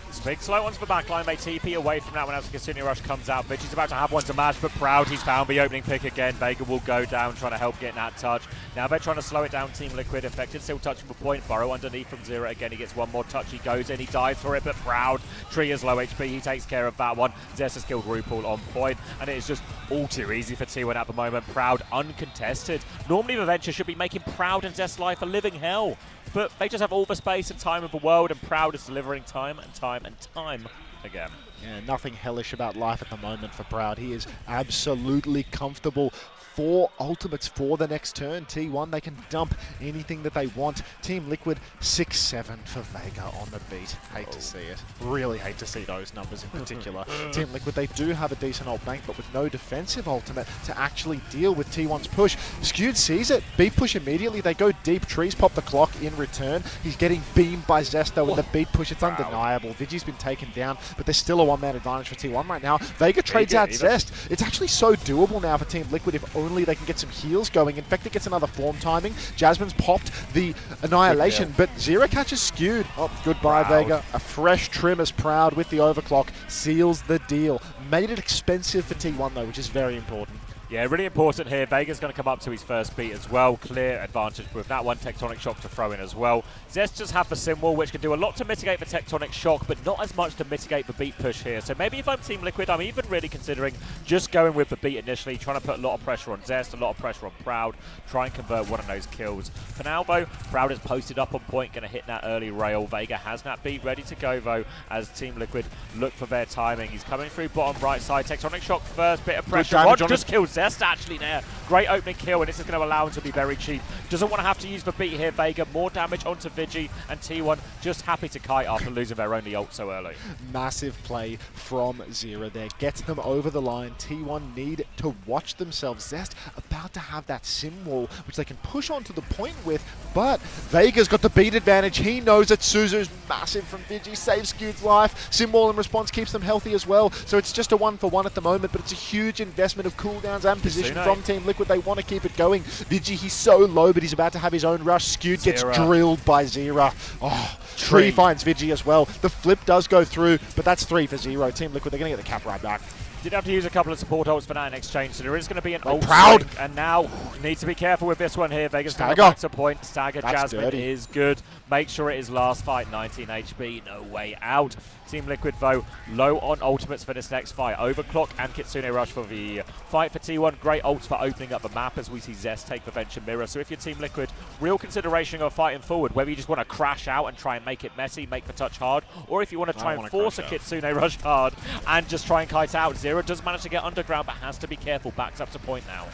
It's big slow onto the backline. They TP away from that one as the Kitsune Rush comes out. Vitch is about to have one to match, but Proud, he's found the opening pick again. Vega will go down, trying to help get that touch. Now they're trying to slow it down. Team Liquid, Infected still touching the point. Burrow underneath from Zera again. He gets one more touch. He goes in, he dives for it, but Proud, Tree is low HP. He takes care of that one. Zest has killed RuPaul on point, and it is just all too easy for T1 at the moment. Proud uncontested. Normally the Venture should be making Proud and Zest's life a living hell, but they just have all the space and time in the world, and Proud is delivering time and time and time again. Yeah, nothing hellish about life at the moment for Proud. He is absolutely comfortable 4 ultimates for the next turn. T1, they can dump anything that they want. Team Liquid, 6-7 for Vega on the beat. Hate to see it. Really hate to see those numbers in particular. Team Liquid, they do have a decent ult bank, but with no defensive ultimate to actually deal with T1's push. Skewed sees it. Beat push immediately. They go deep. Trees pop the clock in return. He's getting beamed by Zesto with the beat push. It's undeniable. Vigi's been taken down, but there's still a one-man advantage for T1 right now. Vega trades out Zest. It's actually so doable now for Team Liquid if only they can get some heals going. Infected gets another form timing. Jasmine's popped the Annihilation, but Zero catches Skewed. Oh, goodbye, Vega. A fresh trim as Proud with the overclock seals the deal. Made it expensive for T1 though, which is very important. Yeah, really important here. Vega's going to come up to his first beat as well. Clear advantage with that one. Tectonic Shock to throw in as well. Zest just have the Symbol, which can do a lot to mitigate the Tectonic Shock, but not as much to mitigate the beat push here. So maybe if I'm Team Liquid, I'm even really considering just going with the beat initially, trying to put a lot of pressure on Zest, a lot of pressure on Proud, try and convert one of those kills. For now, though, Proud is posted up on point, going to hit that early rail. Vega has that beat ready to go, though, as Team Liquid look for their timing. He's coming through bottom right side. Tectonic Shock first, bit of pressure. Rod just killed Zest, actually, there. Great opening kill, and this is going to allow him to be very cheap. Doesn't want to have to use the beat here, Vega. More damage onto Vigi, and T1 just happy to kite after losing their only ult so early. Massive play from Zero there. Gets them over the line. T1 need to watch themselves. Zest about to have that sim wall, which they can push onto the point with, but Vega's got the beat advantage. He knows that Suzu's massive from Vigi. Saves Skewed's life. Sim wall in response keeps them healthy as well. So it's just a 1-for-1 at the moment, but it's a huge investment of cooldowns and position from Team Liquid. They want to keep it going. Vigi, he's so low, but he's about to have his own rush. Skewed gets drilled by Zero. Oh, Tree finds Vigi as well. The flip does go through, but that's 3 for Zero. Team Liquid, they're going to get the cap right back. Did have to use a couple of support ults for that in exchange, so there is going to be an ult Proud swing, and now needs to be careful with this one here. Vega's coming back to point. Stagger Jasmine is good. Make sure it is last fight. 19 HP, no way out. Team Liquid, though, low on ultimates for this next fight. Overclock and Kitsune Rush for the fight for T1. Great ults for opening up the map as we see Zest take the Venture Mirror. So if you're Team Liquid, real consideration of fighting forward, whether you just want to crash out and try and make it messy, make the touch hard, or if you want to try and force a Kitsune Rush hard and just try and kite out. Zero does manage to get underground, but has to be careful. Backs up to point now.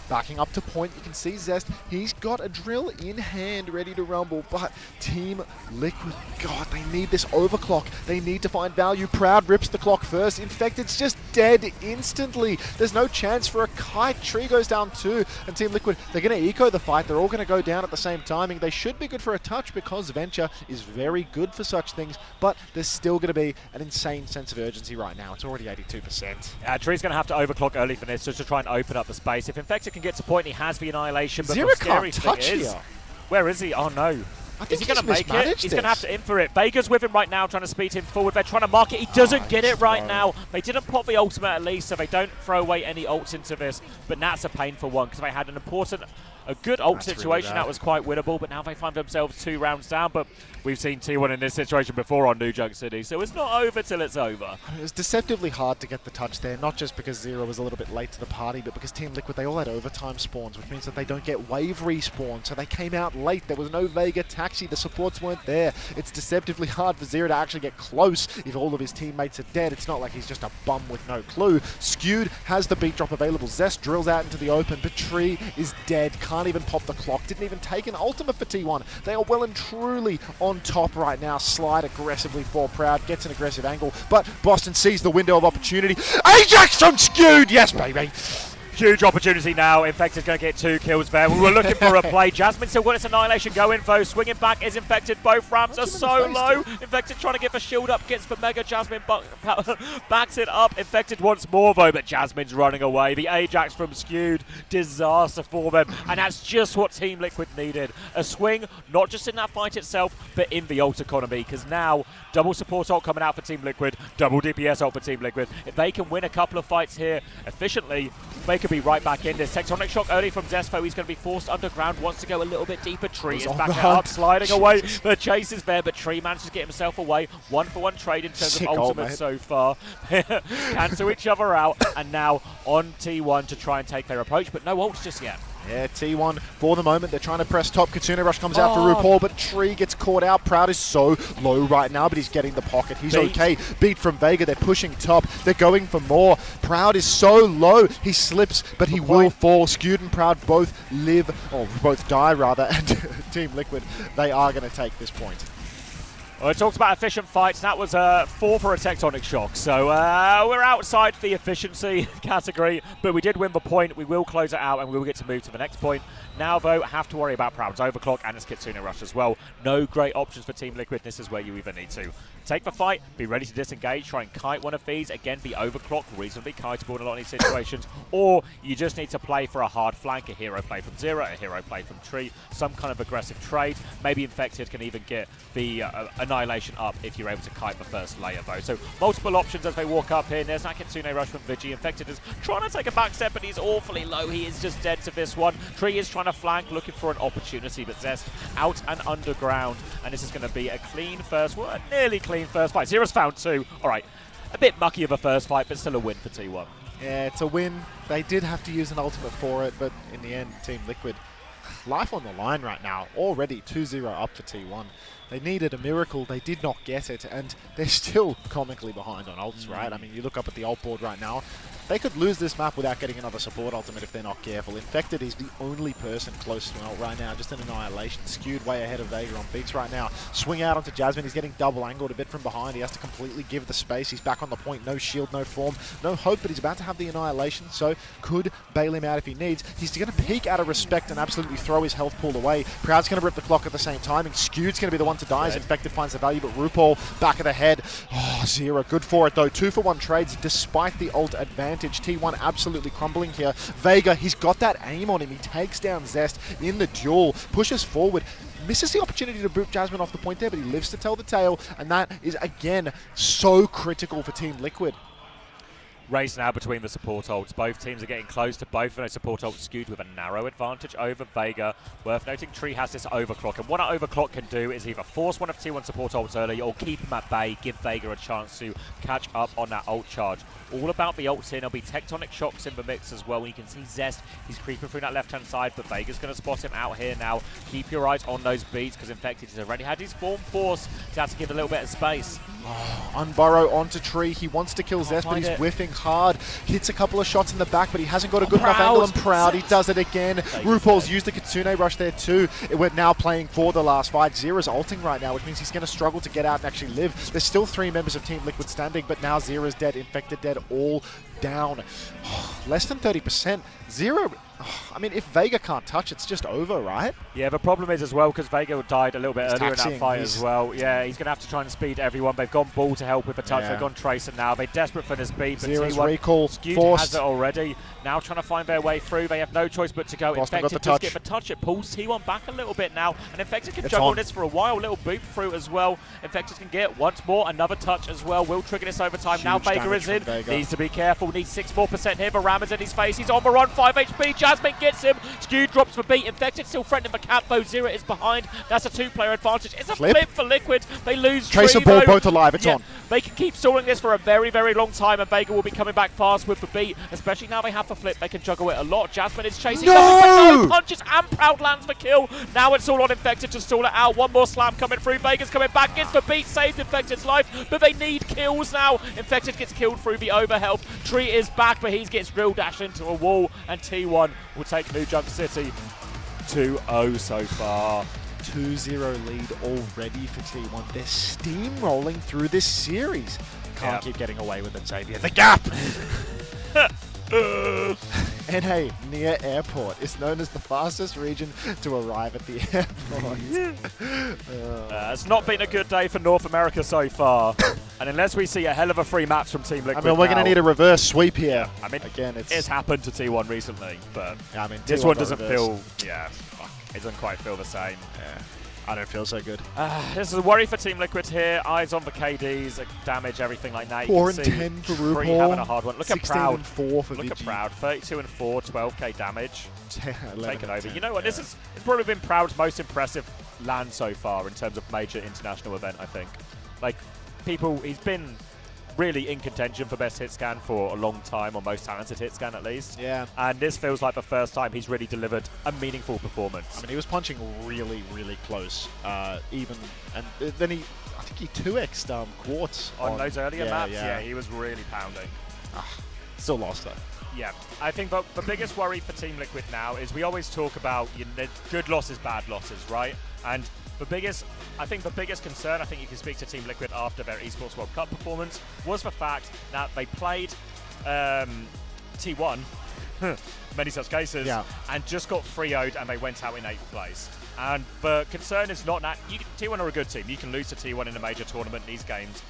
Backing up to point, you can see Zest, he's got a drill in hand ready to rumble, but Team Liquid, God, they need this overclock. They need to find value. Proud rips the clock first. Infected's just dead instantly. There's no chance for a kite. Tree goes down too, and Team Liquid, they're going to eco the fight. They're all going to go down at the same timing. They should be good for a touch because Venture is very good for such things, but there's still going to be an insane sense of urgency right now. It's already 82%. Tree's going to have to overclock early for this just to try and open up the space. If Infected can get to point, he has the Annihilation, but Zero the scary can't thing touch is, here. where is he? Oh no. Is he going to make it? He's going to have to in for it. Vega's with him right now, trying to speed him forward. They're trying to mark it. He doesn't get it right now. They didn't pop the ultimate at least, so they don't throw away any ults into this. But that's a painful one because they had an important, a good ult situation that was quite winnable, but now they find themselves 2 rounds down. But we've seen T1 in this situation before on New Junk City, so it's not over till it's over. I mean, it was deceptively hard to get the touch there, not just because Zero was a little bit late to the party, but because Team Liquid, they all had overtime spawns, which means that they don't get wave respawn, so they came out late. There was no Vega taxi, the supports weren't there. It's deceptively hard for Zero to actually get close if all of his teammates are dead. It's not like he's just a bum with no clue. Skewed has the beat drop available. Zest drills out into the open, but Tree is dead, can't even pop the clock, didn't even take an ultimate for T1. They are well and truly on top right now. Slide aggressively for Proud, gets an aggressive angle, but Boston sees the window of opportunity. Ajax from Skewed! Yes, baby! Huge opportunity now. Infected's going to get 2 kills there. We were looking for a play. Jasmine still got its Annihilation going, though. Swinging back is Infected. Both ramps are so low. Infected trying to get the shield up. Gets the Mega. Jasmine backs it up. Infected once more, though, but Jasmine's running away. The Ajax from Skewed. Disaster for them. And that's just what Team Liquid needed. A swing, not just in that fight itself, but in the ult economy. Because now, double support ult coming out for Team Liquid. Double DPS ult for Team Liquid. If they can win a couple of fights here efficiently, they could be right back in this. Tectonic Shock early from Zespo. He's going to be forced underground. Wants to go a little bit deeper. Tree is backing up, sliding away. The chase is there, but Tree manages to get himself away. 1-for-1 trade in terms of ultimates so far. Cancel each other out, and now on T1 to try and take their approach, but no ults just yet. Yeah, T1 for the moment. They're trying to press top. Kitsune Rush comes out for RuPaul, but Tree gets caught out. Proud is so low right now, but he's getting the pocket. He's okay. Beat from Vega. They're pushing top. They're going for more. Proud is so low. He slips, but he will fall. Skewed and Proud both live, or both die rather, and Team Liquid, they are going to take this point. Well, it talks about efficient fights. That was 4 for a tectonic shock. So we're outside the efficiency category, but we did win the point. We will close it out, and we will get to move to the next point. Now, though, have to worry about Proud's overclock and his Kitsune Rush as well. No great options for Team Liquid. This is where you either need to take the fight, be ready to disengage, try and kite one of these. Again, be overclocked, reasonably kiteable in a lot of these situations. Or you just need to play for a hard flank, a hero play from Zero, a hero play from Tree, some kind of aggressive trade. Maybe Infected can even get the Annihilation up if you're able to kite the first layer, though. So multiple options as they walk up here. There's that Kitsune Rush from Vigi. Infected is trying to take a back step, but he's awfully low. He is just dead to this one. Tree is trying to flank, looking for an opportunity, but Zest out and underground, and this is going to be a clean first, well, a nearly clean first fight. Zero's found 2. All right, a bit mucky of a first fight, but still a win for T1. Yeah, it's a win. They did have to use an ultimate for it, but in the end, Team Liquid, life on the line right now. Already 2-0 up for T1. They needed a miracle. They did not get it, and they're still comically behind on ults, right? I mean, you look up at the ult board right now. They could lose this map without getting another support ultimate if they're not careful. Infected is the only person close to an ult right now, just an Annihilation. Skewed way ahead of Vega on beats right now. Swing out onto Jasmine. He's getting double angled a bit from behind. He has to completely give the space. He's back on the point. No shield, no form, no hope, but he's about to have the Annihilation, so could bail him out if he needs. He's going to peek out of respect and absolutely throw his health pool away. Proud's going to rip the clock at the same time, and Skewed's going to be the one to die as Infected finds the value, but RuPaul back of the head. Oh, Zero, good for it though. 2-for-1 trades despite the ult advantage. T1 absolutely crumbling here. Vega, he's got that aim on him. He takes down Zest in the duel, pushes forward, misses the opportunity to boot Jasmine off the point there, but he lives to tell the tale, and that is, again, so critical for Team Liquid. Race now between the support ults. Both teams are getting close to both of those support ults. Skewed with a narrow advantage over Vega. Worth noting, Tree has this overclock, and what an overclock can do is either force one of T1 support ults early or keep him at bay, give Vega a chance to catch up on that ult charge. All about the ults here. There'll be tectonic shocks in the mix as well. You can see Zest, he's creeping through that left-hand side, but Vega's going to spot him out here now. Keep your eyes on those beats, because Infected has already had his form force, so has to give a little bit of space. Oh, Unburrow onto Tree. He wants to kill Zest, but he's whiffing hard. Hits a couple of shots in the back, but he hasn't got a good enough angle. And Proud, he does it again. RuPaul's used the Kitsune Rush there too. We're now playing for the last fight. Zero's ulting right now, which means he's going to struggle to get out and actually live. There's still 3 members of Team Liquid standing, but now Zero's dead, Infected dead, all down. Less than 30%. Zero, I mean, if Vega can't touch, it's just over, right? Yeah, the problem is as well, because Vega died a little bit earlier in that fight as well. Yeah, he's going to have to try and speed everyone. They've gone Ball to help with the touch. They've gone Tracer now. They're desperate for this beat. But Zero's T1 recall Skewed forced. has it already. Now trying to find their way through. They have no choice but to go. Infected does get the touch. It pulls T1 back a little bit now. And Infected can juggle this for a while. Little boop through as well. Infected can get once more another touch as well. Will trigger this over time. Now Vega is in. Needs to be careful. Needs 6-4% here. But Ram's in his face. He's on the run. 5 HP. Jasmine gets him. Skewed drops for beat. Infected still threatening the cap though. Zero is behind. That's a 2-player advantage. It's a flip for Liquid. They lose Tracer Tree, Ball though. both alive. It's on. They can keep stalling this for a very, very long time, and Vega will be coming back fast with the beat. Especially now they have the flip. They can juggle it a lot. Jasmine is chasing something, but no punches, and Proud lands the kill. Now it's all on Infected to stall it out. One more slam coming through. Vega's coming back. Gets the beat. Saved Infected's life, but they need kills now. Infected gets killed through the overhealth. Tree is back, but he gets drill dashed into a wall, and T1 will take New Jump City 2-0 so far. 2-0 lead already for T1. They're steamrolling through this series. Can't keep getting away with it, Xavier. The gap! NA near airport is known as the fastest region to arrive at the airport. It's not been a good day for North America so far. And unless we see a hell of a free maps from Team Liquid, I mean, we're going to need a reverse sweep here. I mean, again, it's happened to T1 recently, but I mean, this one doesn't feel, it doesn't quite feel the same. Yeah. I don't feel so good. This is a worry for Team Liquid here. Eyes on the KDs, damage, everything like that. 4 and 10 for RuPaul. Tree having a hard one. Look at Proud. 16 and 4 for Look VG. at Proud. 32 and 4, 12k damage. 11 Take it over. 10, You know what? This is probably been Proud's most impressive land so far in terms of major international event, I think. Like, people, he's been really in contention for best hit scan for a long time, or most talented hit scan at least. Yeah. And this feels like the first time he's really delivered a meaningful performance. I mean, he was punching really, really close, even, and then I think he 2x'd Quartz on those earlier maps. Yeah, he was really pounding. Still lost though. Yeah, I think the biggest worry for Team Liquid now is we always talk about good losses, bad losses, right? And I think the biggest concern, I think you can speak to Team Liquid after their Esports World Cup performance, was the fact that they played T1, many such cases, and just got 3-0'd and they went out in 8th place. And the concern is not that T1 are a good team. You can lose to T1 in a major tournament in these games.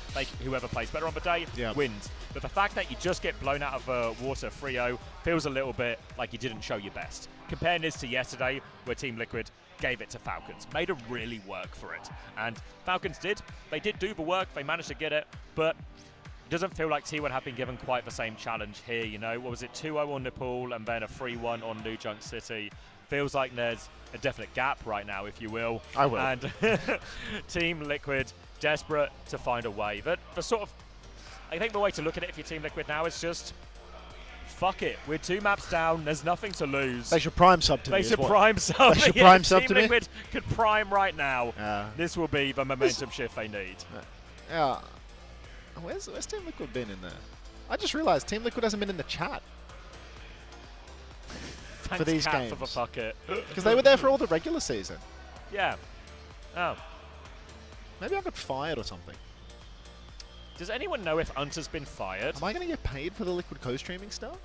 Whoever plays better on the day wins. But the fact that you just get blown out of the water 3-0 feels a little bit like you didn't show your best. Comparing this to yesterday, where Team Liquid gave it to Falcons, made them really work for it. And Falcons did. They did do the work. They managed to get it. But it doesn't feel like T1 have been given quite the same challenge here. You know, what was it, 2-0 on Nepal and then a 3-1 on New Junk City. Feels like there's a definite gap right now, if you will. I will. And Team Liquid desperate to find a way. But I think the way to look at it if you're Team Liquid now is just, fuck it. We're 2 maps down. There's nothing to lose. They should prime sub to me. They should prime sub. They should prime sub to me. Team Liquid could prime right now. This will be the momentum shift they need. Yeah. Where's Team Liquid been in there? I just realized Team Liquid hasn't been in the chat. For these games. For the fuck it. Because they were there for all the regular season. Yeah. Oh. Maybe I got fired or something. Does anyone know if Unter's been fired? Am I going to get paid for the Liquid co-streaming stuff?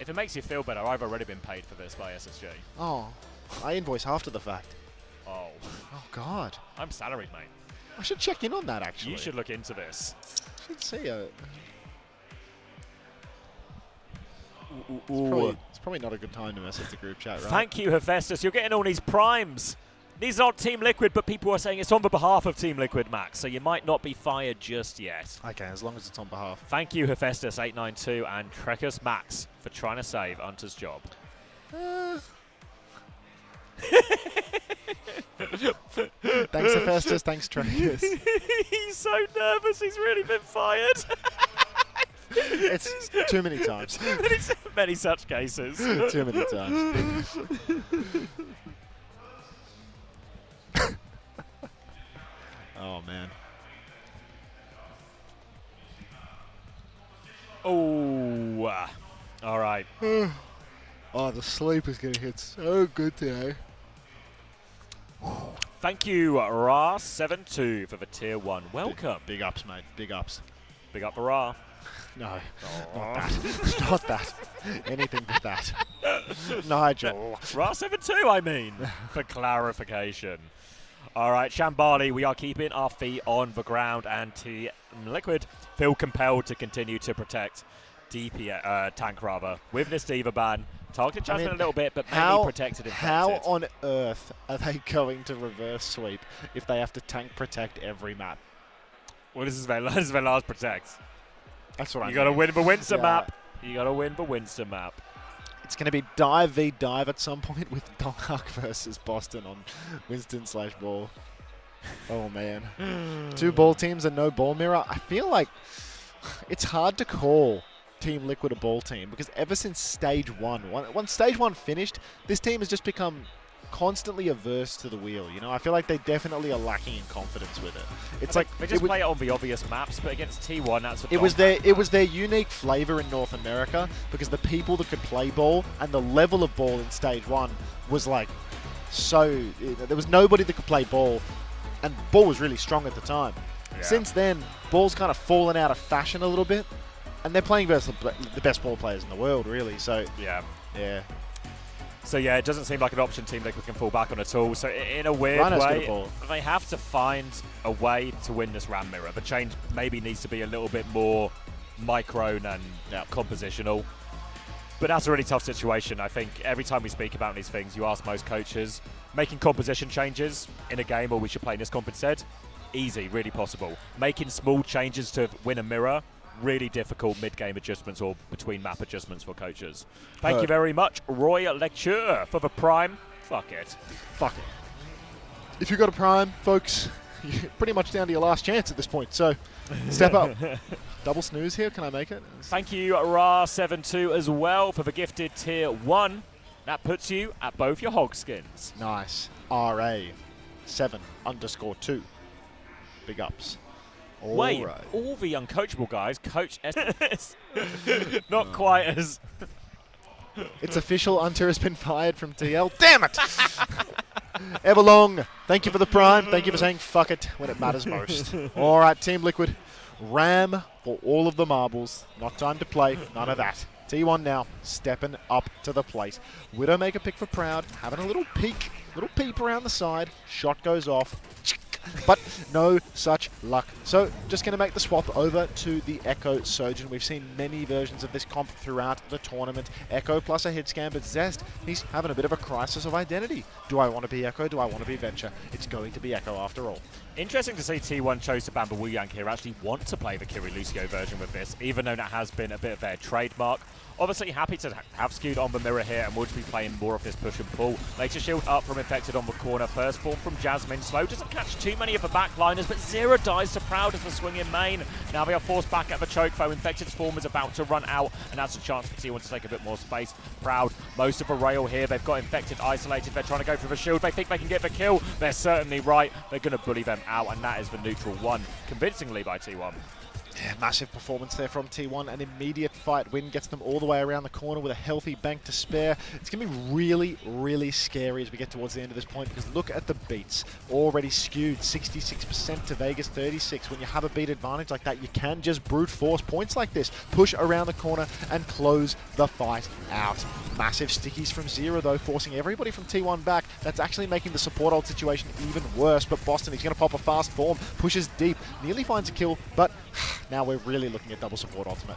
If it makes you feel better, I've already been paid for this by SSG. Oh. I invoice after the fact. Oh. Oh, God. I'm salaried, mate. I should check in on that, actually. You should look into this. I should see it. It's probably not a good time to message the group chat, right? Thank you, Hephaestus. You're getting all these primes. These aren't Team Liquid, but people are saying it's on the behalf of Team Liquid, Max, so you might not be fired just yet. Okay, as long as it's on behalf. Thank you, Hephaestus892 and Trekkers Max, for trying to save Unter's job. Thanks, Hephaestus. Thanks, Trekkers. He's so nervous. He's really been fired. It's too many times. Many such cases. Too many times. Oh, man. Oh. All right. Oh, the sleep is going to hit so good today. Thank you, Ra72, for the tier 1. Welcome. Big ups, mate. Big ups. Big up for Ra. No, not that. Not that. Anything but that. Nigel. Ra72, I mean, for clarification. All right, Shambali, we are keeping our feet on the ground, and Team Liquid feel compelled to continue to protect tank with this Diva ban. Targeted Jasmine a little bit, but mainly protected. How on earth are they going to reverse sweep if they have to tank protect every map? Well, this is their last protect. That's what I mean. You got to win the Winston map. You got to win the Winston map. It's going to be dive v dive at some point with Dark versus Boston on Winston/Ball. Oh, man. 2 ball teams and no ball mirror. I feel like it's hard to call Team Liquid a ball team because ever since Stage 1, once Stage 1 finished, this team has just become constantly averse to the wheel. You know, I feel like they definitely are lacking in confidence with it. It's like they just play it on the obvious maps, but against T1, that's a it was their unique flavor in North America because the people that could play ball and the level of ball in Stage 1 was like there was nobody that could play ball, and ball was really strong at the time. Yeah. Since then, ball's kind of fallen out of fashion a little bit, and they're playing versus the best ball players in the world, really. So yeah. So yeah, it doesn't seem like an option Team Liquid can fall back on at all. So in a weird way, they have to find a way to win this Ram Mirror. The change maybe needs to be a little bit more micro and compositional. But that's a really tough situation. I think every time we speak about these things, you ask most coaches, making composition changes in a game or we should play this comp instead, easy, really possible. Making small changes to win a mirror, really difficult mid-game adjustments or between map adjustments for coaches. Thank you very much, Roy Lecture, for the prime. Fuck it. Fuck it. If you got a prime, folks, you're pretty much down to your last chance at this point. So step up. Double snooze here. Can I make it? Thank you, Ra72, as well for the gifted tier 1. That puts you at both your hog skins. Nice. RA7_2. Big ups. Wait, right. all the uncoachable guys coach S. Not quite as... It's official, Unter has been fired from TL. Damn it! Everlong, thank you for the prime. Thank you for saying fuck it when it matters most. All right, Team Liquid. Ram for all of the marbles. Not time to play. None of that. T1 now, stepping up to the plate. Widowmaker pick for Proud. Having a little peek, little peep around the side. Shot goes off. But no such luck. So just going to make the swap over to the Echo Sojourn. We've seen many versions of this comp throughout the tournament. Echo plus a hit scan, but Zest, he's having a bit of a crisis of identity. Do I want to be Echo? Do I want to be Venture? It's going to be Echo after all. Interesting to see T1 chose to ban the Wu Yang here, actually want to play the Kiri Lucio version with this, even though that has been a bit of their trademark. Obviously happy to have skewed on the mirror here and would be playing more of this push and pull. Later shield up from Infected on the corner. First form from Jasmine. Slow doesn't catch too many of the backliners, but Zero dies to Proud as the swing in main. Now they are forced back at the choke foe. Infected's form is about to run out, and that's a chance for T1 to take a bit more space. Proud, most of the rail here. They've got Infected isolated. They're trying to go for the shield. They think they can get the kill. They're certainly right. They're going to bully them out, and that is the neutral one, convincingly by T1. Yeah, massive performance there from T1. An immediate fight win gets them all the way around the corner with a healthy bank to spare. It's going to be really, really scary as we get towards the end of this point, because look at the beats. Already skewed 66% to Vegas 36. When you have a beat advantage like that, you can just brute force points like this. Push around the corner and close the fight out. Massive stickies from Zero, though, forcing everybody from T1 back. That's actually making the support ult situation even worse. But Boston, he's going to pop a fast form, pushes deep, nearly finds a kill, but now we're really looking at double support ultimate.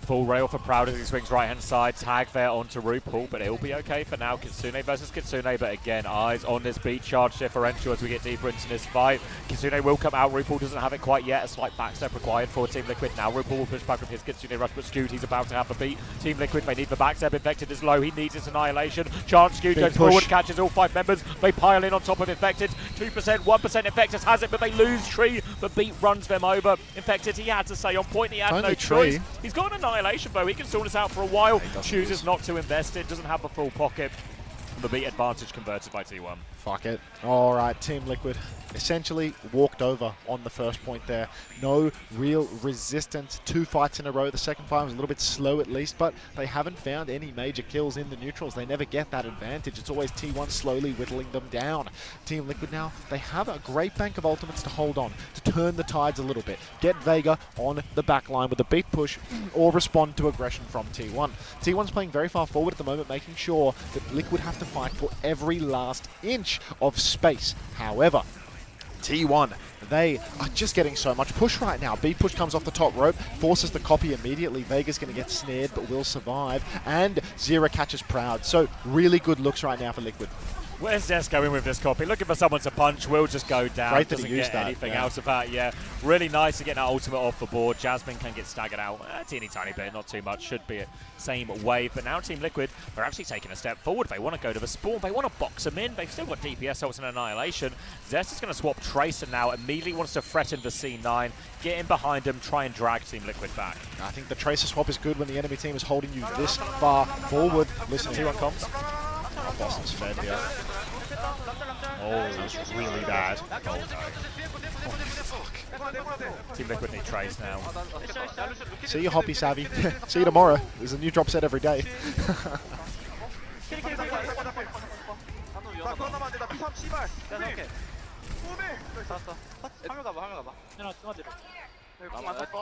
Full rail for Proud as he swings right-hand side. Tag there onto RuPaul, but it'll be okay for now. Kitsune versus Kitsune, but again, eyes on this beat charge differential as we get deeper into this fight. Kitsune will come out. RuPaul doesn't have it quite yet. A slight backstep required for Team Liquid. Now RuPaul will push back with his Kitsune rush, but Skewed, he's about to have the beat. Team Liquid, they need the backstep. Infected is low. He needs his annihilation. Chance Skewed goes forward, catches all 5 members. They pile in on top of Infected. 2%, 1% Infected has it, but they lose Tree. The beat runs them over. Infected, he had to stay on point. He had no choice. He's got an annihilation, though. He can sort this out for a while. Chooses not to invest it. Doesn't have the full pocket. The beat advantage converted by T1. Fuck it. All right, Team Liquid essentially walked over on the first point there. No real resistance. 2 fights in a row. The second fight was a little bit slow at least, but they haven't found any major kills in the neutrals. They never get that advantage. It's always T1 slowly whittling them down. Team Liquid now, they have a great bank of ultimates to hold on, to turn the tides a little bit. Get Vega on the back line with a beat push or respond to aggression from T1. T1's playing very far forward at the moment, making sure that Liquid have to fight for every last inch of space. However, T1, they are just getting so much push right now. Beat push comes off the top rope, forces the copy immediately. Vega's going to get snared, but will survive. And Zero catches Proud. So really good looks right now for Liquid. Where's Zest going with this copy? Looking for someone to punch. Will just go down. Great that Doesn't he used get that, anything yeah. out of that. Yeah, really nice to get that ultimate off the board. Jasmine can get staggered out a teeny tiny bit, not too much. Should be a same wave. But now Team Liquid are actually taking a step forward. They want to go to the spawn. They want to box him in. They've still got DPS ults and Annihilation. Zest is going to swap Tracer now. Immediately wants to threaten the C9. Get in behind him. Try and drag Team Liquid back. I think the Tracer swap is good when the enemy team is holding you this far forward. Listen, T1 comms. Oh, Boston's fed here. Oh, that's really bad. Oh, no. Oh, fuck. Team Liquid need Trace now. See you, Hoppy Savvy. See you tomorrow. There's a new drop set every day.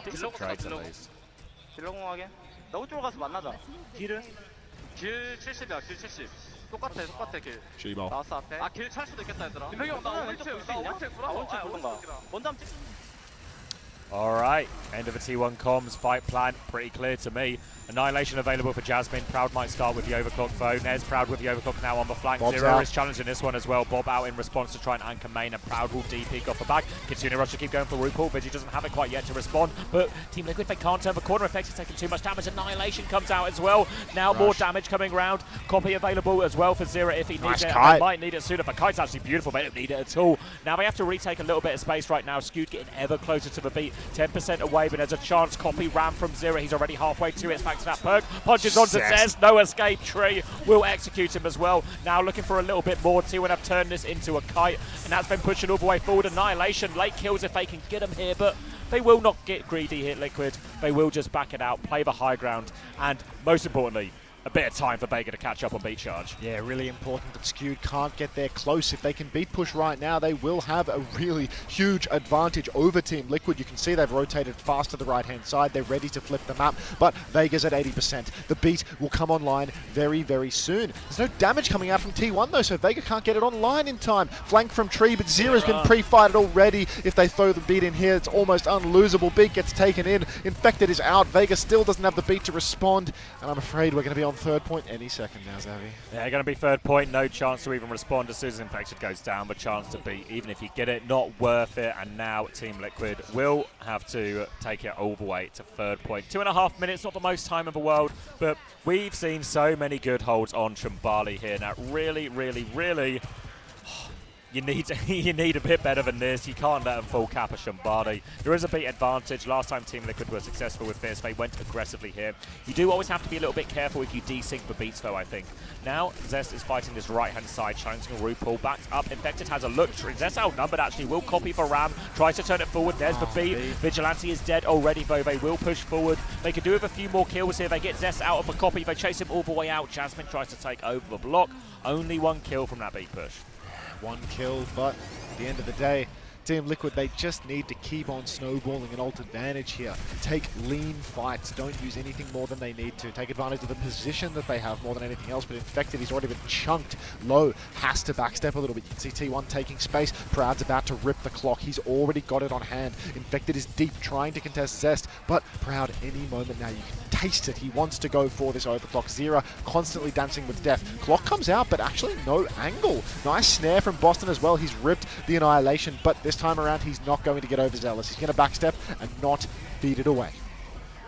Decent trades at least. 딜러공하게 나 우측으로 가서 만나자. 길은? 길 70이야, 길 70. 똑같아 길. Gbo. 나왔어 앞에. 아, 길 찰 수도 있겠다 얘들아. 민석이 형, 나 오른쪽 볼 수 있냐? 오른쪽 보던가. 먼저 한번 찍. All right, end of the T1 comms fight plan, pretty clear to me. Annihilation available for Jasmine. Proud might start with the overclock though. Nez Proud with the overclock now on the flank. Bob's Zero out. is challenging this one as well. Bob out in response to try and anchor main, and Proud will D-peek off the back. Kitsune Rush to keep going for RuPaul. Vigi doesn't have it quite yet to respond, but Team Liquid, they can't turn the corner. Effects is taking too much damage. Annihilation comes out as well. Now more damage coming around. Copy available as well for Zero if he needs it. And they might need it sooner, but Kite's actually beautiful. They don't need it at all. Now they have to retake a little bit of space right now. Skewed getting ever closer to the beat. 10% away, but there's a chance. Copy ram from Zero. He's already halfway to it. It's back to that perk. Punches onto Zez. No escape. Tree will execute him as well. Now looking for a little bit more. T1 have turned this into a kite, and that's been pushing all the way forward. Annihilation. Late kills if they can get him here, but they will not get greedy here, Liquid. They will just back it out, play the high ground, and most importantly, a bit of time for Vega to catch up on beat charge. Yeah, really important that Skewed can't get there close. If they can beat push right now, they will have a really huge advantage over Team Liquid. You can see they've rotated fast to the right-hand side. They're ready to flip the map, but Vega's at 80%. The beat will come online very, very soon. There's no damage coming out from T1 though, so Vega can't get it online in time. Flank from Tree, but Zero's been pre-fighted already. If they throw the beat in here, it's almost unlosable. Beat gets taken in. Infected is out. Vega still doesn't have the beat to respond, and I'm afraid we're going to be on third point any second now, Xavi. Yeah, going to be third point. No chance to even respond as soon as Infected goes down, but chance to beat. Even if you get it, not worth it. And now Team Liquid will have to take it all the way to third point. 2.5 minutes, not the most time in the world, but we've seen so many good holds on Chumbali here. Now, really, really, really, you need a bit better than this. You can't let them full cap a Chumbali. There is a beat advantage. Last time Team Liquid were successful with this, they went aggressively here. You do always have to be a little bit careful if you desync the beats though, I think. Now, Zest is fighting this right-hand side, challenging RuPaul, backed up. Infected has a look. Zest outnumbered actually, will copy for Ram, tries to turn it forward. There's the beat. Vigilante is dead already though. They will push forward. They could do with a few more kills here. They get Zest out of the copy. They chase him all the way out. Jasmine tries to take over the block. Only one kill from that beat push. One kill, but at the end of the day, Team Liquid, they just need to keep on snowballing an ult advantage here. Take lean fights, don't use anything more than they need to. Take advantage of the position that they have more than anything else, but Infected, he's already been chunked low, has to backstep a little bit. You can see T1 taking space, Proud's about to rip the clock, he's already got it on hand. Infected is deep, trying to contest Zest, but Proud any moment now, you can taste it. He wants to go for this overclock. Zera constantly dancing with death. Clock comes out, but actually no angle. Nice snare from Boston as well, he's ripped the Annihilation, but this time around, he's not going to get overzealous. He's going to backstep and not feed it away.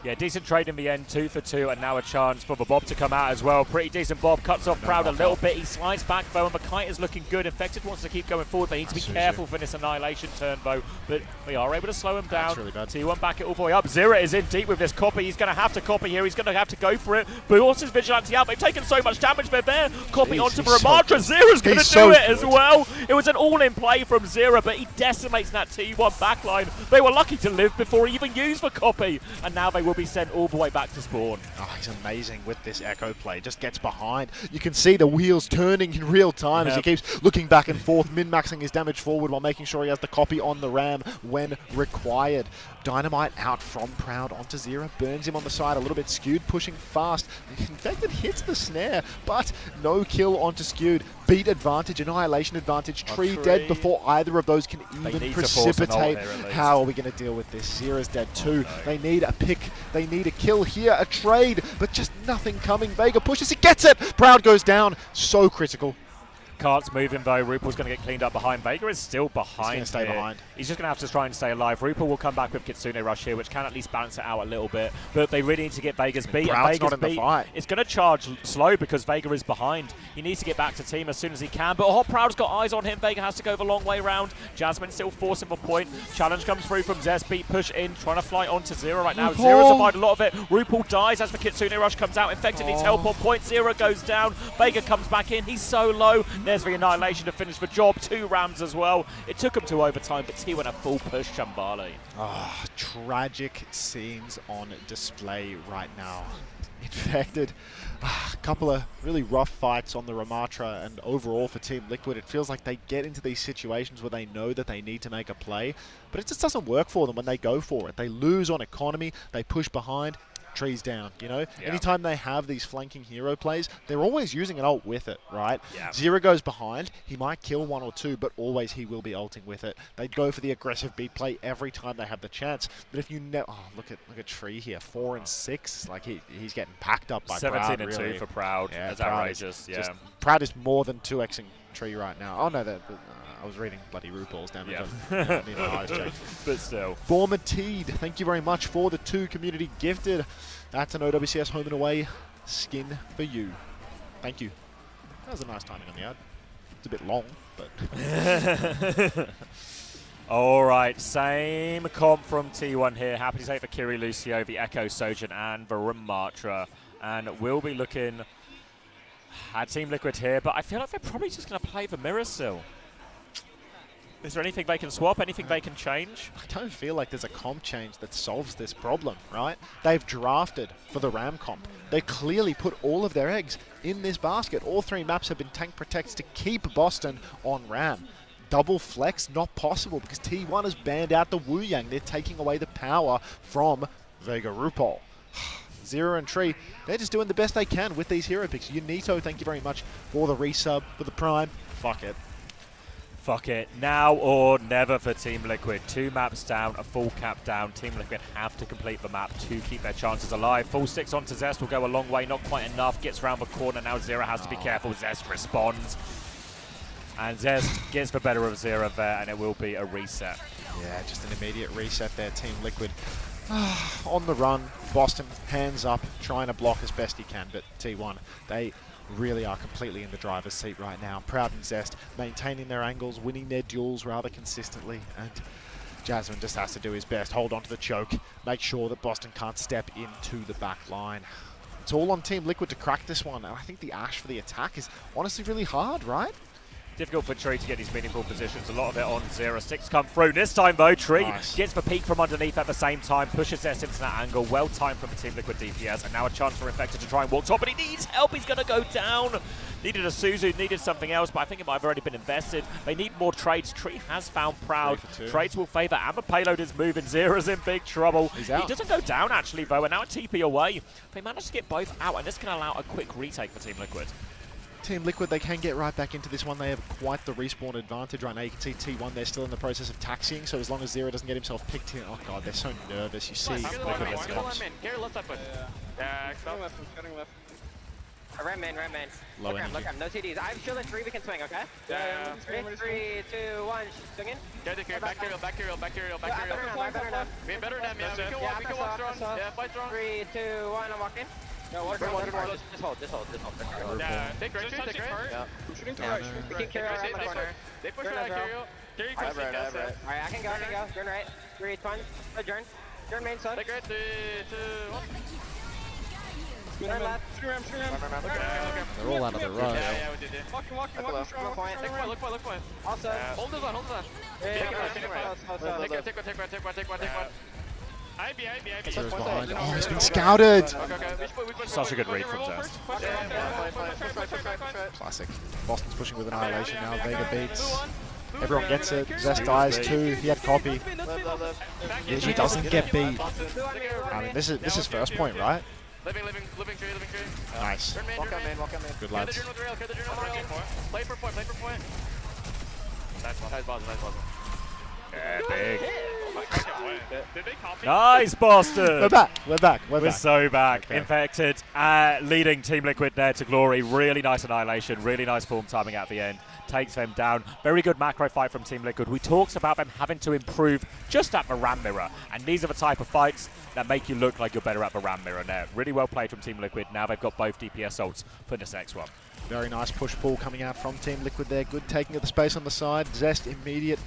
Yeah, decent trade in the end, 2 for 2, and now a chance for the Bob to come out as well. Pretty decent Bob, cuts off Proud a little bit. He slides back though, and the kite is looking good. Infected wants to keep going forward. They need to be careful for this Annihilation turn though, but we are able to slow him down. Really bad. T1 back it all the way up. Zera is in deep with this copy. He's going to have to copy here. He's going to have to go for it, but also Vigilante out. They've taken so much damage. They're there. Copy onto Ramatra. Zera's going to do it as well. It was an all-in play from Zera, but he decimates that T1 backline. They were lucky to live before he even used the copy, and now they will be sent all the way back to spawn. Oh, he's amazing with this echo play. Just gets behind. You can see the wheels turning in real time as he keeps looking back and forth, min-maxing his damage forward while making sure he has the copy on the ram when required. Dynamite out from Proud onto Zera, burns him on the side, a little bit skewed, pushing fast. Infected hits the snare, but no kill onto Skewed. Beat advantage, Annihilation advantage, Tree dead before either of those can even precipitate. How are we going to deal with this? Zera's dead too. They need a pick, they need a kill here, a trade, but just nothing coming. Vega pushes, he gets it! Proud goes down, so critical. Cart's moving though. RuPaul's going to get cleaned up behind. Vega is still behind. He's going to stay behind. He's just going to have to try and stay alive. RuPaul will come back with Kitsune Rush here, which can at least balance it out a little bit. But they really need to get Vega's beat. And Vega's not in the fight. It's going to charge slow because Vega is behind. He needs to get back to team as soon as he can. But Proud's got eyes on him. Vega has to go the long way round. Jasmine still forcing the point. Challenge comes through from Zest. Beat push in, trying to fly onto Zera right now. Zera's survived a lot of it. RuPaul dies as the Kitsune Rush comes out. Infected needs help on point. Zera goes down. Vega comes back in. He's so low. There's the Annihilation to finish the job. 2 rams as well. It took him to overtime, but T1 a full push Chumbali. Tragic scenes on display right now. Infected. A couple of really rough fights on the Ramatra, and overall for Team Liquid, it feels like they get into these situations where they know that they need to make a play, but it just doesn't work for them when they go for it. They lose on economy, they push behind, Tree's down, you know? Anytime they have these flanking hero plays, they're always using an ult with it, right? Zero goes behind, he might kill 1 or 2, but always he will be ulting with it. They go for the aggressive beat play every time they have the chance. But if you look at Tree here, 4 and 6, like he's getting packed up by 17 Proud, and really. 2 for Proud. Yeah, That's Proud outrageous. is Proud is more than 2xing Tree right now. Oh no, I was reading bloody RuPaul's damage. But still. Former Teed, thank you very much for the 2 community gifted. That's an OWCS home and away skin for you. Thank you. That was a nice timing on the ad. It's a bit long, but... All right, same comp from T1 here. Happy to take the Kiri Lucio, the Echo Sojourn, and the Ramatra. And we'll be looking at Team Liquid here, but I feel like they're probably just going to play the Mirror still. Is there anything they can swap, anything they can change? I don't feel like there's a comp change that solves this problem, right? They've drafted for the Ram comp. They clearly put all of their eggs in this basket. All 3 maps have been tank protects to keep Boston on Ram. Double flex, not possible because T1 has banned out the Wu Yang. They're taking away the power from Vega RuPaul. Zero and Tree, they're just doing the best they can with these hero picks. Unito, thank you very much for the resub, for the prime. Fuck it. Fuck it. Now or never for Team Liquid. 2 maps down, a full cap down. Team Liquid have to complete the map to keep their chances alive. Full 6 onto Zest will go a long way, not quite enough. Gets around the corner, now Zero has to be careful. Zest responds. And Zest gets the better of Zero there, and it will be a reset. Yeah, just an immediate reset there, Team Liquid. On the run, Boston, hands up, trying to block as best he can, but T1, they really are completely in the driver's seat right now. Proud and Zest maintaining their angles, winning their duels rather consistently, and Jasmine just has to do his best, hold on to the choke, make sure that Boston can't step into the back line. It's all on Team Liquid to crack this one, and I think the Ashe for the attack is honestly really hard, right? Difficult for Tree to get these meaningful positions. A lot of it on 0-6 come through. This time, though, Tree gets the peek from underneath at the same time, pushes Zest into that angle. Well timed from the Team Liquid DPS, and now a chance for Infected to try and walk top, but he needs help. He's going to go down. Needed a Suzu, needed something else, but I think it might have already been invested. They need more trades. Tree has found Proud. Trades will favor, and the payload is moving. Zero's in big trouble. He doesn't go down, actually, though, and now a TP away. They managed to get both out, and this can allow a quick retake for Team Liquid. Team Liquid, they can get right back into this one. They have quite the respawn advantage right now. You can see T1, they're still in the process of taxiing, so as long as Zero doesn't get himself picked here, oh god, they're so nervous. You see, Here, left side push. Ram main. Low Look energy. ram, no TDs. I'm sure that 3 we can swing, okay? Yeah. 3, 2, 1, swing in. Back aerial. We better than me. We can walk strong. Yeah, fight strong. 3, 2, 1, I'm walking. No, walk. Just hold. Yeah, take right. Yeah. Shooting Yeah. We can carry around the corner. They push right, Carriel. Carry cross. Alright, I can go. Turn right. 3, 2, 1. Adjourn. Turn main side. Take right. 3, 2, 1. Turn left. They're all out of the road. Yeah, we did it. Walking. Look point. Also. Hold this on. Take one. IB. Zero's behind. Oh, he's been scouted! Such a good read from Zest. Classic. Boston's pushing with Annihilation now. Vega beats. Everyone gets it. Zest dies too. He had copy. He doesn't get beat. I mean, this is first point, right? Living tree. Nice. Walk on main. Good lads. Play for point. Nice balls. Yeah, big. Did they copy? Nice, Boston! We're back. We're so back. Okay. Infected, leading Team Liquid there to glory. Really nice Annihilation, really nice form timing at the end. Takes them down. Very good macro fight from Team Liquid. We talked about them having to improve just at the Ram Mirror, and these are the type of fights that make you look like you're better at the Ram Mirror now. Really well played from Team Liquid. Now they've got both DPS ults for this next one. Very nice push-pull coming out from Team Liquid there. Good taking of the space on the side. Zest immediate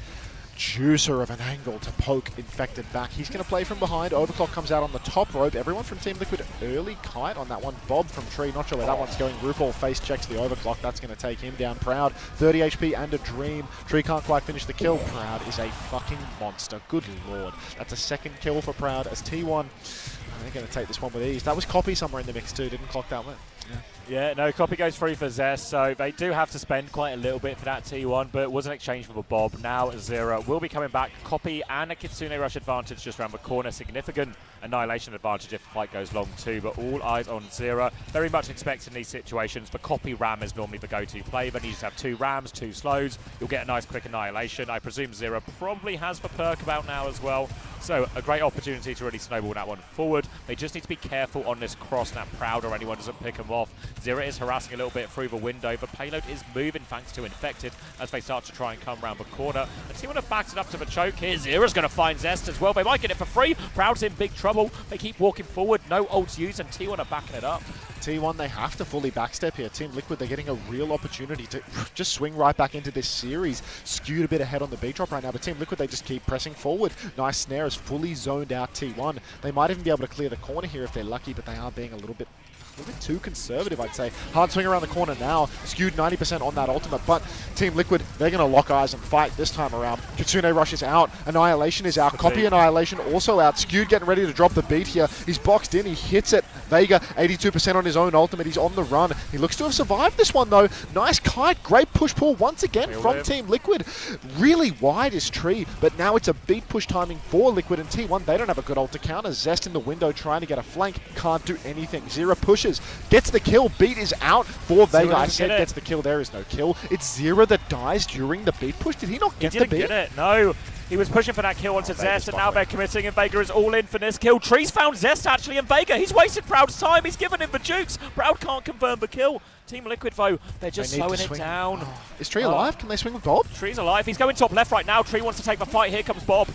juicer of an angle to poke Infected back. He's going to play from behind. Overclock comes out on the top rope. Everyone from Team Liquid early kite on that one. Bob from Tree, not sure where that one's going. RuPaul face checks the Overclock. That's going to take him down. Proud, 30 HP and a dream. Tree can't quite finish the kill. Proud is a fucking monster. Good lord. That's a second kill for Proud as T1 They're going to take this one with ease. That was Copy somewhere in the mix too. Didn't clock that one. Yeah, no, Copy goes free for Zest, so they do have to spend quite a little bit for that T1, but it was an exchange for the Bob. Now Zera will be coming back. Copy and a Kitsune Rush advantage just around the corner. Significant Annihilation advantage if the fight goes long too, but all eyes on Zera. Very much expecting these situations. The Copy Ram is normally the go-to play, but you just have 2 Rams, 2 slows. You'll get a nice quick Annihilation. I presume Zera probably has the perk about now as well. So a great opportunity to really snowball that one forward. They just need to be careful on this cross that Proud or anyone doesn't pick them off. Zera is harassing a little bit through the window. The payload is moving thanks to Infected as they start to try and come around the corner. And T1 have backed it up to the choke here. Zera's going to find Zest as well. They might get it for free. Proud's in big trouble. They keep walking forward. No ults used and T1 are backing it up. T1, they have to fully backstep here. Team Liquid, they're getting a real opportunity to just swing right back into this series. Skewed a bit ahead on the B drop right now, but Team Liquid, they just keep pressing forward. Nice snare is fully zoned out T1. They might even be able to clear the corner here if they're lucky, but they are being a little bit too conservative, I'd say. Hard swing around the corner now. Skewed 90% on that ultimate, but Team Liquid, they're going to lock eyes and fight this time around. Kitsune Rush is out. Annihilation is out. Copy Annihilation also out. Skewed getting ready to drop the beat here. He's boxed in. He hits it. Vega, 82% on his own ultimate. He's on the run. He looks to have survived this one, though. Nice kite. Great push-pull once again from Team Liquid. Really wide is Tree, but now it's a beat push timing for Liquid and T1. They don't have a good ult to counter. Zest in the window trying to get a flank. Can't do anything. Zera pushes. Gets the kill. Beat is out for Vega. I said gets the kill. There is no kill. It's Zera that dies during the beat push. Did he not get the beat? He didn't get it. No. He was pushing for that kill onto Zest, and now they're committing, and Vega is all in for this kill. Tree's found Zest, actually, and Vega, he's wasted Proud's time. He's given him the jukes. Proud can't confirm the kill. Team Liquid, though, they're just slowing it down. Is Tree alive? Can they swing with Bob? Tree's alive. He's going top left right now. Tree wants to take the fight. Here comes Bob.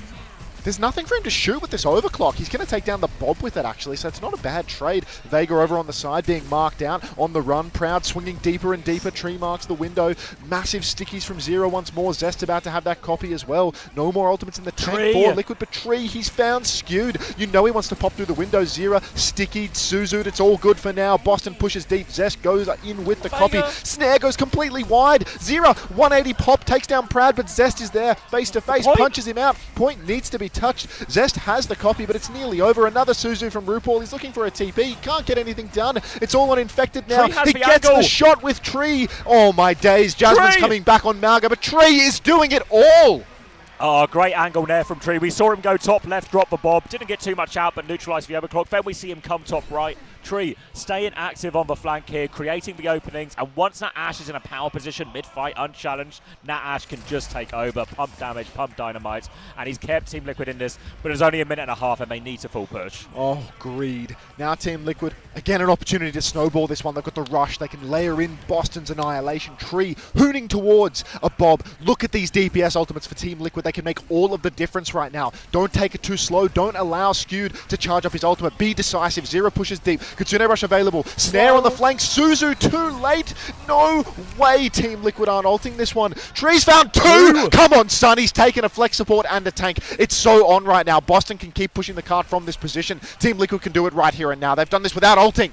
There's nothing for him to shoot with this overclock. He's going to take down the Bob with it, actually, so it's not a bad trade. Vega over on the side being marked out on the run. Proud swinging deeper and deeper. Tree marks the window. Massive stickies from Zera once more. Zest about to have that copy as well. No more ultimates in the tank for Liquid, but Tree, he's found Skewed. You know he wants to pop through the window. Zera, sticky, Suzu'd. It's all good for now. Boston pushes deep. Zest goes in with the copy. Snare goes completely wide. Zera, 180 pop, takes down Proud, but Zest is there face to face, punches him out. Point needs to be touched. Zest has the copy, but it's nearly over. Another Suzu from RuPaul. He's looking for a TP. Can't get anything done. It's all on Infected now. He gets the shot with Tree. Oh my days. Jasmine's coming back on Malga, but Tree is doing it all. Oh, great angle there from Tree. We saw him go top left, drop the Bob. Didn't get too much out, but neutralised the overclock. Then we see him come top right. Tree staying active on the flank here, creating the openings, and once Nat Ash is in a power position mid-fight, unchallenged, Nat Ash can just take over, pump damage, pump dynamite, and he's kept Team Liquid in this, but it's only a minute and a half and they need to full push. Oh, greed. Now Team Liquid, again an opportunity to snowball this one. They've got the rush, they can layer in Boston's Annihilation. Tree hooning towards a Bob. Look at these DPS ultimates for Team Liquid. They can make all of the difference right now. Don't take it too slow, don't allow Skewed to charge up his ultimate. Be decisive. Zera pushes deep. Kitsune Rush available. Snare on the flank. Suzu too late. No way Team Liquid aren't ulting this one. Tree's found 2. Come on, son. He's taken a flex support and a tank. It's so on right now. Boston can keep pushing the cart from this position. Team Liquid can do it right here and now. They've done this without ulting.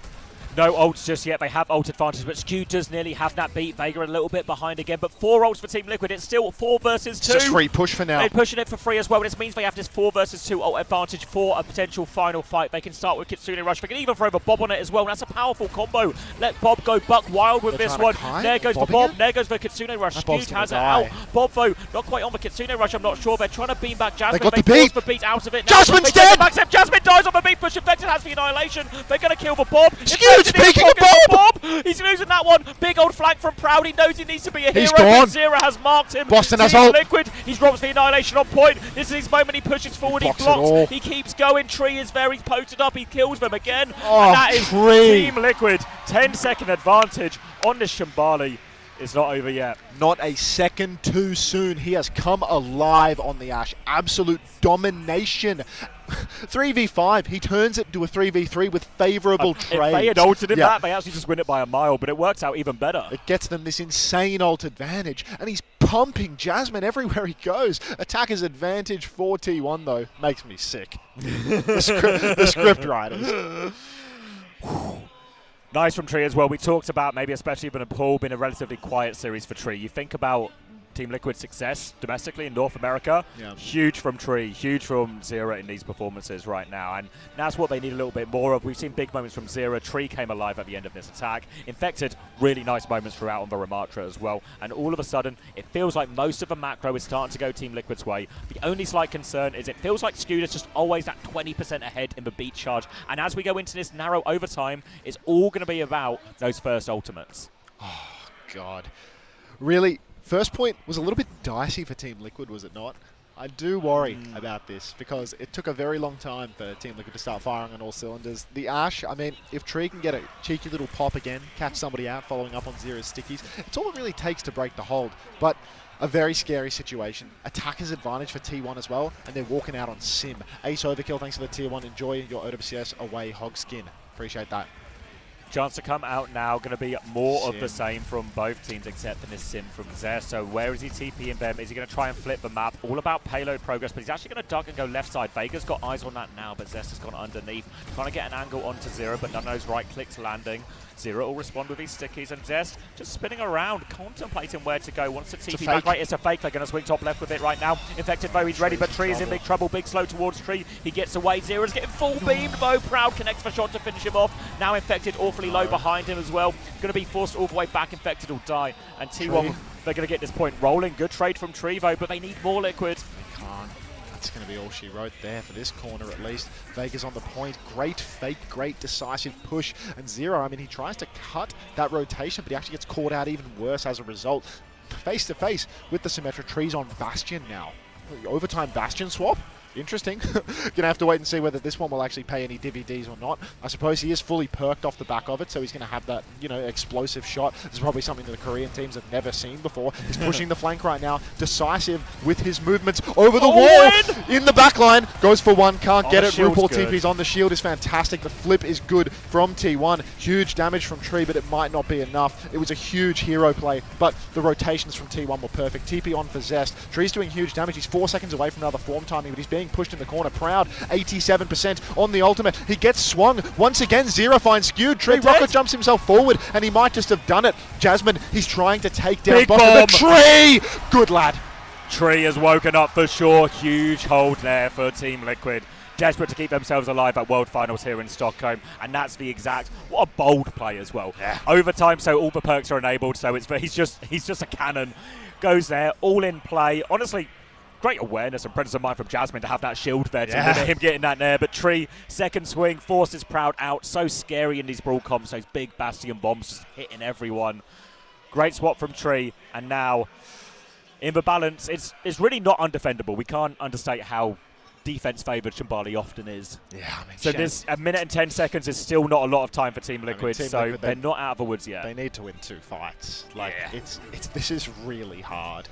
No ults just yet. They have ult advantage, but Skewed does nearly have that beat. Vega a little bit behind again, but 4 ults for Team Liquid. It's still 4 versus 2. It's just free push for now. They're pushing it for free as well, and this means they have this 4 versus 2 ult advantage for a potential final fight. They can start with Kitsune Rush. They can even throw the Bob on it as well, and that's a powerful combo. Let Bob go buck wild with this one. There goes the Bob. There goes the Kitsune Rush. Skewed has it out. Bob, though, not quite on the Kitsune Rush, I'm not sure. They're trying to beam back Jasmine. They force the beat out of it. Jasmine's dead! Jasmine dies on the beat push. Infected has the Annihilation. They're going to kill the Bob. Skewed's picking a Bob! He's losing that one. Big old flank from Proud. He knows he needs to be a hero. He's gone. Zera has marked him. Boston has ult. Liquid. He drops the Annihilation on point. This is his moment. He pushes forward. He blocks. He keeps going. Tree is very posted up. He kills them again. Oh, and that is Tree. Team Liquid. 10-second advantage on this Shambali. It's not over yet. Not a second too soon. He has come alive on the Ash. Absolute domination. 3v5, he turns it to a 3v3 with favourable trades. If they had ulted in that, they actually just win it by a mile, but it works out even better. It gets them this insane ult advantage, and he's pumping Jasmine everywhere he goes. Attacker's advantage for T1, though, makes me sick. the script writers. Nice from Tree as well. We talked about maybe especially even a Paul being a relatively quiet series for Tree. You think about Team Liquid's success domestically in North America. Yeah. Huge from Tree, huge from Zera in these performances right now, and that's what they need a little bit more of. We've seen big moments from Zera. Tree came alive at the end of this attack. Infected, really nice moments throughout on the Ramatra as well, and all of a sudden, it feels like most of the macro is starting to go Team Liquid's way. The only slight concern is it feels like Skewed is just always at 20% ahead in the beat charge, and as we go into this narrow overtime, it's all going to be about those first ultimates. Oh, God. Really? First point was a little bit dicey for Team Liquid, was it not? I do worry about this because it took a very long time for Team Liquid to start firing on all cylinders. The Ashe, I mean, if Tree can get a cheeky little pop again, catch somebody out following up on Zera's stickies, it's all it really takes to break the hold. But a very scary situation. Attacker's advantage for T1 as well, and they're walking out on Sim. Ace overkill, thanks for the Tier 1. Enjoy your OWCS away hog skin. Appreciate that. Chance to come out now, going to be more of the same from both teams except in this Sim from Zest. So where is he TPing them? Is he going to try and flip the map? All about payload progress, but he's actually going to duck and go left side. Vega's got eyes on that now, but Zest has gone underneath. Trying to get an angle onto Zero, but none of those right clicks landing. Zero will respond with these stickies, and Zest just spinning around, contemplating where to go. Wants to TP back right. It's a fake. They're going to swing top left with it right now. Infected though, he's ready, but Tree is in big trouble. Big slow towards Tree. He gets away. Zero's getting full beamed though. Proud connects for shot to finish him off. Now Infected awfully low behind him as well. Going to be forced all the way back. Infected will die. And T1, they're going to get this point rolling. Good trade from Tree though, but they need more liquid. They can't. That's going to be all she wrote there for this corner at least. Vega's on the point. Great fake, great decisive push. And Zero, I mean, he tries to cut that rotation, but he actually gets caught out even worse as a result. Face to face with the Symmetra. Trees on Bastion now. Overtime Bastion swap. Interesting. Gonna have to wait and see whether this one will actually pay any DVDs or not. I suppose he is fully perked off the back of it, so he's gonna have that, you know, explosive shot. This is probably something that the Korean teams have never seen before. He's pushing the flank right now, decisive with his movements over the wall. In the back line, goes for one, can't get it. RuPaul TP's on the shield is fantastic. The flip is good from T1. Huge damage from Tree, but it might not be enough. It was a huge hero play, but the rotations from T1 were perfect. TP on for Zest. Tree's doing huge damage. He's 4 seconds away from another form timing, but he's being pushed in the corner. Proud, 87% on the ultimate. He gets swung. Once again, Zero finds Skewed. Tree Rocket jumps himself forward, and he might just have done it. Jasmine, he's trying to take down Bottom. Tree! Good lad. Tree has woken up for sure. Huge hold there for Team Liquid. Desperate to keep themselves alive at World Finals here in Stockholm, and that's the exact, what a bold play as well. Overtime, so all the perks are enabled, so he's just a cannon. Goes there, all in play. Honestly, great awareness and presence of mind from Jasmine to have that shield there to limit him getting that there. But Tree, second swing, forces Proud out. So scary in these brawl comps, those big Bastion bombs just hitting everyone. Great swap from Tree, and now in the balance, it's really not undefendable. We can't understate how defense favoured Shambali often is. Yeah, I mean, so this a minute and 10 seconds is still not a lot of time for Team Liquid, Team so Liquid, they're not out of the woods yet. They need to win 2 fights. Like this is really hard.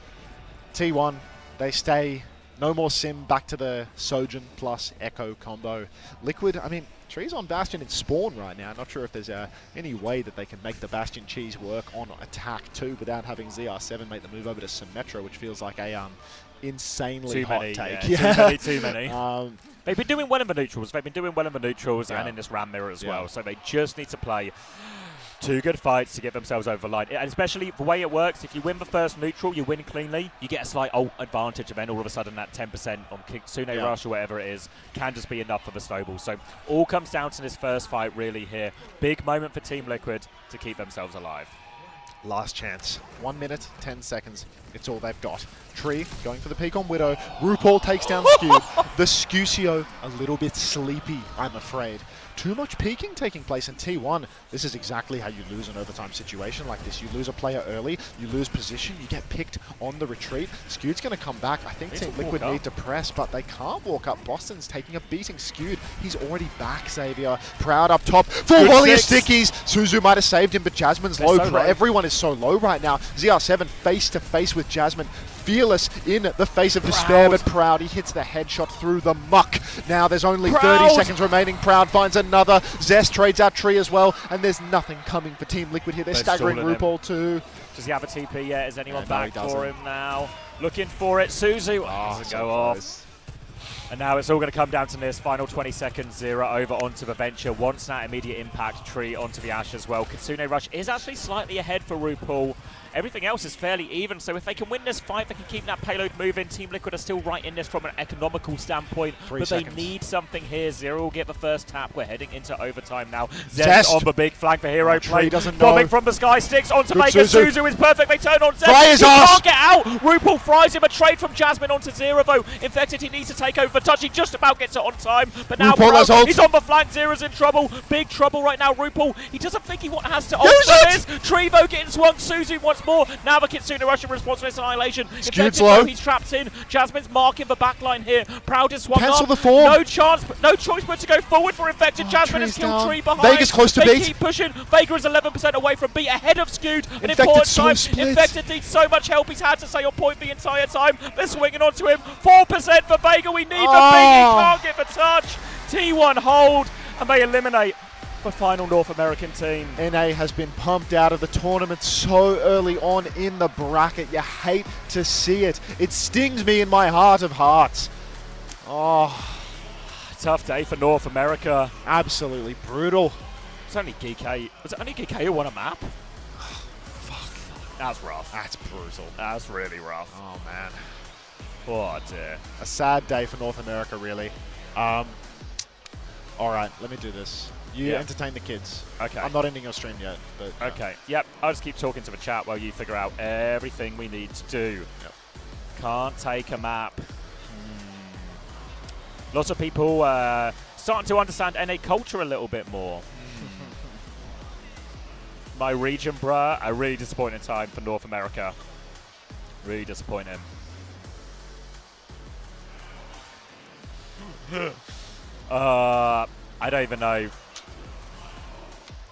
T1, they stay. No more Sim, back to the Sojourn plus Echo combo. Liquid, I mean, Tree's on Bastion in Spawn right now. Not sure if there's any way that they can make the Bastion cheese work on attack too without having ZR7 make the move over to Symmetra, which feels like a insanely hot take. Too many. They've been doing well in the neutrals. And in this Ram Mirror as well. So they just need to play 2 good fights to get themselves over the line. And especially the way it works, if you win the first neutral, you win cleanly, you get a slight advantage, and then all of a sudden that 10% on Kitsune Rush or whatever it is can just be enough for the snowball. So all comes down to this first fight really here. Big moment for Team Liquid to keep themselves alive. Last chance. 1 minute, 10 seconds. It's all they've got. Tree going for the peak on Widow. RuPaul takes down Skewed. The Scucio a little bit sleepy, I'm afraid. Too much peeking taking place in T1. This is exactly how you lose an overtime situation like this. You lose a player early, you lose position, you get picked on the retreat. Skewed's going to come back. I think Team Liquid need to press, but they can't walk up. Boston's taking a beating. Skewed, he's already back, Xavier. Proud up top. Full volley of stickies. Suzu might have saved him, but Jasmine's low. So everyone is so low right now. ZR7 face to face with Jasmine. Fearless in the face of despair, but Proud, he hits the headshot through the muck. Now there's only 30 seconds remaining. Proud finds another. Zest trades out Tree as well, and there's nothing coming for Team Liquid here. They're staggering RuPaul too. Does he have a TP yet? Is anyone back for him now? Looking for it. Suzu doesn't go off. And now it's all going to come down to this final 20 seconds. Zero over onto the Venture. Wants that immediate impact. Tree onto the Ashe as well. Kitsune Rush is actually slightly ahead for RuPaul. Everything else is fairly even, so if they can win this fight, they can keep that payload moving. Team Liquid are still right in this from an economical standpoint, 3 but seconds. they need something here. Zero will get the first tap. We're heading into overtime now. Zest. Zest on the big flag for Hero Tree play. doesn't Bombing know. from the sky, sticks onto Good Vega. Suzu. Suzu is perfect. They turn on Zest. Fry his He ass. can't get out. RuPaul fries him. A trade from Jasmine onto Zero, though. Infected, he needs to take over for Touch. He just about gets it on time, but now RuPaul has ult. he's on the flank. Zero's in trouble. Big trouble right now. RuPaul, he doesn't think he has to ult Use for it! this. Trevo getting swung. Suzu once more. Now the Kitsune Russian response to this annihilation. Infected, low. though, he's trapped in. Jasmine's marking the backline here. Proud is swung Cancel up. the form. No chance, no choice but to go forward for Infected. Jasmine has Tree's killed down. Tree behind. Vega's close to they beat. keep pushing. Vega is 11% away from beat, ahead of Scoot. An Infected important so time. split. Infected needs so much help. He's had to stay on point the entire time. They're swinging onto him. 4% for Vega. We need the big. He can't get the touch. T1 hold, and they eliminate the final North American team. NA has been pumped out of the tournament so early on in the bracket. You hate to see it. It stings me in my heart of hearts. Oh, Tough day for North America. absolutely brutal. It's only Geekay. Was it only Geekay who won a map? Fuck. That's rough. That's brutal. That's really rough. Oh, man. Oh, dear. A sad day for North America, really. All right, let me do this. You Yeah. entertain the kids. Okay. I'm not ending your stream yet, but Okay. Yep. I'll just keep talking to the chat while you figure out everything we need to do. Yep. Can't take a map. Lots of people starting to understand NA culture a little bit more. My region, bruh. A really disappointing time for North America. Really disappointing. I don't even know.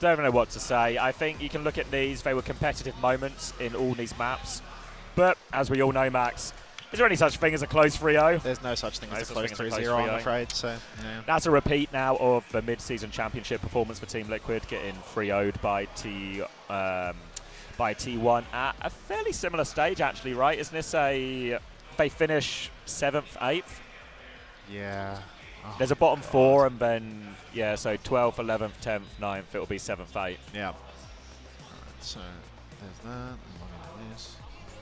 Don't even know what to say. I think you can look at these. They were competitive moments in all these maps. But as we all know, Max, is there any such thing as a close 3-0? there's no such thing No as a such close thing as a 3-0, close I'm 3-0. afraid. So, yeah. That's a repeat now of the mid-season championship performance for Team Liquid, getting 3-0'd by T1 at a fairly similar stage, actually, right? Isn't this a... They finish 7th, 8th? Yeah. Oh, There's a bottom God. 4 and then, yeah, so 12th, 11th, 10th, 9th, it'll be 7th, 8th. Yeah. All right, so there's that. This.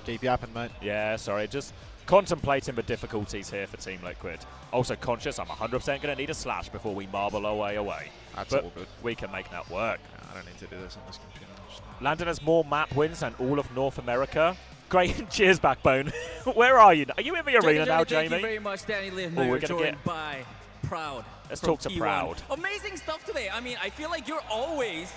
Keep yapping, mate. Yeah, sorry, just contemplating the difficulties here for Team Liquid. Also conscious I'm 100% going to need a slash before we marble our way away. That's but all good. we can make that work. Yeah, I don't need to do this on this computer. Landon has more map wins than all of North America. Great, cheers, Backbone. Where are you? Are you in the arena now, Thank Jamie? you very much, Danny Lynn. Oh, we're You're gonna joined get- by Proud. Let's from talk to T1. Proud. Amazing stuff today. I mean, I feel like you're always.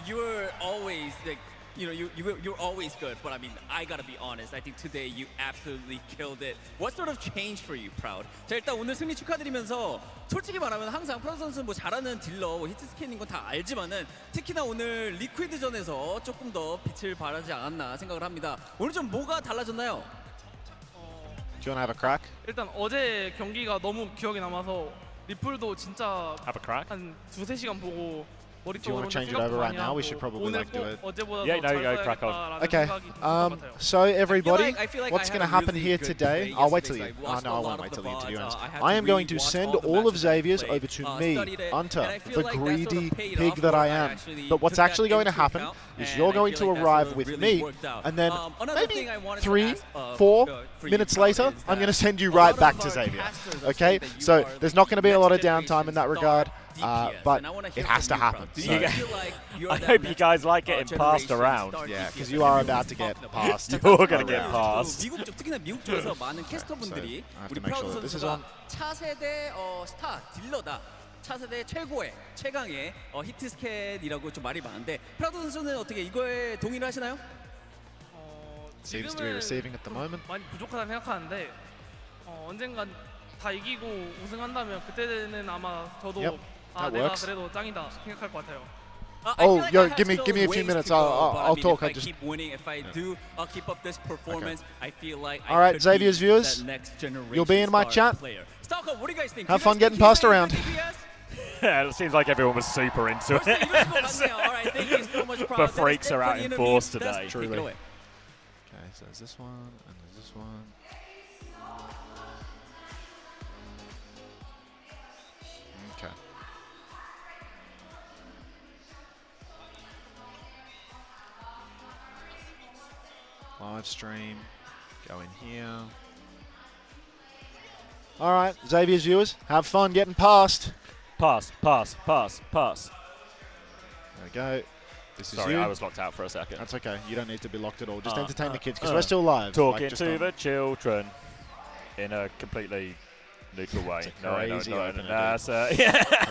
You're always like, you're always good. But I mean, I gotta be honest. I think today you absolutely killed it. What sort of changed for you, Proud? 자, 일단 오늘 승리 축하드리면서 솔직히 말하면 항상 프라우드 선수는 뭐 잘하는 딜러, 뭐 히트 스캔인 건 다 알지만은 특히나 오늘 리퀴드전에서 조금 더 빛을 발하지 않았나 생각을 합니다. 오늘 좀 뭐가 달라졌나요? Do you want to have a crack? 일단 어제 경기가 너무 기억에 남아서 리플도 진짜 Have a crack? 한 2-3시간 보고 Do you want to change it over right now? We should probably 오늘 like do 꼭 it. 어제보다 Yeah, 더 no, 잘 go, crack on. 써야겠다라는 Okay. 생각이 들었던 것 같아요. So everybody, I feel like what's I going to had a happen really here good today? day I'll wait till yesterday, you. 'cause I Oh no, I watched a won't lot wait of till the you. To be VODs. honest, I had I to am going to really watch send all the all of matches that they Xavier's played. over to me, Studied it, Unter, and I feel the like that sort of greedy paid pig off that I where I am. actually But what's took that actually going to into happen account, is and you're I going feel to like that arrive sort of with really me, worked out. and then Another maybe thing I wanted to 3, ask, 4 for you, minutes Proud, later, is I'm going to that send you a right lot back of to our Xavier. casters are Okay, saying that you so are there's not going to be a lot of next downtime in that generation regard, star but and I wanna it hear has to from you, happen. Proud. Do So. you feel like you're I that hope you next, guys like getting passed generation around. star Yeah, DPS because that you are everyone's about to get talking about? passed. You're going to get around. passed. 미국 쪽 특히나 미국 쪽에서 많은 캐스터분들이 I have 우리 to make 프라우드 sure that this is 선수가 on. 차세대 스타 딜러다. 차세대 최고의 최강의 히트 스캔이라고 좀 말이 많은데 프라우드 선수는 어떻게 이거에 동의를 하시나요? Seems to be receiving at the moment. 많이 부족하다 생각하는데 언젠간 다 이기고 우승한다면 그때는 아마 저도 Yep, that 내가 works. 그래도 짱이다 생각할 것 같아요. Oh, yo, give me a few minutes. I'll talk. If I keep winning, if I do, I'll keep up this performance. I feel like All right, I could Xavier's be viewers, that next you'll be in my generation chat. star player. Stockholm, what do you guys think? Have Do you fun guys getting think passed he's around. DPS? Yeah, it seems like everyone was super into 벌써 it. 이러신 것 같네요. All right, thank you so much, The Proud. freaks are out in force today. Take it Truly. away. Okay, so there's this one, and there's this one. Okay. Live stream. Go in here. All right, Xavier's viewers, have fun getting past. Pass, pass, pass, pass. There we go. This Sorry, is you. I was locked out for a second. That's okay. You don't need to be locked at all. Just entertain the kids because we're still live. Talking like, to the children in a completely neutral way. Crazy opener, That's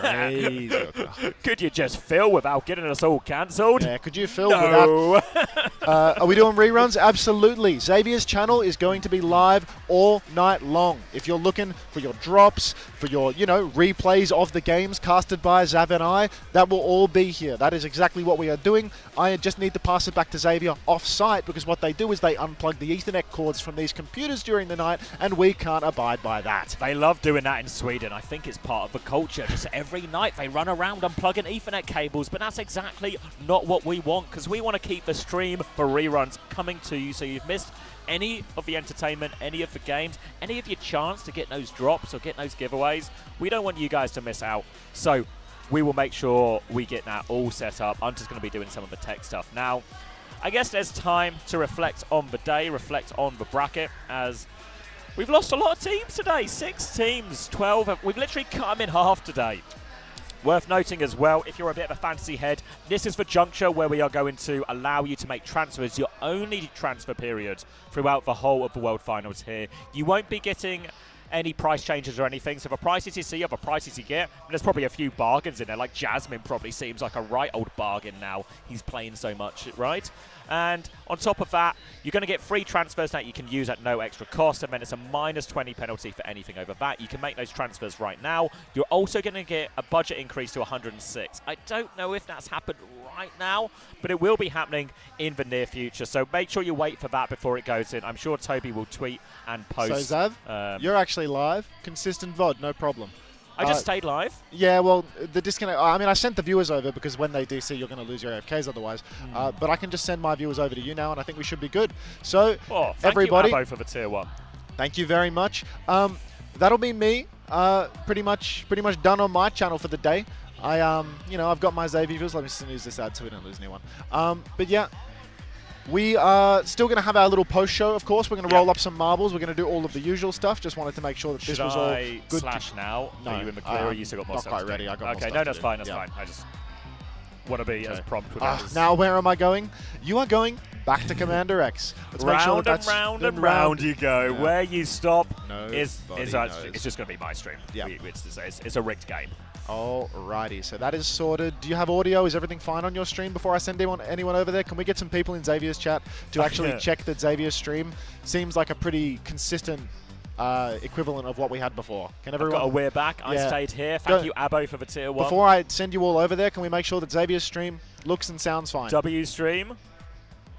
Crazy opener. Could you just fill without getting us all cancelled? Yeah, could you fill No. without... are we doing reruns? Absolutely. Xavier's channel is going to be live all night long. If you're looking for your drops, for your, replays of the games casted by Zav and I, that will all be here. That is exactly what we are doing. I just need to pass it back to Xavier off-site because what they do is they unplug the Ethernet cords from these computers during the night, and we can't abide by that. They love doing that in Sweden. I think it's part of the culture. Just every night they run around unplugging Ethernet cables, but that's exactly not what we want because we want to keep the stream for reruns coming to you so you've missed any of the entertainment, any of the games, any of your chance to get those drops or get those giveaways. We don't want you guys to miss out. So we will make sure we get that all set up. Unter's going to be doing some of the tech stuff. Now, I guess there's time to reflect on the day, reflect on the bracket, as we've lost a lot of teams today. 6 teams, 12. We've literally cut them in half today. Worth noting as well, if you're a bit of a fantasy head, this is the juncture where we are going to allow you to make transfers, your only transfer period throughout the whole of the World Finals here. You won't be getting any price changes or anything, so the prices you see are the prices you get. And there's probably a few bargains in there, like Jasmine probably seems like a right old bargain now. He's playing so much, right? And on top of that, you're going to get free transfers that you can use at no extra cost, and then it's a -20 penalty for anything over that. You can make those transfers right now. You're also going to get a budget increase to 106. I don't know if that's happened right now, but it will be happening in the near future. So make sure you wait for that before it goes in. I'm sure Toby will tweet and post. So Zav, you're actually live. Consistent VOD, no problem. I just stayed live. Yeah, well, the disconnect... I mean, I sent the viewers over because when they DC, you're going to lose your AFKs otherwise. But I can just send my viewers over to you now, and I think we should be good. So, thank everybody... you, Abo, for the tier 1. Thank you very much. That'll be me. Pretty much done on my channel for the day. I've got my Xavier viewers. Let me snooze this ad so we don't lose anyone. But yeah, we are still going to have our little post show, of course. We're going to roll up some marbles. We're going to do all of the usual stuff. Just wanted to make sure that this was all good. Slash now? No, are you in the clear or you still got more not stuff quite to do? ready. I got more okay, stuff no, to that's do. fine. That's fine. I just want to be as prompt with that. Now, where am I going? You are going back to Commander X. Let's make sure that's round and round you go. Yeah. Where you stop is knows. it's just going to be my stream. Yeah. It's a rigged game. Alrighty, so that is sorted. Do you have audio? Is everything fine on your stream before I send anyone over there? Can we get some people in Xavier's chat to actually check that Xavier's stream seems like a pretty consistent equivalent of what we had before? Can everyone? I've got a we're back. I stayed here. Thank you, Abo, for the tier 1. Before I send you all over there, can we make sure that Xavier's stream looks and sounds fine? W stream.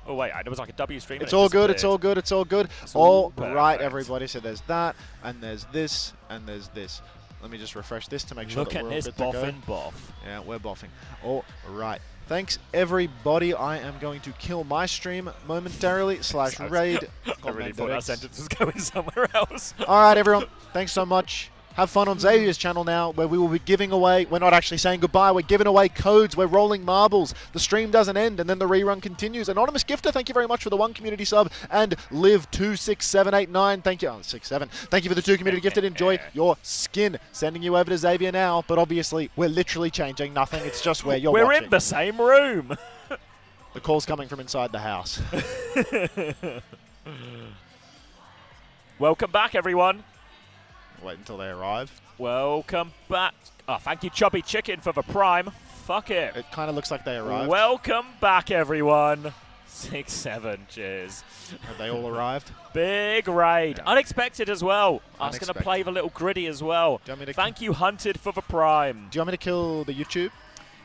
Oh wait, there was like a W stream. It's all good. It's all good. It's all good. All right, perfect. everybody. So there's that, and there's this, and there's this. Let me just refresh this to make sure that we're all good to go. Look at this boffing. Yeah, we're boffing. All right. Thanks, everybody. I am going to kill my stream momentarily / raid. I really thought that sentence was going somewhere else. All right, everyone. Thanks so much. Have fun on Xavier's channel now, where we will be giving away... We're not actually saying goodbye. We're giving away codes. We're rolling marbles. The stream doesn't end, and then the rerun continues. Anonymous Gifter, thank you very much for the 1 community sub. And Live26789, thank you. 67. Thank you for the 2 community gifted. Enjoy your skin. Sending you over to Xavier now, but obviously we're literally changing nothing. It's just where you're watching. We're in the same room. The call's coming from inside the house. Welcome back, everyone. Wait until they arrive. Welcome back. Oh, thank you, Chubby Chicken, for the prime. Fuck it. It kind of looks like they arrived. Welcome back, everyone. 6-7, cheers. Have they all arrived? Big raid. Yeah. Unexpected as well. I was going to Unexpected. play the little gritty as well. Do you want me to Thank you, Hunted, for the prime. Do you want me to kill the YouTube?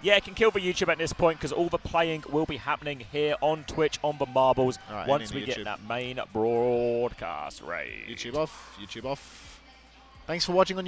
Yeah, I can kill the YouTube at this point because all the playing will be happening here on Twitch on the marbles right, once we get that main broadcast raid. YouTube off. YouTube off. Thanks for watching on YouTube.